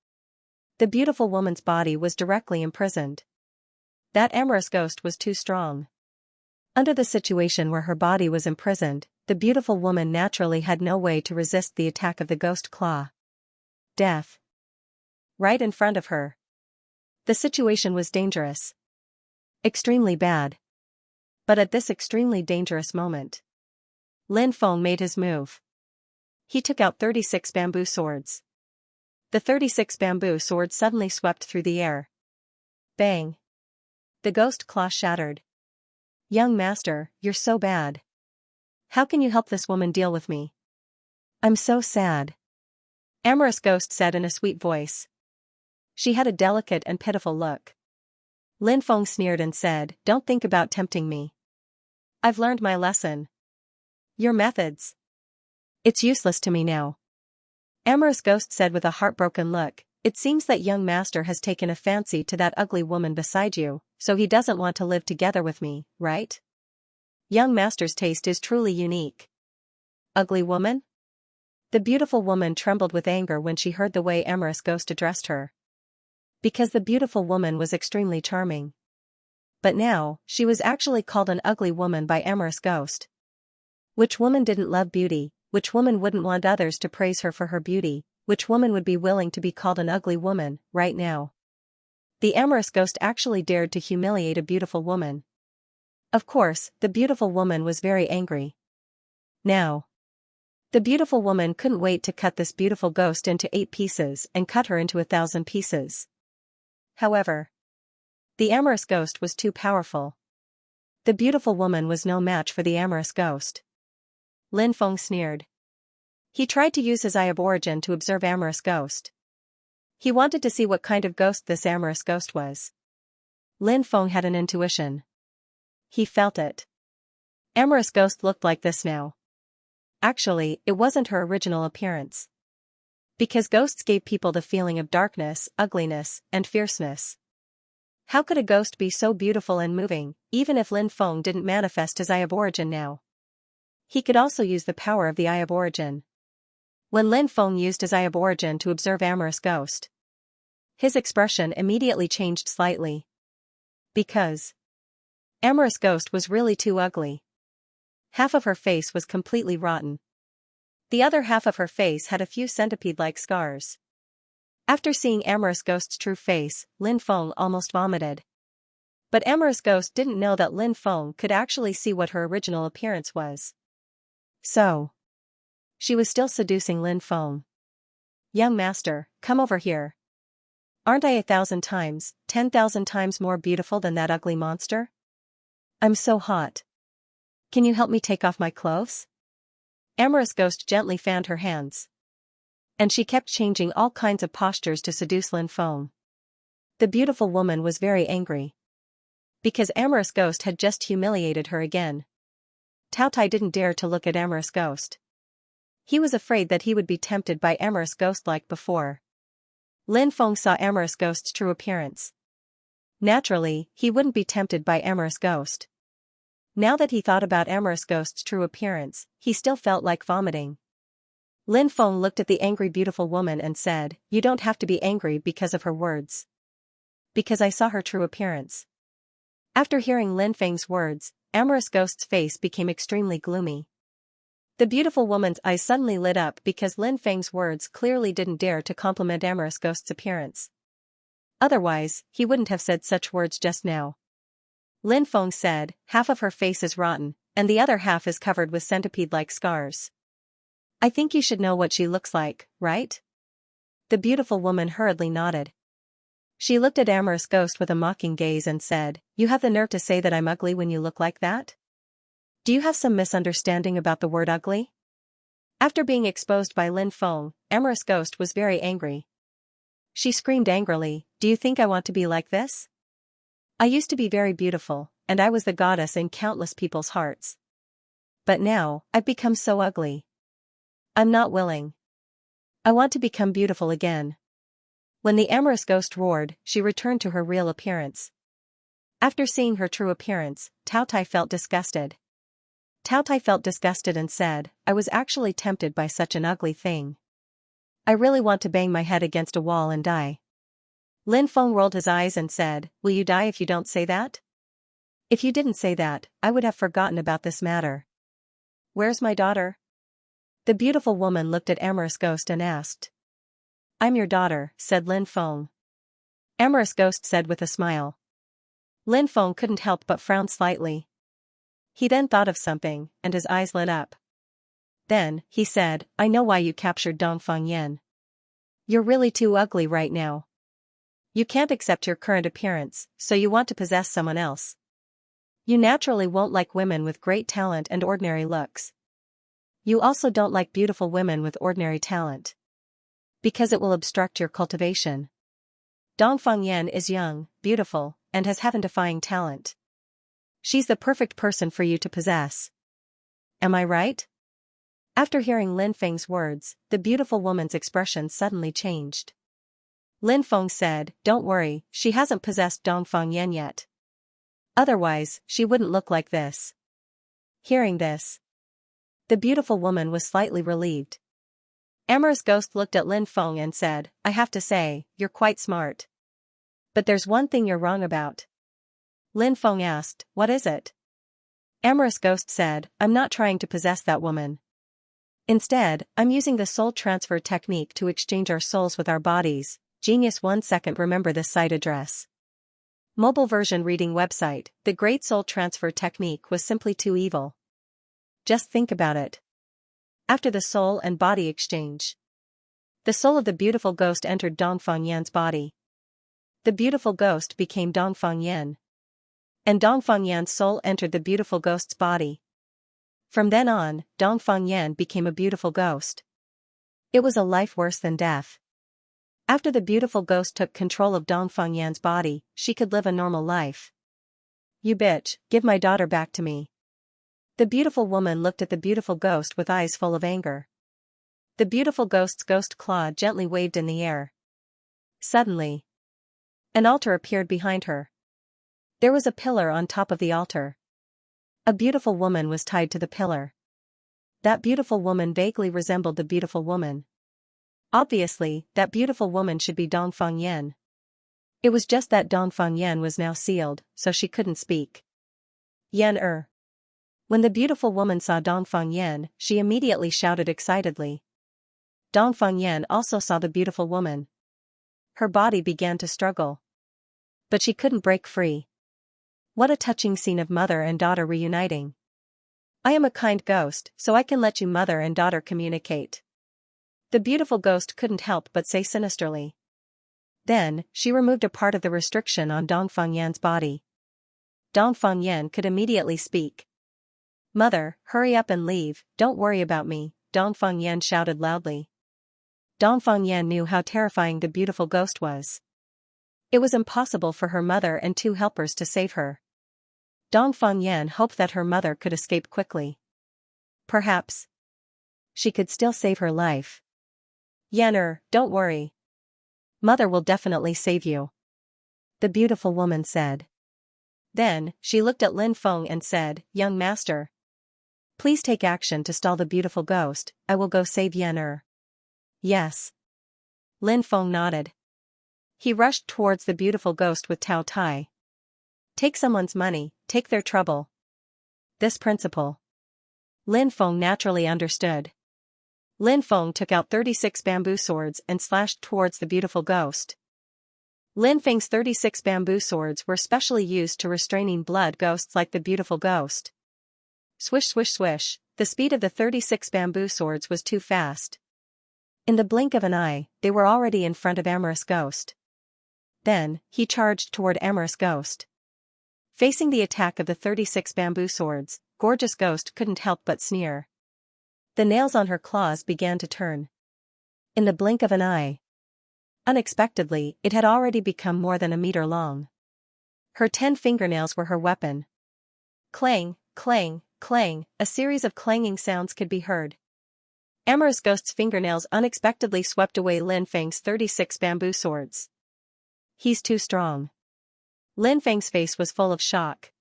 The beautiful woman's body was directly imprisoned. That amorous ghost was too strong. Under the situation where her body was imprisoned, the beautiful woman naturally had no way to resist the attack of the ghost claw. Death. Right in front of her. The situation was dangerous. Extremely bad. But at this extremely dangerous moment, Lin Feng made his move. He took out 36 bamboo swords. The 36 bamboo swords suddenly swept through the air. Bang. The ghost claw shattered. Young master, you're so bad. How can you help this woman deal with me? I'm so sad. Amorous ghost said in a sweet voice. She had a delicate and pitiful look. Lin Feng sneered and said, Don't think about tempting me. I've learned my lesson. Your methods. It's useless to me now. Amorous ghost said with a heartbroken look, It seems that young master has taken a fancy to that ugly woman beside you, so he doesn't want to live together with me, right? Young master's taste is truly unique. Ugly woman? The beautiful woman trembled with anger when she heard the way amorous ghost addressed her. Because the beautiful woman was extremely charming. But now, she was actually called an ugly woman by amorous ghost. Which woman didn't love beauty? Which woman wouldn't want others to praise her for her beauty? Which woman would be willing to be called an ugly woman, right now? The amorous ghost actually dared to humiliate a beautiful woman. Of course, the beautiful woman was very angry. Now, the beautiful woman couldn't wait to cut this beautiful ghost into 8 pieces and cut her into 1,000 pieces. However, the amorous ghost was too powerful. The beautiful woman was no match for the amorous ghost. Lin Feng sneered. He tried to use his eye of origin to observe amorous ghost. He wanted to see what kind of ghost this amorous ghost was. Lin Feng had an intuition. He felt it. Amorous ghost looked like this now. Actually, it wasn't her original appearance. Because ghosts gave people the feeling of darkness, ugliness, and fierceness. How could a ghost be so beautiful and moving, even if Lin Feng didn't manifest his eye of origin now? He could also use the power of the eye of origin. When Lin Feng used his eye of origin to observe amorous ghost, his expression immediately changed slightly. Because amorous ghost was really too ugly. Half of her face was completely rotten. The other half of her face had a few centipede-like scars. After seeing amorous ghost's true face, Lin Feng almost vomited. But amorous ghost didn't know that Lin Feng could actually see what her original appearance was. So, she was still seducing Lin Feng. Young master, come over here. Aren't I 1,000 times, 10,000 times more beautiful than that ugly monster? I'm so hot. Can you help me take off my clothes? Amorous ghost gently fanned her hands. And she kept changing all kinds of postures to seduce Lin Feng. The beautiful woman was very angry. Because amorous ghost had just humiliated her again. Tao Tai didn't dare to look at Amorous Ghost. He was afraid that he would be tempted by Amorous Ghost like before. Lin Feng saw Amorous Ghost's true appearance. Naturally, he wouldn't be tempted by Amorous Ghost. Now that he thought about Amorous Ghost's true appearance, he still felt like vomiting. Lin Feng looked at the angry beautiful woman and said, "You don't have to be angry because of her words. Because I saw her true appearance." After hearing Lin Feng's words, Amorous Ghost's face became extremely gloomy. The beautiful woman's eyes suddenly lit up because Lin Feng's words clearly didn't dare to compliment Amorous Ghost's appearance. Otherwise, he wouldn't have said such words just now. Lin Feng said, "Half of her face is rotten, and the other half is covered with centipede-like scars. I think you should know what she looks like, right?" The beautiful woman hurriedly nodded. She looked at Amorous Ghost with a mocking gaze and said, "You have the nerve to say that I'm ugly when you look like that? Do you have some misunderstanding about the word ugly?" After being exposed by Lin Feng, Amorous Ghost was very angry. She screamed angrily, "Do you think I want to be like this? I used to be very beautiful, and I was the goddess in countless people's hearts. But now, I've become so ugly. I'm not willing. I want to become beautiful again." When the Amorous Ghost roared, she returned to her real appearance. After seeing her true appearance, Tao Tai felt disgusted. Tao Tai felt disgusted and said, "I was actually tempted by such an ugly thing. I really want to bang my head against a wall and die." Lin Feng rolled his eyes and said, "Will you die if you don't say that? If you didn't say that, I would have forgotten about this matter. Where's my daughter?" The beautiful woman looked at Amorous Ghost and asked. "I'm your daughter," said Lin Feng. Amorous Ghost said with a smile. Lin Feng couldn't help but frown slightly. He then thought of something, and his eyes lit up. Then, he said, "I know why you captured Dongfang Yan. You're really too ugly right now. You can't accept your current appearance, so you want to possess someone else. You naturally won't like women with great talent and ordinary looks. You also don't like beautiful women with ordinary talent. Because it will obstruct your cultivation. Dongfang Yan is young, beautiful, and has heaven-defying talent. She's the perfect person for you to possess. Am I right?" After hearing Lin Feng's words, the beautiful woman's expression suddenly changed. Lin Feng said, "Don't worry, she hasn't possessed Dongfang Yan yet. Otherwise, she wouldn't look like this." Hearing this, the beautiful woman was slightly relieved. Amorous Ghost looked at Lin Feng and said, "I have to say, you're quite smart. But there's one thing you're wrong about." Lin Feng asked, "What is it?" Amorous Ghost said, "I'm not trying to possess that woman. Instead, I'm using the soul transfer technique to exchange our souls with our bodies." Genius. 1 second. Remember this site address. Mobile version reading website. The great soul transfer technique was simply too evil. Just think about it. After the soul and body exchange, the soul of the beautiful ghost entered Dongfang Yan's body. The beautiful ghost became Dongfang Yan. And Dongfang Yan's soul entered the beautiful ghost's body. From then on, Dongfang Yan became a beautiful ghost. It was a life worse than death. After the beautiful ghost took control of Dongfang Yan's body, she could live a normal life. "You bitch, give my daughter back to me." The beautiful woman looked at the beautiful ghost with eyes full of anger. The beautiful ghost's ghost claw gently waved in the air. Suddenly, an altar appeared behind her. There was a pillar on top of the altar. A beautiful woman was tied to the pillar. That beautiful woman vaguely resembled the beautiful woman. Obviously, that beautiful woman should be Dongfang Yan. It was just that Dongfang Yan was now sealed, so she couldn't speak. Yan. When the beautiful woman saw Dongfang Yan, she immediately shouted excitedly. Dongfang Yan also saw the beautiful woman. Her body began to struggle. But she couldn't break free. What a touching scene of mother and daughter reuniting. "I am a kind ghost, so I can let you mother and daughter communicate." The beautiful ghost couldn't help but say sinisterly. Then, she removed a part of the restriction on Dongfang Yan's body. Dongfang Yan could immediately speak. "Mother, hurry up and leave, don't worry about me," Dongfang Yan shouted loudly. Dongfang Yan knew how terrifying the beautiful ghost was. It was impossible for her mother and 2 helpers to save her. Dongfang Yan hoped that her mother could escape quickly. Perhaps she could still save her life. Yan don't worry. Mother will definitely save you, the beautiful woman said. Then, she looked at Lin Feng and said, Young master, please take action to stall the beautiful ghost. I will go save Yan. Yes. Lin Feng nodded. He rushed towards the beautiful ghost with Tao Tai. Take someone's money, take their trouble. This principle Lin Feng naturally understood. Lin Feng took out 36 bamboo swords and slashed towards the beautiful ghost. Lin Feng's 36 bamboo swords were specially used to restraining blood ghosts like the beautiful ghost. Swish swish swish, the speed of the 36 bamboo swords was too fast. In the blink of an eye, they were already in front of Amorous Ghost. Then, he charged toward Amorous Ghost. Facing the attack of the 36 bamboo swords, Gorgeous Ghost couldn't help but sneer. The nails on her claws began to turn. In the blink of an eye. Unexpectedly, it had already become more than a meter long. Her 10 fingernails were her weapon. Clang, clang, clang, a series of clanging sounds could be heard. Amorous Ghost's fingernails unexpectedly swept away Lin Feng's 36 bamboo swords. He's too strong. Lin Feng's face was full of shock.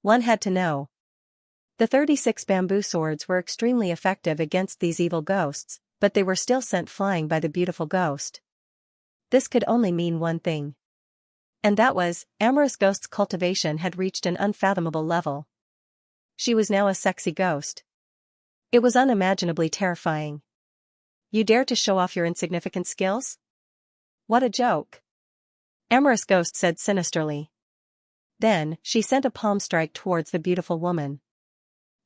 One had to know. The 36 bamboo swords were extremely effective against these evil ghosts, but they were still sent flying by the beautiful ghost. This could only mean one thing. And that was, Amorous Ghost's cultivation had reached an unfathomable level. She was now a sexy ghost. It was unimaginably terrifying. You dare to show off your insignificant skills? What a joke. Amorous Ghost said sinisterly. Then, she sent a palm strike towards the beautiful woman.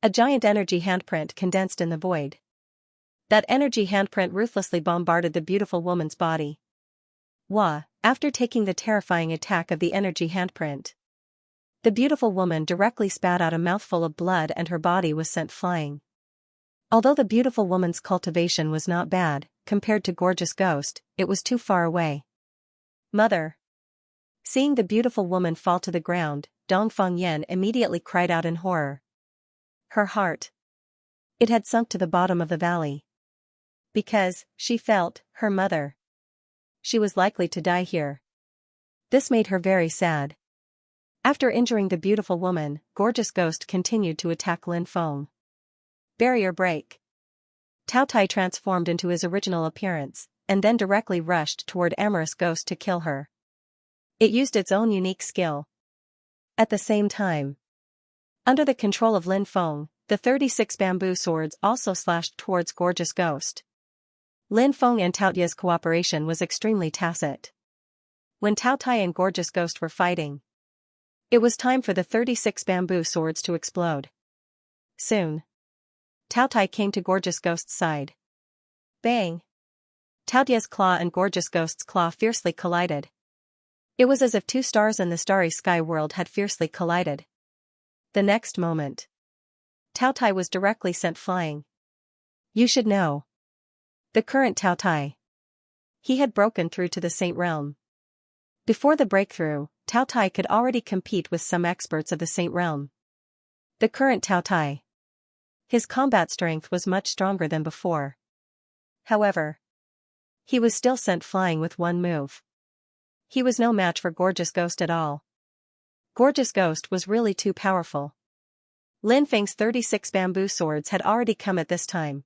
A giant energy handprint condensed in the void. That energy handprint ruthlessly bombarded the beautiful woman's body. After taking the terrifying attack of the energy handprint, the beautiful woman directly spat out a mouthful of blood and her body was sent flying. Although the beautiful woman's cultivation was not bad, compared to Gorgeous Ghost, it was too far away. Mother! Seeing the beautiful woman fall to the ground, Dongfang Yan immediately cried out in horror. Her heart. It had sunk to the bottom of the valley. Because, she felt, her mother. She was likely to die here. This made her very sad. After injuring the beautiful woman, Gorgeous Ghost continued to attack Lin Feng. Barrier break. Tao Tai transformed into his original appearance, and then directly rushed toward Amorous Ghost to kill her. It used its own unique skill. At the same time, under the control of Lin Feng, the 36 bamboo swords also slashed towards Gorgeous Ghost. Lin Feng and Tao Tai's cooperation was extremely tacit. When Tao Tai and Gorgeous Ghost were fighting, it was time for the 36 bamboo swords to explode. Soon, Tao Tai came to Gorgeous Ghost's side. Bang! Tao Tai's claw and Gorgeous Ghost's claw fiercely collided. It was as if two stars in the starry sky world had fiercely collided. The next moment, Tao Tai was directly sent flying. You should know. The current Tao Tai. He had broken through to the Saint Realm. Before the breakthrough, Tao Tai could already compete with some experts of the Saint Realm. The current Tao Tai. His combat strength was much stronger than before. However, he was still sent flying with one move. He was no match for Gorgeous Ghost at all. Gorgeous Ghost was really too powerful. Lin Feng's 36 bamboo swords had already come at this time.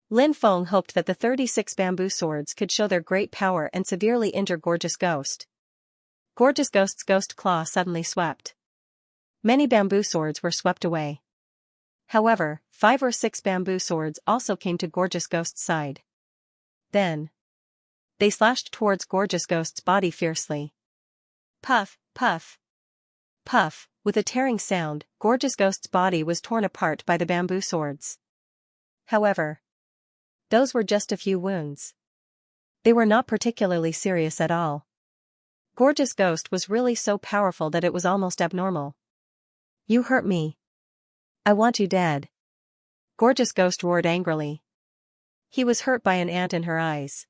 Lin Feng hoped that the 36 bamboo swords could show their great power and severely injure Gorgeous Ghost. Gorgeous Ghost's ghost claw suddenly swept. Many bamboo swords were swept away. However, 5 or 6 bamboo swords also came to Gorgeous Ghost's side. Then, they slashed towards Gorgeous Ghost's body fiercely. Puff, puff, puff, with a tearing sound, Gorgeous Ghost's body was torn apart by the bamboo swords. However, those were just a few wounds. They were not particularly serious at all. Gorgeous Ghost was really so powerful that it was almost abnormal. You hurt me. I want you dead. Gorgeous Ghost roared angrily. He was hurt by an ant in her eyes.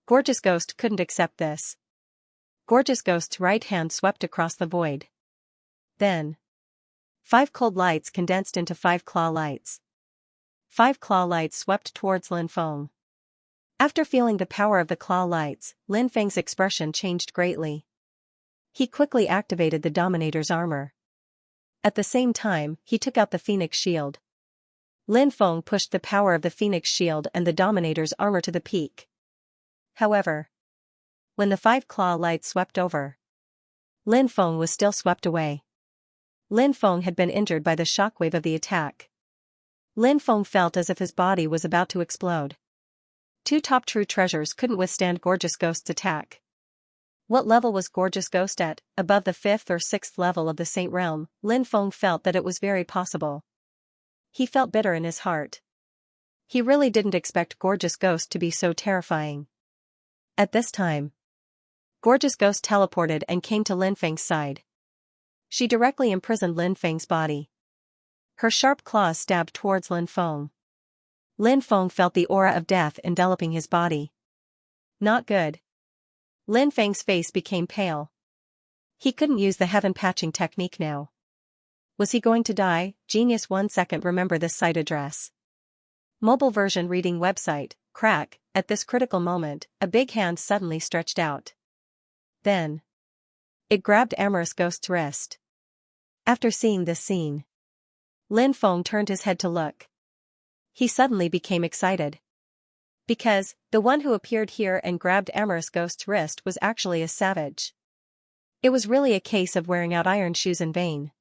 Gorgeous Ghost couldn't accept this. Gorgeous Ghost's right hand swept across the void. Then, 5 cold lights condensed into 5 claw lights. 5 claw lights swept towards Lin Feng. After feeling the power of the claw lights, Lin Feng's expression changed greatly. He quickly activated the Dominator's armor. At the same time, he took out the Phoenix Shield. Lin Feng pushed the power of the Phoenix Shield and the Dominator's armor to the peak. However, when the 5 claw lights swept over, Lin Feng was still swept away. Lin Feng had been injured by the shockwave of the attack. Lin Feng felt as if his body was about to explode. 2 top true treasures couldn't withstand Gorgeous Ghost's attack. What level was Gorgeous Ghost at? Above the 5th or 6th level of the Saint Realm, Lin Feng felt that it was very possible. He felt bitter in his heart. He really didn't expect Gorgeous Ghost to be so terrifying. At this time, Gorgeous Ghost teleported and came to Lin Feng's side. She directly imprisoned Lin Feng's body. Her sharp claws stabbed towards Lin Feng. Lin Feng felt the aura of death enveloping his body. Not good. Lin Feng's face became pale. He couldn't use the heaven patching technique now. Was he going to die? Genius 1 second. Remember this site address. Mobile version reading website, crack. At this critical moment, a big hand suddenly stretched out. Then, it grabbed Amorous Ghost's wrist. After seeing this scene, Lin Feng turned his head to look. He suddenly became excited. Because, the one who appeared here and grabbed Amorous Ghost's wrist was actually a savage. It was really a case of wearing out iron shoes in vain.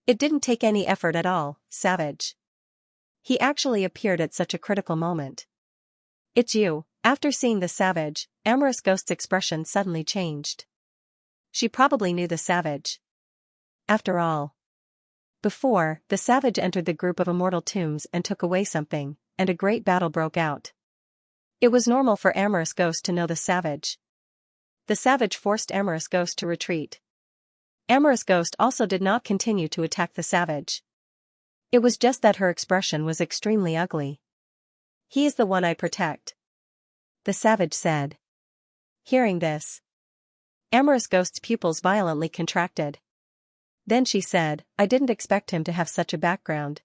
It didn't take any effort at all, savage. He actually appeared at such a critical moment. It's you. After seeing the savage, Amorous Ghost's expression suddenly changed. She probably knew the savage. After all, before, the savage entered the group of immortal tombs and took away something, and a great battle broke out. It was normal for Amorous Ghost to know the savage. The savage forced Amorous Ghost to retreat. Amorous Ghost also did not continue to attack the savage. It was just that her expression was extremely ugly. He is the one I protect, the savage said. Hearing this, Amorous Ghost's pupils violently contracted. Then she said, I didn't expect him to have such a background.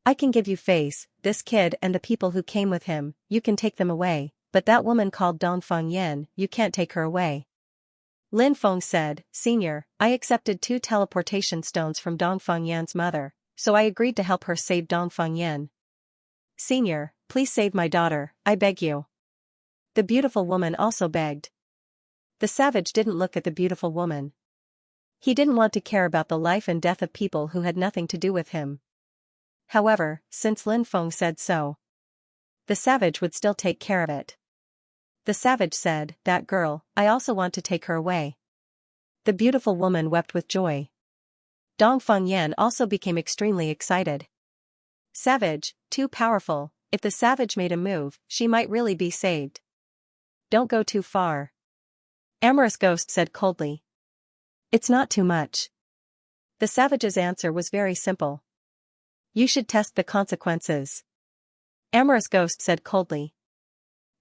I can give you face, this kid and the people who came with him, you can take them away, but that woman called Dongfeng Yan, you can't take her away. Lin Feng said, Senior, I accepted 2 teleportation stones from Dongfeng Yan's mother, so I agreed to help her save Dongfeng Yan. Senior, please save my daughter, I beg you. The beautiful woman also begged. The savage didn't look at the beautiful woman. He didn't want to care about the life and death of people who had nothing to do with him. However, since Lin Feng said so, the savage would still take care of it. The savage said, that girl, I also want to take her away. The beautiful woman wept with joy. Dongfeng Yan also became extremely excited. Savage, too powerful, if the savage made a move, she might really be saved. Don't go too far. Amorous Ghost said coldly. It's not too much. The savage's answer was very simple. You should test the consequences. Amorous Ghost said coldly.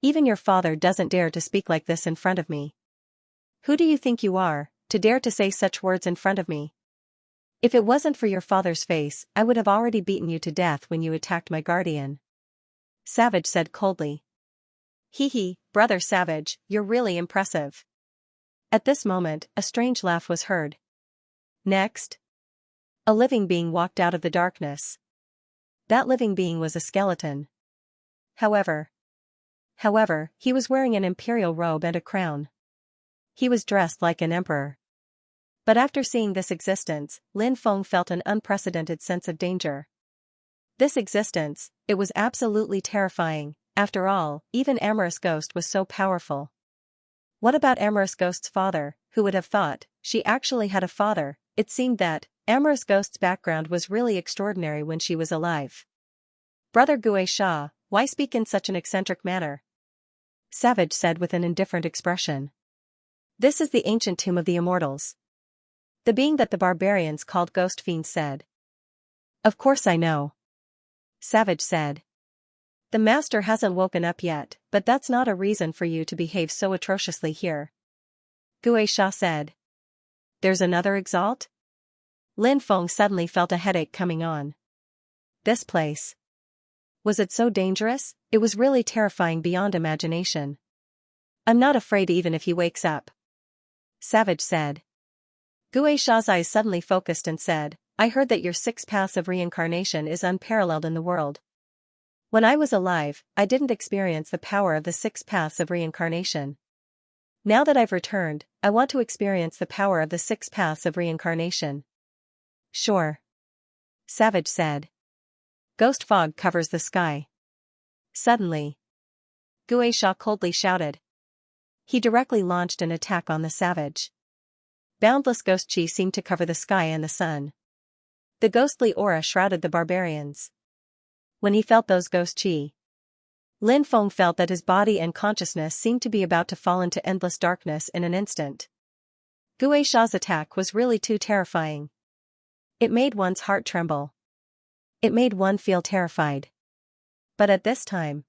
Even your father doesn't dare to speak like this in front of me. Who do you think you are, to dare to say such words in front of me? If it wasn't for your father's face, I would have already beaten you to death when you attacked my guardian. Savage said coldly. Hee hee, brother Savage, you're really impressive. At this moment, a strange laugh was heard. Next, a living being walked out of the darkness. That living being was a skeleton. However, he was wearing an imperial robe and a crown. He was dressed like an emperor. But after seeing this existence, Lin Feng felt an unprecedented sense of danger. This existence, it was absolutely terrifying. After all, even Amorous Ghost was so powerful. What about Amorous Ghost's father? Who would have thought? She actually had a father. It seemed that Amorous Ghost's background was really extraordinary when she was alive. Brother Gui Sha, why speak in such an eccentric manner? Savage said with an indifferent expression. This is the ancient tomb of the immortals. The being that the barbarians called Ghost Fiend said. Of course I know. Savage said. The master hasn't woken up yet, but that's not a reason for you to behave so atrociously here. Gui Sha said. There's another exalt? Lin Feng suddenly felt a headache coming on. This place. Was it so dangerous? It was really terrifying beyond imagination. I'm not afraid even if he wakes up. Savage said. Gue Sha's eyes suddenly focused and said, I heard that your 6 paths of reincarnation is unparalleled in the world. When I was alive, I didn't experience the power of the 6 paths of reincarnation. Now that I've returned, I want to experience the power of the 6 paths of reincarnation. Sure. Savage said. Ghost fog covers the sky. Suddenly. Gue Sha coldly shouted. He directly launched an attack on the savage. Boundless ghost chi seemed to cover the sky and the sun. The ghostly aura shrouded the barbarians. When he felt those ghost chi, Lin Feng felt that his body and consciousness seemed to be about to fall into endless darkness in an instant. Gue Sha's attack was really too terrifying. It made one's heart tremble. It made one feel terrified. But at this time,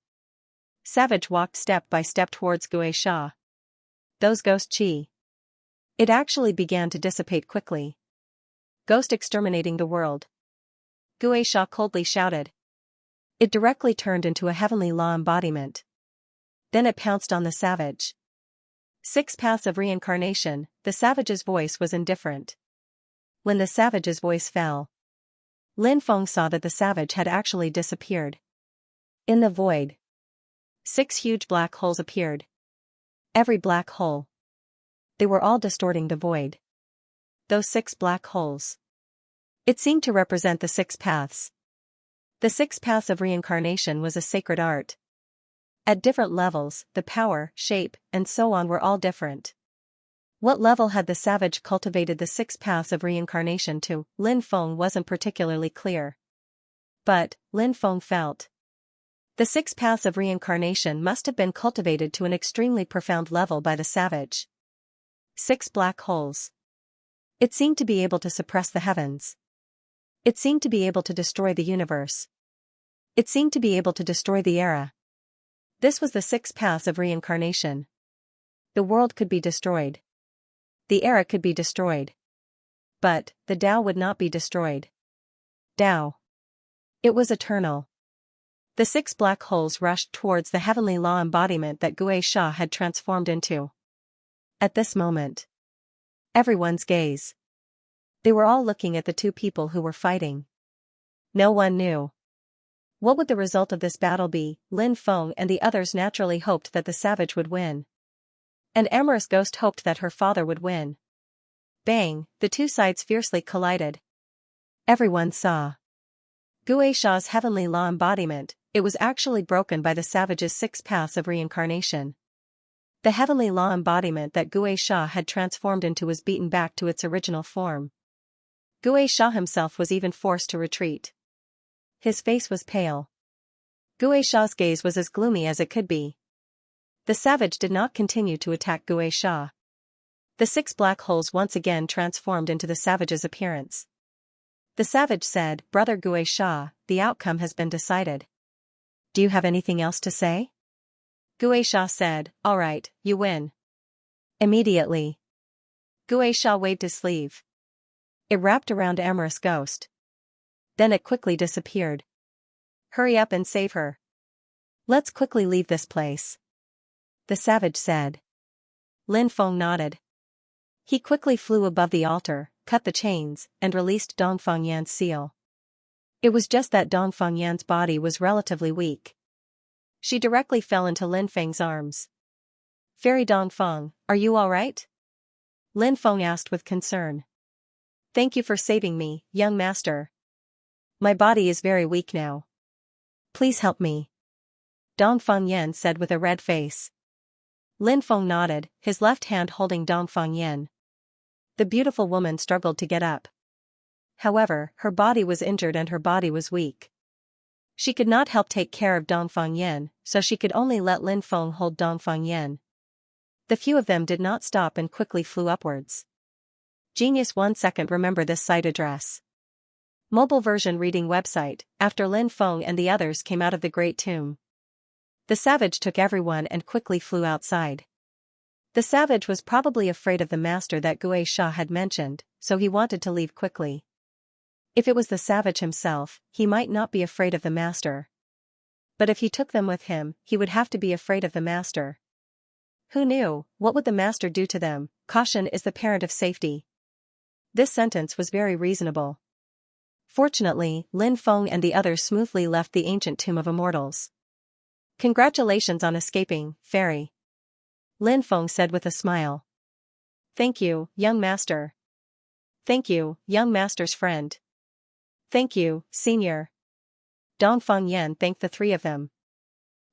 Savage walked step by step towards Gue Sha. Those ghost chi. It actually began to dissipate quickly. Ghost exterminating the world. Gue Sha coldly shouted. It directly turned into a heavenly law embodiment. Then it pounced on the savage. 6 paths of reincarnation, the savage's voice was indifferent. When the savage's voice fell, Lin Feng saw that the savage had actually disappeared. In the void, 6 huge black holes appeared. Every black hole. They were all distorting the void. Those 6 black holes. It seemed to represent the 6 paths. The 6 paths of reincarnation was a sacred art. At different levels, the power, shape, and so on were all different. What level had the savage cultivated the 6 paths of reincarnation to? Lin Feng wasn't particularly clear. But, Lin Feng felt. The 6 paths of reincarnation must have been cultivated to an extremely profound level by the savage. 6 black holes. It seemed to be able to suppress the heavens. It seemed to be able to destroy the universe. It seemed to be able to destroy the era. This was the 6 paths of reincarnation. The world could be destroyed. The era could be destroyed. But, the Tao would not be destroyed. Tao. It was eternal. The 6 black holes rushed towards the heavenly law embodiment that Gue Sha had transformed into. At this moment, everyone's gaze. They were all looking at the 2 people who were fighting. No one knew. What would the result of this battle be? Lin Feng and the others naturally hoped that the savage would win. And Amorous Ghost hoped that her father would win. Bang, the 2 sides fiercely collided. Everyone saw. Gue Sha's heavenly law embodiment, it was actually broken by the savage's 6 paths of reincarnation. The heavenly law embodiment that Gue Sha had transformed into was beaten back to its original form. Gue Sha himself was even forced to retreat. His face was pale. Gue Sha's gaze was as gloomy as it could be. The savage did not continue to attack Gue Sha. The 6 black holes once again transformed into the savage's appearance. The savage said, Brother Gue Sha, the outcome has been decided. Do you have anything else to say? Gue Sha said, all right, you win. Immediately. Gue Sha waved his sleeve. It wrapped around Amorous Ghost. Then it quickly disappeared. Hurry up and save her. Let's quickly leave this place. The savage said. Lin Feng nodded. He quickly flew above the altar, cut the chains, and released Dongfang Yan's seal. It was just that Dongfang Yan's body was relatively weak. She directly fell into Lin Feng's arms. Fairy Dongfang, are you all right? Lin Feng asked with concern. Thank you for saving me, young master. My body is very weak now. Please help me. Dongfang Yan said with a red face. Lin Feng nodded, his left hand holding Dongfang Yan. The beautiful woman struggled to get up. However, her body was injured and her body was weak. She could not help take care of Dongfang Yan, so she could only let Lin Feng hold Dongfang Yan. The few of them did not stop and quickly flew upwards. Genius 1 second. Remember this site address. Mobile version reading website. After Lin Feng and the others came out of the Great Tomb, the savage took everyone and quickly flew outside. The savage was probably afraid of the master that Gue Sha had mentioned, so he wanted to leave quickly. If it was the savage himself, he might not be afraid of the master. But if he took them with him, he would have to be afraid of the master. Who knew, what would the master do to them? Caution is the parent of safety. This sentence was very reasonable. Fortunately, Lin Feng and the others smoothly left the ancient tomb of immortals. Congratulations on escaping, fairy. Lin Feng said with a smile. Thank you, young master. Thank you, young master's friend. Thank you, senior. Dongfang Yan thanked the three of them.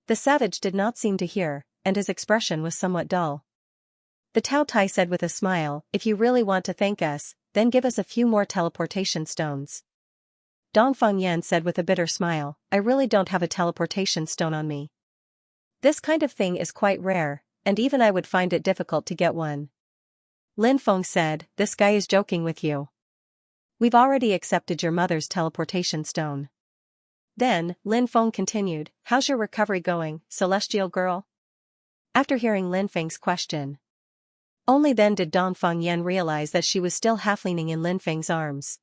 The savage did not seem to hear, and his expression was somewhat dull. The Tao Tai said with a smile, if you really want to thank us, then give us a few more teleportation stones. Dongfang Yan said with a bitter smile, I really don't have a teleportation stone on me. This kind of thing is quite rare, and even I would find it difficult to get one. Lin Feng said, this guy is joking with you. We've already accepted your mother's teleportation stone. Then, Lin Feng continued, how's your recovery going, celestial girl? After hearing Lin Feng's question. Only then did Dongfang Yan realize that she was still half-leaning in Lin Feng's arms.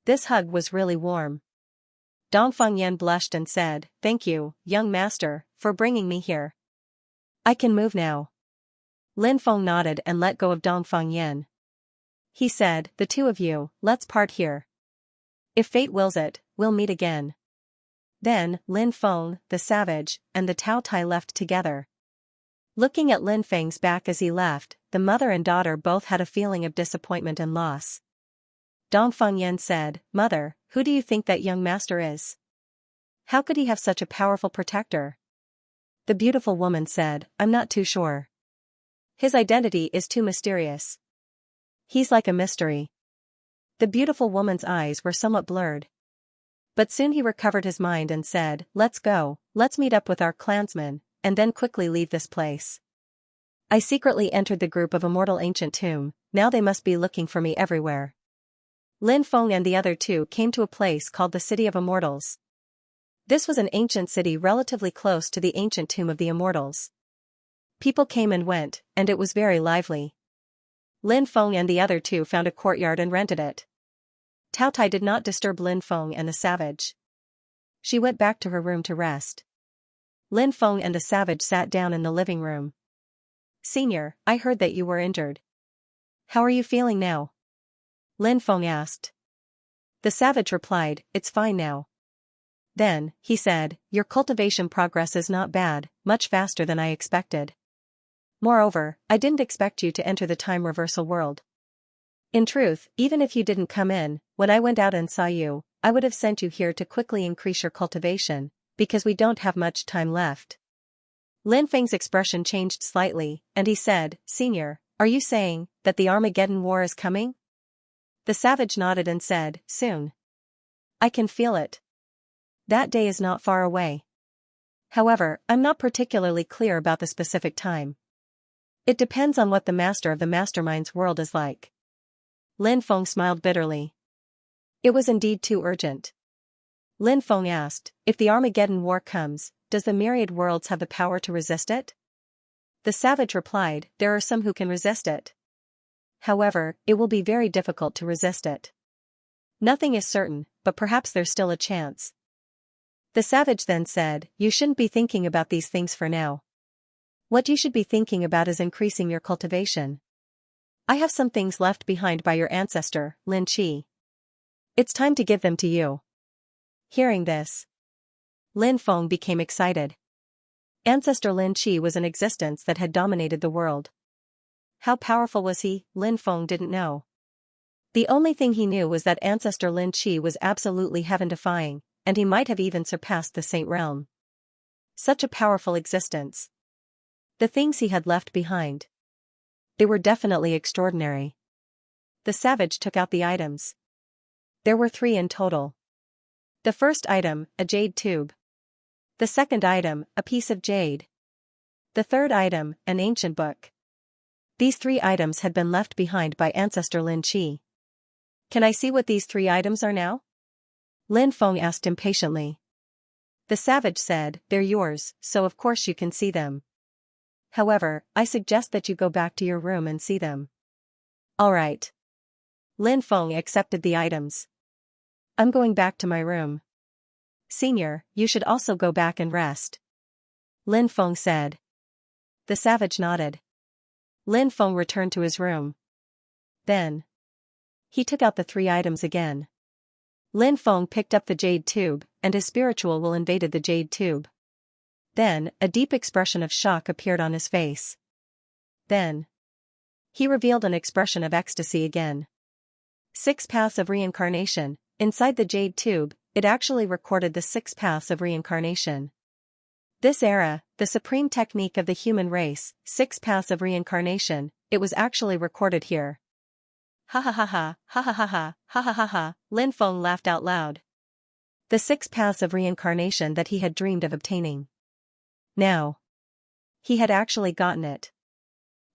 This hug was really warm. Dongfang Yan blushed and said, thank you, young master, for bringing me here. I can move now. Lin Feng nodded and let go of Dongfang Yan. He said, the two of you, let's part here. If fate wills it, we'll meet again. Then, Lin Feng, the savage, and the Tao Tai left together. Looking at Lin Feng's back as he left, the mother and daughter both had a feeling of disappointment and loss. Dongfang Yan said, Mother, who do you think that young master is? How could he have such a powerful protector? The beautiful woman said, I'm not too sure. His identity is too mysterious. He's like a mystery. The beautiful woman's eyes were somewhat blurred. But soon he recovered his mind and said, let's go, let's meet up with our clansmen, and then quickly leave this place. I secretly entered the group of immortal ancient tomb, now they must be looking for me everywhere. Lin Feng and the other two came to a place called the City of Immortals. This was an ancient city relatively close to the ancient tomb of the immortals. People came and went, and it was very lively. Lin Feng and the other two found a courtyard and rented it. Tao Tai did not disturb Lin Feng and the savage. She went back to her room to rest. Lin Feng and the savage sat down in the living room. Senior, I heard that you were injured. How are you feeling now? Lin Feng asked. The savage replied, it's fine now. Then, he said, your cultivation progress is not bad, much faster than I expected. Moreover, I didn't expect you to enter the time reversal world. In truth, even if you didn't come in, when I went out and saw you, I would have sent you here to quickly increase your cultivation, because we don't have much time left. Lin Feng's expression changed slightly, and he said, Senior, are you saying that the Armageddon War is coming? The savage nodded and said, soon. I can feel it. That day is not far away. However, I'm not particularly clear about the specific time. It depends on what the master of the mastermind's world is like. Lin Feng smiled bitterly. It was indeed too urgent. Lin Feng asked, if the Armageddon War comes, does the myriad worlds have the power to resist it? The savage replied, there are some who can resist it. However, it will be very difficult to resist it. Nothing is certain, but perhaps there's still a chance. The savage then said, you shouldn't be thinking about these things for now. What you should be thinking about is increasing your cultivation. I have some things left behind by your ancestor, Lin Qi. It's time to give them to you. Hearing this, Lin Feng became excited. Ancestor Lin Qi was an existence that had dominated the world. How powerful was he? Lin Feng didn't know. The only thing he knew was that Ancestor Lin Qi was absolutely heaven-defying, and he might have even surpassed the Saint Realm. Such a powerful existence. The things he had left behind. They were definitely extraordinary. The savage took out the items. There were 3 in total. The first item, a jade tube. The second item, a piece of jade. The third item, an ancient book. These 3 items had been left behind by Ancestor Lin Qi. Can I see what these 3 items are now? Lin Feng asked impatiently. The savage said, they're yours, so of course you can see them. However, I suggest that you go back to your room and see them. All right. Lin Feng accepted the items. I'm going back to my room. Senior, you should also go back and rest. Lin Feng said. The savage nodded. Lin Feng returned to his room. Then he took out the 3 items again. Lin Feng picked up the jade tube, and his spiritual will invaded the jade tube. Then, a deep expression of shock appeared on his face. Then he revealed an expression of ecstasy again. 6 paths of reincarnation. Inside the jade tube, it actually recorded the 6 paths of reincarnation. This era, the supreme technique of the human race, 6 paths of reincarnation, it was actually recorded here. Ha ha ha ha, ha ha ha ha, ha ha ha ha, Lin Feng laughed out loud. The 6 paths of reincarnation that he had dreamed of obtaining. Now he had actually gotten it.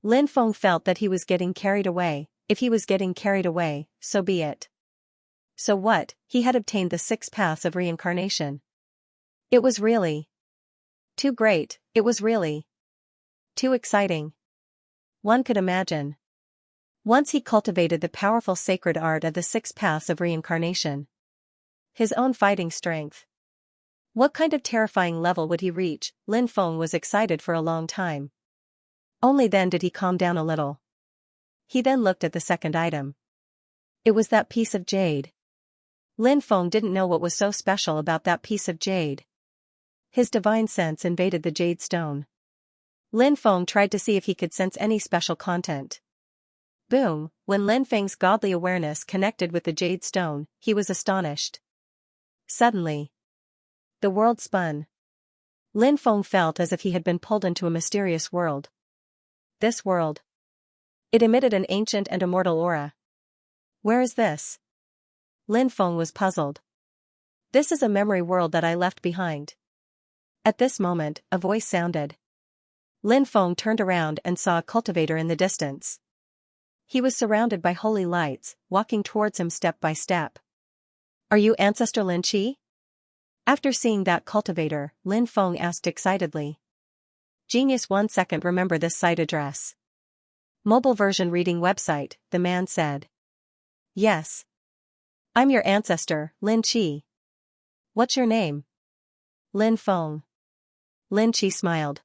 Lin Feng felt that he was getting carried away. If he was getting carried away, so be it. So what, he had obtained the 6 paths of reincarnation. It was really too great, it was really too exciting. One could imagine. Once he cultivated the powerful sacred art of the 6 paths of reincarnation. His own fighting strength. What kind of terrifying level would he reach? Lin Feng was excited for a long time. Only then did he calm down a little. He then looked at the second item. It was that piece of jade. Lin Feng didn't know what was so special about that piece of jade. His divine sense invaded the jade stone. Lin Feng tried to see if he could sense any special content. Boom, when Lin Feng's godly awareness connected with the jade stone, he was astonished. Suddenly, the world spun. Lin Feng felt as if he had been pulled into a mysterious world. This world. It emitted an ancient and immortal aura. Where is this? Lin Feng was puzzled. This is a memory world that I left behind. At this moment, a voice sounded. Lin Feng turned around and saw a cultivator in the distance. He was surrounded by holy lights, walking towards him step by step. Are you Ancestor Lin Qi? After seeing that cultivator, Lin Feng asked excitedly. Genius 1 second remember this site address. Mobile version reading website, the man said. Yes. I'm your ancestor, Lin Qi. What's your name? Lin Feng. Lin Qi smiled.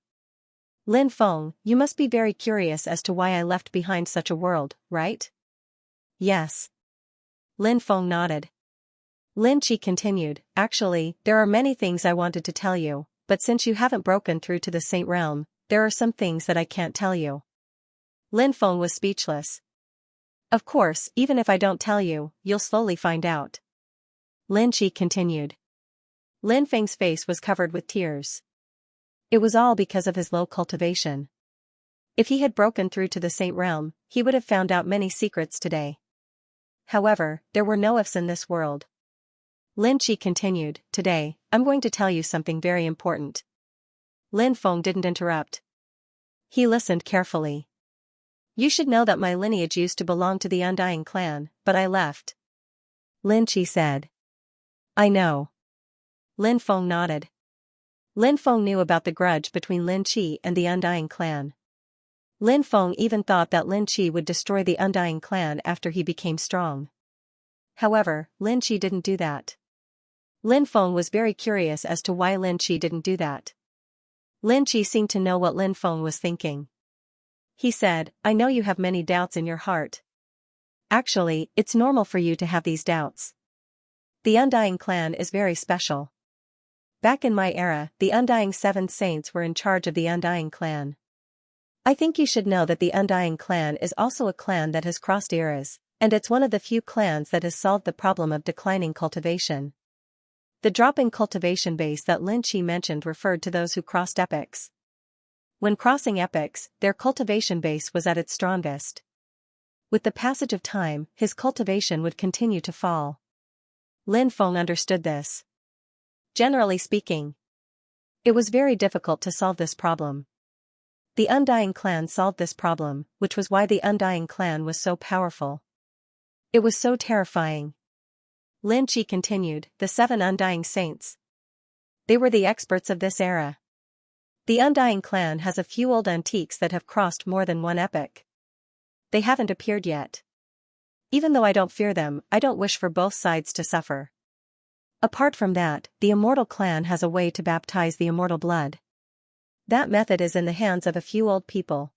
Lin Feng, you must be very curious as to why I left behind such a world, right? Yes. Lin Feng nodded. Lin Qi continued, actually, there are many things I wanted to tell you, but since you haven't broken through to the Saint Realm, there are some things that I can't tell you. Lin Feng was speechless. Of course, even if I don't tell you, you'll slowly find out. Lin Qi continued. Lin Feng's face was covered with tears. It was all because of his low cultivation. If he had broken through to the Saint Realm, he would have found out many secrets today. However, there were no ifs in this world. Lin Qi continued, today, I'm going to tell you something very important. Lin Feng didn't interrupt. He listened carefully. You should know that my lineage used to belong to the Undying clan, but I left. Lin Qi said. I know. Lin Feng nodded. Lin Feng knew about the grudge between Lin Qi and the Undying clan. Lin Feng even thought that Lin Qi would destroy the Undying clan after he became strong. However, Lin Qi didn't do that. Lin Feng was very curious as to why Lin Qi didn't do that. Lin Qi seemed to know what Lin Feng was thinking. He said, I know you have many doubts in your heart. Actually, it's normal for you to have these doubts. The Undying clan is very special. Back in my era, the Undying 7 saints were in charge of the Undying clan. I think you should know that the Undying clan is also a clan that has crossed eras, and it's one of the few clans that has solved the problem of declining cultivation. The drop in cultivation base that Lin Qi mentioned referred to those who crossed epochs. When crossing epochs, their cultivation base was at its strongest. With the passage of time, his cultivation would continue to fall. Lin Feng understood this. Generally speaking, it was very difficult to solve this problem. The Undying clan solved this problem, which was why the Undying clan was so powerful. It was so terrifying. Lin Qi continued, the 7 Undying saints. They were the experts of this era. The Undying clan has a few old antiques that have crossed more than one epoch. They haven't appeared yet. Even though I don't fear them, I don't wish for both sides to suffer. Apart from that, the immortal clan has a way to baptize the immortal blood. That method is in the hands of a few old people.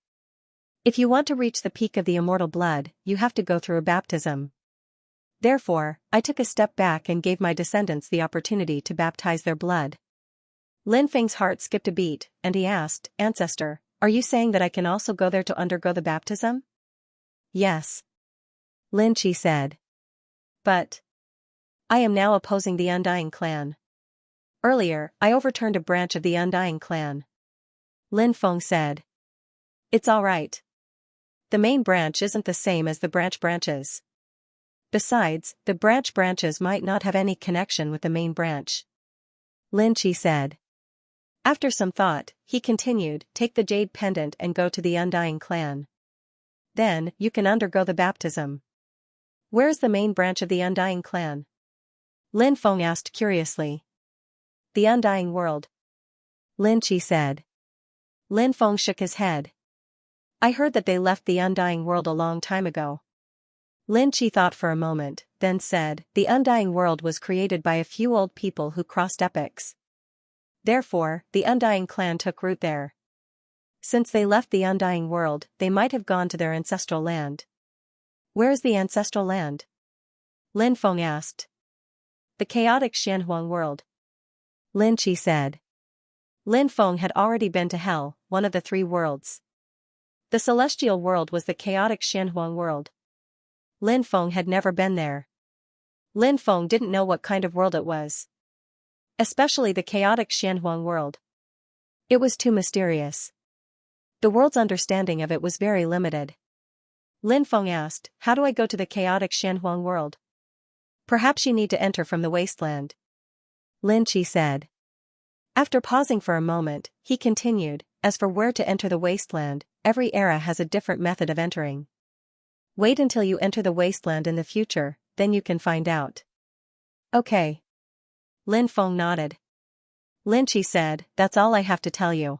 If you want to reach the peak of the immortal blood, you have to go through a baptism. Therefore, I took a step back and gave my descendants the opportunity to baptize their blood. Lin Feng's heart skipped a beat, and he asked, Ancestor, are you saying that I can also go there to undergo the baptism? Yes. Lin Qi said. But I am now opposing the Undying clan. Earlier, I overturned a branch of the Undying clan. Lin Feng said. It's all right. The main branch isn't the same as the branches. Besides, the branches might not have any connection with the main branch. Lin Qi said. After some thought, he continued, take the jade pendant and go to the Undying clan. Then, you can undergo the baptism. Where's the main branch of the Undying clan? Lin Feng asked curiously. The Undying world. Lin Qi said. Lin Feng shook his head. I heard that they left the Undying world a long time ago. Lin Qi thought for a moment, then said, the Undying world was created by a few old people who crossed epochs. Therefore, the Undying clan took root there. Since they left the Undying world, they might have gone to their ancestral land. Where is the ancestral land? Lin Feng asked. The chaotic Xianhuang world. Lin Qi said. Lin Feng had already been to Hell, one of the three worlds. The celestial world was the chaotic Xianhuang world. Lin Feng had never been there. Lin Feng didn't know what kind of world it was. Especially the chaotic Xianhuang world. It was too mysterious. The world's understanding of it was very limited. Lin Feng asked, how do I go to the chaotic Xianhuang world? Perhaps you need to enter from the wasteland. Lin Qi said. After pausing for a moment, he continued, as for where to enter the wasteland, every era has a different method of entering. Wait until you enter the wasteland in the future, then you can find out. Okay. Lin Feng nodded. Lin Qi said, that's all I have to tell you.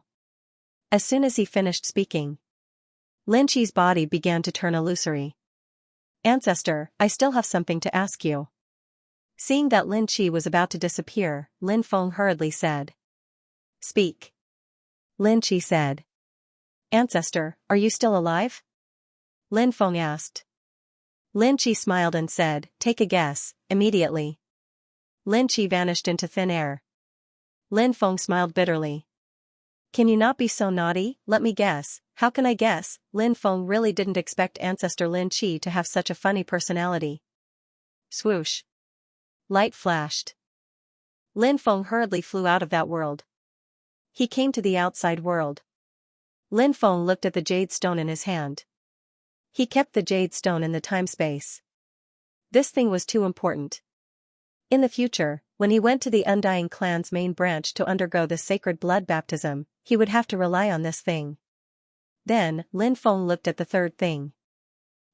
As soon as he finished speaking, Lin Qi's body began to turn illusory. Ancestor, I still have something to ask you. Seeing that Lin Qi was about to disappear, Lin Feng hurriedly said. Speak. Lin Qi said. Ancestor, are you still alive? Lin Feng asked. Lin Qi smiled and said, take a guess, immediately. Lin Qi vanished into thin air. Lin Feng smiled bitterly. Can you not be so naughty? Let me guess. How can I guess? Lin Feng really didn't expect Ancestor Lin Qi to have such a funny personality. Swoosh. Light flashed. Lin Feng hurriedly flew out of that world. He came to the outside world. Lin Feng looked at the jade stone in his hand. He kept the jade stone in the time-space. This thing was too important. In the future, when he went to the Undying clan's main branch to undergo the sacred blood baptism, he would have to rely on this thing. Then, Lin Feng looked at the third thing.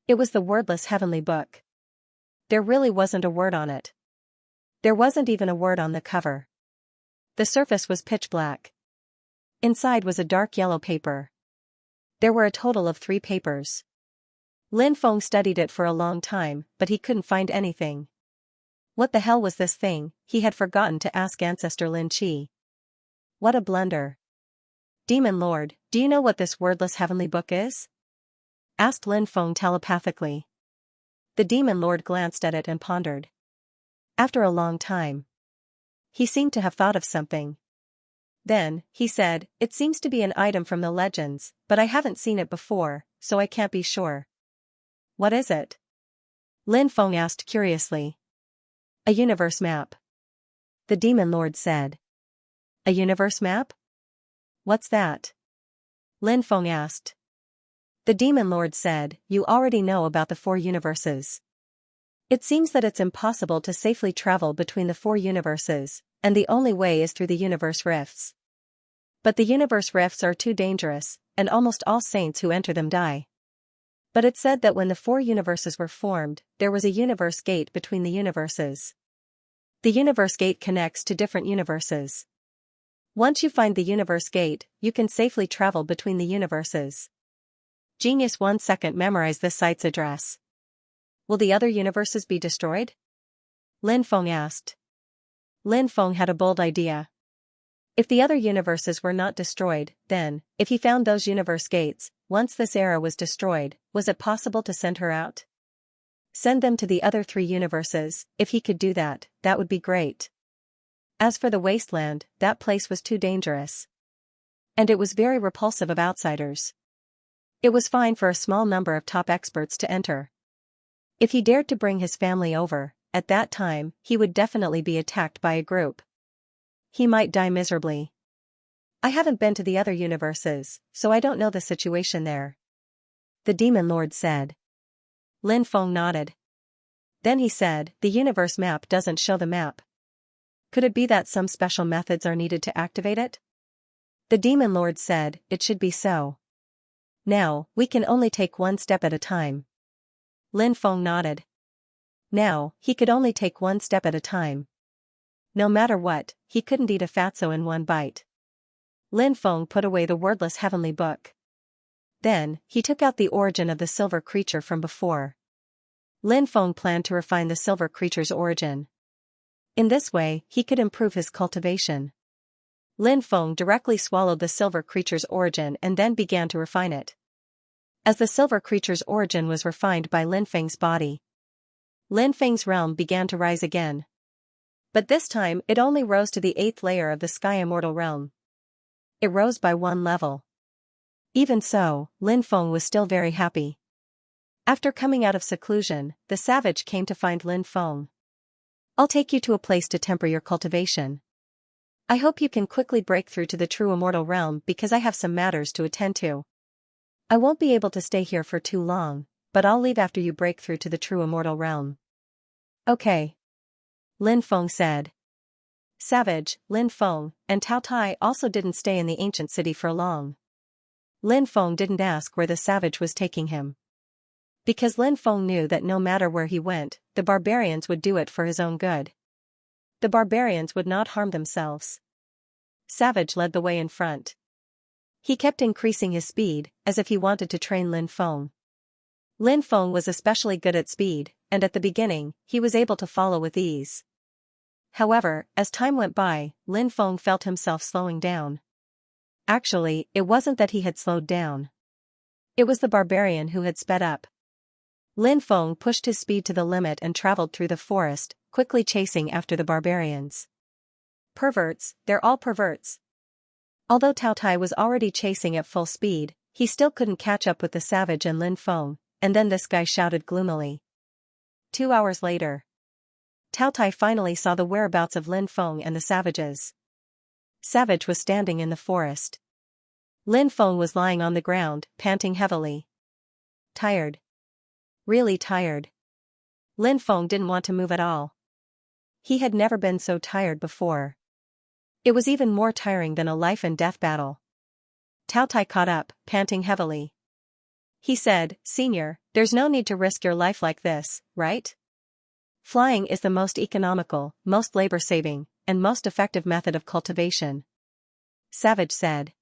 It was the wordless heavenly book. There really wasn't a word on it. There wasn't even a word on the cover. The surface was pitch black. Inside was a dark yellow paper. There were a total of 3 papers. Lin Feng studied it for a long time, but he couldn't find anything. What the hell was this thing? He had forgotten to ask Ancestor Lin Qi. What a blunder. Demon Lord, do you know what this wordless heavenly book is? Asked Lin Feng telepathically. The Demon Lord glanced at it and pondered. After a long time, he seemed to have thought of something. Then, he said, it seems to be an item from the legends, but I haven't seen it before, so I can't be sure. What is it? Lin Feng asked curiously. A universe map. The Demon Lord said. A universe map? What's that? Lin Feng asked. The Demon Lord said, you already know about the 4 universes. It seems that it's impossible to safely travel between the 4 universes, and the only way is through the universe rifts. But the universe rifts are too dangerous, and almost all saints who enter them die. But it said that when the 4 universes were formed, there was a universe gate between the universes. The universe gate connects to different universes. Once you find the universe gate, you can safely travel between the universes. Genius 1 second memorize this site's address. Will the other universes be destroyed? Lin Feng asked. Lin Feng had a bold idea. If the other universes were not destroyed, then, if he found those universe gates, once this era was destroyed, was it possible to send her out? Send them to the other 3 universes. If he could do that, that would be great. As for the wasteland, that place was too dangerous. And it was very repulsive of outsiders. It was fine for a small number of top experts to enter. If he dared to bring his family over, at that time, he would definitely be attacked by a group. He might die miserably. I haven't been to the other universes, so I don't know the situation there. The Demon Lord said. Lin Feng nodded. Then he said, the universe map doesn't show the map. Could it be that some special methods are needed to activate it? The Demon Lord said, it should be so. Now, we can only take one step at a time. Lin Feng nodded. Now, he could only take one step at a time. No matter what, he couldn't eat a fatso in one bite. Lin Feng put away the wordless heavenly book. Then, he took out the origin of the silver creature from before. Lin Feng planned to refine the silver creature's origin. In this way, he could improve his cultivation. Lin Feng directly swallowed the silver creature's origin and then began to refine it. As the silver creature's origin was refined by Lin Feng's body, Lin Feng's realm began to rise again. But this time it only rose to the 8th layer of the Sky Immortal realm. It rose by 1 level. Even so, Lin Feng was still very happy. After coming out of seclusion, the savage came to find Lin Feng. I'll take you to a place to temper your cultivation. I hope you can quickly break through to the true immortal realm because I have some matters to attend to. I won't be able to stay here for too long, but I'll leave after you break through to the true immortal realm. Okay. Lin Feng said. Savage, Lin Feng, and Tao Tai also didn't stay in the ancient city for long. Lin Feng didn't ask where the savage was taking him. Because Lin Feng knew that no matter where he went, the barbarians would do it for his own good. The barbarians would not harm themselves. Savage led the way in front. He kept increasing his speed, as if he wanted to train Lin Feng. Lin Feng was especially good at speed, and at the beginning, he was able to follow with ease. However, as time went by, Lin Feng felt himself slowing down. Actually, it wasn't that he had slowed down. It was the barbarian who had sped up. Lin Feng pushed his speed to the limit and traveled through the forest, quickly chasing after the barbarians. Perverts, they're all perverts. Although Tao Tai was already chasing at full speed, he still couldn't catch up with the savage and Lin Feng, and then this guy shouted gloomily. 2 hours later. Tao Tai finally saw the whereabouts of Lin Feng and the savages. Savage was standing in the forest. Lin Feng was lying on the ground, panting heavily. Tired. Really tired. Lin Feng didn't want to move at all. He had never been so tired before. It was even more tiring than a life and death battle. Tao Tai caught up, panting heavily. He said, Senior, there's no need to risk your life like this, right? Flying is the most economical, most labor-saving, and most effective method of cultivation. Savage said.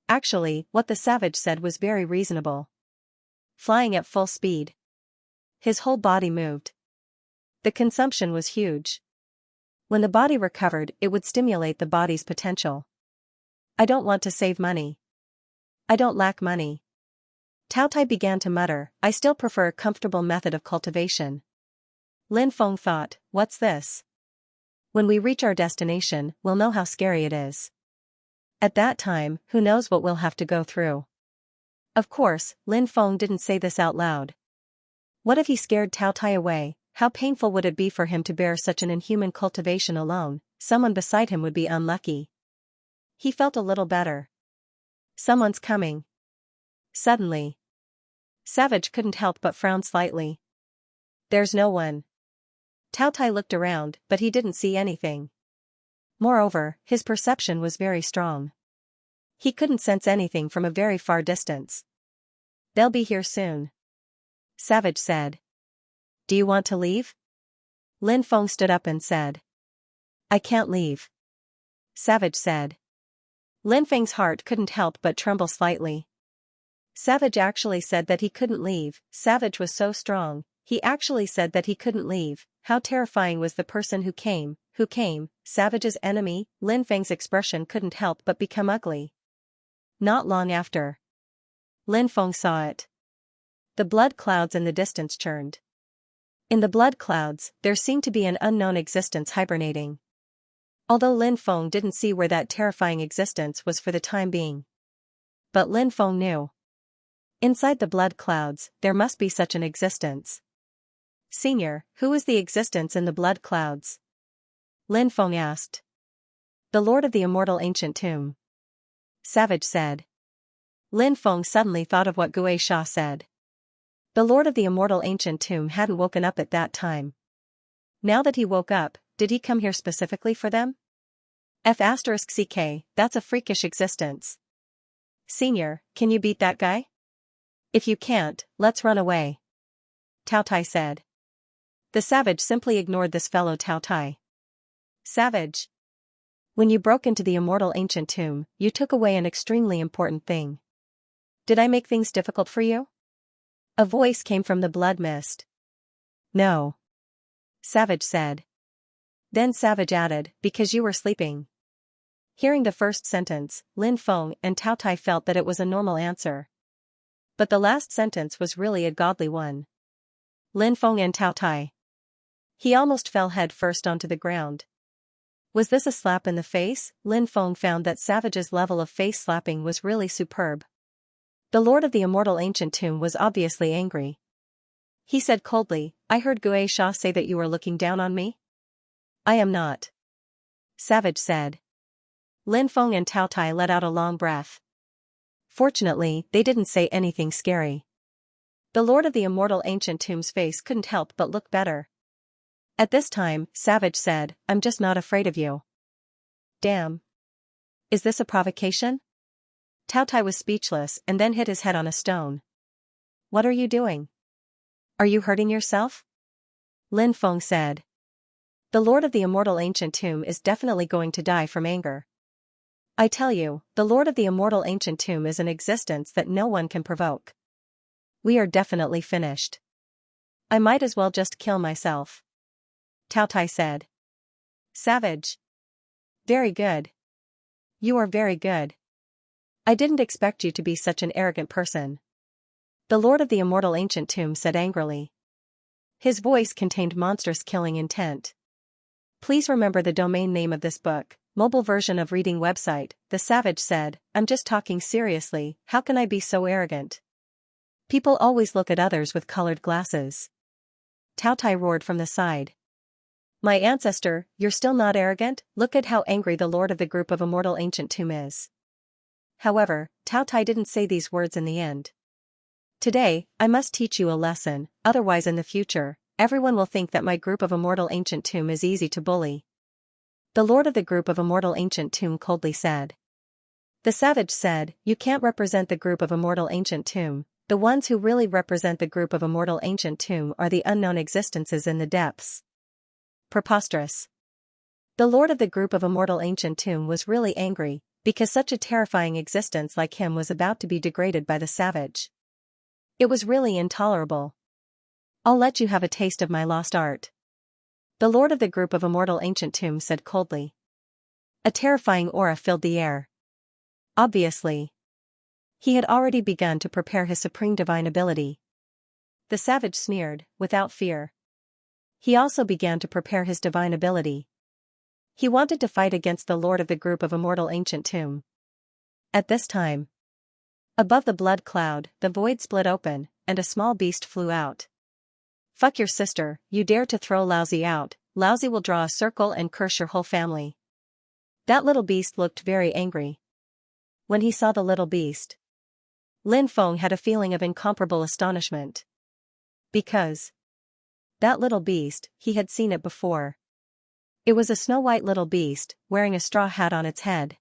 Actually, what the savage said was very reasonable. Flying at full speed. His whole body moved. The consumption was huge. When the body recovered, it would stimulate the body's potential. I don't want to save money. I don't lack money. Tao Tai began to mutter, I still prefer a comfortable method of cultivation. Lin Feng thought, what's this? When we reach our destination, we'll know how scary it is. At that time, who knows what we'll have to go through. Of course, Lin Feng didn't say this out loud. What if he scared Tao Tai away? How painful would it be for him to bear such an inhuman cultivation alone? Someone beside him would be unlucky. He felt a little better. Someone's coming. Suddenly. Savage couldn't help but frown slightly. There's no one. Tao Tai looked around, but he didn't see anything. Moreover, his perception was very strong. He couldn't sense anything from a very far distance. They'll be here soon. Savage said. Do you want to leave? Lin Feng stood up and said. I can't leave. Savage said. Lin Feng's heart couldn't help but tremble slightly. Savage actually said that he couldn't leave. Savage was so strong, he actually said that he couldn't leave. How terrifying was the person who came, who came, Savage's enemy, Lin Feng's expression couldn't help but become ugly. Not long after, Lin Feng saw it. The blood clouds in the distance churned. In the blood clouds, there seemed to be an unknown existence hibernating. Although Lin Feng didn't see where that terrifying existence was for the time being. But Lin Feng knew. Inside the blood clouds, there must be such an existence. Senior, who is the existence in the blood clouds? Lin Feng asked. The Lord of the Immortal Ancient Tomb. Savage said. Lin Feng suddenly thought of what Gui Sha said. The Lord of the Immortal Ancient Tomb hadn't woken up at that time. Now that he woke up, did he come here specifically for them? F*CK, that's a freakish existence. Senior, can you beat that guy? If you can't, let's run away. Tao Tai said. The Savage simply ignored this fellow Tao Tai. Savage. When you broke into the Immortal Ancient Tomb, you took away an extremely important thing. Did I make things difficult for you? A voice came from the blood mist. No. Savage said. Then Savage added, because you were sleeping. Hearing the first sentence, Lin Feng and Tao Tai felt that it was a normal answer. But the last sentence was really a godly one. Lin Feng and Tao Tai. He almost fell head first onto the ground. Was this a slap in the face? Lin Feng found that Savage's level of face slapping was really superb. The Lord of the Immortal Ancient Tomb was obviously angry. He said coldly, I heard Gui Sha say that you were looking down on me? I am not. Savage said. Lin Feng and Tao Tai let out a long breath. Fortunately, they didn't say anything scary. The Lord of the Immortal Ancient Tomb's face couldn't help but look better. At this time, Savage said, I'm just not afraid of you. Damn. Is this a provocation? Tao Tai was speechless and then hit his head on a stone. What are you doing? Are you hurting yourself? Lin Feng said. The Lord of the Immortal Ancient Tomb is definitely going to die from anger. I tell you, the Lord of the Immortal Ancient Tomb is an existence that no one can provoke. We are definitely finished. I might as well just kill myself. Tao Tai said. Savage. Very good. You are very good. I didn't expect you to be such an arrogant person. The Lord of the Immortal Ancient Tomb said angrily. His voice contained monstrous killing intent. Please remember the domain name of this book, mobile version of reading website, the Savage said, I'm just talking seriously, how can I be so arrogant? People always look at others with colored glasses. Tao Tai roared from the side. My ancestor, you're still not arrogant? Look at how angry the Lord of the group of Immortal Ancient Tomb is. However, Tao Tai didn't say these words in the end. Today, I must teach you a lesson, otherwise in the future, everyone will think that my group of Immortal Ancient Tomb is easy to bully. The Lord of the group of Immortal Ancient Tomb coldly said. The Savage said, you can't represent the group of Immortal Ancient Tomb, the ones who really represent the group of Immortal Ancient Tomb are the unknown existences in the depths. Preposterous. The Lord of the group of Immortal Ancient Tomb was really angry, because such a terrifying existence like him was about to be degraded by the Savage. It was really intolerable. I'll let you have a taste of my lost art. The Lord of the group of Immortal Ancient Tomb said coldly. A terrifying aura filled the air. Obviously. He had already begun to prepare his supreme divine ability. The Savage sneered, without fear. He also began to prepare his divine ability. He wanted to fight against the Lord of the group of Immortal Ancient Tomb. At this time, above the blood cloud, the void split open, and a small beast flew out. Fuck your sister, you dare to throw Lousy out, Lousy will draw a circle and curse your whole family. That little beast looked very angry. When he saw the little beast, Lin Feng had a feeling of incomparable astonishment. Because that little beast, he had seen it before. It was a snow-white little beast, wearing a straw hat on its head.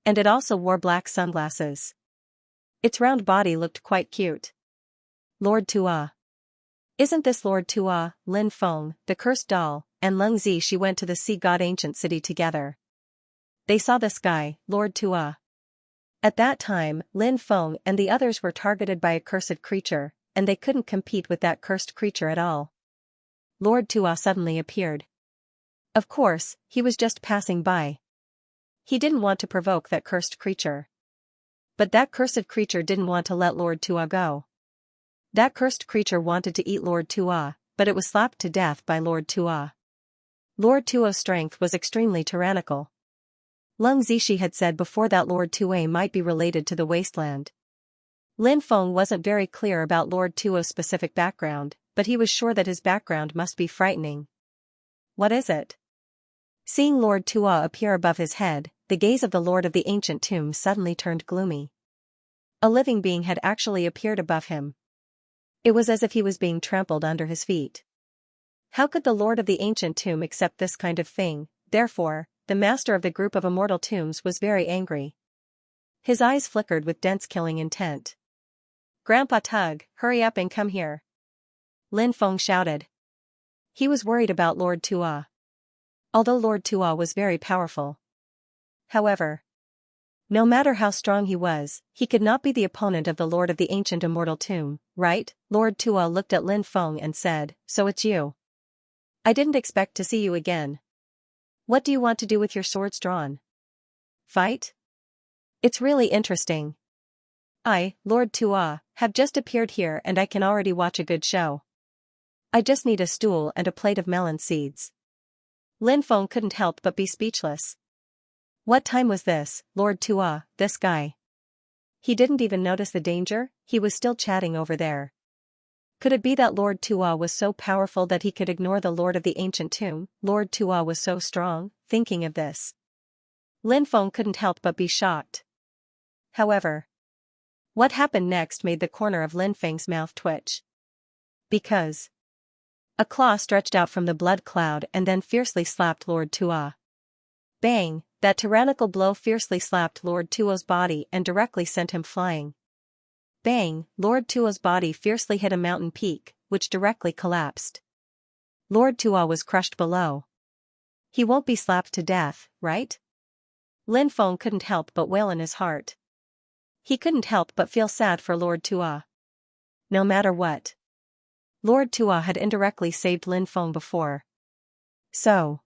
And it also wore black sunglasses. Its round body looked quite cute. Lord Tua. Isn't this Lord Tua? Lin Feng, the cursed doll, and Leng Zi she went to the sea god ancient city together. They saw this guy, Lord Tua. At that time, Lin Feng and the others were targeted by a cursed creature, and they couldn't compete with that cursed creature at all. Lord Tua suddenly appeared. Of course, he was just passing by. He didn't want to provoke that cursed creature. But that cursed creature didn't want to let Lord Tua go. That cursed creature wanted to eat Lord Tua, but it was slapped to death by Lord Tua. Lord Tua's strength was extremely tyrannical. Lung Zishi had said before that Lord Tua might be related to the wasteland. Lin Feng wasn't very clear about Lord Tua's specific background, but he was sure that his background must be frightening. What is it? Seeing Lord Tua appear above his head, the gaze of the Lord of the Ancient Tomb suddenly turned gloomy. A living being had actually appeared above him. It was as if he was being trampled under his feet. How could the Lord of the Ancient Tomb accept this kind of thing? Therefore, the master of the group of immortal tombs was very angry. His eyes flickered with dense killing intent. "Grandpa Tug, hurry up and come here!" Lin Feng shouted. He was worried about Lord Tua. Although Lord Tua was very powerful. However, no matter how strong he was, he could not be the opponent of the Lord of the Ancient Immortal Tomb, right? Lord Tua looked at Lin Feng and said, "So it's you. I didn't expect to see you again. What do you want to do with your swords drawn? Fight? It's really interesting. I, Lord Tua, have just appeared here and I can already watch a good show. I just need a stool and a plate of melon seeds." Lin Feng couldn't help but be speechless. What time was this, Lord Tua, this guy? He didn't even notice the danger, he was still chatting over there. Could it be that Lord Tua was so powerful that he could ignore the Lord of the Ancient Tomb? Lord Tua was so strong, thinking of this. Lin Feng couldn't help but be shocked. However, what happened next made the corner of Lin Feng's mouth twitch. Because a claw stretched out from the blood cloud and then fiercely slapped Lord Tua. Bang! That tyrannical blow fiercely slapped Lord Tua's body and directly sent him flying. Bang! Lord Tua's body fiercely hit a mountain peak, which directly collapsed. Lord Tua was crushed below. He won't be slapped to death, right? Lin Feng couldn't help but wail in his heart. He couldn't help but feel sad for Lord Tua. No matter what, Lord Tua had indirectly saved Lin Feng before. So,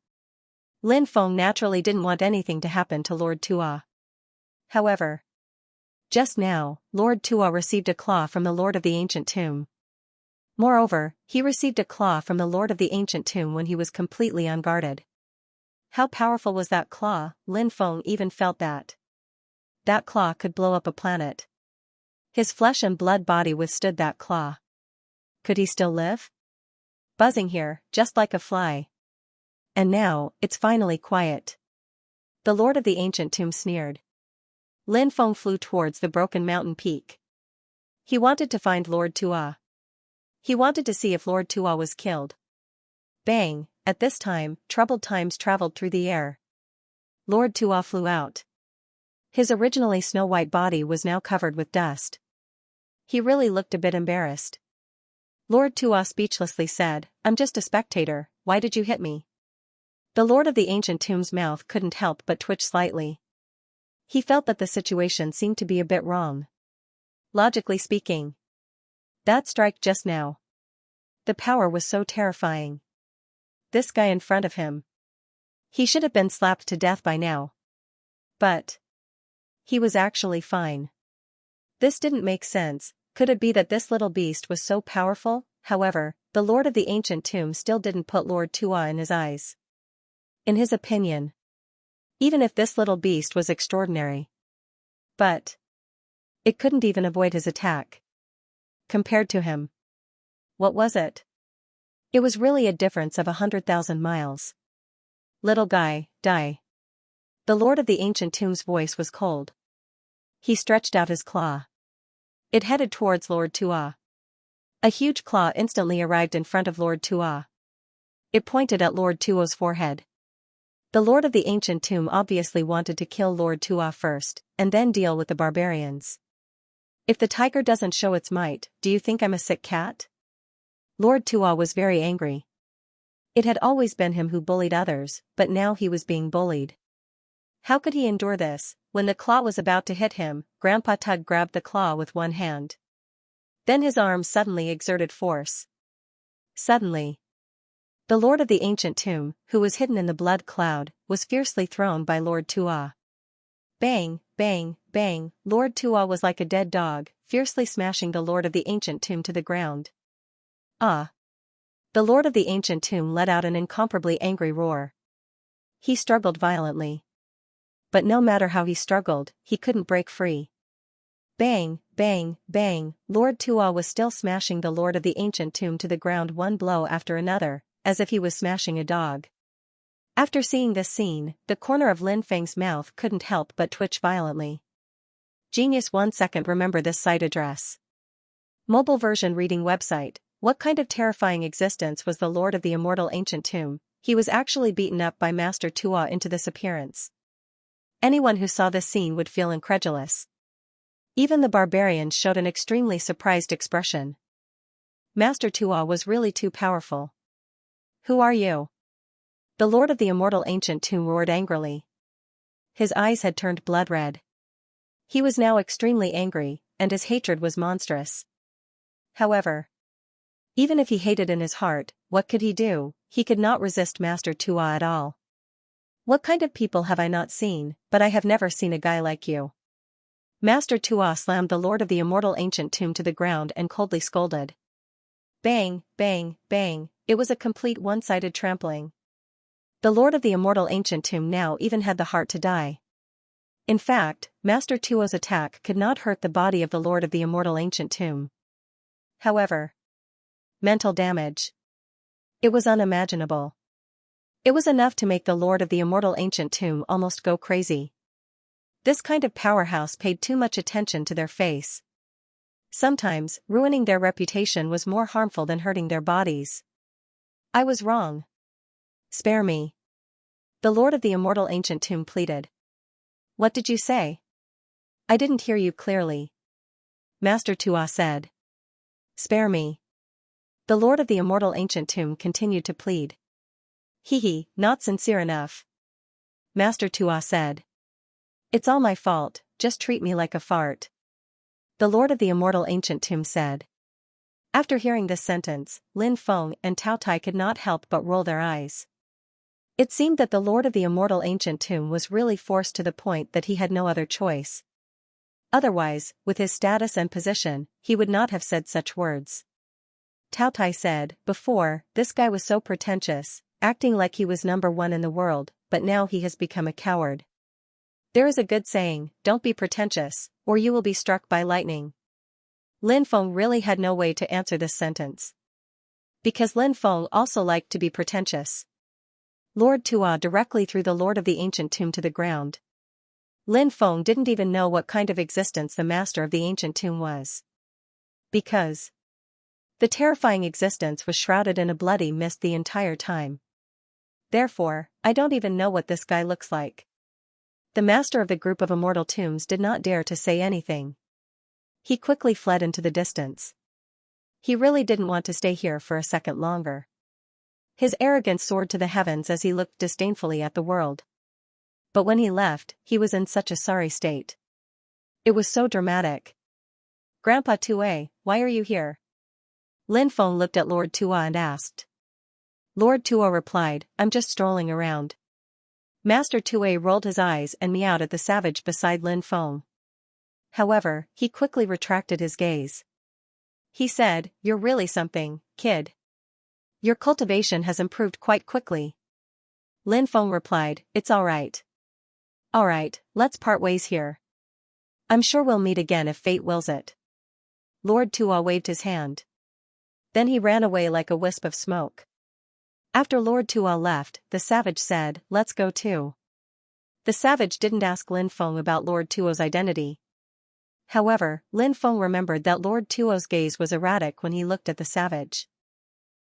Lin Feng naturally didn't want anything to happen to Lord Tua. However, just now, Lord Tua received a claw from the Lord of the Ancient Tomb. Moreover, he received a claw from the Lord of the Ancient Tomb when he was completely unguarded. How powerful was that claw? Lin Feng even felt that. That claw could blow up a planet. His flesh and blood body withstood that claw. Could he still live? Buzzing here, just like a fly. And now, it's finally quiet. The Lord of the Ancient Tomb sneered. Lin Feng flew towards the broken mountain peak. He wanted to find Lord Tua. He wanted to see if Lord Tua was killed. Bang! At this time, troubled times traveled through the air. Lord Tua flew out. His originally snow-white body was now covered with dust. He really looked a bit embarrassed. Lord Tua speechlessly said, "I'm just a spectator, why did you hit me?" The Lord of the Ancient Tomb's mouth couldn't help but twitch slightly. He felt that the situation seemed to be a bit wrong. Logically speaking, that strike just now. The power was so terrifying. This guy in front of him. He should have been slapped to death by now. But he was actually fine. This didn't make sense. Could it be that this little beast was so powerful? However, the Lord of the Ancient Tomb still didn't put Lord Tua in his eyes. In his opinion, even if this little beast was extraordinary, but it couldn't even avoid his attack. Compared to him, what was it? It was really a difference of 100,000 miles. Little guy, die. The Lord of the Ancient Tomb's voice was cold. He stretched out his claw. It headed towards Lord Tua. A huge claw instantly arrived in front of Lord Tua. It pointed at Lord Tua's forehead. The Lord of the Ancient Tomb obviously wanted to kill Lord Tua first, and then deal with the barbarians. If the tiger doesn't show its might, do you think I'm a sick cat? Lord Tua was very angry. It had always been him who bullied others, but now he was being bullied. How could he endure this? When the claw was about to hit him, Grandpa Tug grabbed the claw with one hand. Then his arm suddenly exerted force. Suddenly, The lord of the ancient tomb, who was hidden in the blood cloud, was fiercely thrown by Lord Tua. Bang, bang, bang, Lord Tua was like a dead dog, fiercely smashing the lord of the ancient tomb to the ground. Ah! The lord of the ancient tomb let out an incomparably angry roar. He struggled violently. But no matter how he struggled, he couldn't break free. Bang, bang, bang, Lord Tua was still smashing the lord of the ancient tomb to the ground one blow after another, as if he was smashing a dog. After seeing this scene, the corner of Lin Feng's mouth couldn't help but twitch violently. Genius 1 second. Remember this site address. Mobile version reading website. What kind of terrifying existence was the lord of the immortal ancient tomb? He was actually beaten up by Master Tua into this appearance. Anyone who saw this scene would feel incredulous. Even the barbarians showed an extremely surprised expression. Master Tua was really too powerful. Who are you? The lord of the immortal ancient tomb roared angrily. His eyes had turned blood red. He was now extremely angry, and his hatred was monstrous. However, even if he hated in his heart, what could he do? He could not resist Master Tua at all. What kind of people have I not seen, but I have never seen a guy like you. Master Tua slammed the lord of the immortal ancient tomb to the ground and coldly scolded. Bang, bang, bang, it was a complete one-sided trampling. The lord of the immortal ancient tomb now even had the heart to die. In fact, Master Tua's attack could not hurt the body of the lord of the immortal ancient tomb. However, mental damage. It was unimaginable. It was enough to make the lord of the immortal ancient tomb almost go crazy. This kind of powerhouse paid too much attention to their face. Sometimes, ruining their reputation was more harmful than hurting their bodies. I was wrong. Spare me. The lord of the immortal ancient tomb pleaded. What did you say? I didn't hear you clearly. Master Tua said. Spare me. The lord of the immortal ancient tomb continued to plead. Hee, not sincere enough. Master Tua said. It's all my fault, just treat me like a fart. The lord of the immortal ancient tomb said. After hearing this sentence, Lin Feng and Tao Tai could not help but roll their eyes. It seemed that the lord of the immortal ancient tomb was really forced to the point that he had no other choice. Otherwise, with his status and position, he would not have said such words. Tao Tai said, before, this guy was so pretentious, acting like he was number one in the world, but now he has become a coward. There is a good saying, don't be pretentious, or you will be struck by lightning. Lin Feng really had no way to answer this sentence. Because Lin Feng also liked to be pretentious. Lord Tua directly threw the lord of the ancient tomb to the ground. Lin Feng didn't even know what kind of existence the master of the ancient tomb was. Because the terrifying existence was shrouded in a bloody mist the entire time. Therefore, I don't even know what this guy looks like. The master of the group of immortal tombs did not dare to say anything. He quickly fled into the distance. He really didn't want to stay here for a second longer. His arrogance soared to the heavens as he looked disdainfully at the world. But when he left, he was in such a sorry state. It was so dramatic. Grandpa Tue, why are you here? Lin Feng looked at Lord Tua and asked. Lord Tua replied, I'm just strolling around. Master Tue rolled his eyes and meowed at the savage beside Lin Feng. However, he quickly retracted his gaze. He said, you're really something, kid. Your cultivation has improved quite quickly. Lin Feng replied, it's alright. Alright, let's part ways here. I'm sure we'll meet again if fate wills it. Lord Tua waved his hand. Then he ran away like a wisp of smoke. After Lord Tua left, the savage said, let's go too. The savage didn't ask Lin Feng about Lord Tuo's identity. However, Lin Feng remembered that Lord Tuo's gaze was erratic when he looked at the savage.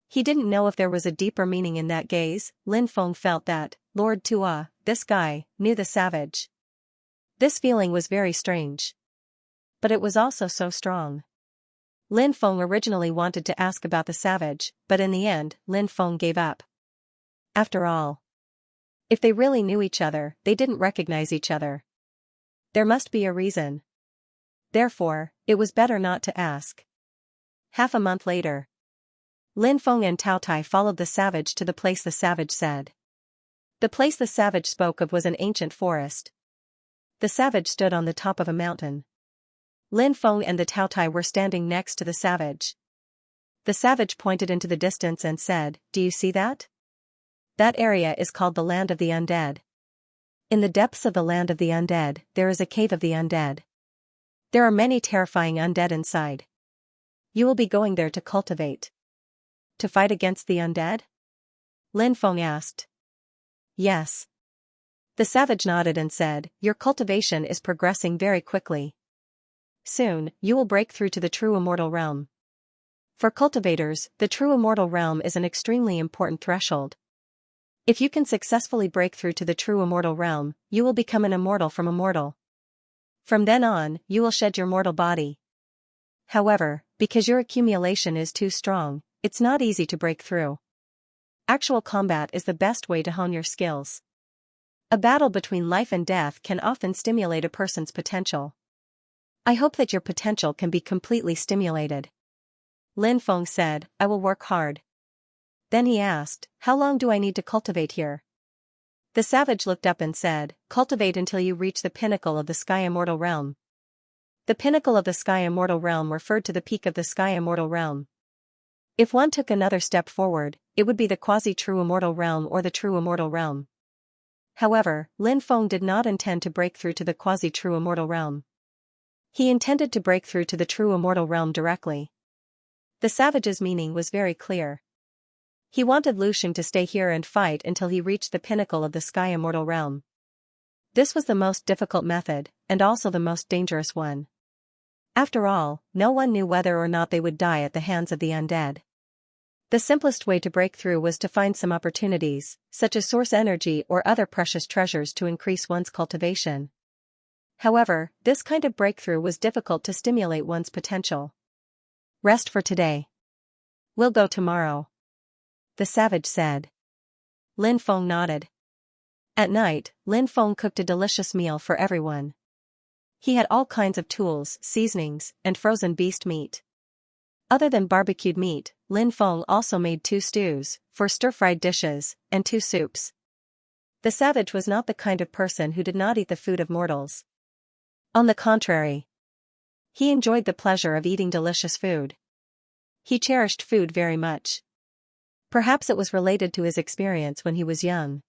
He didn't know if there was a deeper meaning in that gaze. Lin Feng felt that, Lord Tua, this guy, knew the savage. This feeling was very strange. But it was also so strong. Lin Feng originally wanted to ask about the savage, but in the end, Lin Feng gave up. After all, if they really knew each other, they didn't recognize each other. There must be a reason. Therefore, it was better not to ask. Half a month later. Lin Feng and Tao Tai followed the savage to the place the savage said. The place the savage spoke of was an ancient forest. The savage stood on the top of a mountain. Lin Feng and the Tao Tai were standing next to the savage. The savage pointed into the distance and said, "Do you see that? That area is called the Land of the Undead. In the depths of the Land of the Undead, there is a cave of the undead. There are many terrifying undead inside. You will be going there to cultivate. To fight against the undead?" Lin Feng asked. "Yes." The savage nodded and said, "Your cultivation is progressing very quickly. Soon, you will break through to the true immortal realm. For cultivators, the true immortal realm is an extremely important threshold. If you can successfully break through to the true immortal realm, you will become an immortal from immortal. From then on, you will shed your mortal body. However, because your accumulation is too strong, it's not easy to break through. Actual combat is the best way to hone your skills. A battle between life and death can often stimulate a person's potential. I hope that your potential can be completely stimulated." Lin Feng said, "I will work hard." Then he asked, "How long do I need to cultivate here?" The savage looked up and said, "Cultivate until you reach the pinnacle of the Sky Immortal Realm." The pinnacle of the Sky Immortal Realm referred to the peak of the Sky Immortal Realm. If one took another step forward, it would be the quasi-true immortal realm or the true immortal realm. However, Lin Feng did not intend to break through to the quasi-true immortal realm. He intended to break through to the true immortal realm directly. The savage's meaning was very clear. He wanted Lu Xing to stay here and fight until he reached the pinnacle of the Sky Immortal Realm. This was the most difficult method, and also the most dangerous one. After all, no one knew whether or not they would die at the hands of the undead. The simplest way to break through was to find some opportunities, such as source energy or other precious treasures to increase one's cultivation. However, this kind of breakthrough was difficult to stimulate one's potential. "Rest for today. We'll go tomorrow," the savage said. Lin Feng nodded. At night, Lin Feng cooked a delicious meal for everyone. He had all kinds of tools, seasonings, and frozen beast meat. Other than barbecued meat, Lin Feng also made 2 stews, 4 stir-fried dishes, and 2 soups. The savage was not the kind of person who did not eat the food of mortals. On the contrary, he enjoyed the pleasure of eating delicious food. He cherished food very much. Perhaps it was related to his experience when he was young.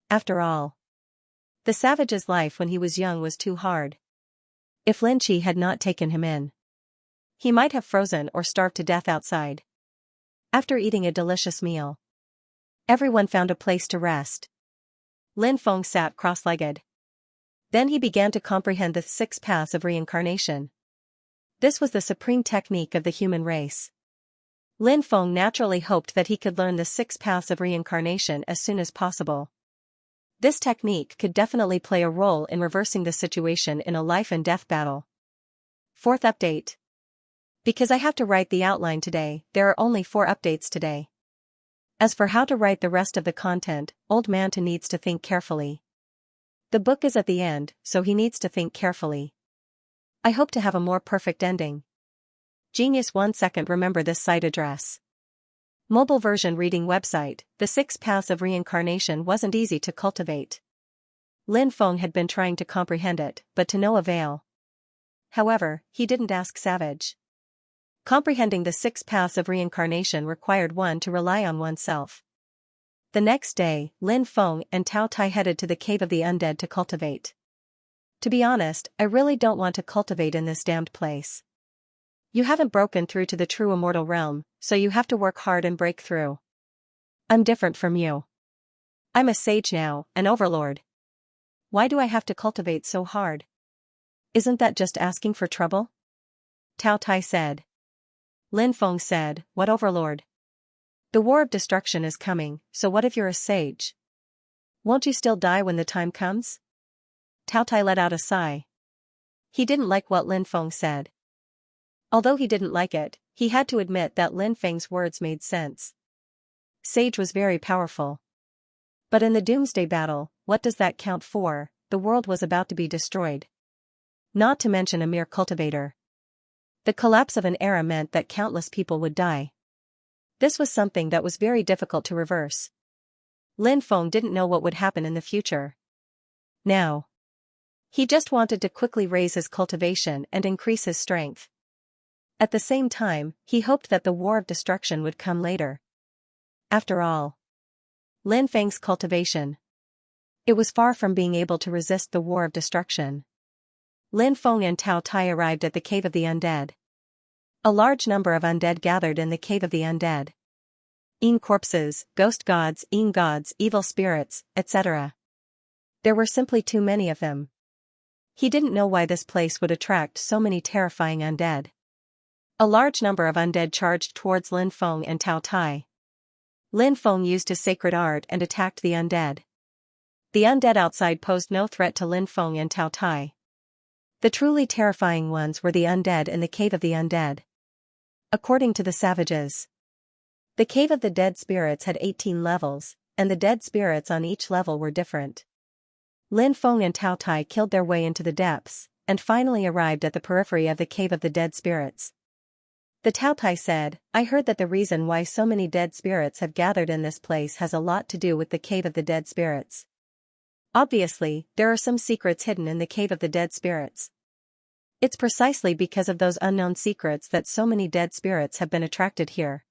After all, the savage's life when he was young was too hard. If Lin Qi had not taken him in, he might have frozen or starved to death outside. After eating a delicious meal, everyone found a place to rest. Lin Feng sat cross-legged. Then he began to comprehend the 6 paths of reincarnation. This was the supreme technique of the human race. Lin Feng naturally hoped that he could learn the 6 paths of reincarnation as soon as possible. This technique could definitely play a role in reversing the situation in a life and death battle. 4th update. Because I have to write the outline today, there are only 4 updates today. As for how to write the rest of the content, Old Man Tu needs to think carefully. The book is at the end, so he needs to think carefully. I hope to have a more perfect ending. Genius 1 second. Remember this site address. Mobile version reading website. The 6 paths of reincarnation wasn't easy to cultivate. Lin Feng had been trying to comprehend it, but to no avail. However, he didn't ask Savage. Comprehending the 6 paths of reincarnation required one to rely on oneself. The next day, Lin Feng and Tao Tai headed to the cave of the undead to cultivate. To be honest, I really don't want to cultivate in this damned place. You haven't broken through to the true immortal realm, so you have to work hard and break through. I'm different from you. I'm a sage now, an overlord. Why do I have to cultivate so hard? Isn't that just asking for trouble? Tao Tai said. Lin Feng said, what overlord? The war of destruction is coming, so what if you're a sage? Won't you still die when the time comes? Tao Tai let out a sigh. He didn't like what Lin Feng said. Although he didn't like it, he had to admit that Lin Feng's words made sense. Sage was very powerful. But in the Doomsday Battle, what does that count for? The world was about to be destroyed. Not to mention a mere cultivator. The collapse of an era meant that countless people would die. This was something that was very difficult to reverse. Lin Feng didn't know what would happen in the future. Now, he just wanted to quickly raise his cultivation and increase his strength. At the same time, he hoped that the war of destruction would come later. After all, Lin Feng's cultivation, it was far from being able to resist the war of destruction. Lin Feng and Tao Tai arrived at the Cave of the Undead. A large number of undead gathered in the Cave of the Undead. Corpses, ghost gods, evil spirits, etc. There were simply too many of them. He didn't know why this place would attract so many terrifying undead. A large number of undead charged towards Lin Feng and Tao Tai. Lin Feng used his sacred art and attacked the undead. The undead outside posed no threat to Lin Feng and Tao Tai. The truly terrifying ones were the undead in the Cave of the Undead. According to the savages, the Cave of the Dead Spirits had 18 levels, and the dead spirits on each level were different. Lin Feng and Tao Tai killed their way into the depths, and finally arrived at the periphery of the Cave of the Dead Spirits. The Tao Tai said, "I heard that the reason why so many dead spirits have gathered in this place has a lot to do with the Cave of the Dead Spirits. Obviously, there are some secrets hidden in the Cave of the Dead Spirits. It's precisely because of those unknown secrets that so many dead spirits have been attracted here.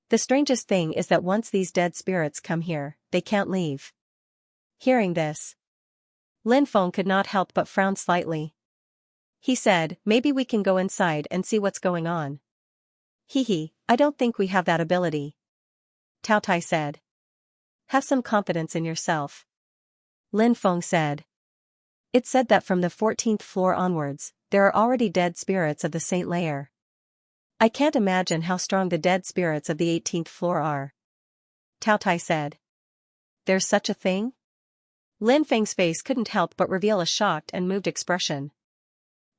The strangest thing is that once these dead spirits come here, they can't leave." Hearing this, Lin Feng could not help but frown slightly. He said, "Maybe we can go inside and see what's going on." I don't think we have that ability," Tao Tai said. "Have some confidence in yourself," Lin Feng said. "It's said that from the 14th floor onwards, there are already dead spirits of the Saint layer. I can't imagine how strong the dead spirits of the 18th floor are," Tao Tai said. "There's such a thing?" Lin Feng's face couldn't help but reveal a shocked and moved expression.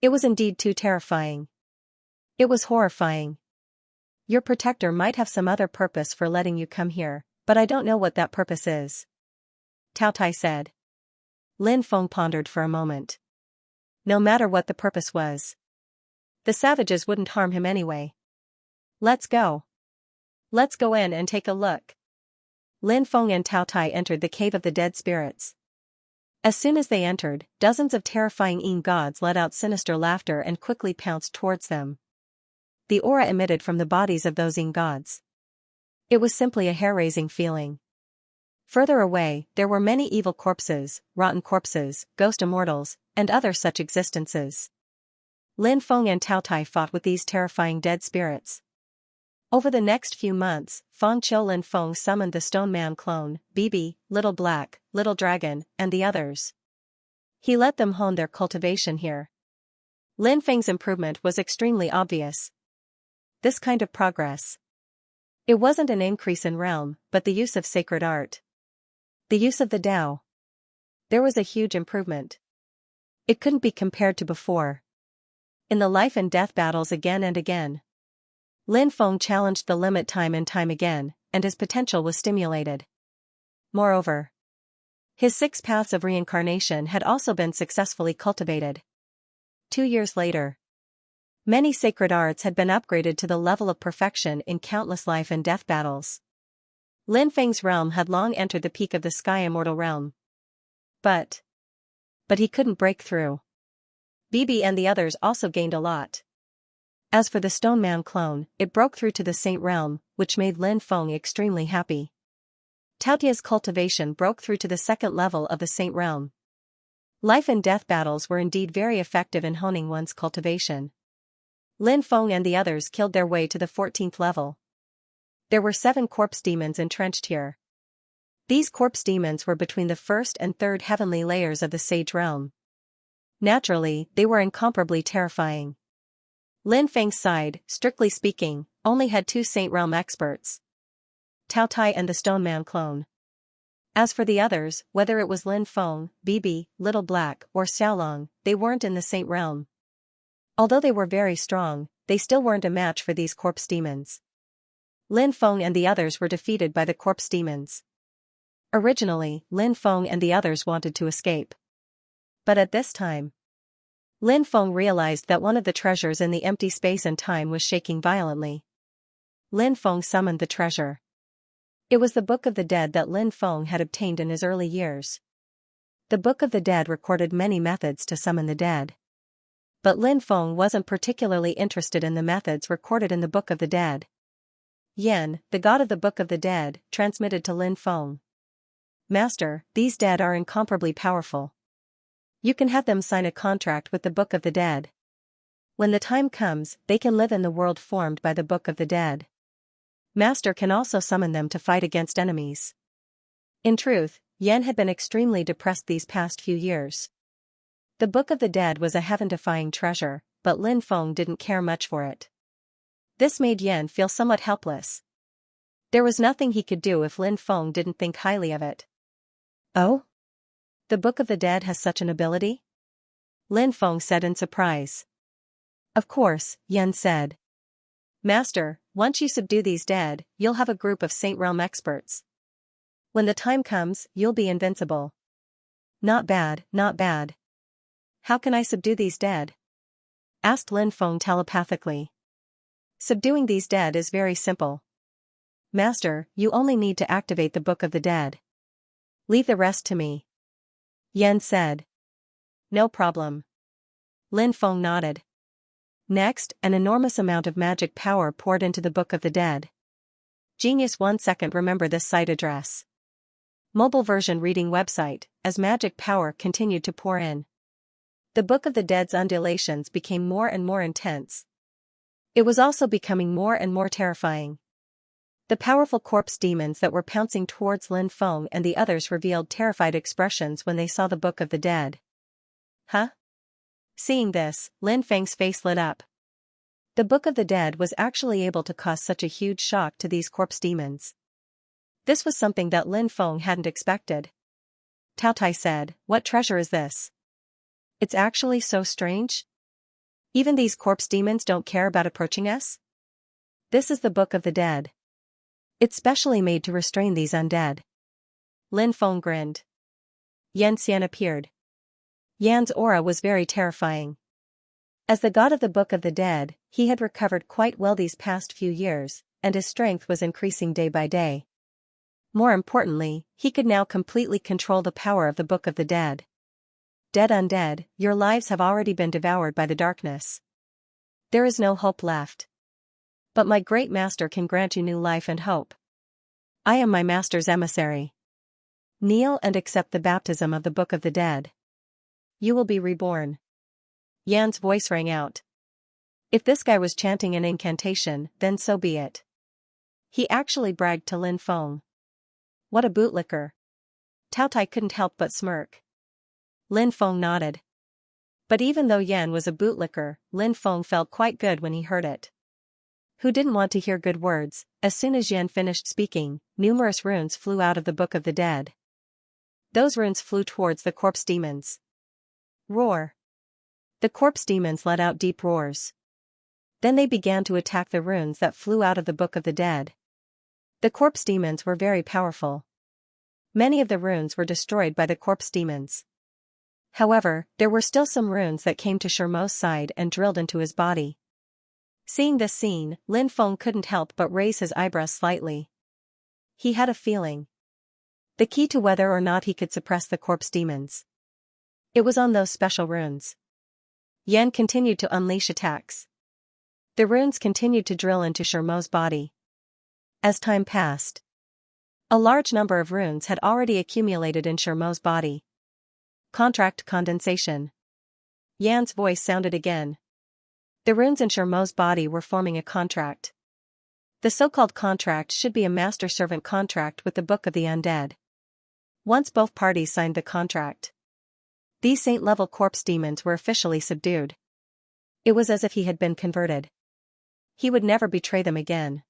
It was indeed too terrifying. It was horrifying. "Your protector might have some other purpose for letting you come here, but I don't know what that purpose is," Tao Tai said. Lin Feng pondered for a moment. No matter what the purpose was, the savages wouldn't harm him anyway. "Let's go. Let's go in and take a look." Lin Feng and Tao Tai entered the Cave of the Dead Spirits. As soon as they entered, dozens of terrifying gods let out sinister laughter and quickly pounced towards them. The aura emitted from the bodies of those gods, it was simply a hair-raising feeling. Further away, there were many evil corpses, rotten corpses, ghost immortals, and other such existences. Lin Feng and Tao Tai fought with these terrifying dead spirits. Over the next few months, Feng Qiu Lin Feng summoned the Stone Man clone, Bibi, Little Black, Little Dragon, and the others. He let them hone their cultivation here. Lin Feng's improvement was extremely obvious. This kind of progress, it wasn't an increase in realm, but the use of sacred art. The use of the Tao. There was a huge improvement. It couldn't be compared to before. In the life and death battles again and again, Lin Feng challenged the limit time and time again, and his potential was stimulated. Moreover, his 6 paths of reincarnation had also been successfully cultivated. 2 years later, many sacred arts had been upgraded to the level of perfection in countless life and death battles. Lin Feng's realm had long entered the peak of the Sky Immortal realm. But he couldn't break through. Bibi and the others also gained a lot. As for the Stone Man clone, it broke through to the Saint realm, which made Lin Feng extremely happy. Taotia's cultivation broke through to the 2nd level of the Saint realm. Life and death battles were indeed very effective in honing one's cultivation. Lin Feng and the others killed their way to the 14th level. There were 7 corpse demons entrenched here. These corpse demons were between the 1st and 3rd heavenly layers of the Sage realm. Naturally, they were incomparably terrifying. Lin Feng's side, strictly speaking, only had 2 Saint realm experts, Tao Tai and the Stone Man clone. As for the others, whether it was Lin Feng, Bibi, Little Black, or Xiaolong, they weren't in the Saint realm. Although they were very strong, they still weren't a match for these corpse demons. Lin Feng and the others were defeated by the corpse demons. Originally, Lin Feng and the others wanted to escape. But at this time, Lin Feng realized that one of the treasures in the empty space and time was shaking violently. Lin Feng summoned the treasure. It was the Book of the Dead that Lin Feng had obtained in his early years. The Book of the Dead recorded many methods to summon the dead. But Lin Feng wasn't particularly interested in the methods recorded in the Book of the Dead. Yan, the god of the Book of the Dead, transmitted to Lin Feng. Master, these dead are incomparably powerful. You can have them sign a contract with the Book of the Dead. When the time comes, they can live in the world formed by the Book of the Dead. Master can also summon them to fight against enemies. In truth, Yan had been extremely depressed these past few years. The Book of the Dead was a heaven-defying treasure, but Lin Feng didn't care much for it. This made Yan feel somewhat helpless. There was nothing he could do if Lin Feng didn't think highly of it. Oh? The Book of the Dead has such an ability? Lin Feng said in surprise. Of course, Yan said. Master, once you subdue these dead, you'll have a group of Saint Realm experts. When the time comes, you'll be invincible. Not bad, not bad. How can I subdue these dead? Asked Lin Feng telepathically. Subduing these dead is very simple. Master, you only need to activate the Book of the Dead. Leave the rest to me. Yan said. No problem. Lin Feng nodded. Next, an enormous amount of magic power poured into the Book of the Dead. Genius 1 second. Remember this site address. Mobile version reading website, as magic power continued to pour in. The Book of the Dead's undulations became more and more intense. It was also becoming more and more terrifying. The powerful corpse demons that were pouncing towards Lin Feng and the others revealed terrified expressions when they saw the Book of the Dead. Huh? Seeing this, Lin Feng's face lit up. The Book of the Dead was actually able to cause such a huge shock to these corpse demons. This was something that Lin Feng hadn't expected. Tao Tai said, "What treasure is this? It's actually so strange. Even these corpse demons don't care about approaching us? This is the Book of the Dead. It's specially made to restrain these undead." Lin Feng grinned. Xianxia appeared. Yan's aura was very terrifying. As the god of the Book of the Dead, he had recovered quite well these past few years, and his strength was increasing day by day. More importantly, he could now completely control the power of the Book of the Dead. Dead undead, your lives have already been devoured by the darkness. There is no hope left. But my great master can grant you new life and hope. I am my master's emissary. Kneel and accept the baptism of the Book of the Dead. You will be reborn. Yan's voice rang out. If this guy was chanting an incantation, then so be it. He actually bragged to Lin Feng. What a bootlicker. Tao Tai couldn't help but smirk. Lin Feng nodded. But even though Yan was a bootlicker, Lin Feng felt quite good when he heard it. Who didn't want to hear good words? As soon as Yan finished speaking, numerous runes flew out of the Book of the Dead. Those runes flew towards the corpse demons. Roar. The corpse demons let out deep roars. Then they began to attack the runes that flew out of the Book of the Dead. The corpse demons were very powerful. Many of the runes were destroyed by the corpse demons. However, there were still some runes that came to Shermo's side and drilled into his body. Seeing this scene, Lin Feng couldn't help but raise his eyebrows slightly. He had a feeling. The key to whether or not he could suppress the corpse demons. It was on those special runes. Yan continued to unleash attacks. The runes continued to drill into Shermo's body. As time passed, a large number of runes had already accumulated in Shermo's body. Contract condensation. Yan's voice sounded again. The runes in Shermo's body were forming a contract. The so-called contract should be a master-servant contract with the Book of the Undead. Once both parties signed the contract, these saint-level corpse demons were officially subdued. It was as if he had been converted. He would never betray them again.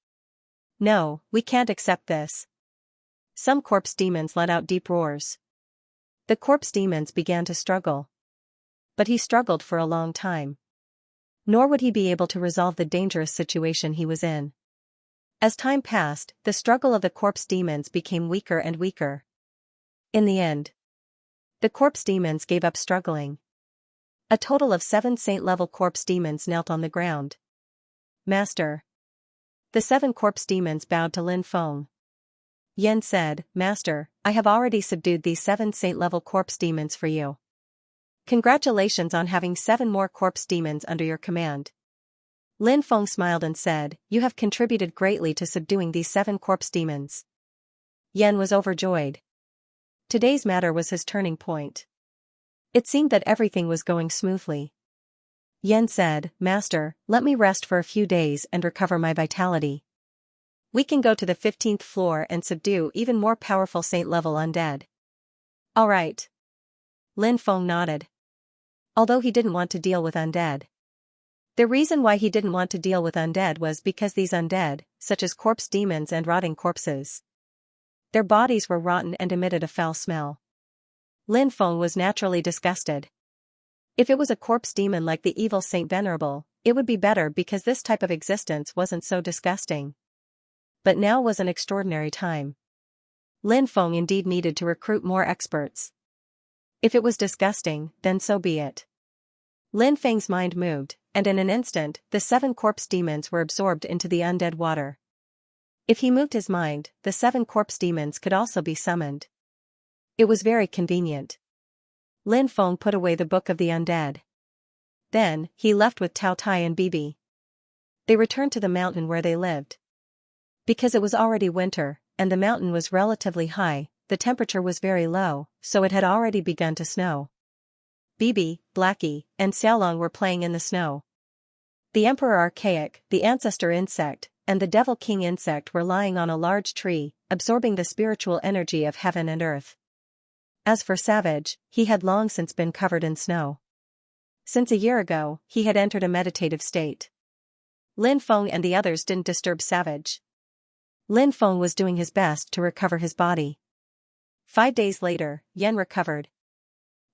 No, we can't accept this. Some corpse demons let out deep roars. The corpse demons began to struggle. But he struggled for a long time. Nor would he be able to resolve the dangerous situation he was in. As time passed, the struggle of the corpse demons became weaker and weaker. In the end, the corpse demons gave up struggling. A total of 7 saint-level corpse demons knelt on the ground. Master. The 7 corpse demons bowed to Lin Feng. Yan said, "Master, I have already subdued these 7 saint-level corpse demons for you. Congratulations on having 7 more corpse demons under your command." Lin Feng smiled and said, "You have contributed greatly to subduing these 7 corpse demons." Yan was overjoyed. Today's matter was his turning point. It seemed that everything was going smoothly. Yan said, "Master, let me rest for a few days and recover my vitality. We can go to the 15th floor and subdue even more powerful saint-level undead." "All right." Lin Feng nodded. Although he didn't want to deal with undead. The reason why he didn't want to deal with undead was because these undead, such as corpse demons and rotting corpses, their bodies were rotten and emitted a foul smell. Lin Feng was naturally disgusted. If it was a corpse demon like the evil Saint Venerable, it would be better because this type of existence wasn't so disgusting. But now was an extraordinary time. Lin Feng indeed needed to recruit more experts. If it was disgusting, then so be it. Lin Feng's mind moved, and in an instant, the 7 corpse demons were absorbed into the undead water. If he moved his mind, the 7 corpse demons could also be summoned. It was very convenient. Lin Feng put away the Book of the Undead. Then, he left with Tao Tai and Bibi. They returned to the mountain where they lived. Because it was already winter, and the mountain was relatively high, the temperature was very low, so it had already begun to snow. Bibi, Blackie, and Xiaolong were playing in the snow. The Emperor Archaic, the Ancestor Insect, and the Devil King Insect were lying on a large tree, absorbing the spiritual energy of heaven and earth. As for Savage, he had long since been covered in snow. Since a year ago, he had entered a meditative state. Lin Feng and the others didn't disturb Savage. Lin Feng was doing his best to recover his body. 5 days later, Yan recovered.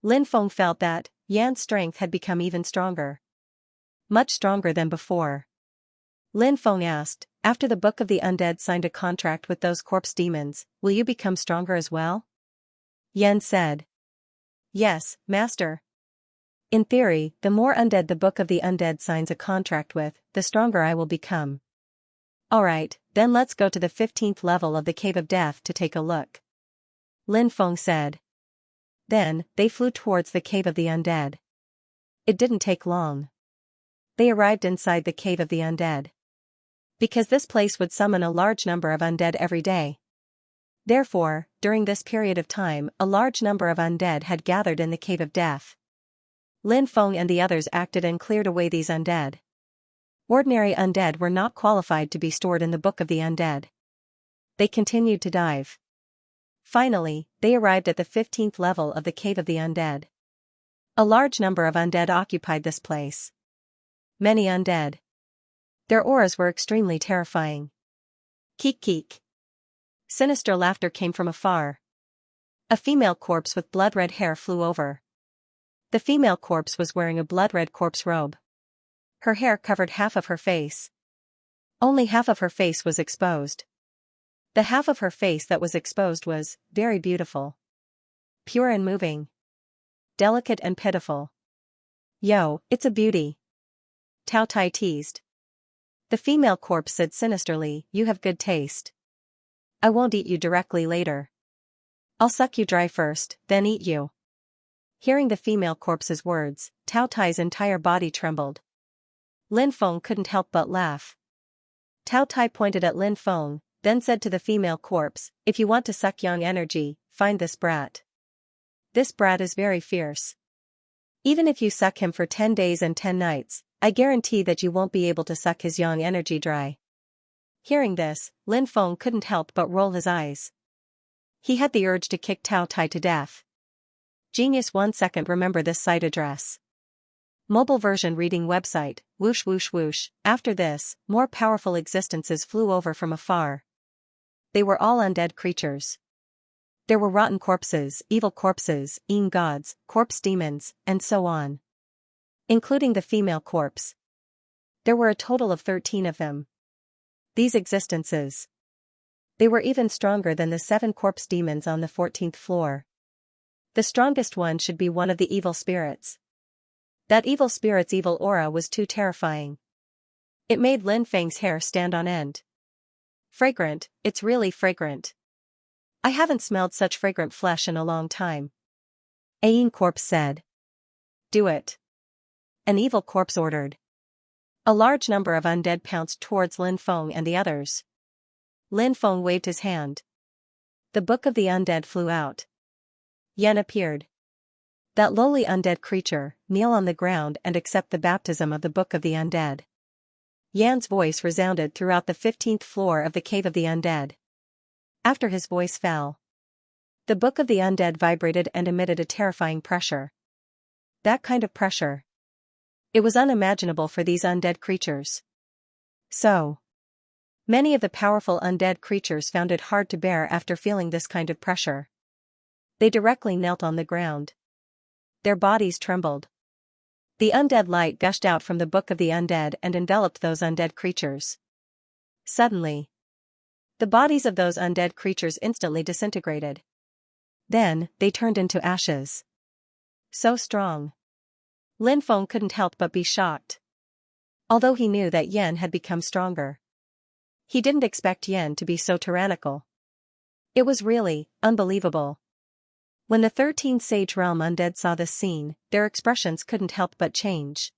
Lin Feng felt that Yan's strength had become even stronger. Much stronger than before. Lin Feng asked, "After the Book of the Undead signed a contract with those corpse demons, will you become stronger as well?" Yan said, "Yes, Master. In theory, the more undead the Book of the Undead signs a contract with, the stronger I will become." "Alright, then let's go to the 15th level of the Cave of Death to take a look," Lin Feng said. Then, they flew towards the Cave of the Undead. It didn't take long. They arrived inside the Cave of the Undead. Because this place would summon a large number of undead every day. Therefore, during this period of time, a large number of undead had gathered in the Cave of Death. Lin Feng and the others acted and cleared away these undead. Ordinary undead were not qualified to be stored in the Book of the Undead. They continued to dive. Finally, they arrived at the 15th level of the Cave of the Undead. A large number of undead occupied this place. Many undead. Their auras were extremely terrifying. Keek keek. Sinister laughter came from afar. A female corpse with blood-red hair flew over. The female corpse was wearing a blood-red corpse robe. Her hair covered half of her face. Only half of her face was exposed. The half of her face that was exposed was very beautiful. Pure and moving. Delicate and pitiful. "Yo, it's a beauty," Tao Tai teased. The female corpse said sinisterly, "You have good taste. I won't eat you directly later. I'll suck you dry first, then eat you." Hearing the female corpse's words, Tao Tai's entire body trembled. Lin Feng couldn't help but laugh. Tao Tai pointed at Lin Feng, then said to the female corpse, "If you want to suck yang energy, find this brat. This brat is very fierce. Even if you suck him for 10 days and 10 nights, I guarantee that you won't be able to suck his yang energy dry." Hearing this, Lin Feng couldn't help but roll his eyes. He had the urge to kick Tao Tai to death. Genius 1 second. Remember this site address. Mobile version reading website, whoosh whoosh whoosh. After this, more powerful existences flew over from afar. They were all undead creatures. There were rotten corpses, evil corpses, Yin gods, corpse demons, and so on. Including the female corpse. There were a total of 13 of them. These existences. They were even stronger than the 7 corpse demons on the 14th floor. The strongest one should be one of the evil spirits. That evil spirit's evil aura was too terrifying. It made Lin Feng's hair stand on end. Fragrant, it's really fragrant. I haven't smelled such fragrant flesh in a long time. A Ying corpse said. Do it. An evil corpse ordered. A large number of undead pounced towards Lin Feng and the others. Lin Feng waved his hand. The book of the undead flew out. Yan appeared. That lowly undead creature, kneel on the ground and accept the baptism of the book of the undead. Yan's voice resounded throughout the 15th floor of the cave of the undead. After his voice fell, the book of the undead vibrated and emitted a terrifying pressure. That kind of pressure. It was unimaginable for these undead creatures. So many of the powerful undead creatures found it hard to bear after feeling this kind of pressure. They directly knelt on the ground. Their bodies trembled. The undead light gushed out from the book of the undead and enveloped those undead creatures. Suddenly, the bodies of those undead creatures instantly disintegrated. Then, they turned into ashes. So strong. Lin Feng couldn't help but be shocked. Although he knew that Yan had become stronger, he didn't expect Yan to be so tyrannical. It was really unbelievable. When the 13 Sage Realm undead saw this scene, their expressions couldn't help but change.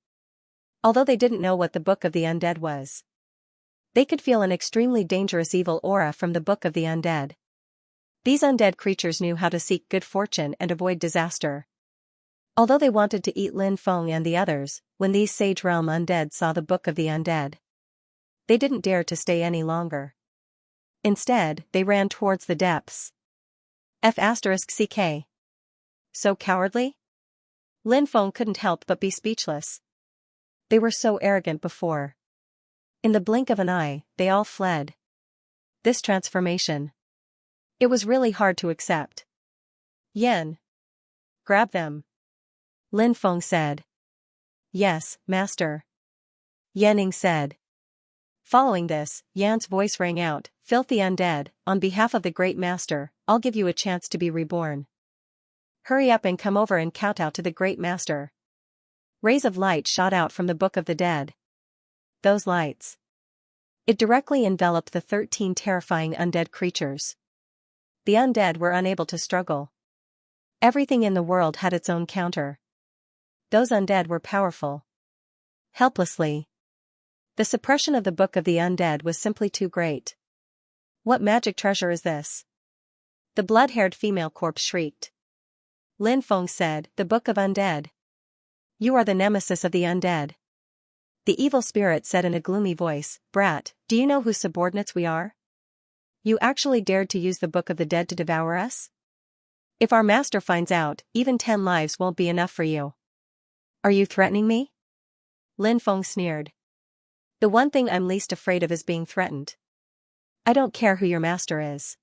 Although they didn't know what the Book of the Undead was, they could feel an extremely dangerous evil aura from the Book of the Undead. These undead creatures knew how to seek good fortune and avoid disaster. Although they wanted to eat Lin Feng and the others, when these Sage Realm undead saw the Book of the Undead, they didn't dare to stay any longer. Instead, they ran towards the depths. F***ck. So cowardly? Lin Feng couldn't help but be speechless. They were so arrogant before. In the blink of an eye, they all fled. This transformation. It was really hard to accept. Yan. Grab them. Lin Feng said. Yes, master. Yanning said. Following this, Yan's voice rang out, filthy undead, on behalf of the great master, I'll give you a chance to be reborn. Hurry up and come over and kowtow to the great master. Rays of light shot out from the Book of the Dead. Those lights. It directly enveloped the 13 terrifying undead creatures. The undead were unable to struggle. Everything in the world had its own counter. Those undead were powerful. Helplessly. The suppression of the Book of the Undead was simply too great. What magic treasure is this? The blood-haired female corpse shrieked. Lin Feng said, the Book of Undead. You are the nemesis of the undead. The evil spirit said in a gloomy voice, Brat, do you know whose subordinates we are? You actually dared to use the Book of the Dead to devour us? If our master finds out, even 10 lives won't be enough for you. Are you threatening me? Lin Feng sneered. The one thing I'm least afraid of is being threatened. I don't care who your master is.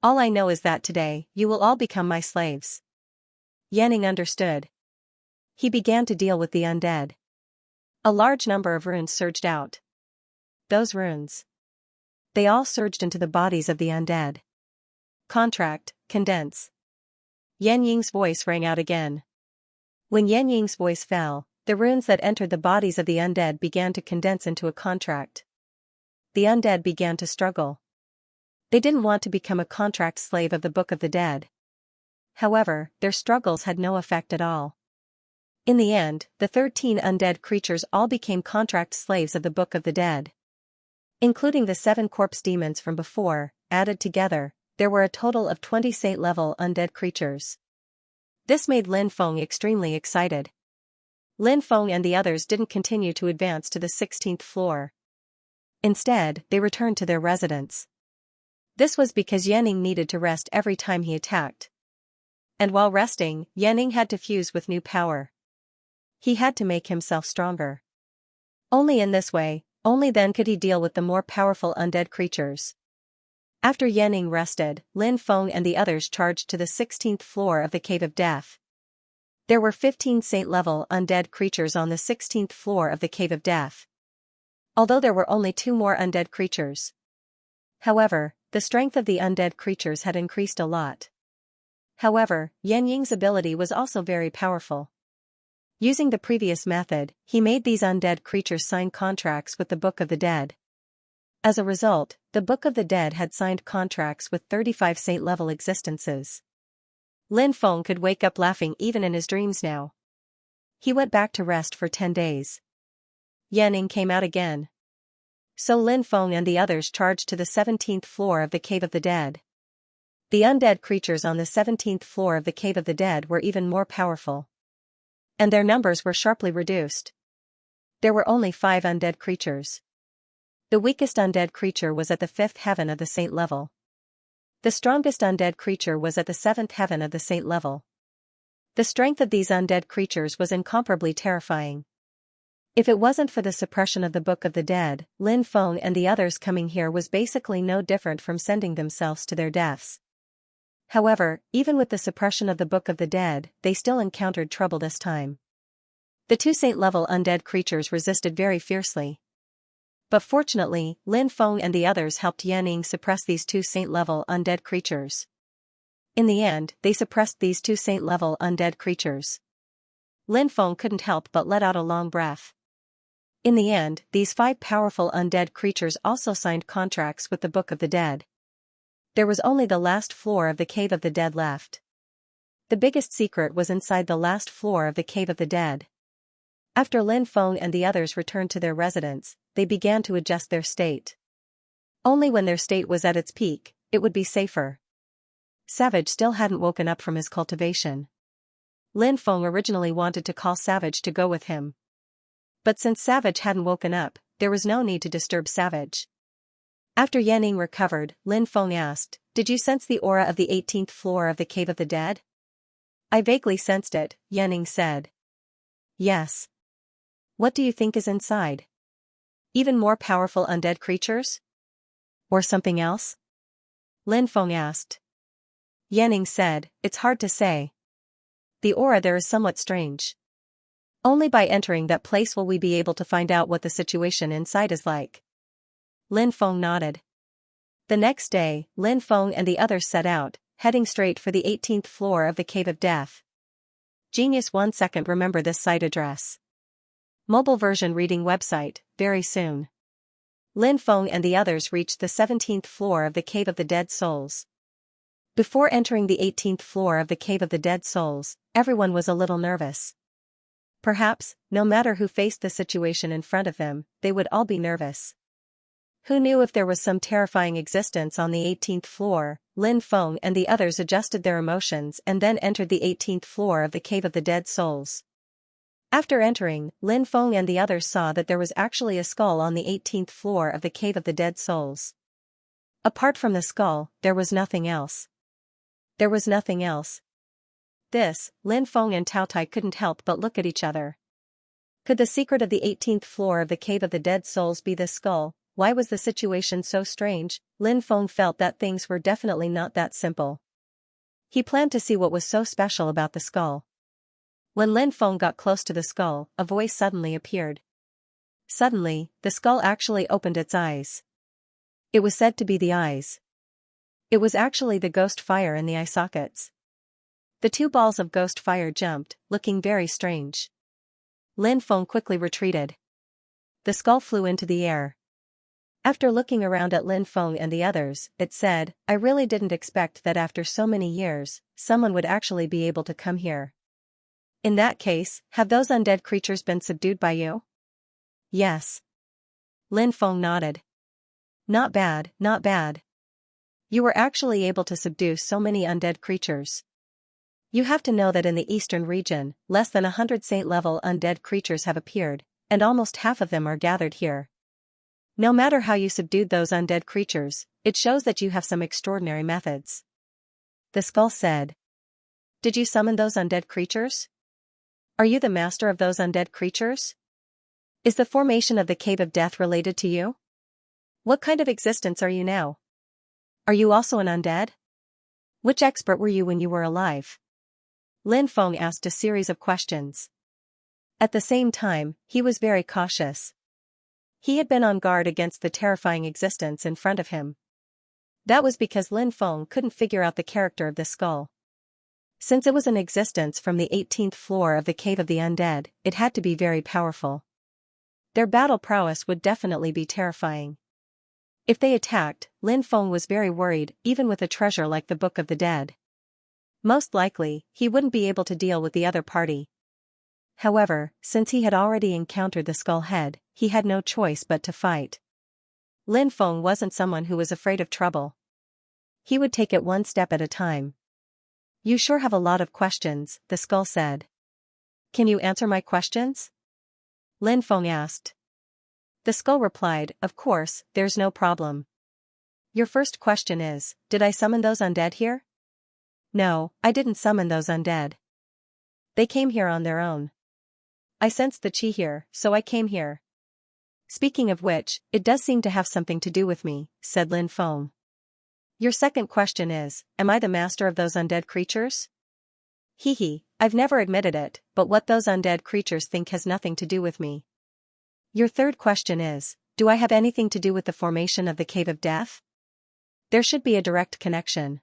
All I know is that today, you will all become my slaves. Yanning understood. He began to deal with the undead. A large number of runes surged out. Those runes. They all surged into the bodies of the undead. Contract, condense. Yan Ying's voice rang out again. When Yan Ying's voice fell, the runes that entered the bodies of the undead began to condense into a contract. The undead began to struggle. They didn't want to become a contract slave of the Book of the Dead. However, their struggles had no effect at all. In the end, the 13 undead creatures all became contract slaves of the Book of the Dead. Including the 7 corpse demons from before, added together, there were a total of 20 Saint-level undead creatures. This made Lin Feng extremely excited. Lin Feng and the others didn't continue to advance to the 16th floor. Instead, they returned to their residence. This was because Yanning needed to rest every time he attacked. And while resting, Yanning had to fuse with new power. He had to make himself stronger. Only in this way, only then could he deal with the more powerful undead creatures. After Yanning rested, Lin Feng and the others charged to the 16th floor of the Cave of Death. There were 15 Saint-level undead creatures on the 16th floor of the Cave of Death. Although there were only 2 more undead creatures. However, the strength of the undead creatures had increased a lot. However, Yan Ying's ability was also very powerful. Using the previous method, he made these undead creatures sign contracts with the Book of the Dead. As a result, the Book of the Dead had signed contracts with 35 saint-level existences. Lin Feng could wake up laughing even in his dreams now. He went back to rest for 10 days. Yanning came out again. So Lin Feng and the others charged to the 17th floor of the Cave of the Dead. The undead creatures on the 17th floor of the Cave of the Dead were even more powerful. And their numbers were sharply reduced. There were only 5 undead creatures. The weakest undead creature was at the 5th heaven of the saint level. The strongest undead creature was at the 7th heaven of the saint level. The strength of these undead creatures was incomparably terrifying. If it wasn't for the suppression of the Book of the Dead, Lin Feng and the others coming here was basically no different from sending themselves to their deaths. However, even with the suppression of the Book of the Dead, they still encountered trouble this time. The 2 saint-level undead creatures resisted very fiercely. But fortunately, Lin Feng and the others helped Yanning suppress these 2 saint-level undead creatures. In the end, they suppressed these 2 saint-level undead creatures. Lin Feng couldn't help but let out a long breath. In the end, these 5 powerful undead creatures also signed contracts with the Book of the Dead. There was only the last floor of the Cave of the Dead left. The biggest secret was inside the last floor of the Cave of the Dead. After Lin Feng and the others returned to their residence, they began to adjust their state. Only when their state was at its peak, it would be safer. Savage still hadn't woken up from his cultivation. Lin Feng originally wanted to call Savage to go with him. But since Savage hadn't woken up, there was no need to disturb Savage. After Yanning recovered, Lin Feng asked, "Did you sense the aura of the 18th floor of the Cave of the Dead?" "I vaguely sensed it," Yanning said. "Yes. What do you think is inside? Even more powerful undead creatures? Or something else?" Lin Feng asked. Yanning said, "It's hard to say. The aura there is somewhat strange. Only by entering that place will we be able to find out what the situation inside is like." Lin Feng nodded. The next day, Lin Feng and the others set out, heading straight for the 18th floor of the Cave of Death. Genius 1 second. Remember this site address. Mobile version reading website, very soon. Lin Feng and the others reached the 17th floor of the Cave of the Dead Souls. Before entering the 18th floor of the Cave of the Dead Souls, everyone was a little nervous. Perhaps, no matter who faced the situation in front of them, they would all be nervous. Who knew if there was some terrifying existence on the 18th floor? Lin Feng and the others adjusted their emotions and then entered the 18th floor of the Cave of the Dead Souls. After entering, Lin Feng and the others saw that there was actually a skull on the 18th floor of the Cave of the Dead Souls. Apart from the skull, there was nothing else. There was nothing else. This, Lin Feng and Tao Tai couldn't help but look at each other. Could the secret of the 18th floor of the Cave of the Dead Souls be this skull? Why was the situation so strange? Lin Feng felt that things were definitely not that simple. He planned to see what was so special about the skull. When Lin Feng got close to the skull, a voice suddenly appeared. Suddenly, the skull actually opened its eyes. It was said to be the eyes. It was actually the ghost fire in the eye sockets. The 2 balls of ghost fire jumped, looking very strange. Lin Feng quickly retreated. The skull flew into the air. After looking around at Lin Feng and the others, it said, "I really didn't expect that after so many years, someone would actually be able to come here. In that case, have those undead creatures been subdued by you?" "Yes." Lin Feng nodded. "Not bad, not bad. You were actually able to subdue so many undead creatures. You have to know that in the eastern region, less than 100 saint-level undead creatures have appeared, and almost half of them are gathered here. No matter how you subdued those undead creatures, it shows that you have some extraordinary methods." The skull said. "Did you summon those undead creatures? Are you the master of those undead creatures? Is the formation of the Cave of Death related to you? What kind of existence are you now? Are you also an undead? Which expert were you when you were alive?" Lin Feng asked a series of questions. At the same time, he was very cautious. He had been on guard against the terrifying existence in front of him. That was because Lin Feng couldn't figure out the character of the skull. Since it was an existence from the 18th floor of the Cave of the Undead, it had to be very powerful. Their battle prowess would definitely be terrifying. If they attacked, Lin Feng was very worried, even with a treasure like the Book of the Dead. Most likely, he wouldn't be able to deal with the other party. However, since he had already encountered the Skull Head, he had no choice but to fight. Lin Feng wasn't someone who was afraid of trouble. He would take it one step at a time. You sure have a lot of questions, the skull said. Can you answer my questions? Lin Feng asked. The skull replied, of course, there's no problem. Your first question is, did I summon those undead here? No, I didn't summon those undead. They came here on their own. I sensed the chi here, so I came here. Speaking of which, it does seem to have something to do with me, said Lin Feng. Your second question is, am I the master of those undead creatures? Hee, I've never admitted it, but what those undead creatures think has nothing to do with me. Your third question is, do I have anything to do with the formation of the Cave of Death? There should be a direct connection.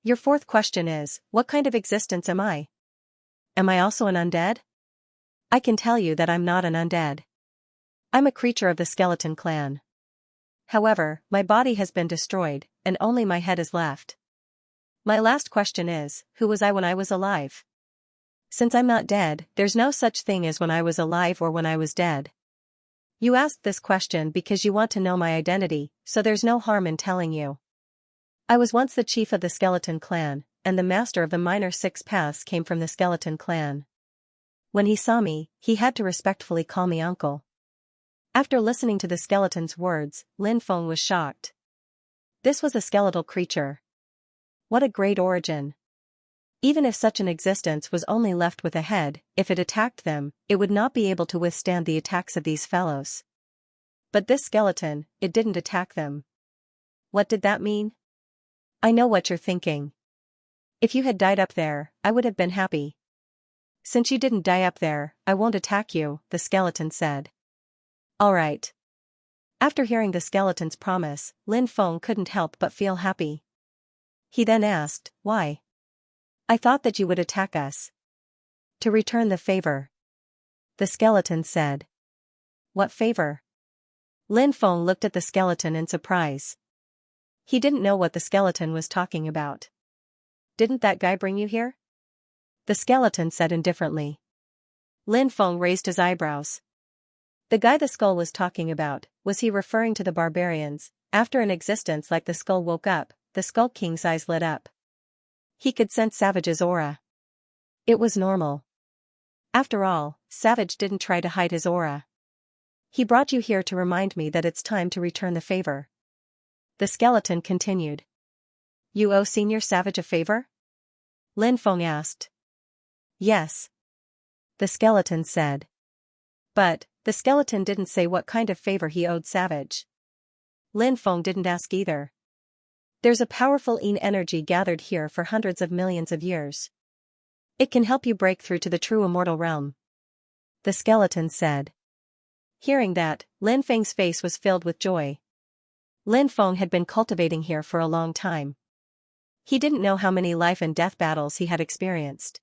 Your fourth question is, what kind of existence am I? Am I also an undead? I can tell you that I'm not an undead. I'm a creature of the skeleton clan. However, my body has been destroyed, and only my head is left. My last question is, who was I when I was alive? Since I'm not dead, there's no such thing as when I was alive or when I was dead. You asked this question because you want to know my identity, so there's no harm in telling you. I was once the chief of the skeleton clan, and the master of the minor 6 paths came from the skeleton clan. When he saw me, he had to respectfully call me uncle. After listening to the skeleton's words, Lin Feng was shocked. This was a skeletal creature. What a great origin. Even if such an existence was only left with a head, if it attacked them, it would not be able to withstand the attacks of these fellows. But this skeleton, it didn't attack them. What did that mean? I know what you're thinking. If you had died up there, I would have been happy. Since you didn't die up there, I won't attack you, the skeleton said. All right. After hearing the skeleton's promise, Lin Feng couldn't help but feel happy. He then asked, why? I thought that you would attack us. To return the favor. The skeleton said. What favor? Lin Feng looked at the skeleton in surprise. He didn't know what the skeleton was talking about. Didn't that guy bring you here? The skeleton said indifferently. Lin Feng raised his eyebrows. The guy the skull was talking about, was he referring to the barbarians? After an existence like the skull woke up, the Skull King's eyes lit up. He could sense Savage's aura. It was normal. After all, Savage didn't try to hide his aura. He brought you here to remind me that it's time to return the favor. The skeleton continued. You owe Senior Savage a favor? Lin Feng asked. Yes. The skeleton said. But, the skeleton didn't say what kind of favor he owed Savage. Lin Feng didn't ask either. There's a powerful Yin energy gathered here for hundreds of millions of years. It can help you break through to the true immortal realm. The skeleton said. Hearing that, Lin Feng's face was filled with joy. Lin Feng had been cultivating here for a long time. He didn't know how many life and death battles he had experienced.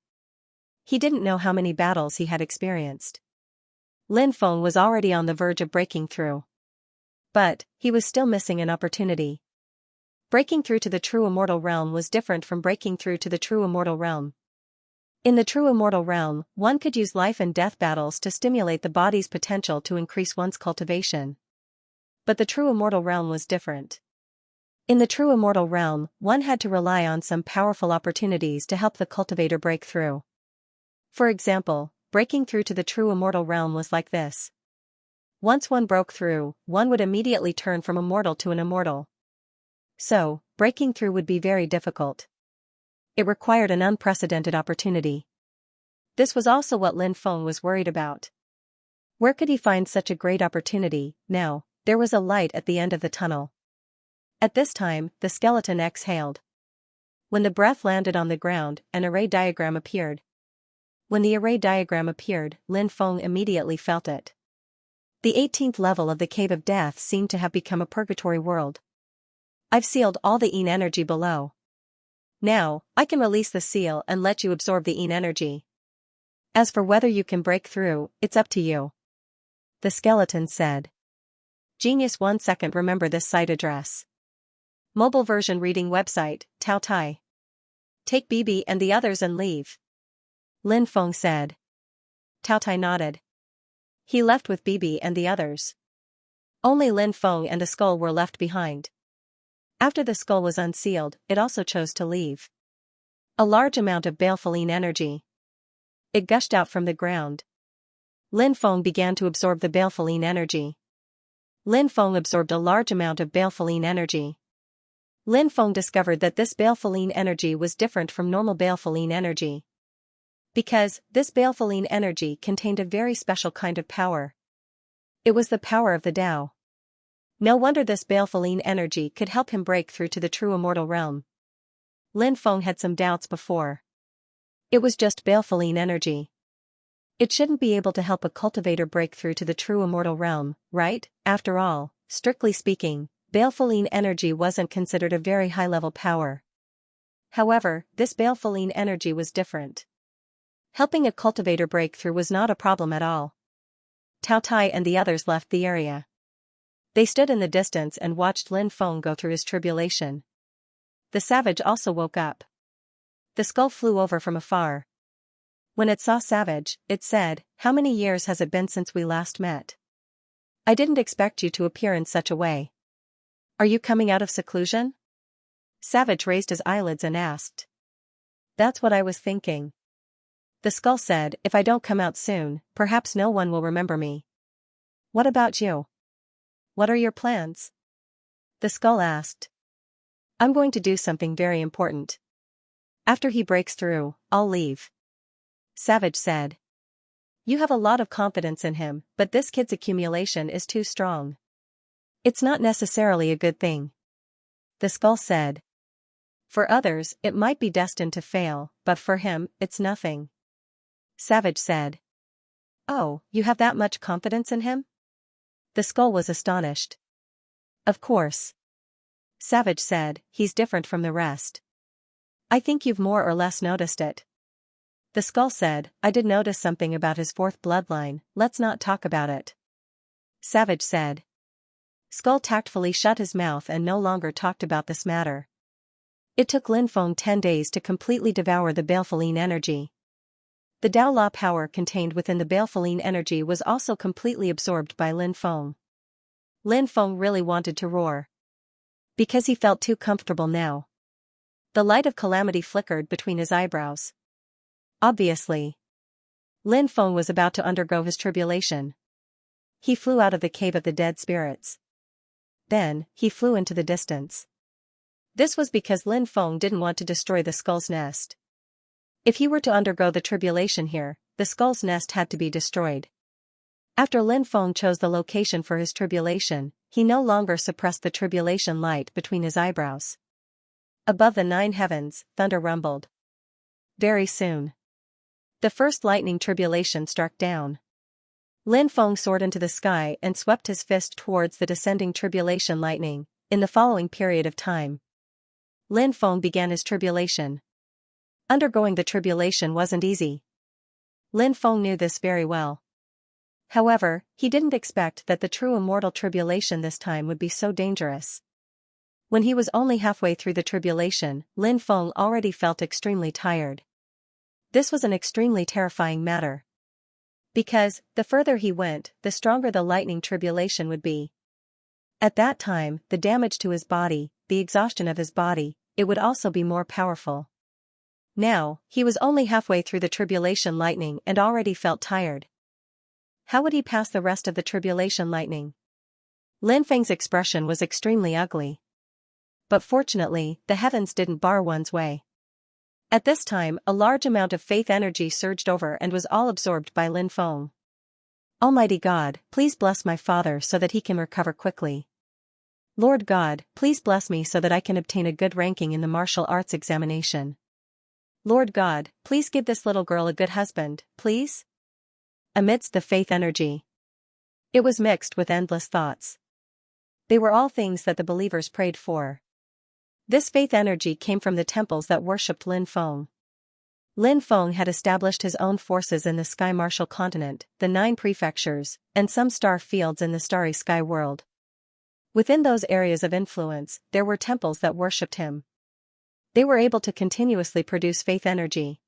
Lin Feng was already on the verge of breaking through. But, he was still missing an opportunity. Breaking through to the true immortal realm was different from breaking through to the true immortal realm. In the true immortal realm, one could use life and death battles to stimulate the body's potential to increase one's cultivation. But the true immortal realm was different. In the true immortal realm, one had to rely on some powerful opportunities to help the cultivator break through. For example, breaking through to the true immortal realm was like this. Once one broke through, one would immediately turn from immortal to an immortal. So, breaking through would be very difficult. It required an unprecedented opportunity. This was also what Lin Feng was worried about. Where could he find such a great opportunity? Now, there was a light at the end of the tunnel. At this time, the skeleton exhaled. When the breath landed on the ground, an array diagram appeared. When the array diagram appeared, Lin Feng immediately felt it. The 18th level of the Cave of Death seemed to have become a purgatory world. I've sealed all the Yin energy below. Now, I can release the seal and let you absorb the Yin energy. As for whether you can break through, it's up to you. The skeleton said. Genius 1 second remember this site address. Mobile version reading website, Tao Tai. Take Bibi and the others and leave. Lin Feng said. Tao Tai nodded. He left with Bibi and the others. Only Lin Feng and a skull were left behind. After the skull was unsealed, it also chose to leave. A large amount of baleful energy. It gushed out from the ground. Lin Feng began to absorb the baleful energy. Lin Feng absorbed a large amount of baleful energy. Lin Feng discovered that this baleful energy was different from normal baleful energy. Because this baleful energy contained a very special kind of power. It was the power of the Tao. No wonder this baleful energy could help him break through to the true immortal realm. Lin Feng had some doubts before. It was just baleful energy. It shouldn't be able to help a cultivator break through to the true immortal realm, right? After all, strictly speaking, baleful energy wasn't considered a very high-level power. However, this baleful energy was different. Helping a cultivator break through was not a problem at all. Tao Tai and the others left the area. They stood in the distance and watched Lin Feng go through his tribulation. The savage also woke up. The skull flew over from afar. When it saw Savage, it said, "How many years has it been since we last met? I didn't expect you to appear in such a way. Are you coming out of seclusion?" Savage raised his eyelids and asked. "That's what I was thinking." The skull said, "If I don't come out soon, perhaps no one will remember me." "What about you? What are your plans?" The skull asked. "I'm going to do something very important. After he breaks through, I'll leave." Savage said. "You have a lot of confidence in him, but this kid's accumulation is too strong. It's not necessarily a good thing." The skull said. "For others, it might be destined to fail, but for him, it's nothing." Savage said. "Oh, you have that much confidence in him?" The skull was astonished. "Of course." Savage said, "He's different from the rest. I think you've more or less noticed it." The skull said, "I did notice something about his fourth bloodline, let's not talk about it." Savage said. Skull tactfully shut his mouth and no longer talked about this matter. It took Lin Feng 10 days to completely devour the baleful energy. The Tao Law power contained within the baleful energy was also completely absorbed by Lin Feng. Lin Feng really wanted to roar. Because he felt too comfortable now. The light of calamity flickered between his eyebrows. Obviously. Lin Feng was about to undergo his tribulation. He flew out of the cave of the dead spirits. Then, he flew into the distance. This was because Lin Feng didn't want to destroy the skull's nest. If he were to undergo the tribulation here, the skull's nest had to be destroyed. After Lin Feng chose the location for his tribulation, he no longer suppressed the tribulation light between his eyebrows. Above the 9 heavens, thunder rumbled. Very soon. The first lightning tribulation struck down. Lin Feng soared into the sky and swept his fist towards the descending tribulation lightning. In the following period of time, Lin Feng began his tribulation. Undergoing the tribulation wasn't easy. Lin Feng knew this very well. However, he didn't expect that the true immortal tribulation this time would be so dangerous. When he was only halfway through the tribulation, Lin Feng already felt extremely tired. This was an extremely terrifying matter. Because, the further he went, the stronger the lightning tribulation would be. At that time, the damage to his body, the exhaustion of his body, it would also be more powerful. Now, he was only halfway through the tribulation lightning and already felt tired. How would he pass the rest of the tribulation lightning? Lin Feng's expression was extremely ugly. But fortunately, the heavens didn't bar one's way. At this time, a large amount of faith energy surged over and was all absorbed by Lin Feng. Almighty God, please bless my father so that he can recover quickly. Lord God, please bless me so that I can obtain a good ranking in the martial arts examination. Lord God, please give this little girl a good husband, please? Amidst the faith energy, it was mixed with endless thoughts. They were all things that the believers prayed for. This faith energy came from the temples that worshipped Lin Feng. Lin Feng had established his own forces in the Sky Martial Continent, the 9 prefectures, and some star fields in the starry sky world. Within those areas of influence, there were temples that worshipped him. They were able to continuously produce faith energy.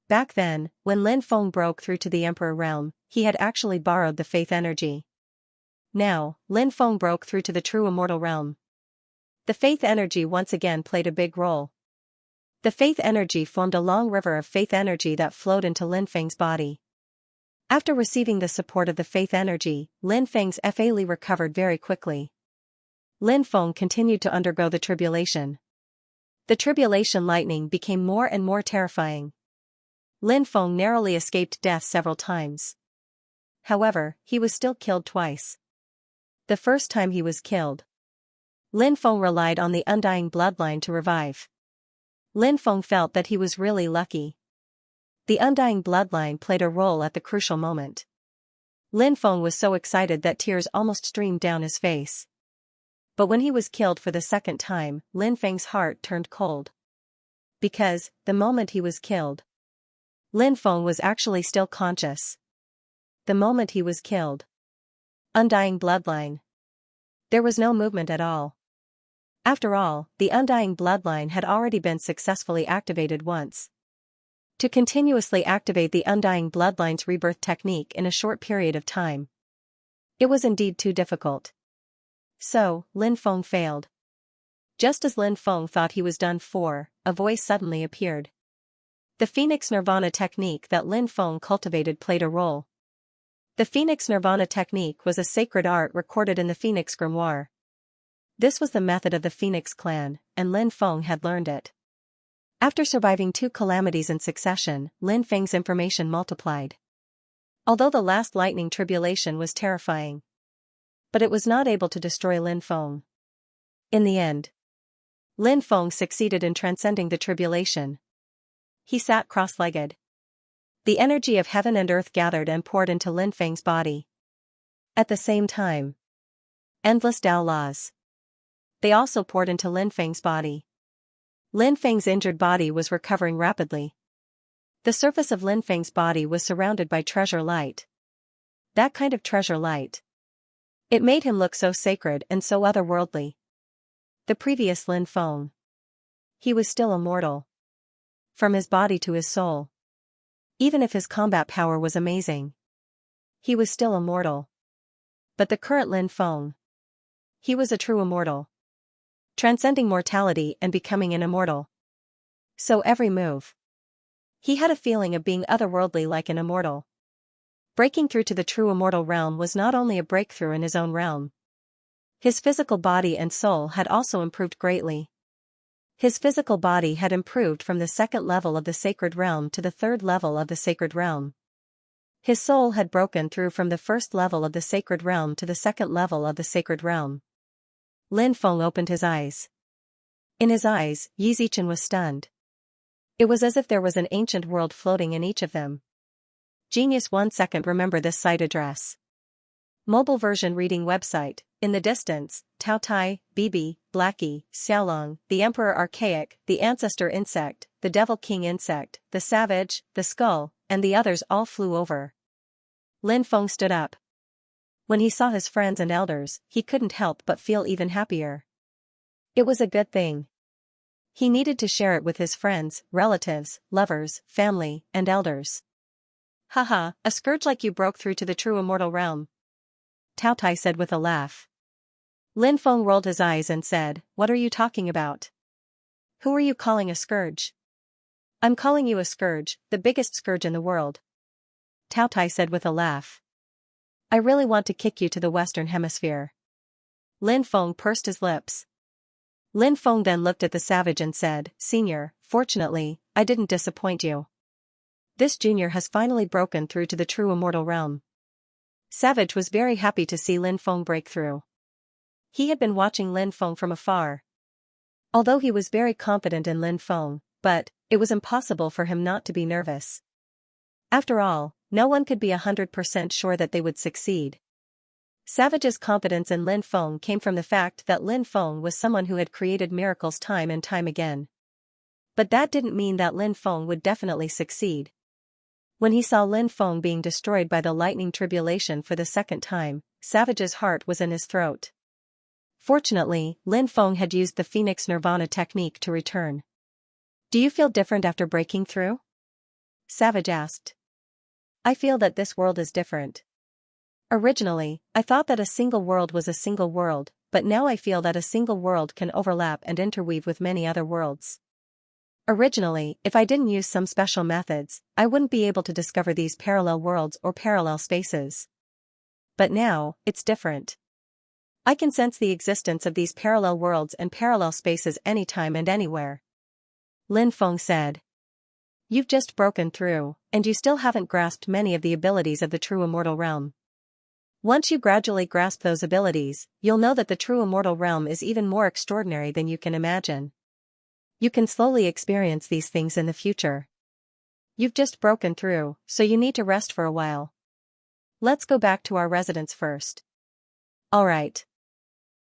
Back then, when Lin Feng broke through to the Emperor realm, he had actually borrowed the faith energy. Now, Lin Feng broke through to the true immortal realm. The faith energy once again played a big role. The faith energy formed a long river of faith energy that flowed into Lin Feng's body. After receiving the support of the faith energy, Lin Feng's Fa recovered very quickly. Lin Feng continued to undergo the tribulation. The tribulation lightning became more and more terrifying. Lin Feng narrowly escaped death several times. However, he was still killed twice. The first time he was killed, Lin Feng relied on the undying bloodline to revive. Lin Feng felt that he was really lucky. The undying bloodline played a role at the crucial moment. Lin Feng was so excited that tears almost streamed down his face. But when he was killed for the second time, Lin Feng's heart turned cold. Because, the moment he was killed, Lin Feng was actually still conscious. The moment he was killed. Undying bloodline. There was no movement at all. After all, the undying bloodline had already been successfully activated once. To continuously activate the undying bloodline's rebirth technique in a short period of time, it was indeed too difficult. So, Lin Feng failed. Just as Lin Feng thought he was done for, a voice suddenly appeared. The Phoenix Nirvana technique that Lin Feng cultivated played a role. The Phoenix Nirvana technique was a sacred art recorded in the Phoenix Grimoire. This was the method of the Phoenix clan, and Lin Feng had learned it. After surviving 2 calamities in succession, Lin Feng's information multiplied. Although the last lightning tribulation was terrifying, but it was not able to destroy Lin Feng. In the end, Lin Feng succeeded in transcending the tribulation. He sat cross-legged. The energy of heaven and earth gathered and poured into Lin Feng's body. At the same time, endless Tao laws. They also poured into Lin Feng's body. Lin Feng's injured body was recovering rapidly. The surface of Lin Feng's body was surrounded by treasure light. That kind of treasure light. It made him look so sacred and so otherworldly. The previous Lin Feng. He was still immortal. From his body to his soul. Even if his combat power was amazing, he was still immortal. But the current Lin Feng. He was a true immortal. Transcending mortality and becoming an immortal. So every move. He had a feeling of being otherworldly like an immortal. Breaking through to the true immortal realm was not only a breakthrough in his own realm. His physical body and soul had also improved greatly. His physical body had improved from the 2nd level of the sacred realm to the 3rd level of the sacred realm. His soul had broken through from the 1st level of the sacred realm to the 2nd level of the sacred realm. Lin Feng opened his eyes. In his eyes, Yi Zichen was stunned. It was as if there was an ancient world floating in each of them. Genius 1 second. Remember this site address. Mobile version reading website. In the distance, Tao Tai, Bibi, Blackie, Xiaolong, the Emperor Archaic, the Ancestor Insect, the Devil King Insect, the Savage, the Skull, and the others all flew over. Lin Feng stood up. When he saw his friends and elders, he couldn't help but feel even happier. It was a good thing. He needed to share it with his friends, relatives, lovers, family, and elders. Haha, a scourge like you broke through to the true immortal realm. Tao Tai said with a laugh. Lin Feng rolled his eyes and said, "What are you talking about? Who are you calling a scourge?" "I'm calling you a scourge, the biggest scourge in the world." Tao Tai said with a laugh. "I really want to kick you to the Western Hemisphere." Lin Feng pursed his lips. Lin Feng then looked at the savage and said, "Senior, fortunately, I didn't disappoint you. This junior has finally broken through to the true immortal realm." Savage was very happy to see Lin Feng break through. He had been watching Lin Feng from afar. Although he was very confident in Lin Feng, but it was impossible for him not to be nervous. After all, no one could be 100% sure that they would succeed. Savage's confidence in Lin Feng came from the fact that Lin Feng was someone who had created miracles time and time again. But that didn't mean that Lin Feng would definitely succeed. When he saw Lin Feng being destroyed by the lightning tribulation for the 2nd time, Savage's heart was in his throat. Fortunately, Lin Feng had used the Phoenix Nirvana technique to return. Do you feel different after breaking through? Savage asked. I feel that this world is different. Originally, I thought that a single world was a single world, but now I feel that a single world can overlap and interweave with many other worlds. Originally, if I didn't use some special methods, I wouldn't be able to discover these parallel worlds or parallel spaces. But now, it's different. I can sense the existence of these parallel worlds and parallel spaces anytime and anywhere. Lin Feng said. You've just broken through, and you still haven't grasped many of the abilities of the true immortal realm. Once you gradually grasp those abilities, you'll know that the true immortal realm is even more extraordinary than you can imagine. You can slowly experience these things in the future. You've just broken through, so you need to rest for a while. Let's go back to our residence first. All right.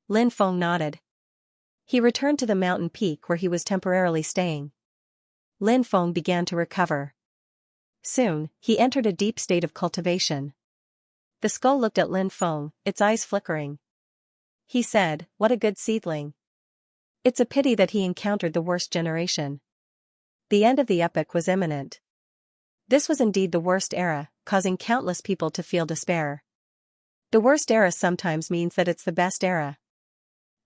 Lin Feng nodded. He returned to the mountain peak where he was temporarily staying. Lin Feng began to recover. Soon, he entered a deep state of cultivation. The skull looked at Lin Feng, its eyes flickering. He said, "What a good seedling. It's a pity that he encountered the worst generation." The end of the epoch was imminent. This was indeed the worst era, causing countless people to feel despair. The worst era sometimes means that it's the best era.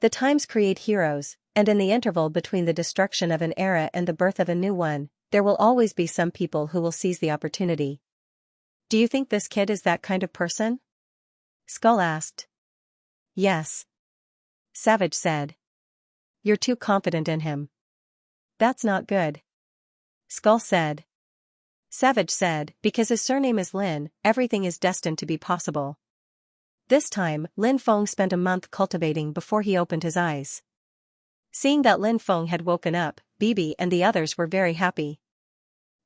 The times create heroes, and in the interval between the destruction of an era and the birth of a new one, there will always be some people who will seize the opportunity. Do you think this kid is that kind of person? Skull asked. Yes. Savage said. You're too confident in him. That's not good. Skull said. Savage said, because his surname is Lin, everything is destined to be possible. This time, Lin Feng spent a month cultivating before he opened his eyes. Seeing that Lin Feng had woken up, Bibi and the others were very happy.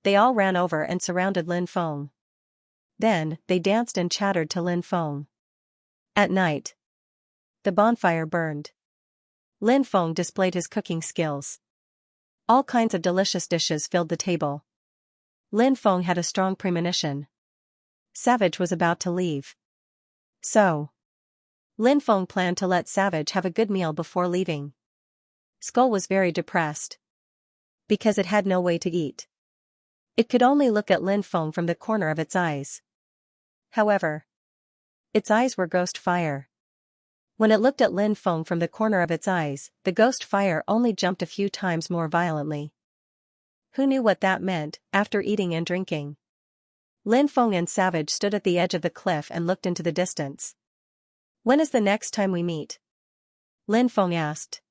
They all ran over and surrounded Lin Feng. Then, they danced and chattered to Lin Feng. At night, the bonfire burned. Lin Feng displayed his cooking skills. All kinds of delicious dishes filled the table. Lin Feng had a strong premonition. Savage was about to leave. So, Lin Feng planned to let Savage have a good meal before leaving. Skull was very depressed. Because it had no way to eat. It could only look at Lin Feng from the corner of its eyes. However, its eyes were ghost fire. When it looked at Lin Feng from the corner of its eyes, the ghost fire only jumped a few times more violently. Who knew what that meant, after eating and drinking? Lin Feng and Savage stood at the edge of the cliff and looked into the distance. When is the next time we meet? Lin Feng asked.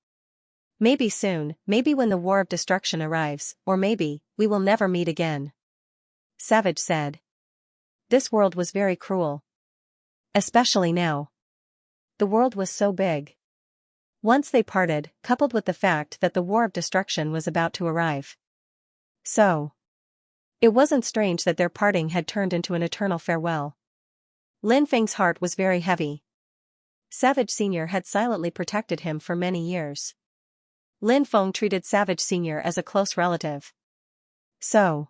Maybe soon, maybe when the War of Destruction arrives, or maybe, we will never meet again. Savage said. This world was very cruel. Especially now. The world was so big. Once they parted, coupled with the fact that the War of Destruction was about to arrive. So, it wasn't strange that their parting had turned into an eternal farewell. Lin Feng's heart was very heavy. Savage Sr. had silently protected him for many years. Lin Feng treated Savage Sr. as a close relative. So,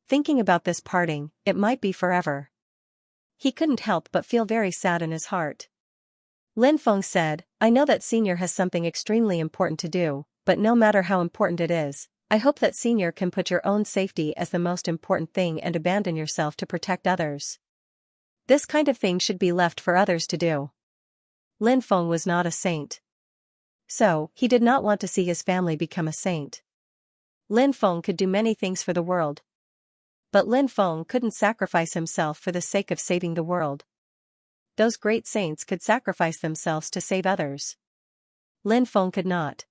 thinking about this parting, it might be forever. He couldn't help but feel very sad in his heart. Lin Feng said, I know that Senior has something extremely important to do, but no matter how important it is, I hope that Senior can put your own safety as the most important thing and abandon yourself to protect others. This kind of thing should be left for others to do. Lin Feng was not a saint. So, he did not want to see his family become a saint. Lin Feng could do many things for the world. But Lin Feng couldn't sacrifice himself for the sake of saving the world. Those great saints could sacrifice themselves to save others. Lin Feng could not.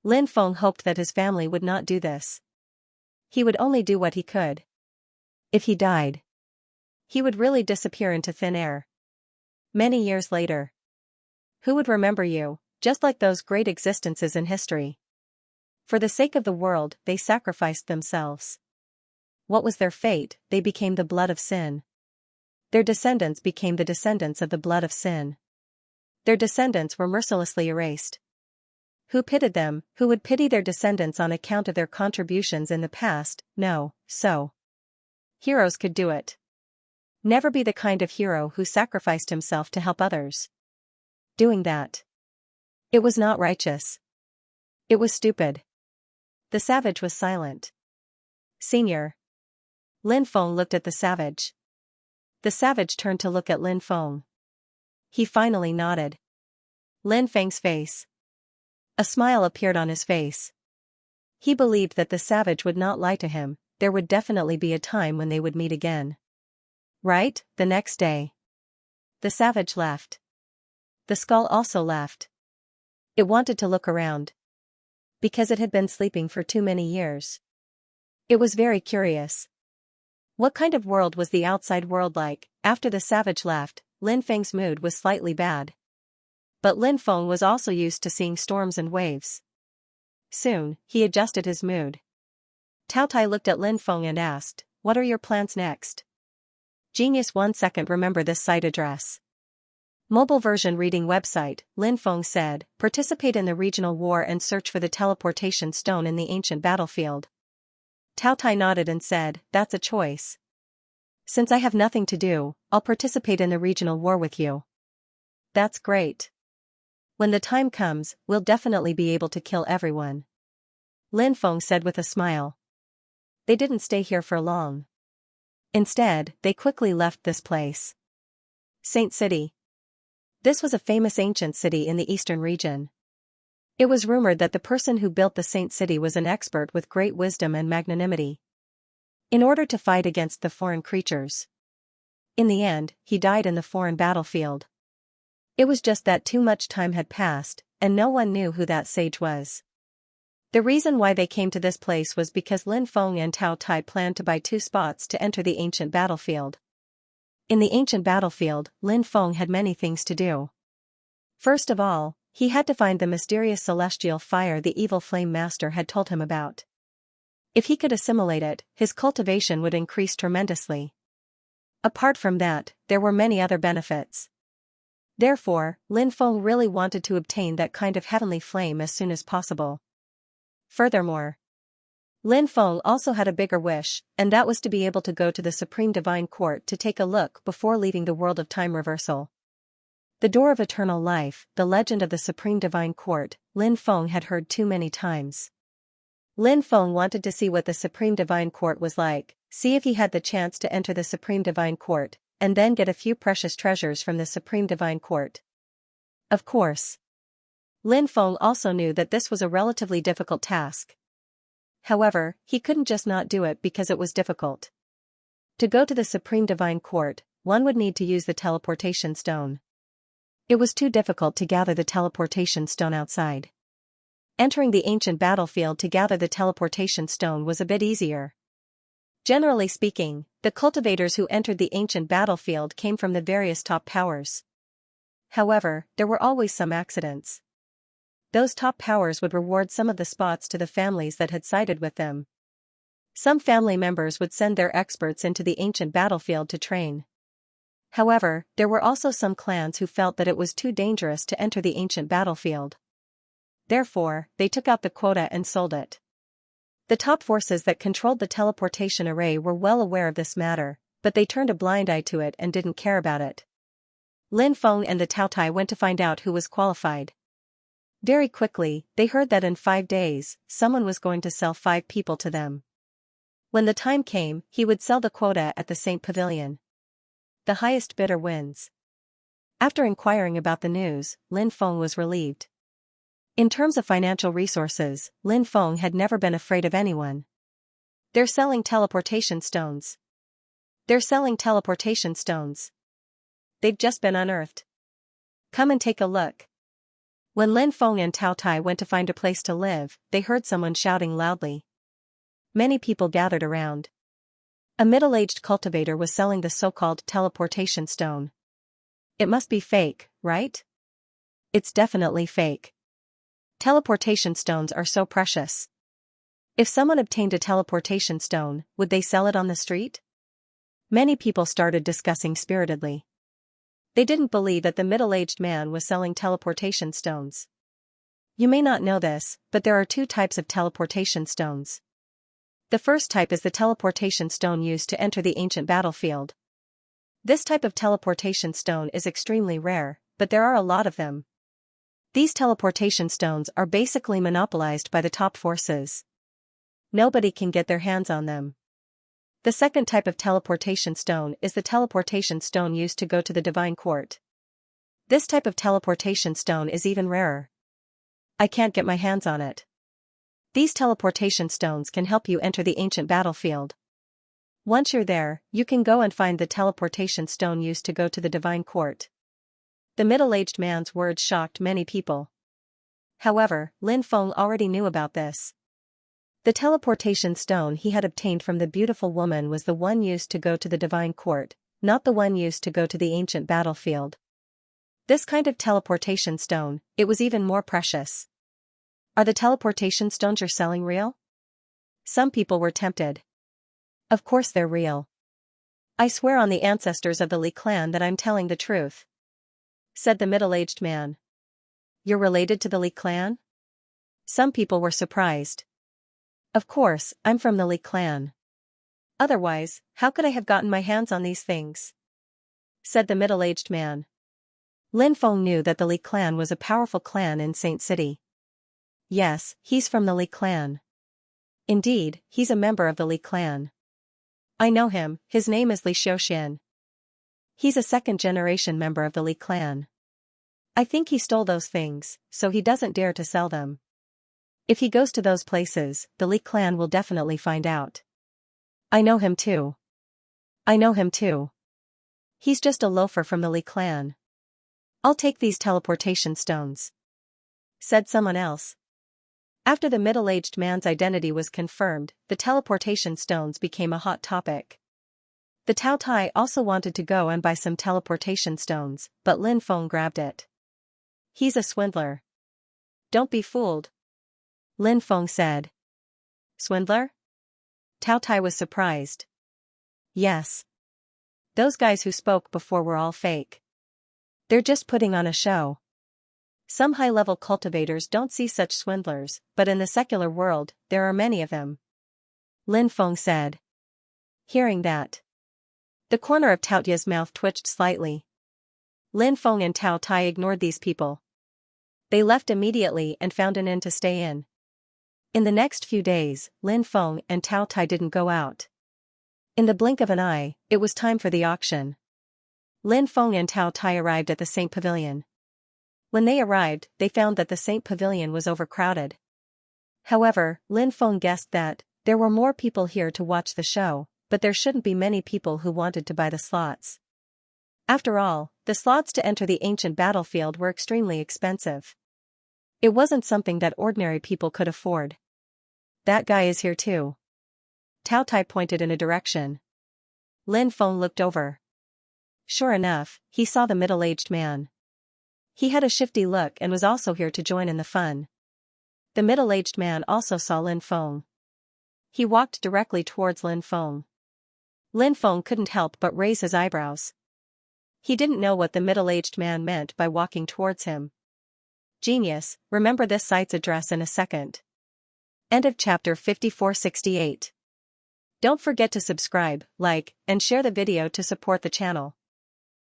Lin Feng hoped that his family would not do this. He would only do what he could. If he died, he would really disappear into thin air. Many years later, who would remember you, just like those great existences in history? For the sake of the world, they sacrificed themselves. What was their fate? They became the blood of sin. Their descendants became the descendants of the blood of sin. Their descendants were mercilessly erased. Who pitied them? Who would pity their descendants on account of their contributions in the past? No, so. Heroes could do it. Never be the kind of hero who sacrificed himself to help others. Doing that It was not righteous. It was stupid. The savage was silent. Senior. Lin Feng looked at the savage. The savage turned to look at Lin Feng. He finally nodded. Lin Feng's face. A smile appeared on his face. He believed that the savage would not lie to him, there would definitely be a time when they would meet again. Right, the next day. The savage left. The skull also left. It wanted to look around. Because it had been sleeping for too many years. It was very curious. What kind of world was the outside world like? After the savage left, Lin Feng's mood was slightly bad. But Lin Feng was also used to seeing storms and waves. Soon, he adjusted his mood. Tao Tai looked at Lin Feng and asked, "What are your plans next?" Genius 1 second. Remember this site address. Mobile version reading website, Lin Feng said, participate in the regional war and search for the teleportation stone in the ancient battlefield. Tao Tai nodded and said, that's a choice. Since I have nothing to do, I'll participate in the regional war with you. That's great. When the time comes, we'll definitely be able to kill everyone. Lin Feng said with a smile. They didn't stay here for long. Instead, they quickly left this place. Saint City. This was a famous ancient city in the eastern region. It was rumored that the person who built the Saint City was an expert with great wisdom and magnanimity. In order to fight against the foreign creatures. In the end, he died in the foreign battlefield. It was just that too much time had passed, and no one knew who that sage was. The reason why they came to this place was because Lin Feng and Tao Tai planned to buy 2 spots to enter the ancient battlefield. In the ancient battlefield, Lin Feng had many things to do. First of all, he had to find the mysterious celestial fire the evil flame master had told him about. If he could assimilate it, his cultivation would increase tremendously. Apart from that, there were many other benefits. Therefore, Lin Feng really wanted to obtain that kind of heavenly flame as soon as possible. Furthermore, Lin Feng also had a bigger wish, and that was to be able to go to the Supreme Divine Court to take a look before leaving the world of time reversal. The Door of Eternal Life, the legend of the Supreme Divine Court, Lin Feng had heard too many times. Lin Feng wanted to see what the Supreme Divine Court was like, see if he had the chance to enter the Supreme Divine Court, and then get a few precious treasures from the Supreme Divine Court. Of course. Lin Feng also knew that this was a relatively difficult task. However, he couldn't just not do it because it was difficult. To go to the Supreme Divine Court, one would need to use the teleportation stone. It was too difficult to gather the teleportation stone outside. Entering the ancient battlefield to gather the teleportation stone was a bit easier. Generally speaking, the cultivators who entered the ancient battlefield came from the various top powers. However, there were always some accidents. Those top powers would reward some of the spots to the families that had sided with them. Some family members would send their experts into the ancient battlefield to train. However, there were also some clans who felt that it was too dangerous to enter the ancient battlefield. Therefore, they took out the quota and sold it. The top forces that controlled the teleportation array were well aware of this matter, but they turned a blind eye to it and didn't care about it. Lin Feng and the Tao Tai went to find out who was qualified. Very quickly, they heard that in 5 days, someone was going to sell 5 people to them. When the time came, he would sell the quota at the Saint Pavilion. The highest bidder wins. After inquiring about the news, Lin Feng was relieved. In terms of financial resources, Lin Feng had never been afraid of anyone. They're selling teleportation stones. They're selling teleportation stones. They've just been unearthed. Come and take a look. When Lin Feng and Tao Tai went to find a place to live, they heard someone shouting loudly. Many people gathered around. A middle-aged cultivator was selling the so-called teleportation stone. It must be fake, right? It's definitely fake. Teleportation stones are so precious. If someone obtained a teleportation stone, would they sell it on the street? Many people started discussing spiritedly. They didn't believe that the middle-aged man was selling teleportation stones. You may not know this, but there are 2 types of teleportation stones. The first type is the teleportation stone used to enter the ancient battlefield. This type of teleportation stone is extremely rare, but there are a lot of them. These teleportation stones are basically monopolized by the top forces. Nobody can get their hands on them. The second type of teleportation stone is the teleportation stone used to go to the divine court. This type of teleportation stone is even rarer. I can't get my hands on it. These teleportation stones can help you enter the ancient battlefield. Once you're there, you can go and find the teleportation stone used to go to the divine court. The middle-aged man's words shocked many people. However, Lin Feng already knew about this. The teleportation stone he had obtained from the beautiful woman was the one used to go to the divine court, not the one used to go to the ancient battlefield. This kind of teleportation stone, it was even more precious. Are the teleportation stones you're selling real? Some people were tempted. Of course they're real. I swear on the ancestors of the Li clan that I'm telling the truth, said the middle-aged man. You're related to the Li clan? Some people were surprised. Of course, I'm from the Li clan. Otherwise, how could I have gotten my hands on these things? Said the middle-aged man. Lin Feng knew that the Li clan was a powerful clan in Saint City. Yes, he's from the Li clan. Indeed, he's a member of the Li clan. I know him, his name is Li Xiaoxian. He's a second-generation member of the Li clan. I think he stole those things, so he doesn't dare to sell them. If he goes to those places, the Li clan will definitely find out. I know him too. I know him too. He's just a loafer from the Li clan. I'll take these teleportation stones, said someone else. After the middle-aged man's identity was confirmed, the teleportation stones became a hot topic. The Tao Tai also wanted to go and buy some teleportation stones, but Lin Feng grabbed it. He's a swindler. Don't be fooled, Lin Feng said. Swindler? Tao Tai was surprised. Yes. Those guys who spoke before were all fake. They're just putting on a show. Some high-level cultivators don't see such swindlers, but in the secular world, there are many of them, Lin Feng said. Hearing that, the corner of Tao Tia's mouth twitched slightly. Lin Feng and Tao Tai ignored these people. They left immediately and found an inn to stay in. In the next few days, Lin Feng and Tao Tai didn't go out. In the blink of an eye, it was time for the auction. Lin Feng and Tao Tai arrived at the Saint Pavilion. When they arrived, they found that the Saint Pavilion was overcrowded. However, Lin Feng guessed that there were more people here to watch the show, but there shouldn't be many people who wanted to buy the slots. After all, the slots to enter the ancient battlefield were extremely expensive. It wasn't something that ordinary people could afford. That guy is here too. Tao Tai pointed in a direction. Lin Feng looked over. Sure enough, he saw the middle-aged man. He had a shifty look and was also here to join in the fun. The middle-aged man also saw Lin Feng. He walked directly towards Lin Feng. Lin Feng couldn't help but raise his eyebrows. He didn't know what the middle-aged man meant by walking towards him. Genius, remember this site's address in a second. End of chapter 5468. Don't forget to subscribe, like, and share the video to support the channel.